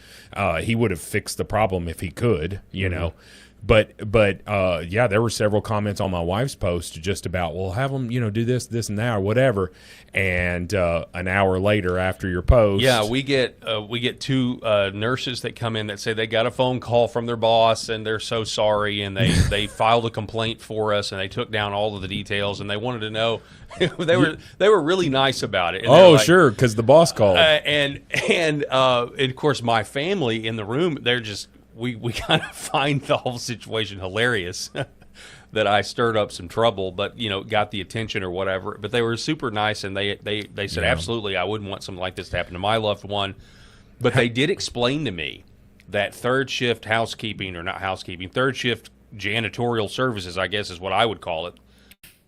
He would have fixed the problem if he could, know. But there were several comments on my wife's post just about, well, have them, do this, and that, or whatever. And an hour later, after your post, we get two nurses that come in that say they got a phone call from their boss and they're so sorry, and they filed a complaint for us, and they took down all of the details, and they wanted to know. they were really nice about it. And sure, because the boss called. And of course, my family in the room, they're just. We kind of find the whole situation hilarious that I stirred up some trouble, but got the attention or whatever. But they were super nice, and they said absolutely, I wouldn't want something like this to happen to my loved one. But they did explain to me that third shift third shift janitorial services, I guess is what I would call it.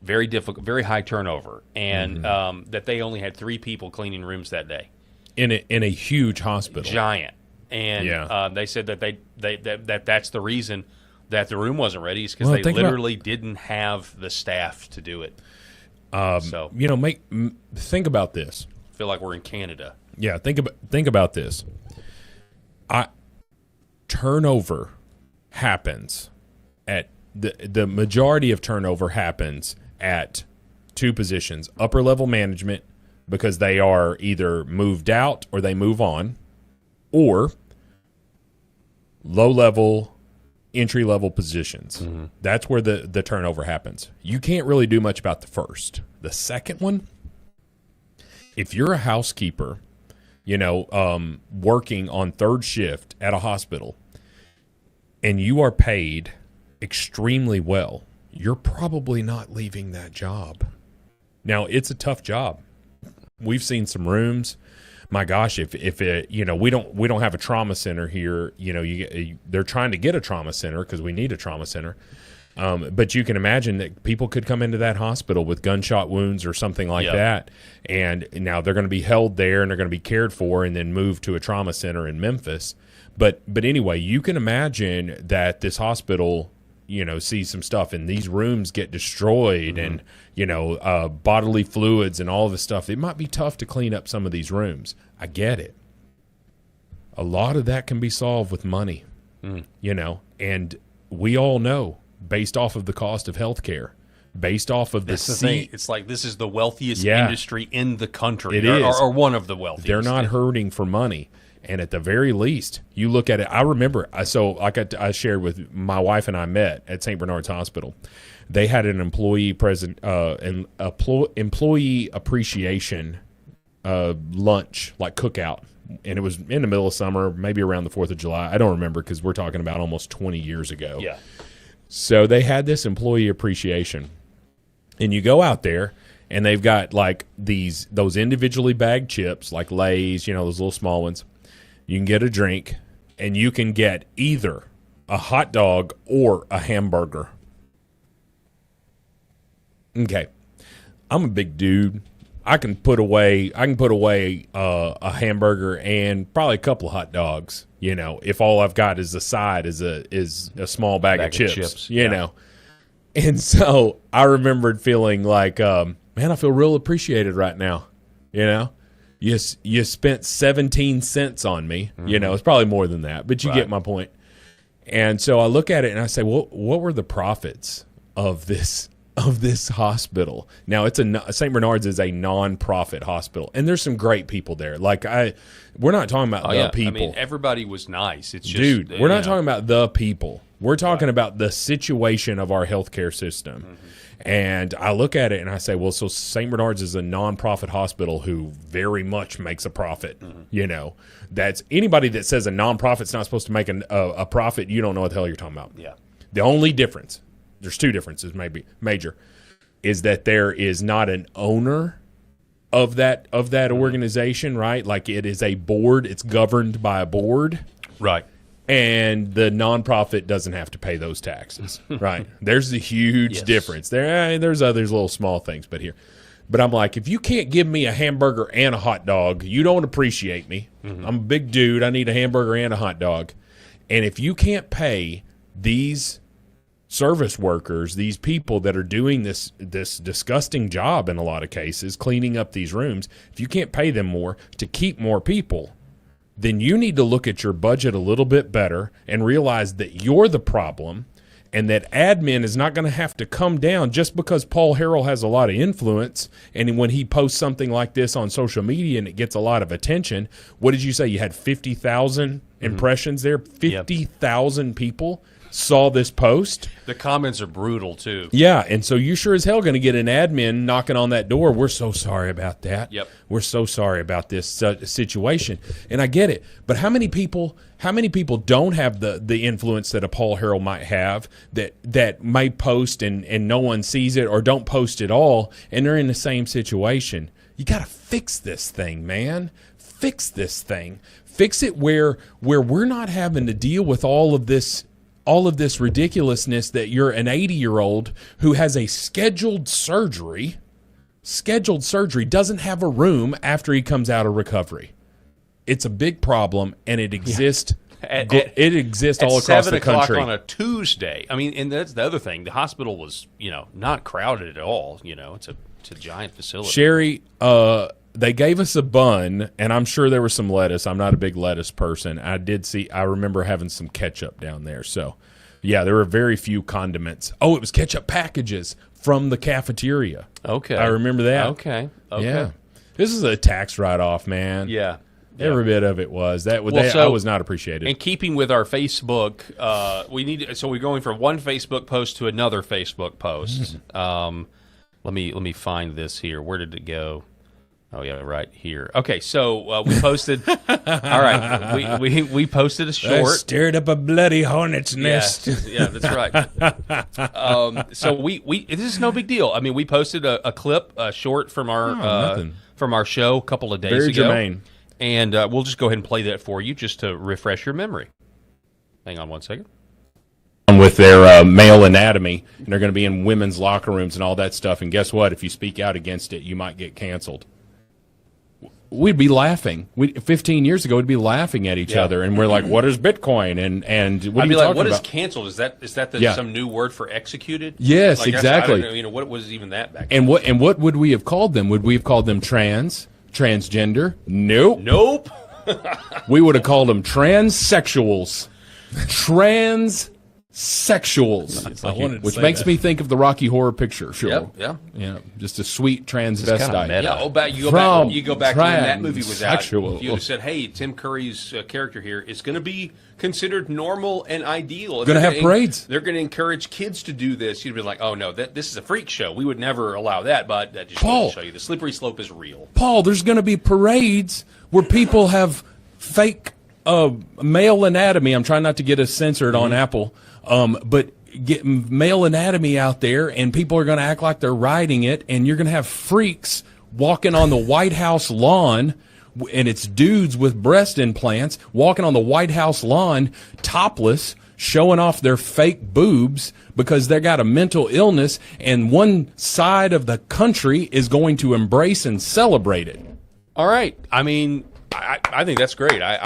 Very difficult, very high turnover, and that they only had 3 people cleaning rooms that day in a huge hospital, giant. And they said that that's the reason that the room wasn't ready, is because they literally didn't have the staff to do it. Think about this. I feel like we're in Canada. Yeah, think about this. Turnover happens at the majority of turnover happens at 2 positions: upper level management, because they are either moved out or they move on, or low-level, entry-level positions. Mm-hmm. That's where the turnover happens. You can't really do much about the first. The second one, if you're a housekeeper, working on third shift at a hospital, and you are paid extremely well, you're probably not leaving that job. Now, it's a tough job. We've seen some rooms. my gosh, if it, we don't have a trauma center here, they're trying to get a trauma center because we need a trauma center. But you can imagine that people could come into that hospital with gunshot wounds or something like that, and now they're going to be held there and they're going to be cared for and then moved to a trauma center in Memphis. But anyway, you can imagine that this hospital, sees some stuff and these rooms get destroyed and, bodily fluids and all of this stuff. It might be tough to clean up some of these rooms. I get it. A lot of that can be solved with money, and we all know, based off of the cost of healthcare, based off of That's the thing. It's like this is the wealthiest Yeah. industry in the country. It is. Or one of the wealthiest. They're not hurting for money. And at the very least, you look at it. I remember, I shared with my wife and I met at St. Bernard's Hospital. They had an employee employee appreciation lunch, like cookout. And it was in the middle of summer, maybe around the 4th of July. I don't remember because we're talking about almost 20 years ago. Yeah. So they had this employee appreciation. And you go out there, and they've got like those individually bagged chips, like Lay's, those little small ones. You can get a drink, and you can get either a hot dog or a hamburger. Okay, I'm a big dude. I can put away a hamburger and probably a couple of hot dogs. If all I've got is a side is a small bag of chips. And so I remembered feeling like, man, I feel real appreciated right now. You spent 17 cents on me. It's probably more than that, but you get my point. And so I look at it and I say, well, what were the profits of this hospital? Now, St. Bernard's is a non-profit hospital, and there's some great people there. We're not talking about the people. I mean, everybody was nice. It's just, dude, we're not talking about the people. We're talking about the situation of our healthcare system. Mm-hmm. And I look at it and I say, well, so St. Bernard's is a nonprofit hospital who very much makes a profit. Mm-hmm. That's anybody that says a nonprofit's not supposed to make a profit, you don't know what the hell you're talking about. Yeah. The only difference, there's two differences, maybe major, is that there is not an owner of that organization, right? Like it is a board, it's governed by a board. Right. And the nonprofit doesn't have to pay those taxes, right? There's a huge difference. There's others, little small things, but I'm like, if you can't give me a hamburger and a hot dog, you don't appreciate me. Mm-hmm. I'm a big dude. I need a hamburger and a hot dog. And if you can't pay these service workers, these people that are doing this disgusting job in a lot of cases, cleaning up these rooms, if you can't pay them more to keep more people, then you need to look at your budget a little bit better and realize that you're the problem and that admin is not going to have to come down just because Paul Herrell has a lot of influence. And when he posts something like this on social media and it gets a lot of attention, what did you say? You had 50,000 impressions there? 50,000 people saw this post. The comments are brutal, too. Yeah, and so you sure as hell going to get an admin knocking on that door. We're so sorry about that. Yep. We're so sorry about this situation. And I get it. But how many people don't have the influence that a Paul Herrell might have that may post and no one sees it or don't post at all, and they're in the same situation? You got to fix this thing, man. Fix this thing. Fix it where we're not having to deal with all of this ridiculousness that you're an 80-year-old who has a scheduled surgery, doesn't have a room after he comes out of recovery. It's a big problem, and it exists. It exists all across the country. At 7 o'clock on a Tuesday. I mean, and that's the other thing. The hospital was, not crowded at all. It's a giant facility. Sherry, they gave us a bun, and I'm sure there was some lettuce. I'm not a big lettuce person. I remember having some ketchup down there. So, yeah, there were very few condiments. Oh, it was ketchup packages from the cafeteria. Okay. I remember that. Okay. Yeah. This is a tax write-off, man. Yeah. Every bit of it was. I was not appreciated. In keeping with our Facebook, we're going from one Facebook post to another Facebook post. Let me find this here. Where did it go? Oh yeah, right here. Okay, so we posted. All right, we posted a short. I stirred up a bloody hornet's nest. Yeah, that's right. So we this is no big deal. I mean, we posted a clip, a short from our show a couple of days ago. Very germane. And we'll just go ahead and play that for you just to refresh your memory. Hang on one second. With their male anatomy, and they're going to be in women's locker rooms and all that stuff. And guess what? If you speak out against it, you might get canceled. We'd be laughing. 15 years ago, we'd be laughing at each other, and we're like, "What is Bitcoin?" And what I'd are be you like, talking "What about? is canceled? Is that some new word for executed?" Yes, Like, exactly. I don't know, what was even that back? And what would we have called them? Would we have called them transgender? Nope. Nope. We would have called them transsexuals. Transsexuals. Which makes me think of the Rocky Horror Picture Show. Yeah. Just a sweet transvestite. Yeah. You go back to when that movie was out. If you would have said, "Hey, Tim Curry's character here is going to be considered normal and ideal. Going to have parades. They're going to encourage kids to do this." You'd be like, "Oh no, this is a freak show. We would never allow that." But that just goes to show you the slippery slope is real. Paul, there's going to be parades where people have fake male anatomy. I'm trying not to get us censored on Apple, but get male anatomy out there, and people are going to act like they're riding it, and you're going to have freaks walking on the White House lawn, and it's dudes with breast implants walking on the White House lawn topless, showing off their fake boobs because they got a mental illness, and one side of the country is going to embrace and celebrate it. All right. I mean, I think that's great. I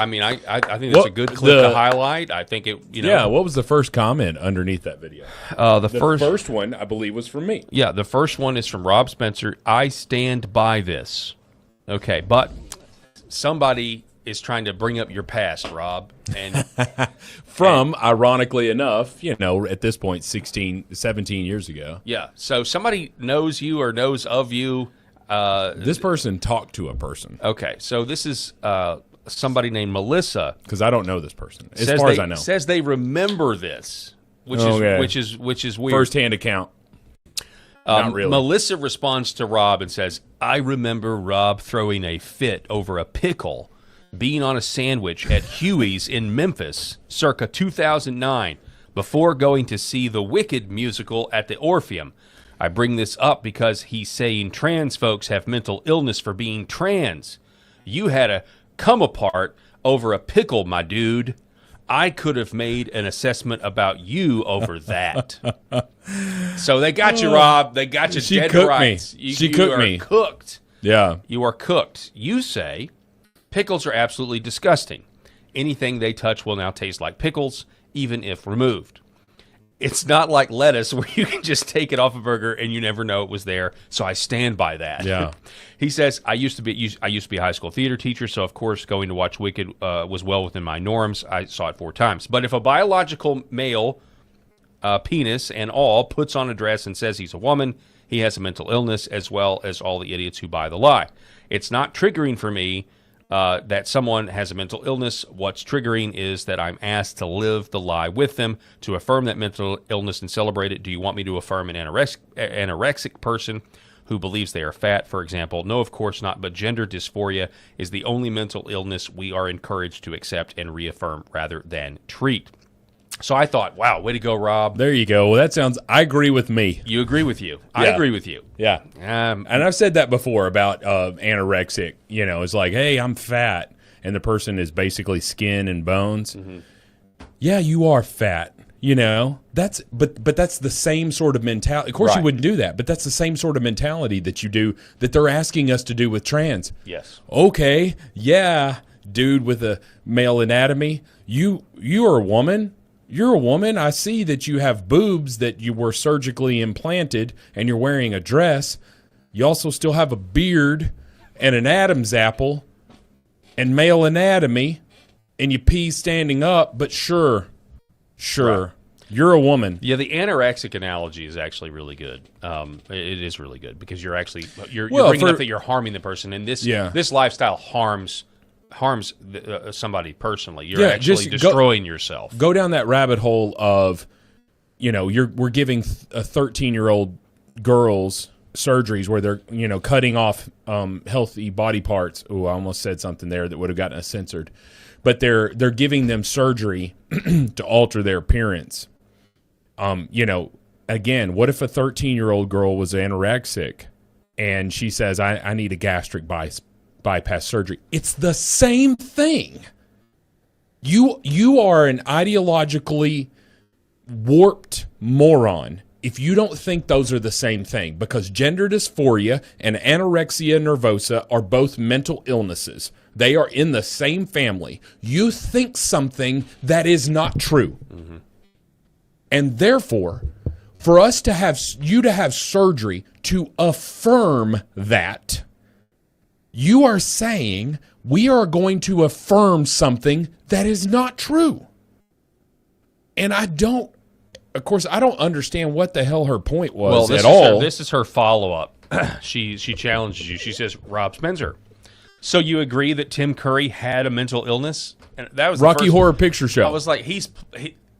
think that's a good clip to highlight. I think it. Yeah. What was the first comment underneath that video? The first one, I believe, was from me. Yeah, the first one is from Rob Spencer. I stand by this. Okay, but somebody is trying to bring up your past, Rob, and ironically enough, at this point, 17 years ago. Yeah. So somebody knows you or knows of you. This person talked to a person. Okay, so this is somebody named Melissa. Because I don't know this person, as far as I know. Says they remember this, which is weird. First-hand account. Not really. Melissa responds to Rob and says, "I remember Rob throwing a fit over a pickle being on a sandwich at Huey's in Memphis circa 2009 before going to see the Wicked musical at the Orpheum. I bring this up because he's saying trans folks have mental illness for being trans. You had a come apart over a pickle, my dude. I could have made an assessment about you over that." So they got you, Rob. They got you dead right. She cooked me. Cooked. Yeah. You are cooked. You say pickles are absolutely disgusting. Anything they touch will now taste like pickles, even if removed. It's not like lettuce where you can just take it off a burger and you never know it was there. So I stand by that. Yeah. He says, I used to be a high school theater teacher, so of course going to watch Wicked was well within my norms. I saw it 4 times. But if a biological male, penis and all, puts on a dress and says he's a woman, he has a mental illness, as well as all the idiots who buy the lie. It's not triggering for me that someone has a mental illness. What's triggering is that I'm asked to live the lie with them, to affirm that mental illness and celebrate it. Do you want me to affirm an anorexic person who believes they are fat, for example? No, of course not, but gender dysphoria is the only mental illness we are encouraged to accept and reaffirm rather than treat. So I thought, wow, way to go, Rob. There you go. Well, I agree with me. You agree with you. Yeah. I agree with you. Yeah. And I've said that before about anorexic. It's like, hey, I'm fat. And the person is basically skin and bones. Mm-hmm. Yeah, you are fat. But that's the same sort of mentality. Of course, you wouldn't do that, but that's the same sort of mentality that they're asking us to do with trans. Yes. Okay. Yeah, dude with a male anatomy. You are a woman. You're a woman. I see that you have boobs that you were surgically implanted and you're wearing a dress. You also still have a beard and an Adam's apple and male anatomy and you pee standing up, but sure. Right. You're a woman. Yeah, the anorexic analogy is actually really good. It is really good because you're bringing up that you're harming the person, and this lifestyle harms somebody personally. You're actually destroying yourself. Go down that rabbit hole of, we're giving a 13-year-old girls surgeries where they're, cutting off healthy body parts. Oh, I almost said something there that would have gotten us censored. But they're giving them surgery to alter their appearance. Again, what if a 13-year-old girl was anorexic and she says, I need a gastric bypass surgery. It's the same thing. You are an ideologically warped moron if you don't think those are the same thing, because gender dysphoria and anorexia nervosa are both mental illnesses. They are in the same family. You think something that is not true. Mm-hmm. And therefore, for us to have surgery to affirm that, you are saying we are going to affirm something that is not true. And I don't understand what the hell her point was at all. This is her follow-up. She challenges you. She says, Rob Spencer, so you agree that Tim Curry had a mental illness? And that was Rocky Horror Picture Show. I was like,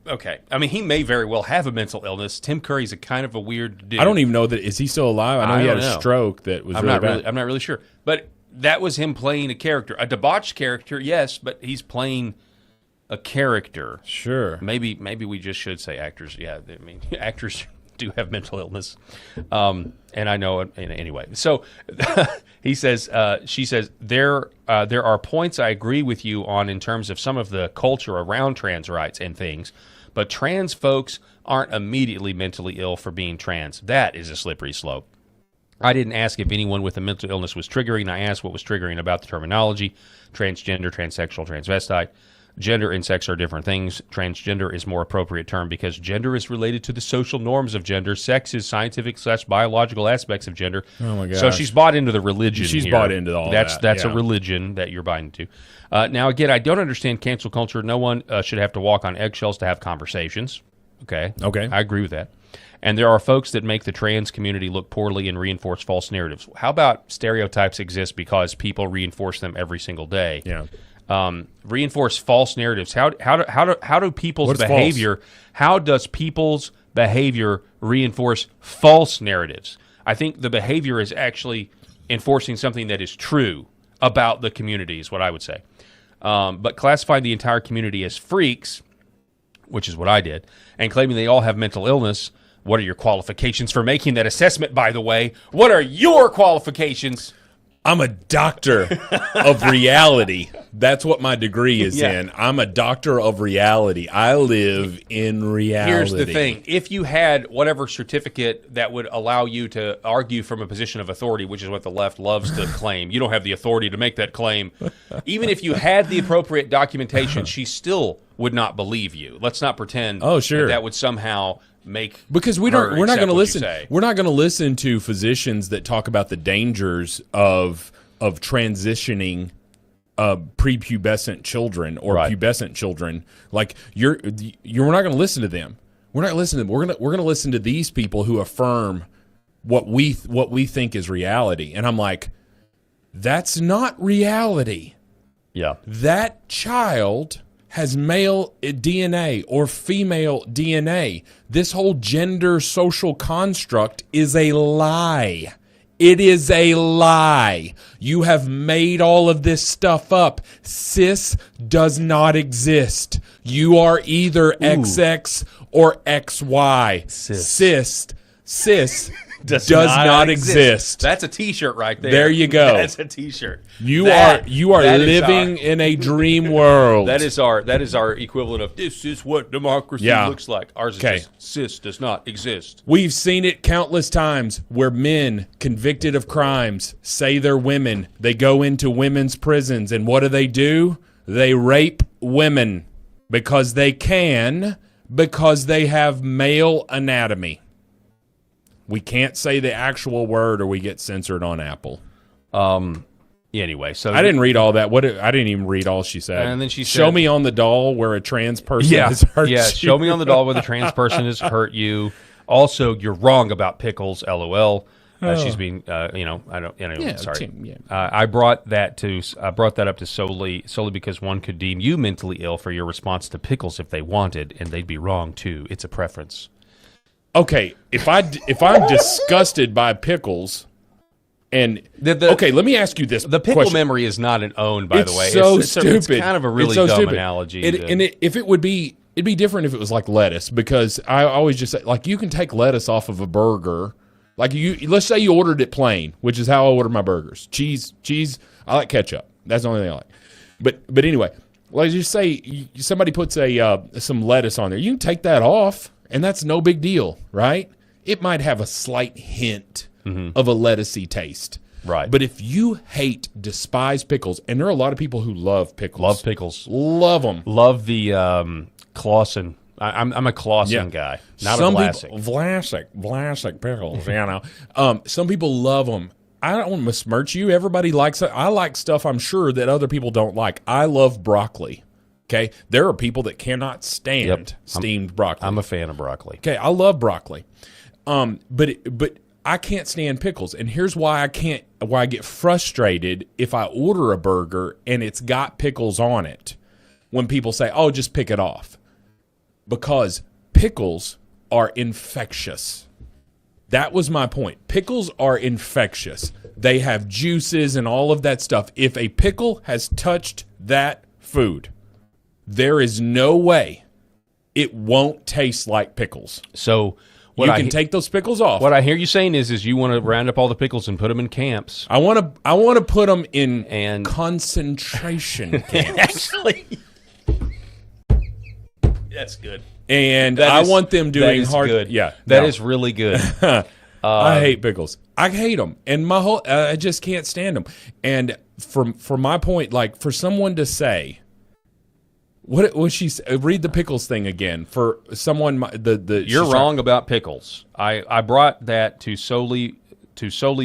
okay. I mean, he may very well have a mental illness. Tim Curry's a kind of a weird dude. I don't even know that. Is he still alive? I know he had a stroke that was really bad. I'm not really sure. But that was him playing a character. A debauched character, yes, but he's playing a character. Sure. Maybe we just should say actors. Yeah, I mean, actors do have mental illness. And I know it anyway. So she says, there are points I agree with you on in terms of some of the culture around trans rights and things, but trans folks aren't immediately mentally ill for being trans. That is a slippery slope. I didn't ask if anyone with a mental illness was triggering. I asked what was triggering about the terminology: transgender, transsexual, transvestite. Gender and sex are different things. Transgender is more appropriate term because gender is related to the social norms of gender. Sex is scientific/biological aspects of gender. Oh my gosh. So she's bought into the religion. She's here. bought into all that. That's yeah. a religion that you're buying into. Now, again, I don't understand cancel culture. No one should have to walk on eggshells to have conversations. Okay. I agree with that. And there are folks that make the trans community look poorly and reinforce false narratives. How about stereotypes exist because people reinforce them every single day? Yeah. Reinforce false narratives. How do people's behavior? False? How does people's behavior reinforce false narratives? I think the behavior is actually enforcing something that is true about the community, is what I would say. But classifying the entire community as freaks, which is what I did, and claiming they all have mental illness. What are your qualifications for making that assessment, by the way? What are your qualifications? I'm a doctor of reality. That's what my degree is in. I'm a doctor of reality. I live in reality. Here's the thing. If you had whatever certificate that would allow you to argue from a position of authority, which is what the left loves to claim, you don't have the authority to make that claim. Even if you had the appropriate documentation, she still would not believe you. Let's not pretend that would somehow because we're not going to listen. We're not going to listen to physicians that talk about the dangers of transitioning prepubescent children or pubescent children. Like we're not going to listen to them. We're not listening to them. We're going to listen to these people who affirm what we think is reality. And I'm like, that's not reality. Yeah. That child has male DNA or female DNA. This whole gender social construct is a lie. It is a lie. You have made all of this stuff up. Cis does not exist. You are either XX or XY. Cis does not exist. That's a T-shirt right there. There you go. That's a T-shirt. You are living in a dream world. That is our equivalent of this is what democracy looks like. Ours is just cis does not exist. We've seen it countless times where men convicted of crimes say they're women. They go into women's prisons, and what do? They rape women because they can, because they have male anatomy. We can't say the actual word or we get censored on Apple. Anyway, so I didn't read all that. I didn't even read all she said. And then she said, "Show me on the doll where a trans person has hurt you." Yeah, show me on the doll where the trans person has hurt you. Also, you're wrong about pickles. LOL. She's being, sorry. I brought that up to solely because one could deem you mentally ill for your response to pickles if they wanted, and they'd be wrong too. It's a preference. Okay, if I'm disgusted by pickles, and okay, let me ask you this: the pickle question. Memory is not an own, by the way. It's stupid. It's kind of a really dumb analogy. If it would be, it'd be different if it was like lettuce, because I always just say, like, you can take lettuce off of a burger. Like let's say you ordered it plain, which is how I order my burgers. Cheese. I like ketchup. That's the only thing I like. But anyway, let's just say somebody puts some lettuce on there. You can take that off, and that's no big deal, right? It might have a slight hint of a lettucey taste. Right. But if you despise pickles, and there are a lot of people who love pickles. Love pickles. Love them. Love the Clausen. I'm a Clausen guy, not a Vlasic. Vlasic pickles, you know. Some people love them. I don't want to besmirch you. Everybody likes it. I like stuff I'm sure that other people don't like. I love broccoli. Okay? There are people that cannot stand steamed broccoli. I'm a fan of broccoli. Okay, I love broccoli. But I can't stand pickles, and here's why I get frustrated if I order a burger and it's got pickles on it. When people say, "Oh, just pick it off." Because pickles are infectious. That was my point. Pickles are infectious. They have juices and all of that stuff. If a pickle has touched that food, there is no way it won't taste like pickles. So you can take those pickles off. What I hear you saying is you want to round up all the pickles and put them in camps. I want to put them in concentration camps. Actually, that's good. And I want them doing hard. Good. Yeah, that is really good. I hate pickles. I hate them, and I just can't stand them. And for my point, like for someone to say, what was she? Read the pickles thing again for someone. You're wrong about pickles. I brought that to solely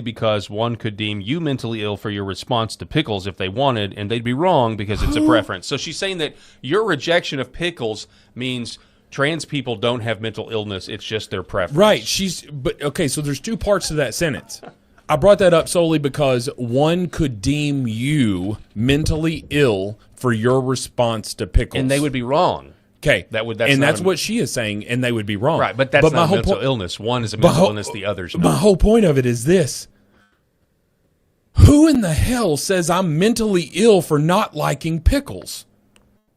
because one could deem you mentally ill for your response to pickles if they wanted, and they'd be wrong because it's a preference. So she's saying that your rejection of pickles means trans people don't have mental illness. It's just their preference. Right. But okay, so there's two parts to that sentence. I brought that up solely because one could deem you mentally ill for your response to pickles. And they would be wrong. Okay. That's what she is saying, and they would be wrong. Right, but that's not a mental illness. One is a mental illness, the other's not. My whole point of it is this. Who in the hell says I'm mentally ill for not liking pickles?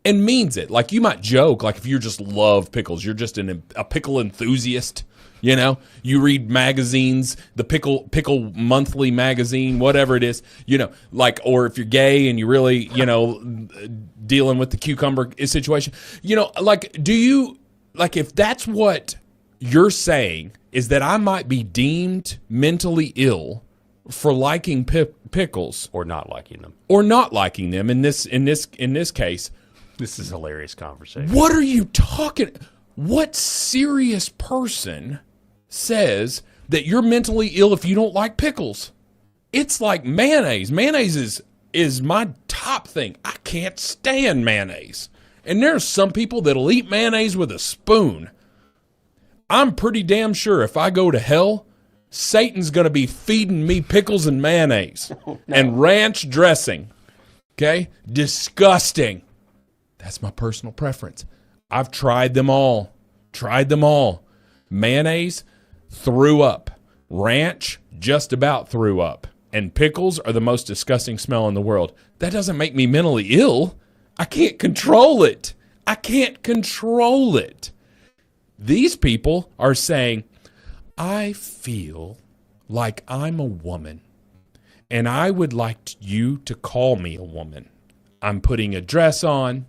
And means it. Like, you might joke, like if you just love pickles, you're just a pickle enthusiast. You know, you read magazines, the pickle monthly magazine, whatever it is, you know, like, or if you're gay and you really, you know, dealing with the cucumber situation, you know, like, if that's what you're saying is that I might be deemed mentally ill for liking pickles or not liking them in this case. This is a hilarious conversation. What are you talking? What serious person says that you're mentally ill if you don't like pickles? It's like mayonnaise. Mayonnaise is my top thing. I can't stand mayonnaise. And there's some people that'll eat mayonnaise with a spoon. I'm pretty damn sure if I go to hell, Satan's going to be feeding me pickles and mayonnaise and ranch dressing. Okay? Disgusting. That's my personal preference. I've tried them all. Mayonnaise, threw up. Ranch, just about threw up. And pickles are the most disgusting smell in the world. That doesn't make me mentally ill. I can't control it. These people are saying, I feel like I'm a woman, and I would like you to call me a woman. I'm putting a dress on.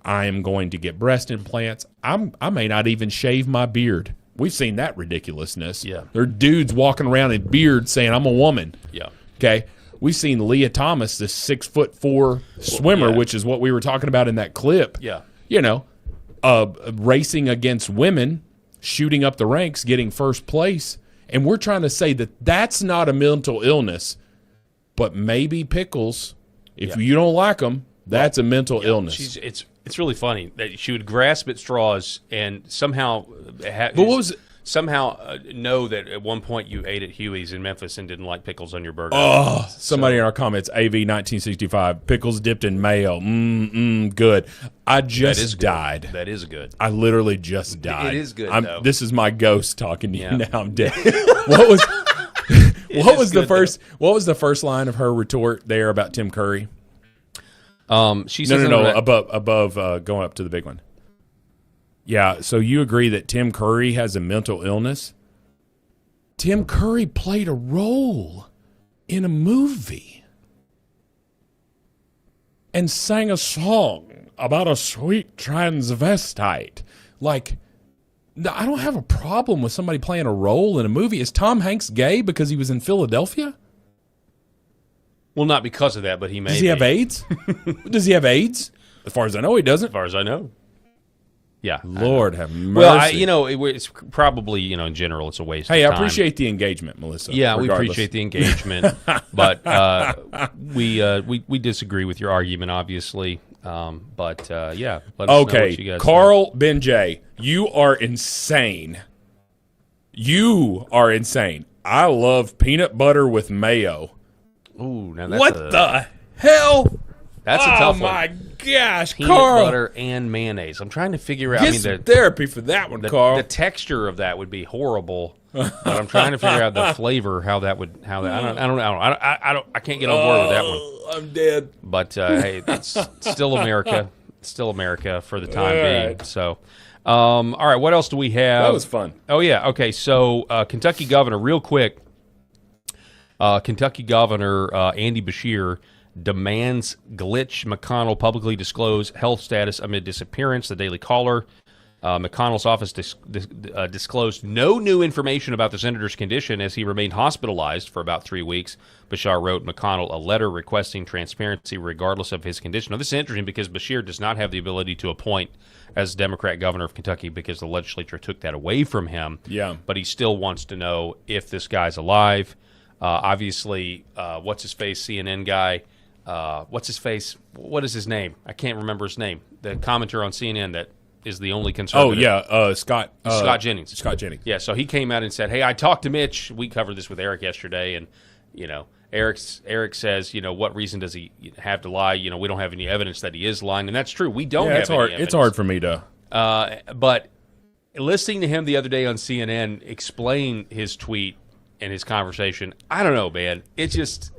I am going to get breast implants. I may not even shave my beard. We've seen that ridiculousness. Yeah. There are dudes walking around in beards saying, I'm a woman. Yeah. Okay. We've seen Leah Thomas, this 6'4" swimmer, which is what we were talking about in that clip. Yeah. You know, racing against women, shooting up the ranks, getting first place. And we're trying to say that that's not a mental illness, but maybe pickles, if you don't like them, that's a mental illness. It's really funny that she would grasp at straws and somehow know that at one point you ate at Huey's in Memphis and didn't like pickles on your burger. Oh, somebody in our comments, AV 1965, pickles dipped in mayo. Good. I just died. That is good. I literally just died. It is good, though. This is my ghost talking to you now. I'm dead. What was the first line of her retort there about Tim Curry? She says above going up to the big one. Yeah, so you agree that Tim Curry has a mental illness? Tim Curry played a role in a movie and sang a song about a sweet transvestite. Like, no, I don't have a problem with somebody playing a role in a movie. Is Tom Hanks gay because he was in Philadelphia? Well, not because of that, but he may. Does he have AIDS? Does he have AIDS? As far as I know, he doesn't. As far as I know. Yeah. Lord have mercy. Well, it's probably, in general, it's a waste of time. Hey, I appreciate the engagement, Melissa. Yeah, regardless. we appreciate the engagement. But we disagree with your argument, obviously. Yeah. Let us know what you guys Carl Benjay, you are insane. You are insane. I love peanut butter with mayo. Ooh, now that's what the hell? That's a tough one. Oh, my gosh, Peanut Carl. butter and mayonnaise. I'm trying to figure out. Get some therapy for that one, Carl. The texture of that would be horrible, but I'm trying to figure out the flavor. How that. I don't know. I can't get on board with that one. I'm dead. But hey, it's still America. It's still America for the time being. Right. So, all right. What else do we have? That was fun. Oh yeah. Okay. So Kentucky governor, real quick. Kentucky Governor Andy Beshear demands Glitch McConnell publicly disclose health status amid disappearance. The Daily Caller. McConnell's office disclosed no new information about the senator's condition as he remained hospitalized for about 3 weeks. Beshear wrote McConnell a letter requesting transparency regardless of his condition. Now, this is interesting because Beshear does not have the ability to appoint as Democrat governor of Kentucky because the legislature took that away from him. Yeah. But he still wants to know if this guy's alive. Obviously, what's-his-face, CNN guy, what's-his-face, what is his name? I can't remember his name. The commenter on CNN that is the only conservative. Oh, yeah, Scott Jennings. Scott Jennings. Yeah, so he came out and said, hey, I talked to Mitch. We covered this with Eric yesterday, and, Eric says, what reason does he have to lie? We don't have any evidence that he is lying, and that's true. We don't have any evidence. It's hard for me to. But listening to him the other day on CNN explain his tweet and his conversation, I don't know, man. It's just,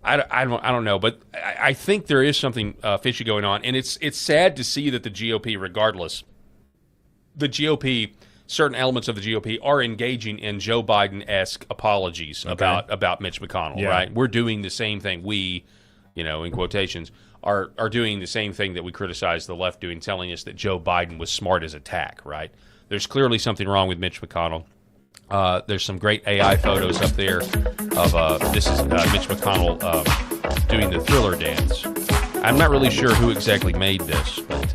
I don't know. But I think there is something fishy going on, and it's sad to see that the GOP, regardless, certain elements of the GOP are engaging in Joe Biden-esque apologies about Mitch McConnell. Yeah. Right? We're doing the same thing. We, in quotations, are doing the same thing that we criticize the left doing, telling us that Joe Biden was smart as a tack. Right? There's clearly something wrong with Mitch McConnell. There's some great AI photos up there of this is Mitch McConnell doing the Thriller dance. I'm not really sure who exactly made this, but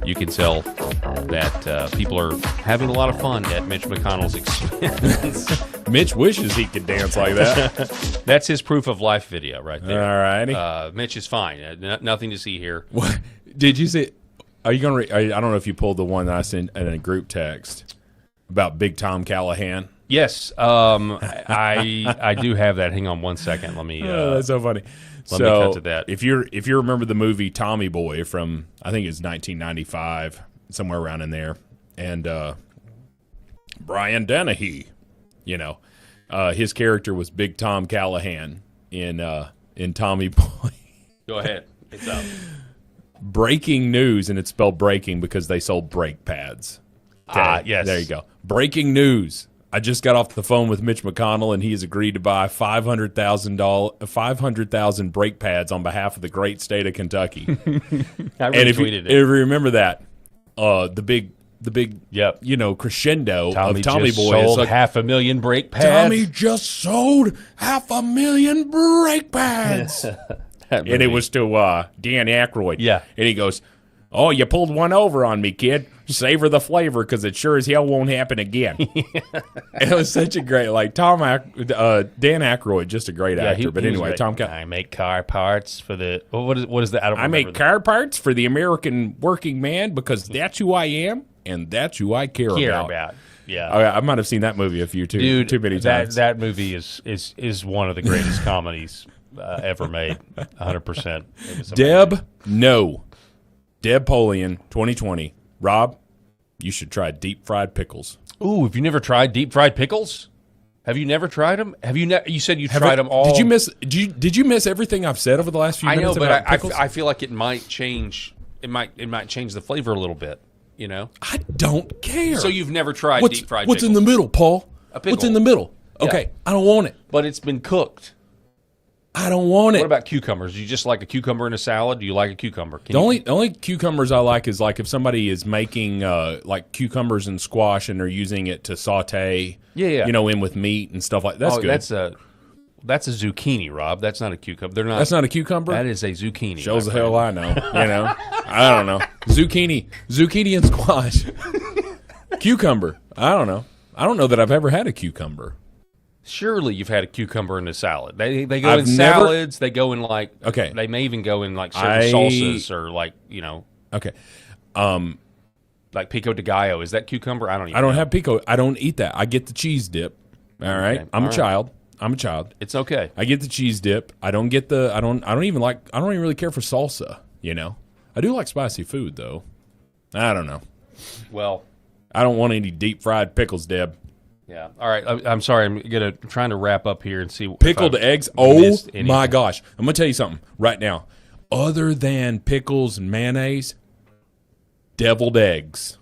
you can tell that people are having a lot of fun at Mitch McConnell's expense. Mitch wishes he could dance like that. That's his proof of life video right there. All righty. Mitch is fine. Nothing to see here. What did you see? Are you going to? I don't know if you pulled the one that I sent in a group text about Big Tom Callahan. Yes, I do have that. Hang on one second. Let me. That's so funny. Let me cut to that. If you remember the movie Tommy Boy from, I think it's 1995, somewhere around in there, and Brian Dennehy, his character was Big Tom Callahan in Tommy Boy. Go ahead. It's up. Breaking news, and it's spelled breaking because they sold brake pads. Okay, yes. There you go. Breaking news. I just got off the phone with Mitch McConnell, and he has agreed to buy 500,000 brake pads on behalf of the great state of Kentucky. I retweeted it. If you remember that, the big crescendo of Tommy Boy sold is like 500,000 brake pads. Tommy just sold 500,000 brake pads. And it was to Dan Aykroyd. Yeah. And he goes, "Oh, you pulled one over on me, kid. Savor the flavor because it sure as hell won't happen again." It was such a great, Dan Aykroyd, just a great actor. But anyway, I make car parts for the, what is that? I make car parts for the American working man because that's who I am and that's who I care about. Yeah. I might have seen that movie too many times. That movie is one of the greatest comedies ever made. 100%. Deb Polian, 2020. Rob, you should try deep fried pickles. Ooh, have you never tried deep fried pickles? Have you never tried them? Have you? You said you tried them all. Did you miss everything I've said over the last few minutes? I know, about but pickles? I feel like it might change. It might change the flavor a little bit. I don't care. So you've never tried deep fried What's pickles? in the middle, Paul? A pickle. What's in the middle? Okay, Yeah. I don't want it. But it's been cooked. I don't want it. What about cucumbers? Do you just like a cucumber in a salad? Do you like a cucumber? The only cucumbers I like is like if somebody is making like cucumbers and squash and they're using it to saute, Yeah. in with meat and stuff like that. That's good. That's a zucchini, Rob. That's not a cucumber. They're not. That's not a cucumber? That is a zucchini. Shows the my friend. hell I know. I don't know. Zucchini and squash. Cucumber. I don't know. I don't know that I've ever had a cucumber. Surely you've had a cucumber in a salad. They go in salads. They go in like okay. They may even go in like certain salsas or like Okay. Like pico de gallo. Is that cucumber? I don't know. have pico. I don't eat that. I get the cheese dip. All right. Okay. I'm All a right. child. I'm a child. It's okay. I get the cheese dip. I don't get the. I don't even really care for salsa. I do like spicy food though. I don't know. Well, I don't want any deep fried pickles, Deb. Yeah. All right. I'm sorry. I'm trying to wrap up here and see. Pickled eggs. Oh my gosh! I'm gonna tell you something right now. Other than pickles and mayonnaise, deviled eggs.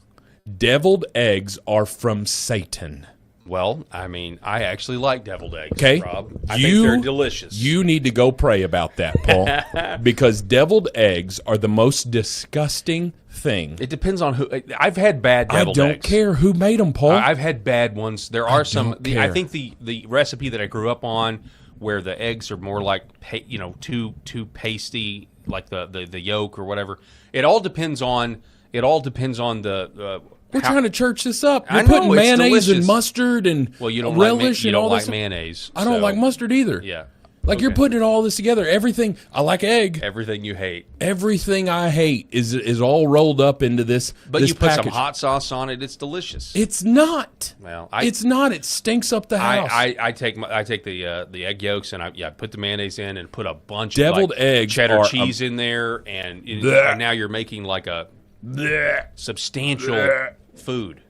Deviled eggs are from Satan. Well, I mean, I actually like deviled eggs, Okay, Rob. I think they're delicious. You need to go pray about that, Paul, because deviled eggs are the most disgusting thing. It depends on who. I've had bad deviled eggs. I don't care who made them, Paul. I've had bad ones. There are some. care. I think the recipe that I grew up on, where the eggs are more like too pasty, like the yolk or whatever. It all depends on the. We're trying to church this up. I We're know, putting it's mayonnaise delicious. and mustard and Well, you don't relish you and don't all like this. mayonnaise. I don't so- like mustard either. Yeah. Like you're putting all this together. Everything I like egg. Everything you hate. Everything I hate is all rolled up into this. But this you put package. some hot sauce on it. It's delicious. It's not. Well, it's not. It stinks up the house. I take the egg yolks and I put the mayonnaise in and put a bunch Deviled of eggs cheddar are cheese in there and now you're making like a substantial food.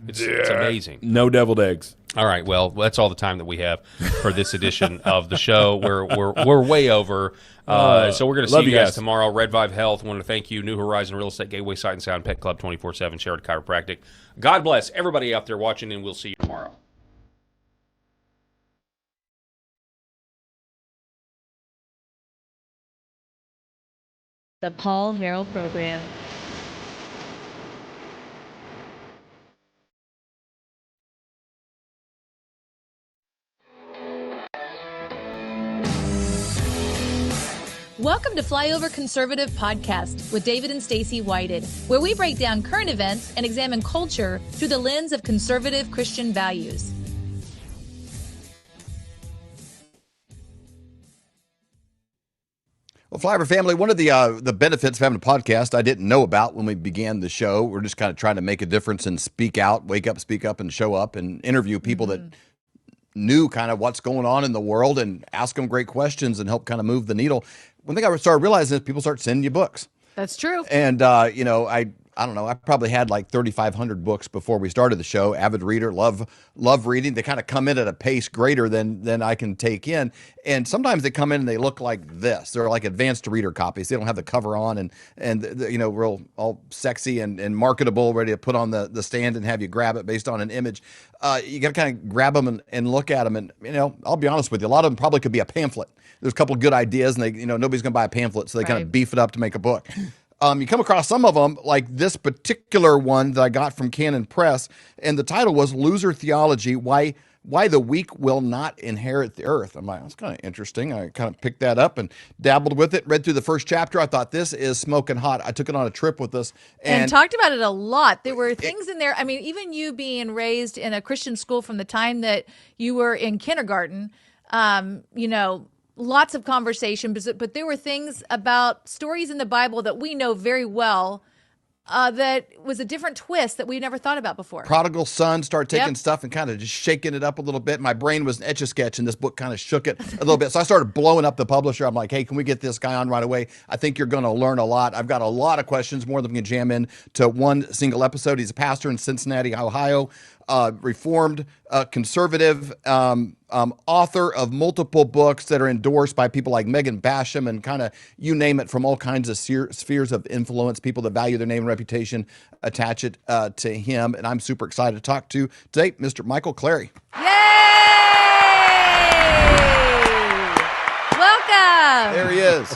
It's amazing. No deviled eggs. All right, well, that's all the time that we have for this edition of the show. We're way over. So we're going to see love you you guys guys. tomorrow. Red Vive Health. Want to thank you. New Horizon Real Estate Gateway Sight and Sound Pet Club 24/7 Shared Chiropractic. God bless everybody out there watching, and we'll see you tomorrow. The Paul Herrell Program. Welcome to Flyover Conservative Podcast with David and Stacy Whited, where we break down current events and examine culture through the lens of conservative Christian values. Well, Flyover family, one of the benefits of having a podcast I didn't know about when we began the show. We're just kind of trying to make a difference and speak out, wake up, speak up, and show up and interview people that knew kind of what's going on in the world and ask them great questions and help kind of move the needle. One thing I started realizing is people start sending you books. That's true. And, I don't know, I probably had like 3,500 books before we started the show. Avid reader, love reading. They kind of come in at a pace greater than I can take in. And sometimes they come in and they look like this. They're like advanced reader copies. They don't have the cover on and real all sexy and marketable, ready to put on the stand and have you grab it based on an image. You got to kind of grab them and look at them. And, I'll be honest with you, a lot of them probably could be a pamphlet. There's a couple of good ideas and they, nobody's going to buy a pamphlet. So they kind of beef it up to make a book. You come across some of them, like this particular one that I got from Canon Press, and the title was Loser Theology, Why the Weak Will Not Inherit the Earth. I'm like, that's kind of interesting. I kind of picked that up and dabbled with it, read through the first chapter. I thought, this is smoking hot. I took it on a trip with us. And talked about it a lot. There were things in there. I mean, even you being raised in a Christian school from the time that you were in kindergarten, lots of conversation, but there were things about stories in the Bible that we know very well that was a different twist that we never thought about before. Prodigal son started taking stuff and kind of just shaking it up a little bit. My brain was an Etch-a-Sketch, and this book kind of shook it a little bit. So I started blowing up the publisher. I'm like, hey, can we get this guy on right away? I think you're going to learn a lot. I've got a lot of questions, more than we can jam in to one single episode. He's a pastor in Cincinnati, Ohio, reformed, conservative, author of multiple books that are endorsed by people like Megan Basham and kind of you name it, from all kinds of spheres of influence. People that value their name and reputation attach it to him. And I'm super excited to talk to today Mr. Michael Clary. Yay! There he is.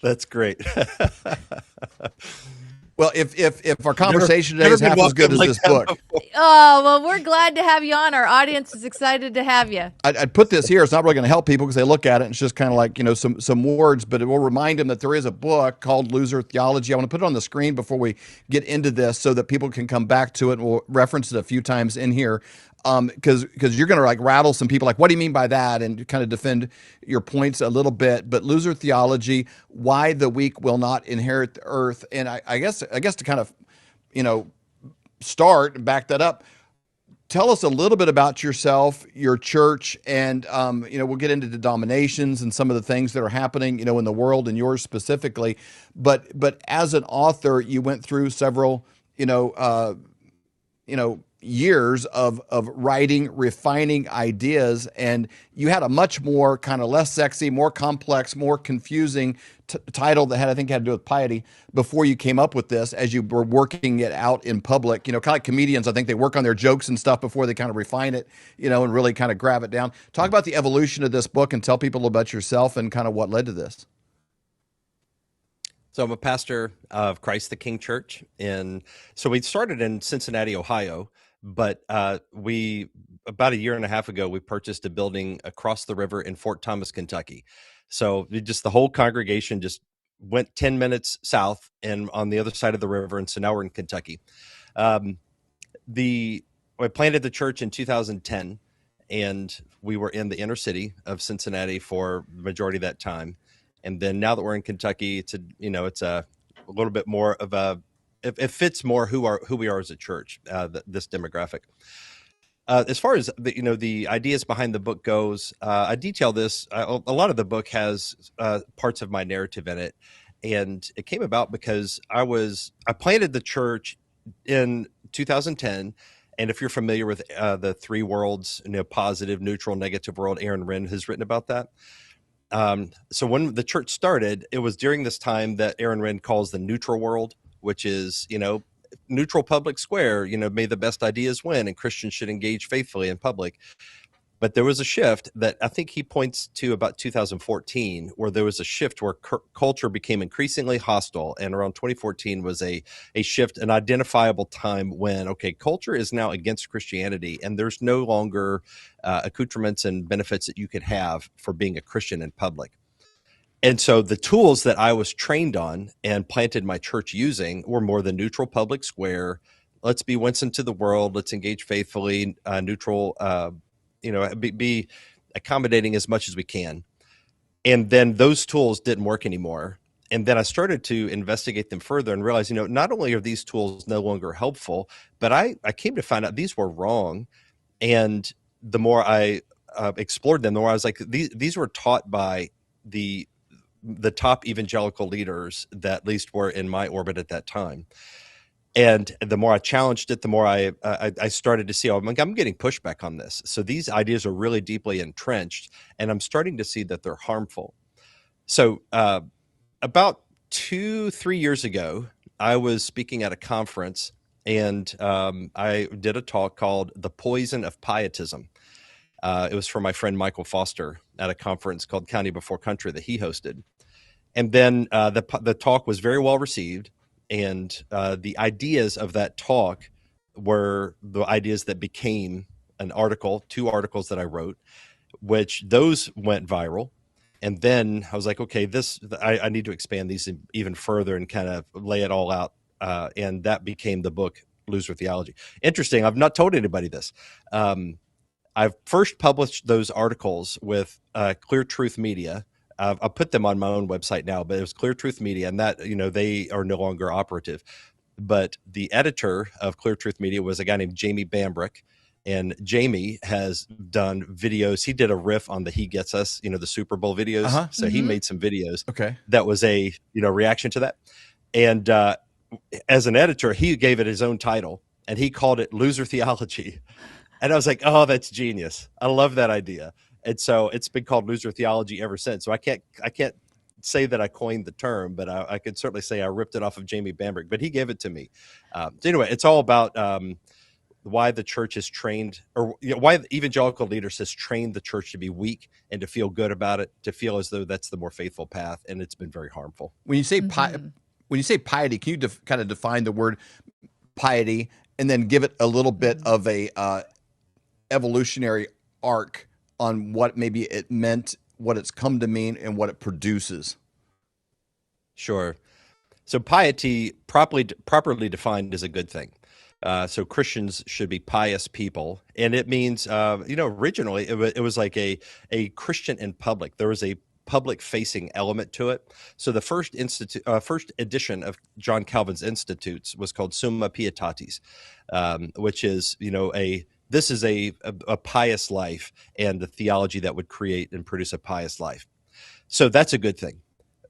That's great. Well, if our conversation today is half as good as this book, Oh, well, we're glad to have you on. Our audience is excited to have you. I'd put this here. It's not really going to help people because they look at it and it's just kind of like, some words, but it will remind them that there is a book called Loser Theology. I want to put it on the screen before we get into this so that people can come back to it, and we'll reference it a few times in here. Because you're going to like rattle some people like, what do you mean by that? And kind of defend your points a little bit. But Loser Theology, why the weak will not inherit the earth. And I guess to kind of, start and back that up, tell us a little bit about yourself, your church, and we'll get into denominations and some of the things that are happening, in the world and yours specifically. But as an author, you went through several, years of writing, refining ideas, and you had a much more kind of less sexy, more complex, more confusing title that had to do with piety before you came up with this as you were working it out in public. Kind of like comedians, I think they work on their jokes and stuff before they kind of refine it, and really kind of grab it down. Talk about the evolution of this book and tell people a little about yourself and kind of what led to this. So I'm a pastor of Christ the King Church. So we started in Cincinnati, Ohio, but we about a year and a half ago, we purchased a building across the river in Fort Thomas, Kentucky. So the whole congregation just went 10 minutes south and on the other side of the river. And so now we're in Kentucky. I planted the church in 2010, and we were in the inner city of Cincinnati for the majority of that time. And then now that we're in Kentucky, it's a little bit more of it fits more who we are as a church, this demographic. As far as the ideas behind the book goes, I detail this. A lot of the book has parts of my narrative in it, and it came about because I planted the church in 2010. And if you're familiar with the three worlds, positive, neutral, negative world, Aaron Renn has written about that. So when the church started, it was during this time that Aaron Renn calls the neutral world, which is, neutral public square, may the best ideas win and Christians should engage faithfully in public. But there was a shift that I think he points to about 2014, where there was a shift where culture became increasingly hostile. And around 2014 was a shift, an identifiable time when, culture is now against Christianity, and there's no longer accoutrements and benefits that you could have for being a Christian in public. And so the tools that I was trained on and planted my church using were more the neutral public square. Let's be Winston to the world. Let's engage faithfully, neutral, be accommodating as much as we can. And then those tools didn't work anymore. And then I started to investigate them further and realize, not only are these tools no longer helpful, but I came to find out these were wrong. And the more I explored them, the more I was like, these were taught by the top evangelical leaders that at least were in my orbit at that time. And the more I challenged it, the more I started to see, I'm getting pushback on this. So these ideas are really deeply entrenched, and I'm starting to see that they're harmful. So about 2-3 years ago, I was speaking at a conference, and I did a talk called The Poison of Pietism. It was for my friend Michael Foster at a conference called County Before Country that he hosted. And then the talk was very well received. And the ideas of that talk were the ideas that became an article, 2 articles that I wrote, which those went viral. And then I was like, okay, I need to expand these even further and kind of lay it all out. And that became the book, Loser Theology. Interesting. I've not told anybody this. I've first published those articles with Clear Truth Media. I'll put them on my own website now, but it was Clear Truth Media, and that, they are no longer operative. But the editor of Clear Truth Media was a guy named Jamie Bambrick, and Jamie has done videos. He did a riff on the He Gets Us, the Super Bowl videos. So he made some videos. Okay. That was a, reaction to that. And as an editor, he gave it his own title, and he called it Loser Theology. And I was like, oh, that's genius. I love that idea. And so it's been called Loser Theology ever since. So I can't say that I coined the term, but I could certainly say I ripped it off of Jamie Bambrick, but he gave it to me. So anyway, it's all about why the church is trained, or why the evangelical leaders has trained the church to be weak and to feel good about it, to feel as though that's the more faithful path, and it's been very harmful. When you say piety, can you kind of define the word piety and then give it a little bit of a evolutionary arc on what maybe it meant, what it's come to mean, and what it produces? Sure. So piety, properly defined, is a good thing. So Christians should be pious people, and it means, originally it was like a Christian in public. There was a public-facing element to it. So the first edition of John Calvin's Institutes was called Summa Pietatis, which is this is a pious life and the theology that would create and produce a pious life. So that's a good thing.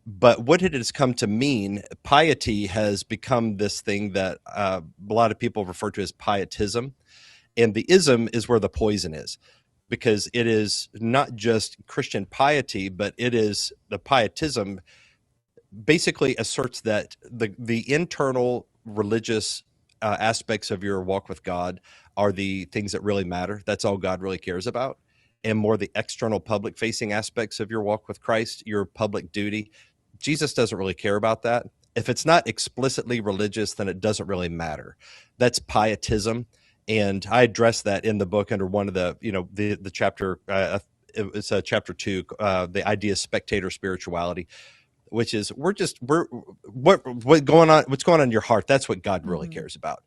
But what it has come to mean, piety has become this thing that a lot of people refer to as pietism. And the ism is where the poison is, because it is not just Christian piety, but it is the pietism basically asserts that the internal religious aspects of your walk with God are the things that really matter. That's all God really cares about. And more the external public facing aspects of your walk with Christ, your public duty. Jesus doesn't really care about that. If it's not explicitly religious, then it doesn't really matter. That's pietism. And I address that in the book under one of the chapter, it's chapter 2, the idea of spectator spirituality, which is what's going on in your heart. That's what God really cares about.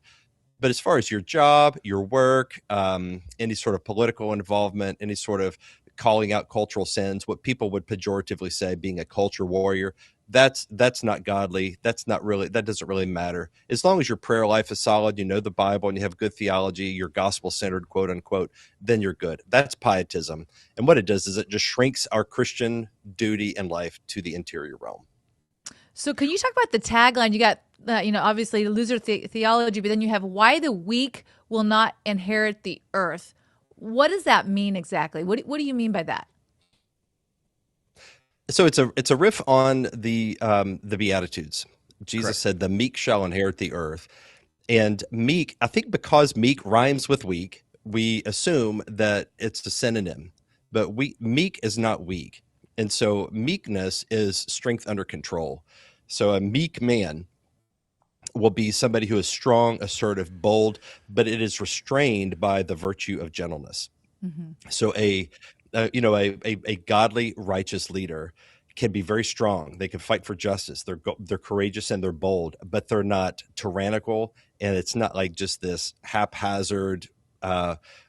But as far as your job, your work, any sort of political involvement, any sort of calling out cultural sins, what people would pejoratively say being a culture warrior, that's not godly. That doesn't really matter. As long as your prayer life is solid, you know the Bible, and you have good theology, you're gospel-centered, quote unquote, then you're good. That's pietism. And what it does is it just shrinks our Christian duty and life to the interior realm. So can you talk about the tagline? You got, obviously loser theology, but then you have why the weak will not inherit the earth. What does that mean exactly? What do you mean by that? So it's a riff on the Beatitudes. Jesus said, "The meek shall inherit the earth," and meek. I think because meek rhymes with weak, we assume that it's a synonym. But meek is not weak, and so meekness is strength under control. So a meek man will be somebody who is strong, assertive, bold, but it is restrained by the virtue of gentleness. Mm-hmm. So a godly, righteous leader can be very strong. They can fight for justice. They're courageous and they're bold, but they're not tyrannical. And it's not like just this haphazard,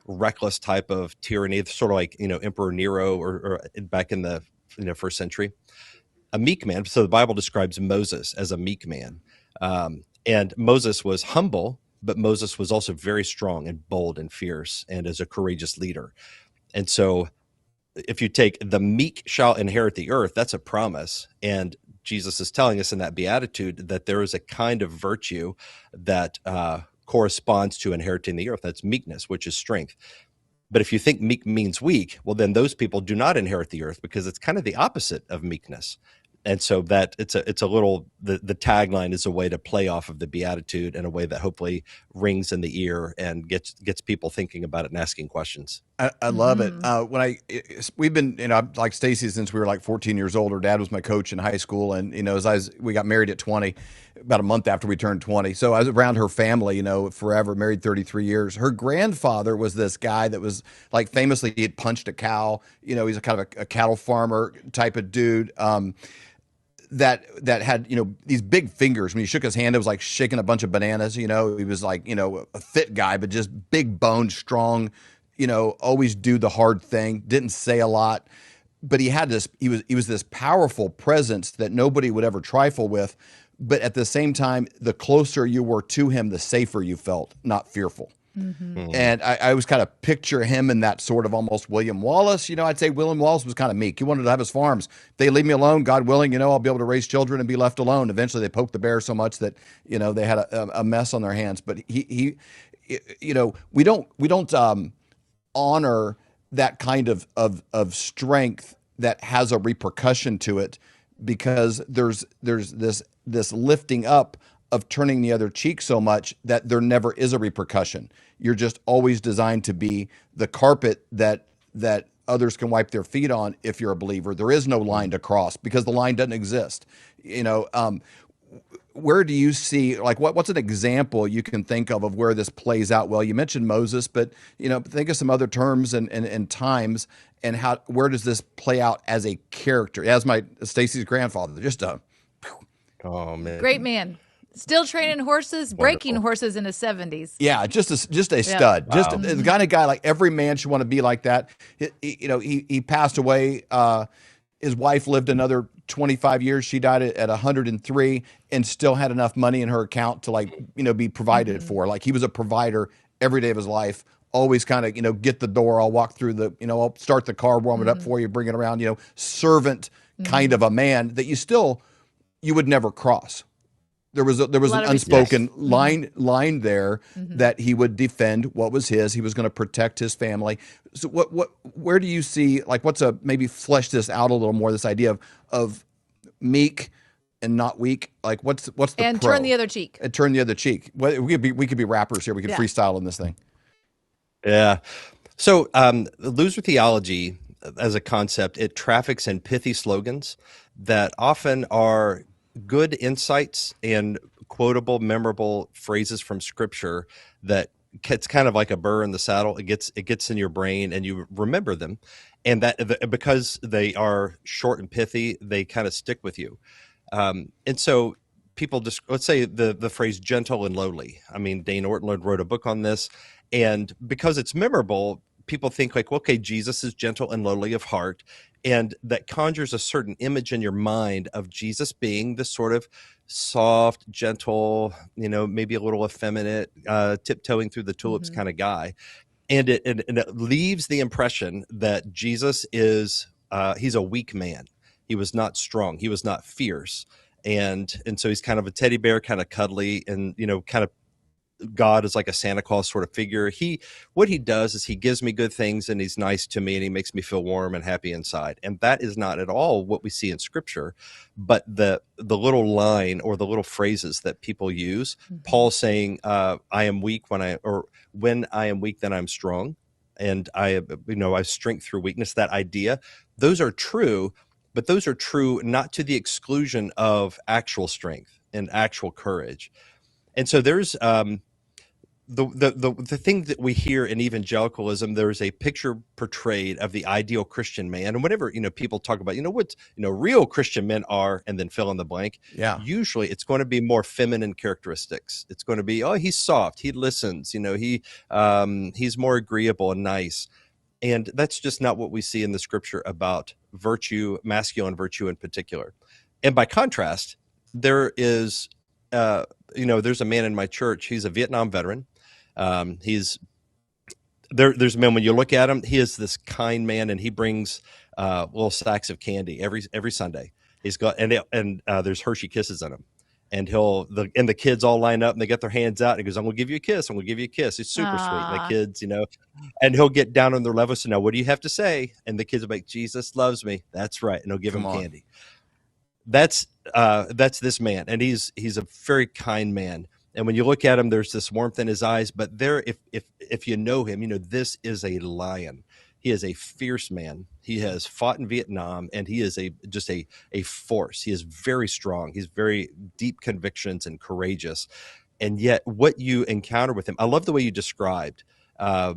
reckless type of tyranny. It's sort of like Emperor Nero or back in the first century. A meek man. So the Bible describes Moses as a meek man. And Moses was humble, but Moses was also very strong and bold and fierce and as a courageous leader. And so if you take the meek shall inherit the earth, that's a promise. And Jesus is telling us in that beatitude that there is a kind of virtue that corresponds to inheriting the earth. That's meekness, which is strength. But if you think meek means weak, well, then those people do not inherit the earth because it's kind of the opposite of meekness. And so that it's a little, the tagline is a way to play off of the beatitude in a way that hopefully rings in the ear and gets people thinking about it and asking questions. I love it. We've been, like Stacy since we were like 14 years old. Her dad was my coach in high school. And, we got married at 20, about a month after we turned 20. So I was around her family, forever, married 33 years. Her grandfather was this guy that was like famously, he had punched a cow. He's a kind of a cattle farmer type of dude. That had, these big fingers. When he shook his hand, it was like shaking a bunch of bananas. He was like, a fit guy, but just big boned, strong, always do the hard thing, didn't say a lot, but he was this powerful presence that nobody would ever trifle with. But at the same time, the closer you were to him, the safer you felt, not fearful. Mm-hmm. And I always kind of picture him in that sort of almost William Wallace. I'd say William Wallace was kind of meek. He wanted to have his farms. If they leave me alone, God willing, I'll be able to raise children and be left alone. Eventually they poked the bear so much that, they had a mess on their hands. But we don't honor that kind of strength that has a repercussion to it, because there's this lifting up of turning the other cheek so much that there never is a repercussion. You're just always designed to be the carpet that others can wipe their feet on if you're a believer. There is no line to cross because the line doesn't exist. Where do you see, like, what's an example you can think of where this plays out well? You mentioned Moses, but think of some other terms and times, and where does this play out as a character, as Stacy's grandfather? Oh man, great man. Still training horses, breaking horses in his 70s. Yeah, just a stud. Wow. Just the kind of guy, like, every man should want to be like that. He passed away. His wife lived another 25 years. She died at 103 and still had enough money in her account to be provided for. Like, he was a provider every day of his life. Always kind of, get the door. I'll walk through I'll start the car, warm it up for you, bring it around, servant kind of a man that you would never cross. There was an unspoken line there that he would defend what was his. He was going to protect his family. So where do you see, like, maybe flesh this out a little more, this idea of meek and not weak? Like, what's the and pro? turn the other cheek. And turn the other cheek. We could be rappers here. We could freestyle in this thing. Yeah. So loser theology as a concept, it traffics in pithy slogans that often are good insights and quotable, memorable phrases from Scripture that it's kind of like a burr in the saddle. It gets in your brain and you remember them, and that because they are short and pithy, they kind of stick with you. And so people just, let's say the phrase gentle and lowly. I mean, Dane Ortland wrote a book on this, and because it's memorable, people think like, okay, Jesus is gentle and lowly of heart. And that conjures a certain image in your mind of Jesus being this sort of soft, gentle, maybe a little effeminate, tiptoeing through the tulips kind of guy. And it leaves the impression that Jesus is, he's a weak man. He was not strong. He was not fierce. And so he's kind of a teddy bear, kind of cuddly, and, kind of God is like a Santa Claus sort of figure. What he does is he gives me good things and he's nice to me and he makes me feel warm and happy inside. And that is not at all what we see in Scripture, but the little line or the little phrases that people use. Paul saying, I am weak when I am weak, then I'm strong. And I have strength through weakness. That idea, those are true, but those are true not to the exclusion of actual strength and actual courage. And so there's the thing that we hear in evangelicalism, there's a picture portrayed of the ideal Christian man. And whenever, people talk about, what, real Christian men are, and then fill in the blank. Yeah. Usually it's going to be more feminine characteristics. It's going to be, oh, he's soft. He listens, he's more agreeable and nice. And that's just not what we see in the Scripture about virtue, masculine virtue in particular. And by contrast, there is, there's a man in my church. He's a Vietnam veteran. There's men, when you look at him, he is this kind man, and he brings little sacks of candy every Sunday. He's got and there's Hershey Kisses in him, and the kids all line up and they get their hands out and he goes, "I'm gonna give you a kiss. I'm gonna give you a kiss." He's super sweet. And the kids, and he'll get down on their level. So now, what do you have to say? And the kids will be like, "Jesus loves me." That's right, and he'll give him candy. That's this man, and he's a very kind man. And when you look at him, there's this warmth in his eyes. But if you know him, this is a lion. He is a fierce man. He has fought in Vietnam, and he is just a force. He is very strong. He's very deep convictions and courageous. And yet, what you encounter with him, I love the way you described a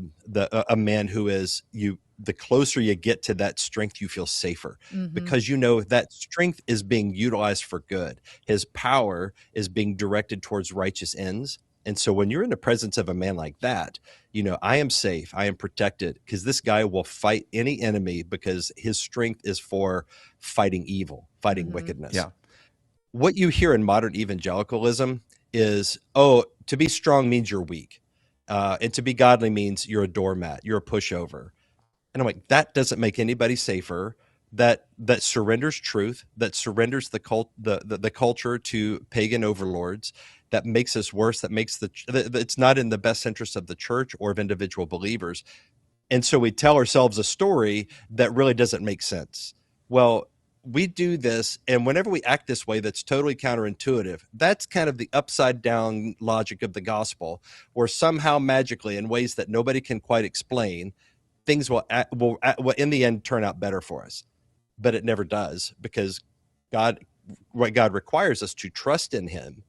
man who is you. The closer you get to that strength, you feel safer because that strength is being utilized for good. His power is being directed towards righteous ends. And so when you're in the presence of a man like that, I am safe, I am protected, because this guy will fight any enemy because his strength is for fighting evil, fighting wickedness. Yeah. What you hear in modern evangelicalism is, oh, to be strong means you're weak. And to be godly means you're a doormat, you're a pushover. And I'm like, that doesn't make anybody safer. That surrenders truth, that surrenders the culture to pagan overlords, that makes us worse, that makes it's not in the best interest of the church or of individual believers. And so we tell ourselves a story that really doesn't make sense. Well, we do this, and whenever we act this way, that's totally counterintuitive. That's kind of the upside down logic of the gospel, where somehow magically, in ways that nobody can quite explain, things will in the end turn out better for us. But it never does, because God requires us to trust in him,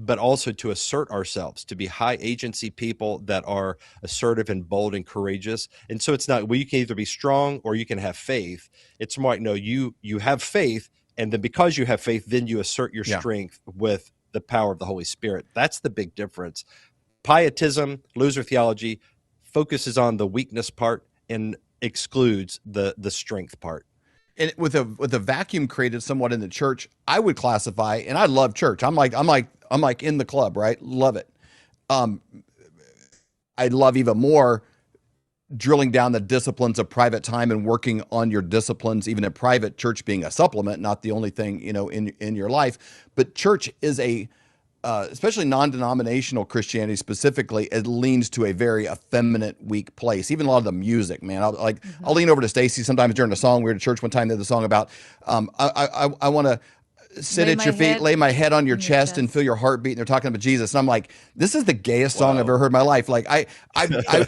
but also to assert ourselves, to be high agency people that are assertive and bold and courageous. And so it's not, well, you can either be strong or you can have faith. It's more like, no, you have faith, and then because you have faith, then you assert your strength with the power of the Holy Spirit. That's the big difference. Pietism, loser theology, focuses on the weakness part and excludes the strength part. And with a vacuum created somewhat in the church, I would classify, and I love church. I'm like in the club, right? Love it. I love even more drilling down the disciplines of private time and working on your disciplines, even in private, church being a supplement, not the only thing, in your life. But church is especially non-denominational Christianity specifically, it leans to a very effeminate, weak place. Even a lot of the music, man. I'll lean over to Stacy sometimes during a song. We were at church one time. They had the song about I want to sit at your feet, lay my head on your chest, and feel your heartbeat. And they're talking about Jesus. And I'm like, this is the gayest song I've ever heard in my life. Like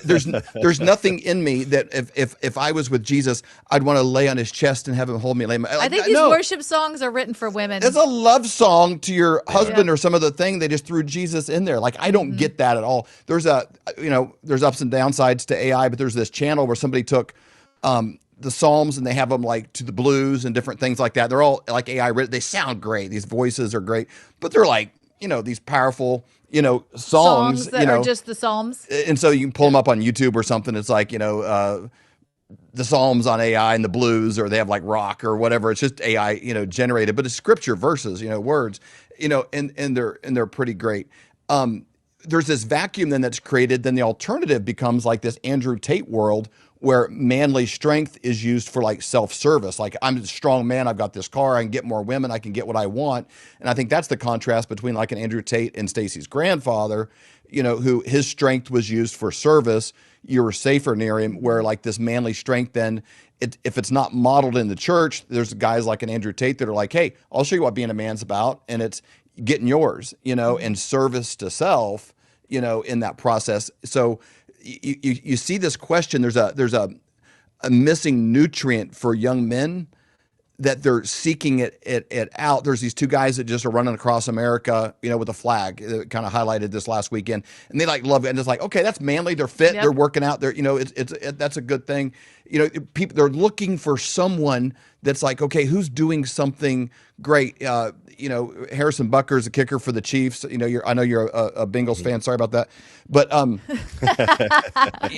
there's nothing in me that if I was with Jesus, I'd want to lay on his chest and have him hold me. I think these worship songs are written for women. It's a love song to your husband or some other thing. They just threw Jesus in there. Like, I don't get that at all. There's there's ups and downsides to AI, but there's this channel where somebody took, the Psalms, and they have them like to the blues and different things like that. They're all like AI written. They sound great. These voices are great, but they're like, these powerful, songs that are just the Psalms. And so you can pull them up on YouTube or something. It's like, the Psalms on AI and the blues, or they have like rock or whatever. It's just AI, generated, but it's scripture verses, words, and they're pretty great. There's this vacuum then that's created. Then the alternative becomes like this Andrew Tate world, where manly strength is used for like self-service. Like, I'm a strong man, I've got this car, I can get more women, I can get what I want. And I think that's the contrast between like an Andrew Tate and Stacy's grandfather, who his strength was used for service. You were safer near him, where like this manly strength, then if it's not modeled in the church, there's guys like an Andrew Tate that are like, hey, I'll show you what being a man's about. And it's getting yours, and service to self, in that process. So you see this question. There's a missing nutrient for young men that they're seeking it out. There's these two guys that just are running across America, with a flag. It kind of highlighted this last weekend, and they like love it. And it's like, okay, that's manly. They're fit. They're working out. They're, that's a good thing. People, they're looking for someone that's like, okay, who's doing something great. Harrison Butker's a kicker for the Chiefs. I know you're a Bengals fan. Sorry about that, but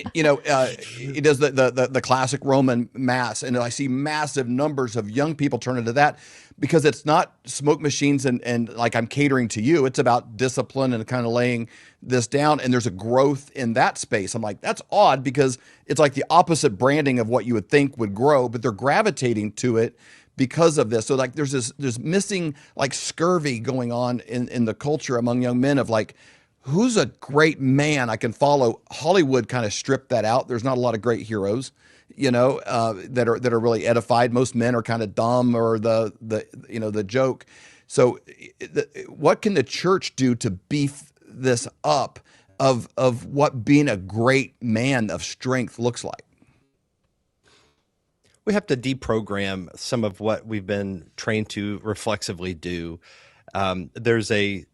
he does the classic Roman mass, and I see massive numbers of young people turn into that, because it's not smoke machines and like I'm catering to you. It's about discipline and kind of laying this down, and there's a growth in that space. I'm like, that's odd, because it's like the opposite branding of what you would think would grow, but they're gravitating to it because of this. So like there's missing like scurvy going on in the culture among young men of like, who's a great man I can follow? Hollywood kind of stripped that out. There's not a lot of great heroes, that are really edified. Most men are kind of dumb, or the joke. So what can the church do to beef this up of what being a great man of strength looks like? We have to deprogram some of what we've been trained to reflexively do. There's the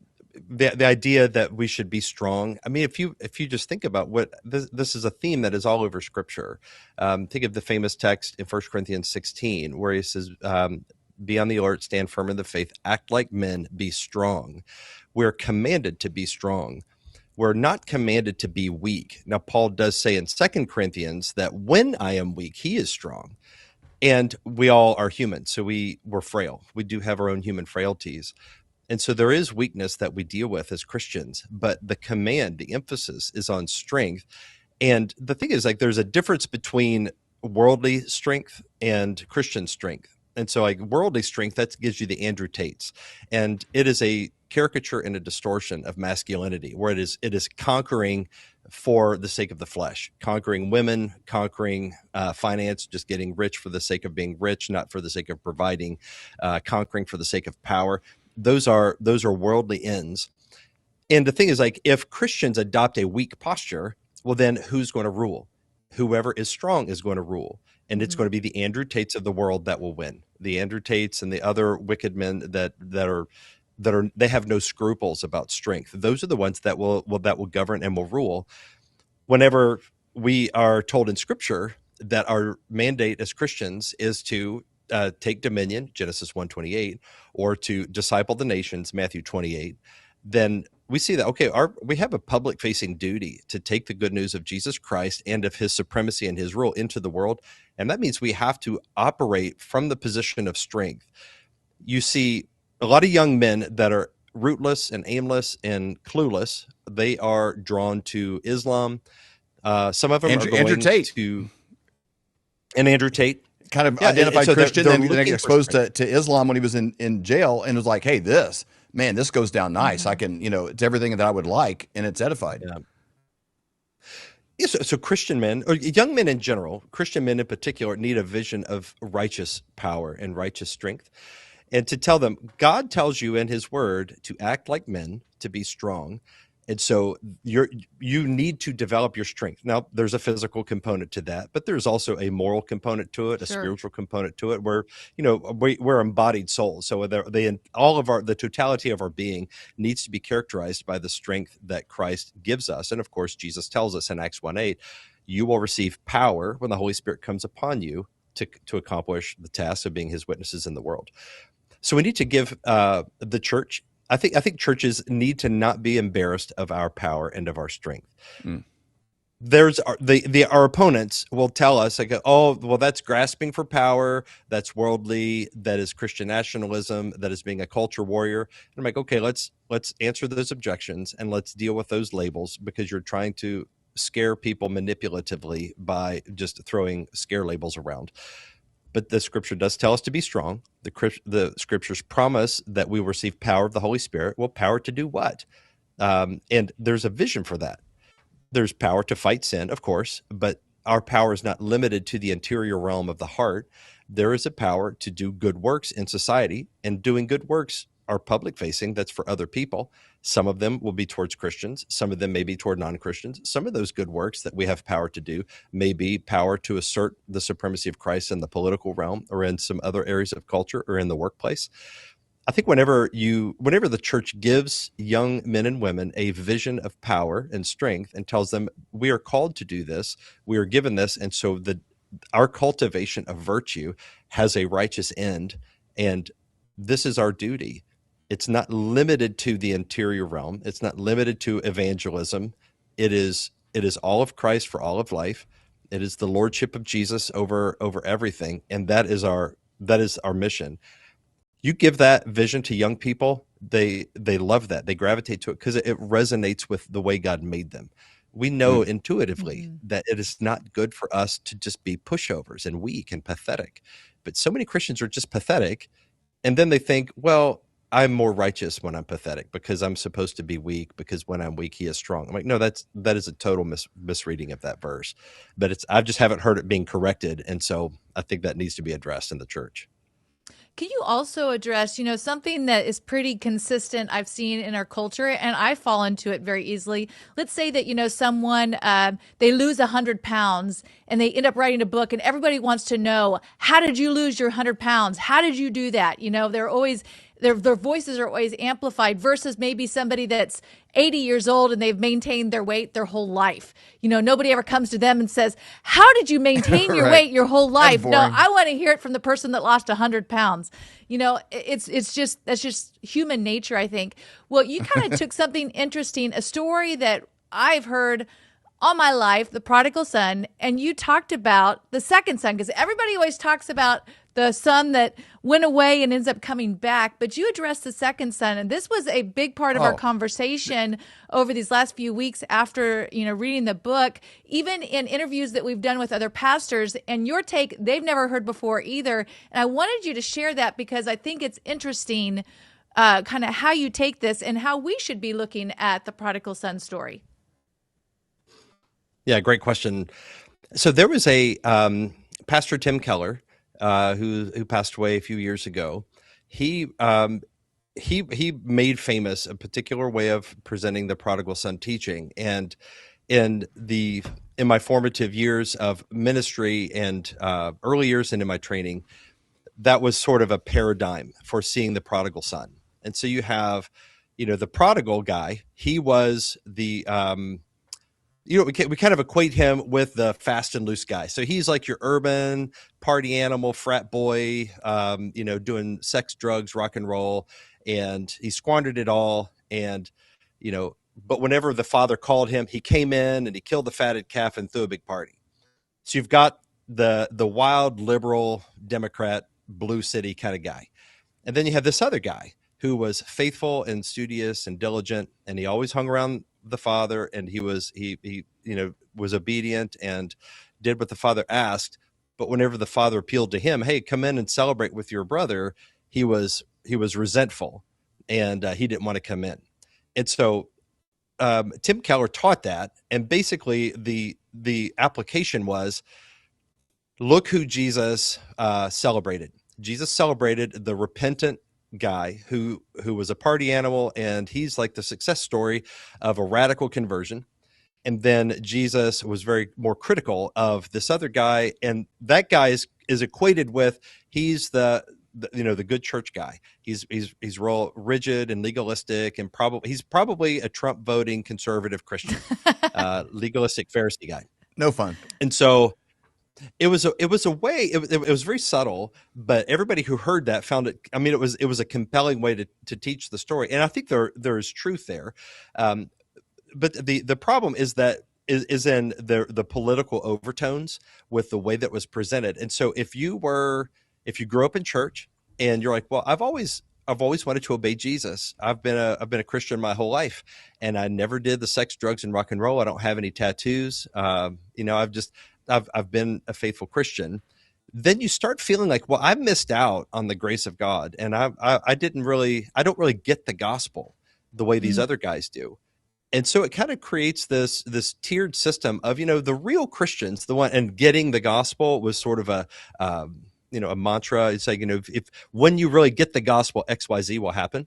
idea that we should be strong. I mean, if you just think about what this is a theme that is all over Scripture. Think of the famous text in 1 Corinthians 16, where he says, "Be on the alert, stand firm in the faith, act like men, be strong." We're commanded to be strong. We're not commanded to be weak. Now, Paul does say in 2 Corinthians that when I am weak, he is strong. And we all are human, so we're frail. We do have our own human frailties. And so there is weakness that we deal with as Christians, but the command, the emphasis is on strength. And the thing is, like, there's a difference between worldly strength and Christian strength. And so like worldly strength, that gives you the Andrew Tates. And it is a caricature and a distortion of masculinity, where it is conquering for the sake of the flesh, conquering women, conquering finance, just getting rich for the sake of being rich, not for the sake of providing, conquering for the sake of power. Those are worldly ends. And the thing is, like, if Christians adopt a weak posture, well, then who's going to rule? Whoever is strong is going to rule. And it's going to be the Andrew Tates of the world that will win. The Andrew Tates and the other wicked men that are they have no scruples about strength. Those are the ones that will govern and will rule. Whenever we are told in Scripture that our mandate as Christians is to take dominion, Genesis 1:28, or to disciple the nations, Matthew 28, then we see that, okay, we have a public facing duty to take the good news of Jesus Christ and of his supremacy and his rule into the world. And that means we have to operate from the position of strength. You see a lot of young men that are rootless and aimless and clueless. They are drawn to Islam. Some of them are going Andrew Tate. to Andrew Tate. Kind of Yeah, identified so Christian, they're then looking exposed for to Islam when he was in jail, and was like, hey, this goes down nice. I can, it's everything that I would like, and it's edified. Yeah, so Christian men, or young men in general, Christian men in particular, need a vision of righteous power and righteous strength. And to tell them, God tells you in his word to act like men, to be strong. And so you need to develop your strength. Now, there's a physical component to that, but there's also a moral component to it, a spiritual component to it, where we're embodied souls. So the totality of our being needs to be characterized by the strength that Christ gives us. And of course, Jesus tells us in Acts 1:8, you will receive power when the Holy Spirit comes upon you to accomplish the task of being his witnesses in the world. So we need to give the church. I think churches need to not be embarrassed of our power and of our strength. Our opponents will tell us, like, oh, well, that's grasping for power, that's worldly, that is Christian nationalism, that is being a culture warrior. And I'm like, okay, let's answer those objections and let's deal with those labels, because you're trying to scare people manipulatively by just throwing scare labels around. But the scripture does tell us to be strong. The scriptures promise that we will receive power of the Holy Spirit. Well, power to do what? And there's a vision for that. There's power to fight sin, of course, but our power is not limited to the interior realm of the heart. There is a power to do good works in society, and doing good works are public facing. That's for other people. Some of them will be towards Christians. Some of them may be toward non-Christians. Some of those good works that we have power to do may be power to assert the supremacy of Christ in the political realm, or in some other areas of culture, or in the workplace. I think whenever the church gives young men and women a vision of power and strength and tells them we are called to do this, we are given this, and so our cultivation of virtue has a righteous end, and this is our duty. It's not limited to the interior realm. It's not limited to evangelism. It is all of Christ for all of life. It is the lordship of Jesus over everything, and that is our mission. You give that vision to young people, they love that. They gravitate to it because it resonates with the way God made them. We know intuitively that it is not good for us to just be pushovers and weak and pathetic. But so many Christians are just pathetic, and then they think, well, I'm more righteous when I'm pathetic because I'm supposed to be weak, because when I'm weak, he is strong. I'm like, no, that is a total misreading of that verse. But I just haven't heard it being corrected. And so I think that needs to be addressed in the church. Can you also address, something that is pretty consistent I've seen in our culture, and I fall into it very easily. Let's say that, someone, they lose 100 pounds and they end up writing a book, and everybody wants to know, how did you lose your 100 pounds? How did you do that? They're always, their voices are always amplified, versus maybe somebody that's 80 years old and they've maintained their weight their whole life. Nobody ever comes to them and says, how did you maintain your weight your whole life? No, I want to hear it from the person that lost 100 pounds. That's just human nature, I think. Well, you kind of took something interesting, a story that I've heard all my life, the prodigal son, and you talked about the second son, because everybody always talks about the son that went away and ends up coming back, but you addressed the second son, and this was a big part of our conversation over these last few weeks after reading the book, even in interviews that we've done with other pastors, and your take they've never heard before either. And I wanted you to share that because I think it's interesting kind of how you take this and how we should be looking at the prodigal son story. Yeah, great question. So there was a Pastor Tim Keller who passed away a few years ago. He made famous a particular way of presenting the prodigal son teaching, and in my formative years of ministry and early years and in my training, that was sort of a paradigm for seeing the prodigal son. And so you have, the prodigal guy. He was the we kind of equate him with the fast and loose guy. So he's like your urban party animal, frat boy, doing sex, drugs, rock and roll, and he squandered it all. And, but whenever the father called him, he came in and he killed the fatted calf and threw a big party. So you've got the wild liberal Democrat blue city kind of guy. And then you have this other guy who was faithful and studious and diligent, and he always hung around the father, and he was obedient and did what the father asked. But whenever the father appealed to him, hey, come in and celebrate with your brother, he was resentful, and he didn't want to come in. And so Tim Keller taught that, and basically the application was, look who Jesus celebrated. Jesus celebrated the repentant guy who was a party animal, and he's like the success story of a radical conversion. And then Jesus was very more critical of this other guy, and that guy is equated with, he's the good church guy. He's real rigid and legalistic, and he's probably a Trump voting conservative Christian, legalistic Pharisee guy. No fun. And so it was a way. It was very subtle, but everybody who heard that found it. I mean, it was a compelling way to teach the story, and I think there is truth there. But the problem is that is in the political overtones with the way that was presented. And so if you grew up in church and you're like, well, I've always wanted to obey Jesus. I've been a Christian my whole life, and I never did the sex, drugs, and rock and roll. I don't have any tattoos. I've been a faithful Christian. Then you start feeling like, well, I missed out on the grace of God, and I don't really get the gospel the way these other guys do. And so it kind of creates this tiered system of, the real Christians, the one, and getting the gospel was sort of a mantra. It's like, if when you really get the gospel, XYZ will happen.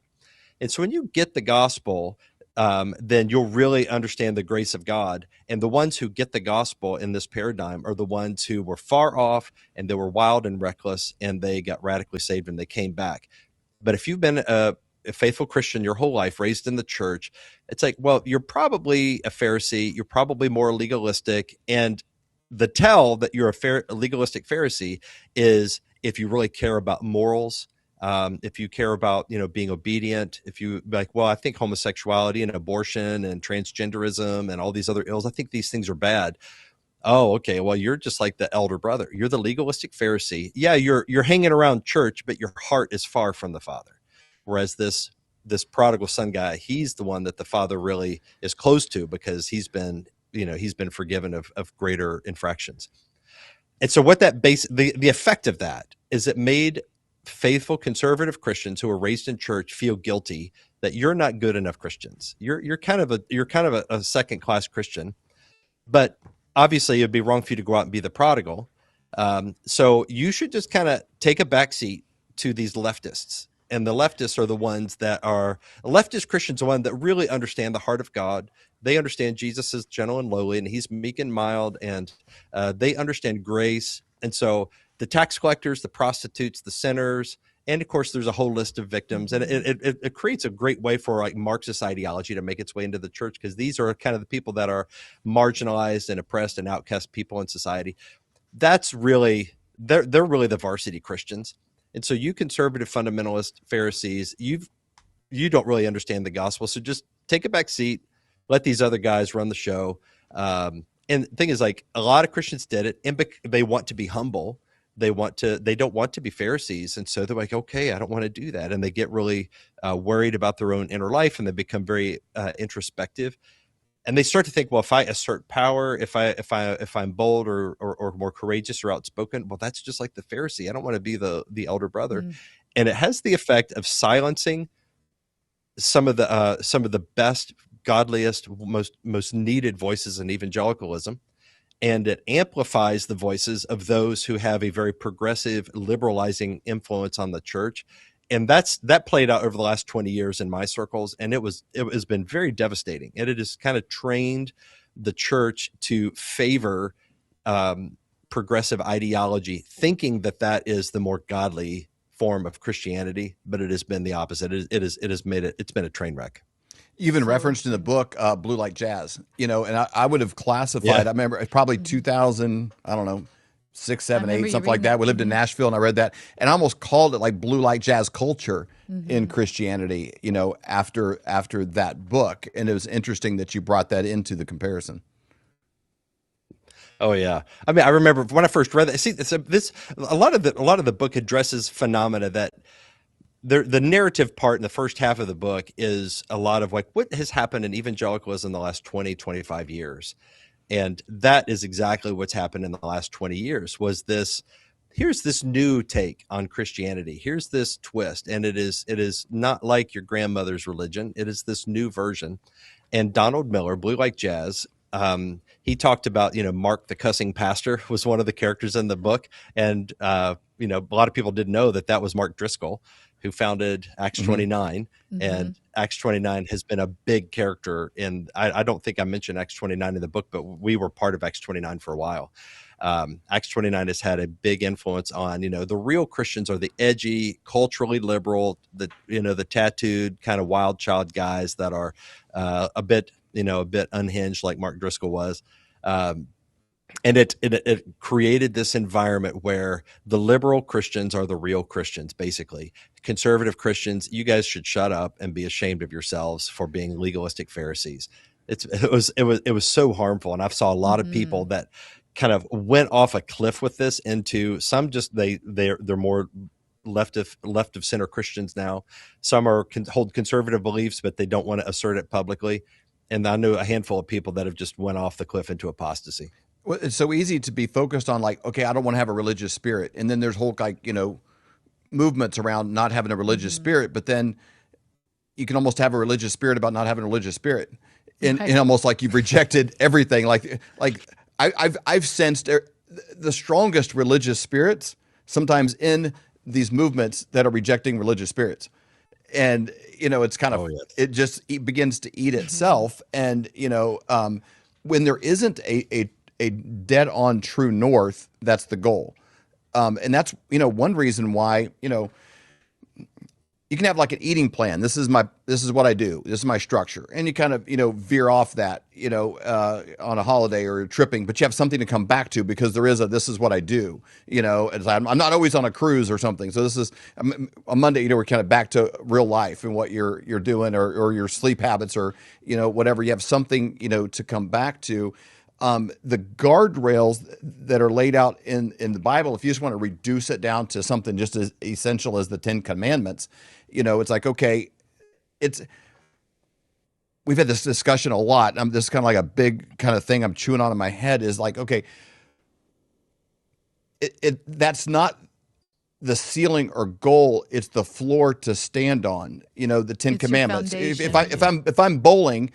And so when you get the gospel, then you'll really understand the grace of God. And the ones who get the gospel in this paradigm are the ones who were far off, and they were wild and reckless, and they got radically saved and they came back. But if you've been a faithful Christian your whole life, raised in the church, it's like, well, you're probably a Pharisee. You're probably more legalistic. And the tell that you're a legalistic Pharisee is if you really care about morals, if you care about, being obedient, if you like, well, I think homosexuality and abortion and transgenderism and all these other ills, I think these things are bad. Oh, okay. Well, you're just like the elder brother. You're the legalistic Pharisee. Yeah, you're hanging around church, but your heart is far from the Father. Whereas this prodigal son guy, he's the one that the Father really is close to, because he's been forgiven of greater infractions. And so what the effect of that is, it made faithful conservative Christians who were raised in church feel guilty that you're not good enough Christians. You're kind of a second class Christian, but obviously it'd be wrong for you to go out and be the prodigal. So you should just kind of take a back seat to these leftists. And the leftists are the ones that are leftist Christians, the one that really understand the heart of God. They understand Jesus is gentle and lowly, and he's meek and mild, and they understand grace. And so the tax collectors, the prostitutes, the sinners, and of course, there's a whole list of victims. And it creates a great way for like Marxist ideology to make its way into the church, because these are kind of the people that are marginalized and oppressed and outcast people in society. That's really, they're really the varsity Christians. And so you conservative fundamentalist Pharisees, you don't really understand the gospel. So just take a back seat, let these other guys run the show. And the thing is, like, a lot of Christians did it, and they want to be humble. They don't want to be Pharisees. And so they're like, okay, I don't want to do that. And they get really worried about their own inner life, and they become very introspective. And they start to think, well, if I assert power, if I'm bold or more courageous or outspoken, well, that's just like the Pharisee. I don't want to be the elder brother. And it has the effect of silencing some of the best, godliest, most needed voices in evangelicalism, and it amplifies the voices of those who have a very progressive, liberalizing influence on the church. And that played out over the last 20 years in my circles, and it has been very devastating. And it has kind of trained the church to favor progressive ideology, thinking that is the more godly form of Christianity, but it has been the opposite. It's been a train wreck. You've been referenced in the book, Blue Like Jazz, and I would have classified, I remember it's probably 2000, I don't know, 6, 7, 8, something like that. We lived in Nashville and I read that, and I almost called it like Blue Like Jazz culture in Christianity, after that book. And it was interesting that you brought that into the comparison. Oh yeah, I mean, I remember when I first read that. See, a lot of the book addresses phenomena that the narrative part in the first half of the book is a lot of like what has happened in evangelicalism in the last 20, 25 years. And that is exactly what's happened in the last 20 years here's this new take on Christianity. Here's this twist. And it is not like your grandmother's religion. It is this new version. And Donald Miller, Blue Like Jazz, he talked about, Mark the cussing pastor was one of the characters in the book. And, a lot of people didn't know that was Mark Driscoll, who founded Acts 29. And Acts 29 has been a big character in, I don't think I mentioned Acts 29 in the book, but we were part of Acts 29 for a while. Acts 29 has had a big influence on, the real Christians are the edgy, culturally liberal, the tattooed kind of wild child guys that are a bit unhinged like Mark Driscoll was. And it created this environment where the liberal Christians are the real Christians, basically. Conservative Christians, you guys should shut up and be ashamed of yourselves for being legalistic Pharisees. It was so harmful, and I saw a lot of people that kind of went off a cliff with this into some just they're more left of center Christians now. Some hold conservative beliefs, but they don't want to assert it publicly. And I know a handful of people that have just went off the cliff into apostasy. Well, it's so easy to be focused on like, okay, I don't want to have a religious spirit. And then there's whole movements around not having a religious spirit, but then you can almost have a religious spirit about not having a religious spirit. And almost like you've rejected everything. Like I've sensed the strongest religious spirits sometimes in these movements that are rejecting religious spirits. And, it's kind of, it just begins to eat itself. And, when there isn't a dead on true north, that's the goal. And that's, one reason why, you can have like an eating plan. This is what I do. This is my structure. And you kind of, veer off that, on a holiday or tripping, but you have something to come back to because this is what I do, I'm not always on a cruise or something. So this is a Monday, we're kind of back to real life and what you're doing or your sleep habits or, whatever. You have something, to come back to. The guardrails that are laid out in the Bible, if you just want to reduce it down to something just as essential as the 10 Commandments, it's like, okay, we've had this discussion a lot. This is kind of like a big kind of thing I'm chewing on in my head is like, okay, that's not the ceiling or goal. It's the floor to stand on, the 10 Commandments. If I'm bowling,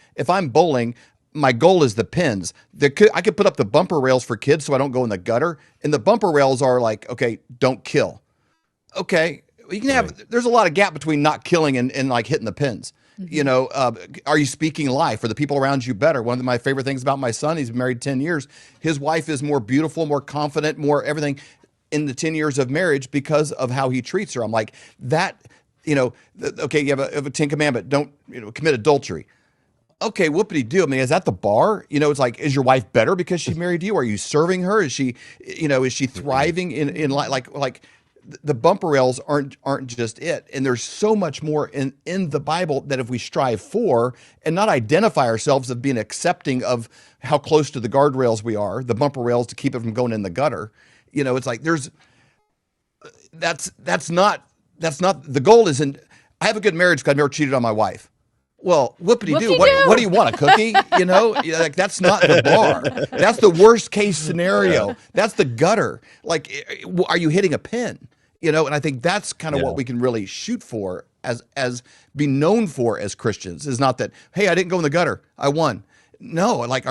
my goal is the pins. I could put up the bumper rails for kids so I don't go in the gutter. And the bumper rails are like, okay, don't kill. Okay, you can have, there's a lot of gap between not killing and like hitting the pins. Are you speaking life? Are the people around you better? One of my favorite things about my son, he's been married 10 years. His wife is more beautiful, more confident, more everything in the 10 years of marriage because of how he treats her. I'm like, that, okay, you have a 10 commandment, don't, commit adultery. Okay, whoopity-doo. I mean, is that the bar? It's like, is your wife better because she married you? Are you serving her? Is she, is she thriving in like the bumper rails aren't just it. And there's so much more in the Bible that if we strive for and not identify ourselves of being accepting of how close to the guardrails we are, the bumper rails to keep it from going in the gutter, it's like that's not the goal. Isn't I have a good marriage because I've never cheated on my wife. Well, whoopity-doo. What do you want, a cookie? Like that's not the bar. That's the worst case scenario. That's the gutter. Like, are you hitting a pin? And I think that's kind of what we can really shoot for. as be known for as Christians is not that, hey, I didn't go in the gutter, I won. No, like,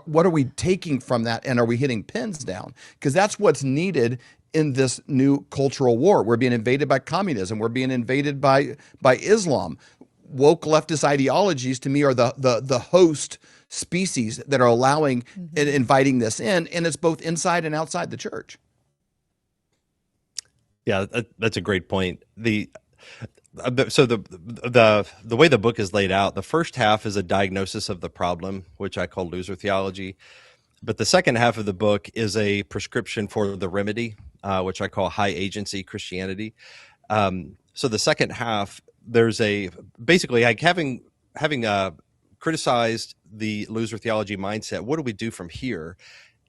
what are we taking from that, and are we hitting pins down? Because that's what's needed in this new cultural war. We're being invaded by communism. We're being invaded by Islam. Woke leftist ideologies, to me, are the host species that are allowing and inviting this in, and it's both inside and outside the church. Yeah, that's a great point. So the way the book is laid out, the first half is a diagnosis of the problem, which I call loser theology, but the second half of the book is a prescription for the remedy, which I call high agency Christianity. So the second half, there's basically like having criticized the loser theology mindset. What do we do from here?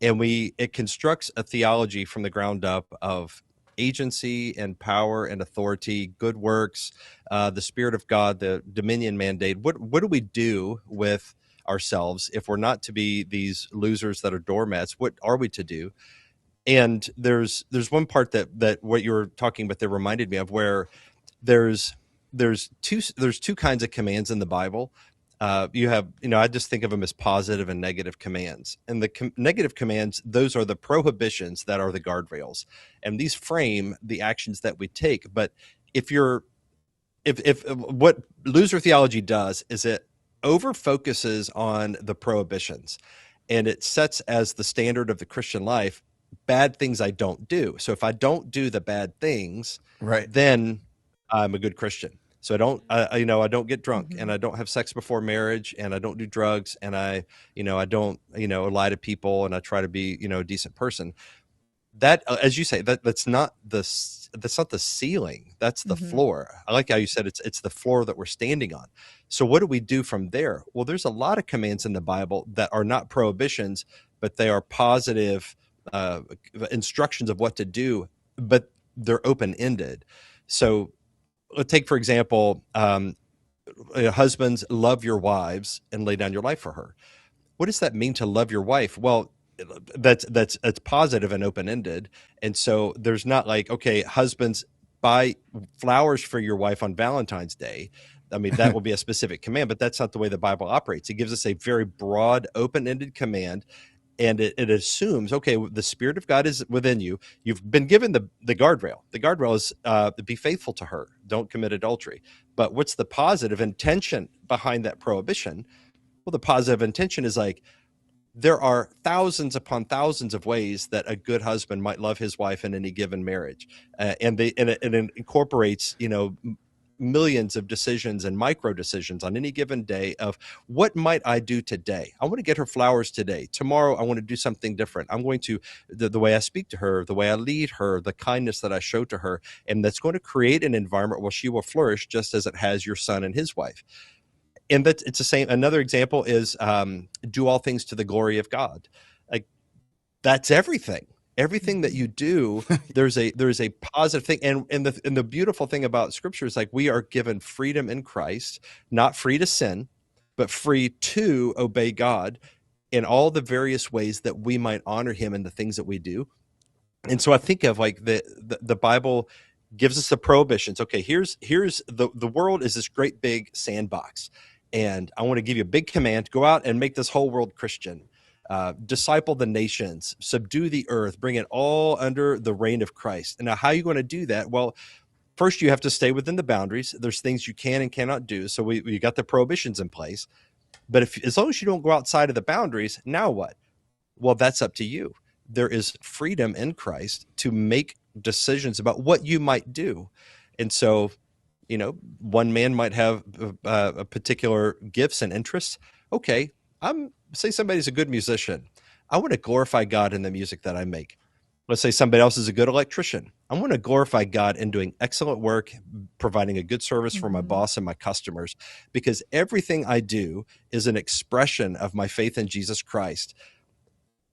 And it constructs a theology from the ground up of agency and power and authority, good works, the Spirit of God, the dominion mandate. What do we do with ourselves if we're not to be these losers that are doormats? What are we to do? And there's one part that what you were talking about that reminded me of, where there's two kinds of commands in the Bible. You have, I just think of them as positive and negative commands. And the negative commands, those are the prohibitions that are the guardrails. And these frame the actions that we take. But if what loser theology does is it over focuses on the prohibitions, and it sets as the standard of the Christian life bad things I don't do. So if I don't do the bad things, right, then I'm a good Christian. So I don't get drunk, and I don't have sex before marriage, and I don't do drugs, and I don't lie to people, and I try to be a decent person. That, as you say, that's not the ceiling. That's the floor. I like how you said it's the floor that we're standing on. So what do we do from there? Well, there's a lot of commands in the Bible that are not prohibitions, but they are positive instructions of what to do, but they're open-ended. So let's take, for example, husbands, love your wives and lay down your life for her. What does that mean to love your wife? Well, that's positive and open-ended. And so there's not like, okay, husbands, buy flowers for your wife on Valentine's Day. I mean, that will be a specific command, but that's not the way the Bible operates. It gives us a very broad, open-ended command. And it assumes, okay, the Spirit of God is within you. You've been given the guardrail. The guardrail is be faithful to her. Don't commit adultery. But what's the positive intention behind that prohibition? Well, the positive intention is like, there are thousands upon thousands of ways that a good husband might love his wife in any given marriage. And it incorporates, millions of decisions and micro decisions on any given day of what might I do today? I want to get her flowers today. Tomorrow, I want to do something different. I'm going to, the way I speak to her, the way I lead her, the kindness that I show to her, and that's going to create an environment where she will flourish just as it has your son and his wife. And that it's the same. Another example is do all things to the glory of God. Like, that's everything. Everything that you do, there's a positive thing, and the beautiful thing about Scripture is, like, we are given freedom in Christ, not free to sin, but free to obey God in all the various ways that we might honor Him in the things that we do. And so I think of, like, the Bible gives us the prohibitions. Okay, here's the world is this great big sandbox, and I want to give you a big command: go out and make this whole world Christian. Disciple the nations, subdue the earth, bring it all under the reign of Christ. And now, how are you going to do that? Well, first you have to stay within the boundaries. There's things you can and cannot do. So we got the prohibitions in place. But as long as you don't go outside of the boundaries, now what? Well, that's up to you. There is freedom in Christ to make decisions about what you might do. And so, one man might have a particular gifts and interests. Okay, say somebody's a good musician. I want to glorify God in the music that I make. Let's say somebody else is a good electrician. I want to glorify God in doing excellent work, providing a good service for my boss and my customers, because everything I do is an expression of my faith in Jesus Christ.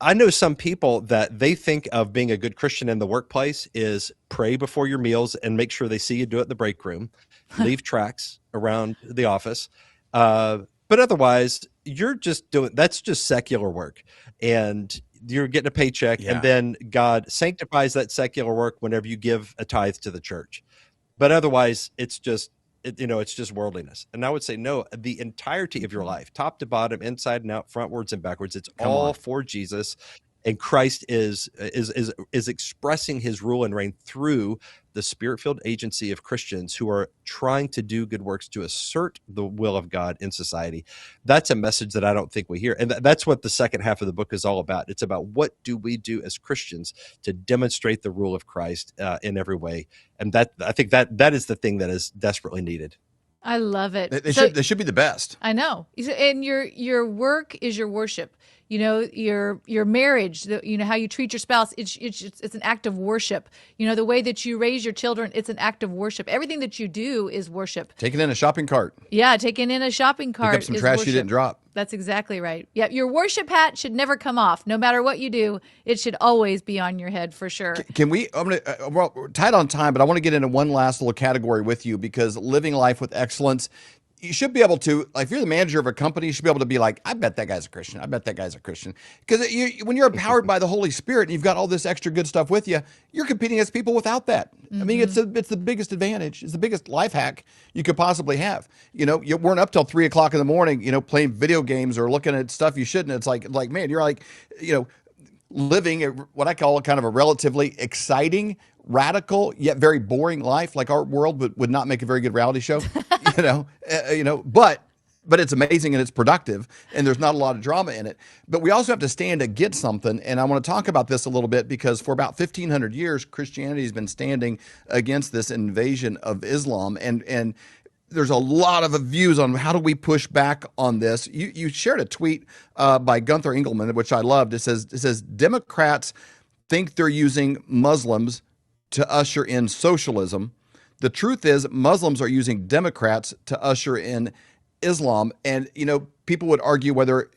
I know some people that they think of being a good Christian in the workplace is pray before your meals and make sure they see you do it in the break room, leave tracts around the office. But otherwise, that's just secular work, and you're getting a paycheck, and then God sanctifies that secular work whenever you give a tithe to the church. But otherwise, it's just it's just worldliness. And I would say, no, the entirety of your life, top to bottom, inside and out, frontwards and backwards, it's all for Jesus. And Christ is expressing his rule and reign through the spirit-filled agency of Christians who are trying to do good works to assert the will of God in society. That's a message that I don't think we hear. And that's what the second half of the book is all about. It's about what do we do as Christians to demonstrate the rule of Christ in every way. And I think that is the thing that is desperately needed. I love it. They should be the best. I know. And your work is your worship. Your marriage, how you treat your spouse, it's an act of worship. The way that you raise your children, it's an act of worship. Everything that you do is worship. Taking in a shopping cart. Yeah, taking in a shopping cart. Pick up some trash worship. you didn't drop. That's exactly right. Yeah, your worship hat should never come off. No matter what you do, it should always be on your head for sure. Can we? We're tight on time, but I want to get into one last little category with you because living life with excellence. You should be able to, like, if you're the manager of a company, you should be able to be like, I bet that guy's a Christian. I bet that guy's a Christian. Because when you're empowered by the Holy Spirit and you've got all this extra good stuff with you, you're competing against people without that. I mean, it's the biggest advantage. It's the biggest life hack you could possibly have. You weren't up till 3 o'clock in the morning, playing video games or looking at stuff you shouldn't. It's like, man, you're like, living what I call kind of a relatively exciting, radical, yet very boring life. Like our world would not make a very good reality show, but it's amazing and it's productive and there's not a lot of drama in it. But we also have to stand against something. And I want to talk about this a little bit because for about 1,500 years, Christianity has been standing against this invasion of Islam. And there's a lot of views on how do we push back on this. You shared a tweet by Gunther Engelman, which I loved. It says Democrats think they're using Muslims to usher in socialism. The truth is Muslims are using Democrats to usher in Islam. And, people would argue whether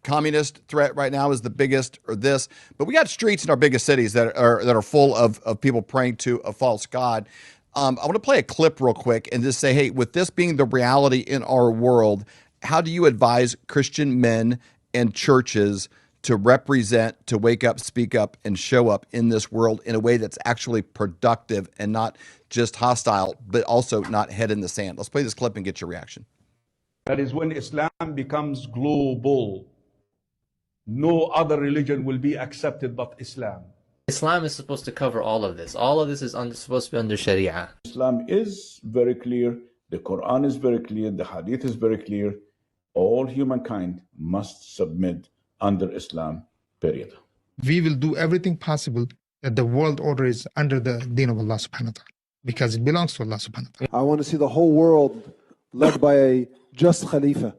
communist threat right now is the biggest or this, but we got streets in our biggest cities that are full of people praying to a false god. I want to play a clip real quick and just say, hey, with this being the reality in our world, how do you advise Christian men and churches to represent, to wake up, speak up, and show up in this world in a way that's actually productive and not just hostile, but also not head in the sand? Let's play this clip and get your reaction. That is when Islam becomes global. No other religion will be accepted but Islam. Islam is supposed to cover all of this. All of this is supposed to be under Sharia. Islam is very clear. The Quran is very clear. The Hadith is very clear. All humankind must submit under Islam, period. We will do everything possible that the world order is under the deen of Allah subhanahu wa ta'ala, because it belongs to Allah subhanahu wa ta'ala. I want to see the whole world led by a just Khalifa.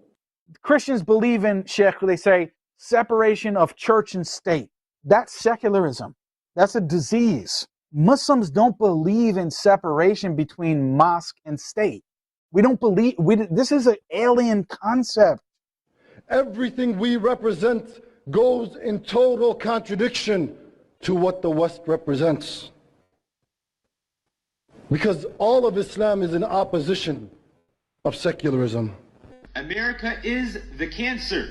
Christians believe in, Sheikh, they say, separation of church and state. That's secularism. That's a disease. Muslims don't believe in separation between mosque and state. We don't believe, this is an alien concept. Everything we represent goes in total contradiction to what the West represents. Because all of Islam is in opposition of secularism. America is the cancer.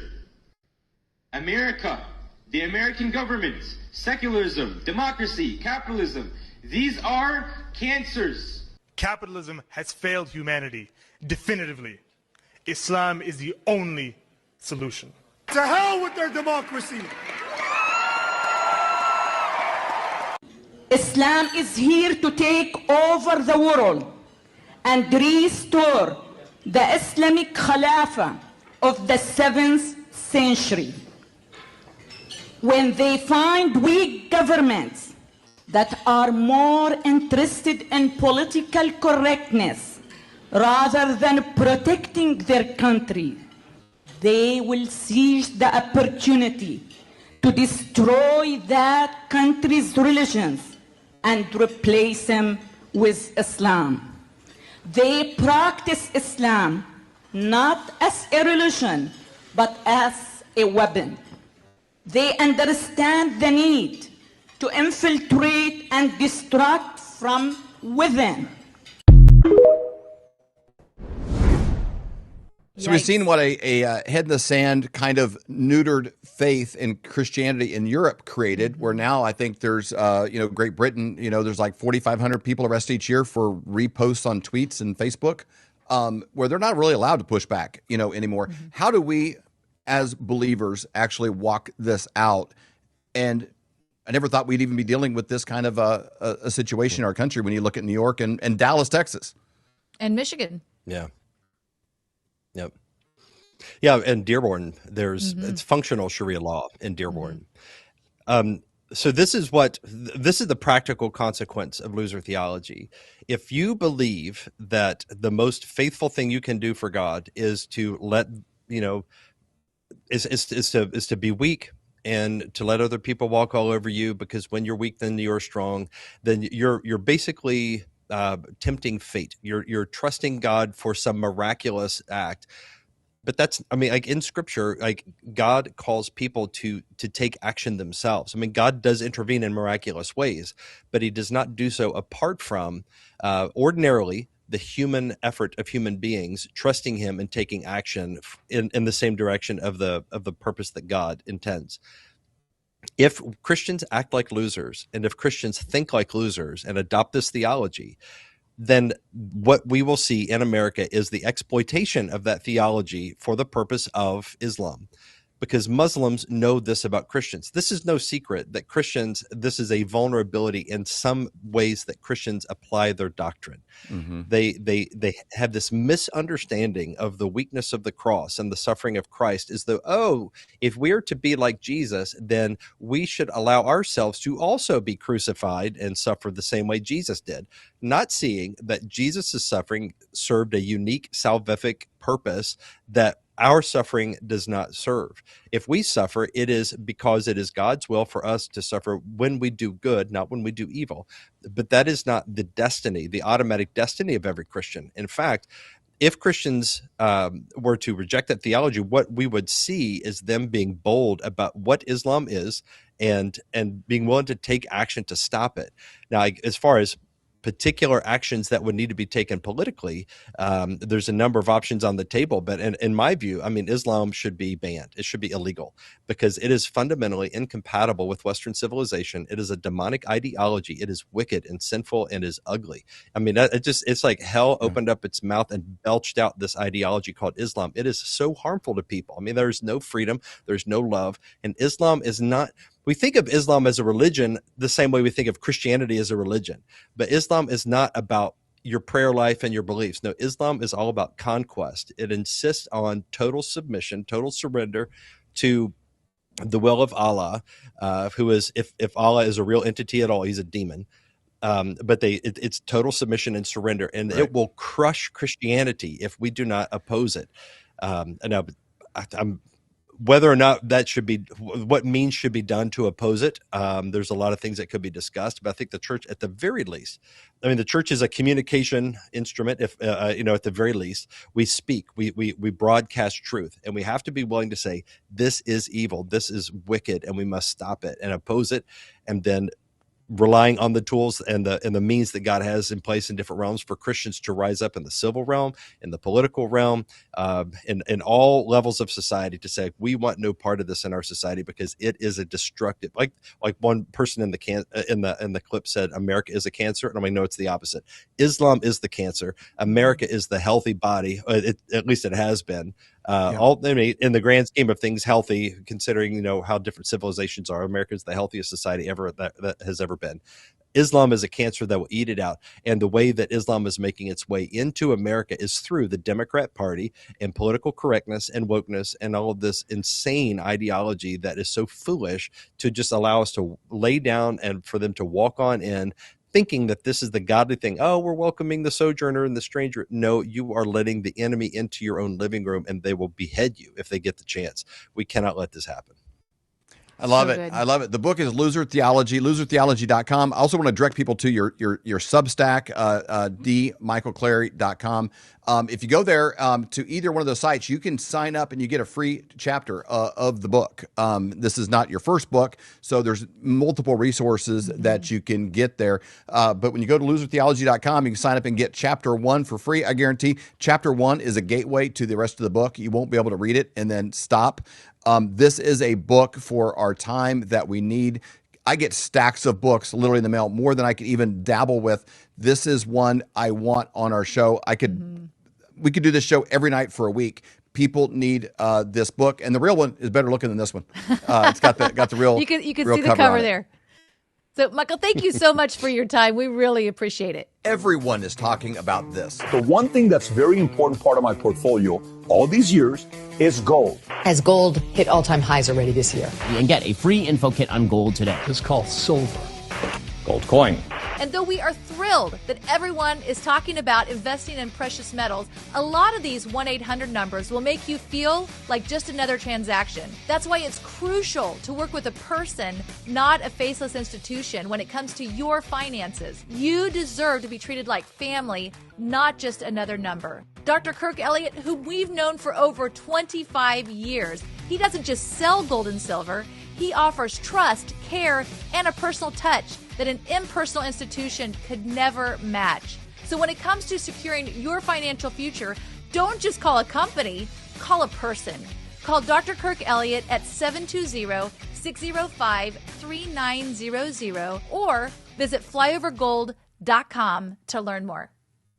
America, the American government, secularism, democracy, capitalism, these are cancers. Capitalism has failed humanity definitively. Islam is the only solution. To hell with their democracy! Islam is here to take over the world and restore the Islamic Khilafah of the 7th century. When they find weak governments that are more interested in political correctness rather than protecting their country, they will seize the opportunity to destroy that country's religions and replace them with Islam. They practice Islam not as a religion, but as a weapon. They understand the need to infiltrate and distract from within. So we've seen what a head in the sand kind of neutered faith in Christianity in Europe created, where now I think there's, Great Britain, there's like 4,500 people arrested each year for reposts on tweets and Facebook. where they're not really allowed to push back, anymore. How do we, as believers, actually walk this out? And I never thought we'd even be dealing with this kind of a situation in our country when you look at New York and Dallas, Texas. And Michigan. Yeah. Yep. Yeah, and Dearborn, it's functional Sharia law in Dearborn. So this is the practical consequence of loser theology. If you believe that the most faithful thing you can do for God is to let is to be weak and to let other people walk all over you, because when you're weak, then you're strong. Then you're basically tempting fate. You're trusting God for some miraculous act. But like in scripture, like God calls people to take action themselves. I mean, God does intervene in miraculous ways, but he does not do so apart from ordinarily the human effort of human beings trusting him and taking action in the same direction of the purpose that God intends. If Christians act like losers, and if Christians think like losers and adopt this theology, then what we will see in America is the exploitation of that theology for the purpose of Islam, because Muslims know this about Christians. This is no secret that Christians, this is a vulnerability in some ways that Christians apply their doctrine. They have this misunderstanding of the weakness of the cross and the suffering of Christ, as though, if we're to be like Jesus, then we should allow ourselves to also be crucified and suffer the same way Jesus did, not seeing that Jesus' suffering served a unique salvific purpose that our suffering does not serve. If we suffer, it is because it is God's will for us to suffer when we do good, not when we do evil. But that is not the destiny, the automatic destiny of every Christian. In fact, if Christians were to reject that theology, what we would see is them being bold about what Islam is and being willing to take action to stop it. Now, as far as particular actions that would need to be taken politically, there's a number of options on the table. But in my view, I mean, Islam should be banned. It should be illegal because it is fundamentally incompatible with Western civilization. It is a demonic ideology. It is wicked and sinful and is ugly. I mean, it's like hell opened up its mouth and belched out this ideology called Islam. It is so harmful to people. I mean, there's no freedom. There's no love. And Islam is not... We think of Islam as a religion the same way we think of Christianity as a religion. But Islam is not about your prayer life and your beliefs. No, Islam is all about conquest. It insists on total submission, total surrender to the will of Allah, who is, if Allah is a real entity at all, he's a demon. But it's total submission and surrender, and it will crush Christianity if we do not oppose it. Now, whether or not that should be, what means should be done to oppose it, there's a lot of things that could be discussed. But I think the church, at the very least, I mean, the church is a communication instrument. If at the very least, we speak, we broadcast truth, and we have to be willing to say this is evil, this is wicked, and we must stop it and oppose it, and then relying on the tools and the means that God has in place in different realms for Christians to rise up in the civil realm, in the political realm, in all levels of society, to say we want no part of this in our society because it is a destructive. Like one person in the clip said, America is a cancer, and I mean, no, it's the opposite. Islam is the cancer. America is the healthy body. At least it has been. I mean, in the grand scheme of things, healthy, considering how different civilizations are. America is the healthiest society ever that has ever been. Islam is a cancer that will eat it out, and the way that Islam is making its way into America is through the Democrat Party and political correctness and wokeness and all of this insane ideology that is so foolish to just allow us to lay down and for them to walk on in, thinking that this is the godly thing. Oh, we're welcoming the sojourner and the stranger. No, you are letting the enemy into your own living room, and they will behead you if they get the chance. We cannot let this happen. I love it. I love it. The book is Loser Theology, losertheology.com. I also want to direct people to your Substack, dmichaelclary.com. If you go there to either one of those sites, you can sign up and you get a free chapter of the book. This is not your first book, so there's multiple resources that you can get there. But when you go to losertheology.com, you can sign up and get chapter 1 for free. I guarantee chapter 1 is a gateway to the rest of the book. You won't be able to read it and then stop. This is a book for our time that we need. I get stacks of books literally in the mail, more than I could even dabble with. This is one I want on our show. we could do this show every night for a week. People need this book, and the real one is better looking than this one. It's got the real. You can real see the cover on it. there. So, Michael, thank you so much for your time. We really appreciate it. Everyone is talking about this. The one thing that's very important part of my portfolio all these years is gold. As gold hit all-time highs already this year. And get a free info kit on gold today. It's called silver. Gold coin. And though we are thrilled that everyone is talking about investing in precious metals, a lot of these 1-800 numbers will make you feel like just another transaction. That's why it's crucial to work with a person, not a faceless institution, when it comes to your finances. You deserve to be treated like family, not just another number. Dr. Kirk Elliott, whom we've known for over 25 years, he doesn't just sell gold and silver. He offers trust, care, and a personal touch that an impersonal institution could never match. So when it comes to securing your financial future, don't just call a company, call a person. Call Dr. Kirk Elliott at 720-605-3900 or visit flyovergold.com to learn more.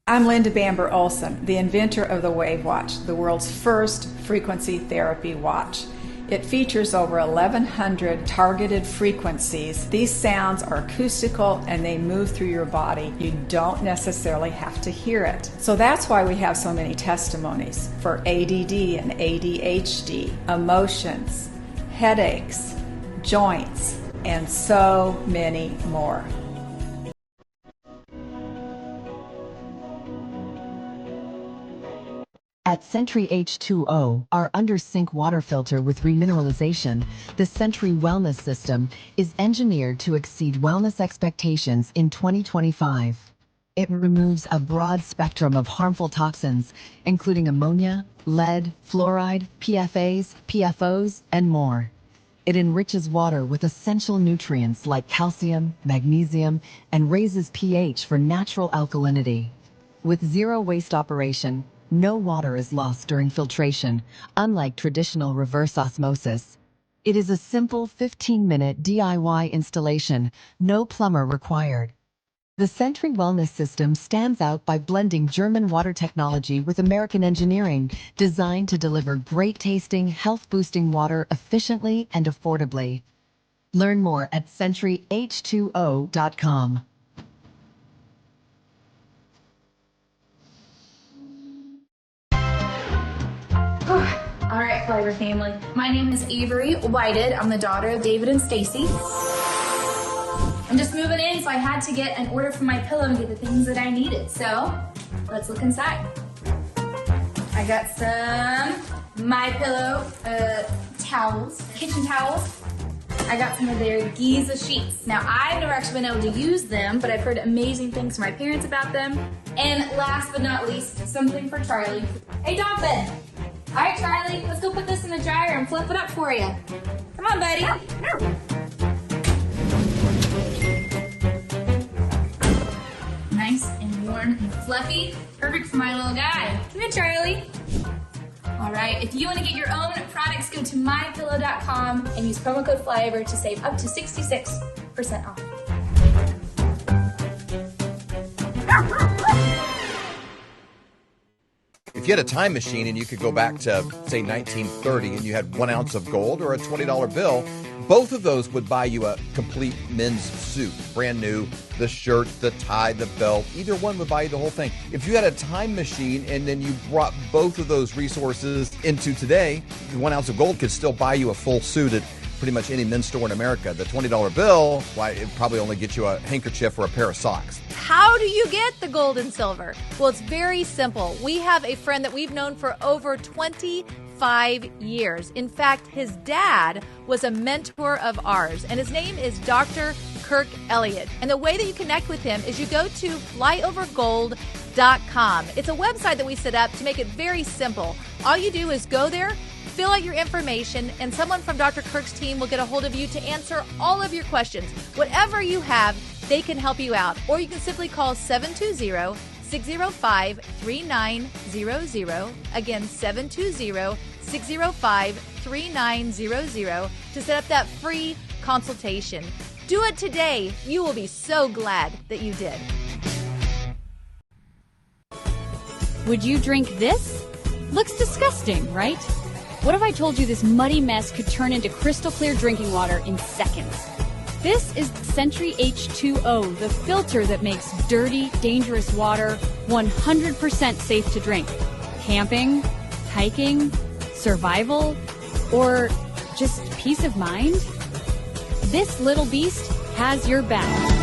I'm Linda Bamber Olson, the inventor of the Wave Watch, the world's first frequency therapy watch. It features over 1,100 targeted frequencies. These sounds are acoustical and they move through your body. You don't necessarily have to hear it. So that's why we have so many testimonies for ADD and ADHD, emotions, headaches, joints, and so many more. At Sentry H2O, our under-sink water filter with remineralization, the Sentry Wellness System is engineered to exceed wellness expectations in 2025. It removes a broad spectrum of harmful toxins, including ammonia, lead, fluoride, PFAs, PFOs, and more. It enriches water with essential nutrients like calcium, magnesium, and raises pH for natural alkalinity. With zero waste operation, no water is lost during filtration, unlike traditional reverse osmosis. It is a simple 15-minute DIY installation, no plumber required. The Sentry Wellness System stands out by blending German water technology with American engineering, designed to deliver great-tasting, health-boosting water efficiently and affordably. Learn more at SentryH2O.com. All right, Flavor family. My name is Avery Whited. I'm the daughter of David and Stacy. I'm just moving in, so I had to get an order for my pillow and get the things that I needed. So let's look inside. I got some My Pillow towels, kitchen towels. I got some of their Giza sheets. Now, I've never actually been able to use them, but I've heard amazing things from my parents about them. And last but not least, something for Charlie. Hey, dog bed. All right, Charlie, let's go put this in the dryer and flip it up for you. Come on, buddy. Nice and warm and fluffy. Perfect for my little guy. Come here, Charlie. All right, if you want to get your own products, go to mypillow.com and use promo code FLYOVER to save up to 66% off. If you had a time machine and you could go back to, say, 1930 and you had 1 ounce of gold or a $20 bill, both of those would buy you a complete men's suit, brand new, the shirt, the tie, the belt. Either one would buy you the whole thing. If you had a time machine and then you brought both of those resources into today, 1 ounce of gold could still buy you a full suit at pretty much any men's store in America. The $20 bill, why, it probably only gets you a handkerchief or a pair of socks. How do you get the gold and silver? Well, it's very simple. We have a friend that we've known for over 25 years. In fact, his dad was a mentor of ours, and his name is Dr. Kirk Elliott. And the way that you connect with him is you go to flyovergold.com. It's a website that we set up to make it very simple. All you do is go there, fill out your information, and someone from Dr. Kirk's team will get a hold of you to answer all of your questions. Whatever you have, they can help you out. Or you can simply call 720-605-3900. Again, 720-605-3900 to set up that free consultation. Do it today. You will be so glad that you did. Would you drink this? Looks disgusting, right? What if I told you this muddy mess could turn into crystal clear drinking water in seconds? This is Sentry H2O, the filter that makes dirty, dangerous water 100% safe to drink. Camping, hiking, survival, or just peace of mind? This little beast has your back.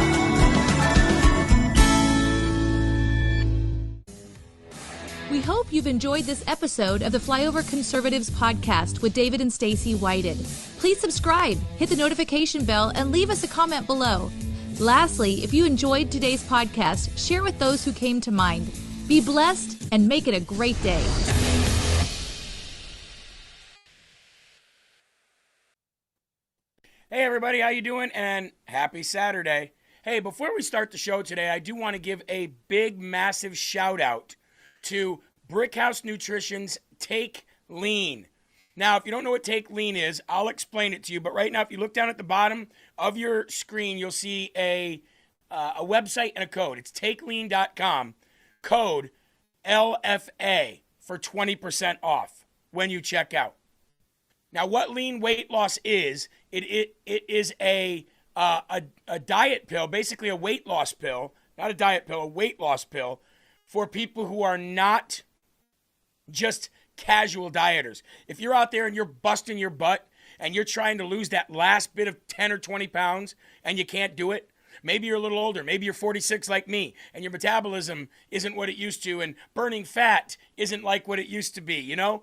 We hope you've enjoyed this episode of the Flyover Conservatives podcast with David and Stacey Whited. Please subscribe, hit the notification bell, and leave us a comment below. Lastly, if you enjoyed today's podcast, share with those who came to mind. Be blessed and make it a great day. Hey everybody, how you doing? And happy Saturday. Hey, before we start the show today, I do want to give a big, massive shout out to Brickhouse Nutrition's Take Lean. Now, if you don't know what Take Lean is, I'll explain it to you. But right now, if you look down at the bottom of your screen, you'll see a website and a code. It's takelean.com, code LFA for 20% off when you check out. Now, what lean weight loss is, it is a diet pill, basically a weight loss pill, not a diet pill, a weight loss pill for people who are not just casual dieters. If you're out there and you're busting your butt and you're trying to lose that last bit of 10 or 20 pounds and you can't do it, maybe you're a little older, maybe you're 46 like me, and your metabolism isn't what it used to, and burning fat isn't like what it used to be, you know?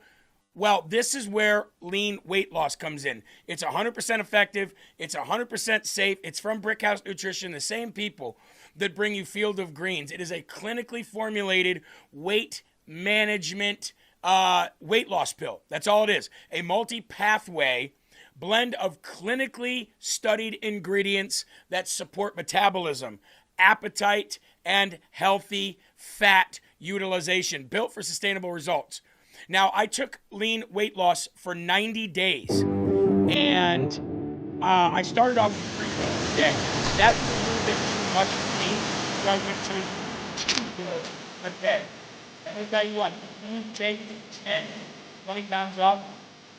Well, this is where lean weight loss comes in. It's 100% effective. It's 100% safe. It's from Brickhouse Nutrition, the same people that bring you Field of Greens. It is a clinically formulated weight management weight loss pill. That's all it is. A multi-pathway blend of clinically studied ingredients that support metabolism, appetite, and healthy fat utilization, built for sustainable results. Now, I took lean weight loss for 90 days, and I started off with 3 meals a day. That was a little bit too much for me, so I went to 2 meals a day. Let me tell you what, you take 10, 20 pounds off,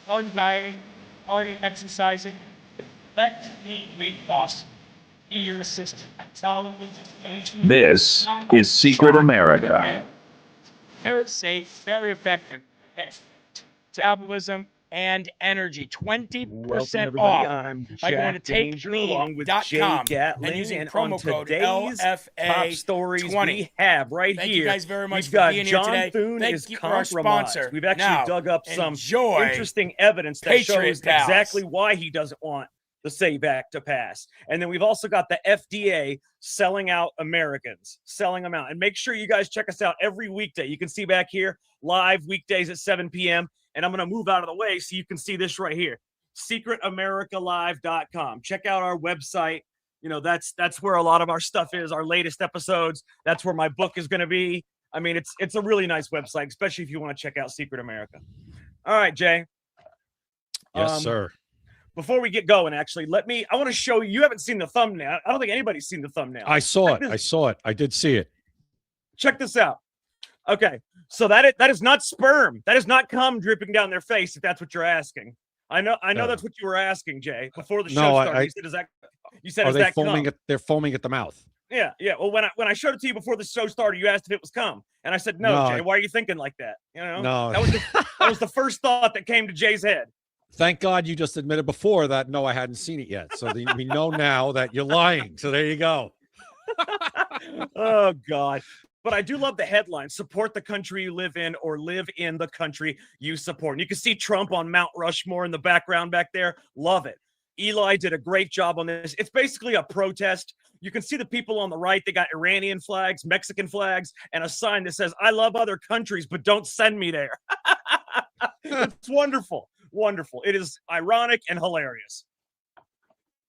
all your dieting, all your exercising, let lean weight loss be your assistant. This is Secret America. Very safe, very effective. Metabolism and energy. 20% off by going to takelean.com and using promo code LFA20. We have right Thank here. you guys very much We've for got being John here today. Thune Thank is you for our compromised. sponsor. We've actually Now, dug up some enjoy interesting evidence that Patriot shows Pals. exactly why he doesn't want the SAVE Act to pass. And then we've also got the FDA selling out Americans, selling them out. And make sure you guys check us out every weekday. You can see back here, live weekdays at 7 p.m. And I'm going to move out of the way so you can see this right here, secretamericalive.com. Check out our website. You know, that's where a lot of our stuff is, our latest episodes. That's where my book is going to be. I mean, it's a really nice website, especially if you want to check out Secret America. All right, Jay. Yes, sir. Before we get going, actually, I want to show you. You haven't seen the thumbnail. I don't think anybody's seen the thumbnail. I saw it. I did see it. Check this out. Okay, so that is not sperm. That is not cum dripping down their face, if that's what you're asking. I know No. that's what you were asking, Jay, before the show No, started. You said, are is they that foaming cum? they're foaming at the mouth. Yeah. Well, when I showed it to you before the show started, you asked if it was cum, and I said, no, No, Jay. Why are you thinking like that? You know, No. that was the first thought that came to Jay's head. Thank God you just admitted before that, no, I hadn't seen it yet. So we know now that you're lying. So there you go. Oh, God. But I do love the headline, support the country you live in or live in the country you support. And you can see Trump on Mount Rushmore in the background back there. Love it. Eli did a great job on this. It's basically a protest. You can see the people on the right. They got Iranian flags, Mexican flags, and a sign that says, I love other countries, but don't send me there. It's wonderful. Wonderful. It is ironic and hilarious.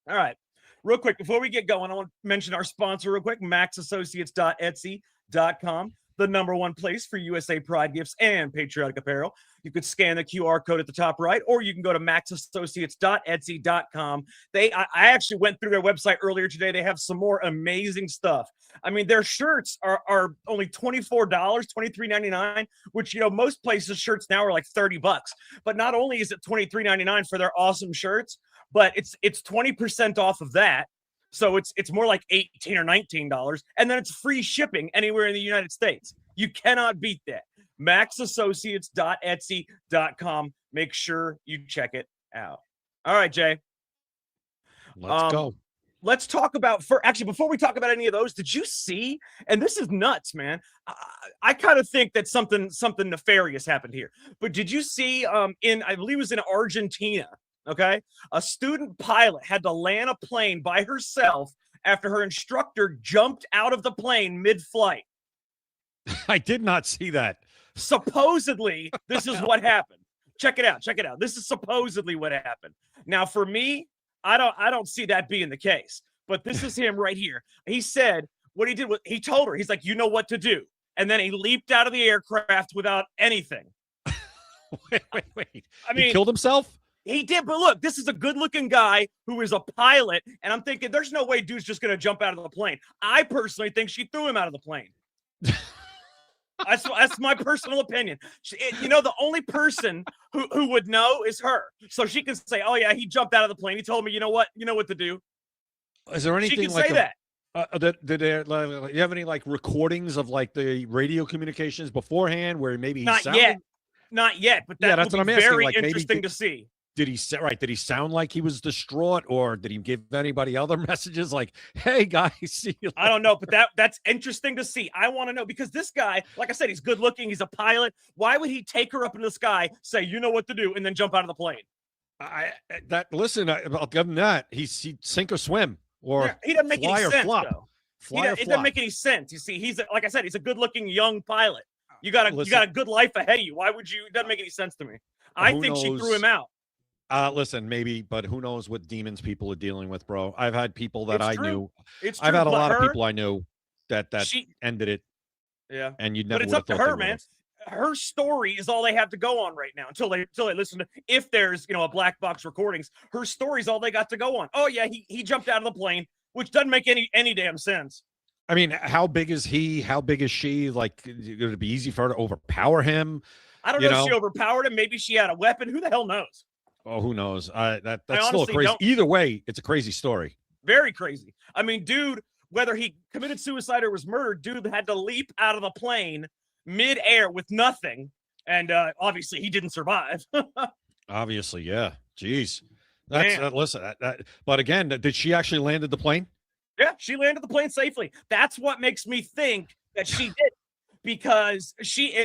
All right. Real quick, before we get going, I want to mention our sponsor real quick, maxassociates.etsy.com, the #1 place for USA Pride gifts and patriotic apparel. You could scan the QR code at the top right, or you can go to maxassociates.etsy.com. I actually went through their website earlier today. They have some more amazing stuff. I mean, their shirts are only $24, $23.99, which, you know, most places shirts now are like $30. But not only is it $23.99 for their awesome shirts, but it's 20% off of that. So it's more like $18 or $19, and then it's free shipping anywhere in the United States. You cannot beat that. maxassociates.etsy.com. Make sure you check it out. All right, Jay. Let's go. Let's talk about before we talk about any of those, did you see? And this is nuts, man. I kind of think that something nefarious happened here. But did you see I believe it was in Argentina, okay? A student pilot had to land a plane by herself after her instructor jumped out of the plane mid-flight. I did not see that. Supposedly, this is what happened. Check it out. This is supposedly what happened. Now, for me, I don't see that being the case. But this is him right here. He said what he did was he told her, he's like, you know what to do. And then he leaped out of the aircraft without anything. Wait. I mean, he killed himself? He did, but look, this is a good-looking guy who is a pilot, and I'm thinking there's no way dude's just going to jump out of the plane. I personally think she threw him out of the plane. That's my personal opinion. You know, the only person who would know is her. So she can say, oh, yeah, he jumped out of the plane. He told me, you know what to do. Is there anything she can like say that? Did you have any like recordings of like the radio communications beforehand where maybe he Not yet, but that that's would what be I'm asking. very Like, interesting to see. Did he sound like he was distraught, or did he give anybody other messages like, hey guys, see you later? I don't know, but that's interesting to see. I want to know, because this guy, like I said, he's good looking, he's a pilot. Why would he take her up into the sky, say, you know what to do, and then jump out of the plane? I'll give him that. He'd sink or swim, or he doesn't make any sense, flop. though. It doesn't make any sense. You see, like I said, he's a good looking young pilot. You got a good life ahead of you. Why would you? It doesn't make any sense to me. I think she threw him out. Listen, maybe, but who knows what demons people are dealing with, bro. I've had people that I knew. It's I've true, had a but lot of her- people I knew that ended it. Yeah. And you'd never But it's would up to have thought her, they man. would've. Her story is all they have to go on right now until they listen to, if there's, a black box recordings. Her story's all they got to go on. Oh yeah, he jumped out of the plane, which doesn't make any damn sense. I mean, how big is he? How big is she? Like, would it be easy for her to overpower him? I don't know if she overpowered him. Maybe she had a weapon. Who the hell knows? Oh, who knows? That's still honestly crazy. don't. Either way, it's a crazy story. Very crazy. I mean, dude, whether he committed suicide or was murdered, dude had to leap out of the plane mid-air with nothing. And obviously he didn't survive. Obviously, yeah. Jeez. That's listen. But again, did she actually landed the plane? Yeah, she landed the plane safely. That's what makes me think that she did. Because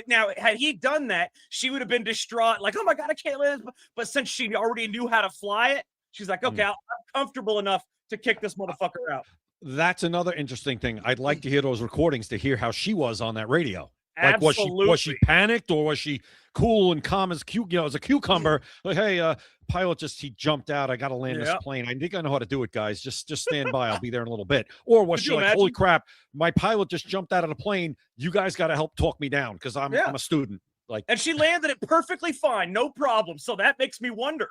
now, had he done that, she would have been distraught, like, oh my God, I can't land. But since she already knew how to fly it, she's like, okay, I'm comfortable enough to kick this motherfucker out. That's another interesting thing. I'd like to hear those recordings to hear how she was on that radio. Like, Absolutely. was she panicked, or was she cool and calm as as a cucumber? Like, hey, pilot he jumped out. I got to land this plane. I think I know how to do it, guys. Just stand by. I'll be there in a little bit. Or was she like, holy crap, my pilot just jumped out of the plane. You guys got to help talk me down because I'm a student. Like, and she landed it perfectly fine, no problem. So that makes me wonder,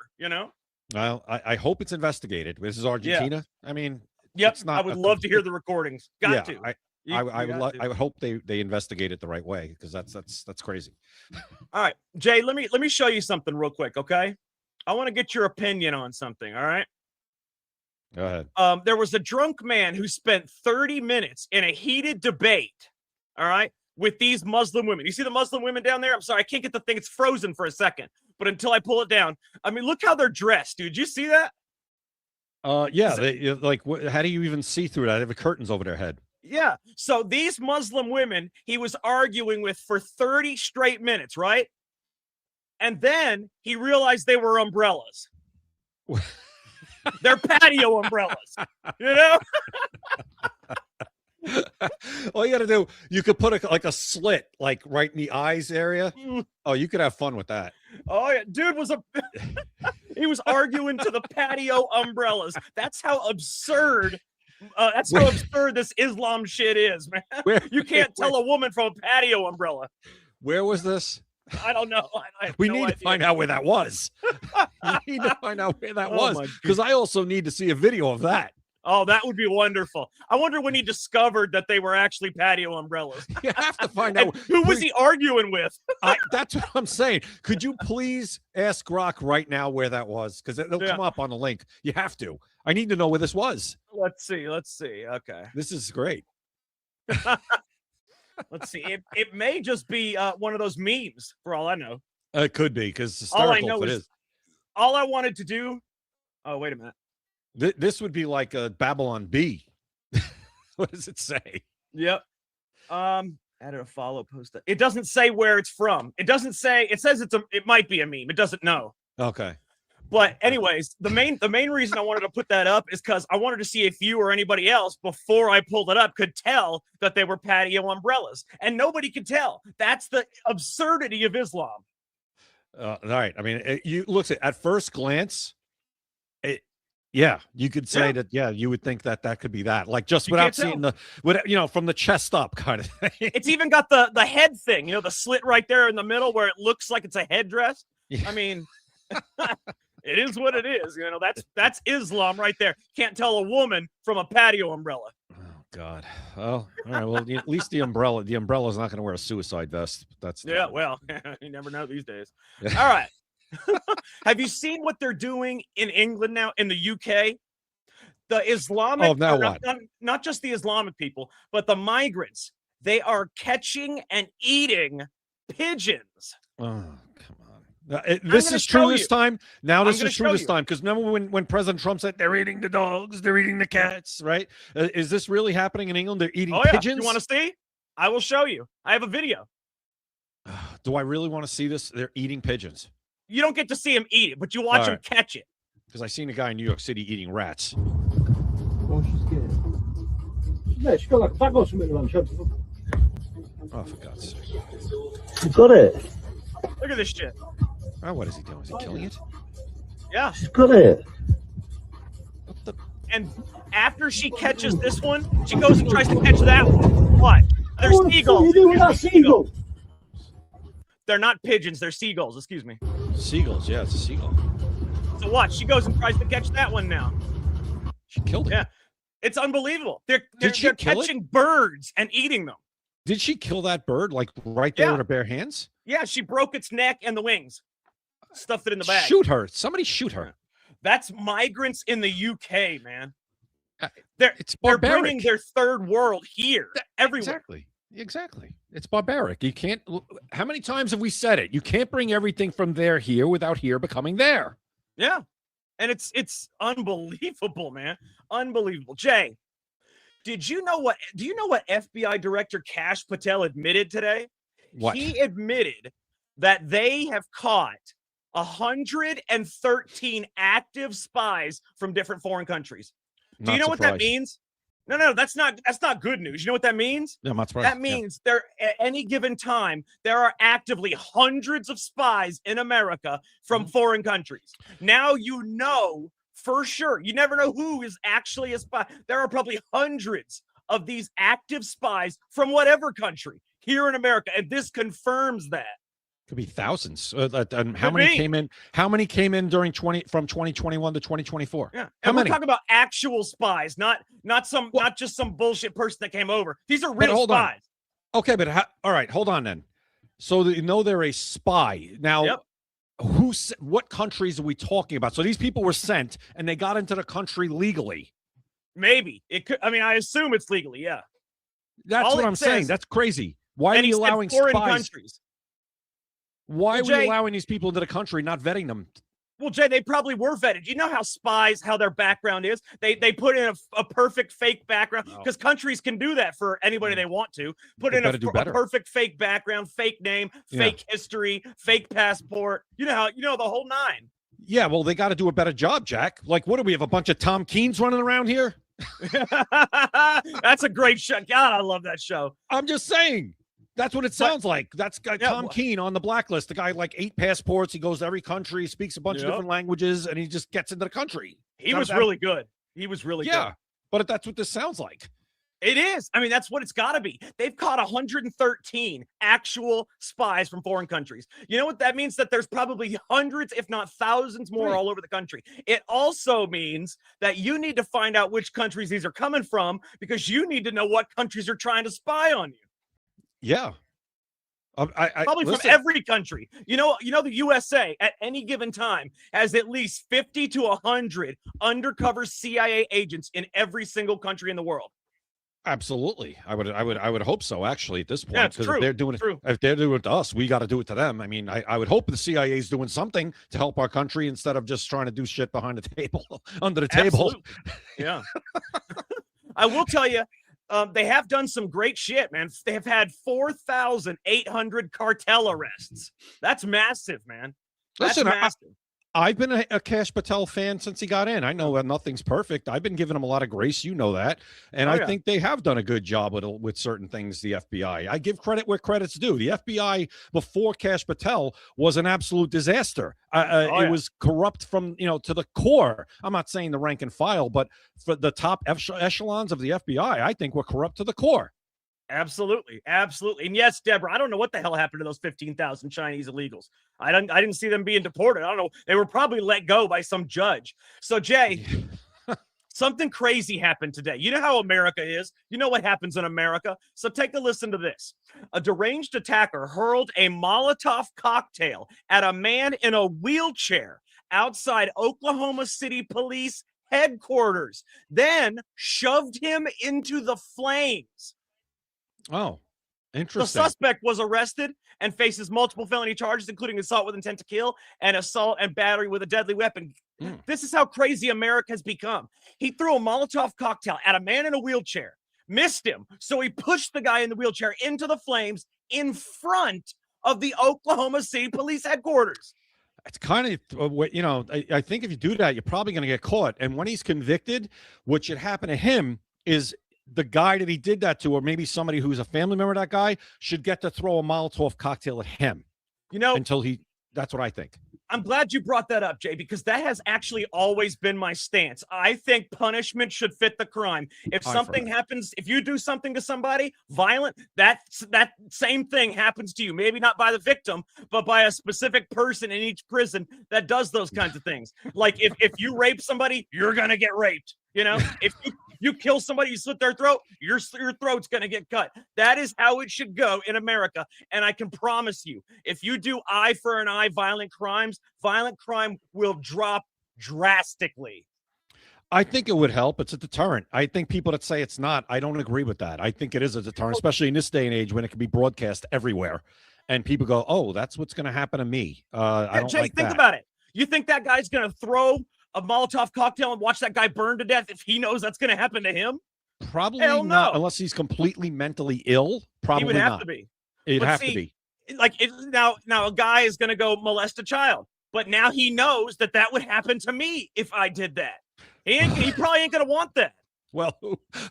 Well, I hope it's investigated. This is Argentina. Yeah. I mean, it's not. I would love to hear the recordings. Got to. I would hope they investigate it the right way, because that's crazy. All right, Jay, let me show you something real quick, okay? I want to get your opinion on something, all right? Go ahead. There was a drunk man who spent 30 minutes in a heated debate, all right, with these Muslim women. You see the Muslim women down there? I'm sorry, I can't get the thing. It's frozen for a second, but until I pull it down, I mean, look how they're dressed, dude. Did you see that? Yeah, how do you even see through that? They have the curtains over their head. Yeah. So these Muslim women he was arguing with for 30 straight minutes, right? And then he realized they were umbrellas. They're patio umbrellas, All you got to do, you could put a slit like right in the eyes area. Oh, you could have fun with that. Oh yeah, dude he was arguing to the patio umbrellas. That's how absurd. That's how absurd this Islam shit is, man. You can't tell a woman from a patio umbrella. Where was this? I don't know. We need to find out where that was. We need to find out where that was, because I also need to see a video of that. Oh, that would be wonderful. I wonder when he discovered that they were actually patio umbrellas. You have to find out. Who was he arguing with? That's what I'm saying. Could you please ask Grok right now where that was? Because it'll come up on the link. You have to. I need to know where this was. Let's see. Okay. This is great. Let's see. It may just be one of those memes, for all I know. It could be, because All I hysterical know if it is is. all I wanted to do. Oh, wait a minute. This would be like a Babylon Bee. What does it say? Yep. Added a follow post. It doesn't say where it's from. It doesn't say. It says it might be a meme. It doesn't know. Okay. But anyways, the main reason I wanted to put that up is because I wanted to see if you or anybody else, before I pulled it up, could tell that they were patio umbrellas, and nobody could tell. That's the absurdity of Islam. All right. I mean, you look at first glance. Yeah, you could say that. Yeah, you would think that could be that, like just without seeing from the chest up kind of thing. It's even got the head thing, the slit right there in the middle where it looks like it's a headdress. Yeah. I mean, it is what it is. That's Islam right there. Can't tell a woman from a patio umbrella. Oh God. Oh, all right. Well, at least the umbrella is not going to wear a suicide vest. That's well, you never know these days. All right. Have you seen what they're doing in England now, in the UK? The Islamic, not just the Islamic people, but the migrants, they are catching and eating pigeons. Oh, come on. This is true this time. Now this is true this time. Because remember when President Trump said they're eating the dogs, they're eating the cats, right? Is this really happening in England? They're eating pigeons? You want to see? I will show you. I have a video. Do I really want to see this? They're eating pigeons. You don't get to see him eat it, but you watch him catch it. Because I seen a guy in New York City eating rats. Oh, she's scared. Yeah, she's got like a bag or something around. Oh, for God's sake. You got it. Look at this shit. Oh, what is he doing? Is he killing it? Yeah. She's got it. And after she catches this one, she goes and tries to catch that one. What? They're seagulls. What are you doing with that seagull? They're not pigeons. They're seagulls. Excuse me. Seagulls. Yeah, it's a seagull. So what? She goes and tries to catch that one now. She killed it. Yeah. It's unbelievable. They're kill catching birds and eating them. Did she kill that bird, like right there with her bare hands? Yeah, she broke its neck and the wings. Stuffed it in the bag. Shoot her. Somebody shoot her. That's migrants in the UK, man. They're bringing their third world here. Everywhere. Exactly. It's barbaric. You can't. How many times have we said it? You can't bring everything from there here without here becoming there. Yeah. And it's unbelievable, man. Unbelievable. Jay, do you know what FBI Director Kash Patel admitted today? What? He admitted that they have caught 113 active spies from different foreign countries. Do you know what that means? No, that's not good news. You know what that means? Yeah, I'm not surprised. That means there at any given time there are actively hundreds of spies in America from foreign countries. Now you know for sure. You never know who is actually a spy. There are probably hundreds of these active spies from whatever country here in America, and this confirms that. Could be thousands. How many came in? How many came in from 2021 to 2024? Yeah, how many? We're talking about actual spies, not just some bullshit person that came over. These are real spies. Okay, but all right, hold on then. So they're a spy now. What countries are we talking about? So these people were sent and they got into the country legally. Maybe it could. I mean, I assume it's legally. Yeah, that's what I'm saying. That's crazy. Why are you allowing foreign spies? Countries? Why are we allowing these people into the country, not vetting them? Well, Jay, they probably were vetted. You know how spies, how their background is? They put in a perfect fake background because countries can do that for anybody they want to. Put in a perfect fake background, fake name, fake history, fake passport. You know the whole nine. Yeah, well, they got to do a better job, Jack. Like, what do we have? A bunch of Tom Keens running around here? That's a great show. God, I love that show. I'm just saying. That's what it sounds like. That's Tom Keene on the blacklist. The guy like 8 passports. He goes to every country, speaks a bunch of different languages, and he just gets into the country. He was really good. He was really good. Yeah, but that's what this sounds like. It is. I mean, that's what it's got to be. They've caught 113 actual spies from foreign countries. You know what that means? That there's probably hundreds, if not thousands more all over the country. It also means that you need to find out which countries these are coming from, because you need to know what countries are trying to spy on you. Yeah. Probably from every country. You know, the USA at any given time has at least 50 to 100 undercover CIA agents in every single country in the world. Absolutely. I would hope so, actually, at this point. Yeah, it's true. If they're doing it to us, we got to do it to them. I mean, I would hope the CIA is doing something to help our country instead of just trying to do shit behind the table, under the table. Absolutely. Yeah. I will tell you, they have done some great shit, man. They have had 4,800 cartel arrests. That's massive, man. That's massive. I've been a Kash Patel fan since he got in. I know nothing's perfect. I've been giving him a lot of grace. You know that. And I think they have done a good job with certain things, the FBI. I give credit where credit's due. The FBI before Kash Patel was an absolute disaster. It was corrupt from, to the core. I'm not saying the rank and file, but for the top echelons of the FBI, I think were corrupt to the core. Absolutely. Absolutely. And yes, Deborah, I don't know what the hell happened to those 15,000 Chinese illegals. I didn't see them being deported. I don't know. They were probably let go by some judge. So, Jay, something crazy happened today. You know how America is. You know what happens in America. So take a listen to this. A deranged attacker hurled a Molotov cocktail at a man in a wheelchair outside Oklahoma City Police headquarters, then shoved him into the flames. Oh, interesting. The suspect was arrested and faces multiple felony charges, including assault with intent to kill and assault and battery with a deadly weapon. This is how crazy America has become. He threw a Molotov cocktail at a man in a wheelchair, missed him, so he pushed the guy in the wheelchair into the flames in front of the Oklahoma City Police headquarters. It's kind of, I think if you do that, you're probably going to get caught. And when he's convicted, what should happen to him is the guy that he did that to, or maybe somebody who's a family member of that guy, should get to throw a Molotov cocktail at him. That's what I think. I'm glad you brought that up, Jay, because that has actually always been my stance. I think punishment should fit the crime. If something happens, if you do something to somebody violent, that same thing happens to you. Maybe not by the victim, but by a specific person in each prison that does those kinds of things. Like if you rape somebody, you're going to get raped. If you kill somebody, you slit their throat, your throat's going to get cut. That is how it should go in America. And I can promise you, if you do eye for an eye violent crime will drop drastically. I think it would help. It's a deterrent. I think people that say it's not, I don't agree with that. I think it is a deterrent, especially in this day and age when it can be broadcast everywhere. And people go, oh, that's what's going to happen to me. I don't Jay, like think about it. You think that guy's going to throw a Molotov cocktail and watch that guy burn to death if he knows that's going to happen to him? Probably Hell not, no. unless he's completely mentally ill. Probably he would have not. to be. It'd have to be. Like now a guy is going to go molest a child, but now he knows that would happen to me if I did that. He probably ain't going to want that. Well,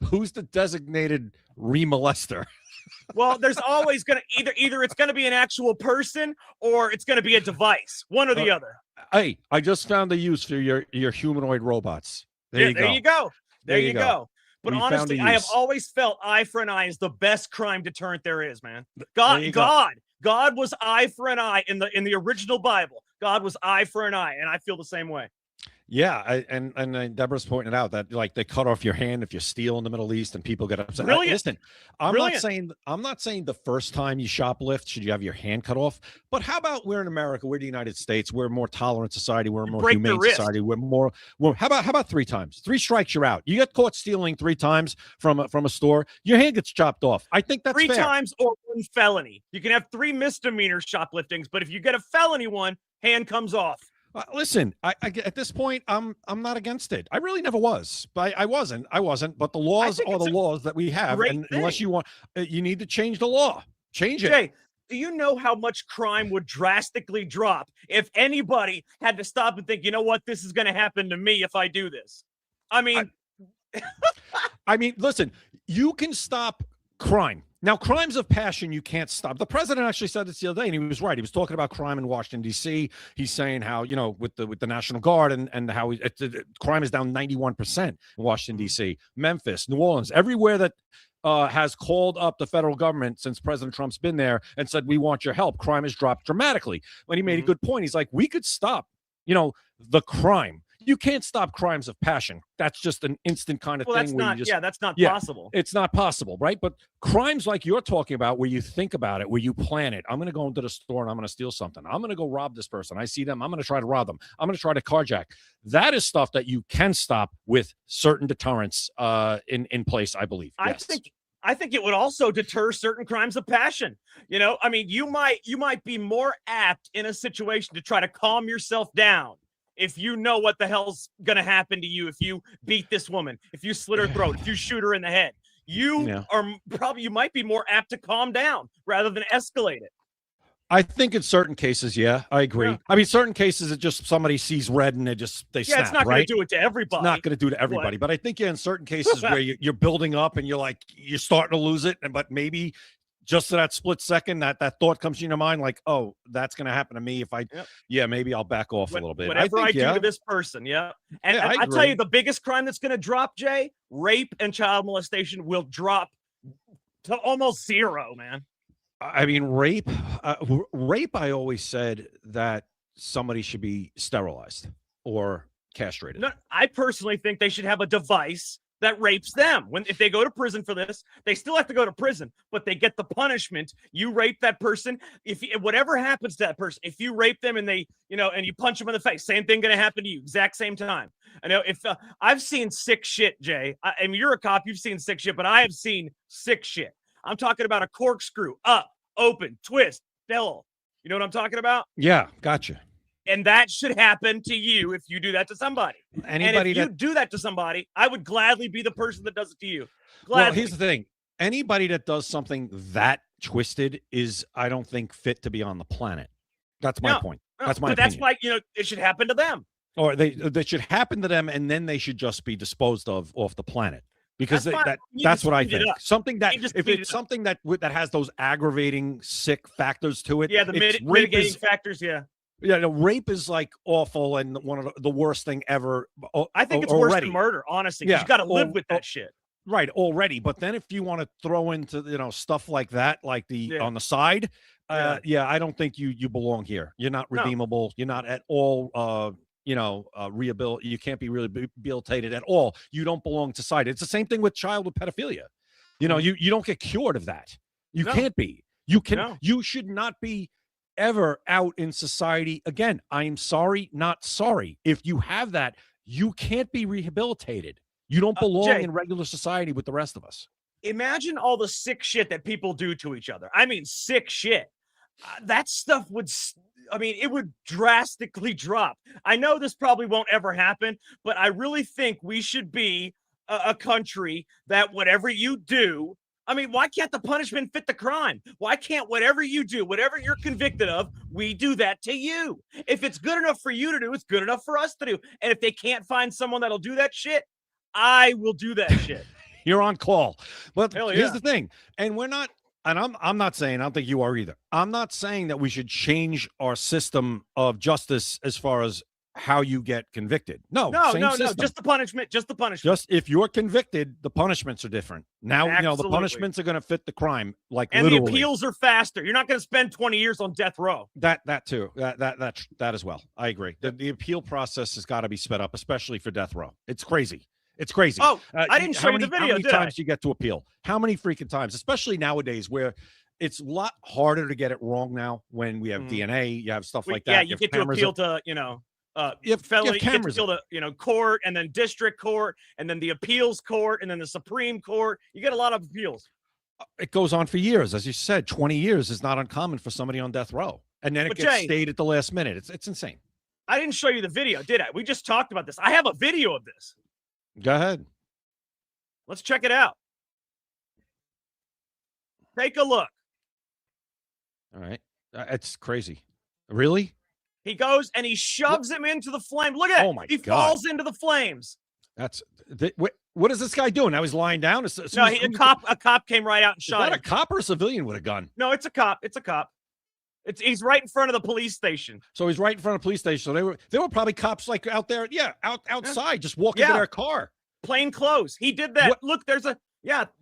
who's the designated remolester? Well, there's always going to either it's going to be an actual person or it's going to be a device, one or the other. Hey, I just found a use for your humanoid robots. There you go. There you go. But honestly, I have use. always felt eye for an eye is the best crime deterrent there is, man. God was eye for an eye in the original Bible. God was eye for an eye, and I feel the same way. Yeah, and Deborah's pointing out that like they cut off your hand if you steal in the Middle East and people get upset. Listen, I'm not saying the first time you shoplift should you have your hand cut off, but how about we're in America, we're the United States, we're a more tolerant society, we're a more humane society, how about 3 times? 3 strikes, you're out. You get caught stealing 3 times from a store, your hand gets chopped off. I think that's 3 fair. times or 1 felony. You can have 3 misdemeanor shopliftings, but if you get a felony one, hand comes off. Listen, I at this point, I'm not against it. I really never was, but I wasn't. But the laws are the laws that we have, and unless you want, you need to change the law. Change it. Jay, do you know how much crime would drastically drop if anybody had to stop and think, you know what, this is going to happen to me if I do this? I mean, listen, you can stop crime. Now, crimes of passion, you can't stop. The president actually said this the other day, and he was right. He was talking about crime in Washington, D.C. He's saying how, with the National Guard and how crime is down 91% in Washington, D.C., Memphis, New Orleans, everywhere that has called up the federal government since President Trump's been there and said, we want your help. Crime has dropped dramatically. When he made a good point, he's like, we could stop, the crime. You can't stop crimes of passion. That's just an instant kind of thing. That's not possible. It's not possible, right? But crimes like you're talking about, where you think about it, where you plan it. I'm going to go into the store and I'm going to steal something. I'm going to go rob this person. I see them. I'm going to try to rob them. I'm going to try to carjack. That is stuff that you can stop with certain deterrents in place, I believe. Yes. I think it would also deter certain crimes of passion. You might be more apt in a situation to try to calm yourself down if you know what the hell's going to happen to you if you beat this woman, if you slit her throat, if you shoot her in the head. You might be more apt to calm down rather than escalate it. I think in certain cases, yeah, I agree. Yeah. I mean, certain cases, it's just somebody sees red and they snap, it's not going to do it to everybody. It's not going to do it to everybody. But I think, in certain cases where you're building up and you're starting to lose it, but maybe just to that split second, that thought comes to your mind, like, oh, that's going to happen to me if maybe I'll back off a little bit. Whatever I do to this person, And I tell you, the biggest crime that's going to drop, Jay, rape and child molestation will drop to almost zero, man. I mean, rape, I always said that somebody should be sterilized or castrated. No, I personally think they should have a device that rapes them. If they go to prison for this, they still have to go to prison, but they get the punishment. You rape that person. Whatever happens to that person, if you rape them and they, and you punch them in the face, same thing going to happen to you, exact same time. I know if I've seen sick shit, Jay. I mean, you're a cop, you've seen sick shit, but I have seen sick shit. I'm talking about a corkscrew, up, open, twist, fill. You know what I'm talking about? Yeah, gotcha. And that should happen to you if you do that to somebody. And if you do that to somebody, I would gladly be the person that does it to you. Gladly. Well, here's the thing. Anybody that does something that twisted is, I don't think, fit to be on the planet. That's my point. That's my opinion. That's why, it should happen to them. Or they should happen to them, and then they should just be disposed of off the planet. Because that's what I think. Something that, if it's something that has those aggravating, sick factors to it. Yeah, the mitigating factors, yeah. Yeah, rape is like awful and one of the worst thing ever. I think it's worse than murder, honestly. Yeah, you got to live with that shit. Right, already. But then if you want to throw into stuff like that, like on the side, I don't think you belong here. You're not redeemable. No. You're not at all. You can't be rehabilitated at all. You don't belong to society. It's the same thing with child with pedophilia. You don't get cured of that. You can't be. You can. No. You should not be ever out in society again. I am sorry, not sorry. If you have that, you can't be rehabilitated. You don't belong in regular society with the rest of us. Imagine all the sick shit that people do to each other. I mean, sick shit. That stuff it would drastically drop. I know this probably won't ever happen, but I really think we should be a country that whatever you do, why can't the punishment fit the crime? Why can't whatever you do, whatever you're convicted of, we do that to you? If it's good enough for you to do, it's good enough for us to do. And if they can't find someone that'll do that shit, I will do that shit. You're on call. But here's the thing. And we're not, and I'm not saying, I don't think you are either. I'm not saying that we should change our system of justice as far as how you get convicted. No, just the punishment. Just if you're convicted, the punishments are different. Now, the punishments are going to fit the crime. And literally. The appeals are faster. You're not going to spend 20 years on death row. That too. That as well. I agree. The appeal process has got to be sped up, especially for death row. It's crazy. It's crazy. Oh, I didn't show you the video. How many times do you get to appeal? How many freaking times? Especially nowadays where it's a lot harder to get it wrong now when we have DNA, you have stuff like that. Yeah, you get to appeal to, felony, you get to appeal to, court, and then district court, and then the appeals court, and then the Supreme Court. You get a lot of appeals. It goes on for years. As you said, 20 years is not uncommon for somebody on death row. And then it gets stayed at the last minute. It's insane. I didn't show you the video, did I? We just talked about this. I have a video of this. Go ahead. Let's check it out. Take a look. All right. It's crazy. Really? He goes and he shoves him into the flame. Look at it. Oh, my God. He falls into the flames. What is this guy doing? Now he's lying down. No, a cop came right out and shot him. Is that a cop or a civilian with a gun? No, it's a cop. It's a cop. He's right in front of the police station. So he's right in front of the police station. So they were probably cops like out there, outside, just walking to their car. Plain clothes. He did that. What? Look, there's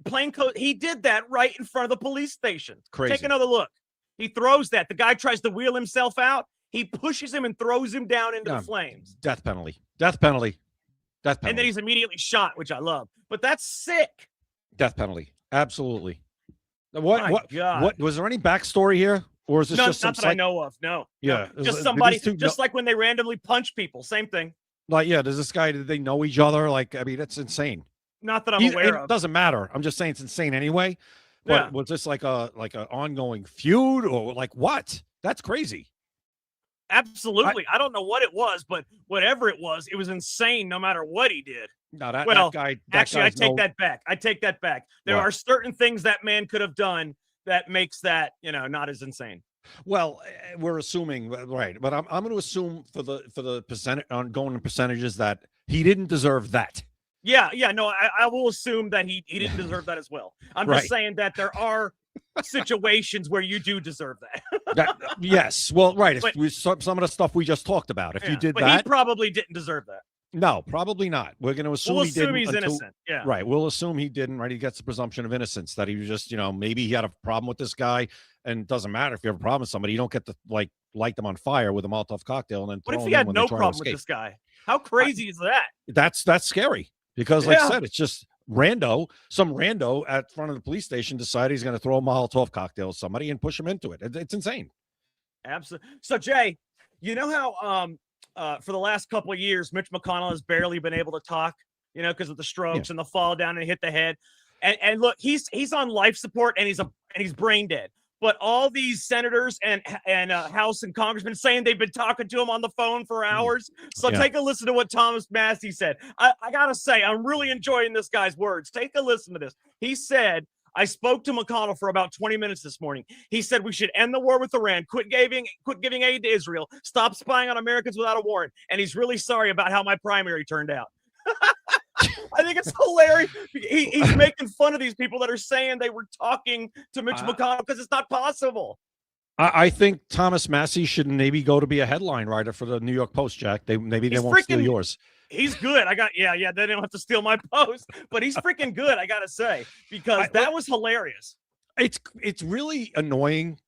plain clothes. He did that right in front of the police station. Crazy. Take another look. He throws that. The guy tries to wheel himself out. He pushes him and throws him down into the flames. Death penalty. Death penalty. Death penalty. And then he's immediately shot, which I love. But that's sick. Death penalty. Absolutely. What was there any backstory here? Or is this just not that I know of? No. Yeah. No. Just somebody, like when they randomly punch people. Same thing. Like, does this guy, did they know each other? Like, I mean, that's insane. Not that I'm aware of. It doesn't matter. I'm just saying it's insane anyway. But was this like an ongoing feud or like what? That's crazy. Absolutely. I don't know what it was, but whatever it was insane no matter what he did. No, that guy. Actually, I take that back. I take that back. There are certain things that man could have done that makes that, not as insane. Well, we're assuming, right? But I'm going to assume for the percentage ongoing percentages that he didn't deserve that. Yeah, no, I will assume that he didn't deserve that as well. I'm just saying that there are situations where you do deserve that. Yes, well, right. Some of the stuff we just talked about. If you did but he probably didn't deserve that. No, probably not. We're going to assume he didn't. He's innocent. Yeah. Right. We'll assume he didn't. Right. He gets the presumption of innocence that he was just, maybe he had a problem with this guy, and it doesn't matter if you have a problem with somebody. You don't get to light them on fire with a Molotov cocktail and then. What if he had no problem with this guy? How crazy is that? That's scary because, like I said, it's just some rando at front of the police station decided he's going to throw a Molotov cocktail at somebody and push him into it. It's insane. Absolutely. So Jay, you know how for the last couple of years, Mitch McConnell has barely been able to talk, because of the strokes and the fall down and hit the head. And look, he's on life support and he's brain dead. But all these senators and House and congressmen saying they've been talking to him on the phone for hours. So take a listen to what Thomas Massey said. I gotta say, I'm really enjoying this guy's words. Take a listen to this. He said, I spoke to McConnell for about 20 minutes this morning. He said we should end the war with Iran, quit giving aid to Israel, stop spying on Americans without a warrant, and he's really sorry about how my primary turned out. I think it's hilarious. He's making fun of these people that are saying they were talking to Mitch McConnell because it's not possible. I think Thomas Massey should maybe go to be a headline writer for the New York Post, Jack. They won't steal yours. He's good. They don't have to steal my post, but he's freaking good, I gotta say, because that was hilarious. It's really annoying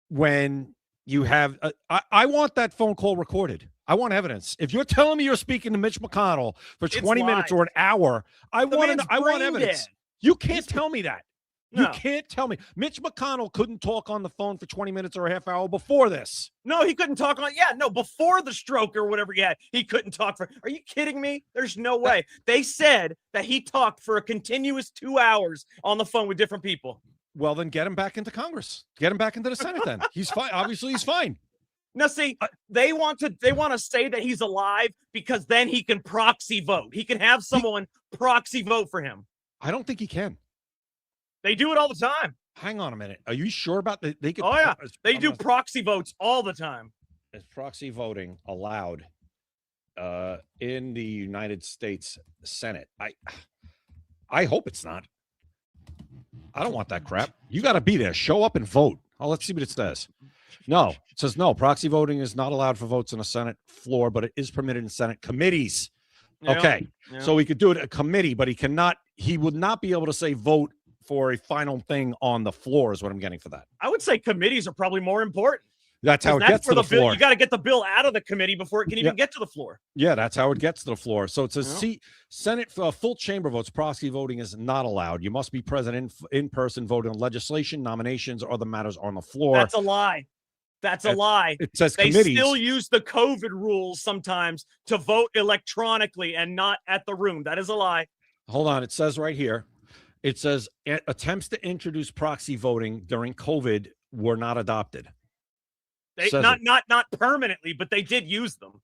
when you have I want that phone call recorded. I want evidence. If you're telling me you're speaking to Mitch McConnell for 20 minutes or an hour, I want evidence. You can't tell me that. No. You can't tell me. Mitch McConnell couldn't talk on the phone for 20 minutes or a half hour before this. No, he couldn't talk before the stroke or whatever he had. He couldn't talk for. Are you kidding me? There's no way. They said that he talked for a continuous 2 hours on the phone with different people. Well, then get him back into Congress. Get him back into the Senate then. He's fine. Obviously, he's fine. Now, see, they want to say that he's alive because then he can proxy vote. He can have someone proxy vote for him. I don't think he can. They do it all the time. Hang on a minute. Are you sure about that? They could. Oh yeah, they do proxy votes all the time. Is proxy voting allowed in the United States Senate? I hope it's not. I don't want that crap. You got to be there. Show up and vote. Oh, let's see what it says. No, it says no. Proxy voting is not allowed for votes on a Senate floor, but it is permitted in Senate committees. Yeah, okay, yeah. So he could do it at a committee, but he would not be able to say vote for a final thing on the floor is what I'm getting for that. I would say committees are probably more important. That's how it gets to the floor. You got to get the bill out of the committee before it can even get to the floor. Yeah, that's how it gets to the floor. So it says Senate full chamber votes. Proxy voting is not allowed. You must be present in person voting on legislation, nominations, or other matters on the floor. That's a lie. That's a lie. It says they committees. Still use the COVID rules sometimes to vote electronically and not at the room. That is a lie. Hold on. It says right here. It says attempts to introduce proxy voting during COVID were not adopted. They not permanently, but they did use them.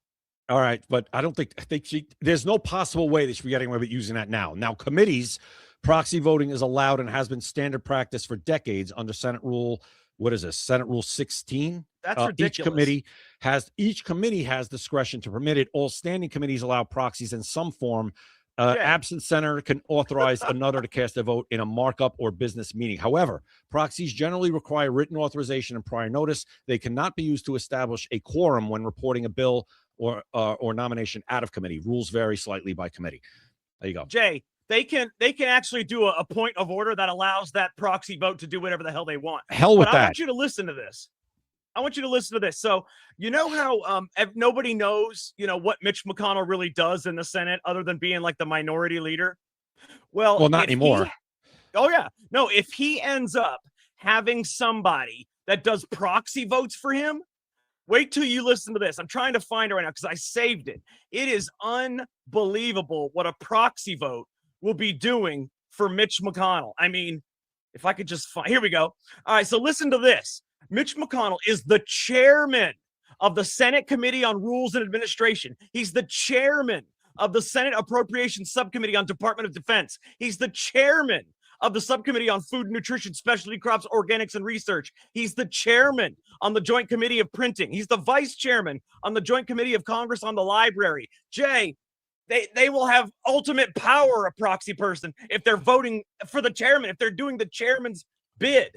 All right, but I think there's no possible way they should be getting away with using that now. Now, committees, proxy voting is allowed and has been standard practice for decades under Senate Rule. What is this? Senate Rule 16. That's ridiculous. Each committee has discretion to permit it. All standing committees allow proxies in some form Absent senator can authorize another to cast a vote in a markup or business meeting. However, proxies generally require written authorization and prior notice. They cannot be used to establish a quorum when reporting a bill or nomination out of committee. Rules vary slightly by committee. There you go. Jay, they can actually do a point of order that allows that proxy vote to do whatever the hell they want. Hell with but that. I want you to listen to this. So you know how nobody knows, what Mitch McConnell really does in the Senate other than being like the minority leader? Well, not anymore. If he ends up having somebody that does proxy votes for him, wait till you listen to this. I'm trying to find it right now because I saved it. It is unbelievable what a proxy vote will be doing for Mitch McConnell. I mean, if I could just find, here we go. All right, so listen to this. Mitch McConnell is the chairman of the Senate Committee on Rules and Administration. He's the chairman of the Senate Appropriations Subcommittee on Department of Defense. He's the chairman of the Subcommittee on Food and Nutrition, Specialty Crops, Organics, and Research. He's the chairman on the Joint Committee of Printing. He's the vice chairman on the Joint Committee of Congress on the Library. Jay, they will have ultimate power, a proxy person, if they're voting for the chairman, if they're doing the chairman's bid.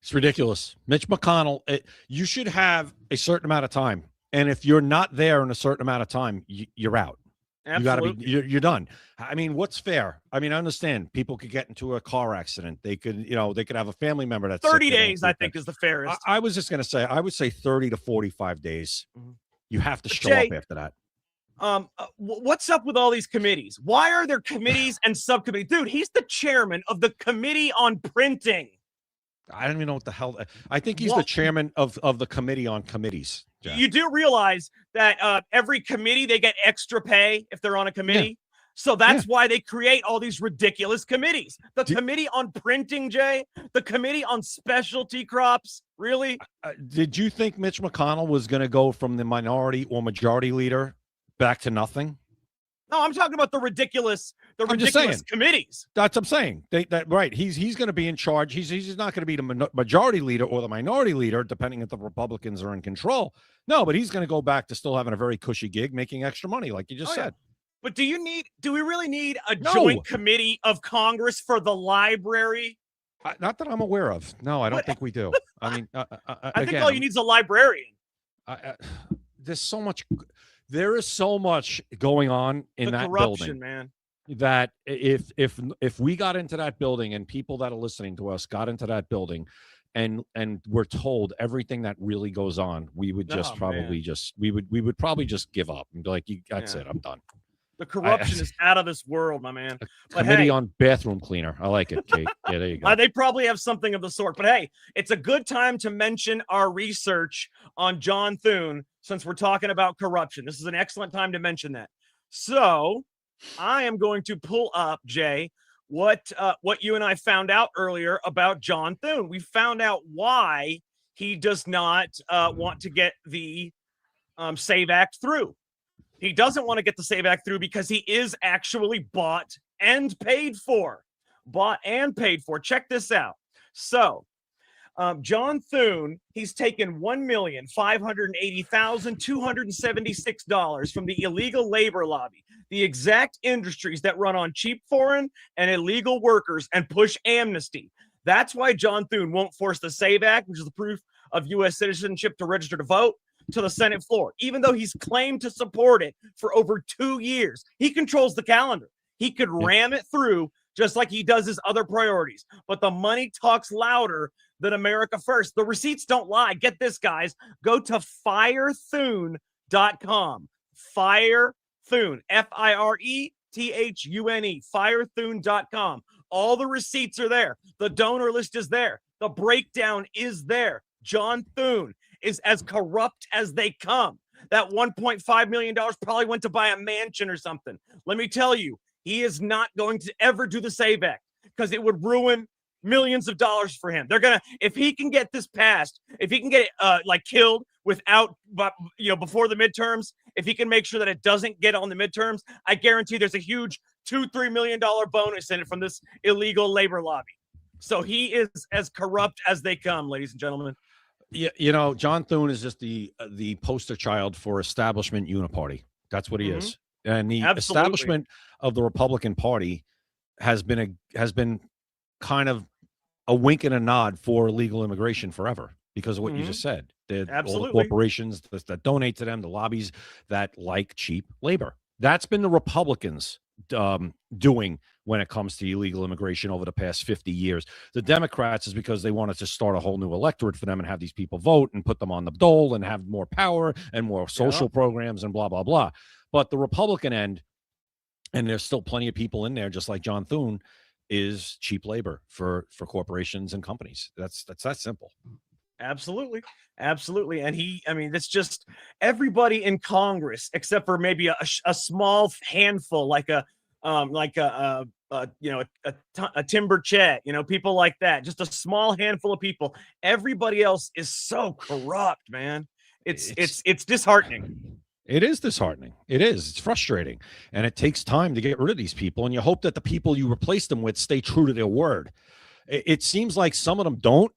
It's ridiculous. Mitch McConnell, you should have a certain amount of time. And if you're not there in a certain amount of time, you're out. Absolutely. You're done. I mean, what's fair? I mean, I understand people could get into a car accident. They could, they could have a family member that's 30 days, I think, is the fairest. I was just going to say, I would say 30 to 45 days. Mm-hmm. You have to show Jay, up after that. What's up with all these committees? Why are there committees and subcommittees? Dude, he's the chairman of the Committee on Printing. I don't even know what the hell. I think he's the chairman of the Committee on Committees. Jeff. You do realize that every committee, they get extra pay if they're on a committee. Yeah. So that's why they create all these ridiculous committees. The Committee on Printing, Jay, the Committee on Specialty Crops. Really? Did you think Mitch McConnell was going to go from the minority or majority leader back to nothing? No, I'm talking about the ridiculous committees. That's what I'm saying. Right. He's going to be in charge. He's not going to be the majority leader or the minority leader, depending if the Republicans are in control. No, but he's going to go back to still having a very cushy gig, making extra money, like you just said. But do we really need a joint committee of Congress for the library? Not that I'm aware of. No, I don't think we do. I mean, I think all you need is a librarian. There is so much going on in that building, man. That if we got into that building and people that are listening to us got into that building and we're told everything that really goes on, we would we would probably just give up and be like, that's it, I'm done. The corruption is out of this world, my man. Committee on bathroom cleaner. I like it, Kate. Yeah, there you go. They probably have something of the sort. But hey, it's a good time to mention our research on John Thune since we're talking about corruption. This is an excellent time to mention that. So I am going to pull up, Jay, what you and I found out earlier about John Thune. We found out why he does not want to get the SAVE Act through. He doesn't want to get the SAVE Act through because he is actually bought and paid for. Check this out. So, John Thune, he's taken $1,580,276 from the illegal labor lobby, the exact industries that run on cheap foreign and illegal workers and push amnesty. That's why John Thune won't force the SAVE Act, which is the proof of U.S. citizenship to register to vote, to the Senate floor, even though he's claimed to support it for over 2 years. He controls the calendar. He could ram it through just like he does his other priorities. But the money talks louder than America First. The receipts don't lie. Get this, guys. Go to firethune.com. Firethune, FIRETHUNE, firethune.com. All the receipts are there. The donor list is there. The breakdown is there. John Thune is as corrupt as they come. That $1.5 million probably went to buy a mansion or something. Let me tell you, he is not going to ever do the SAVE Act because it would ruin millions of dollars for him. They're going to, if he can get this passed, if he can get it killed without, before the midterms, if he can make sure that it doesn't get on the midterms, I guarantee there's a huge $2-3 million bonus in it from this illegal labor lobby. So he is as corrupt as they come, ladies and gentlemen. Yeah, John Thune is just the poster child for establishment uniparty. That's what he is. And the Absolutely. establishment of the Republican Party has been kind of a wink and a nod for illegal immigration forever because of what you just said. All the Absolutely. corporations that donate to them, the lobbies that like cheap labor. That's been the Republicans doing when it comes to illegal immigration over the past 50 years. The Democrats is because they wanted to start a whole new electorate for them and have these people vote and put them on the dole and have more power and more social programs and blah, blah, blah. But the Republican end, and there's still plenty of people in there, just like John Thune, is cheap labor for corporations and companies. That's that simple. Absolutely. And it's just everybody in Congress, except for maybe a small handful, like a Timber Chet, people like that, just a small handful of people. Everybody else is so corrupt, man. It's disheartening. It is disheartening. It is. It's frustrating. And it takes time to get rid of these people. And you hope that the people you replace them with stay true to their word. It seems like some of them don't,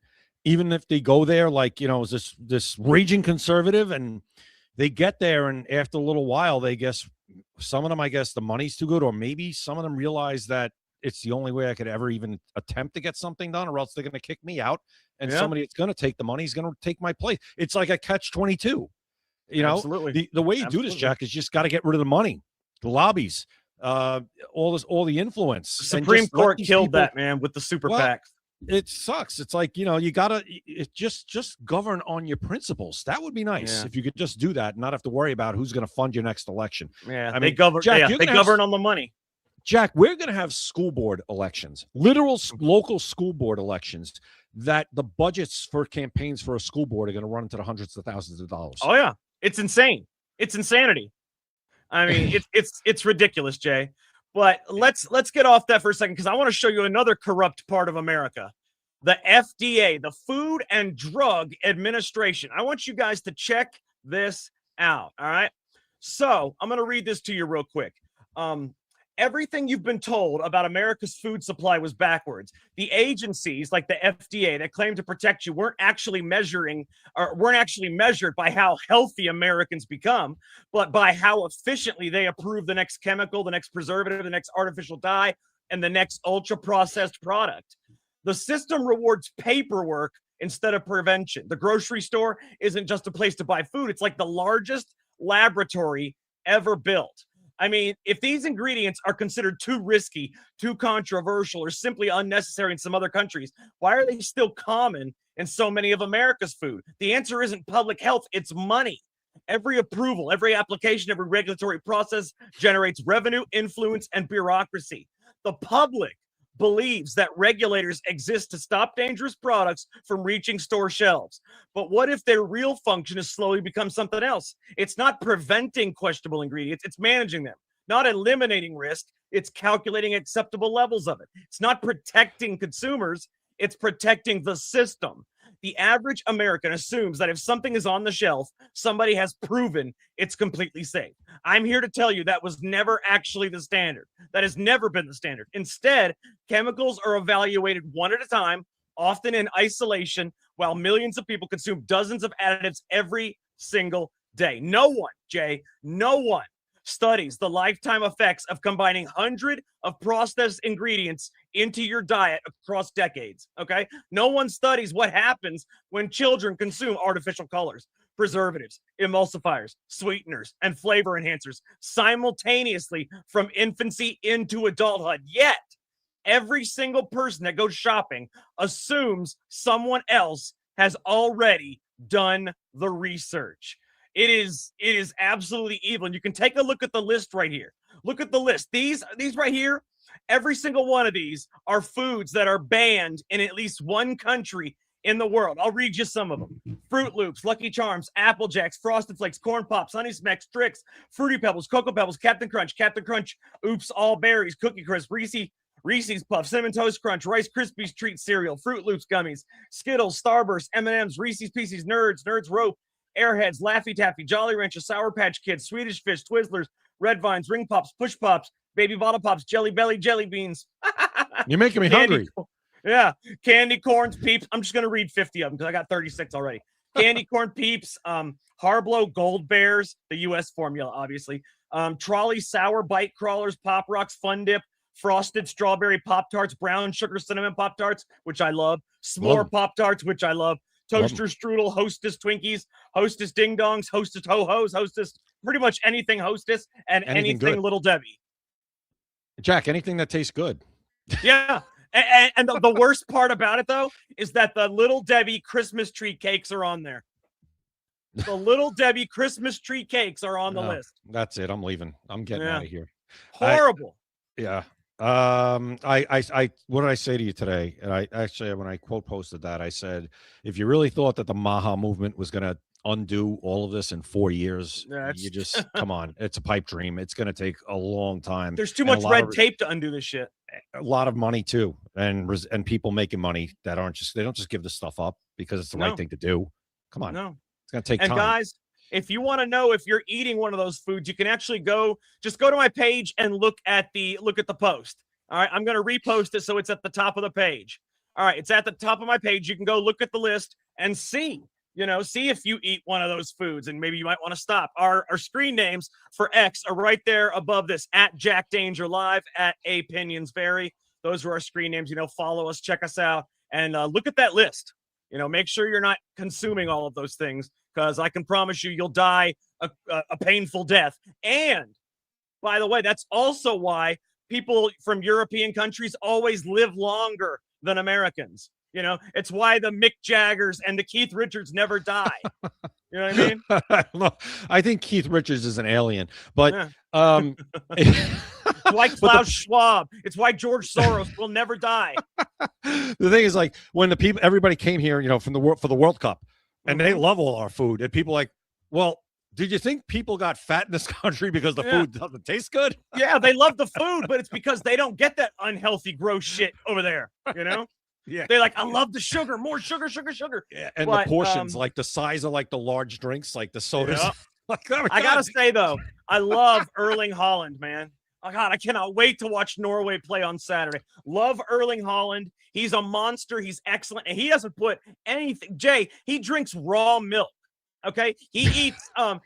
even if they go there, like, this raging conservative, and they get there. And after a little while, some of them, the money's too good, or maybe some of them realize that it's the only way I could ever even attempt to get something done, or else they're going to kick me out. And somebody that's going to take the money is going to take my place. It's like a catch-22. Absolutely. The way you do this, Jack, is just got to get rid of the money, the lobbies, all the influence. The Supreme Court killed that, man, with the super PACs. It sucks. It's like, you gotta just govern on your principles. That would be nice if you could just do that and not have to worry about who's going to fund your next election. Yeah, they govern. Jack, they govern on the money. Jack, we're going to have school board elections, literal local school board elections, that the budgets for campaigns for a school board are going to run into the hundreds of thousands of dollars. Oh yeah. It's insane. It's insanity. I mean, it's ridiculous, Jay. But let's get off that for a second, because I want to show you another corrupt part of America. The FDA, the Food and Drug Administration. I want you guys to check this out. All right. So I'm going to read this to you real quick. Everything you've been told about America's food supply was backwards. The agencies like the FDA that claim to protect you weren't actually measured by how healthy Americans become, but by how efficiently they approve the next chemical, the next preservative, the next artificial dye, and the next ultra-processed product. The system rewards paperwork instead of prevention. The grocery store isn't just a place to buy food. It's like the largest laboratory ever built. I mean, if these ingredients are considered too risky, too controversial, or simply unnecessary in some other countries, why are they still common in so many of America's food? The answer isn't public health, it's money. Every approval, every application, every regulatory process generates revenue, influence, and bureaucracy. The public believes that regulators exist to stop dangerous products from reaching store shelves. But what if their real function has slowly become something else? It's not preventing questionable ingredients, it's managing them. Not eliminating risk, it's calculating acceptable levels of it. It's not protecting consumers, it's protecting the system. The average American assumes that if something is on the shelf, somebody has proven it's completely safe. I'm here to tell you that was never actually the standard. That has never been the standard. Instead, chemicals are evaluated one at a time, often in isolation, while millions of people consume dozens of additives every single day. No one, Jay, no one studies the lifetime effects of combining hundreds of processed ingredients into your diet across decades, okay? No one studies what happens when children consume artificial colors, preservatives, emulsifiers, sweeteners, and flavor enhancers simultaneously from infancy into adulthood. Yet, every single person that goes shopping assumes someone else has already done the research. It is absolutely evil. And you can take a look at the list right here. Look at the list. These right here, every single one of these are foods that are banned in at least one country in the world. I'll read you some of them. Fruit Loops, Lucky Charms, Apple Jacks, Frosted Flakes, Corn Pops, Honey Smacks, Trix, Fruity Pebbles, Cocoa Pebbles, Captain Crunch, Oops All Berries, Cookie Crisp, Reese's Puffs, Cinnamon Toast Crunch, Rice Krispies Treat Cereal, Fruit Loops Gummies, Skittles, Starburst, M&M's, Reese's Pieces, Nerds Rope, Airheads, Laffy Taffy, Jolly Rancher, Sour Patch Kids, Swedish Fish, Twizzlers, Red Vines, Ring Pops, Push Pops, Baby Bottle Pops, Jelly Belly, Jelly Beans. You're making me hungry. Yeah. Candy Corns, Peeps. I'm just going to read 50 of them because I got 36 already. Candy Corn Peeps, Harblow Gold Bears, the U.S. formula, obviously. Trolley sour bite crawlers, Pop Rocks, Fun Dip, frosted strawberry Pop Tarts, brown sugar cinnamon Pop Tarts, which I love, s'more Pop Tarts, which I love, toaster strudel, Hostess Twinkies, Hostess Ding Dongs, Hostess Ho Hos, Hostess, pretty much anything Hostess, and anything Little Debbie. Jack, anything that tastes good. Yeah. And the worst part about it, though, is that the Little Debbie Christmas tree cakes are on there. The Little Debbie Christmas tree cakes are on the list. That's it. I'm leaving. I'm getting out of here. Horrible. Yeah. I what did I say to you today? And I actually, when I quote posted that, I said, if you really thought that the Maha movement was going to undo all of this in 4 years, you just come on. It's a pipe dream. It's going to take a long time. There's too much red tape to undo this shit. A lot of money too, and people making money that they don't just give this stuff up because it's the right thing to do. Come on, it's going to take time. And guys, if you want to know if you're eating one of those foods, you can actually go to my page and look at the post. All right, I'm going to repost it so it's at the top of the page. All right, it's at the top of my page. You can go look at the list and see if you eat one of those foods, and maybe you might want to stop. Our screen names for X are right there above this, at Jack Danger Live, at Opinions Vary. Those are our screen names. Follow us, check us out, and look at that list. Make sure you're not consuming all of those things, because I can promise you'll die a painful death. And by the way, that's also why people from European countries always live longer than Americans. It's why the Mick Jaggers and the Keith Richards never die. You know what I mean? I don't know. I think Keith Richards is an alien, but it's why Klaus Schwab. It's why George Soros will never die. The thing is, like, when everybody came here, for the World Cup, and they love all our food, and people like, well, did you think people got fat in this country because the food doesn't taste good? Yeah, they love the food, but it's because they don't get that unhealthy, gross shit over there. Yeah, they're like, I love the sugar, more sugar, sugar, sugar. Yeah, and the portions, like the size of like the large drinks, like the sodas. Yeah. Like, oh I gotta say though, I love Erling Haaland, man. Oh God, I cannot wait to watch Norway play on Saturday. Love Erling Haaland. He's a monster. He's excellent, and he doesn't put anything. Jay, he drinks raw milk. Okay, he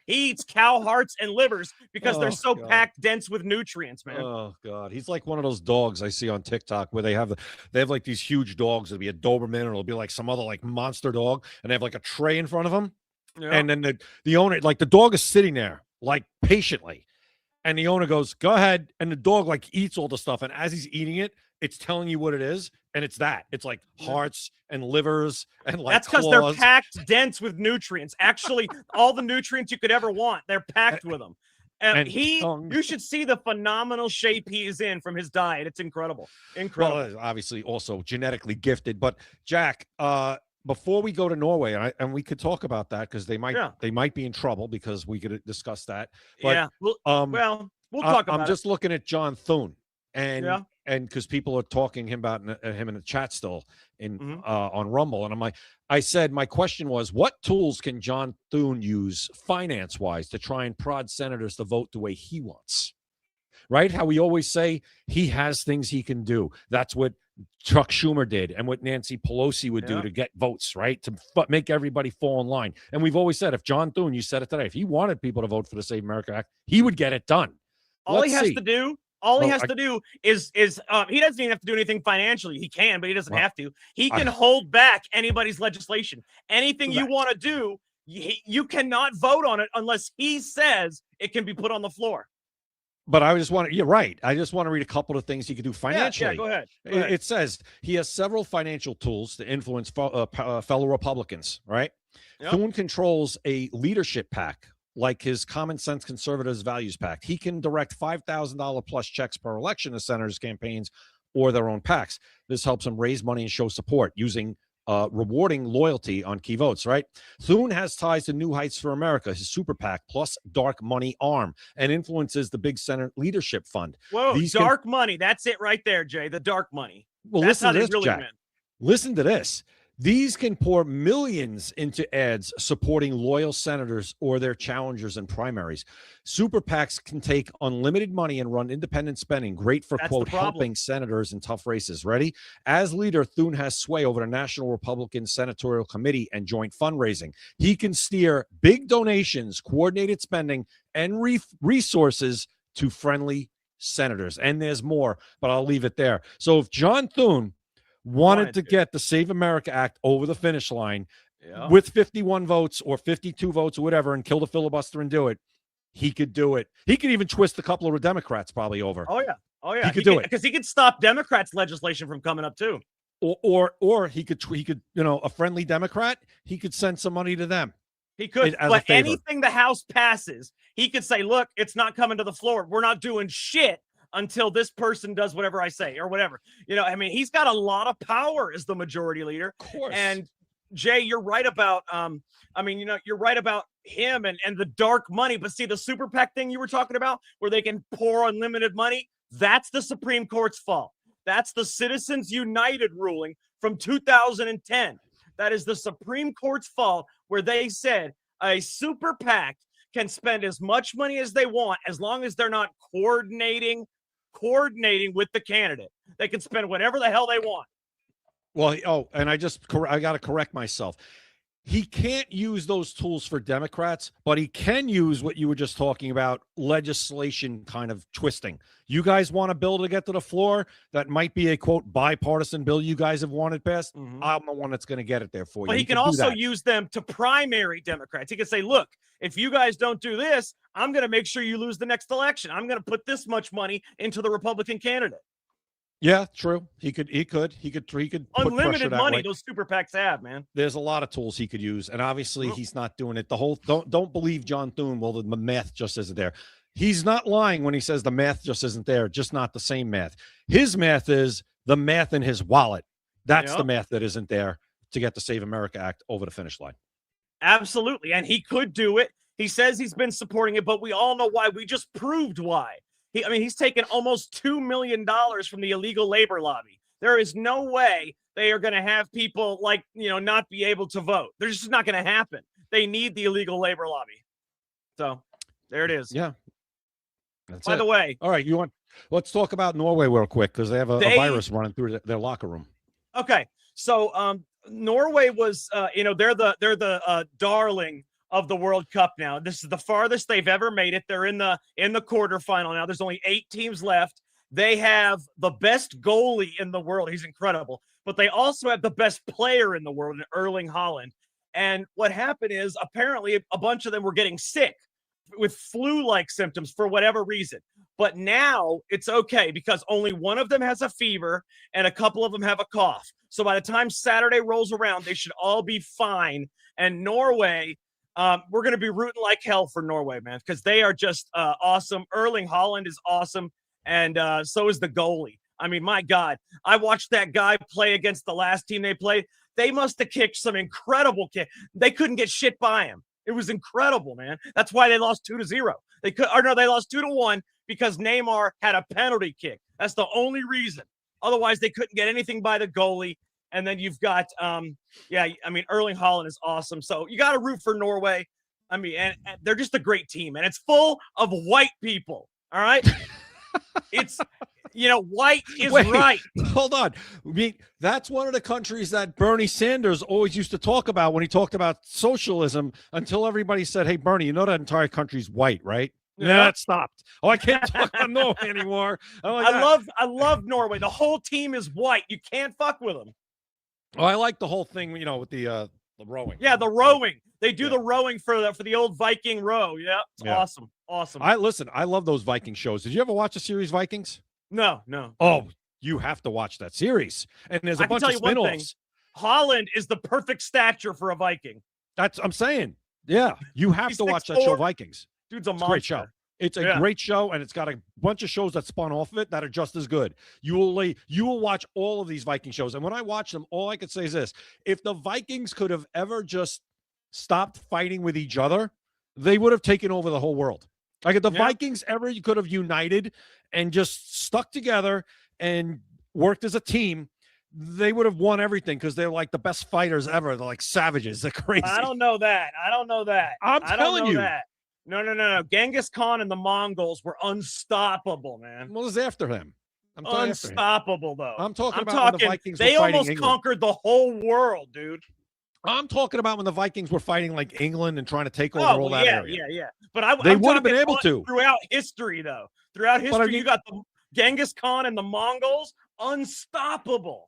eats cow hearts and livers because they're so packed dense with nutrients, man. Oh God, he's like one of those dogs I see on TikTok where they have like these huge dogs. It'll be a Doberman, and it'll be like some other like monster dog, and they have like a tray in front of them, and then the owner, like the dog is sitting there like patiently, and the owner goes, "Go ahead," and the dog like eats all the stuff, and as he's eating it, it's telling you what it is, and it's like hearts and livers and like that's because they're packed dense with nutrients. Actually, all the nutrients you could ever want, they're packed with them. And you should see the phenomenal shape he is in from his diet. It's incredible. Well, obviously also genetically gifted. But Jack, before we go to Norway, and we could talk about that because they might be in trouble because we could discuss that. But, we'll talk about it. I'm just looking at John Thune. And because people are talking about him in the chat still on Rumble, and I said my question was, what tools can John Thune use finance-wise to try and prod senators to vote the way he wants? Right? How we always say he has things he can do. That's what Chuck Schumer did, and what Nancy Pelosi would do to get votes, right? To make everybody fall in line. And we've always said, if John Thune, you said it today, if he wanted people to vote for the Save America Act, he would get it done. All he has to do is he doesn't even have to do anything financially. He can, but he doesn't have to. He can hold back anybody's legislation. Anything you want to do, you cannot vote on it unless he says it can be put on the floor. But I just want to, you're right. I just want to read a couple of things he could do financially. Yeah, go ahead. It says he has several financial tools to influence fellow Republicans, right? Yep. Thune controls a leadership PAC, like his Common Sense Conservatives Values Pact. He can direct $5,000 plus checks per election to senators' campaigns or their own PACs. This helps him raise money and show support using rewarding loyalty on key votes, right? Thune has ties to New Heights for America, his super PAC, plus dark money arm, and influences the Big Senate Leadership Fund. Whoa, money. That's it right there, Jay. The dark money. Well, that's listen to this, Jack. Listen to this. These can pour millions into ads supporting loyal senators or their challengers in primaries. Super PACs can take unlimited money and run independent spending, great for, quote, helping senators in tough races. Ready? As leader, Thune has sway over the National Republican Senatorial Committee and joint fundraising. He can steer big donations, coordinated spending, and resources to friendly senators. And there's more, but I'll leave it there. So if John Thune wanted to get the Save America Act over the finish line with 51 votes or 52 votes or whatever and kill the filibuster and do it, he could do it. He could even twist a couple of Democrats probably over. Oh, yeah. Oh, yeah. He could do it. Because he could stop Democrats' legislation from coming up, too. Or he could, a friendly Democrat, he could send some money to them. He could. But anything the House passes, he could say, look, it's not coming to the floor. We're not doing shit until this person does whatever I say or whatever. He's got a lot of power as the majority leader. Of course. And Jay, you're right about, you're right about him and the dark money. But see, the super PAC thing you were talking about where they can pour unlimited money, that's the Supreme Court's fault. That's the Citizens United ruling from 2010. That is the Supreme Court's fault where they said a super PAC can spend as much money as they want as long as they're not coordinating with the candidate. They can spend whatever the hell they want. Well, and I got to correct myself. He can't use those tools for Democrats, but he can use what you were just talking about, legislation kind of twisting. You guys want a bill to get to the floor that might be a, quote, bipartisan bill you guys have wanted passed? I'm the one that's going to get it there for you. But he can also use them to primary Democrats. He can say, look, if you guys don't do this, I'm going to make sure you lose the next election. I'm going to put this much money into the Republican candidate. Yeah, true. He could unlimited money way. Those super PACs have, man. There's a lot of tools he could use, and obviously he's not doing it. Don't believe John Thune. Well, the math just isn't there. He's not lying when he says the math just isn't there, just not the same math. His math is the math in his wallet. That's the math that isn't there to get the Save America Act over the finish line. Absolutely, and he could do it. He says he's been supporting it, but we all know why. We just proved why. He's taken almost $2 million from the illegal labor lobby. There is no way they are going to have people not be able to vote. They're just not going to happen. They need the illegal labor lobby. So there it is. Yeah. By the way. All right. Let's talk about Norway real quick because they have a virus running through their locker room. Okay. So Norway was, they're the darling of the World Cup now. This is the farthest they've ever made it. They're in the quarterfinal now. There's only 8 teams left. They have the best goalie in the world. He's incredible. But they also have the best player in the world, Erling Haaland. And what happened is apparently a bunch of them were getting sick with flu-like symptoms for whatever reason. But now it's okay because only one of them has a fever and a couple of them have a cough. So by the time Saturday rolls around, they should all be fine. And Norway, we're going to be rooting like hell for Norway, man, because they are just awesome. Erling Haaland is awesome, and so is the goalie. I mean, my God, I watched that guy play against the last team they played. They must have kicked some incredible kick. They couldn't get shit by him. It was incredible, man. That's why they lost 2-0. They lost 2-1 because Neymar had a penalty kick. That's the only reason. Otherwise, they couldn't get anything by the goalie. And then you've got, Erling Haaland is awesome. So you got to root for Norway. And they're just a great team. And it's full of white people. All right? It's, white is right. Hold on. That's one of the countries that Bernie Sanders always used to talk about when he talked about socialism until everybody said, hey, Bernie, that entire country's white, right? Yeah, that stopped. Oh, I can't talk about Norway anymore. I love Norway. The whole team is white. You can't fuck with them. Oh, I like the whole thing, with the rowing. Yeah, the rowing. They do the rowing for the old Viking row. Yeah, it's awesome. I love those Viking shows. Did you ever watch the series Vikings? No. Oh, you have to watch that series. And there's a bunch of spin-offs. Haaland is the perfect stature for a Viking. I'm saying. Yeah, you have to watch that show, Vikings. Dude's a monster. Great show. It's a great show, and it's got a bunch of shows that spun off of it that are just as good. You will watch all of these Viking shows, and when I watch them, all I could say is this: if the Vikings could have ever just stopped fighting with each other, they would have taken over the whole world. Like if the Vikings ever could have united and just stuck together and worked as a team, they would have won everything because they're like the best fighters ever. They're like savages. They're crazy. I don't know that. I'm I don't telling know you. that. No. Genghis Khan and the Mongols were unstoppable, man. What was after him? Unstoppable, though. I'm talking about when the Vikings were they fighting almost England. conquered the whole world, dude. I'm talking about when the Vikings were fighting like England and trying to take over all that area. Yeah. But They I'm would have been talking able to. throughout history, though. Throughout history, I mean- you got the Genghis Khan and the Mongols, unstoppable.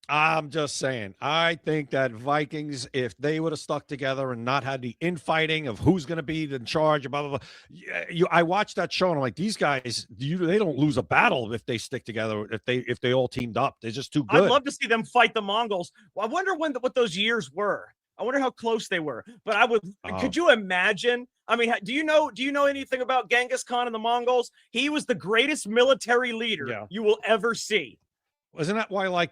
I'm just saying, I think that Vikings, if they would have stuck together and not had the infighting of who's going to be in charge, blah, blah, blah. I watched that show and I'm like, these guys, they don't lose a battle if they stick together, if they all teamed up. They're just too good. I'd love to see them fight the Mongols. Well, I wonder what those years were. I wonder how close they were. But I would. Could you imagine? I mean, do you know anything about Genghis Khan and the Mongols? He was the greatest military leader you will ever see. Isn't that why, like,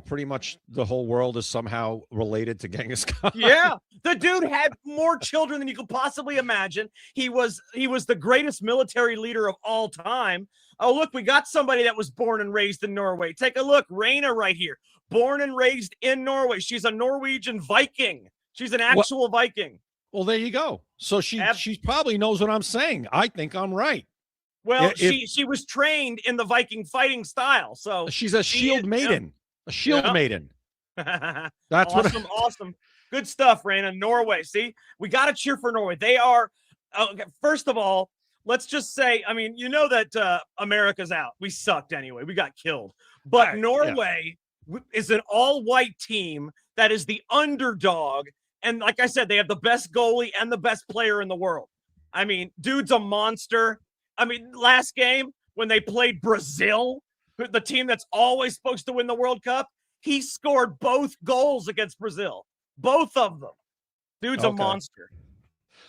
pretty much the whole world is somehow related to Genghis Khan? Yeah, the dude had more children than you could possibly imagine. He was the greatest military leader of all time. Oh, look, we got somebody that was born and raised in Norway. Take a look, Raina right here, born and raised in Norway. She's a Norwegian Viking. She's an actual Viking. Well, there you go. So she probably knows what I'm saying. I think I'm right. Well, she was trained in the Viking fighting style, so she's a shield maiden. A shield maiden. That's awesome. Awesome. Good stuff, Raina. Norway. See, we got to cheer for Norway. They are. Okay, first of all, let's just say, I mean, that America's out. We sucked anyway. We got killed. But Norway is an all-white team that is the underdog. And like I said, they have the best goalie and the best player in the world. I mean, dude's a monster. I mean, last game when they played Brazil, the team that's always supposed to win the World Cup, he scored both goals against Brazil. Both of them. Dude's a monster.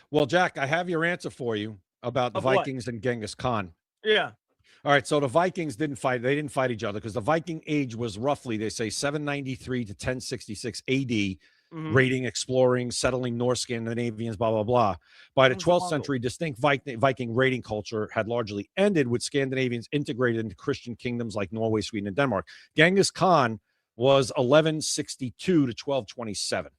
Well, Jack, I have your answer for you about the Vikings and Genghis Khan. Yeah. All right, so the Vikings didn't fight. They didn't fight each other because the Viking age was roughly, they say, 793 to 1066 AD. Raiding, exploring, settling North Scandinavians, blah, blah, blah. By the 12th century, distinct Viking raiding culture had largely ended, with Scandinavians integrated into Christian kingdoms like Norway, Sweden, and Denmark. Genghis Khan was 1162 to 1227.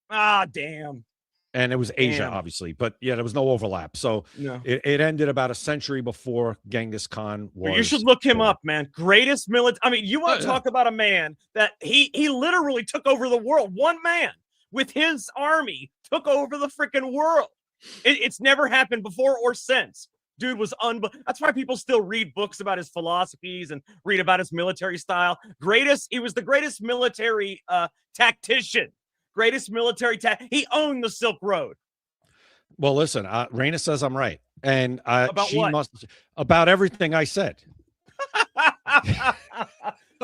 Ah, damn. And it was Asia, obviously. But, there was no overlap. So it ended about a century before Genghis Khan was. You should look him up, man. Greatest military. I mean, you want to talk about a man that he literally took over the world. One man with his army took over the freaking world. It's never happened before or since. Dude was that's why people still read books about his philosophies and read about his military style. He was the greatest military tactician. Greatest military he owned the Silk Road. Well, listen, Raina says I'm right. And about she what? About everything I said.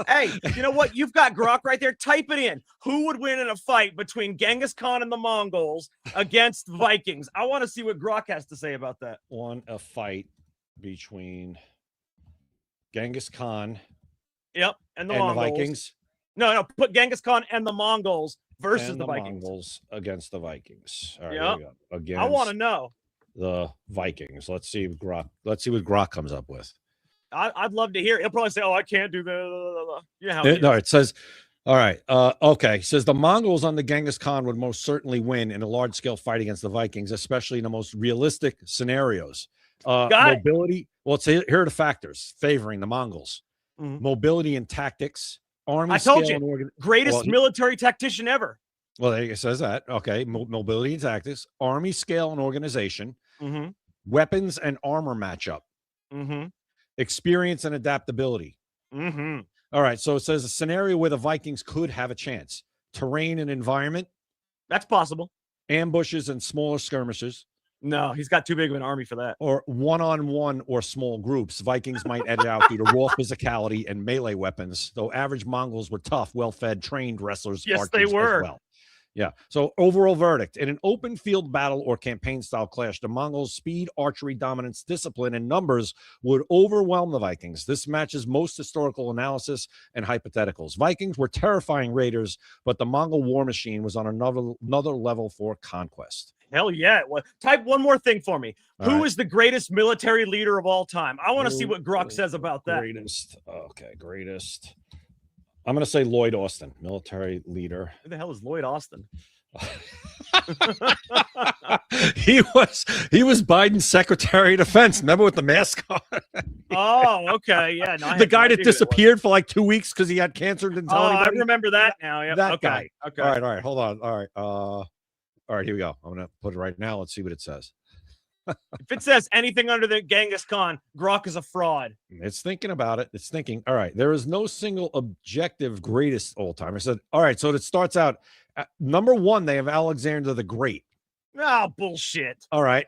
Hey, you know what? You've got Grok right there. Type it in. Who would win in a fight between Genghis Khan and the Mongols against Vikings? I want to see what Grok has to say about that. On a fight between Genghis Khan and the Vikings. No, put Genghis Khan and the Mongols versus and the Vikings. Mongols against the Vikings. All right, Yep. here we go. Against I want to know. the Vikings. Let's see what Grok comes up with. I'd love to hear. He'll probably say, "Oh, I can't do that." No, it says, all right. Okay. It says the Mongols under Genghis Khan would most certainly win in a large-scale fight against the Vikings, especially in the most realistic scenarios. Mobility. Well, here are the factors favoring the Mongols: mobility and tactics, army. I told scale you, and greatest military tactician ever. Well, it says that. Okay, mobility and tactics, army scale and organization, weapons and armor matchup, experience and adaptability. All right, so it says a scenario where the Vikings could have a chance: terrain and environment. That's possible. Ambushes and smaller skirmishes. No, he's got too big of an army for that. Or one-on-one or small groups. Vikings might edit out due to raw physicality and melee weapons, though average Mongols were tough, well-fed, trained wrestlers. Yes, they were. As well. Yeah. So overall verdict: in an open field battle or campaign style clash, the Mongols' speed, archery, dominance, discipline, and numbers would overwhelm the Vikings. This matches most historical analysis and hypotheticals. Vikings were terrifying raiders, but the Mongol war machine was on another level for conquest. Hell yeah. Well, type one more thing for me. Who is the greatest military leader of all time? I want to see what Grok says about that. Greatest. Okay, greatest I'm going to say Lloyd Austin, military leader. Who the hell is Lloyd Austin? He was Biden's Secretary of Defense. Remember with the mask on? Oh, okay. Yeah. No, The guy that disappeared for like 2 weeks because he had cancer and didn't tell I anybody. remember that now. Yep. That okay. guy. Okay. All right. Hold on. All right. Here we go. I'm going to put it right now. Let's see what it says. If it says anything under the Genghis Khan, Grok is a fraud. It's thinking about it. It's thinking. All right. There is no single objective greatest all time. I said, all right. So it starts out number one. They have Alexander the Great. Oh, bullshit. All right.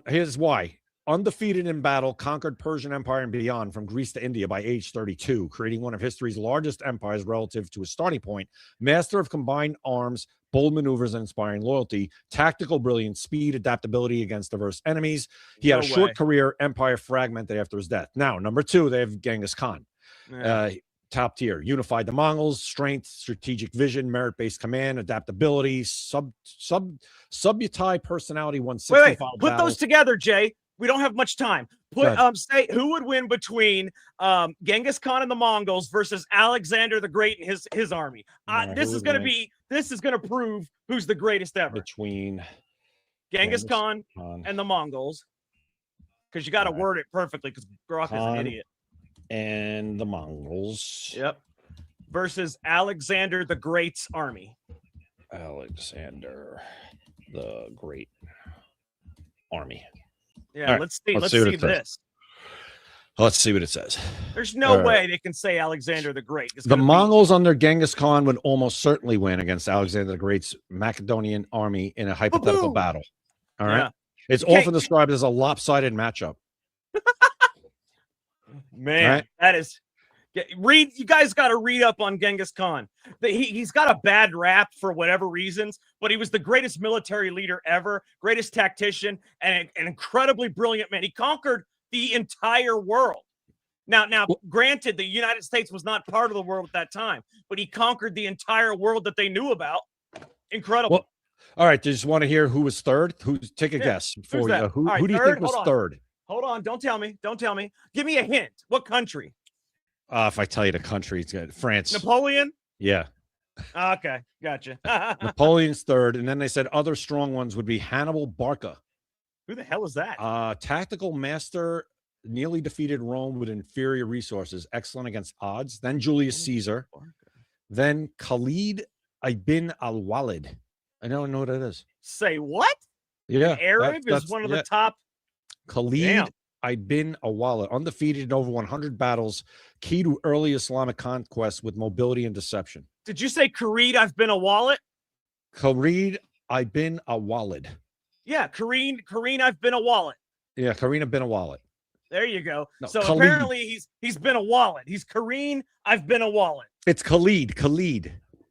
Here's why. Undefeated in battle, conquered Persian Empire and beyond from Greece to India by age 32, creating one of history's largest empires relative to a starting point. Master of combined arms, bold maneuvers, and inspiring loyalty. Tactical brilliance, speed, adaptability against diverse enemies. He had a short career, empire fragmented after his death. Now, number two, they have Genghis Khan. Yeah. Top tier, unified the Mongols, strength, strategic vision, merit-based command, adaptability, subutai personality, 165 Wait. Put those together, Jay. We don't have much time. Say who would win between Genghis Khan and the Mongols versus Alexander the Great and his army. This is going to prove who's the greatest ever. Between Genghis Khan and the Mongols, because you got to word it perfectly. Because Grok is an idiot. And the Mongols. Yep. Versus Alexander the Great's army. Alexander the Great army. Yeah, right, let's see this. Let's see what it says. There's no way they can say Alexander the Great. The Mongols under Genghis Khan would almost certainly win against Alexander the Great's Macedonian army in a hypothetical battle. All right. Yeah. It's often described as a lopsided matchup. Man, that is you guys got to read up on Genghis Khan. He's got a bad rap for whatever reasons, but he was the greatest military leader ever, greatest tactician, and an incredibly brilliant man. He conquered the entire world. Now, granted, the United States was not part of the world at that time, but he conquered the entire world that they knew about. Incredible. Well, all right, do you just want to hear who was third? Take a guess. Who do you think was third? Hold on. Don't tell me. Give me a hint. What country? If I tell you the country, it's good. France. Napoleon? Yeah. Okay, gotcha. Napoleon's third, and then they said other strong ones would be Hannibal Barca. Who the hell is that? Tactical master, nearly defeated Rome with inferior resources, excellent against odds. Then Julius Caesar. Then Khalid ibn al-Walid. I don't know what it is. Say what? Yeah. Arab is one of the top. Khalid ibn al-Walid, undefeated in over 100 battles, key to early Islamic conquest with mobility and deception. Did you say Khalid I've been a wallet? Khalid ibn al-Walid. Yeah, Kareen I've been a wallet. Yeah, Kareen bin a wallet. There you go. No, so Khalid. Apparently he's been a wallet. He's Kareen I've been a wallet. It's Khalid.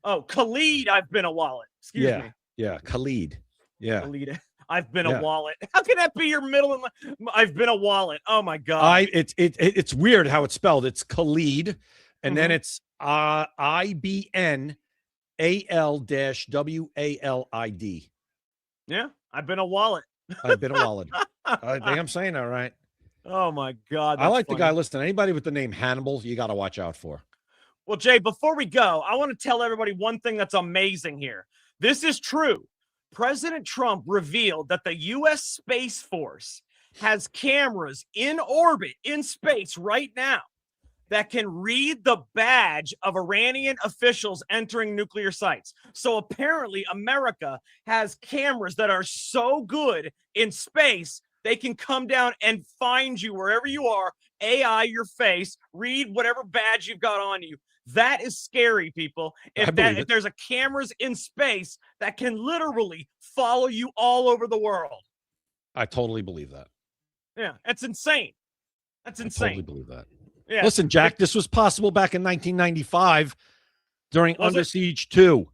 Oh, Khalid I've been a wallet. Excuse me. Yeah, Khalid. Yeah. Khalid. I've been a wallet. How can that be your middle? I've been a wallet. Oh my god. It's weird how it's spelled. It's Khalid, and then it's IBN AL-WALID. Yeah, I've been a wallet. I've been a wallet. I think I'm saying that right. Oh my god. I like the guy. Listen, anybody with the name Hannibal, you got to watch out for. Well, Jay, before we go, I want to tell everybody one thing that's amazing here. This is true. President Trump revealed that the U.S. Space Force has cameras in orbit, in space right now, that can read the badge of Iranian officials entering nuclear sites. So apparently America has cameras that are so good in space, they can come down and find you wherever you are, AI your face, read whatever badge you've got on you. That is scary, people. If there's a cameras in space that can literally follow you all over the world. I totally believe that. Yeah, that's insane. That's insane. I totally believe that. Yeah. Listen, Jack, this was possible back in 1995 during Under Siege 2.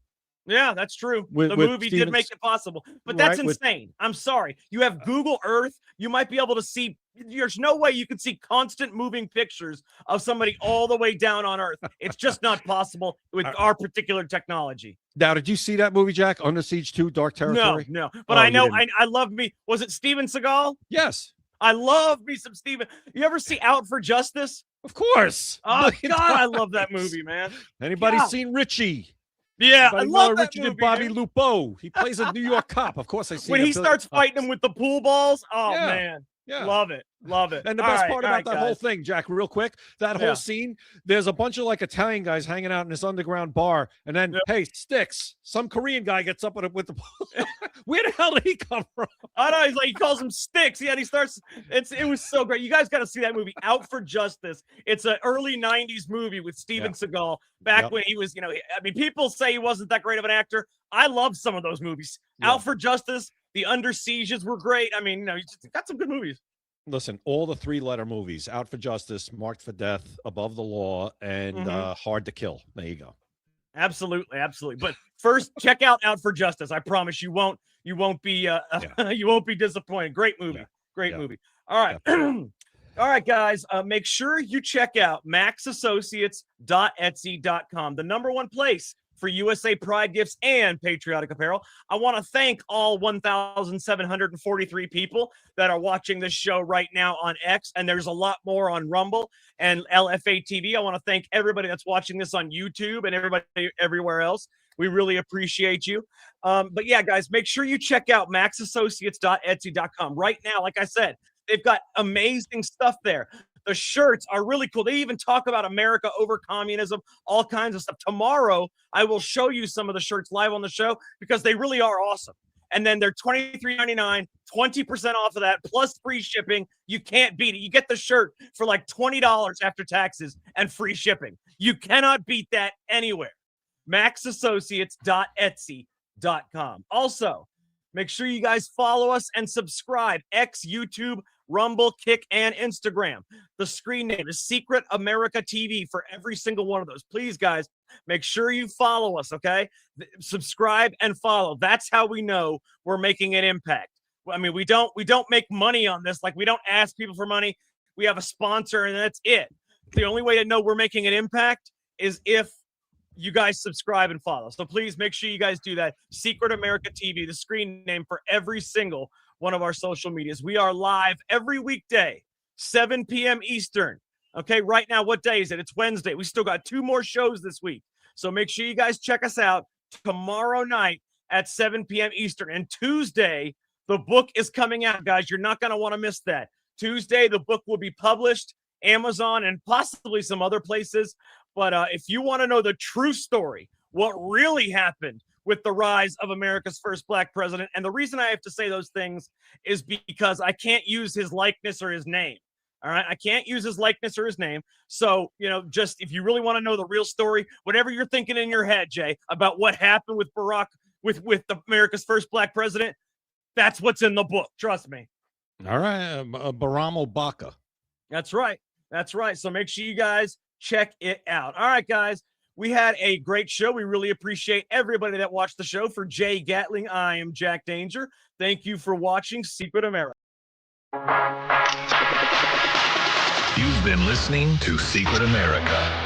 Yeah, that's true. The movie did make it possible, but that's insane. I'm sorry. You have Google Earth. You might be able to see. There's no way you can see constant moving pictures of somebody all the way down on Earth. It's just not possible with our particular technology. Now, did you see that movie, Jack? Under Siege 2, Dark Territory? No. But I know. I love me. Was it Steven Seagal? Yes. I love me some Steven. You ever see Out for Justice? Of course. Oh God, I love that movie, man. Anybody God. seen Richie? Yeah, Anybody I love know that Richie movie, did Bobby man. Lupo. He plays a New York cop. Of course, I see. When he starts fighting him with the pool balls. Oh Yeah. man, Yeah. love it. And the best part about that whole thing, Jack, real quick, that Yeah. whole scene, there's a bunch of like Italian guys hanging out in this underground bar, and then hey, Sticks, some Korean guy gets up with the where the hell did he come from? I know, he calls him Sticks. Yeah, and he starts. It was so great. You guys got to see that movie, Out for Justice. It's an early '90s movie with Steven Seagal back when he was, I mean, people say he wasn't that great of an actor. I love some of those movies. Out for Justice, The Under Sieges were great. I mean, he's got some good movies. Listen, all the 3-letter movies, Out for Justice, Marked for Death, Above the Law, and Hard to Kill. There you go. Absolutely. But first, check out For Justice. I promise you won't be you won't be disappointed. Great movie. Great movie. All right. All right, guys. Make sure you check out maxassociates.etsy.com, the #1 place for USA Pride gifts and patriotic apparel. I want to thank all 1,743 people that are watching this show right now on X, and there's a lot more on Rumble and LFA TV. I want to thank everybody that's watching this on YouTube and everybody everywhere else. We really appreciate you. But yeah, guys, make sure you check out maxassociates.etsy.com right now. Like I said, they've got amazing stuff there. The shirts are really cool. They even talk about America over communism, all kinds of stuff. Tomorrow, I will show you some of the shirts live on the show because they really are awesome. And then they're $23.99, 20% off of that, plus free shipping. You can't beat it. You get the shirt for like $20 after taxes and free shipping. You cannot beat that anywhere. maxassociates.etsy.com. Also, make sure you guys follow us and subscribe. X, YouTube, Rumble, Kick, and Instagram. The screen name is Secret America TV for every single one of those. Please, guys, make sure you follow us, okay? Subscribe and follow. That's how we know we're making an impact. I mean, we don't make money on this. Like, we don't ask people for money. We have a sponsor, and that's it. The only way to know we're making an impact is if you guys subscribe and follow. So please make sure you guys do that. Secret America TV, the screen name for every single one of our social medias. We are live every weekday, 7 p.m. Eastern. Okay, right now, what day is it? It's Wednesday. We still got 2 more shows this week. So make sure you guys check us out tomorrow night at 7 p.m. Eastern. And Tuesday, the book is coming out, guys. You're not going to want to miss that. Tuesday, the book will be published, Amazon, and possibly some other places. But if you want to know the true story, what really happened with the rise of America's first black president, and the reason I have to say those things is because I can't use his likeness or his name. All right, I can't use his likeness or his name. So, just if you really want to know the real story, whatever you're thinking in your head, Jay, about what happened with Barack, with America's first black president, that's what's in the book. Trust me. All right, Baramo Baca. That's right. That's right. So make sure you guys check it out. All right, guys. We had a great show. We really appreciate everybody that watched the show. For Jay Gatling, I am Jack Danger. Thank you for watching Secret America. You've been listening to Secret America.